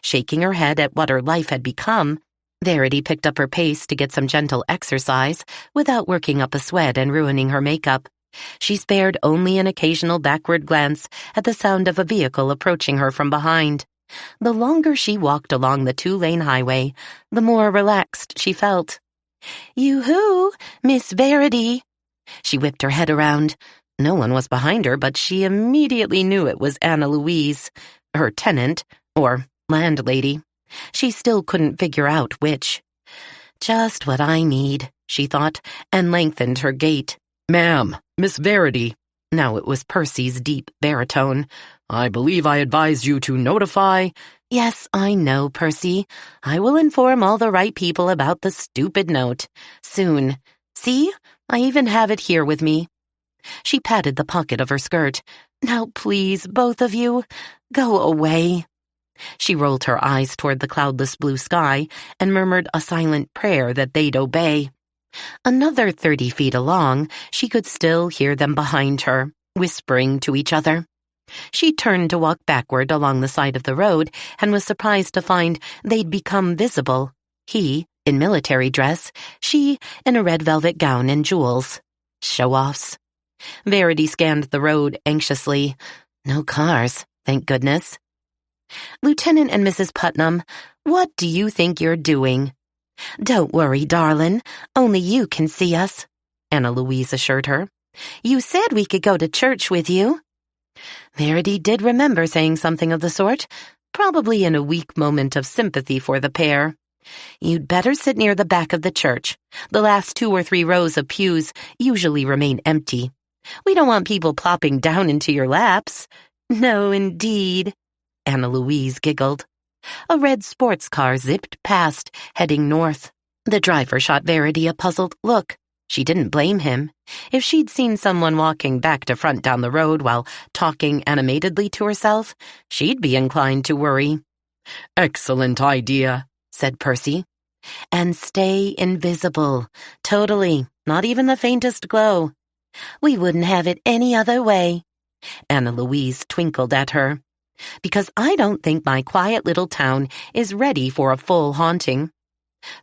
Shaking her head at what her life had become, Verity picked up her pace to get some gentle exercise without working up a sweat and ruining her makeup. She spared only an occasional backward glance at the sound of a vehicle approaching her from behind. The longer she walked along the 2-lane highway, the more relaxed she felt. Yoo-hoo, Miss Verity! She whipped her head around. No one was behind her, but she immediately knew it was Anna Louise, her tenant, or landlady. She still couldn't figure out which. Just what I need, she thought, and lengthened her gait. Ma'am, Miss Verity. Now it was Percy's deep baritone. I believe I advised you to notify— Yes, I know, Percy. I will inform all the right people about the stupid note. Soon. See? I even have it here with me. She patted the pocket of her skirt. Now please, both of you, go away. She rolled her eyes toward the cloudless blue sky and murmured a silent prayer that they'd obey. Another 30 feet along, she could still hear them behind her, whispering to each other. She turned to walk backward along the side of the road and was surprised to find they'd become visible. He, in military dress, she, in a red velvet gown and jewels. Show-offs. Verity scanned the road anxiously. No cars, thank goodness. Lieutenant and Mrs. Putnam, what do you think you're doing? Don't worry, darling. Only you can see us, Anna Louise assured her. You said we could go to church with you. Verity did remember saying something of the sort, probably in a weak moment of sympathy for the pair. You'd better sit near the back of the church. The last 2 or 3 rows of pews usually remain empty. We don't want people plopping down into your laps. No, indeed, Anna Louise giggled. A red sports car zipped past, heading north. The driver shot Verity a puzzled look. She didn't blame him. If she'd seen someone walking back to front down the road while talking animatedly to herself, she'd be inclined to worry. Excellent idea, said Percy. And stay invisible. Totally. Not even the faintest glow. We wouldn't have it any other way. Anna Louise twinkled at her. Because I don't think my quiet little town is ready for a full haunting.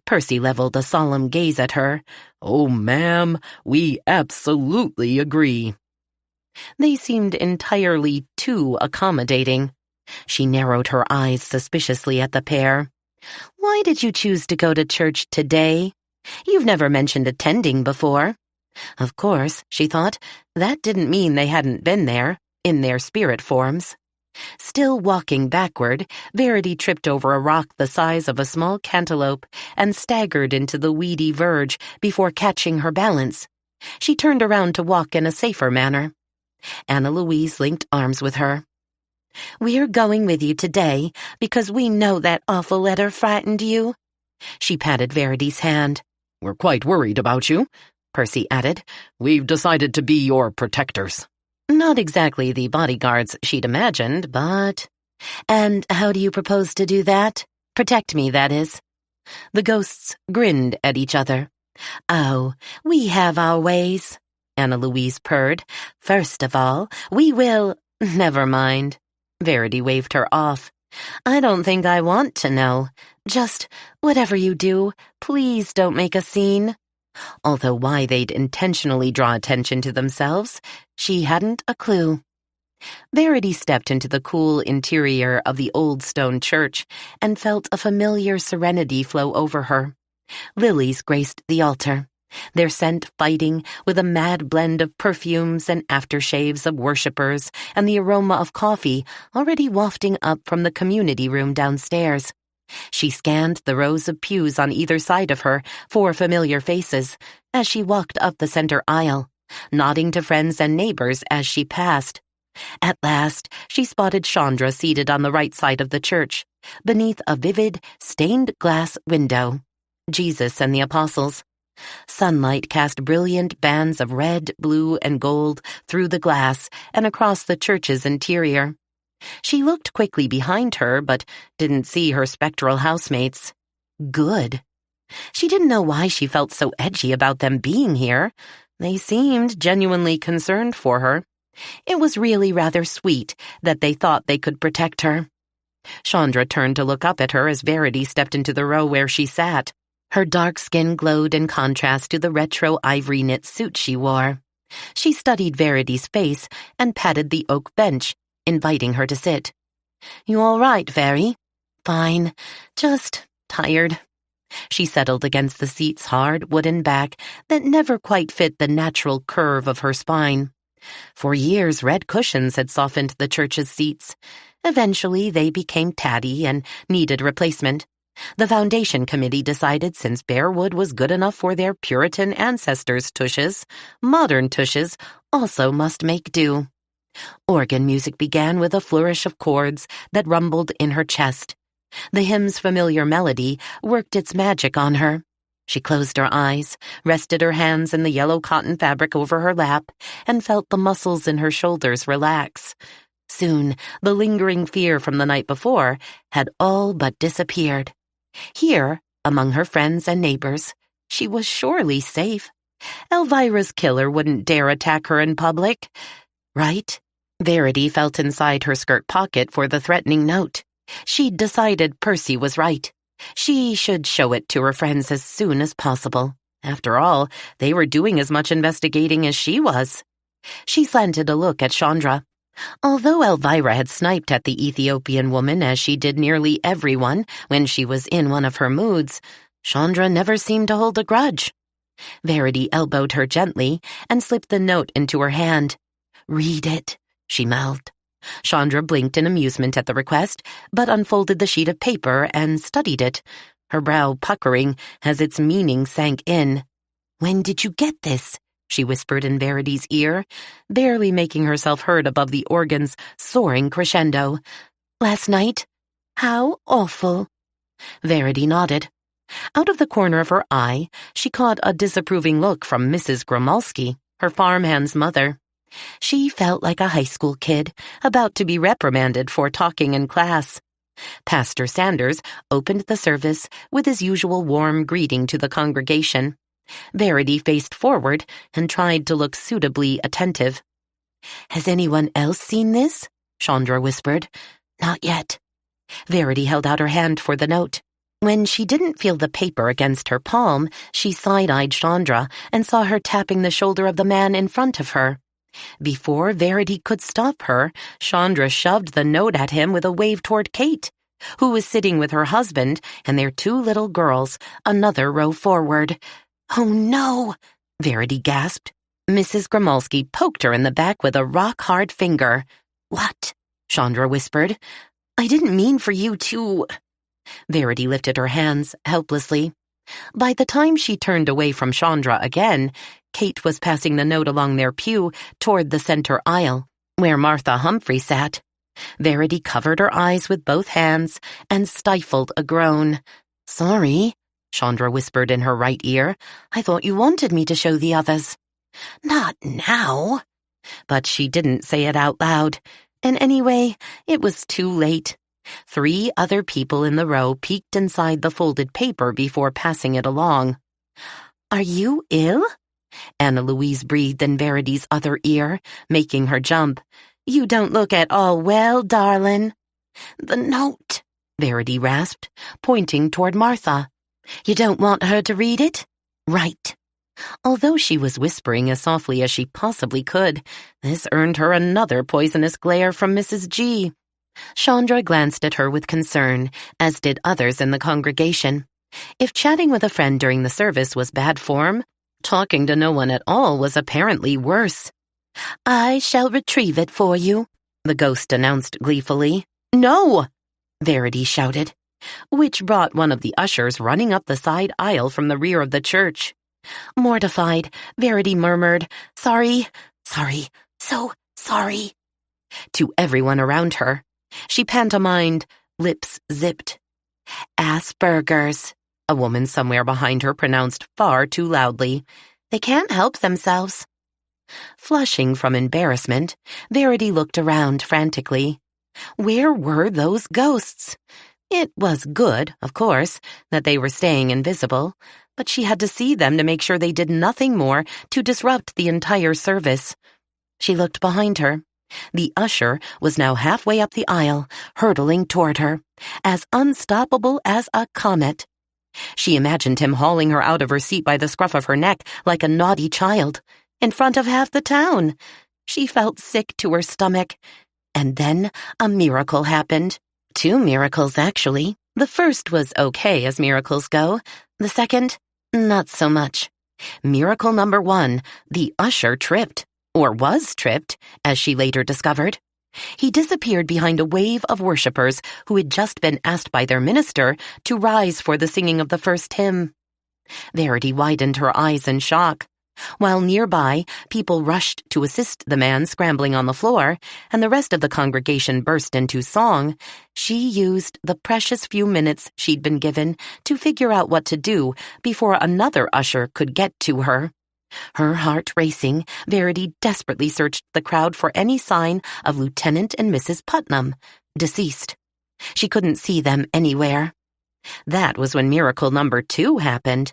Percy leveled a solemn gaze at her. Oh, ma'am, we absolutely agree. They seemed entirely too accommodating. She narrowed her eyes suspiciously at the pair. Why did you choose to go to church today? You've never mentioned attending before. Of course, she thought, that didn't mean they hadn't been there, in their spirit forms. Still walking backward, Verity tripped over a rock the size of a small cantaloupe and staggered into the weedy verge before catching her balance. She turned around to walk in a safer manner. Anna Louise linked arms with her. We're going with you today because we know that awful letter frightened you. She patted Verity's hand. We're quite worried about you, Percy added. We've decided to be your protectors. Not exactly the bodyguards she'd imagined, but... And how do you propose to do that? Protect me, that is. The ghosts grinned at each other. Oh, we have our ways, Anna Louise purred. First of all, we will... Never mind. Verity waved her off. I don't think I want to know. Just, whatever you do, please don't make a scene. Although why they'd intentionally draw attention to themselves, she hadn't a clue. Verity stepped into the cool interior of the old stone church and felt a familiar serenity flow over her. Lilies graced the altar, their scent fighting with a mad blend of perfumes and aftershaves of worshippers and the aroma of coffee already wafting up from the community room downstairs. She scanned the rows of pews on either side of her for familiar faces as she walked up the center aisle, nodding to friends and neighbors as she passed. At last, she spotted Chandra seated on the right side of the church, beneath a vivid, stained glass window. Jesus and the Apostles. Sunlight cast brilliant bands of red, blue, and gold through the glass and across the church's interior. She looked quickly behind her, but didn't see her spectral housemates. Good. She didn't know why she felt so edgy about them being here. They seemed genuinely concerned for her. It was really rather sweet that they thought they could protect her. Chandra turned to look up at her as Verity stepped into the row where she sat. Her dark skin glowed in contrast to the retro ivory knit suit she wore. She studied Verity's face and patted the oak bench, inviting her to sit. You all right, Veri? Fine. Just tired. She settled against the seat's hard wooden back that never quite fit the natural curve of her spine. For years, red cushions had softened the church's seats. Eventually, they became tatty and needed replacement. The foundation committee decided since bare wood was good enough for their Puritan ancestors' tushes, modern tushes also must make do. Organ music began with a flourish of chords that rumbled in her chest. The hymn's familiar melody worked its magic on her. She closed her eyes, rested her hands in the yellow cotton fabric over her lap, and felt the muscles in her shoulders relax. Soon, the lingering fear from the night before had all but disappeared. Here, among her friends and neighbors, she was surely safe. Elvira's killer wouldn't dare attack her in public. Right? Verity felt inside her skirt pocket for the threatening note. She'd decided Percy was right. She should show it to her friends as soon as possible. After all, they were doing as much investigating as she was. She slanted a look at Chandra. Although Elvira had sniped at the Ethiopian woman as she did nearly everyone when she was in one of her moods, Chandra never seemed to hold a grudge. Verity elbowed her gently and slipped the note into her hand. "Read it," she mouthed. Chandra blinked in amusement at the request, but unfolded the sheet of paper and studied it, her brow puckering as its meaning sank in. "When did you get this?" she whispered in Verity's ear, barely making herself heard above the organ's soaring crescendo. "Last night? How awful." Verity nodded. Out of the corner of her eye, she caught a disapproving look from Mrs. Grimalski, her farmhand's mother. She felt like a high school kid, about to be reprimanded for talking in class. Pastor Sanders opened the service with his usual warm greeting to the congregation. Verity faced forward and tried to look suitably attentive. "Has anyone else seen this?" Chandra whispered. "Not yet." Verity held out her hand for the note. When she didn't feel the paper against her palm, she side-eyed Chandra and saw her tapping the shoulder of the man in front of her. Before Verity could stop her, Chandra shoved the note at him with a wave toward Kate, who was sitting with her husband and their 2 little girls, another row forward. "Oh, no!" Verity gasped. Mrs. Grimalski poked her in the back with a rock-hard finger. "What?" Chandra whispered. "I didn't mean for you to—" Verity lifted her hands helplessly. By the time she turned away from Chandra again, Kate was passing the note along their pew toward the center aisle, where Martha Humphrey sat. Verity covered her eyes with both hands and stifled a groan. "Sorry," Chandra whispered in her right ear. "I thought you wanted me to show the others." "Not now." But she didn't say it out loud. And anyway, it was too late. 3 other people in the row peeked inside the folded paper before passing it along. "Are you ill?" Anna Louise breathed in Verity's other ear, making her jump. "You don't look at all well, darling." "The note," Verity rasped, pointing toward Martha. "You don't want her to read it?" "Right." Although she was whispering as softly as she possibly could, this earned her another poisonous glare from Mrs. G. Chandra glanced at her with concern, as did others in the congregation. If chatting with a friend during the service was bad form, talking to no one at all was apparently worse. "I shall retrieve it for you," the ghost announced gleefully. "No!" Verity shouted, which brought one of the ushers running up the side aisle from the rear of the church. Mortified, Verity murmured, "Sorry, so sorry," to everyone around her. She pantomimed, lips zipped. "Asperger's," a woman somewhere behind her pronounced far too loudly. "They can't help themselves." Flushing from embarrassment, Verity looked around frantically. Where were those ghosts? It was good, of course, that they were staying invisible, but she had to see them to make sure they did nothing more to disrupt the entire service. She looked behind her. The usher was now halfway up the aisle, hurtling toward her, as unstoppable as a comet. She imagined him hauling her out of her seat by the scruff of her neck like a naughty child, in front of half the town. She felt sick to her stomach. And then a miracle happened. 2 miracles, actually. The first was okay as miracles go. The second, not so much. Miracle number 1, the usher tripped. Or was tripped, as she later discovered. He disappeared behind a wave of worshippers who had just been asked by their minister to rise for the singing of the first hymn. Verity widened her eyes in shock. While nearby, people rushed to assist the man scrambling on the floor, and the rest of the congregation burst into song, she used the precious few minutes she'd been given to figure out what to do before another usher could get to her. Her heart racing, Verity desperately searched the crowd for any sign of Lieutenant and Mrs. Putnam, deceased. She couldn't see them anywhere. That was when miracle number 2 happened.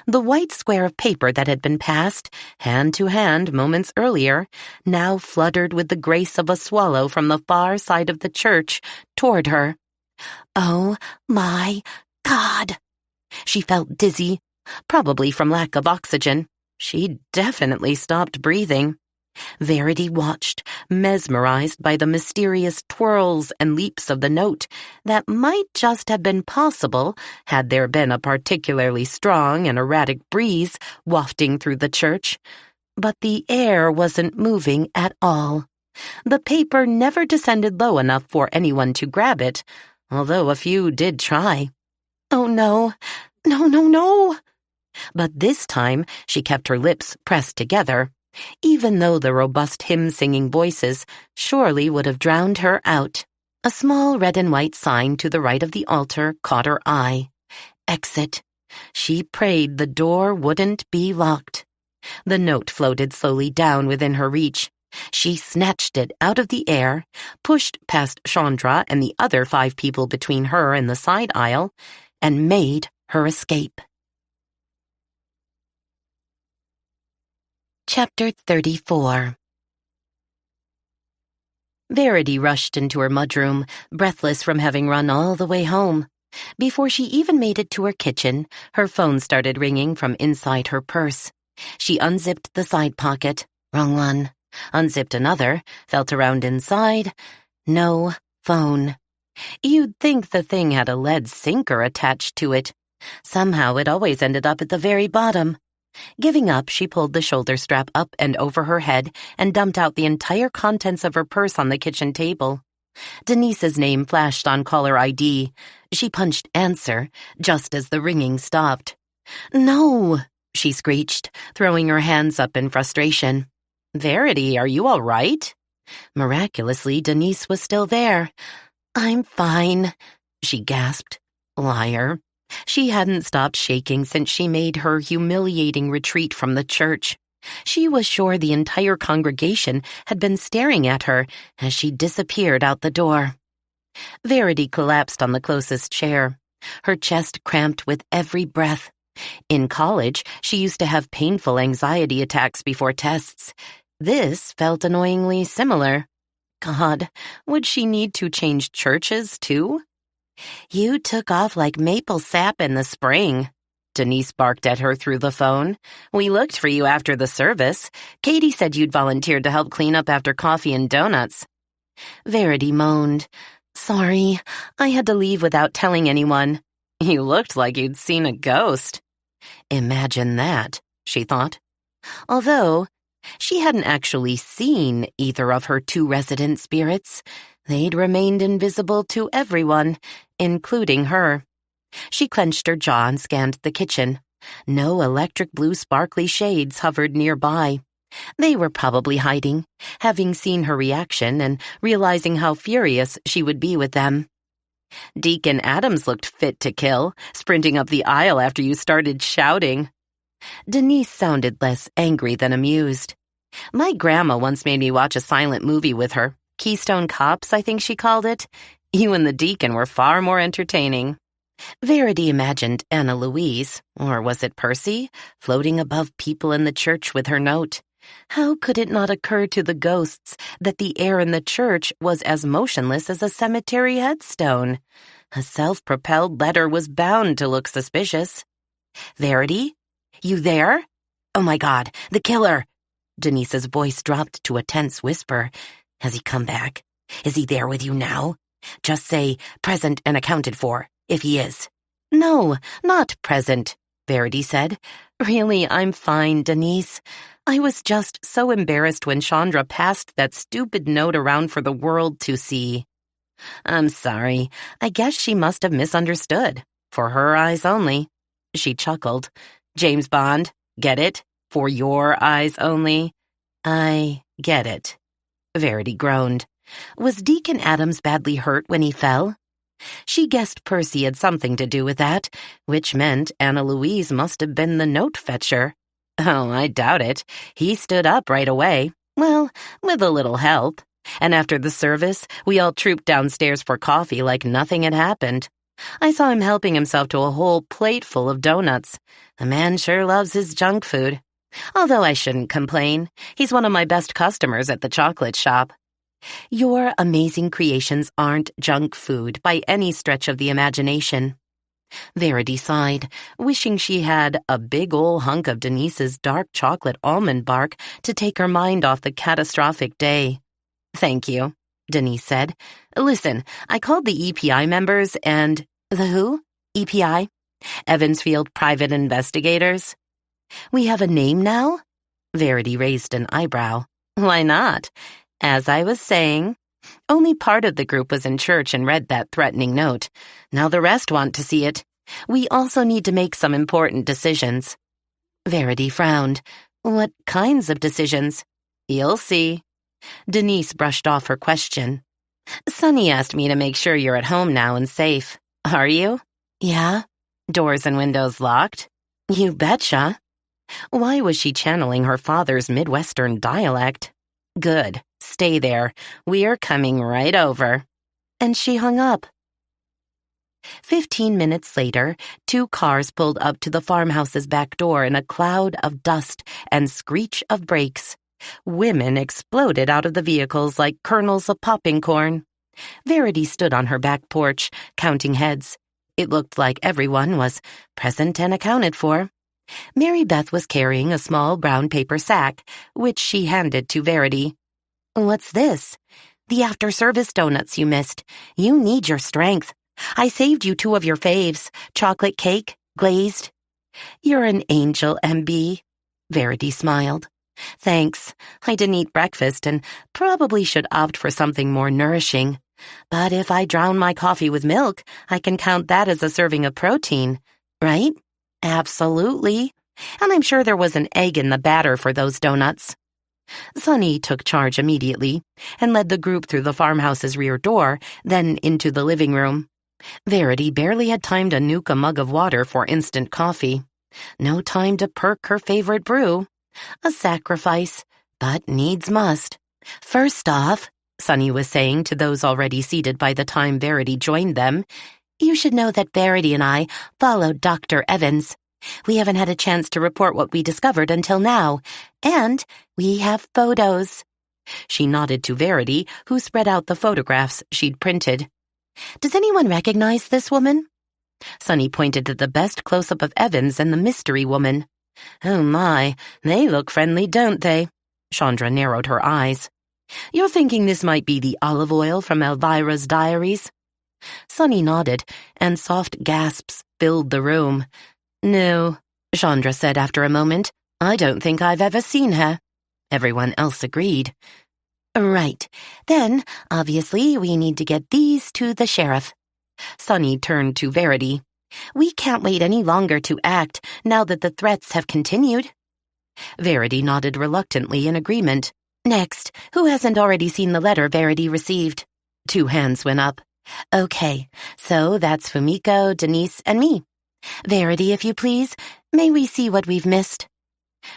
The white square of paper that had been passed, hand to hand moments earlier, now fluttered with the grace of a swallow from the far side of the church toward her. Oh my God! She felt dizzy, probably from lack of oxygen. She'd definitely stopped breathing. Verity watched, mesmerized by the mysterious twirls and leaps of the note that might just have been possible had there been a particularly strong and erratic breeze wafting through the church. But the air wasn't moving at all. The paper never descended low enough for anyone to grab it, although a few did try. Oh no, no, no, no! But this time she kept her lips pressed together, even though the robust hymn-singing voices surely would have drowned her out. A small red and white sign to the right of the altar caught her eye. Exit. She prayed the door wouldn't be locked. The note floated slowly down within her reach. She snatched it out of the air, pushed past Chandra and the other 5 people between her and the side aisle, and made her escape. Chapter 34. Verity rushed into her mudroom, breathless from having run all the way home. Before she even made it to her kitchen, her phone started ringing from inside her purse. She unzipped the side pocket. Wrong one. Unzipped another, felt around inside. No phone. You'd think the thing had a lead sinker attached to it. Somehow it always ended up at the very bottom. Giving up, she pulled the shoulder strap up and over her head and dumped out the entire contents of her purse on the kitchen table. Denise's name flashed on caller ID. She punched answer just as the ringing stopped. "No," she screeched, throwing her hands up in frustration. "Verity, are you all right?" Miraculously, Denise was still there. "I'm fine," she gasped. Liar. She hadn't stopped shaking since she made her humiliating retreat from the church. She was sure the entire congregation had been staring at her as she disappeared out the door. Verity collapsed on the closest chair, her chest cramped with every breath. In college, she used to have painful anxiety attacks before tests. This felt annoyingly similar. God, would she need to change churches, too? "You took off like maple sap in the spring," Denise barked at her through the phone. "We looked for you after the service. Katie said you'd volunteered to help clean up after coffee and donuts." Verity moaned. "Sorry, I had to leave without telling anyone." "You looked like you'd seen a ghost." Imagine that, she thought. Although she hadn't actually seen either of her 2 resident spirits. They'd remained invisible to everyone, including her. She clenched her jaw and scanned the kitchen. No electric blue sparkly shades hovered nearby. They were probably hiding, having seen her reaction and realizing how furious she would be with them. "Deacon Adams looked fit to kill, sprinting up the aisle after you started shouting." Denise sounded less angry than amused. "My grandma once made me watch a silent movie with her. Keystone Cops, I think she called it. You and the deacon were far more entertaining." Verity imagined Anna Louise, or was it Percy, floating above people in the church with her note. How could it not occur to the ghosts that the air in the church was as motionless as a cemetery headstone? A self-propelled letter was bound to look suspicious. "Verity? You there? Oh my God, the killer!" Denise's voice dropped to a tense whisper. "Has he come back? Is he there with you now? Just say, present and accounted for, if he is." "No, not present," Verity said. "Really, I'm fine, Denise. I was just so embarrassed when Chandra passed that stupid note around for the world to see." "I'm sorry. I guess she must have misunderstood. For her eyes only." She chuckled. "James Bond, get it? For your eyes only." "I get it." Verity groaned. Was Deacon Adams badly hurt when he fell? She guessed Percy had something to do with that, which meant Anna Louise must have been the note fetcher. Oh, I doubt it. He stood up right away. Well, with a little help. And after the service, we all trooped downstairs for coffee like nothing had happened. I saw him helping himself to a whole plate full of donuts. The man sure loves his junk food. Although I shouldn't complain. He's one of my best customers at the chocolate shop. Your amazing creations aren't junk food by any stretch of the imagination. Verity sighed, wishing she had a big ol' hunk of Denise's dark chocolate almond bark to take her mind off the catastrophic day. Thank you, Denise said. Listen, I called the EPI members and... The who? EPI? Evansfield Private Investigators. We have a name now? Verity raised an eyebrow. Why not? As I was saying, only part of the group was in church and read that threatening note. Now the rest want to see it. We also need to make some important decisions. Verity frowned. What kinds of decisions? You'll see. Denise brushed off her question. Sonny asked me to make sure you're at home now and safe. Are you? Yeah. Doors and windows locked? You betcha. Why was she channeling her father's Midwestern dialect? Good. Stay there. We're coming right over. And she hung up. 15 minutes later, 2 cars pulled up to the farmhouse's back door in a cloud of dust and screech of brakes. Women exploded out of the vehicles like kernels of popping corn. Verity stood on her back porch, counting heads. It looked like everyone was present and accounted for. Mary Beth was carrying a small brown paper sack, which she handed to Verity. What's this? The after-service donuts you missed. You need your strength. I saved you 2 of your faves, chocolate cake, glazed. You're an angel, MB. Verity smiled. Thanks. I didn't eat breakfast and probably should opt for something more nourishing. But if I drown my coffee with milk, I can count that as a serving of protein, right? Absolutely. And I'm sure there was an egg in the batter for those donuts. Sonny took charge immediately and led the group through the farmhouse's rear door, then into the living room. Verity barely had time to nuke a mug of water for instant coffee. No time to perk her favorite brew. A sacrifice, but needs must. First off, Sonny was saying to those already seated by the time Verity joined them, you should know that Verity and I followed Dr. Evans. We haven't had a chance to report what we discovered until now, and we have photos. She nodded to Verity, who spread out the photographs she'd printed. Does anyone recognize this woman? Sonny pointed to the best close-up of Evans and the mystery woman. Oh my, they look friendly, don't they? Chandra narrowed her eyes. You're thinking this might be the olive oil from Elvira's diaries? Sonny nodded, and soft gasps filled the room. No, Chandra said after a moment. I don't think I've ever seen her. Everyone else agreed. Right. Then, obviously, we need to get these to the sheriff. Sonny turned to Verity. We can't wait any longer to act now that the threats have continued. Verity nodded reluctantly in agreement. Next, who hasn't already seen the letter Verity received? 2 hands went up. Okay, so that's Fumiko, Denise, and me. Verity, if you please, may we see what we've missed?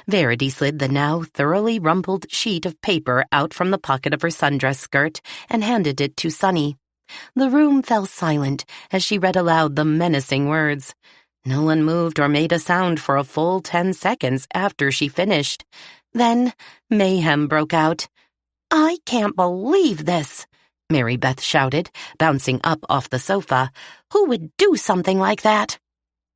Verity slid the now thoroughly rumpled sheet of paper out from the pocket of her sundress skirt and handed it to Sonny. The room fell silent as she read aloud the menacing words. No one moved or made a sound for a full 10 seconds after she finished. Then mayhem broke out. I can't believe this, Mary Beth shouted, bouncing up off the sofa. Who would do something like that?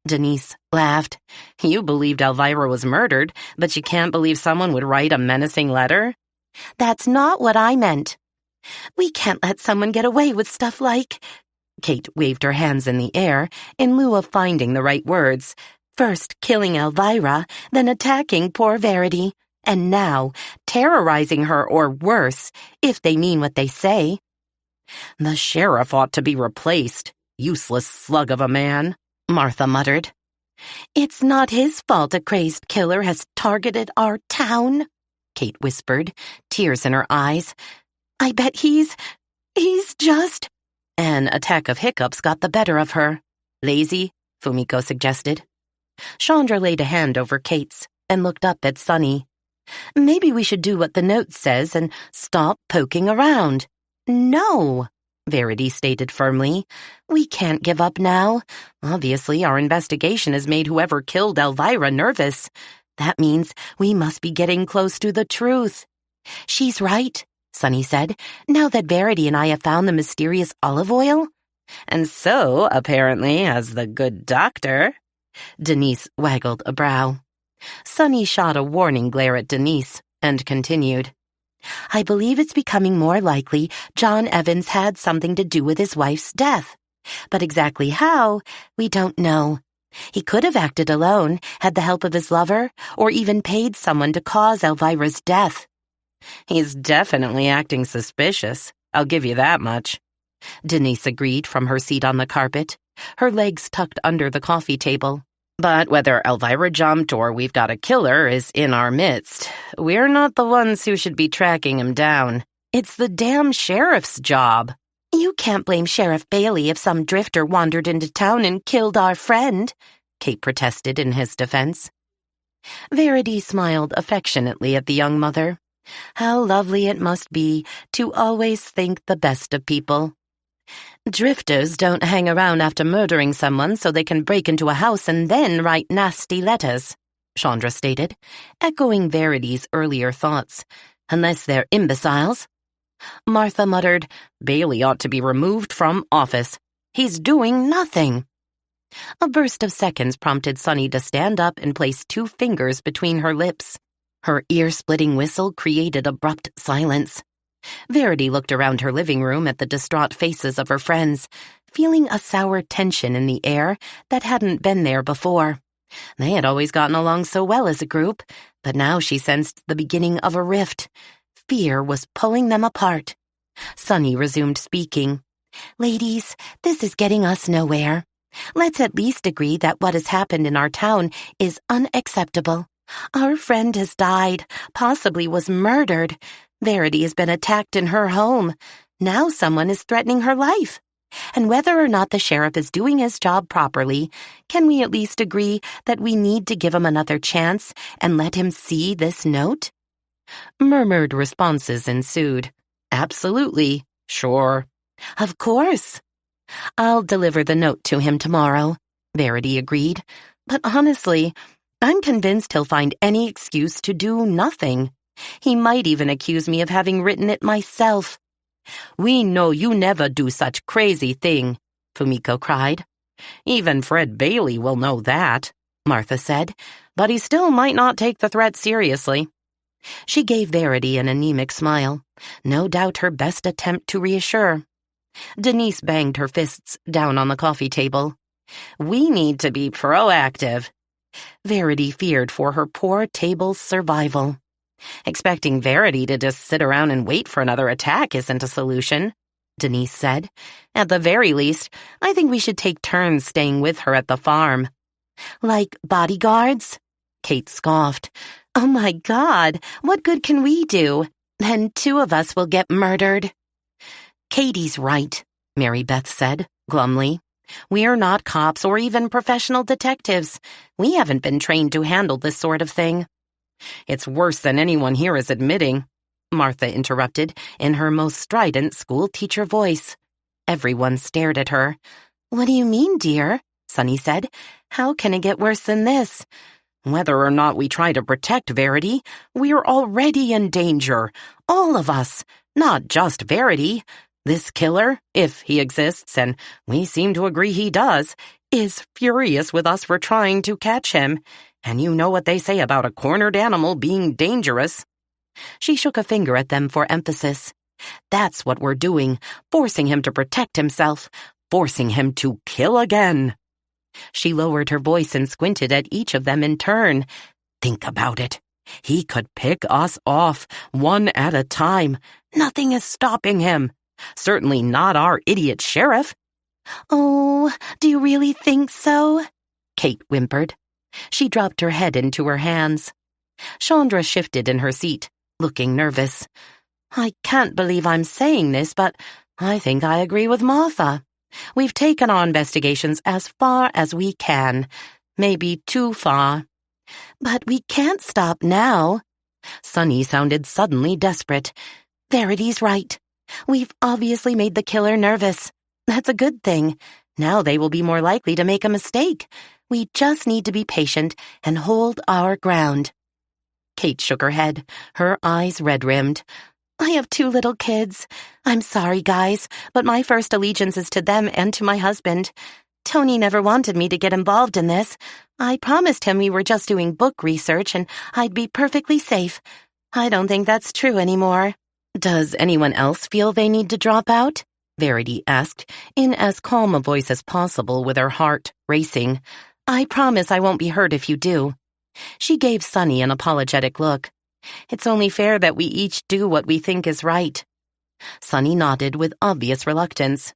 Denise laughed. You believed Elvira was murdered, but you can't believe someone would write a menacing letter? That's not what I meant. We can't let someone get away with stuff like... Kate waved her hands in the air in lieu of finding the right words. First killing Elvira, then attacking poor Verity, and now terrorizing her or worse, if they mean what they say. The sheriff ought to be replaced. Useless slug of a man, Martha muttered. It's not his fault a crazed killer has targeted our town, Kate whispered, tears in her eyes. I bet he's just... An attack of hiccups got the better of her. Lazy, Fumiko suggested. Chandra laid a hand over Kate's. and looked up at Sunny. "Maybe we should do what the note says and stop poking around." "No," Verity stated firmly. "We can't give up now. Obviously, our investigation has made whoever killed Elvira nervous. That means we must be getting close to the truth." "She's right," Sunny said, "now that Verity and I have found the mysterious olive oil." "And so, apparently, has the good doctor." Denise waggled a brow. Sunny shot a warning glare at Denise and continued. "I believe it's becoming more likely John Evans had something to do with his wife's death. But exactly how, we don't know. He could have acted alone, had the help of his lover, or even paid someone to cause Elvira's death." "He's definitely acting suspicious, I'll give you that much," Denise agreed from her seat on the carpet, her legs tucked under the coffee table. "But whether Elvira jumped or we've got a killer is in our midst. We're not the ones who should be tracking him down. It's the damn sheriff's job." "You can't blame Sheriff Bailey if some drifter wandered into town and killed our friend," Kate protested in his defense. Verity smiled affectionately at the young mother. How lovely it must be to always think the best of people. "Drifters don't hang around after murdering someone so they can break into a house and then write nasty letters," Chandra stated, echoing Verity's earlier thoughts, "unless they're imbeciles." Martha muttered, "Bailey ought to be removed from office. He's doing nothing." A burst of seconds prompted Sunny to stand up and place 2 fingers between her lips. Her ear-splitting whistle created abrupt silence. Verity looked around her living room at the distraught faces of her friends, feeling a sour tension in the air that hadn't been there before. They had always gotten along so well as a group, but now she sensed the beginning of a rift. Fear was pulling them apart. Sunny resumed speaking. "Ladies, this is getting us nowhere. Let's at least agree that what has happened in our town is unacceptable. Our friend has died, possibly was murdered. Verity has been attacked in her home. Now someone is threatening her life. And whether or not the sheriff is doing his job properly, can we at least agree that we need to give him another chance and let him see this note?" Murmured responses ensued. "Absolutely. Sure." "Of course." "I'll deliver the note to him tomorrow," Verity agreed. "But honestly, I'm convinced he'll find any excuse to do nothing. He might even accuse me of having written it myself." "We know you never do such crazy thing," Fumiko cried. "Even Fred Bailey will know that," Martha said, "but he still might not take the threat seriously." She gave Verity an anemic smile, no doubt her best attempt to reassure. Denise banged her fists down on the coffee table. "We need to be proactive." Verity feared for her poor table's survival. "Expecting Verity to just sit around and wait for another attack isn't a solution," Denise said. "At the very least, I think we should take turns staying with her at the farm." "Like bodyguards?" Kate scoffed. "Oh my God, what good can we do? Then 2 of us will get murdered." "Katie's right," Mary Beth said, glumly. "We're not cops or even professional detectives. We haven't been trained to handle this sort of thing." "It's worse than anyone here is admitting," Martha interrupted in her most strident school-teacher voice. Everyone stared at her. "What do you mean, dear?" Sunny said. "How can it get worse than this?" "Whether or not we try to protect Verity, we're already in danger. All of us, not just Verity. This killer, if he exists, and we seem to agree he does, is furious with us for trying to catch him. And you know what they say about a cornered animal being dangerous." She shook a finger at them for emphasis. "That's what we're doing, forcing him to protect himself, forcing him to kill again." She lowered her voice and squinted at each of them in turn. "Think about it. He could pick us off, one at a time. Nothing is stopping him. Certainly not our idiot sheriff." "Oh, do you really think so?" Kate whimpered. She dropped her head into her hands. Chandra shifted in her seat, looking nervous. "I can't believe I'm saying this, but I think I agree with Martha. We've taken our investigations as far as we can, maybe too far. But we can't stop now. Sunny sounded suddenly desperate. Verity's right. We've obviously made the killer nervous. That's a good thing. Now they will be more likely to make a mistake. We just need to be patient and hold our ground. Kate shook her head, her eyes red-rimmed. I have 2 little kids. I'm sorry, guys, but my first allegiance is to them and to my husband. Tony never wanted me to get involved in this. I promised him we were just doing book research and I'd be perfectly safe. I don't think that's true anymore. Does anyone else feel they need to drop out? Verity asked, in as calm a voice as possible with her heart racing. I promise I won't be hurt if you do. She gave Sunny an apologetic look. It's only fair that we each do what we think is right. Sunny nodded with obvious reluctance.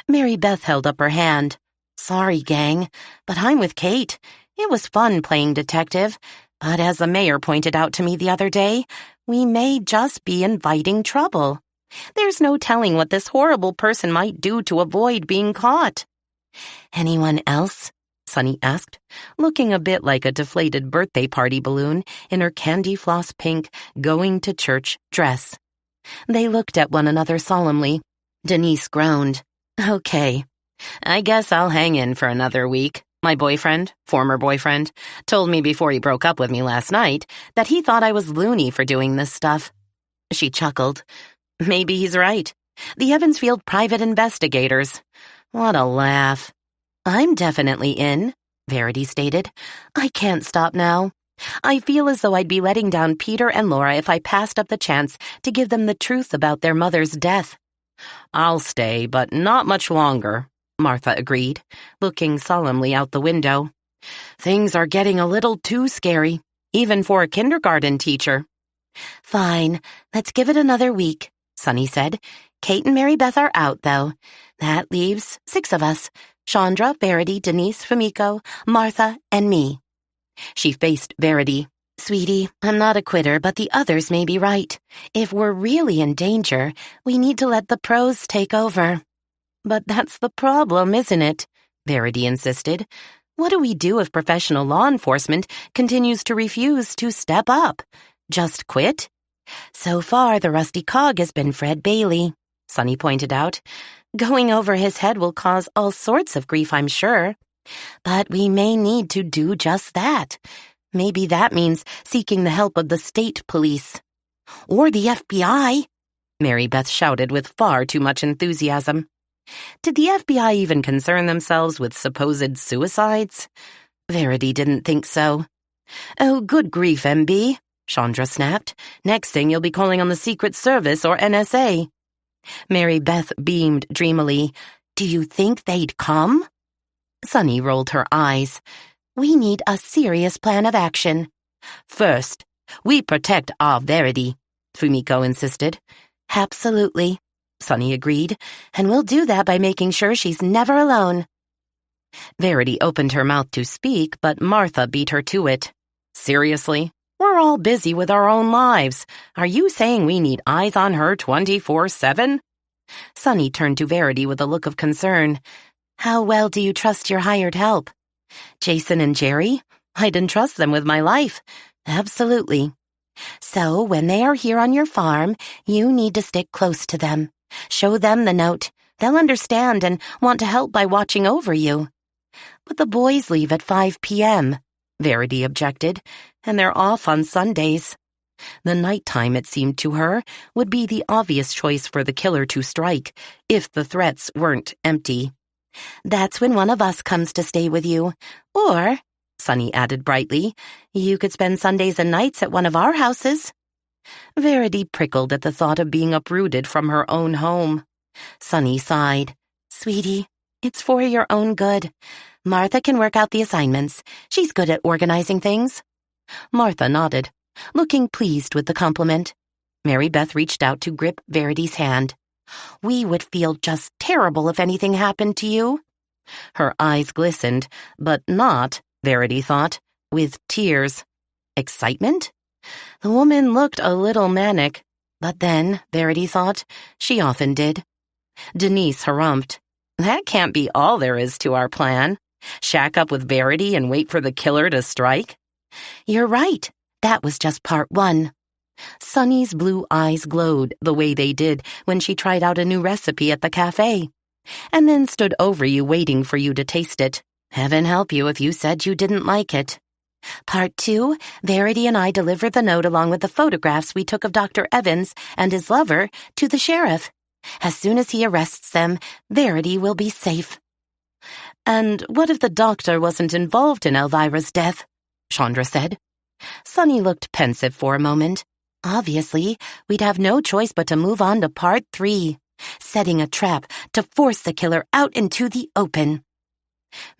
Mary Beth held up her hand. Sorry, gang, but I'm with Kate. It was fun playing detective, but as the mayor pointed out to me the other day, we may just be inviting trouble. There's no telling what this horrible person might do to avoid being caught. Anyone else? Sunny asked, looking a bit like a deflated birthday party balloon in her candy floss pink going-to-church dress. They looked at one another solemnly. Denise groaned. Okay, I guess I'll hang in for another week. My former boyfriend, told me before he broke up with me last night that he thought I was loony for doing this stuff. She chuckled. Maybe he's right. The Evansfield private investigators. What a laugh. I'm definitely in, Verity stated. I can't stop now. I feel as though I'd be letting down Peter and Laura if I passed up the chance to give them the truth about their mother's death. I'll stay, but not much longer, Martha agreed, looking solemnly out the window. Things are getting a little too scary, even for a kindergarten teacher. Fine, let's give it another week, Sunny said. Kate and Mary Beth are out, though. That leaves 6 of us. Chandra, Verity, Denise, Famiko, Martha, and me. She faced Verity. Sweetie, I'm not a quitter, but the others may be right. If we're really in danger, we need to let the pros take over. But that's the problem, isn't it? Verity insisted. What do we do if professional law enforcement continues to refuse to step up? Just quit? So far, the rusty cog has been Fred Bailey, Sunny pointed out. Going over his head will cause all sorts of grief, I'm sure. But we may need to do just that. Maybe that means seeking the help of the state police. Or the FBI, Mary Beth shouted with far too much enthusiasm. Did the FBI even concern themselves with supposed suicides? Verity didn't think so. Oh, good grief, MB, Chandra snapped. Next thing you'll be calling on the Secret Service or NSA. Mary Beth beamed dreamily. Do you think they'd come? Sunny rolled her eyes. We need a serious plan of action. First, we protect our Verity, Fumiko insisted. Absolutely, Sunny agreed, and we'll do that by making sure she's never alone. Verity opened her mouth to speak, but Martha beat her to it. Seriously? We're all busy with our own lives. Are you saying we need eyes on her 24/7? Sunny turned to Verity with a look of concern. How well do you trust your hired help? Jason and Jerry? I'd entrust them with my life. Absolutely. So when they are here on your farm, you need to stick close to them. Show them the note. They'll understand and want to help by watching over you. But the boys leave at 5 p.m., Verity objected, and they're off on Sundays. The nighttime, it seemed to her, would be the obvious choice for the killer to strike, if the threats weren't empty. That's when one of us comes to stay with you. Or, Sunny added brightly, you could spend Sundays and nights at one of our houses. Verity prickled at the thought of being uprooted from her own home. Sunny sighed. Sweetie, it's for your own good. Martha can work out the assignments. She's good at organizing things. Martha nodded, looking pleased with the compliment. Mary Beth reached out to grip Verity's hand. We would feel just terrible if anything happened to you. Her eyes glistened, but not, Verity thought, with tears. Excitement? The woman looked a little manic, but then, Verity thought, she often did. Denise harumphed. That can't be all there is to our plan. Shack up with Verity and wait for the killer to strike? You're right. That was just part one. Sunny's blue eyes glowed the way they did when she tried out a new recipe at the cafe, and then stood over you waiting for you to taste it. Heaven help you if you said you didn't like it. Part two, Verity and I delivered the note along with the photographs we took of Dr. Evans and his lover to the sheriff. As soon as he arrests them, Verity will be safe. And what if the doctor wasn't involved in Elvira's death? Chandra said. Sunny looked pensive for a moment. Obviously, we'd have no choice but to move on to part three, setting a trap to force the killer out into the open.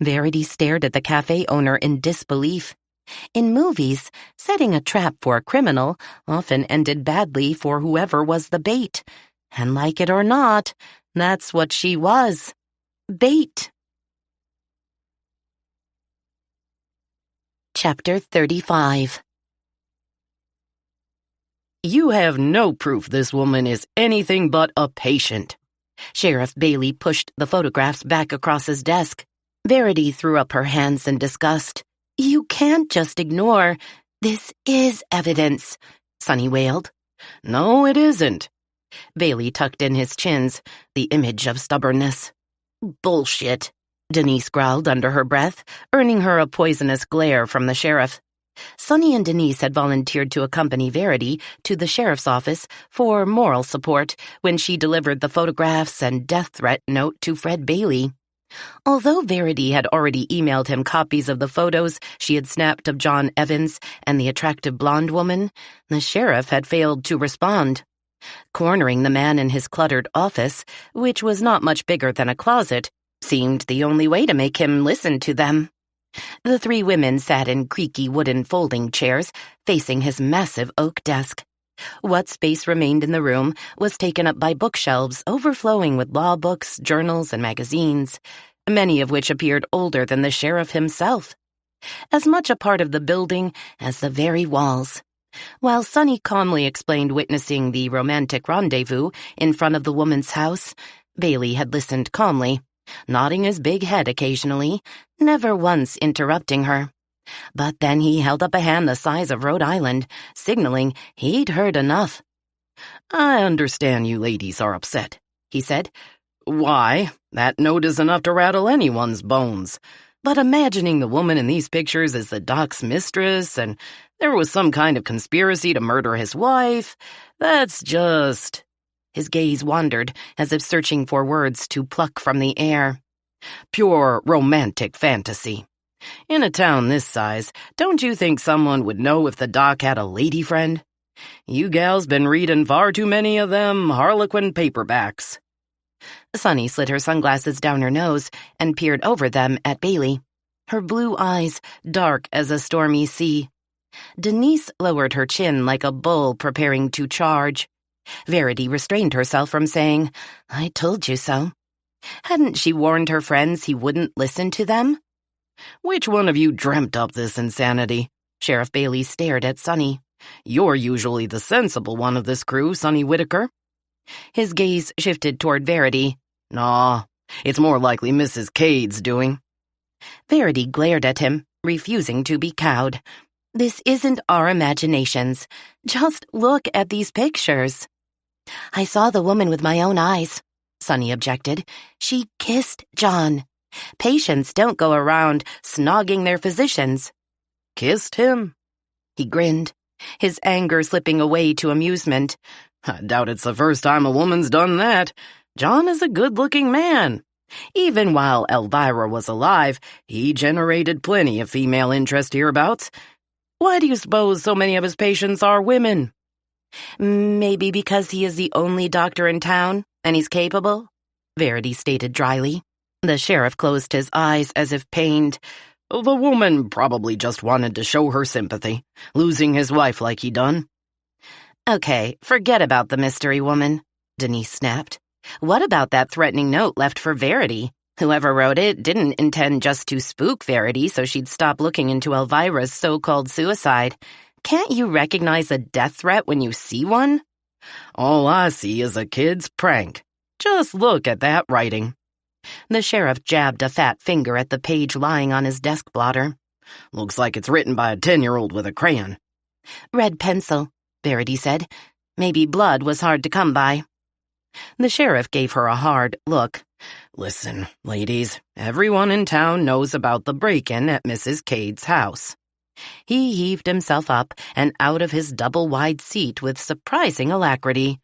Verity stared at the cafe owner in disbelief. In movies, setting a trap for a criminal often ended badly for whoever was the bait. And like it or not, that's what she was. Bait. Chapter 35. You have no proof this woman is anything but a patient. Sheriff Bailey pushed the photographs back across his desk. Verity threw up her hands in disgust. You can't just ignore. This is evidence, Sunny wailed. No, it isn't. Bailey tucked in his chins, the image of stubbornness. Bullshit, Denise growled under her breath, earning her a poisonous glare from the sheriff. Sunny and Denise had volunteered to accompany Verity to the sheriff's office for moral support when she delivered the photographs and death threat note to Fred Bailey. Although Verity had already emailed him copies of the photos she had snapped of John Evans and the attractive blonde woman, the sheriff had failed to respond. Cornering the man in his cluttered office, which was not much bigger than a closet, seemed the only way to make him listen to them. The three women sat in creaky wooden folding chairs facing his massive oak desk. What space remained in the room was taken up by bookshelves overflowing with law books, journals, and magazines, many of which appeared older than the sheriff himself. As much a part of the building as the very walls. While Sunny calmly explained witnessing the romantic rendezvous in front of the woman's house, Bailey had listened calmly, nodding his big head occasionally, never once interrupting her. But then he held up a hand the size of Rhode Island, signaling he'd heard enough. I understand you ladies are upset, he said. Why, that note is enough to rattle anyone's bones. But imagining the woman in these pictures is the doc's mistress and there was some kind of conspiracy to murder his wife, that's just... His gaze wandered, as if searching for words to pluck from the air. Pure romantic fantasy. In a town this size, don't you think someone would know if the doc had a lady friend? You gals been reading far too many of them Harlequin paperbacks. Sunny slid her sunglasses down her nose and peered over them at Bailey, her blue eyes dark as a stormy sea. Denise lowered her chin like a bull preparing to charge. Verity restrained herself from saying, I told you so. Hadn't she warned her friends he wouldn't listen to them? Which one of you dreamt up this insanity? Sheriff Bailey stared at Sunny. You're usually the sensible one of this crew, Sunny Whitaker. His gaze shifted toward Verity. Nah, it's more likely Mrs. Cade's doing. Verity glared at him, refusing to be cowed. This isn't our imaginations. Just look at these pictures. I saw the woman with my own eyes, Sunny objected. She kissed John. Patients don't go around snogging their physicians. Kissed him? He grinned, his anger slipping away to amusement. I doubt it's the first time a woman's done that. John is a good-looking man. Even while Elvira was alive, he generated plenty of female interest hereabouts. Why do you suppose so many of his patients are women? Maybe because he is the only doctor in town, and he's capable, Verity stated dryly. The sheriff closed his eyes as if pained. The woman probably just wanted to show her sympathy, losing his wife like he done. Okay, forget about the mystery woman, Denise snapped. What about that threatening note left for Verity? Whoever wrote it didn't intend just to spook Verity so she'd stop looking into Elvira's so-called suicide. Can't you recognize a death threat when you see one? All I see is a kid's prank. Just look at that writing. The sheriff jabbed a fat finger at the page lying on his desk blotter. Looks like it's written by a 10-year-old with a crayon. Red pencil, Verity said. Maybe blood was hard to come by. The sheriff gave her a hard look. Listen, ladies, everyone in town knows about the break-in at Mrs. Cade's house. He heaved himself up and out of his double-wide seat with surprising alacrity.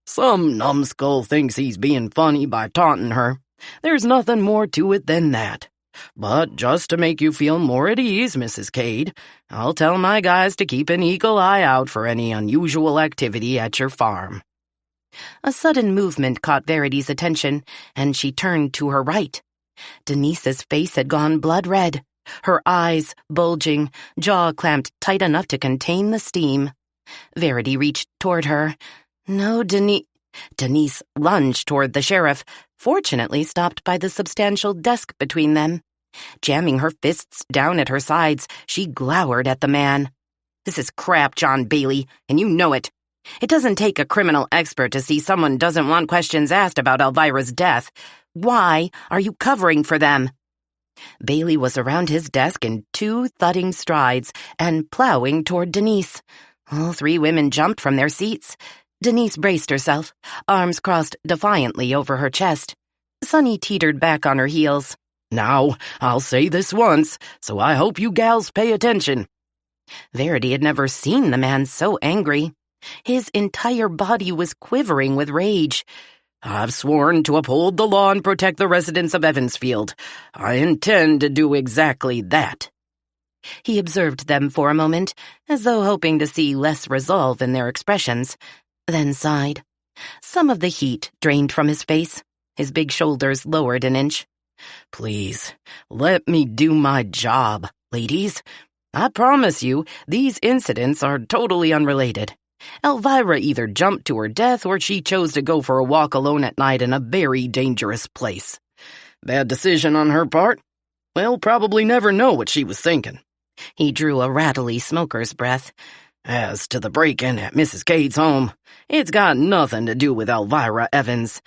Some numbskull thinks he's being funny by taunting her. There's nothing more to it than that. But just to make you feel more at ease, Mrs. Cade, I'll tell my guys to keep an eagle eye out for any unusual activity at your farm. A sudden movement caught Verity's attention, and she turned to her right. Denise's face had gone blood red, her eyes bulging, jaw clamped tight enough to contain the steam. Verity reached toward her. No, Denise. Denise lunged toward the sheriff, fortunately stopped by the substantial desk between them. Jamming her fists down at her sides, she glowered at the man. This is crap, John Bailey, and you know it. It doesn't take a criminal expert to see someone doesn't want questions asked about Elvira's death. Why are you covering for them? Bailey was around his desk in 2 thudding strides and plowing toward Denise. All 3 women jumped from their seats. Denise braced herself, arms crossed defiantly over her chest. Sunny teetered back on her heels. Now, I'll say this once, so I hope you gals pay attention. Verity had never seen the man so angry. His entire body was quivering with rage. I've sworn to uphold the law and protect the residents of Evansfield. I intend to do exactly that. He observed them for a moment, as though hoping to see less resolve in their expressions, then sighed. Some of the heat drained from his face. His big shoulders lowered an inch. Please, let me do my job, ladies. I promise you, these incidents are totally unrelated. Elvira either jumped to her death or she chose to go for a walk alone at night in a very dangerous place. Bad decision on her part? We'll probably never know what she was thinking. He drew a rattly smoker's breath. As to the break-in at Mrs. Cade's home, it's got nothing to do with Elvira Evans.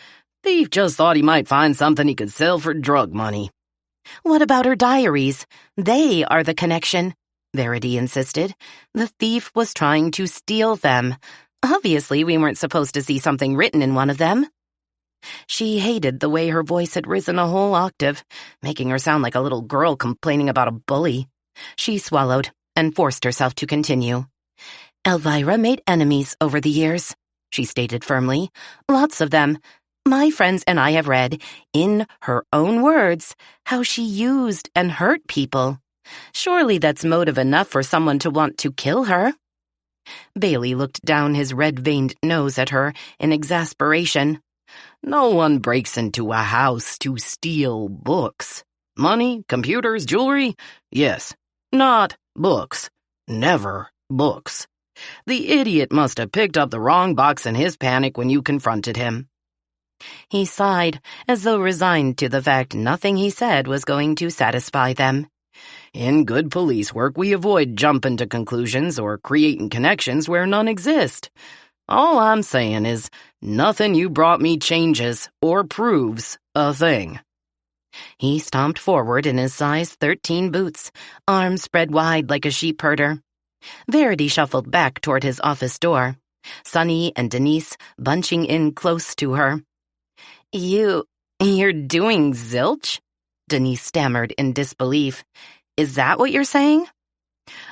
Thief just thought he might find something he could sell for drug money. What about her diaries? They are the connection, Verity insisted. The thief was trying to steal them. Obviously, we weren't supposed to see something written in one of them. She hated the way her voice had risen a whole octave, making her sound like a little girl complaining about a bully. She swallowed and forced herself to continue. Elvira made enemies over the years, she stated firmly. Lots of them. My friends and I have read, in her own words, how she used and hurt people. Surely that's motive enough for someone to want to kill her. Bailey looked down his red-veined nose at her in exasperation. No one breaks into a house to steal books. Money, computers, jewelry? Yes. Not books. Never books. The idiot must have picked up the wrong box in his panic when you confronted him. He sighed, as though resigned to the fact nothing he said was going to satisfy them. In good police work, we avoid jumping to conclusions or creating connections where none exist. All I'm saying is, nothing you brought me changes or proves a thing. He stomped forward in his size 13 boots, arms spread wide like a sheep herder. Verity shuffled back toward his office door, Sunny and Denise bunching in close to her. You're doing zilch? Denise stammered in disbelief. Is that what you're saying?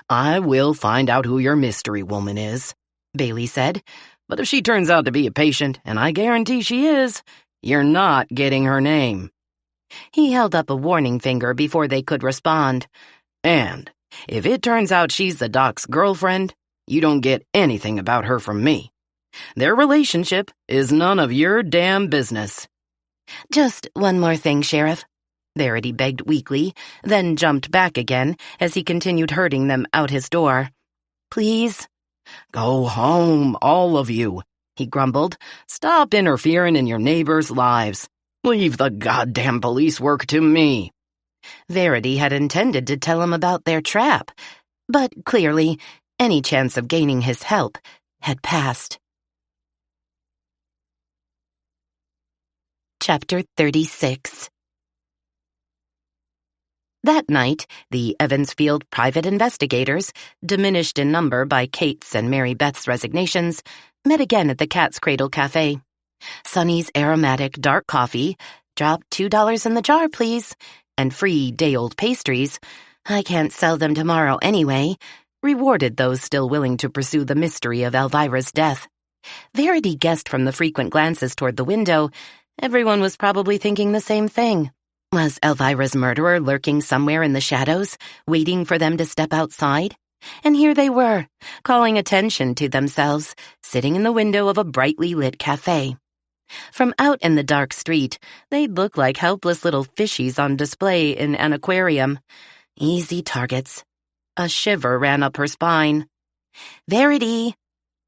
I will find out who your mystery woman is, Bailey said. But if she turns out to be a patient, and I guarantee she is, you're not getting her name. He held up a warning finger before they could respond. And if it turns out she's the doc's girlfriend, you don't get anything about her from me. Their relationship is none of your damn business. Just one more thing, Sheriff, Verity begged weakly, then jumped back again as he continued herding them out his door. Please? Go home, all of you, he grumbled. Stop interfering in your neighbors' lives. Leave the goddamn police work to me. Verity had intended to tell him about their trap, but clearly, any chance of gaining his help had passed. Chapter 36. That night, the Evansfield private investigators, diminished in number by Kate's and Mary Beth's resignations, met again at the Cat's Cradle Cafe. Sonny's aromatic dark coffee, drop $2 in the jar, please, and free day-old pastries, I can't sell them tomorrow anyway, rewarded those still willing to pursue the mystery of Elvira's death. Verity guessed from the frequent glances toward the window, everyone was probably thinking the same thing. Was Elvira's murderer lurking somewhere in the shadows, waiting for them to step outside? And here they were, calling attention to themselves, sitting in the window of a brightly lit cafe. From out in the dark street, they'd look like helpless little fishies on display in an aquarium. Easy targets. A shiver ran up her spine. Verity!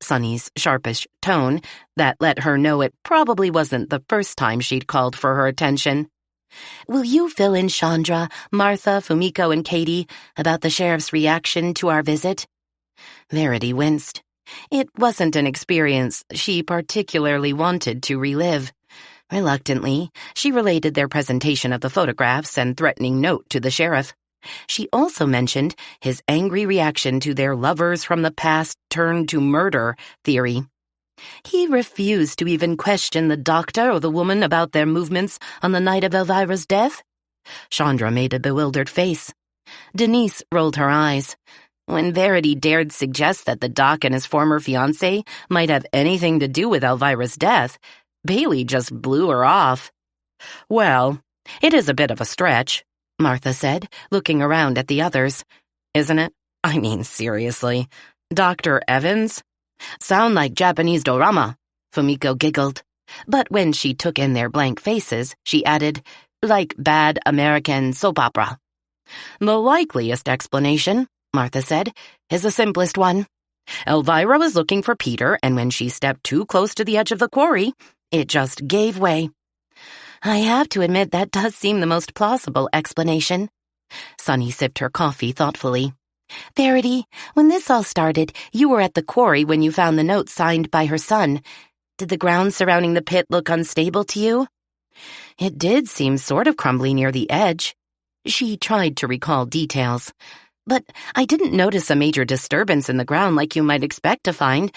Sonny's sharpish tone that let her know it probably wasn't the first time she'd called for her attention. Will you fill in Chandra, Martha, Fumiko, and Katie about the sheriff's reaction to our visit? Verity winced. It wasn't an experience she particularly wanted to relive. Reluctantly, she related their presentation of the photographs and threatening note to the sheriff. She also mentioned his angry reaction to their lovers from the past turned to murder theory. He refused to even question the doctor or the woman about their movements on the night of Elvira's death. Chandra made a bewildered face. Denise rolled her eyes. When Verity dared suggest that the doc and his former fiancé might have anything to do with Elvira's death, Bailey just blew her off. Well, it is a bit of a stretch, Martha said, looking around at the others. Isn't it? I mean, seriously. Dr. Evans? Sound like Japanese dorama, Fumiko giggled. But when she took in their blank faces, she added, like bad American soap opera. The likeliest explanation, Martha said, is the simplest one. Elvira was looking for Peter, and when she stepped too close to the edge of the quarry, it just gave way. I have to admit that does seem the most plausible explanation. Sonny sipped her coffee thoughtfully. Verity, when this all started, you were at the quarry when you found the note signed by her son. Did the ground surrounding the pit look unstable to you? It did seem sort of crumbly near the edge. She tried to recall details. But I didn't notice a major disturbance in the ground like you might expect to find.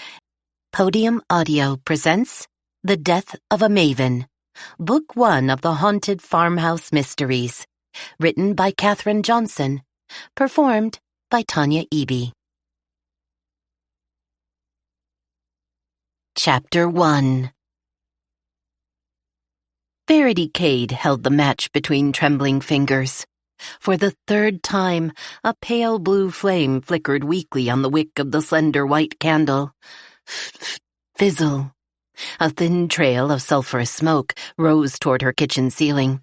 Podium Audio presents The Death of a Maven, Book 1 of the Haunted Farmhouse Mysteries, written by Kathryn Johnson, performed by Tanya Eby. Chapter 1. Verity Cade held the match between trembling fingers. For the third time, a pale blue flame flickered weakly on the wick of the slender white candle. Fizzle. A thin trail of sulphurous smoke rose toward her kitchen ceiling.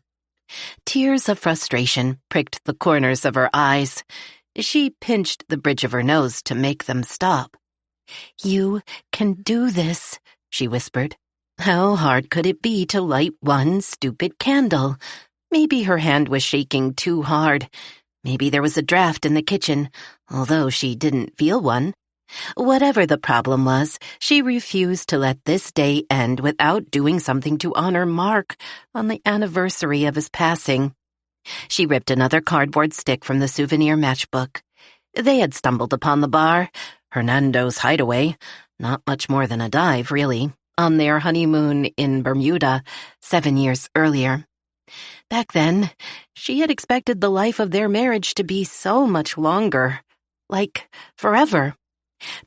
Tears of frustration pricked the corners of her eyes. She pinched the bridge of her nose to make them stop. You can do this, she whispered. How hard could it be to light one stupid candle? Maybe her hand was shaking too hard. Maybe there was a draft in the kitchen, although she didn't feel one. Whatever the problem was, she refused to let this day end without doing something to honor Mark on the anniversary of his passing. She ripped another cardboard stick from the souvenir matchbook. They had stumbled upon the bar, Hernando's hideaway, not much more than a dive, really, on their honeymoon in Bermuda 7 years earlier. Back then, she had expected the life of their marriage to be so much longer, like forever.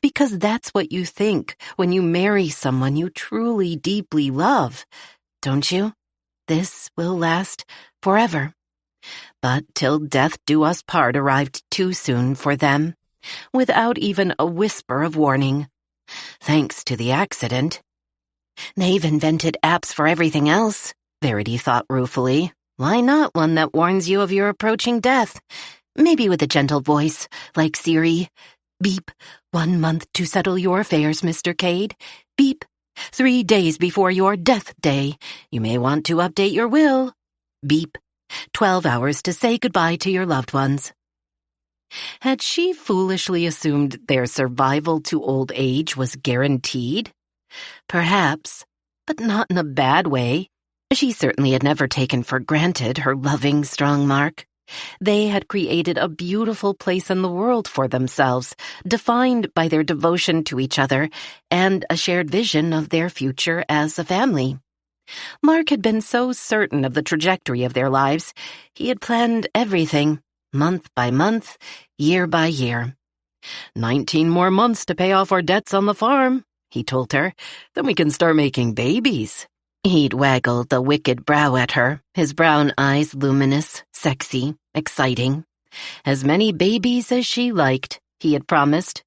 Because that's what you think when you marry someone you truly, deeply love, don't you? This will last forever. But till death do us part arrived too soon for them, without even a whisper of warning. Thanks to the accident. They've invented apps for everything else, Verity thought ruefully. Why not one that warns you of your approaching death? Maybe with a gentle voice, like Siri. Beep, 1 month to settle your affairs, Mr. Cade. Beep, 3 days before your death day. You may want to update your will. Beep, 12 hours to say goodbye to your loved ones. Had she foolishly assumed their survival to old age was guaranteed? Perhaps, but not in a bad way. She certainly had never taken for granted her loving, strong Mark. They had created a beautiful place in the world for themselves, defined by their devotion to each other and a shared vision of their future as a family. Mark had been so certain of the trajectory of their lives, he had planned everything, month by month, year by year. 19 more months to pay off our debts on the farm, he told her. Then we can start making babies. He'd waggled a wicked brow at her, his brown eyes luminous, sexy, exciting. As many babies as she liked, he had promised.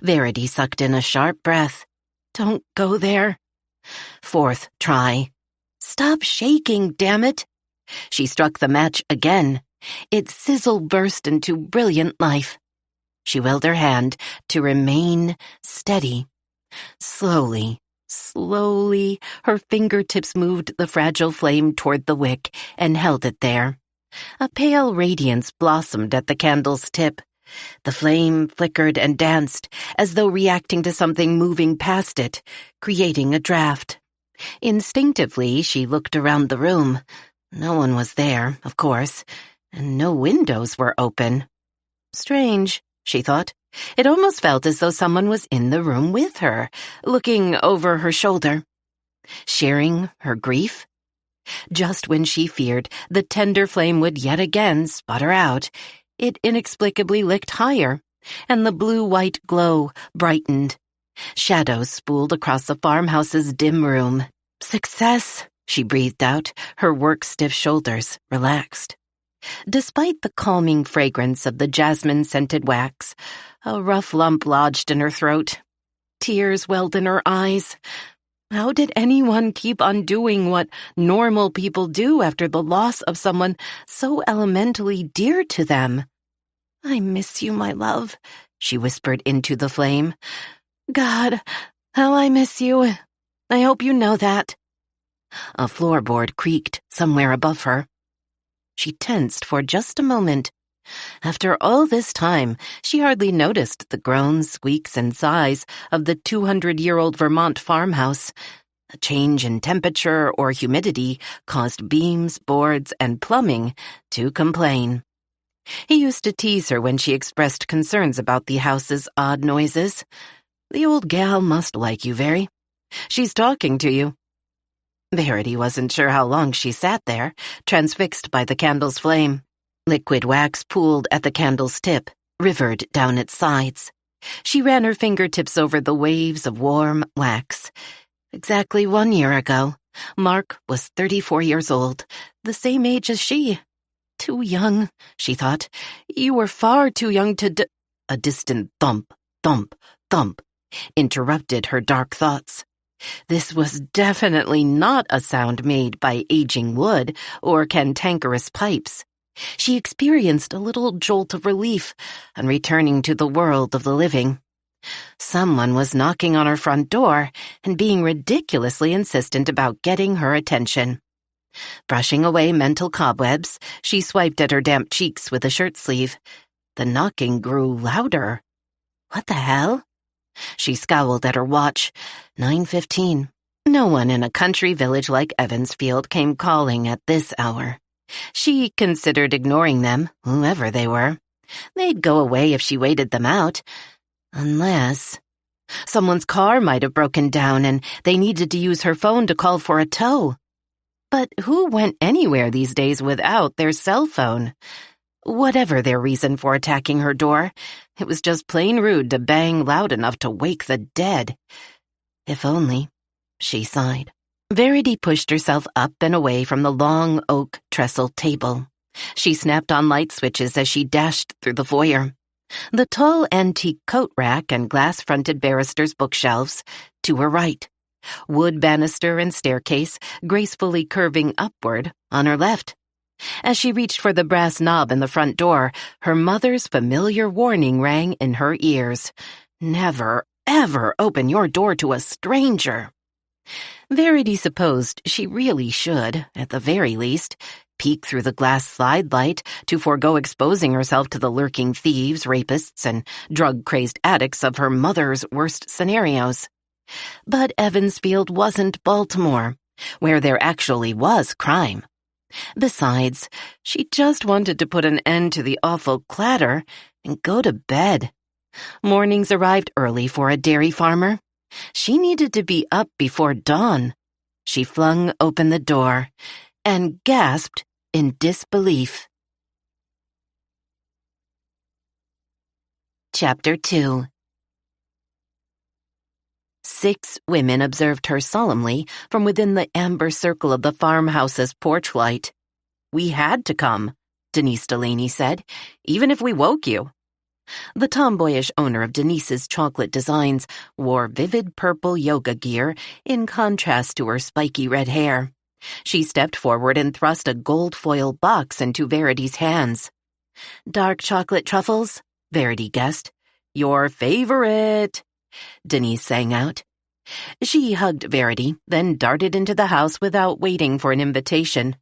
Verity sucked in a sharp breath. Don't go there. Fourth try. Stop shaking, damn it. She struck the match again. Its sizzle burst into brilliant life. She willed her hand to remain steady. Slowly, her fingertips moved the fragile flame toward the wick and held it there. A pale radiance blossomed at the candle's tip. The flame flickered and danced, as though reacting to something moving past it, creating a draft. Instinctively, she looked around the room. No one was there, of course, and no windows were open. Strange, she thought. It almost felt as though someone was in the room with her, looking over her shoulder. Sharing her grief? Just when she feared the tender flame would yet again sputter out, it inexplicably licked higher, and the blue-white glow brightened. Shadows spooled across the farmhouse's dim room. Success, she breathed out, her work-stiff shoulders relaxed. Despite the calming fragrance of the jasmine-scented wax, a rough lump lodged in her throat. Tears welled in her eyes. How did anyone keep on doing what normal people do after the loss of someone so elementally dear to them? I miss you, my love, she whispered into the flame. God, how I miss you. I hope you know that. A floorboard creaked somewhere above her. She tensed for just a moment. After all this time, she hardly noticed the groans, squeaks, and sighs of the 200-year-old Vermont farmhouse. A change in temperature or humidity caused beams, boards, and plumbing to complain. He used to tease her when she expressed concerns about the house's odd noises. The old gal must like you, Very. She's talking to you. Verity wasn't sure how long she sat there, transfixed by the candle's flame. Liquid wax pooled at the candle's tip, rivered down its sides. She ran her fingertips over the waves of warm wax. Exactly 1 year ago, Mark was 34 years old, the same age as she. Too young, she thought. You were far too young to A distant thump, thump, thump, interrupted her dark thoughts. This was definitely not a sound made by aging wood or cantankerous pipes. She experienced a little jolt of relief on returning to the world of the living. Someone was knocking on her front door and being ridiculously insistent about getting her attention. Brushing away mental cobwebs, she swiped at her damp cheeks with a shirt sleeve. The knocking grew louder. What the hell? She scowled at her watch. 9:15. No one in a country village like Evansfield came calling at this hour. She considered ignoring them, whoever they were. They'd go away if she waited them out. Unless someone's car might have broken down and they needed to use her phone to call for a tow. But who went anywhere these days without their cell phone? Whatever their reason for attacking her door, it was just plain rude to bang loud enough to wake the dead. If only, she sighed. Verity pushed herself up and away from the long oak trestle table. She snapped on light switches as she dashed through the foyer. The tall antique coat rack and glass-fronted barrister's bookshelves to her right. Wood banister and staircase gracefully curving upward on her left. As she reached for the brass knob in the front door, her mother's familiar warning rang in her ears. Never, ever open your door to a stranger. Verity supposed she really should, at the very least, peek through the glass slide light to forego exposing herself to the lurking thieves, rapists, and drug-crazed addicts of her mother's worst scenarios. But Evansfield wasn't Baltimore, where there actually was crime. Besides, she just wanted to put an end to the awful clatter and go to bed. Mornings arrived early for a dairy farmer. She needed to be up before dawn. She flung open the door and gasped in disbelief. Chapter 2. 6 women observed her solemnly from within the amber circle of the farmhouse's porch light. "We had to come," Denise Delaney said, "even if we woke you." The tomboyish owner of Denise's chocolate designs wore vivid purple yoga gear in contrast to her spiky red hair. She stepped forward and thrust a gold foil box into Verity's hands. "Dark chocolate truffles?" Verity guessed. "Your favorite," Denise sang out. She hugged Verity, then darted into the house without waiting for an invitation.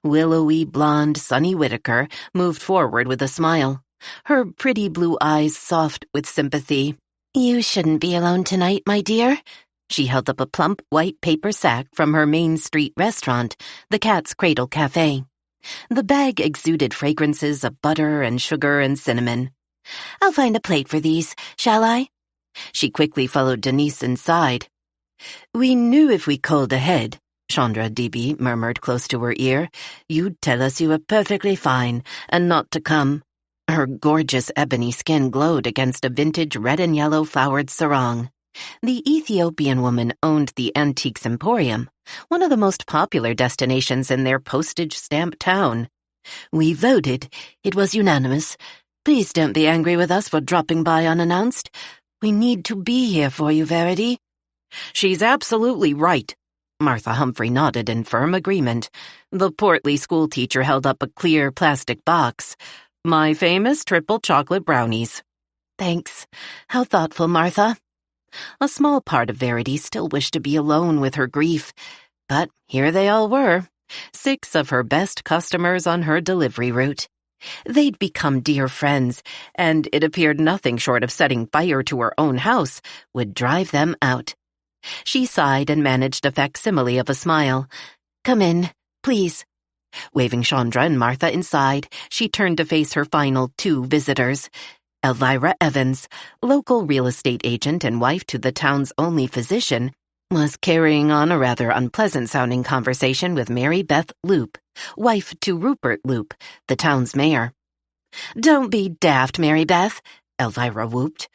Willowy blonde Sunny Whitaker moved forward with a smile, her pretty blue eyes soft with sympathy. "You shouldn't be alone tonight, my dear." She held up a plump white paper sack from her Main Street restaurant, the Cat's Cradle Cafe. The bag exuded fragrances of butter and sugar and cinnamon. "I'll find a plate for these, shall I?" She quickly followed Denise inside. "We knew if we called ahead," Chandra Debi murmured close to her ear, "you'd tell us you were perfectly fine and not to come." Her gorgeous ebony skin glowed against a vintage red and yellow flowered sarong. The Ethiopian woman owned the Antiques Emporium, one of the most popular destinations in their postage-stamp town. "We voted. It was unanimous. Please don't be angry with us for dropping by unannounced. We need to be here for you, Verity." "She's absolutely right." Martha Humphrey nodded in firm agreement. The portly schoolteacher held up a clear plastic box. "My famous triple chocolate brownies." "Thanks. How thoughtful, Martha." A small part of Verity still wished to be alone with her grief, but here they all were, 6 of her best customers on her delivery route. They'd become dear friends, and it appeared nothing short of setting fire to her own house would drive them out. She sighed and managed a facsimile of a smile. "Come in, please." Waving Chandra and Martha inside, she turned to face her final 2 visitors. Elvira Evans, local real estate agent and wife to the town's only physician, was carrying on a rather unpleasant-sounding conversation with Mary Beth Loop, wife to Rupert Loop, the town's mayor. "Don't be daft, Mary Beth," Elvira whooped.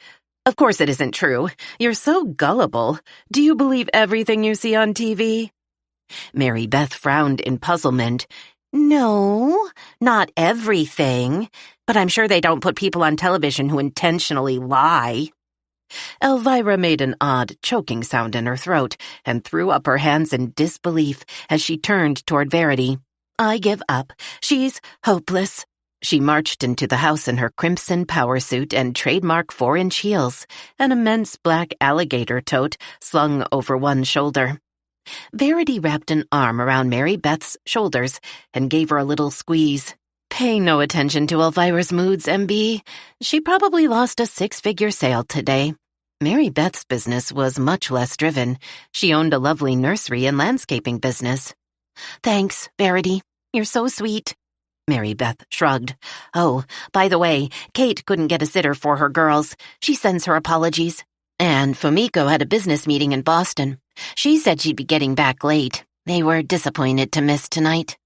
"Of course it isn't true. You're so gullible. Do you believe everything you see on TV?" Mary Beth frowned in puzzlement. "No, not everything, but I'm sure they don't put people on television who intentionally lie." Elvira made an odd, choking sound in her throat and threw up her hands in disbelief as she turned toward Verity. "I give up. She's hopeless." She marched into the house in her crimson power suit and trademark 4-inch heels, an immense black alligator tote slung over one shoulder. Verity wrapped an arm around Mary Beth's shoulders and gave her a little squeeze. "Pay no attention to Elvira's moods, MB. She probably lost a 6-figure sale today." Mary Beth's business was much less driven. She owned a lovely nursery and landscaping business. "Thanks, Verity. You're so sweet." Mary Beth shrugged. "Oh, by the way, Kate couldn't get a sitter for her girls. She sends her apologies. And Fumiko had a business meeting in Boston. She said she'd be getting back late. They were disappointed to miss tonight."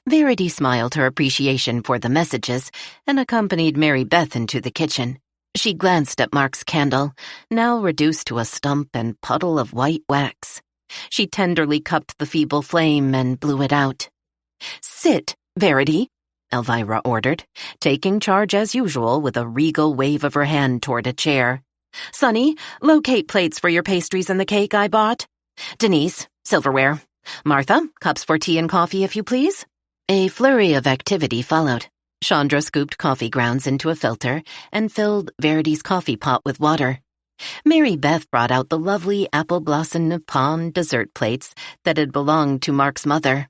Verity smiled her appreciation for the messages and accompanied Mary Beth into the kitchen. She glanced at Mark's candle, now reduced to a stump and puddle of white wax. She tenderly cupped the feeble flame and blew it out. "Sit, Verity," Elvira ordered, taking charge as usual with a regal wave of her hand toward a chair. "Sonny, locate plates for your pastries and the cake I bought. Denise, silverware. Martha, cups for tea and coffee, if you please." A flurry of activity followed. Chandra scooped coffee grounds into a filter and filled Verity's coffee pot with water. Mary Beth brought out the lovely apple blossom Nippon dessert plates that had belonged to Mark's mother.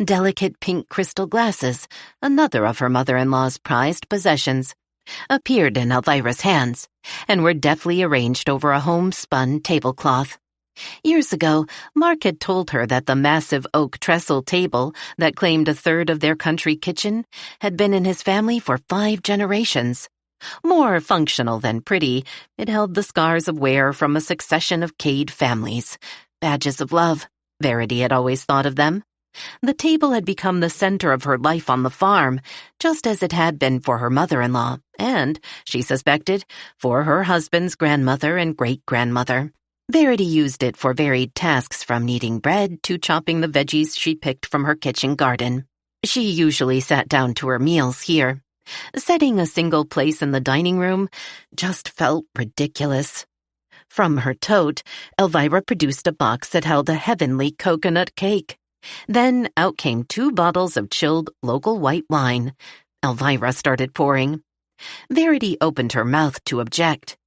Delicate pink crystal glasses, another of her mother-in-law's prized possessions, appeared in Elvira's hands and were deftly arranged over a homespun tablecloth. Years ago, Mark had told her that the massive oak trestle table that claimed a third of their country kitchen had been in his family for 5 generations. More functional than pretty, it held the scars of wear from a succession of Cade families. Badges of love, Verity had always thought of them. The table had become the center of her life on the farm, just as it had been for her mother-in-law, and, she suspected, for her husband's grandmother and great-grandmother. Verity used it for varied tasks from kneading bread to chopping the veggies she picked from her kitchen garden. She usually sat down to her meals here. Setting a single place in the dining room just felt ridiculous. From her tote, Elvira produced a box that held a heavenly coconut cake. Then out came 2 bottles of chilled local white wine. Elvira started pouring. Verity opened her mouth to object.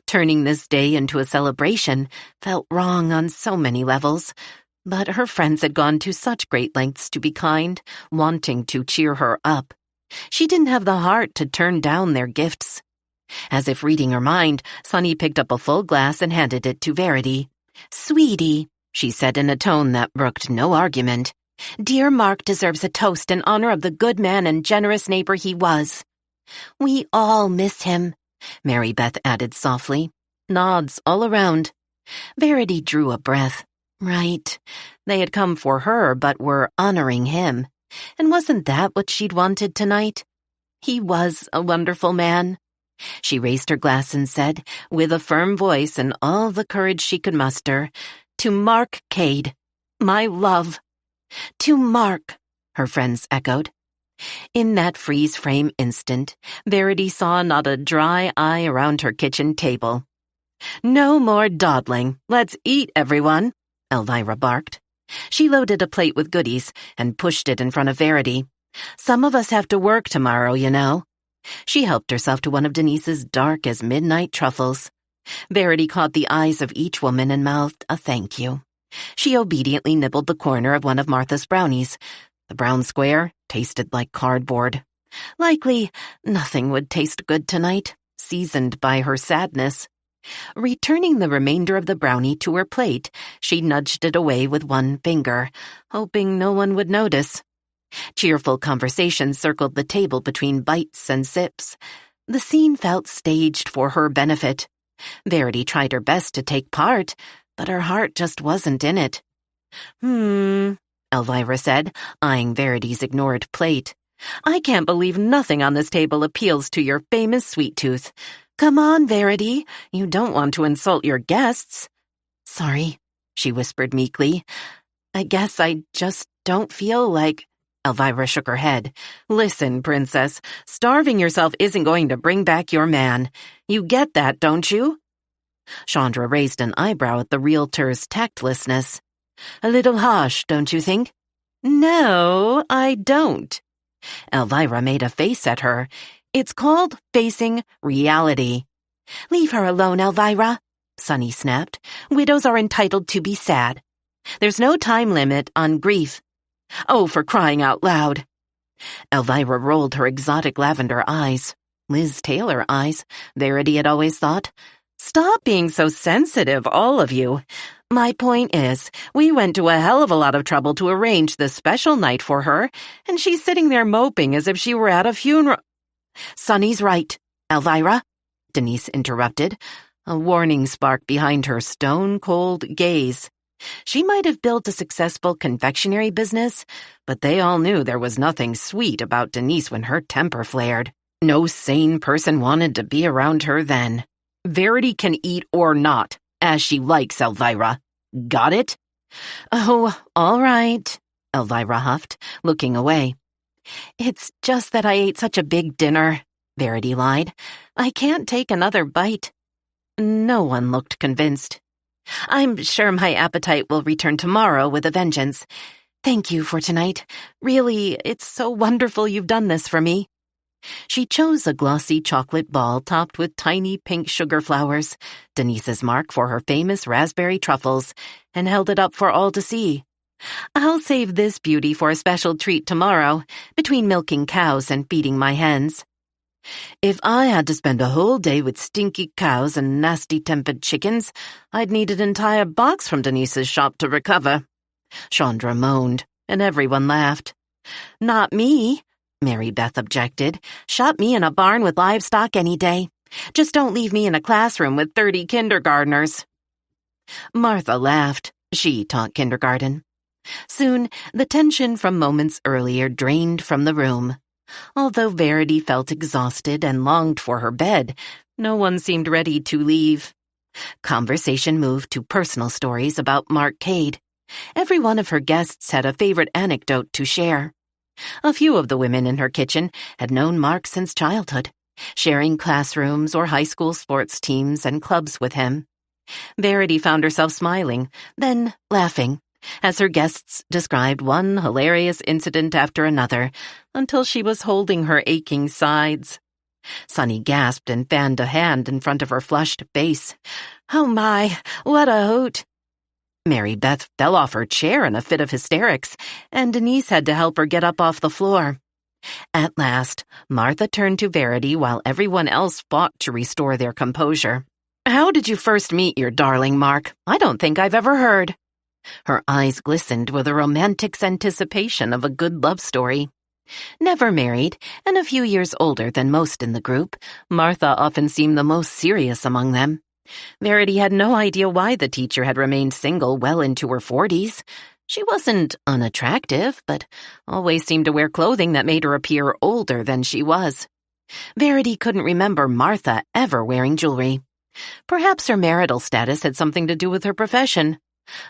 Turning this day into a celebration felt wrong on so many levels, but her friends had gone to such great lengths to be kind, wanting to cheer her up. She didn't have the heart to turn down their gifts. As if reading her mind, Sunny picked up a full glass and handed it to Verity. "Sweetie," she said in a tone that brooked no argument, "dear Mark deserves a toast in honor of the good man and generous neighbor he was." "We all miss him," Mary Beth added softly. Nods all around. Verity drew a breath. Right. They had come for her, but were honoring him. And wasn't that what she'd wanted tonight? He was a wonderful man. She raised her glass and said, with a firm voice and all the courage she could muster, "To Mark Cade, my love." "To Mark," her friends echoed. In that freeze-frame instant, Verity saw not a dry eye around her kitchen table. "No more dawdling. Let's eat, everyone," Elvira barked. She loaded a plate with goodies and pushed it in front of Verity. "Some of us have to work tomorrow, you know." She helped herself to one of Denise's dark as midnight truffles. Verity caught the eyes of each woman and mouthed a thank you. She obediently nibbled the corner of one of Martha's brownies. The brown square tasted like cardboard. Likely, nothing would taste good tonight, seasoned by her sadness. Returning the remainder of the brownie to her plate, she nudged it away with one finger, hoping no one would notice. Cheerful conversation circled the table between bites and sips. The scene felt staged for her benefit. Verity tried her best to take part, but her heart just wasn't in it. Elvira said, eyeing Verity's ignored plate. "I can't believe nothing on this table appeals to your famous sweet tooth. Come on, Verity, you don't want to insult your guests." "Sorry," she whispered meekly. "I guess I just don't feel like—" Elvira shook her head. "Listen, princess, starving yourself isn't going to bring back your man. You get that, don't you?" Chandra raised an eyebrow at the realtor's tactlessness. "A little harsh, don't you think?" "No, I don't." Elvira made a face at her. "It's called facing reality." "Leave her alone, Elvira," Sunny snapped. "Widows are entitled to be sad. There's no time limit on grief." "Oh, for crying out loud." Elvira rolled her exotic lavender eyes. Liz Taylor eyes, Verity had always thought. "Stop being so sensitive, all of you. My point is, we went to a hell of a lot of trouble to arrange this special night for her, and she's sitting there moping as if she were at a funeral." "Sunny's right, Elvira," Denise interrupted, a warning spark behind her stone-cold gaze. She might have built a successful confectionery business, but they all knew there was nothing sweet about Denise when her temper flared. No sane person wanted to be around her then. Verity can eat or not, as she likes, Elvira. Got it? "Oh, all right," Elvira huffed, looking away. "It's just that I ate such a big dinner," Verity lied. "I can't take another bite." No one looked convinced. "I'm sure my appetite will return tomorrow with a vengeance. Thank you for tonight. Really, it's so wonderful you've done this for me." She chose a glossy chocolate ball topped with tiny pink sugar flowers, Denise's mark for her famous raspberry truffles, and held it up for all to see. "I'll save this beauty for a special treat tomorrow, between milking cows and feeding my hens." If I had to spend a whole day with stinky cows and nasty-tempered chickens, I'd need an entire box from Denise's shop to recover. Chandra moaned, and everyone laughed. Not me, Mary Beth objected. Shut me in a barn with livestock any day. Just don't leave me in a classroom with 30 kindergartners. Martha laughed. She taught kindergarten. Soon, the tension from moments earlier drained from the room. Although Verity felt exhausted and longed for her bed, no one seemed ready to leave. Conversation moved to personal stories about Mark Cade. Every one of her guests had a favorite anecdote to share. A few of the women in her kitchen had known Mark since childhood, sharing classrooms or high school sports teams and clubs with him. Verity found herself smiling, then laughing, as her guests described one hilarious incident after another, until she was holding her aching sides. Sunny gasped and fanned a hand in front of her flushed face. Oh my, what a hoot! Mary Beth fell off her chair in a fit of hysterics, and Denise had to help her get up off the floor. At last, Martha turned to Verity while everyone else fought to restore their composure. How did you first meet your darling, Mark? I don't think I've ever heard. Her eyes glistened with a romantic's anticipation of a good love story. Never married, and a few years older than most in the group, Martha often seemed the most serious among them. Verity had no idea why the teacher had remained single well into her 40s. She wasn't unattractive, but always seemed to wear clothing that made her appear older than she was. Verity couldn't remember Martha ever wearing jewelry. Perhaps her marital status had something to do with her profession.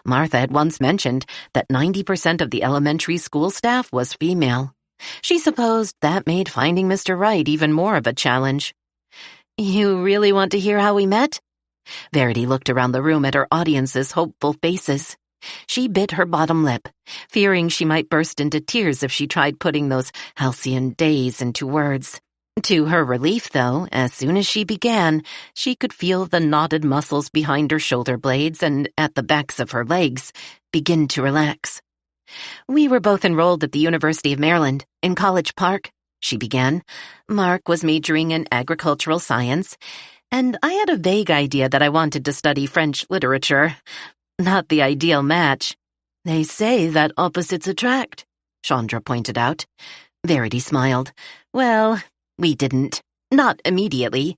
Martha had once mentioned that 90% of the elementary school staff was female. She supposed that made finding Mr. Right even more of a challenge. You really want to hear how we met? Verity looked around the room at her audience's hopeful faces. She bit her bottom lip, fearing she might burst into tears if she tried putting those halcyon days into words. To her relief, though, as soon as she began, she could feel the knotted muscles behind her shoulder blades and at the backs of her legs begin to relax. We were both enrolled at the University of Maryland, in College Park, she began. Mark was majoring in agricultural science, and I had a vague idea that I wanted to study French literature. Not the ideal match. They say that opposites attract, Chandra pointed out. Verity smiled. Well, we didn't. Not immediately.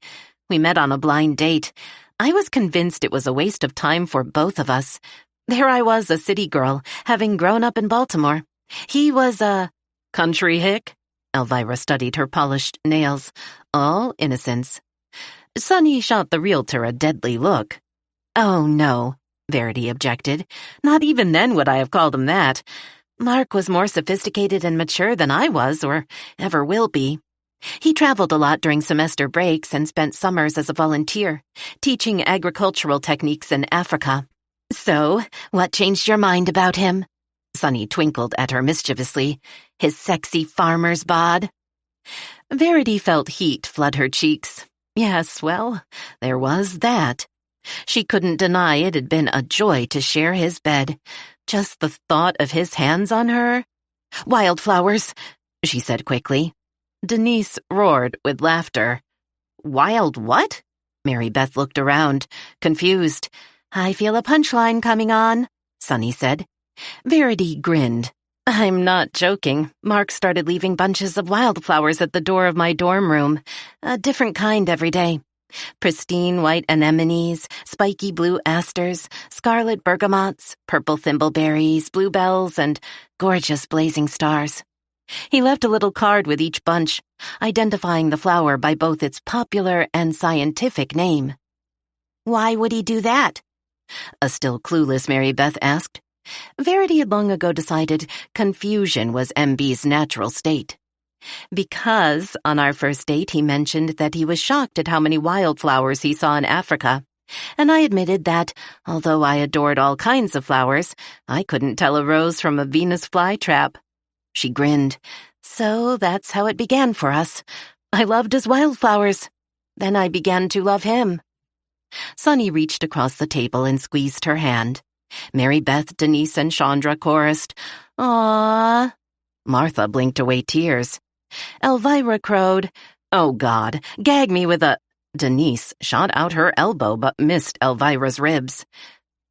We met on a blind date. I was convinced it was a waste of time for both of us. There I was, a city girl, having grown up in Baltimore. He was a country hick. Elvira studied her polished nails. All innocence. Sunny shot the realtor a deadly look. Oh, no, Verity objected. Not even then would I have called him that. Mark was more sophisticated and mature than I was, or ever will be. He traveled a lot during semester breaks and spent summers as a volunteer, teaching agricultural techniques in Africa. So, what changed your mind about him? Sunny twinkled at her mischievously. His sexy farmer's bod? Verity felt heat flood her cheeks. Yes, well, there was that. She couldn't deny it had been a joy to share his bed. Just the thought of his hands on her. Wildflowers, she said quickly. Denise roared with laughter. Wild what? Mary Beth looked around, confused. I feel a punchline coming on, Sunny said. Verity grinned. I'm not joking. Mark started leaving bunches of wildflowers at the door of my dorm room. A different kind every day. Pristine white anemones, spiky blue asters, scarlet bergamots, purple thimbleberries, bluebells, and gorgeous blazing stars. He left a little card with each bunch, identifying the flower by both its popular and scientific name. Why would he do that? A still clueless Mary Beth asked. Verity had long ago decided confusion was MB's natural state. Because on our first date he mentioned that he was shocked at how many wildflowers he saw in Africa, and I admitted that, although I adored all kinds of flowers, I couldn't tell a rose from a Venus flytrap. She grinned. So that's how it began for us. I loved his wildflowers. Then I began to love him. Sunny reached across the table and squeezed her hand. Mary Beth, Denise, and Chandra chorused, Aww. Martha blinked away tears. Elvira crowed, Oh, God, gag me with a... Denise shot out her elbow but missed Elvira's ribs.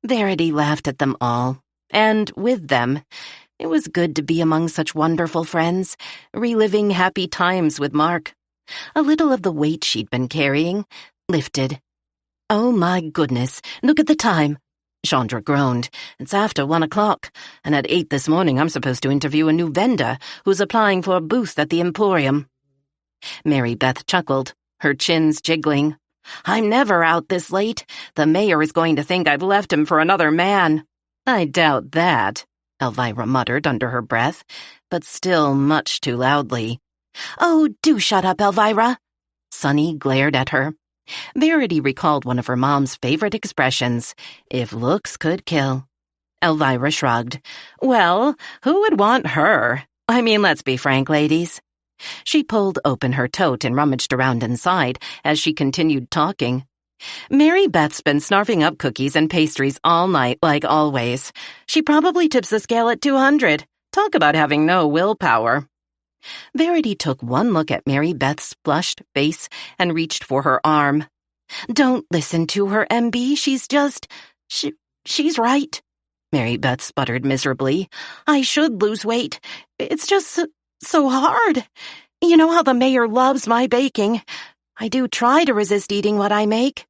Verity laughed at them all, and with them. It was good to be among such wonderful friends, reliving happy times with Mark. A little of the weight she'd been carrying lifted. "Oh, my goodness, look at the time," Chandra groaned. "It's after 1 o'clock, and at 8 this morning I'm supposed to interview a new vendor who's applying for a booth at the Emporium." Mary Beth chuckled, her chins jiggling. "I'm never out this late. The mayor is going to think I've left him for another man." "I doubt that," Elvira muttered under her breath, but still much too loudly. "Oh, do shut up, Elvira." Sunny glared at her. Verity recalled one of her mom's favorite expressions, "if looks could kill." Elvira shrugged. "Well, who would want her? I mean, let's be frank, ladies." She pulled open her tote and rummaged around inside as she continued talking. "Mary Beth's been snarfing up cookies and pastries all night, like always. She probably tips the scale at 200. Talk about having no willpower." Verity took one look at Mary Beth's flushed face and reached for her arm. "Don't listen to her, MB. She's just... She's right." Mary Beth sputtered miserably. "I should lose weight. It's just so hard. You know how the mayor loves my baking. I do try to resist eating what I make."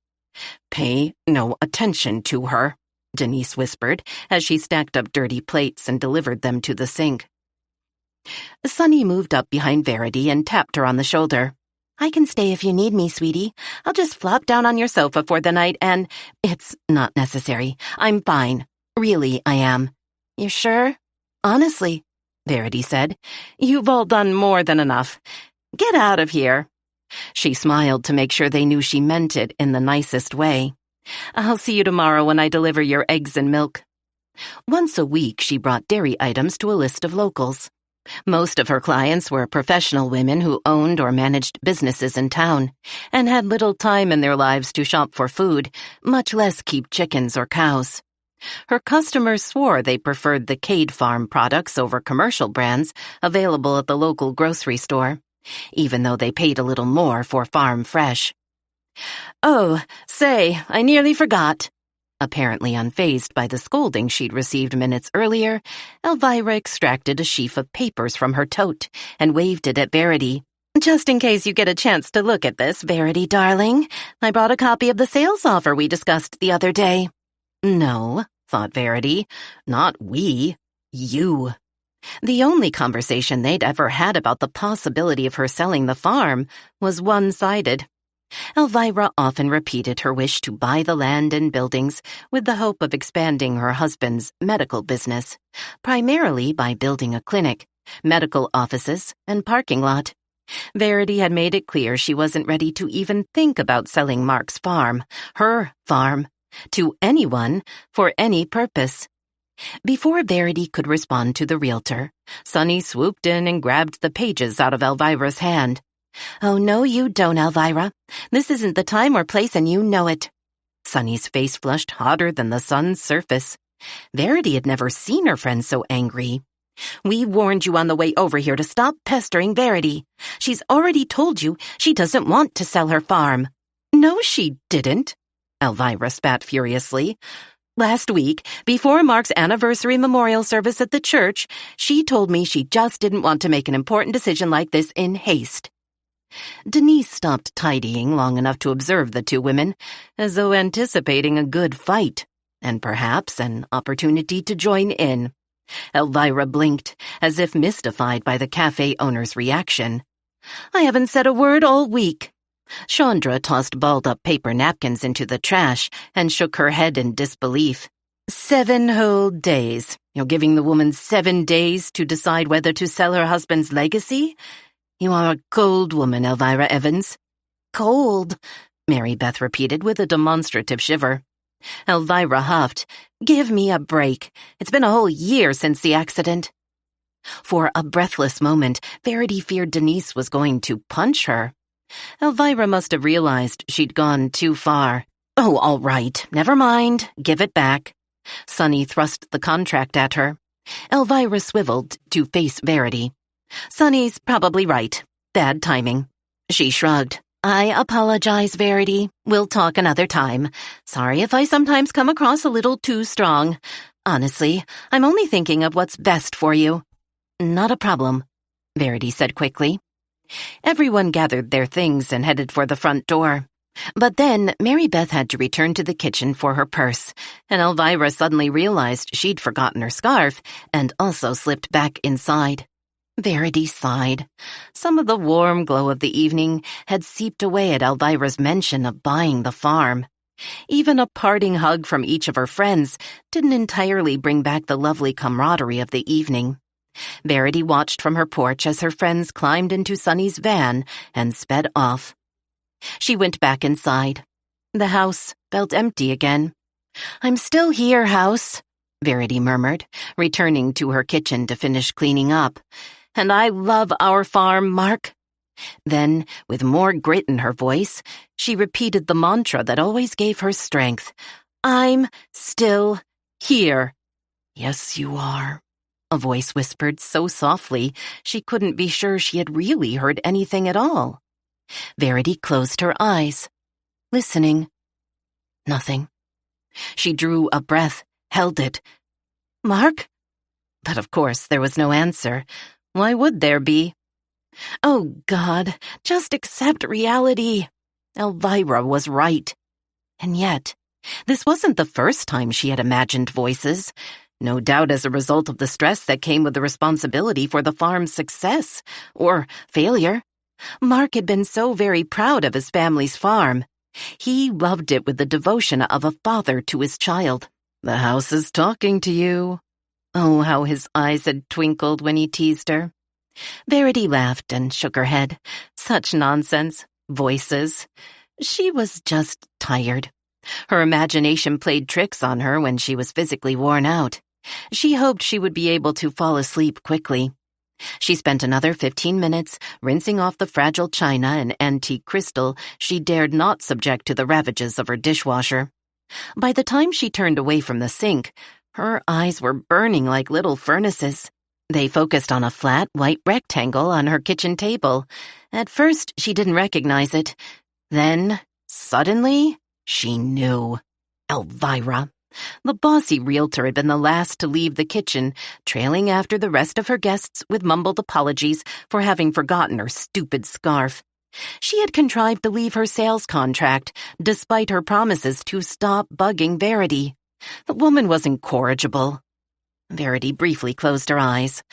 "Pay no attention to her," Denise whispered as she stacked up dirty plates and delivered them to the sink. Sunny moved up behind Verity and tapped her on the shoulder. "I can stay if you need me, sweetie. I'll just flop down on your sofa for the night and... It's not necessary. I'm fine. Really, I am." "You sure?" "Honestly," Verity said. "You've all done more than enough. Get out of here." She smiled to make sure they knew she meant it in the nicest way. "I'll see you tomorrow when I deliver your eggs and milk." Once a week, she brought dairy items to a list of locals. Most of her clients were professional women who owned or managed businesses in town and had little time in their lives to shop for food, much less keep chickens or cows. Her customers swore they preferred the Cade Farm products over commercial brands available at the local grocery store, even though they paid a little more for farm fresh. "Oh, say, I nearly forgot." Apparently unfazed by the scolding she'd received minutes earlier, Elvira extracted a sheaf of papers from her tote and waved it at Verity. "Just in case you get a chance to look at this, Verity, darling, I brought a copy of the sales offer we discussed the other day." "No," thought Verity, "not we. You." The only conversation they'd ever had about the possibility of her selling the farm was one-sided. Elvira often repeated her wish to buy the land and buildings with the hope of expanding her husband's medical business, primarily by building a clinic, medical offices, and parking lot. Verity had made it clear she wasn't ready to even think about selling Mark's farm, her farm, to anyone for any purpose. Before Verity could respond to the realtor, Sunny swooped in and grabbed the pages out of Elvira's hand. "Oh, no, you don't, Elvira. This isn't the time or place, and you know it." Sunny's face flushed hotter than the sun's surface. Verity had never seen her friend so angry. "We warned you on the way over here to stop pestering Verity. She's already told you she doesn't want to sell her farm." "No, she didn't," Elvira spat furiously. "Last week, before Mark's anniversary memorial service at the church, she told me she just didn't want to make an important decision like this in haste." Denise stopped tidying long enough to observe the two women, as though anticipating a good fight, and perhaps an opportunity to join in. Elvira blinked, as if mystified by the cafe owner's reaction. "I haven't said a word all week." Chandra tossed balled-up paper napkins into the trash and shook her head in disbelief. 7 whole days. You're giving the woman 7 days to decide whether to sell her husband's legacy? You are a cold woman, Elvira Evans." "Cold," Mary Beth repeated with a demonstrative shiver. Elvira huffed. "Give me a break. It's been a whole year since the accident." For a breathless moment, Verity feared Denise was going to punch her. Elvira must have realized she'd gone too far. "Oh, all right. Never mind. Give it back." Sunny thrust the contract at her. Elvira swiveled to face Verity. "Sunny's probably right. Bad timing." She shrugged. I apologize, Verity. We'll talk another time. Sorry if I sometimes come across a little too strong. Honestly, I'm only thinking of what's best for you. Not a problem, Verity said quickly. Everyone gathered their things and headed for the front door. But then Mary Beth had to return to the kitchen for her purse, and Elvira suddenly realized she'd forgotten her scarf and also slipped back inside. Verity sighed. Some of the warm glow of the evening had seeped away at Elvira's mention of buying the farm. Even a parting hug from each of her friends didn't entirely bring back the lovely camaraderie of the evening. Verity watched from her porch as her friends climbed into Sunny's van and sped off. She went back inside. The house felt empty again. "I'm still here, house," Verity murmured, returning to her kitchen to finish cleaning up. "And I love our farm, Mark." Then, with more grit in her voice, she repeated the mantra that always gave her strength. "I'm still here." "Yes, you are," a voice whispered so softly she couldn't be sure she had really heard anything at all. Verity closed her eyes, listening. Nothing. She drew a breath, held it. "Mark?" But of course there was no answer. Why would there be? Oh, God, just accept reality. Elvira was right. And yet, this wasn't the first time she had imagined voices, no doubt as a result of the stress that came with the responsibility for the farm's success, or failure. Mark had been so very proud of his family's farm. He loved it with the devotion of a father to his child. "The house is talking to you." Oh, how his eyes had twinkled when he teased her. Verity laughed and shook her head. Such nonsense. Voices. She was just tired. Her imagination played tricks on her when she was physically worn out. She hoped she would be able to fall asleep quickly. She spent another 15 minutes rinsing off the fragile china and antique crystal she dared not subject to the ravages of her dishwasher. By the time she turned away from the sink, her eyes were burning like little furnaces. They focused on a flat, white rectangle on her kitchen table. At first, she didn't recognize it. Then, suddenly, she knew. Elvira. The bossy realtor had been the last to leave the kitchen, trailing after the rest of her guests with mumbled apologies for having forgotten her stupid scarf. She had contrived to leave her sales contract, despite her promises to stop bugging Verity. The woman was incorrigible. Verity briefly closed her eyes.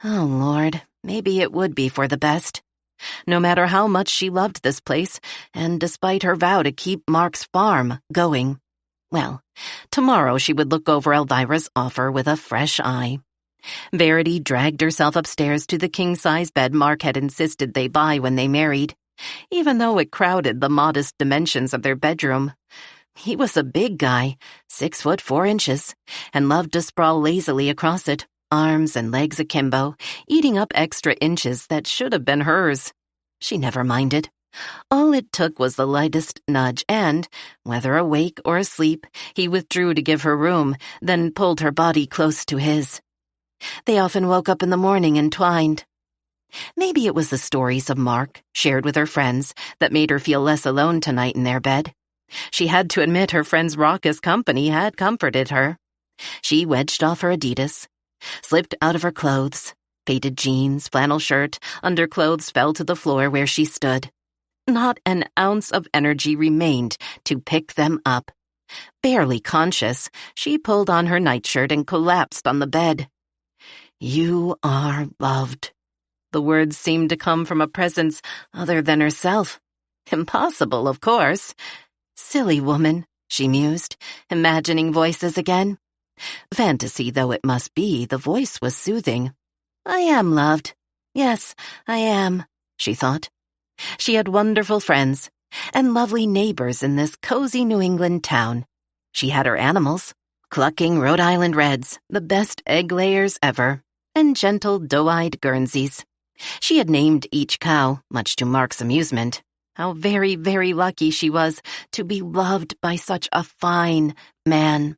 Oh, Lord, maybe it would be for the best. No matter how much she loved this place, and despite her vow to keep Mark's farm going. Well, tomorrow she would look over Elvira's offer with a fresh eye. Verity dragged herself upstairs to the king-size bed Mark had insisted they buy when they married, even though it crowded the modest dimensions of their bedroom. He was a big guy, 6'4", and loved to sprawl lazily across it, arms and legs akimbo, eating up extra inches that should have been hers. She never minded. All it took was the lightest nudge and, whether awake or asleep, he withdrew to give her room, then pulled her body close to his. They often woke up in the morning entwined. Maybe it was the stories of Mark, shared with her friends, that made her feel less alone tonight in their bed. She had to admit her friend's raucous company had comforted her. She wedged off her Adidas, slipped out of her clothes. Faded jeans, flannel shirt, underclothes fell to the floor where she stood. Not an ounce of energy remained to pick them up. Barely conscious, she pulled on her nightshirt and collapsed on the bed. "You are loved." The words seemed to come from a presence other than herself. Impossible, of course. Silly woman, she mused, imagining voices again. Fantasy though it must be, the voice was soothing. "I am loved. Yes, I am," she thought. She had wonderful friends and lovely neighbors in this cozy New England town. She had her animals, clucking Rhode Island Reds, the best egg layers ever, and gentle doe-eyed Guernseys. She had named each cow, much to Mark's amusement. How very, very lucky she was to be loved by such a fine man.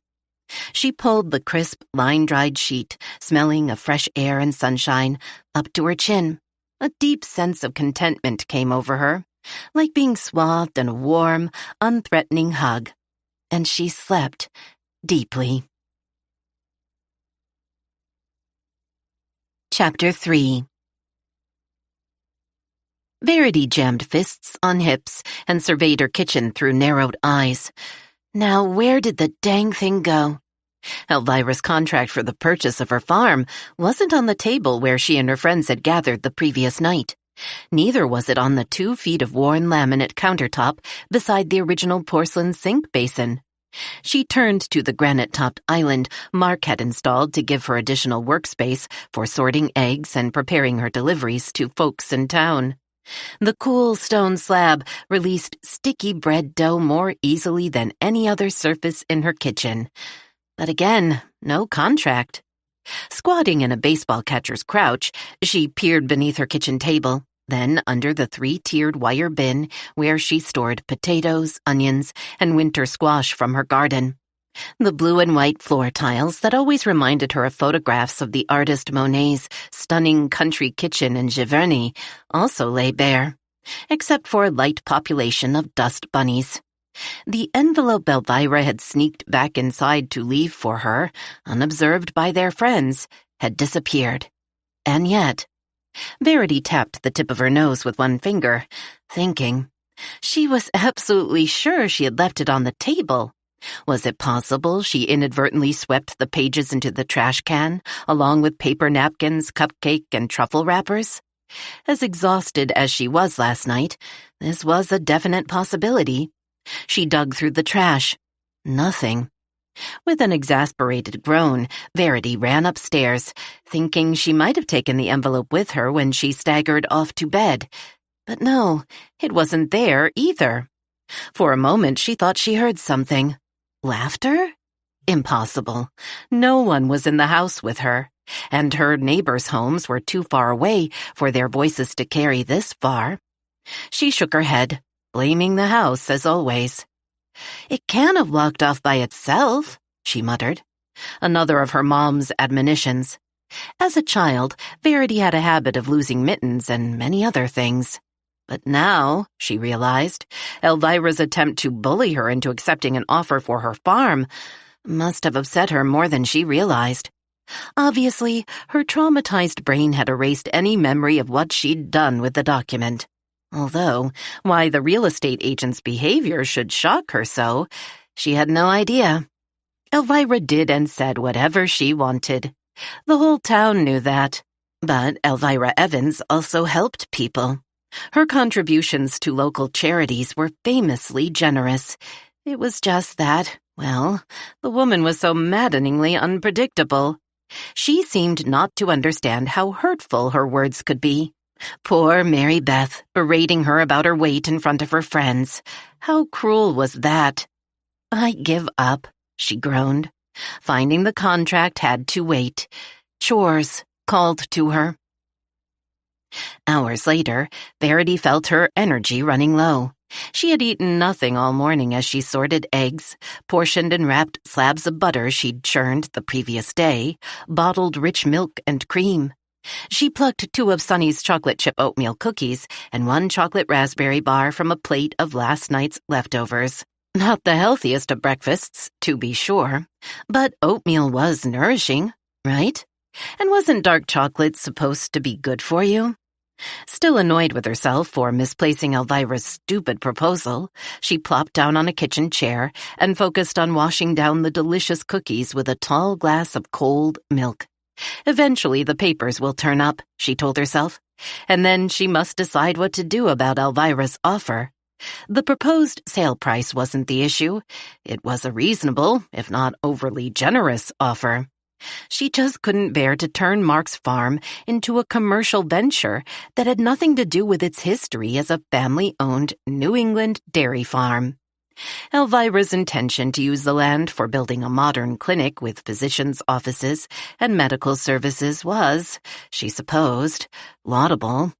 She pulled the crisp, line-dried sheet, smelling of fresh air and sunshine, up to her chin. A deep sense of contentment came over her, like being swathed in a warm, unthreatening hug, and she slept deeply. Chapter 3. Verity jammed fists on hips and surveyed her kitchen through narrowed eyes. Now where did the dang thing go? Elvira's contract for the purchase of her farm wasn't on the table where she and her friends had gathered the previous night. Neither was it on the 2 feet of worn laminate countertop beside the original porcelain sink basin. She turned to the granite-topped island Mark had installed to give her additional workspace for sorting eggs and preparing her deliveries to folks in town. The cool stone slab released sticky bread dough more easily than any other surface in her kitchen. But again, no contract. Squatting in a baseball catcher's crouch, she peered beneath her kitchen table, then under the 3-tiered wire bin where she stored potatoes, onions, and winter squash from her garden. The blue and white floor tiles that always reminded her of photographs of the artist Monet's stunning country kitchen in Giverny also lay bare, except for a light population of dust bunnies. The envelope Elvira had sneaked back inside to leave for her, unobserved by their friends, had disappeared. And yet, Verity tapped the tip of her nose with one finger, thinking. She was absolutely sure she had left it on the table. Was it possible she inadvertently swept the pages into the trash can, along with paper napkins, cupcake, and truffle wrappers? As exhausted as she was last night, this was a definite possibility. She dug through the trash. Nothing. With an exasperated groan, Verity ran upstairs, thinking she might have taken the envelope with her when she staggered off to bed. But no, it wasn't there either. For a moment she thought she heard something. Laughter? Impossible. No one was in the house with her, and her neighbors' homes were too far away for their voices to carry this far. She shook her head, blaming the house as always. It can't have walked off by itself, she muttered. Another of her mom's admonitions. As a child, Verity had a habit of losing mittens and many other things. But now, she realized, Elvira's attempt to bully her into accepting an offer for her farm must have upset her more than she realized. Obviously, her traumatized brain had erased any memory of what she'd done with the document. Although, why the real estate agent's behavior should shock her so, she had no idea. Elvira did and said whatever she wanted. The whole town knew that. But Elvira Evans also helped people. Her contributions to local charities were famously generous. It was just that, well, the woman was so maddeningly unpredictable. She seemed not to understand how hurtful her words could be. Poor Mary Beth, berating her about her weight in front of her friends. How cruel was that? I give up, she groaned. Finding the contract had to wait. Chores called to her. Hours later, Verity felt her energy running low. She had eaten nothing all morning as she sorted eggs, portioned and wrapped slabs of butter she'd churned the previous day, bottled rich milk and cream. She plucked 2 of Sonny's chocolate chip oatmeal cookies and 1 chocolate raspberry bar from a plate of last night's leftovers. Not the healthiest of breakfasts, to be sure, but oatmeal was nourishing, right? And wasn't dark chocolate supposed to be good for you? Still annoyed with herself for misplacing Elvira's stupid proposal, she plopped down on a kitchen chair and focused on washing down the delicious cookies with a tall glass of cold milk. Eventually the papers will turn up, she told herself, and then she must decide what to do about Elvira's offer. The proposed sale price wasn't the issue. It was a reasonable, if not overly generous, offer. She just couldn't bear to turn Mark's farm into a commercial venture that had nothing to do with its history as a family-owned New England dairy farm. Elvira's intention to use the land for building a modern clinic with physicians' offices and medical services was, she supposed, laudable.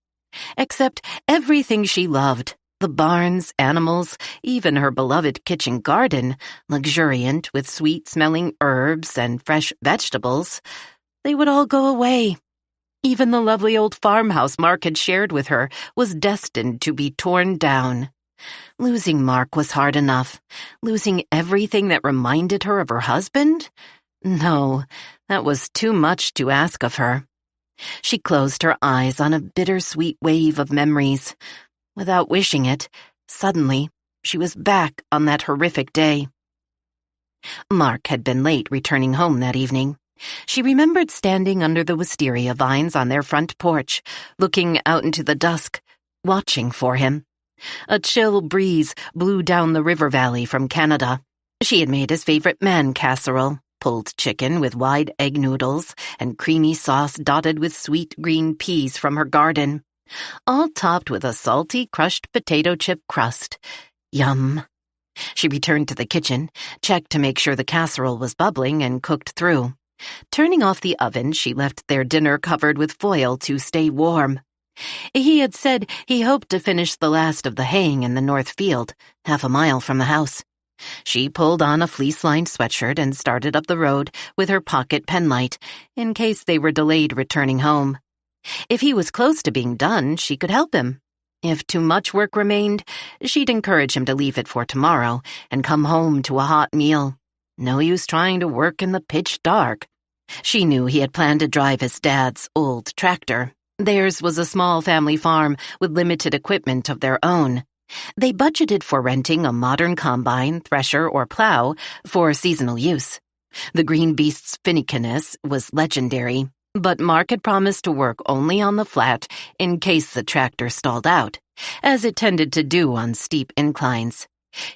Except everything she loved, the barns, animals, even her beloved kitchen garden, luxuriant with sweet-smelling herbs and fresh vegetables, they would all go away. Even the lovely old farmhouse Mark had shared with her was destined to be torn down. Losing Mark was hard enough. Losing everything that reminded her of her husband? No, that was too much to ask of her. She closed her eyes on a bittersweet wave of memories. Without wishing it, suddenly, she was back on that horrific day. Mark had been late returning home that evening. She remembered standing under the wisteria vines on their front porch, looking out into the dusk, watching for him. A chill breeze blew down the river valley from Canada. She had made his favorite man casserole, pulled chicken with wide egg noodles and creamy sauce dotted with sweet green peas from her garden, all topped with a salty crushed potato chip crust. Yum. She returned to the kitchen, checked to make sure the casserole was bubbling and cooked through. Turning off the oven, she left their dinner covered with foil to stay warm. He had said he hoped to finish the last of the haying in the north field, half a mile from the house. She pulled on a fleece-lined sweatshirt and started up the road with her pocket penlight, in case they were delayed returning home. If he was close to being done, she could help him. If too much work remained, she'd encourage him to leave it for tomorrow and come home to a hot meal. No use trying to work in the pitch dark. She knew he had planned to drive his dad's old tractor. Theirs was a small family farm with limited equipment of their own. They budgeted for renting a modern combine, thresher, or plow for seasonal use. The green beast's finickiness was legendary, but Mark had promised to work only on the flat in case the tractor stalled out, as it tended to do on steep inclines.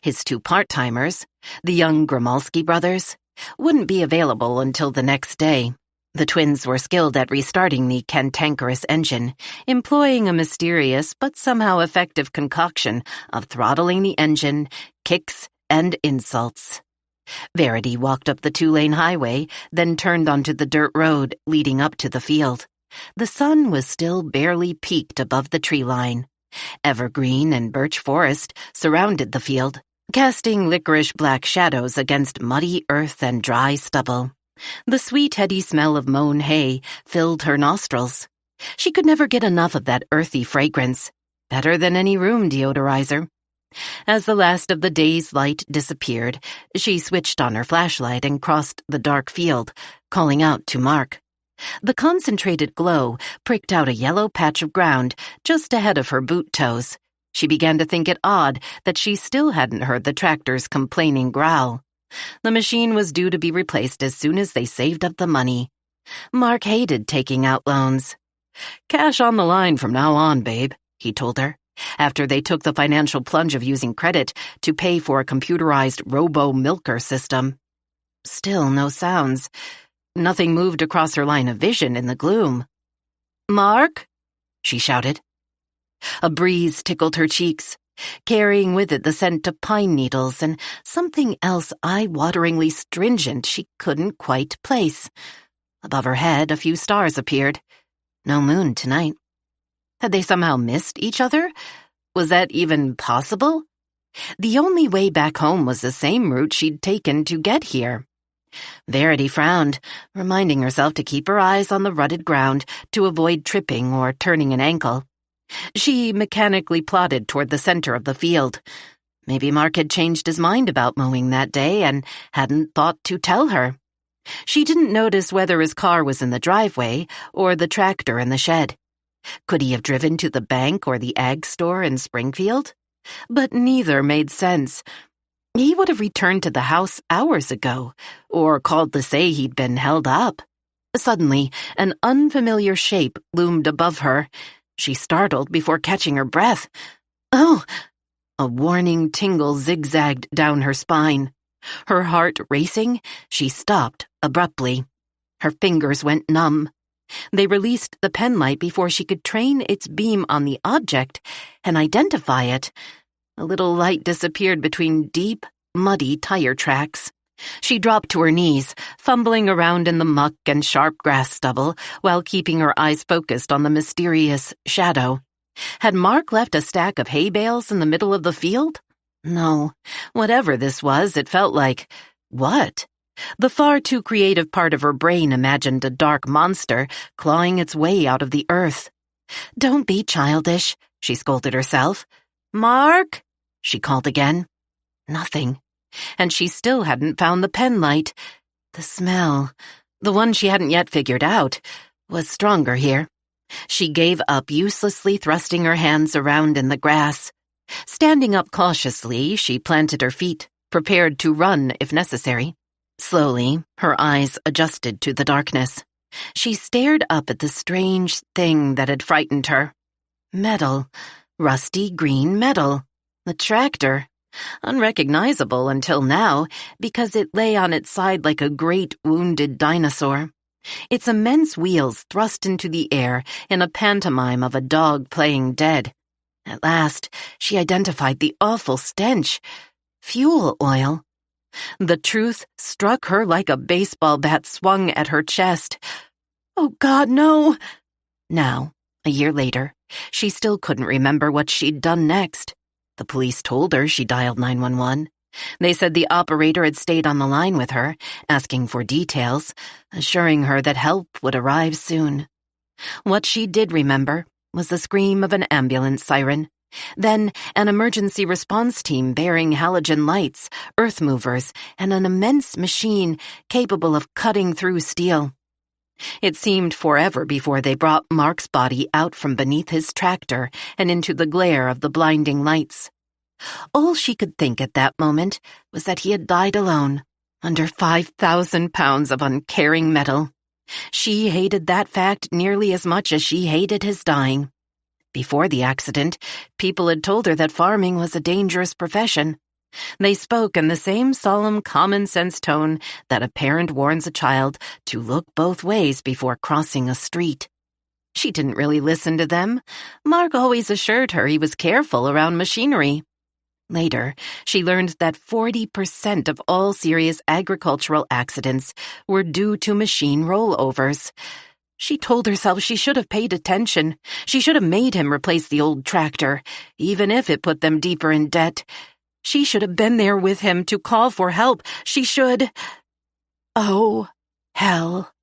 His two part-timers, the young Grimalski brothers, wouldn't be available until the next day. The twins were skilled at restarting the cantankerous engine, employing a mysterious but somehow effective concoction of throttling the engine, kicks, and insults. Verity walked up the two-lane highway, then turned onto the dirt road leading up to the field. The sun was still barely peaked above the tree line. Evergreen and birch forest surrounded the field, casting licorice black shadows against muddy earth and dry stubble. The sweet, heady smell of mown hay filled her nostrils. She could never get enough of that earthy fragrance, better than any room deodorizer. As the last of the day's light disappeared, she switched on her flashlight and crossed the dark field, calling out to Mark. The concentrated glow pricked out a yellow patch of ground just ahead of her boot toes. She began to think it odd that she still hadn't heard the tractor's complaining growl. The machine was due to be replaced as soon as they saved up the money. Mark hated taking out loans. "Cash on the line from now on, babe," he told her, after they took the financial plunge of using credit to pay for a computerized robo-milker system. Still no sounds. Nothing moved across her line of vision in the gloom. "Mark?" she shouted. A breeze tickled her cheeks, carrying with it the scent of pine needles and something else eye-wateringly stringent she couldn't quite place. Above her head, a few stars appeared. No moon tonight. Had they somehow missed each other? Was that even possible? The only way back home was the same route she'd taken to get here. Verity frowned, reminding herself to keep her eyes on the rutted ground to avoid tripping or turning an ankle. She mechanically plodded toward the center of the field. Maybe Mark had changed his mind about mowing that day and hadn't thought to tell her. She didn't notice whether his car was in the driveway or the tractor in the shed. Could he have driven to the bank or the ag store in Springfield? But neither made sense. He would have returned to the house hours ago, or called to say he'd been held up. Suddenly, an unfamiliar shape loomed above her. She startled before catching her breath. "Oh!" A warning tingle zigzagged down her spine. Her heart racing, she stopped abruptly. Her fingers went numb. They released the penlight before she could train its beam on the object and identify it. A little light disappeared between deep, muddy tire tracks. She dropped to her knees, fumbling around in the muck and sharp grass stubble while keeping her eyes focused on the mysterious shadow. Had Mark left a stack of hay bales in the middle of the field? No. Whatever this was, it felt like... What? The far too creative part of her brain imagined a dark monster clawing its way out of the earth. "Don't be childish," she scolded herself. "Mark?" she called again. Nothing. And she still hadn't found the pen light. The smell, the one she hadn't yet figured out, was stronger here. She gave up, uselessly thrusting her hands around in the grass. Standing up cautiously, she planted her feet, prepared to run if necessary. Slowly, her eyes adjusted to the darkness. She stared up at the strange thing that had frightened her. Metal. Rusty green metal. The tractor. Unrecognizable until now, because it lay on its side like a great wounded dinosaur. Its immense wheels thrust into the air in a pantomime of a dog playing dead. At last, she identified the awful stench. Fuel oil. The truth struck her like a baseball bat swung at her chest. Oh, God, no! Now, a year later, she still couldn't remember what she'd done next. The police told her she dialed 911. They said the operator had stayed on the line with her, asking for details, assuring her that help would arrive soon. What she did remember was the scream of an ambulance siren, then an emergency response team bearing halogen lights, earth movers, and an immense machine capable of cutting through steel. It seemed forever before they brought Mark's body out from beneath his tractor and into the glare of the blinding lights. All she could think at that moment was that he had died alone, under 5,000 pounds of uncaring metal. She hated that fact nearly as much as she hated his dying. Before the accident, people had told her that farming was a dangerous profession. They spoke in the same solemn common-sense tone that a parent warns a child to look both ways before crossing a street. She didn't really listen to them. Mark always assured her he was careful around machinery. Later, she learned that 40% of all serious agricultural accidents were due to machine rollovers. She told herself she should have paid attention. She should have made him replace the old tractor, even if it put them deeper in debt. She should have been there with him to call for help. She should... Oh, hell.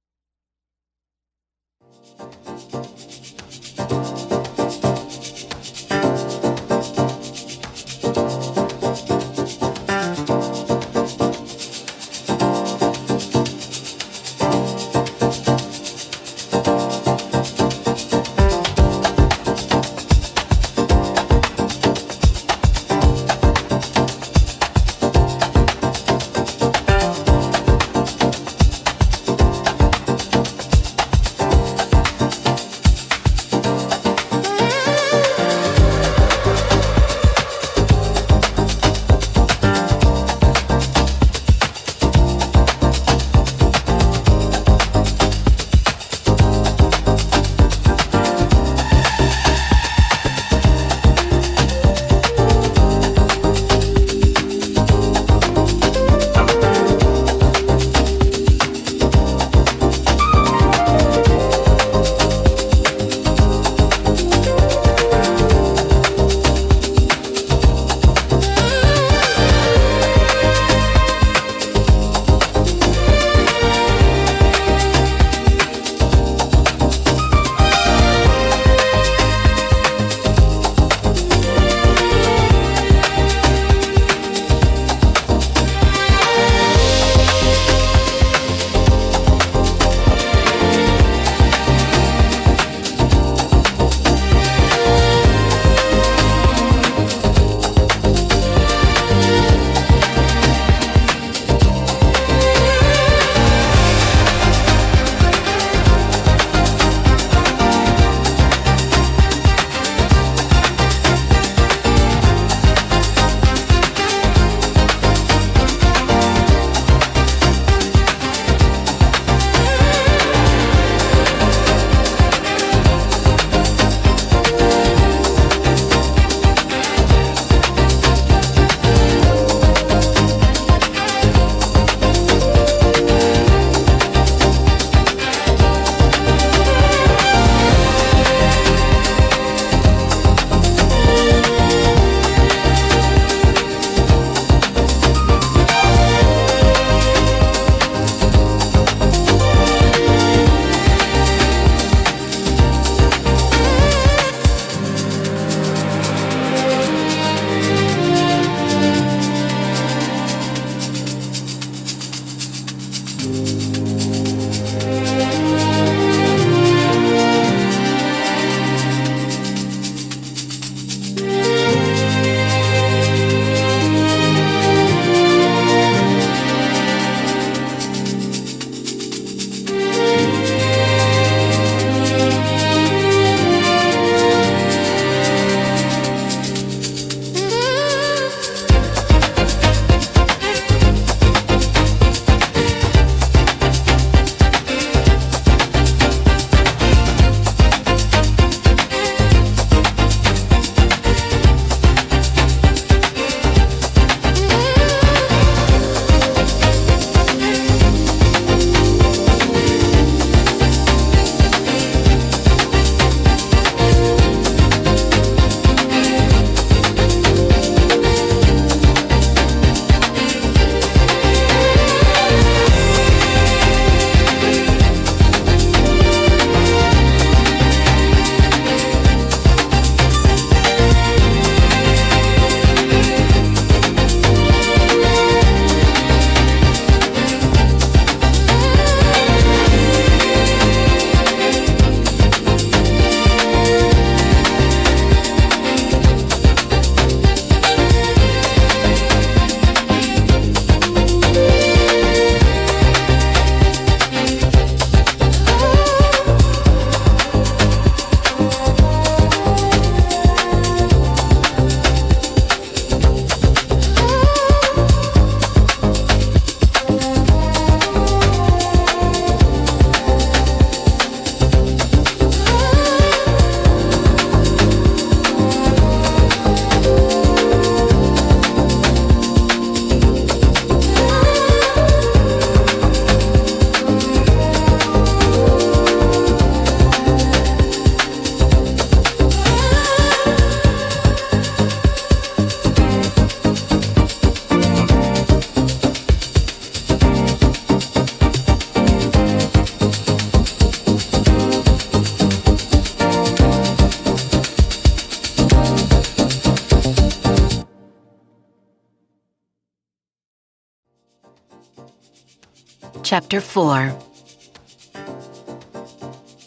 Chapter 4.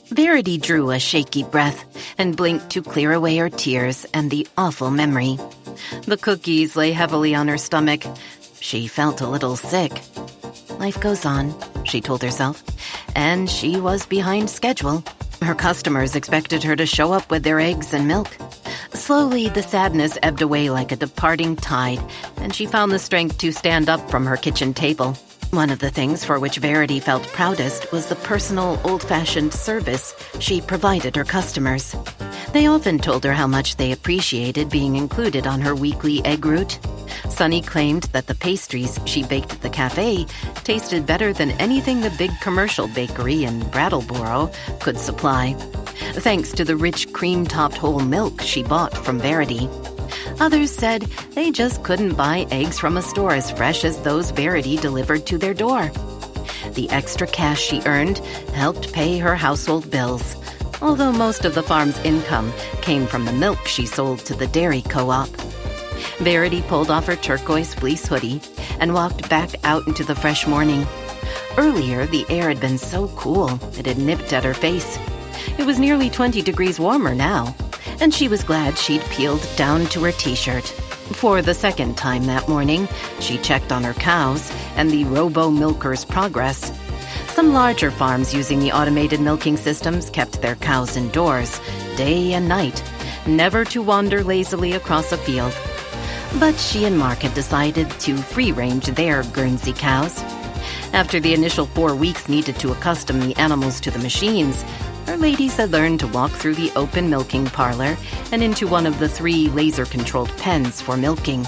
Verity drew a shaky breath and blinked to clear away her tears and the awful memory. The cookies lay heavily on her stomach. She felt a little sick. Life goes on, she told herself, and she was behind schedule. Her customers expected her to show up with their eggs and milk. Slowly, the sadness ebbed away like a departing tide, and she found the strength to stand up from her kitchen table. One of the things for which Verity felt proudest was the personal, old-fashioned service she provided her customers. They often told her how much they appreciated being included on her weekly egg route. Sunny claimed that the pastries she baked at the cafe tasted better than anything the big commercial bakery in Brattleboro could supply, thanks to the rich cream-topped whole milk she bought from Verity. Others said they just couldn't buy eggs from a store as fresh as those Verity delivered to their door. The extra cash she earned helped pay her household bills, although most of the farm's income came from the milk she sold to the dairy co-op. Verity pulled off her turquoise fleece hoodie and walked back out into the fresh morning. Earlier, the air had been so cool it had nipped at her face. It was nearly 20 degrees warmer now, and she was glad she'd peeled down to her t-shirt. For the second time that morning, she checked on her cows and the robo-milker's progress. Some larger farms using the automated milking systems kept their cows indoors, day and night, never to wander lazily across a field. But she and Mark had decided to free-range their Guernsey cows. After the initial 4 weeks needed to accustom the animals to the machines, her ladies had learned to walk through the open milking parlor and into one of the 3 laser-controlled pens for milking.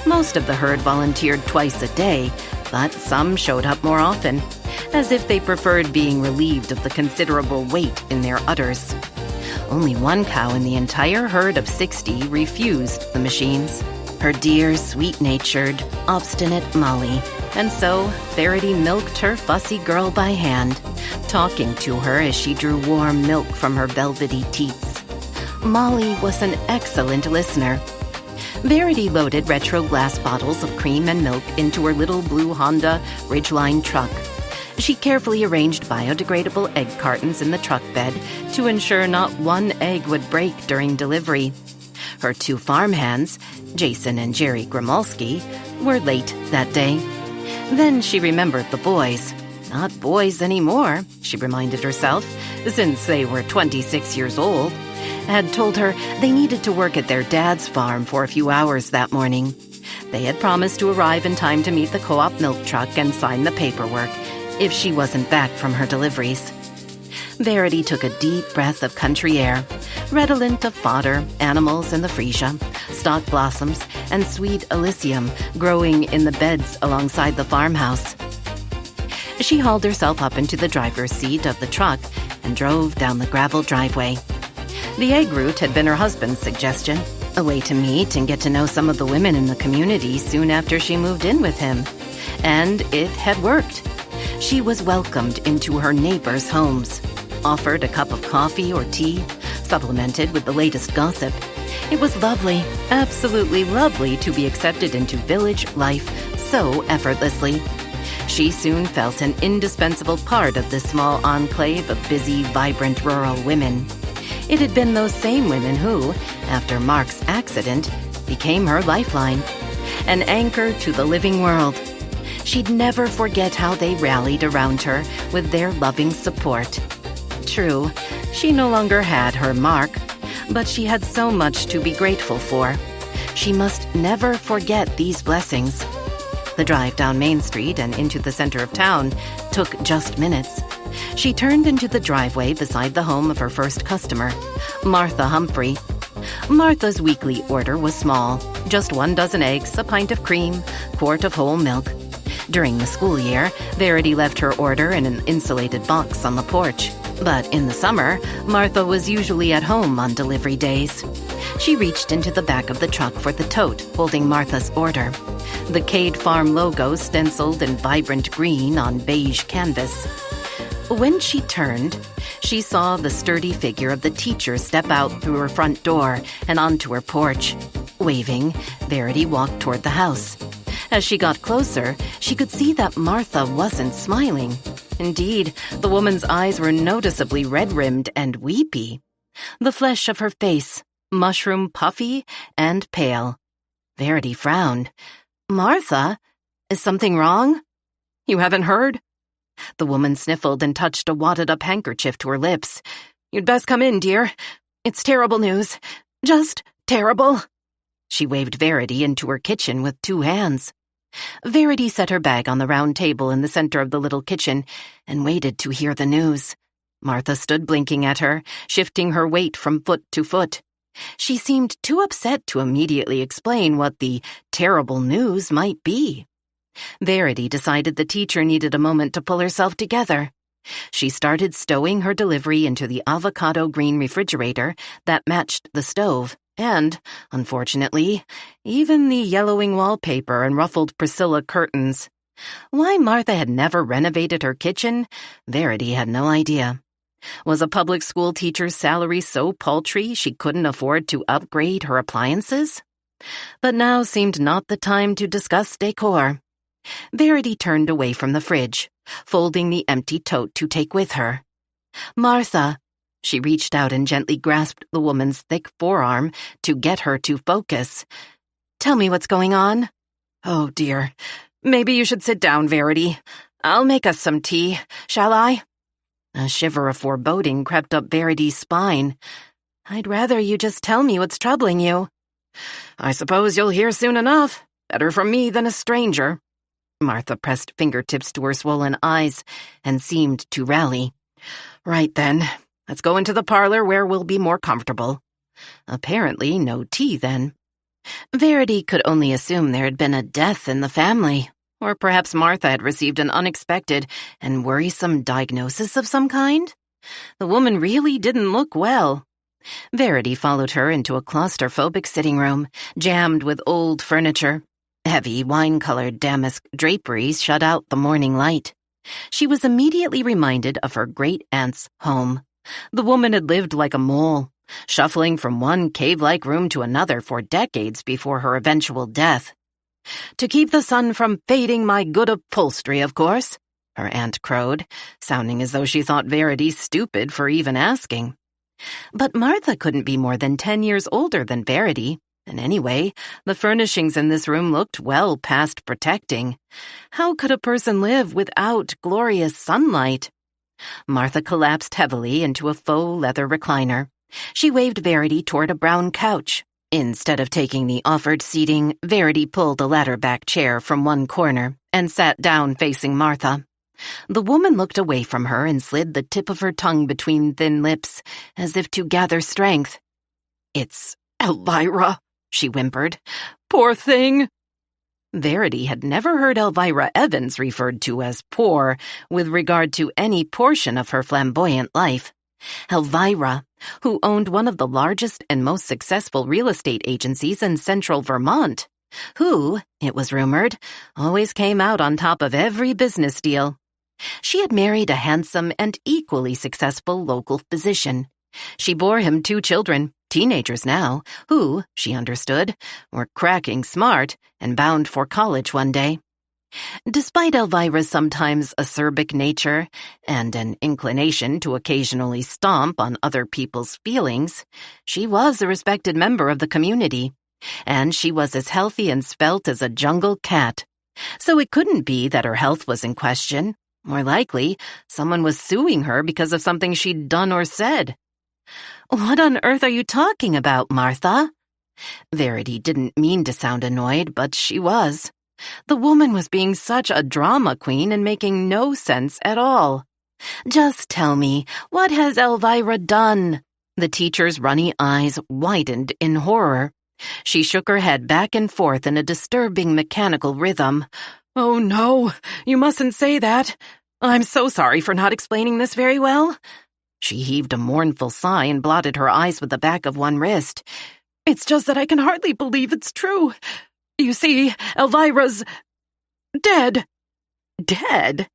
Most of the herd volunteered twice a day, but some showed up more often, as if they preferred being relieved of the considerable weight in their udders. Only one cow in the entire herd of 60 refused the machines. Her dear, sweet-natured, obstinate Molly. And so, Verity milked her fussy girl by hand, talking to her as she drew warm milk from her velvety teats. Molly was an excellent listener. Verity loaded retro glass bottles of cream and milk into her little blue Honda Ridgeline truck. She carefully arranged biodegradable egg cartons in the truck bed to ensure not one egg would break during delivery. Her 2 farmhands, Jason and Jerry Gromulski, were late that day. Then she remembered the boys. Not boys anymore, she reminded herself, since they were 26 years old, had told her they needed to work at their dad's farm for a few hours that morning. They had promised to arrive in time to meet the co-op milk truck and sign the paperwork if she wasn't back from her deliveries. Verity took a deep breath of country air, redolent of fodder, animals and the freesia, stock blossoms, and sweet alyssum growing in the beds alongside the farmhouse. She hauled herself up into the driver's seat of the truck and drove down the gravel driveway. The egg route had been her husband's suggestion, a way to meet and get to know some of the women in the community soon after she moved in with him. And it had worked. She was welcomed into her neighbors' homes, offered a cup of coffee or tea, supplemented with the latest gossip. It was lovely, absolutely lovely to be accepted into village life so effortlessly. She soon felt an indispensable part of this small enclave of busy, vibrant rural women. It had been those same women who, after Mark's accident, became her lifeline, an anchor to the living world. She'd never forget how they rallied around her with their loving support. True, she no longer had her Mark, but she had so much to be grateful for. She must never forget these blessings. The drive down Main Street and into the center of town took just minutes. She turned into the driveway beside the home of her first customer, Martha Humphrey. Martha's weekly order was small, just 1 dozen eggs, a pint of cream, quart of whole milk. During the school year, Verity left her order in an insulated box on the porch. But in the summer, Martha was usually at home on delivery days. She reached into the back of the truck for the tote, holding Martha's order. The Cade Farm logo stenciled in vibrant green on beige canvas. When she turned, she saw the sturdy figure of the teacher step out through her front door and onto her porch. Waving, Verity walked toward the house. As she got closer, she could see that Martha wasn't smiling. Indeed, the woman's eyes were noticeably red-rimmed and weepy. The flesh of her face, mushroom puffy and pale. Verity frowned. "Martha, is something wrong?" "You haven't heard?" The woman sniffled and touched a wadded-up handkerchief to her lips. "You'd best come in, dear. It's terrible news. Just terrible." She waved Verity into her kitchen with 2 hands. Verity set her bag on the round table in the center of the little kitchen and waited to hear the news. Martha stood blinking at her, shifting her weight from foot to foot. She seemed too upset to immediately explain what the terrible news might be. Verity decided the teacher needed a moment to pull herself together. She started stowing her delivery into the avocado green refrigerator that matched the stove, and, unfortunately, even the yellowing wallpaper and ruffled Priscilla curtains. Why Martha had never renovated her kitchen, Verity had no idea. Was a public school teacher's salary so paltry she couldn't afford to upgrade her appliances? But now seemed not the time to discuss decor. Verity turned away from the fridge, folding the empty tote to take with her. "Martha," she reached out and gently grasped the woman's thick forearm to get her to focus. "Tell me what's going on." "Oh, dear. Maybe you should sit down, Verity. I'll make us some tea, shall I?" A shiver of foreboding crept up Verity's spine. "I'd rather you just tell me what's troubling you." "I suppose you'll hear soon enough. Better from me than a stranger." Martha pressed fingertips to her swollen eyes and seemed to rally. "Right then. Let's go into the parlor where we'll be more comfortable." Apparently no tea then. Verity could only assume there had been a death in the family, or perhaps Martha had received an unexpected and worrisome diagnosis of some kind. The woman really didn't look well. Verity followed her into a claustrophobic sitting room, jammed with old furniture. Heavy, wine-colored damask draperies shut out the morning light. She was immediately reminded of her great-aunt's home. The woman had lived like a mole, shuffling from one cave-like room to another for decades before her eventual death. "To keep the sun from fading my good upholstery, of course," her aunt crowed, sounding as though she thought Verity stupid for even asking. But Martha couldn't be more than 10 years older than Verity. And anyway, the furnishings in this room looked well past protecting. How could a person live without glorious sunlight? Martha collapsed heavily into a faux leather recliner. She waved Verity toward a brown couch. Instead of taking the offered seating, Verity pulled a ladder-back chair from one corner and sat down facing Martha. The woman looked away from her and slid the tip of her tongue between thin lips, as if to gather strength. "It's Elvira," she whimpered. "Poor thing." Verity had never heard Elvira Evans referred to as poor with regard to any portion of her flamboyant life. Elvira, who owned one of the largest and most successful real estate agencies in central Vermont, who, it was rumored, always came out on top of every business deal. She had married a handsome and equally successful local physician. She bore him 2 children, teenagers now, who, she understood, were cracking smart and bound for college one day. Despite Elvira's sometimes acerbic nature and an inclination to occasionally stomp on other people's feelings, she was a respected member of the community, and she was as healthy and svelte as a jungle cat. So it couldn't be that her health was in question. More likely, someone was suing her because of something she'd done or said. "What on earth are you talking about, Martha?" Verity didn't mean to sound annoyed, but she was. The woman was being such a drama queen and making no sense at all. "Just tell me, what has Elvira done?" The teacher's runny eyes widened in horror. She shook her head back and forth in a disturbing mechanical rhythm. "Oh no, you mustn't say that. I'm so sorry for not explaining this very well." She heaved a mournful sigh and blotted her eyes with the back of one wrist. "It's just that I can hardly believe it's true. You see, Elvira's dead." "Dead?"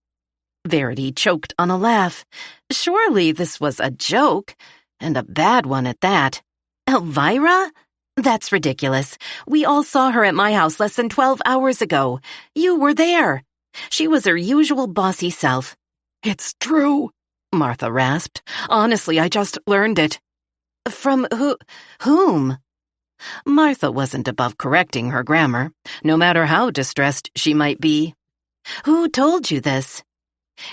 Verity choked on a laugh. Surely this was a joke, and a bad one at that. Elvira? That's ridiculous. We all saw her at my house less than 12 hours ago. You were there. She was her usual bossy self. It's true, Martha rasped. Honestly, I just learned it. From whom? Martha wasn't above correcting her grammar, no matter how distressed she might be. Who told you this?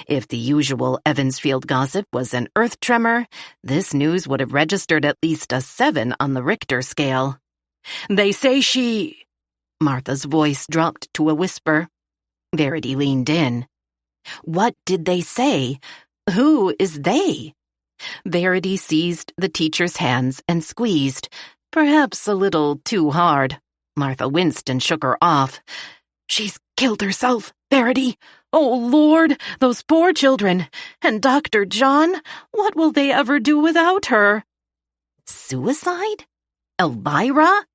If the usual Evansfield gossip was an earth tremor, this news would have registered at least a 7 on the Richter scale. They say she... Martha's voice dropped to a whisper. Verity leaned in. What did they say? Who is they? Verity seized the teacher's hands and squeezed, perhaps a little too hard. Martha winced and shook her off. She's killed herself, Verity. Oh, Lord, those poor children. And Dr. John, what will they ever do without her? Suicide? Elvira?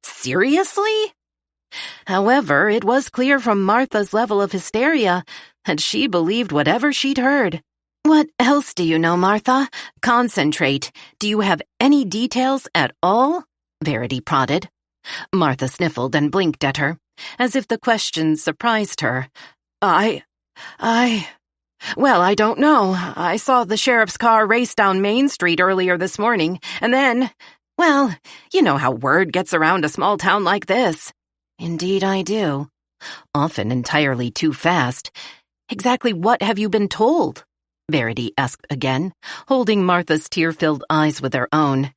Seriously? However, it was clear from Martha's level of hysteria that she believed whatever she'd heard. What else do you know, Martha? Concentrate. Do you have any details at all? Verity prodded. Martha sniffled and blinked at her, as if the question surprised her. Well, I don't know. I saw the sheriff's car race down Main Street earlier this morning, and then, well, you know how word gets around a small town like this. Indeed I do. Often entirely too fast. Exactly what have you been told? Verity asked again, holding Martha's tear-filled eyes with her own.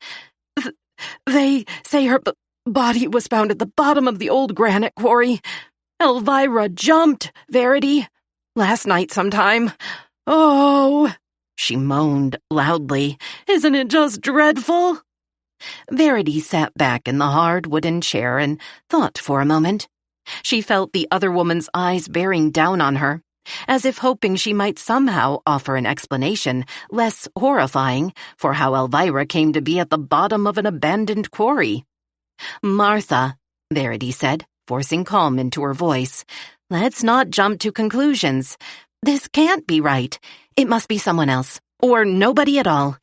They say her body was found at the bottom of the old granite quarry. Elvira jumped, Verity. Last night sometime. Oh, she moaned loudly. Isn't it just dreadful? Verity sat back in the hard wooden chair and thought for a moment. She felt the other woman's eyes bearing down on her, as if hoping she might somehow offer an explanation less horrifying for how Elvira came to be at the bottom of an abandoned quarry. Martha, Verity said, forcing calm into her voice, let's not jump to conclusions. This can't be right. It must be someone else, or nobody at all.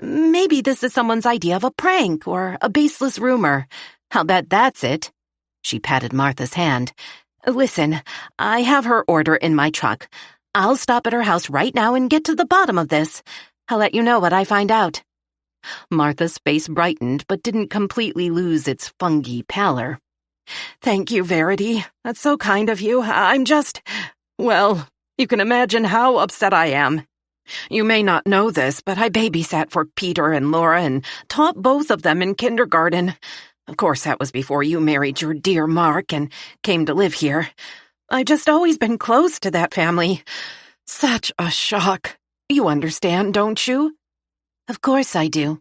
Maybe this is someone's idea of a prank or a baseless rumor. I'll bet that's it. She patted Martha's hand. Listen, I have her order in my truck. I'll stop at her house right now and get to the bottom of this. I'll let you know what I find out. Martha's face brightened but didn't completely lose its fungy pallor. Thank you, Verity. That's so kind of you. I'm just... Well, you can imagine how upset I am. You may not know this, but I babysat for Peter and Laura and taught both of them in kindergarten. Of course, that was before you married your dear Mark and came to live here. I just always been close to that family. Such a shock. You understand, don't you? Of course I do.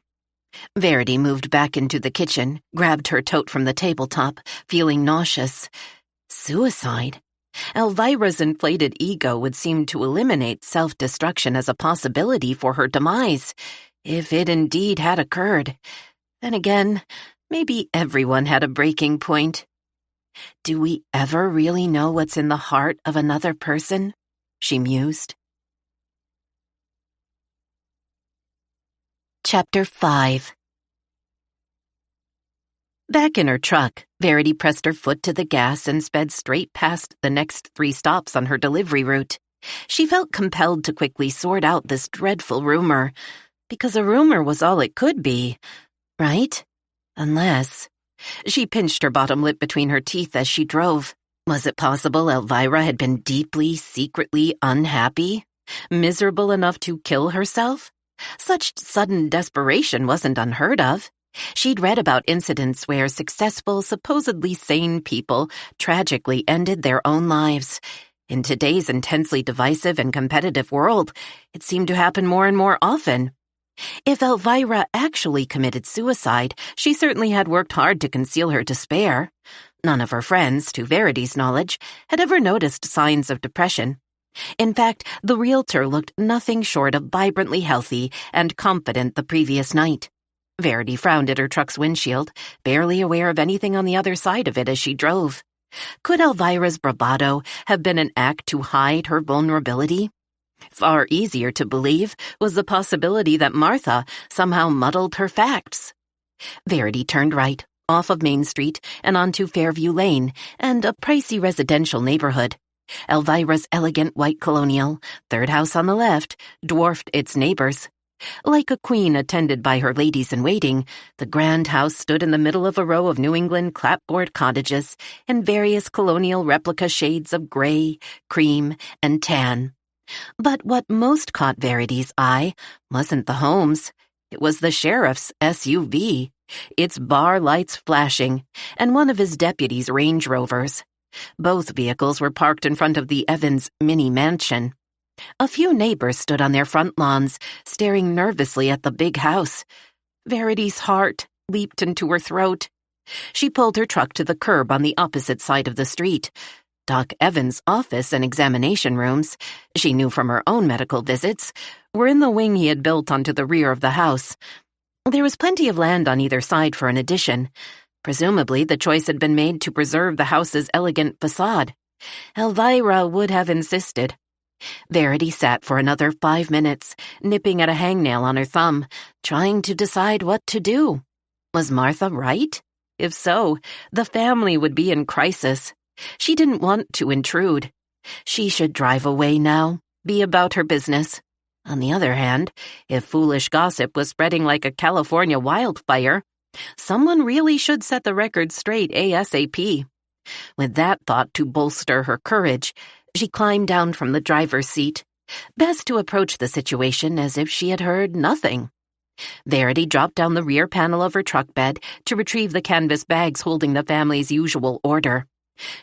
Verity moved back into the kitchen, grabbed her tote from the tabletop, feeling nauseous. Suicide? Elvira's inflated ego would seem to eliminate self-destruction as a possibility for her demise, if it indeed had occurred. Then again, maybe everyone had a breaking point. Do we ever really know what's in the heart of another person? She mused. Chapter 5. Back in her truck, Verity pressed her foot to the gas and sped straight past the next 3 stops on her delivery route. She felt compelled to quickly sort out this dreadful rumor, because a rumor was all it could be, right? Unless... She pinched her bottom lip between her teeth as she drove. Was it possible Elvira had been deeply, secretly unhappy? Miserable enough to kill herself? Such sudden desperation wasn't unheard of. She'd read about incidents where successful, supposedly sane people tragically ended their own lives. In today's intensely divisive and competitive world, it seemed to happen more and more often. If Elvira actually committed suicide, she certainly had worked hard to conceal her despair. None of her friends, to Verity's knowledge, had ever noticed signs of depression. In fact, the realtor looked nothing short of vibrantly healthy and confident the previous night. Verity frowned at her truck's windshield, barely aware of anything on the other side of it as she drove. Could Elvira's bravado have been an act to hide her vulnerability? Far easier to believe was the possibility that Martha somehow muddled her facts. Verity turned right, off of Main Street and onto Fairview Lane and a pricey residential neighborhood. Elvira's elegant white colonial, third house on the left, dwarfed its neighbors. Like a queen attended by her ladies-in-waiting, the grand house stood in the middle of a row of New England clapboard cottages in various colonial replica shades of gray, cream, and tan. But what most caught Verity's eye wasn't the homes. It was the sheriff's SUV, its bar lights flashing, and one of his deputies' Range Rovers. Both vehicles were parked in front of the Evans mini mansion. A few neighbors stood on their front lawns, staring nervously at the big house. Verity's heart leaped into her throat. She pulled her truck to the curb on the opposite side of the street. Doc Evans' office and examination rooms, she knew from her own medical visits, were in the wing he had built onto the rear of the house. There was plenty of land on either side for an addition. Presumably, the choice had been made to preserve the house's elegant facade. Elvira would have insisted. Verity sat for another 5 minutes, nipping at a hangnail on her thumb, trying to decide what to do. Was Martha right? If so, the family would be in crisis. She didn't want to intrude. She should drive away now, be about her business. On the other hand, if foolish gossip was spreading like a California wildfire, someone really should set the record straight ASAP. With that thought to bolster her courage, she climbed down from the driver's seat. Best to approach the situation as if she had heard nothing. Verity dropped down the rear panel of her truck bed to retrieve the canvas bags holding the family's usual order.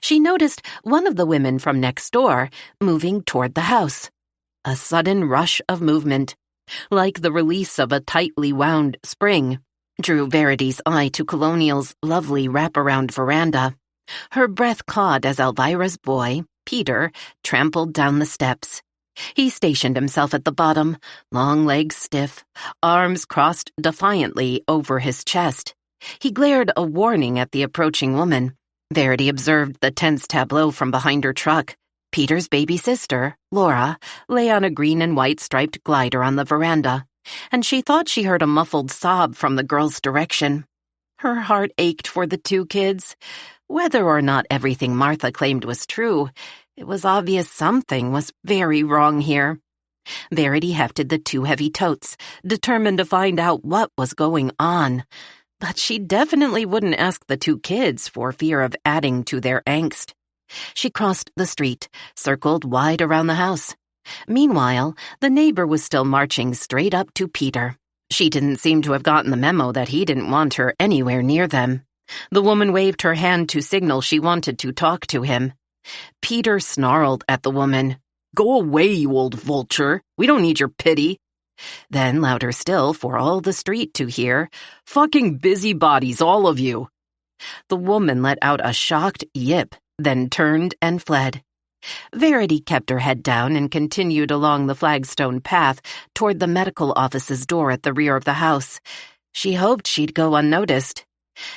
She noticed one of the women from next door moving toward the house. A sudden rush of movement, like the release of a tightly wound spring, drew Verity's eye to Colonial's lovely wraparound veranda. Her breath caught as Elvira's boy, Peter, trampled down the steps. He stationed himself at the bottom, long legs stiff, arms crossed defiantly over his chest. He glared a warning at the approaching woman. Verity observed the tense tableau from behind her truck. Peter's baby sister, Laura, lay on a green and white striped glider on the veranda, and she thought she heard a muffled sob from the girl's direction. Her heart ached for the two kids. Whether or not everything Martha claimed was true, it was obvious something was very wrong here. Verity hefted the two heavy totes, determined to find out what was going on. But she definitely wouldn't ask the two kids for fear of adding to their angst. She crossed the street, circled wide around the house. Meanwhile, the neighbor was still marching straight up to Peter. She didn't seem to have gotten the memo that he didn't want her anywhere near them. The woman waved her hand to signal she wanted to talk to him. Peter snarled at the woman. "Go away, you old vulture. We don't need your pity." Then, louder still for all the street to hear, "Fucking busybodies, all of you." The woman let out a shocked yip, then turned and fled. Verity kept her head down and continued along the flagstone path toward the medical office's door at the rear of the house. She hoped she'd go unnoticed.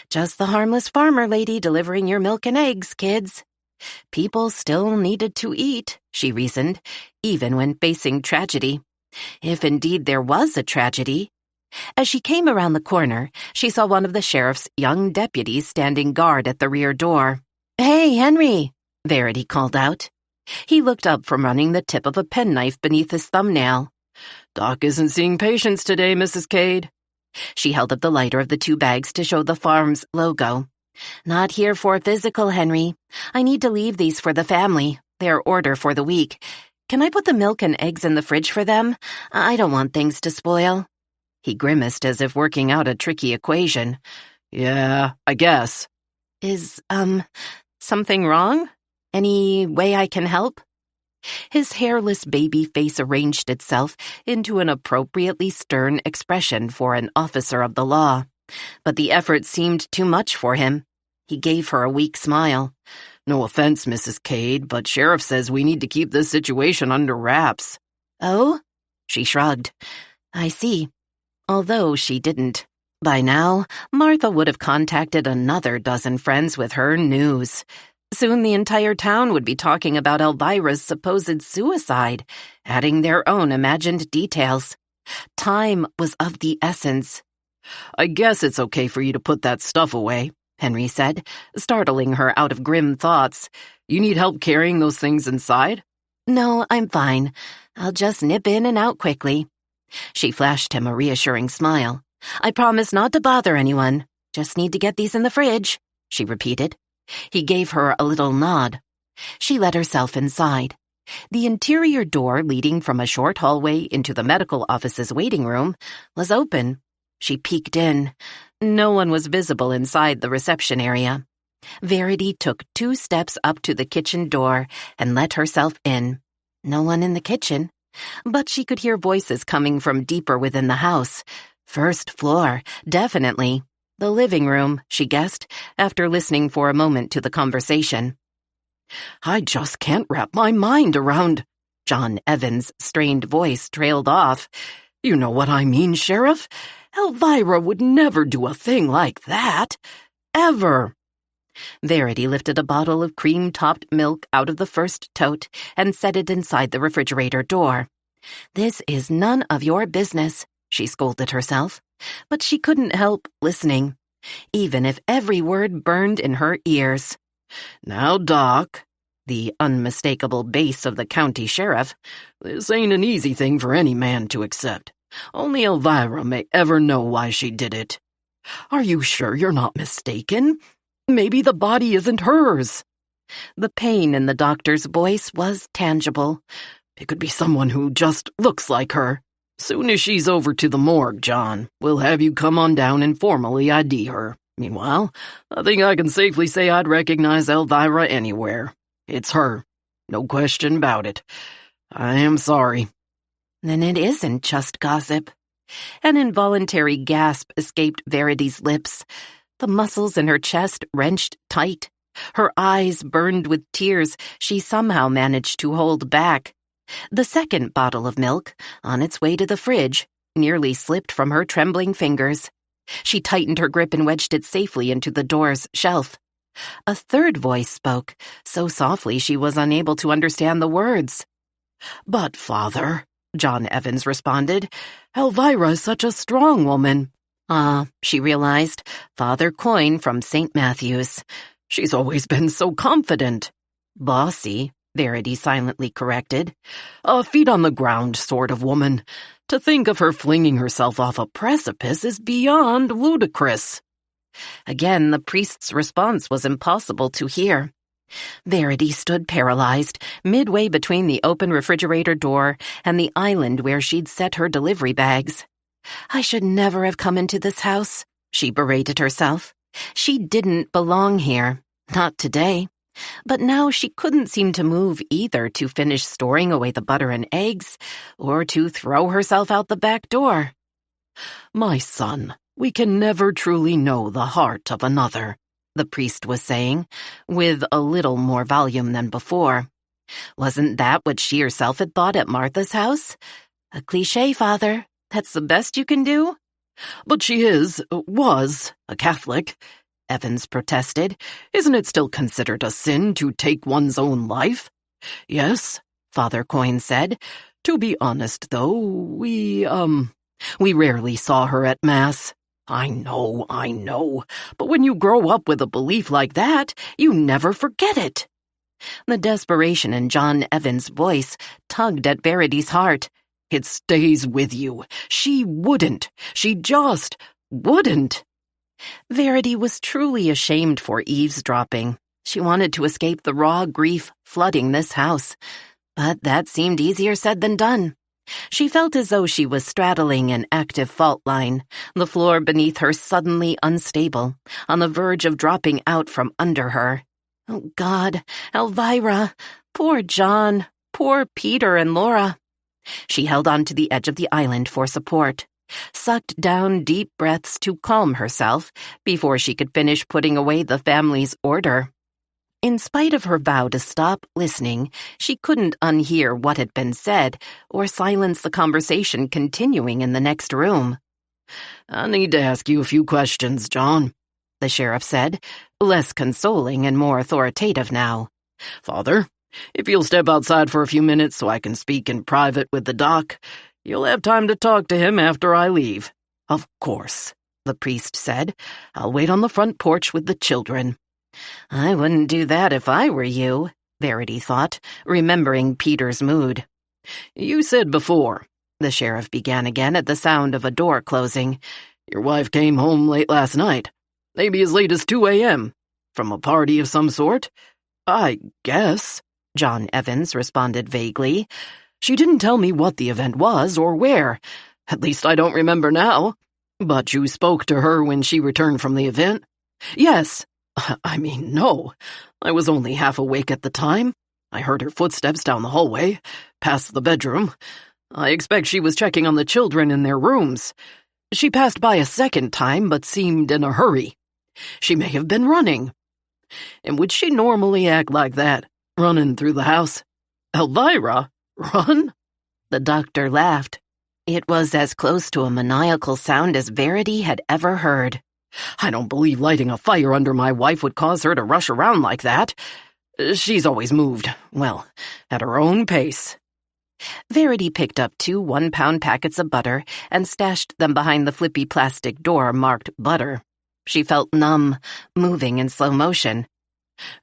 Just the harmless farmer lady delivering your milk and eggs, kids. People still needed to eat, she reasoned, even when facing tragedy. If indeed there was a tragedy. As she came around the corner, she saw one of the sheriff's young deputies standing guard at the rear door. "Hey, Henry," Verity called out. He looked up from running the tip of a penknife beneath his thumbnail. "Doc isn't seeing patients today, Mrs. Cade." She held up the lighter of the two bags to show the farm's logo. "Not here for physical, Henry. I need to leave these for the family, their order for the week. Can I put the milk and eggs in the fridge for them? I don't want things to spoil." He grimaced as if working out a tricky equation. "Yeah, I guess." Is, something wrong? Any way I can help?" His hairless baby face arranged itself into an appropriately stern expression for an officer of the law. But the effort seemed too much for him. He gave her a weak smile. "No offense, Mrs. Cade, but Sheriff says we need to keep this situation under wraps." "Oh?" She shrugged. "I see." Although she didn't. By now, Martha would have contacted another dozen friends with her news. Soon the entire town would be talking about Elvira's supposed suicide, adding their own imagined details. Time was of the essence. "I guess it's okay for you to put that stuff away," Henry said, startling her out of grim thoughts. You need help carrying those things inside? No, I'm fine. I'll just nip in and out quickly. She flashed him a reassuring smile. I promise not to bother anyone. Just need to get these in the fridge, she repeated. He gave her a little nod. She let herself inside. The interior door leading from a short hallway into the medical office's waiting room was open. She peeked in. No one was visible inside the reception area. Verity took 2 steps up to the kitchen door and let herself in. No one in the kitchen, but she could hear voices coming from deeper within the house. First floor, definitely. The living room, she guessed, after listening for a moment to the conversation. I just can't wrap my mind around... John Evans' strained voice trailed off. You know what I mean, Sheriff? Elvira would never do a thing like that. Ever. Verity lifted a bottle of cream-topped milk out of the first tote and set it inside the refrigerator door. This is none of your business, she scolded herself, but she couldn't help listening, even if every word burned in her ears. Now, Doc, the unmistakable bass of the county sheriff, this ain't an easy thing for any man to accept. Only Elvira may ever know why she did it. Are you sure you're not mistaken? Maybe the body isn't hers. The pain in the doctor's voice was tangible. It could be someone who just looks like her. Soon as she's over to the morgue, John, we'll have you come on down and formally ID her. Meanwhile, I think I can safely say I'd recognize Elvira anywhere. It's her. No question about it. I am sorry. Then it isn't just gossip. An involuntary gasp escaped Verity's lips. The muscles in her chest wrenched tight. Her eyes burned with tears she somehow managed to hold back. The second bottle of milk, on its way to the fridge, nearly slipped from her trembling fingers. She tightened her grip and wedged it safely into the door's shelf. A third voice spoke, so softly she was unable to understand the words. But, Father, John Evans responded, Elvira is such a strong woman. She realized, Father Coyne from St. Matthew's. She's always been so confident. Bossy, Verity silently corrected. A feet-on-the-ground sort of woman. To think of her flinging herself off a precipice is beyond ludicrous. Again, the priest's response was impossible to hear. Verity stood paralyzed, midway between the open refrigerator door and the island where she'd set her delivery bags. I should never have come into this house, she berated herself. She didn't belong here. Not today. But now she couldn't seem to move either to finish storing away the butter and eggs or to throw herself out the back door. My son, we can never truly know the heart of another, the priest was saying, with a little more volume than before. Wasn't that what she herself had thought at Martha's house? A cliché, Father. That's the best you can do? But she was a Catholic, Evans protested. Isn't it still considered a sin to take one's own life? Yes, Father Coyne said. To be honest, though, we rarely saw her at Mass. I know, but when you grow up with a belief like that, you never forget it. The desperation in John Evans' voice tugged at Verity's heart. It stays with you. She wouldn't. She just wouldn't. Verity was truly ashamed for eavesdropping. She wanted to escape the raw grief flooding this house, but that seemed easier said than done. She felt as though she was straddling an active fault line, the floor beneath her suddenly unstable, on the verge of dropping out from under her. Oh, God, Elvira, poor John, poor Peter and Laura. She held on to the edge of the island for support, sucked down deep breaths to calm herself before she could finish putting away the family's order. In spite of her vow to stop listening, she couldn't unhear what had been said or silence the conversation continuing in the next room. I need to ask you a few questions, John, the sheriff said, less consoling and more authoritative now. Father, if you'll step outside for a few minutes so I can speak in private with the doc, you'll have time to talk to him after I leave. Of course, the priest said. "I'll wait on the front porch with the children." I wouldn't do that if I were you, Verity thought, remembering Peter's mood. "You said before," the sheriff began again at the sound of a door closing, "your wife came home late last night. Maybe as late as 2 a.m. From a party of some sort?" "I guess," John Evans responded vaguely. "She didn't tell me what the event was or where. At least I don't remember now. But you spoke to her when she returned from the event?" "Yes. No. I was only half awake at the time. I heard her footsteps down the hallway, past the bedroom. I expect she was checking on the children in their rooms. She passed by a second time, but seemed in a hurry. She may have been running." "And would she normally act like that, running through the house?" "Elvira? Run?" The doctor laughed. It was as close to a maniacal sound as Verity had ever heard. "I don't believe lighting a fire under my wife would cause her to rush around like that. She's always moved, well, at her own pace." Verity picked up 2 one-pound packets of butter and stashed them behind the flippy plastic door marked butter. She felt numb, moving in slow motion.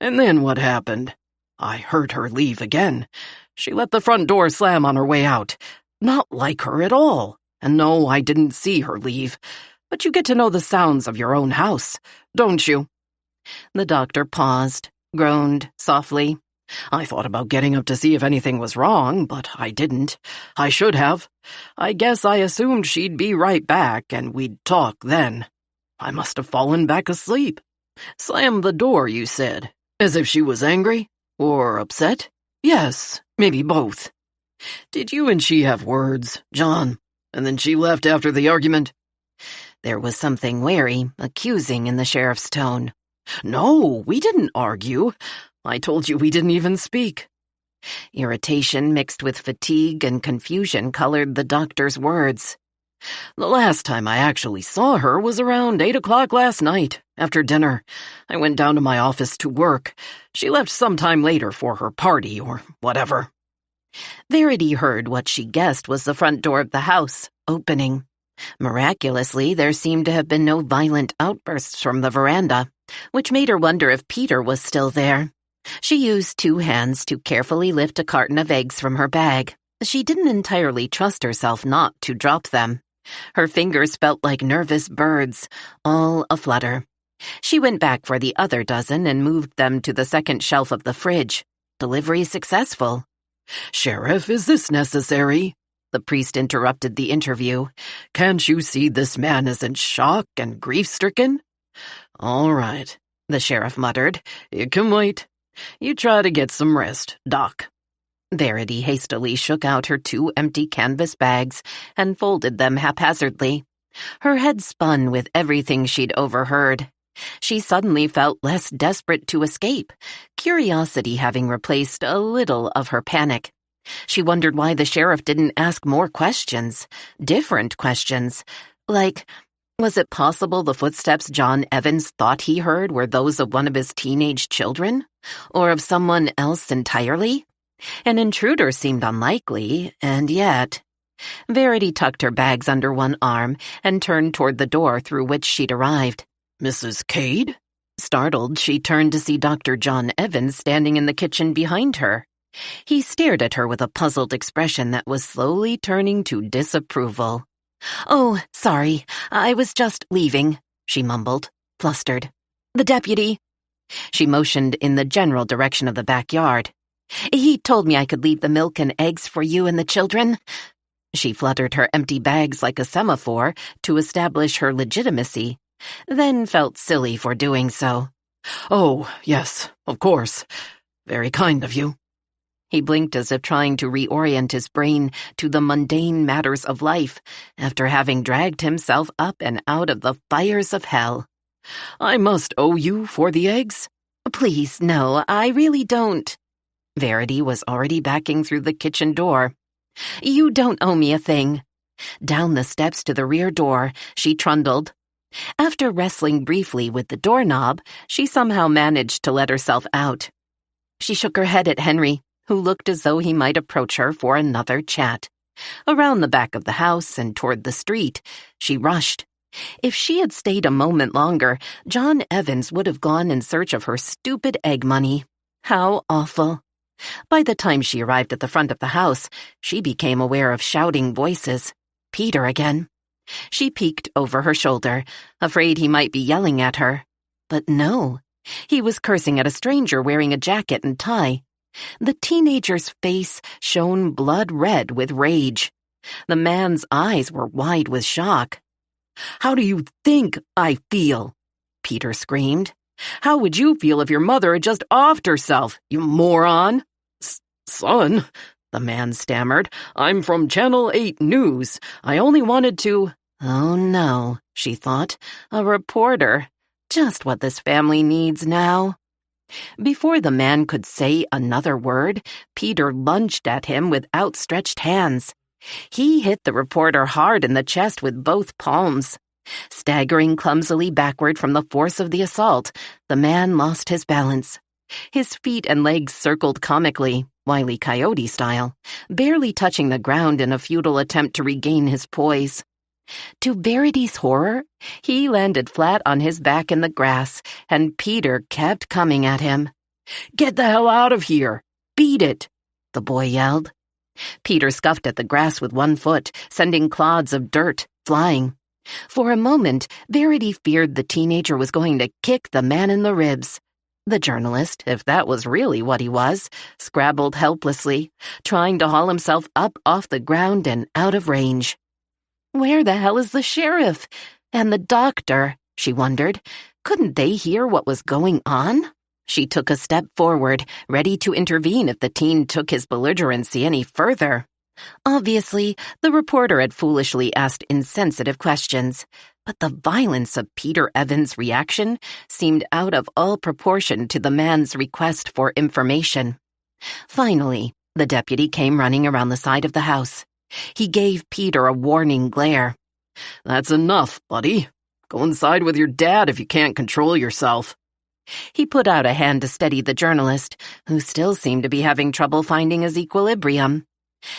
"And then what happened?" "I heard her leave again. She let the front door slam on her way out. Not like her at all. And no, I didn't see her leave. But you get to know the sounds of your own house, don't you?" The doctor paused, groaned softly. "I thought about getting up to see if anything was wrong, but I didn't. I should have. I guess I assumed she'd be right back and we'd talk then. I must have fallen back asleep." "Slammed the door, you said, as if she was angry? Or upset?" "Yes, maybe both." "Did you and she have words, John? And then she left after the argument?" There was something wary, accusing in the sheriff's tone. "No, we didn't argue. I told you we didn't even speak." Irritation mixed with fatigue and confusion colored the doctor's words. "The last time I actually saw her was around 8 o'clock last night, after dinner. I went down to my office to work. She left sometime later for her party or whatever." Verity heard what she guessed was the front door of the house, opening. Miraculously, there seemed to have been no violent outbursts from the veranda, which made her wonder if Peter was still there. She used 2 hands to carefully lift a carton of eggs from her bag. She didn't entirely trust herself not to drop them. Her fingers felt like nervous birds, all aflutter. She went back for the other dozen and moved them to the second shelf of the fridge. Delivery successful. "Sheriff, is this necessary?" The priest interrupted the interview. "Can't you see this man is in shock and grief-stricken?" "All right," the sheriff muttered. "It can wait. You try to get some rest, Doc." Verity hastily shook out her 2 empty canvas bags and folded them haphazardly. Her head spun with everything she'd overheard. She suddenly felt less desperate to escape, curiosity having replaced a little of her panic. She wondered why the sheriff didn't ask more questions, different questions, like, was it possible the footsteps John Evans thought he heard were those of one of his teenage children, or of someone else entirely? An intruder seemed unlikely, and yet... Verity tucked her bags under one arm and turned toward the door through which she'd arrived. "Mrs. Cade?" Startled, she turned to see Dr. John Evans standing in the kitchen behind her. He stared at her with a puzzled expression that was slowly turning to disapproval. "Oh, sorry, I was just leaving," she mumbled, flustered. "The deputy." She motioned in the general direction of the backyard. "He told me I could leave the milk and eggs for you and the children." She fluttered her empty bags like a semaphore to establish her legitimacy, then felt silly for doing so. "Oh, yes, of course. Very kind of you." He blinked as if trying to reorient his brain to the mundane matters of life after having dragged himself up and out of the fires of hell. "I must owe you for the eggs?" "Please, no, I really don't." Verity was already backing through the kitchen door. "You don't owe me a thing." Down the steps to the rear door, she trundled. After wrestling briefly with the doorknob, she somehow managed to let herself out. She shook her head at Henry, who looked as though he might approach her for another chat. Around the back of the house and toward the street, she rushed. If she had stayed a moment longer, John Evans would have gone in search of her stupid egg money. How awful. By the time she arrived at the front of the house, she became aware of shouting voices. Peter again. She peeked over her shoulder, afraid he might be yelling at her. But no, he was cursing at a stranger wearing a jacket and tie. The teenager's face shone blood red with rage. The man's eyes were wide with shock. "How do you think I feel?" Peter screamed. "How would you feel if your mother had just offed herself, you moron?" "Son," the man stammered, "I'm from Channel 8 News. I only wanted to—" Oh no, she thought, a reporter. Just what this family needs now. Before the man could say another word, Peter lunged at him with outstretched hands. He hit the reporter hard in the chest with both palms. Staggering clumsily backward from the force of the assault, the man lost his balance. His feet and legs circled comically, Wile E. Coyote style, barely touching the ground in a futile attempt to regain his poise. To Verity's horror, he landed flat on his back in the grass, and Peter kept coming at him. "Get the hell out of here! Beat it!" the boy yelled. Peter scuffed at the grass with one foot, sending clods of dirt flying. For a moment, Verity feared the teenager was going to kick the man in the ribs. The journalist, if that was really what he was, scrabbled helplessly, trying to haul himself up off the ground and out of range. Where the hell is the sheriff? And the doctor, she wondered. Couldn't they hear what was going on? She took a step forward, ready to intervene if the teen took his belligerency any further. Obviously, the reporter had foolishly asked insensitive questions, but the violence of Peter Evans' reaction seemed out of all proportion to the man's request for information. Finally, the deputy came running around the side of the house. He gave Peter a warning glare. "That's enough, buddy. Go inside with your dad if you can't control yourself." He put out a hand to steady the journalist, who still seemed to be having trouble finding his equilibrium.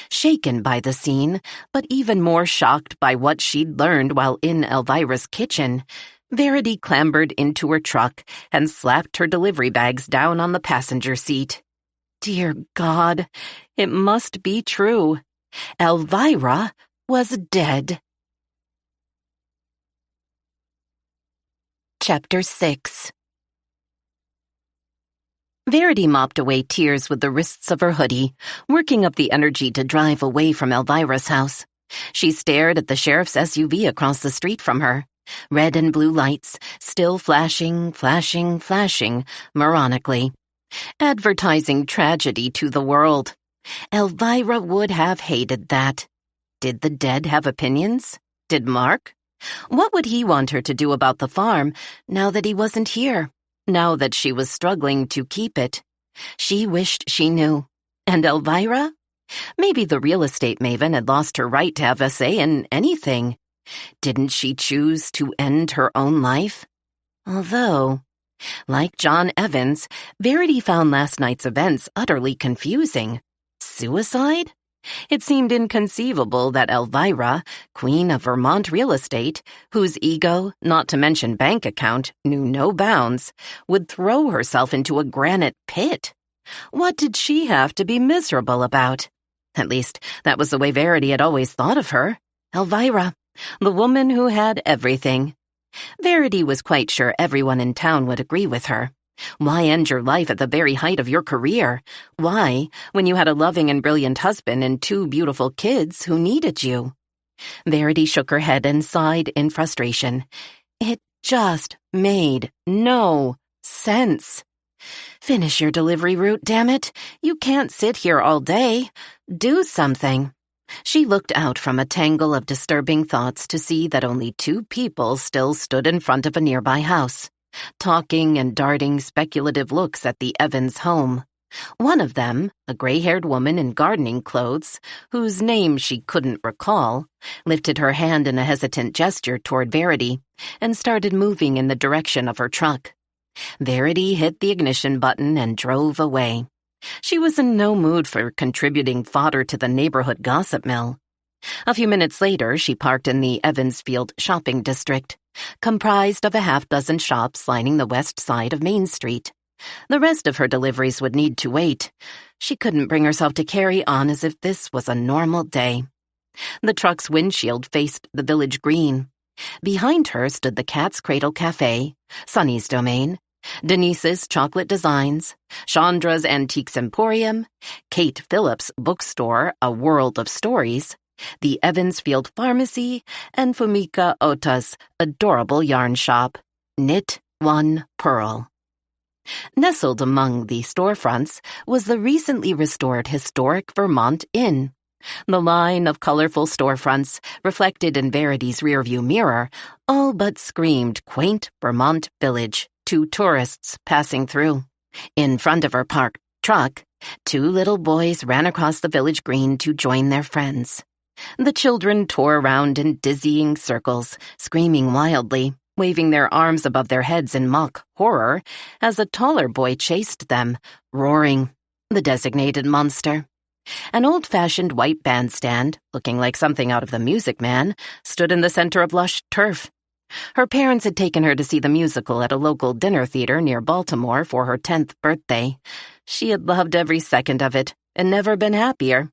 Shaken by the scene, but even more shocked by what she'd learned while in Elvira's kitchen, Verity clambered into her truck and slapped her delivery bags down on the passenger seat. Dear God, it must be true. Elvira was dead. Chapter 6. Verity mopped away tears with the wrists of her hoodie, working up the energy to drive away from Elvira's house. She stared at the sheriff's SUV across the street from her. Red and blue lights, still flashing, flashing, flashing, moronically. Advertising tragedy to the world. Elvira would have hated that. Did the dead have opinions? Did Mark? What would he want her to do about the farm now that he wasn't here? Now that she was struggling to keep it. She wished she knew. And Elvira? Maybe the real estate maven had lost her right to have a say in anything. Didn't she choose to end her own life? Although, like John Evans, Verity found last night's events utterly confusing. Suicide? It seemed inconceivable that Elvira, queen of Vermont real estate, whose ego, not to mention bank account, knew no bounds, would throw herself into a granite pit. What did she have to be miserable about? At least, that was the way Verity had always thought of her. Elvira, the woman who had everything. Verity was quite sure everyone in town would agree with her. Why end your life at the very height of your career? Why, when you had a loving and brilliant husband and 2 beautiful kids who needed you? Verity shook her head and sighed in frustration. It just made no sense. Finish your delivery route, damn it. You can't sit here all day. Do something. She looked out from a tangle of disturbing thoughts to see that only 2 people still stood in front of a nearby house, talking and darting speculative looks at the Evans home. One of them, a gray-haired woman in gardening clothes, whose name she couldn't recall, lifted her hand in a hesitant gesture toward Verity and started moving in the direction of her truck. Verity hit the ignition button and drove away. She was in no mood for contributing fodder to the neighborhood gossip mill. A few minutes later, she parked in the Evansfield shopping district, comprised of a half-dozen shops lining the west side of Main Street. The rest of her deliveries would need to wait. She couldn't bring herself to carry on as if this was a normal day. The truck's windshield faced the village green. Behind her stood the Cat's Cradle Cafe, Sunny's Domain, Denise's Chocolate Designs, Chandra's Antiques Emporium, Kate Phillips' bookstore, A World of Stories, the Evansfield Pharmacy, and Fumika Ota's adorable yarn shop, Knit One Pearl. Nestled among the storefronts was the recently restored historic Vermont Inn. The line of colorful storefronts, reflected in Verity's rearview mirror, all but screamed quaint Vermont village to tourists passing through. In front of her parked truck, two little boys ran across the village green to join their friends. The children tore around in dizzying circles, screaming wildly, waving their arms above their heads in mock horror as a taller boy chased them, roaring, the designated monster. An old-fashioned white bandstand, looking like something out of The Music Man, stood in the center of lush turf. Her parents had taken her to see the musical at a local dinner theater near Baltimore for her 10th birthday. She had loved every second of it and never been happier.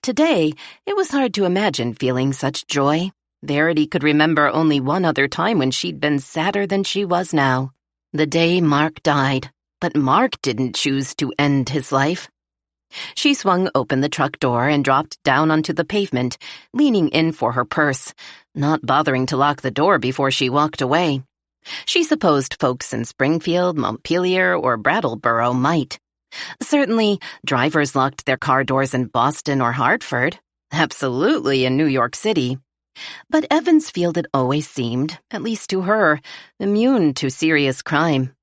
Today, it was hard to imagine feeling such joy. Verity could remember only one other time when she'd been sadder than she was now. The day Mark died, but Mark didn't choose to end his life. She swung open the truck door and dropped down onto the pavement, leaning in for her purse, not bothering to lock the door before she walked away. She supposed folks in Springfield, Montpelier, or Brattleboro might. Certainly, drivers locked their car doors in Boston or Hartford. Absolutely in New York City. But Evansfield had always seemed, at least to her, immune to serious crime.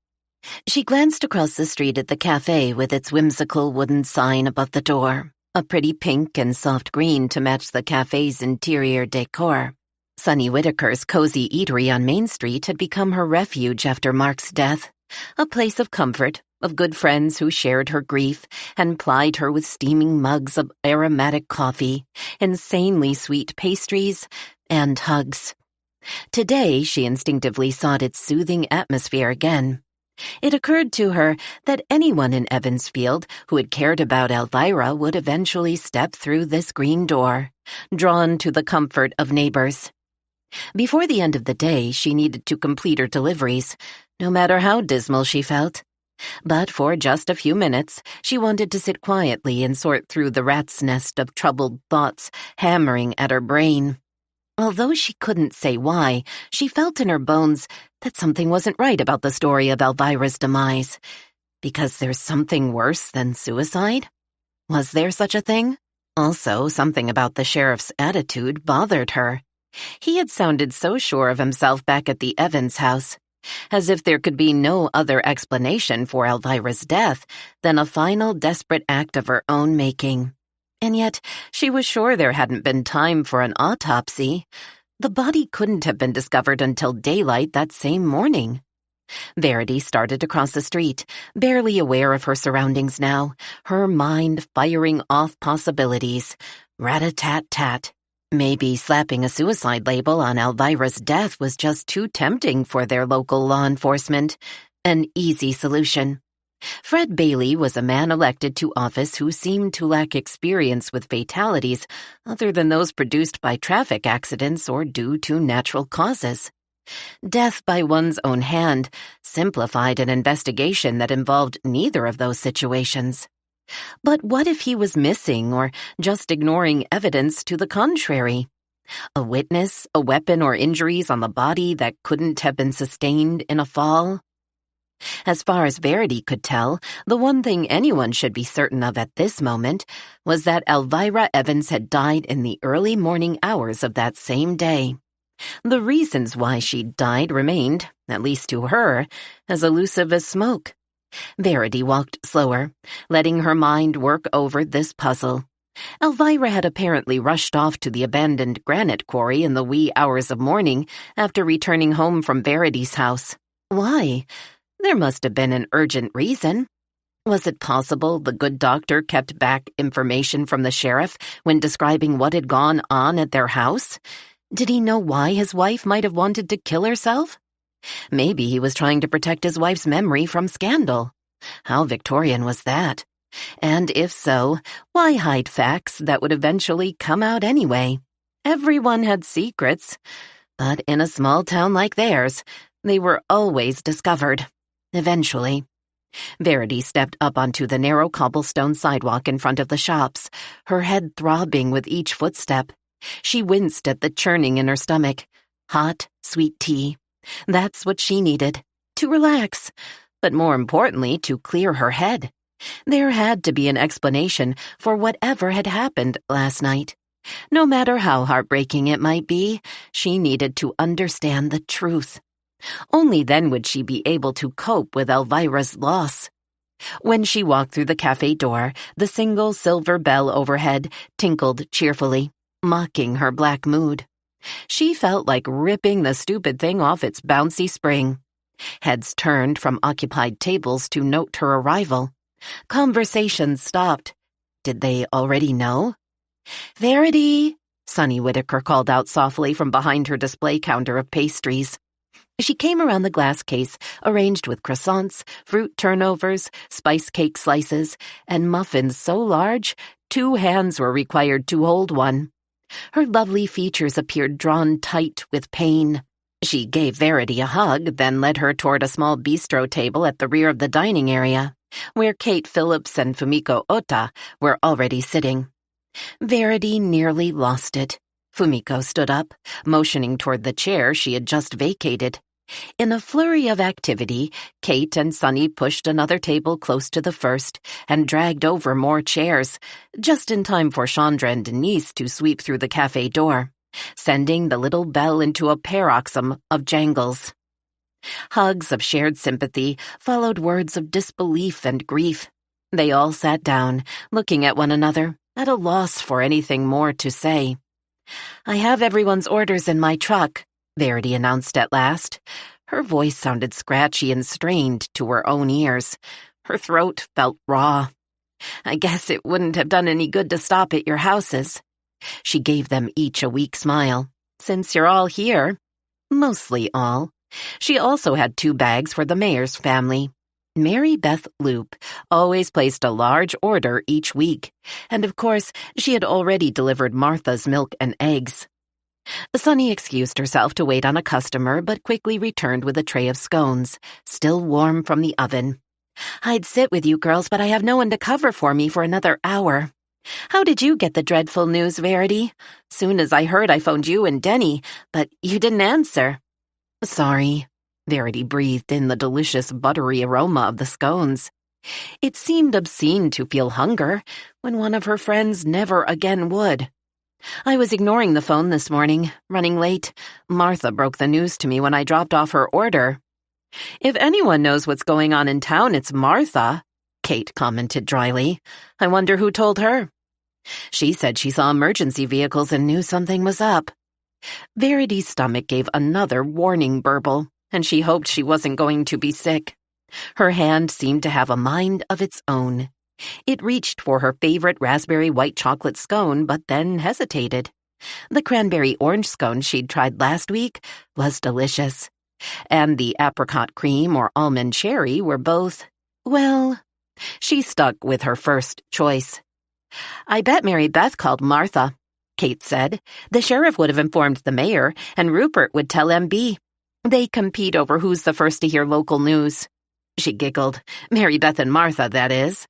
She glanced across the street at the cafe with its whimsical wooden sign above the door, a pretty pink and soft green to match the cafe's interior decor. Sunny Whitaker's cozy eatery on Main Street had become her refuge after Mark's death, a place of comfort, of good friends who shared her grief and plied her with steaming mugs of aromatic coffee, insanely sweet pastries, and hugs. Today, she instinctively sought its soothing atmosphere again. It occurred to her that anyone in Evansfield who had cared about Elvira would eventually step through this green door, drawn to the comfort of neighbors. Before the end of the day, she needed to complete her deliveries, no matter how dismal she felt. But for just a few minutes, she wanted to sit quietly and sort through the rat's nest of troubled thoughts hammering at her brain. Although she couldn't say why, she felt in her bones that something wasn't right about the story of Elvira's demise. Because there's something worse than suicide? Was there such a thing? Also, something about the sheriff's attitude bothered her. He had sounded so sure of himself back at the Evans house, as if there could be no other explanation for Elvira's death than a final desperate act of her own making. And yet, she was sure there hadn't been time for an autopsy. The body couldn't have been discovered until daylight that same morning. Verity started to cross the street, barely aware of her surroundings now, her mind firing off possibilities. Rat-a-tat-tat. Maybe slapping a suicide label on Elvira's death was just too tempting for their local law enforcement. An easy solution. Fred Bailey was a man elected to office who seemed to lack experience with fatalities other than those produced by traffic accidents or due to natural causes. Death by one's own hand simplified an investigation that involved neither of those situations. But what if he was missing or just ignoring evidence to the contrary? A witness, a weapon, or injuries on the body that couldn't have been sustained in a fall? As far as Verity could tell, the one thing anyone should be certain of at this moment was that Elvira Evans had died in the early morning hours of that same day. The reasons why she'd died remained, at least to her, as elusive as smoke. Verity walked slower, letting her mind work over this puzzle. Elvira had apparently rushed off to the abandoned granite quarry in the wee hours of morning after returning home from Verity's house. Why? There must have been an urgent reason. Was it possible the good doctor kept back information from the sheriff when describing what had gone on at their house? Did he know why his wife might have wanted to kill herself? Maybe he was trying to protect his wife's memory from scandal. How Victorian was that? And if so, why hide facts that would eventually come out anyway? Everyone had secrets, but in a small town like theirs, they were always discovered. Eventually. Verity stepped up onto the narrow cobblestone sidewalk in front of the shops, her head throbbing with each footstep. She winced at the churning in her stomach. Hot, sweet tea. That's what she needed. To relax. But more importantly, to clear her head. There had to be an explanation for whatever had happened last night. No matter how heartbreaking it might be, she needed to understand the truth. Only then would she be able to cope with Elvira's loss. When she walked through the cafe door, the single silver bell overhead tinkled cheerfully, mocking her black mood. She felt like ripping the stupid thing off its bouncy spring. Heads turned from occupied tables to note her arrival. Conversations stopped. Did they already know? "Verity," Sonny Whitaker called out softly from behind her display counter of pastries. She came around the glass case, arranged with croissants, fruit turnovers, spice cake slices, and muffins so large 2 hands were required to hold one. Her lovely features appeared drawn tight with pain. She gave Verity a hug, then led her toward a small bistro table at the rear of the dining area, where Kate Phillips and Fumiko Ota were already sitting. Verity nearly lost it. Fumiko stood up, motioning toward the chair she had just vacated. In a flurry of activity, Kate and Sonny pushed another table close to the first and dragged over more chairs, just in time for Chandra and Denise to sweep through the cafe door, sending the little bell into a paroxysm of jangles. Hugs of shared sympathy followed words of disbelief and grief. They all sat down, looking at one another, at a loss for anything more to say. "I have everyone's orders in my truck," Verity announced at last. Her voice sounded scratchy and strained to her own ears. Her throat felt raw. "I guess it wouldn't have done any good to stop at your houses." She gave them each a weak smile. "Since you're all here." Mostly all. She also had 2 bags for the mayor's family. Mary Beth Loop always placed a large order each week, and of course, she had already delivered Martha's milk and eggs. Sonny excused herself to wait on a customer, but quickly returned with a tray of scones, still warm from the oven. "I'd sit with you girls, but I have no one to cover for me for another hour. How did you get the dreadful news, Verity? Soon as I heard, I phoned you and Denny, but you didn't answer." "Sorry." Verity breathed in the delicious buttery aroma of the scones. It seemed obscene to feel hunger when one of her friends never again would. "I was ignoring the phone this morning, running late. Martha broke the news to me when I dropped off her order." "If anyone knows what's going on in town, it's Martha," Kate commented dryly. "I wonder who told her." "She said she saw emergency vehicles and knew something was up." Verity's stomach gave another warning burble, and she hoped she wasn't going to be sick. Her hand seemed to have a mind of its own. It reached for her favorite raspberry white chocolate scone, but then hesitated. The cranberry orange scone she'd tried last week was delicious, and the apricot cream or almond cherry were both, well, she stuck with her first choice. "I bet Mary Beth called Martha," Kate said. "The sheriff would have informed the mayor, and Rupert would tell MB. They compete over who's the first to hear local news." She giggled. "Mary Beth and Martha, that is."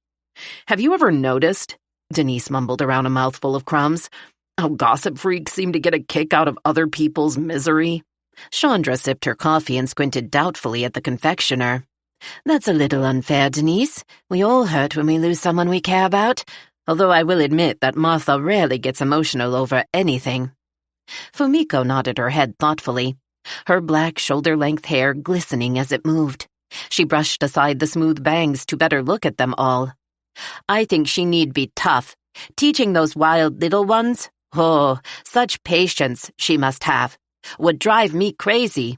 "Have you ever noticed," Denise mumbled around a mouthful of crumbs, "how gossip freaks seem to get a kick out of other people's misery?" Chandra sipped her coffee and squinted doubtfully at the confectioner. "That's a little unfair, Denise. We all hurt when we lose someone we care about, although I will admit that Martha rarely gets emotional over anything." Fumiko nodded her head thoughtfully, her black shoulder-length hair glistening as it moved. She brushed aside the smooth bangs to better look at them all. "I think she need be tough. Teaching those wild little ones? Oh, such patience she must have. Would drive me crazy."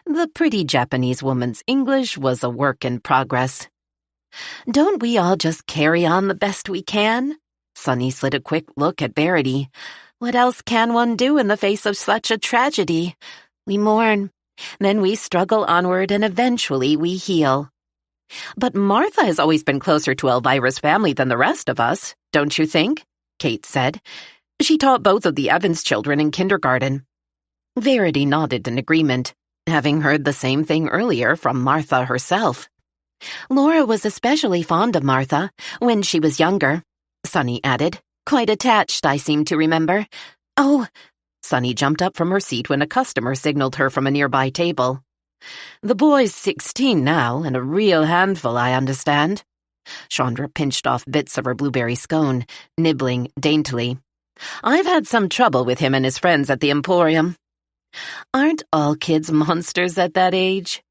The pretty Japanese woman's English was a work in progress. Don't we all just carry on the best we can? Sunny slid a quick look at Verity. What else can one do in the face of such a tragedy? We mourn. Then we struggle onward and eventually we heal. But Martha has always been closer to Elvira's family than the rest of us, don't you think? Kate said. She taught both of the Evans children in kindergarten. Verity nodded in agreement, having heard the same thing earlier from Martha herself. Laura was especially fond of Martha when she was younger, Sunny added. Quite attached, I seem to remember. Oh, Sunny jumped up from her seat when a customer signaled her from a nearby table. The boy's 16 now, and a real handful, I understand. Chandra pinched off bits of her blueberry scone, nibbling daintily. I've had some trouble with him and his friends at the Emporium. Aren't all kids monsters at that age?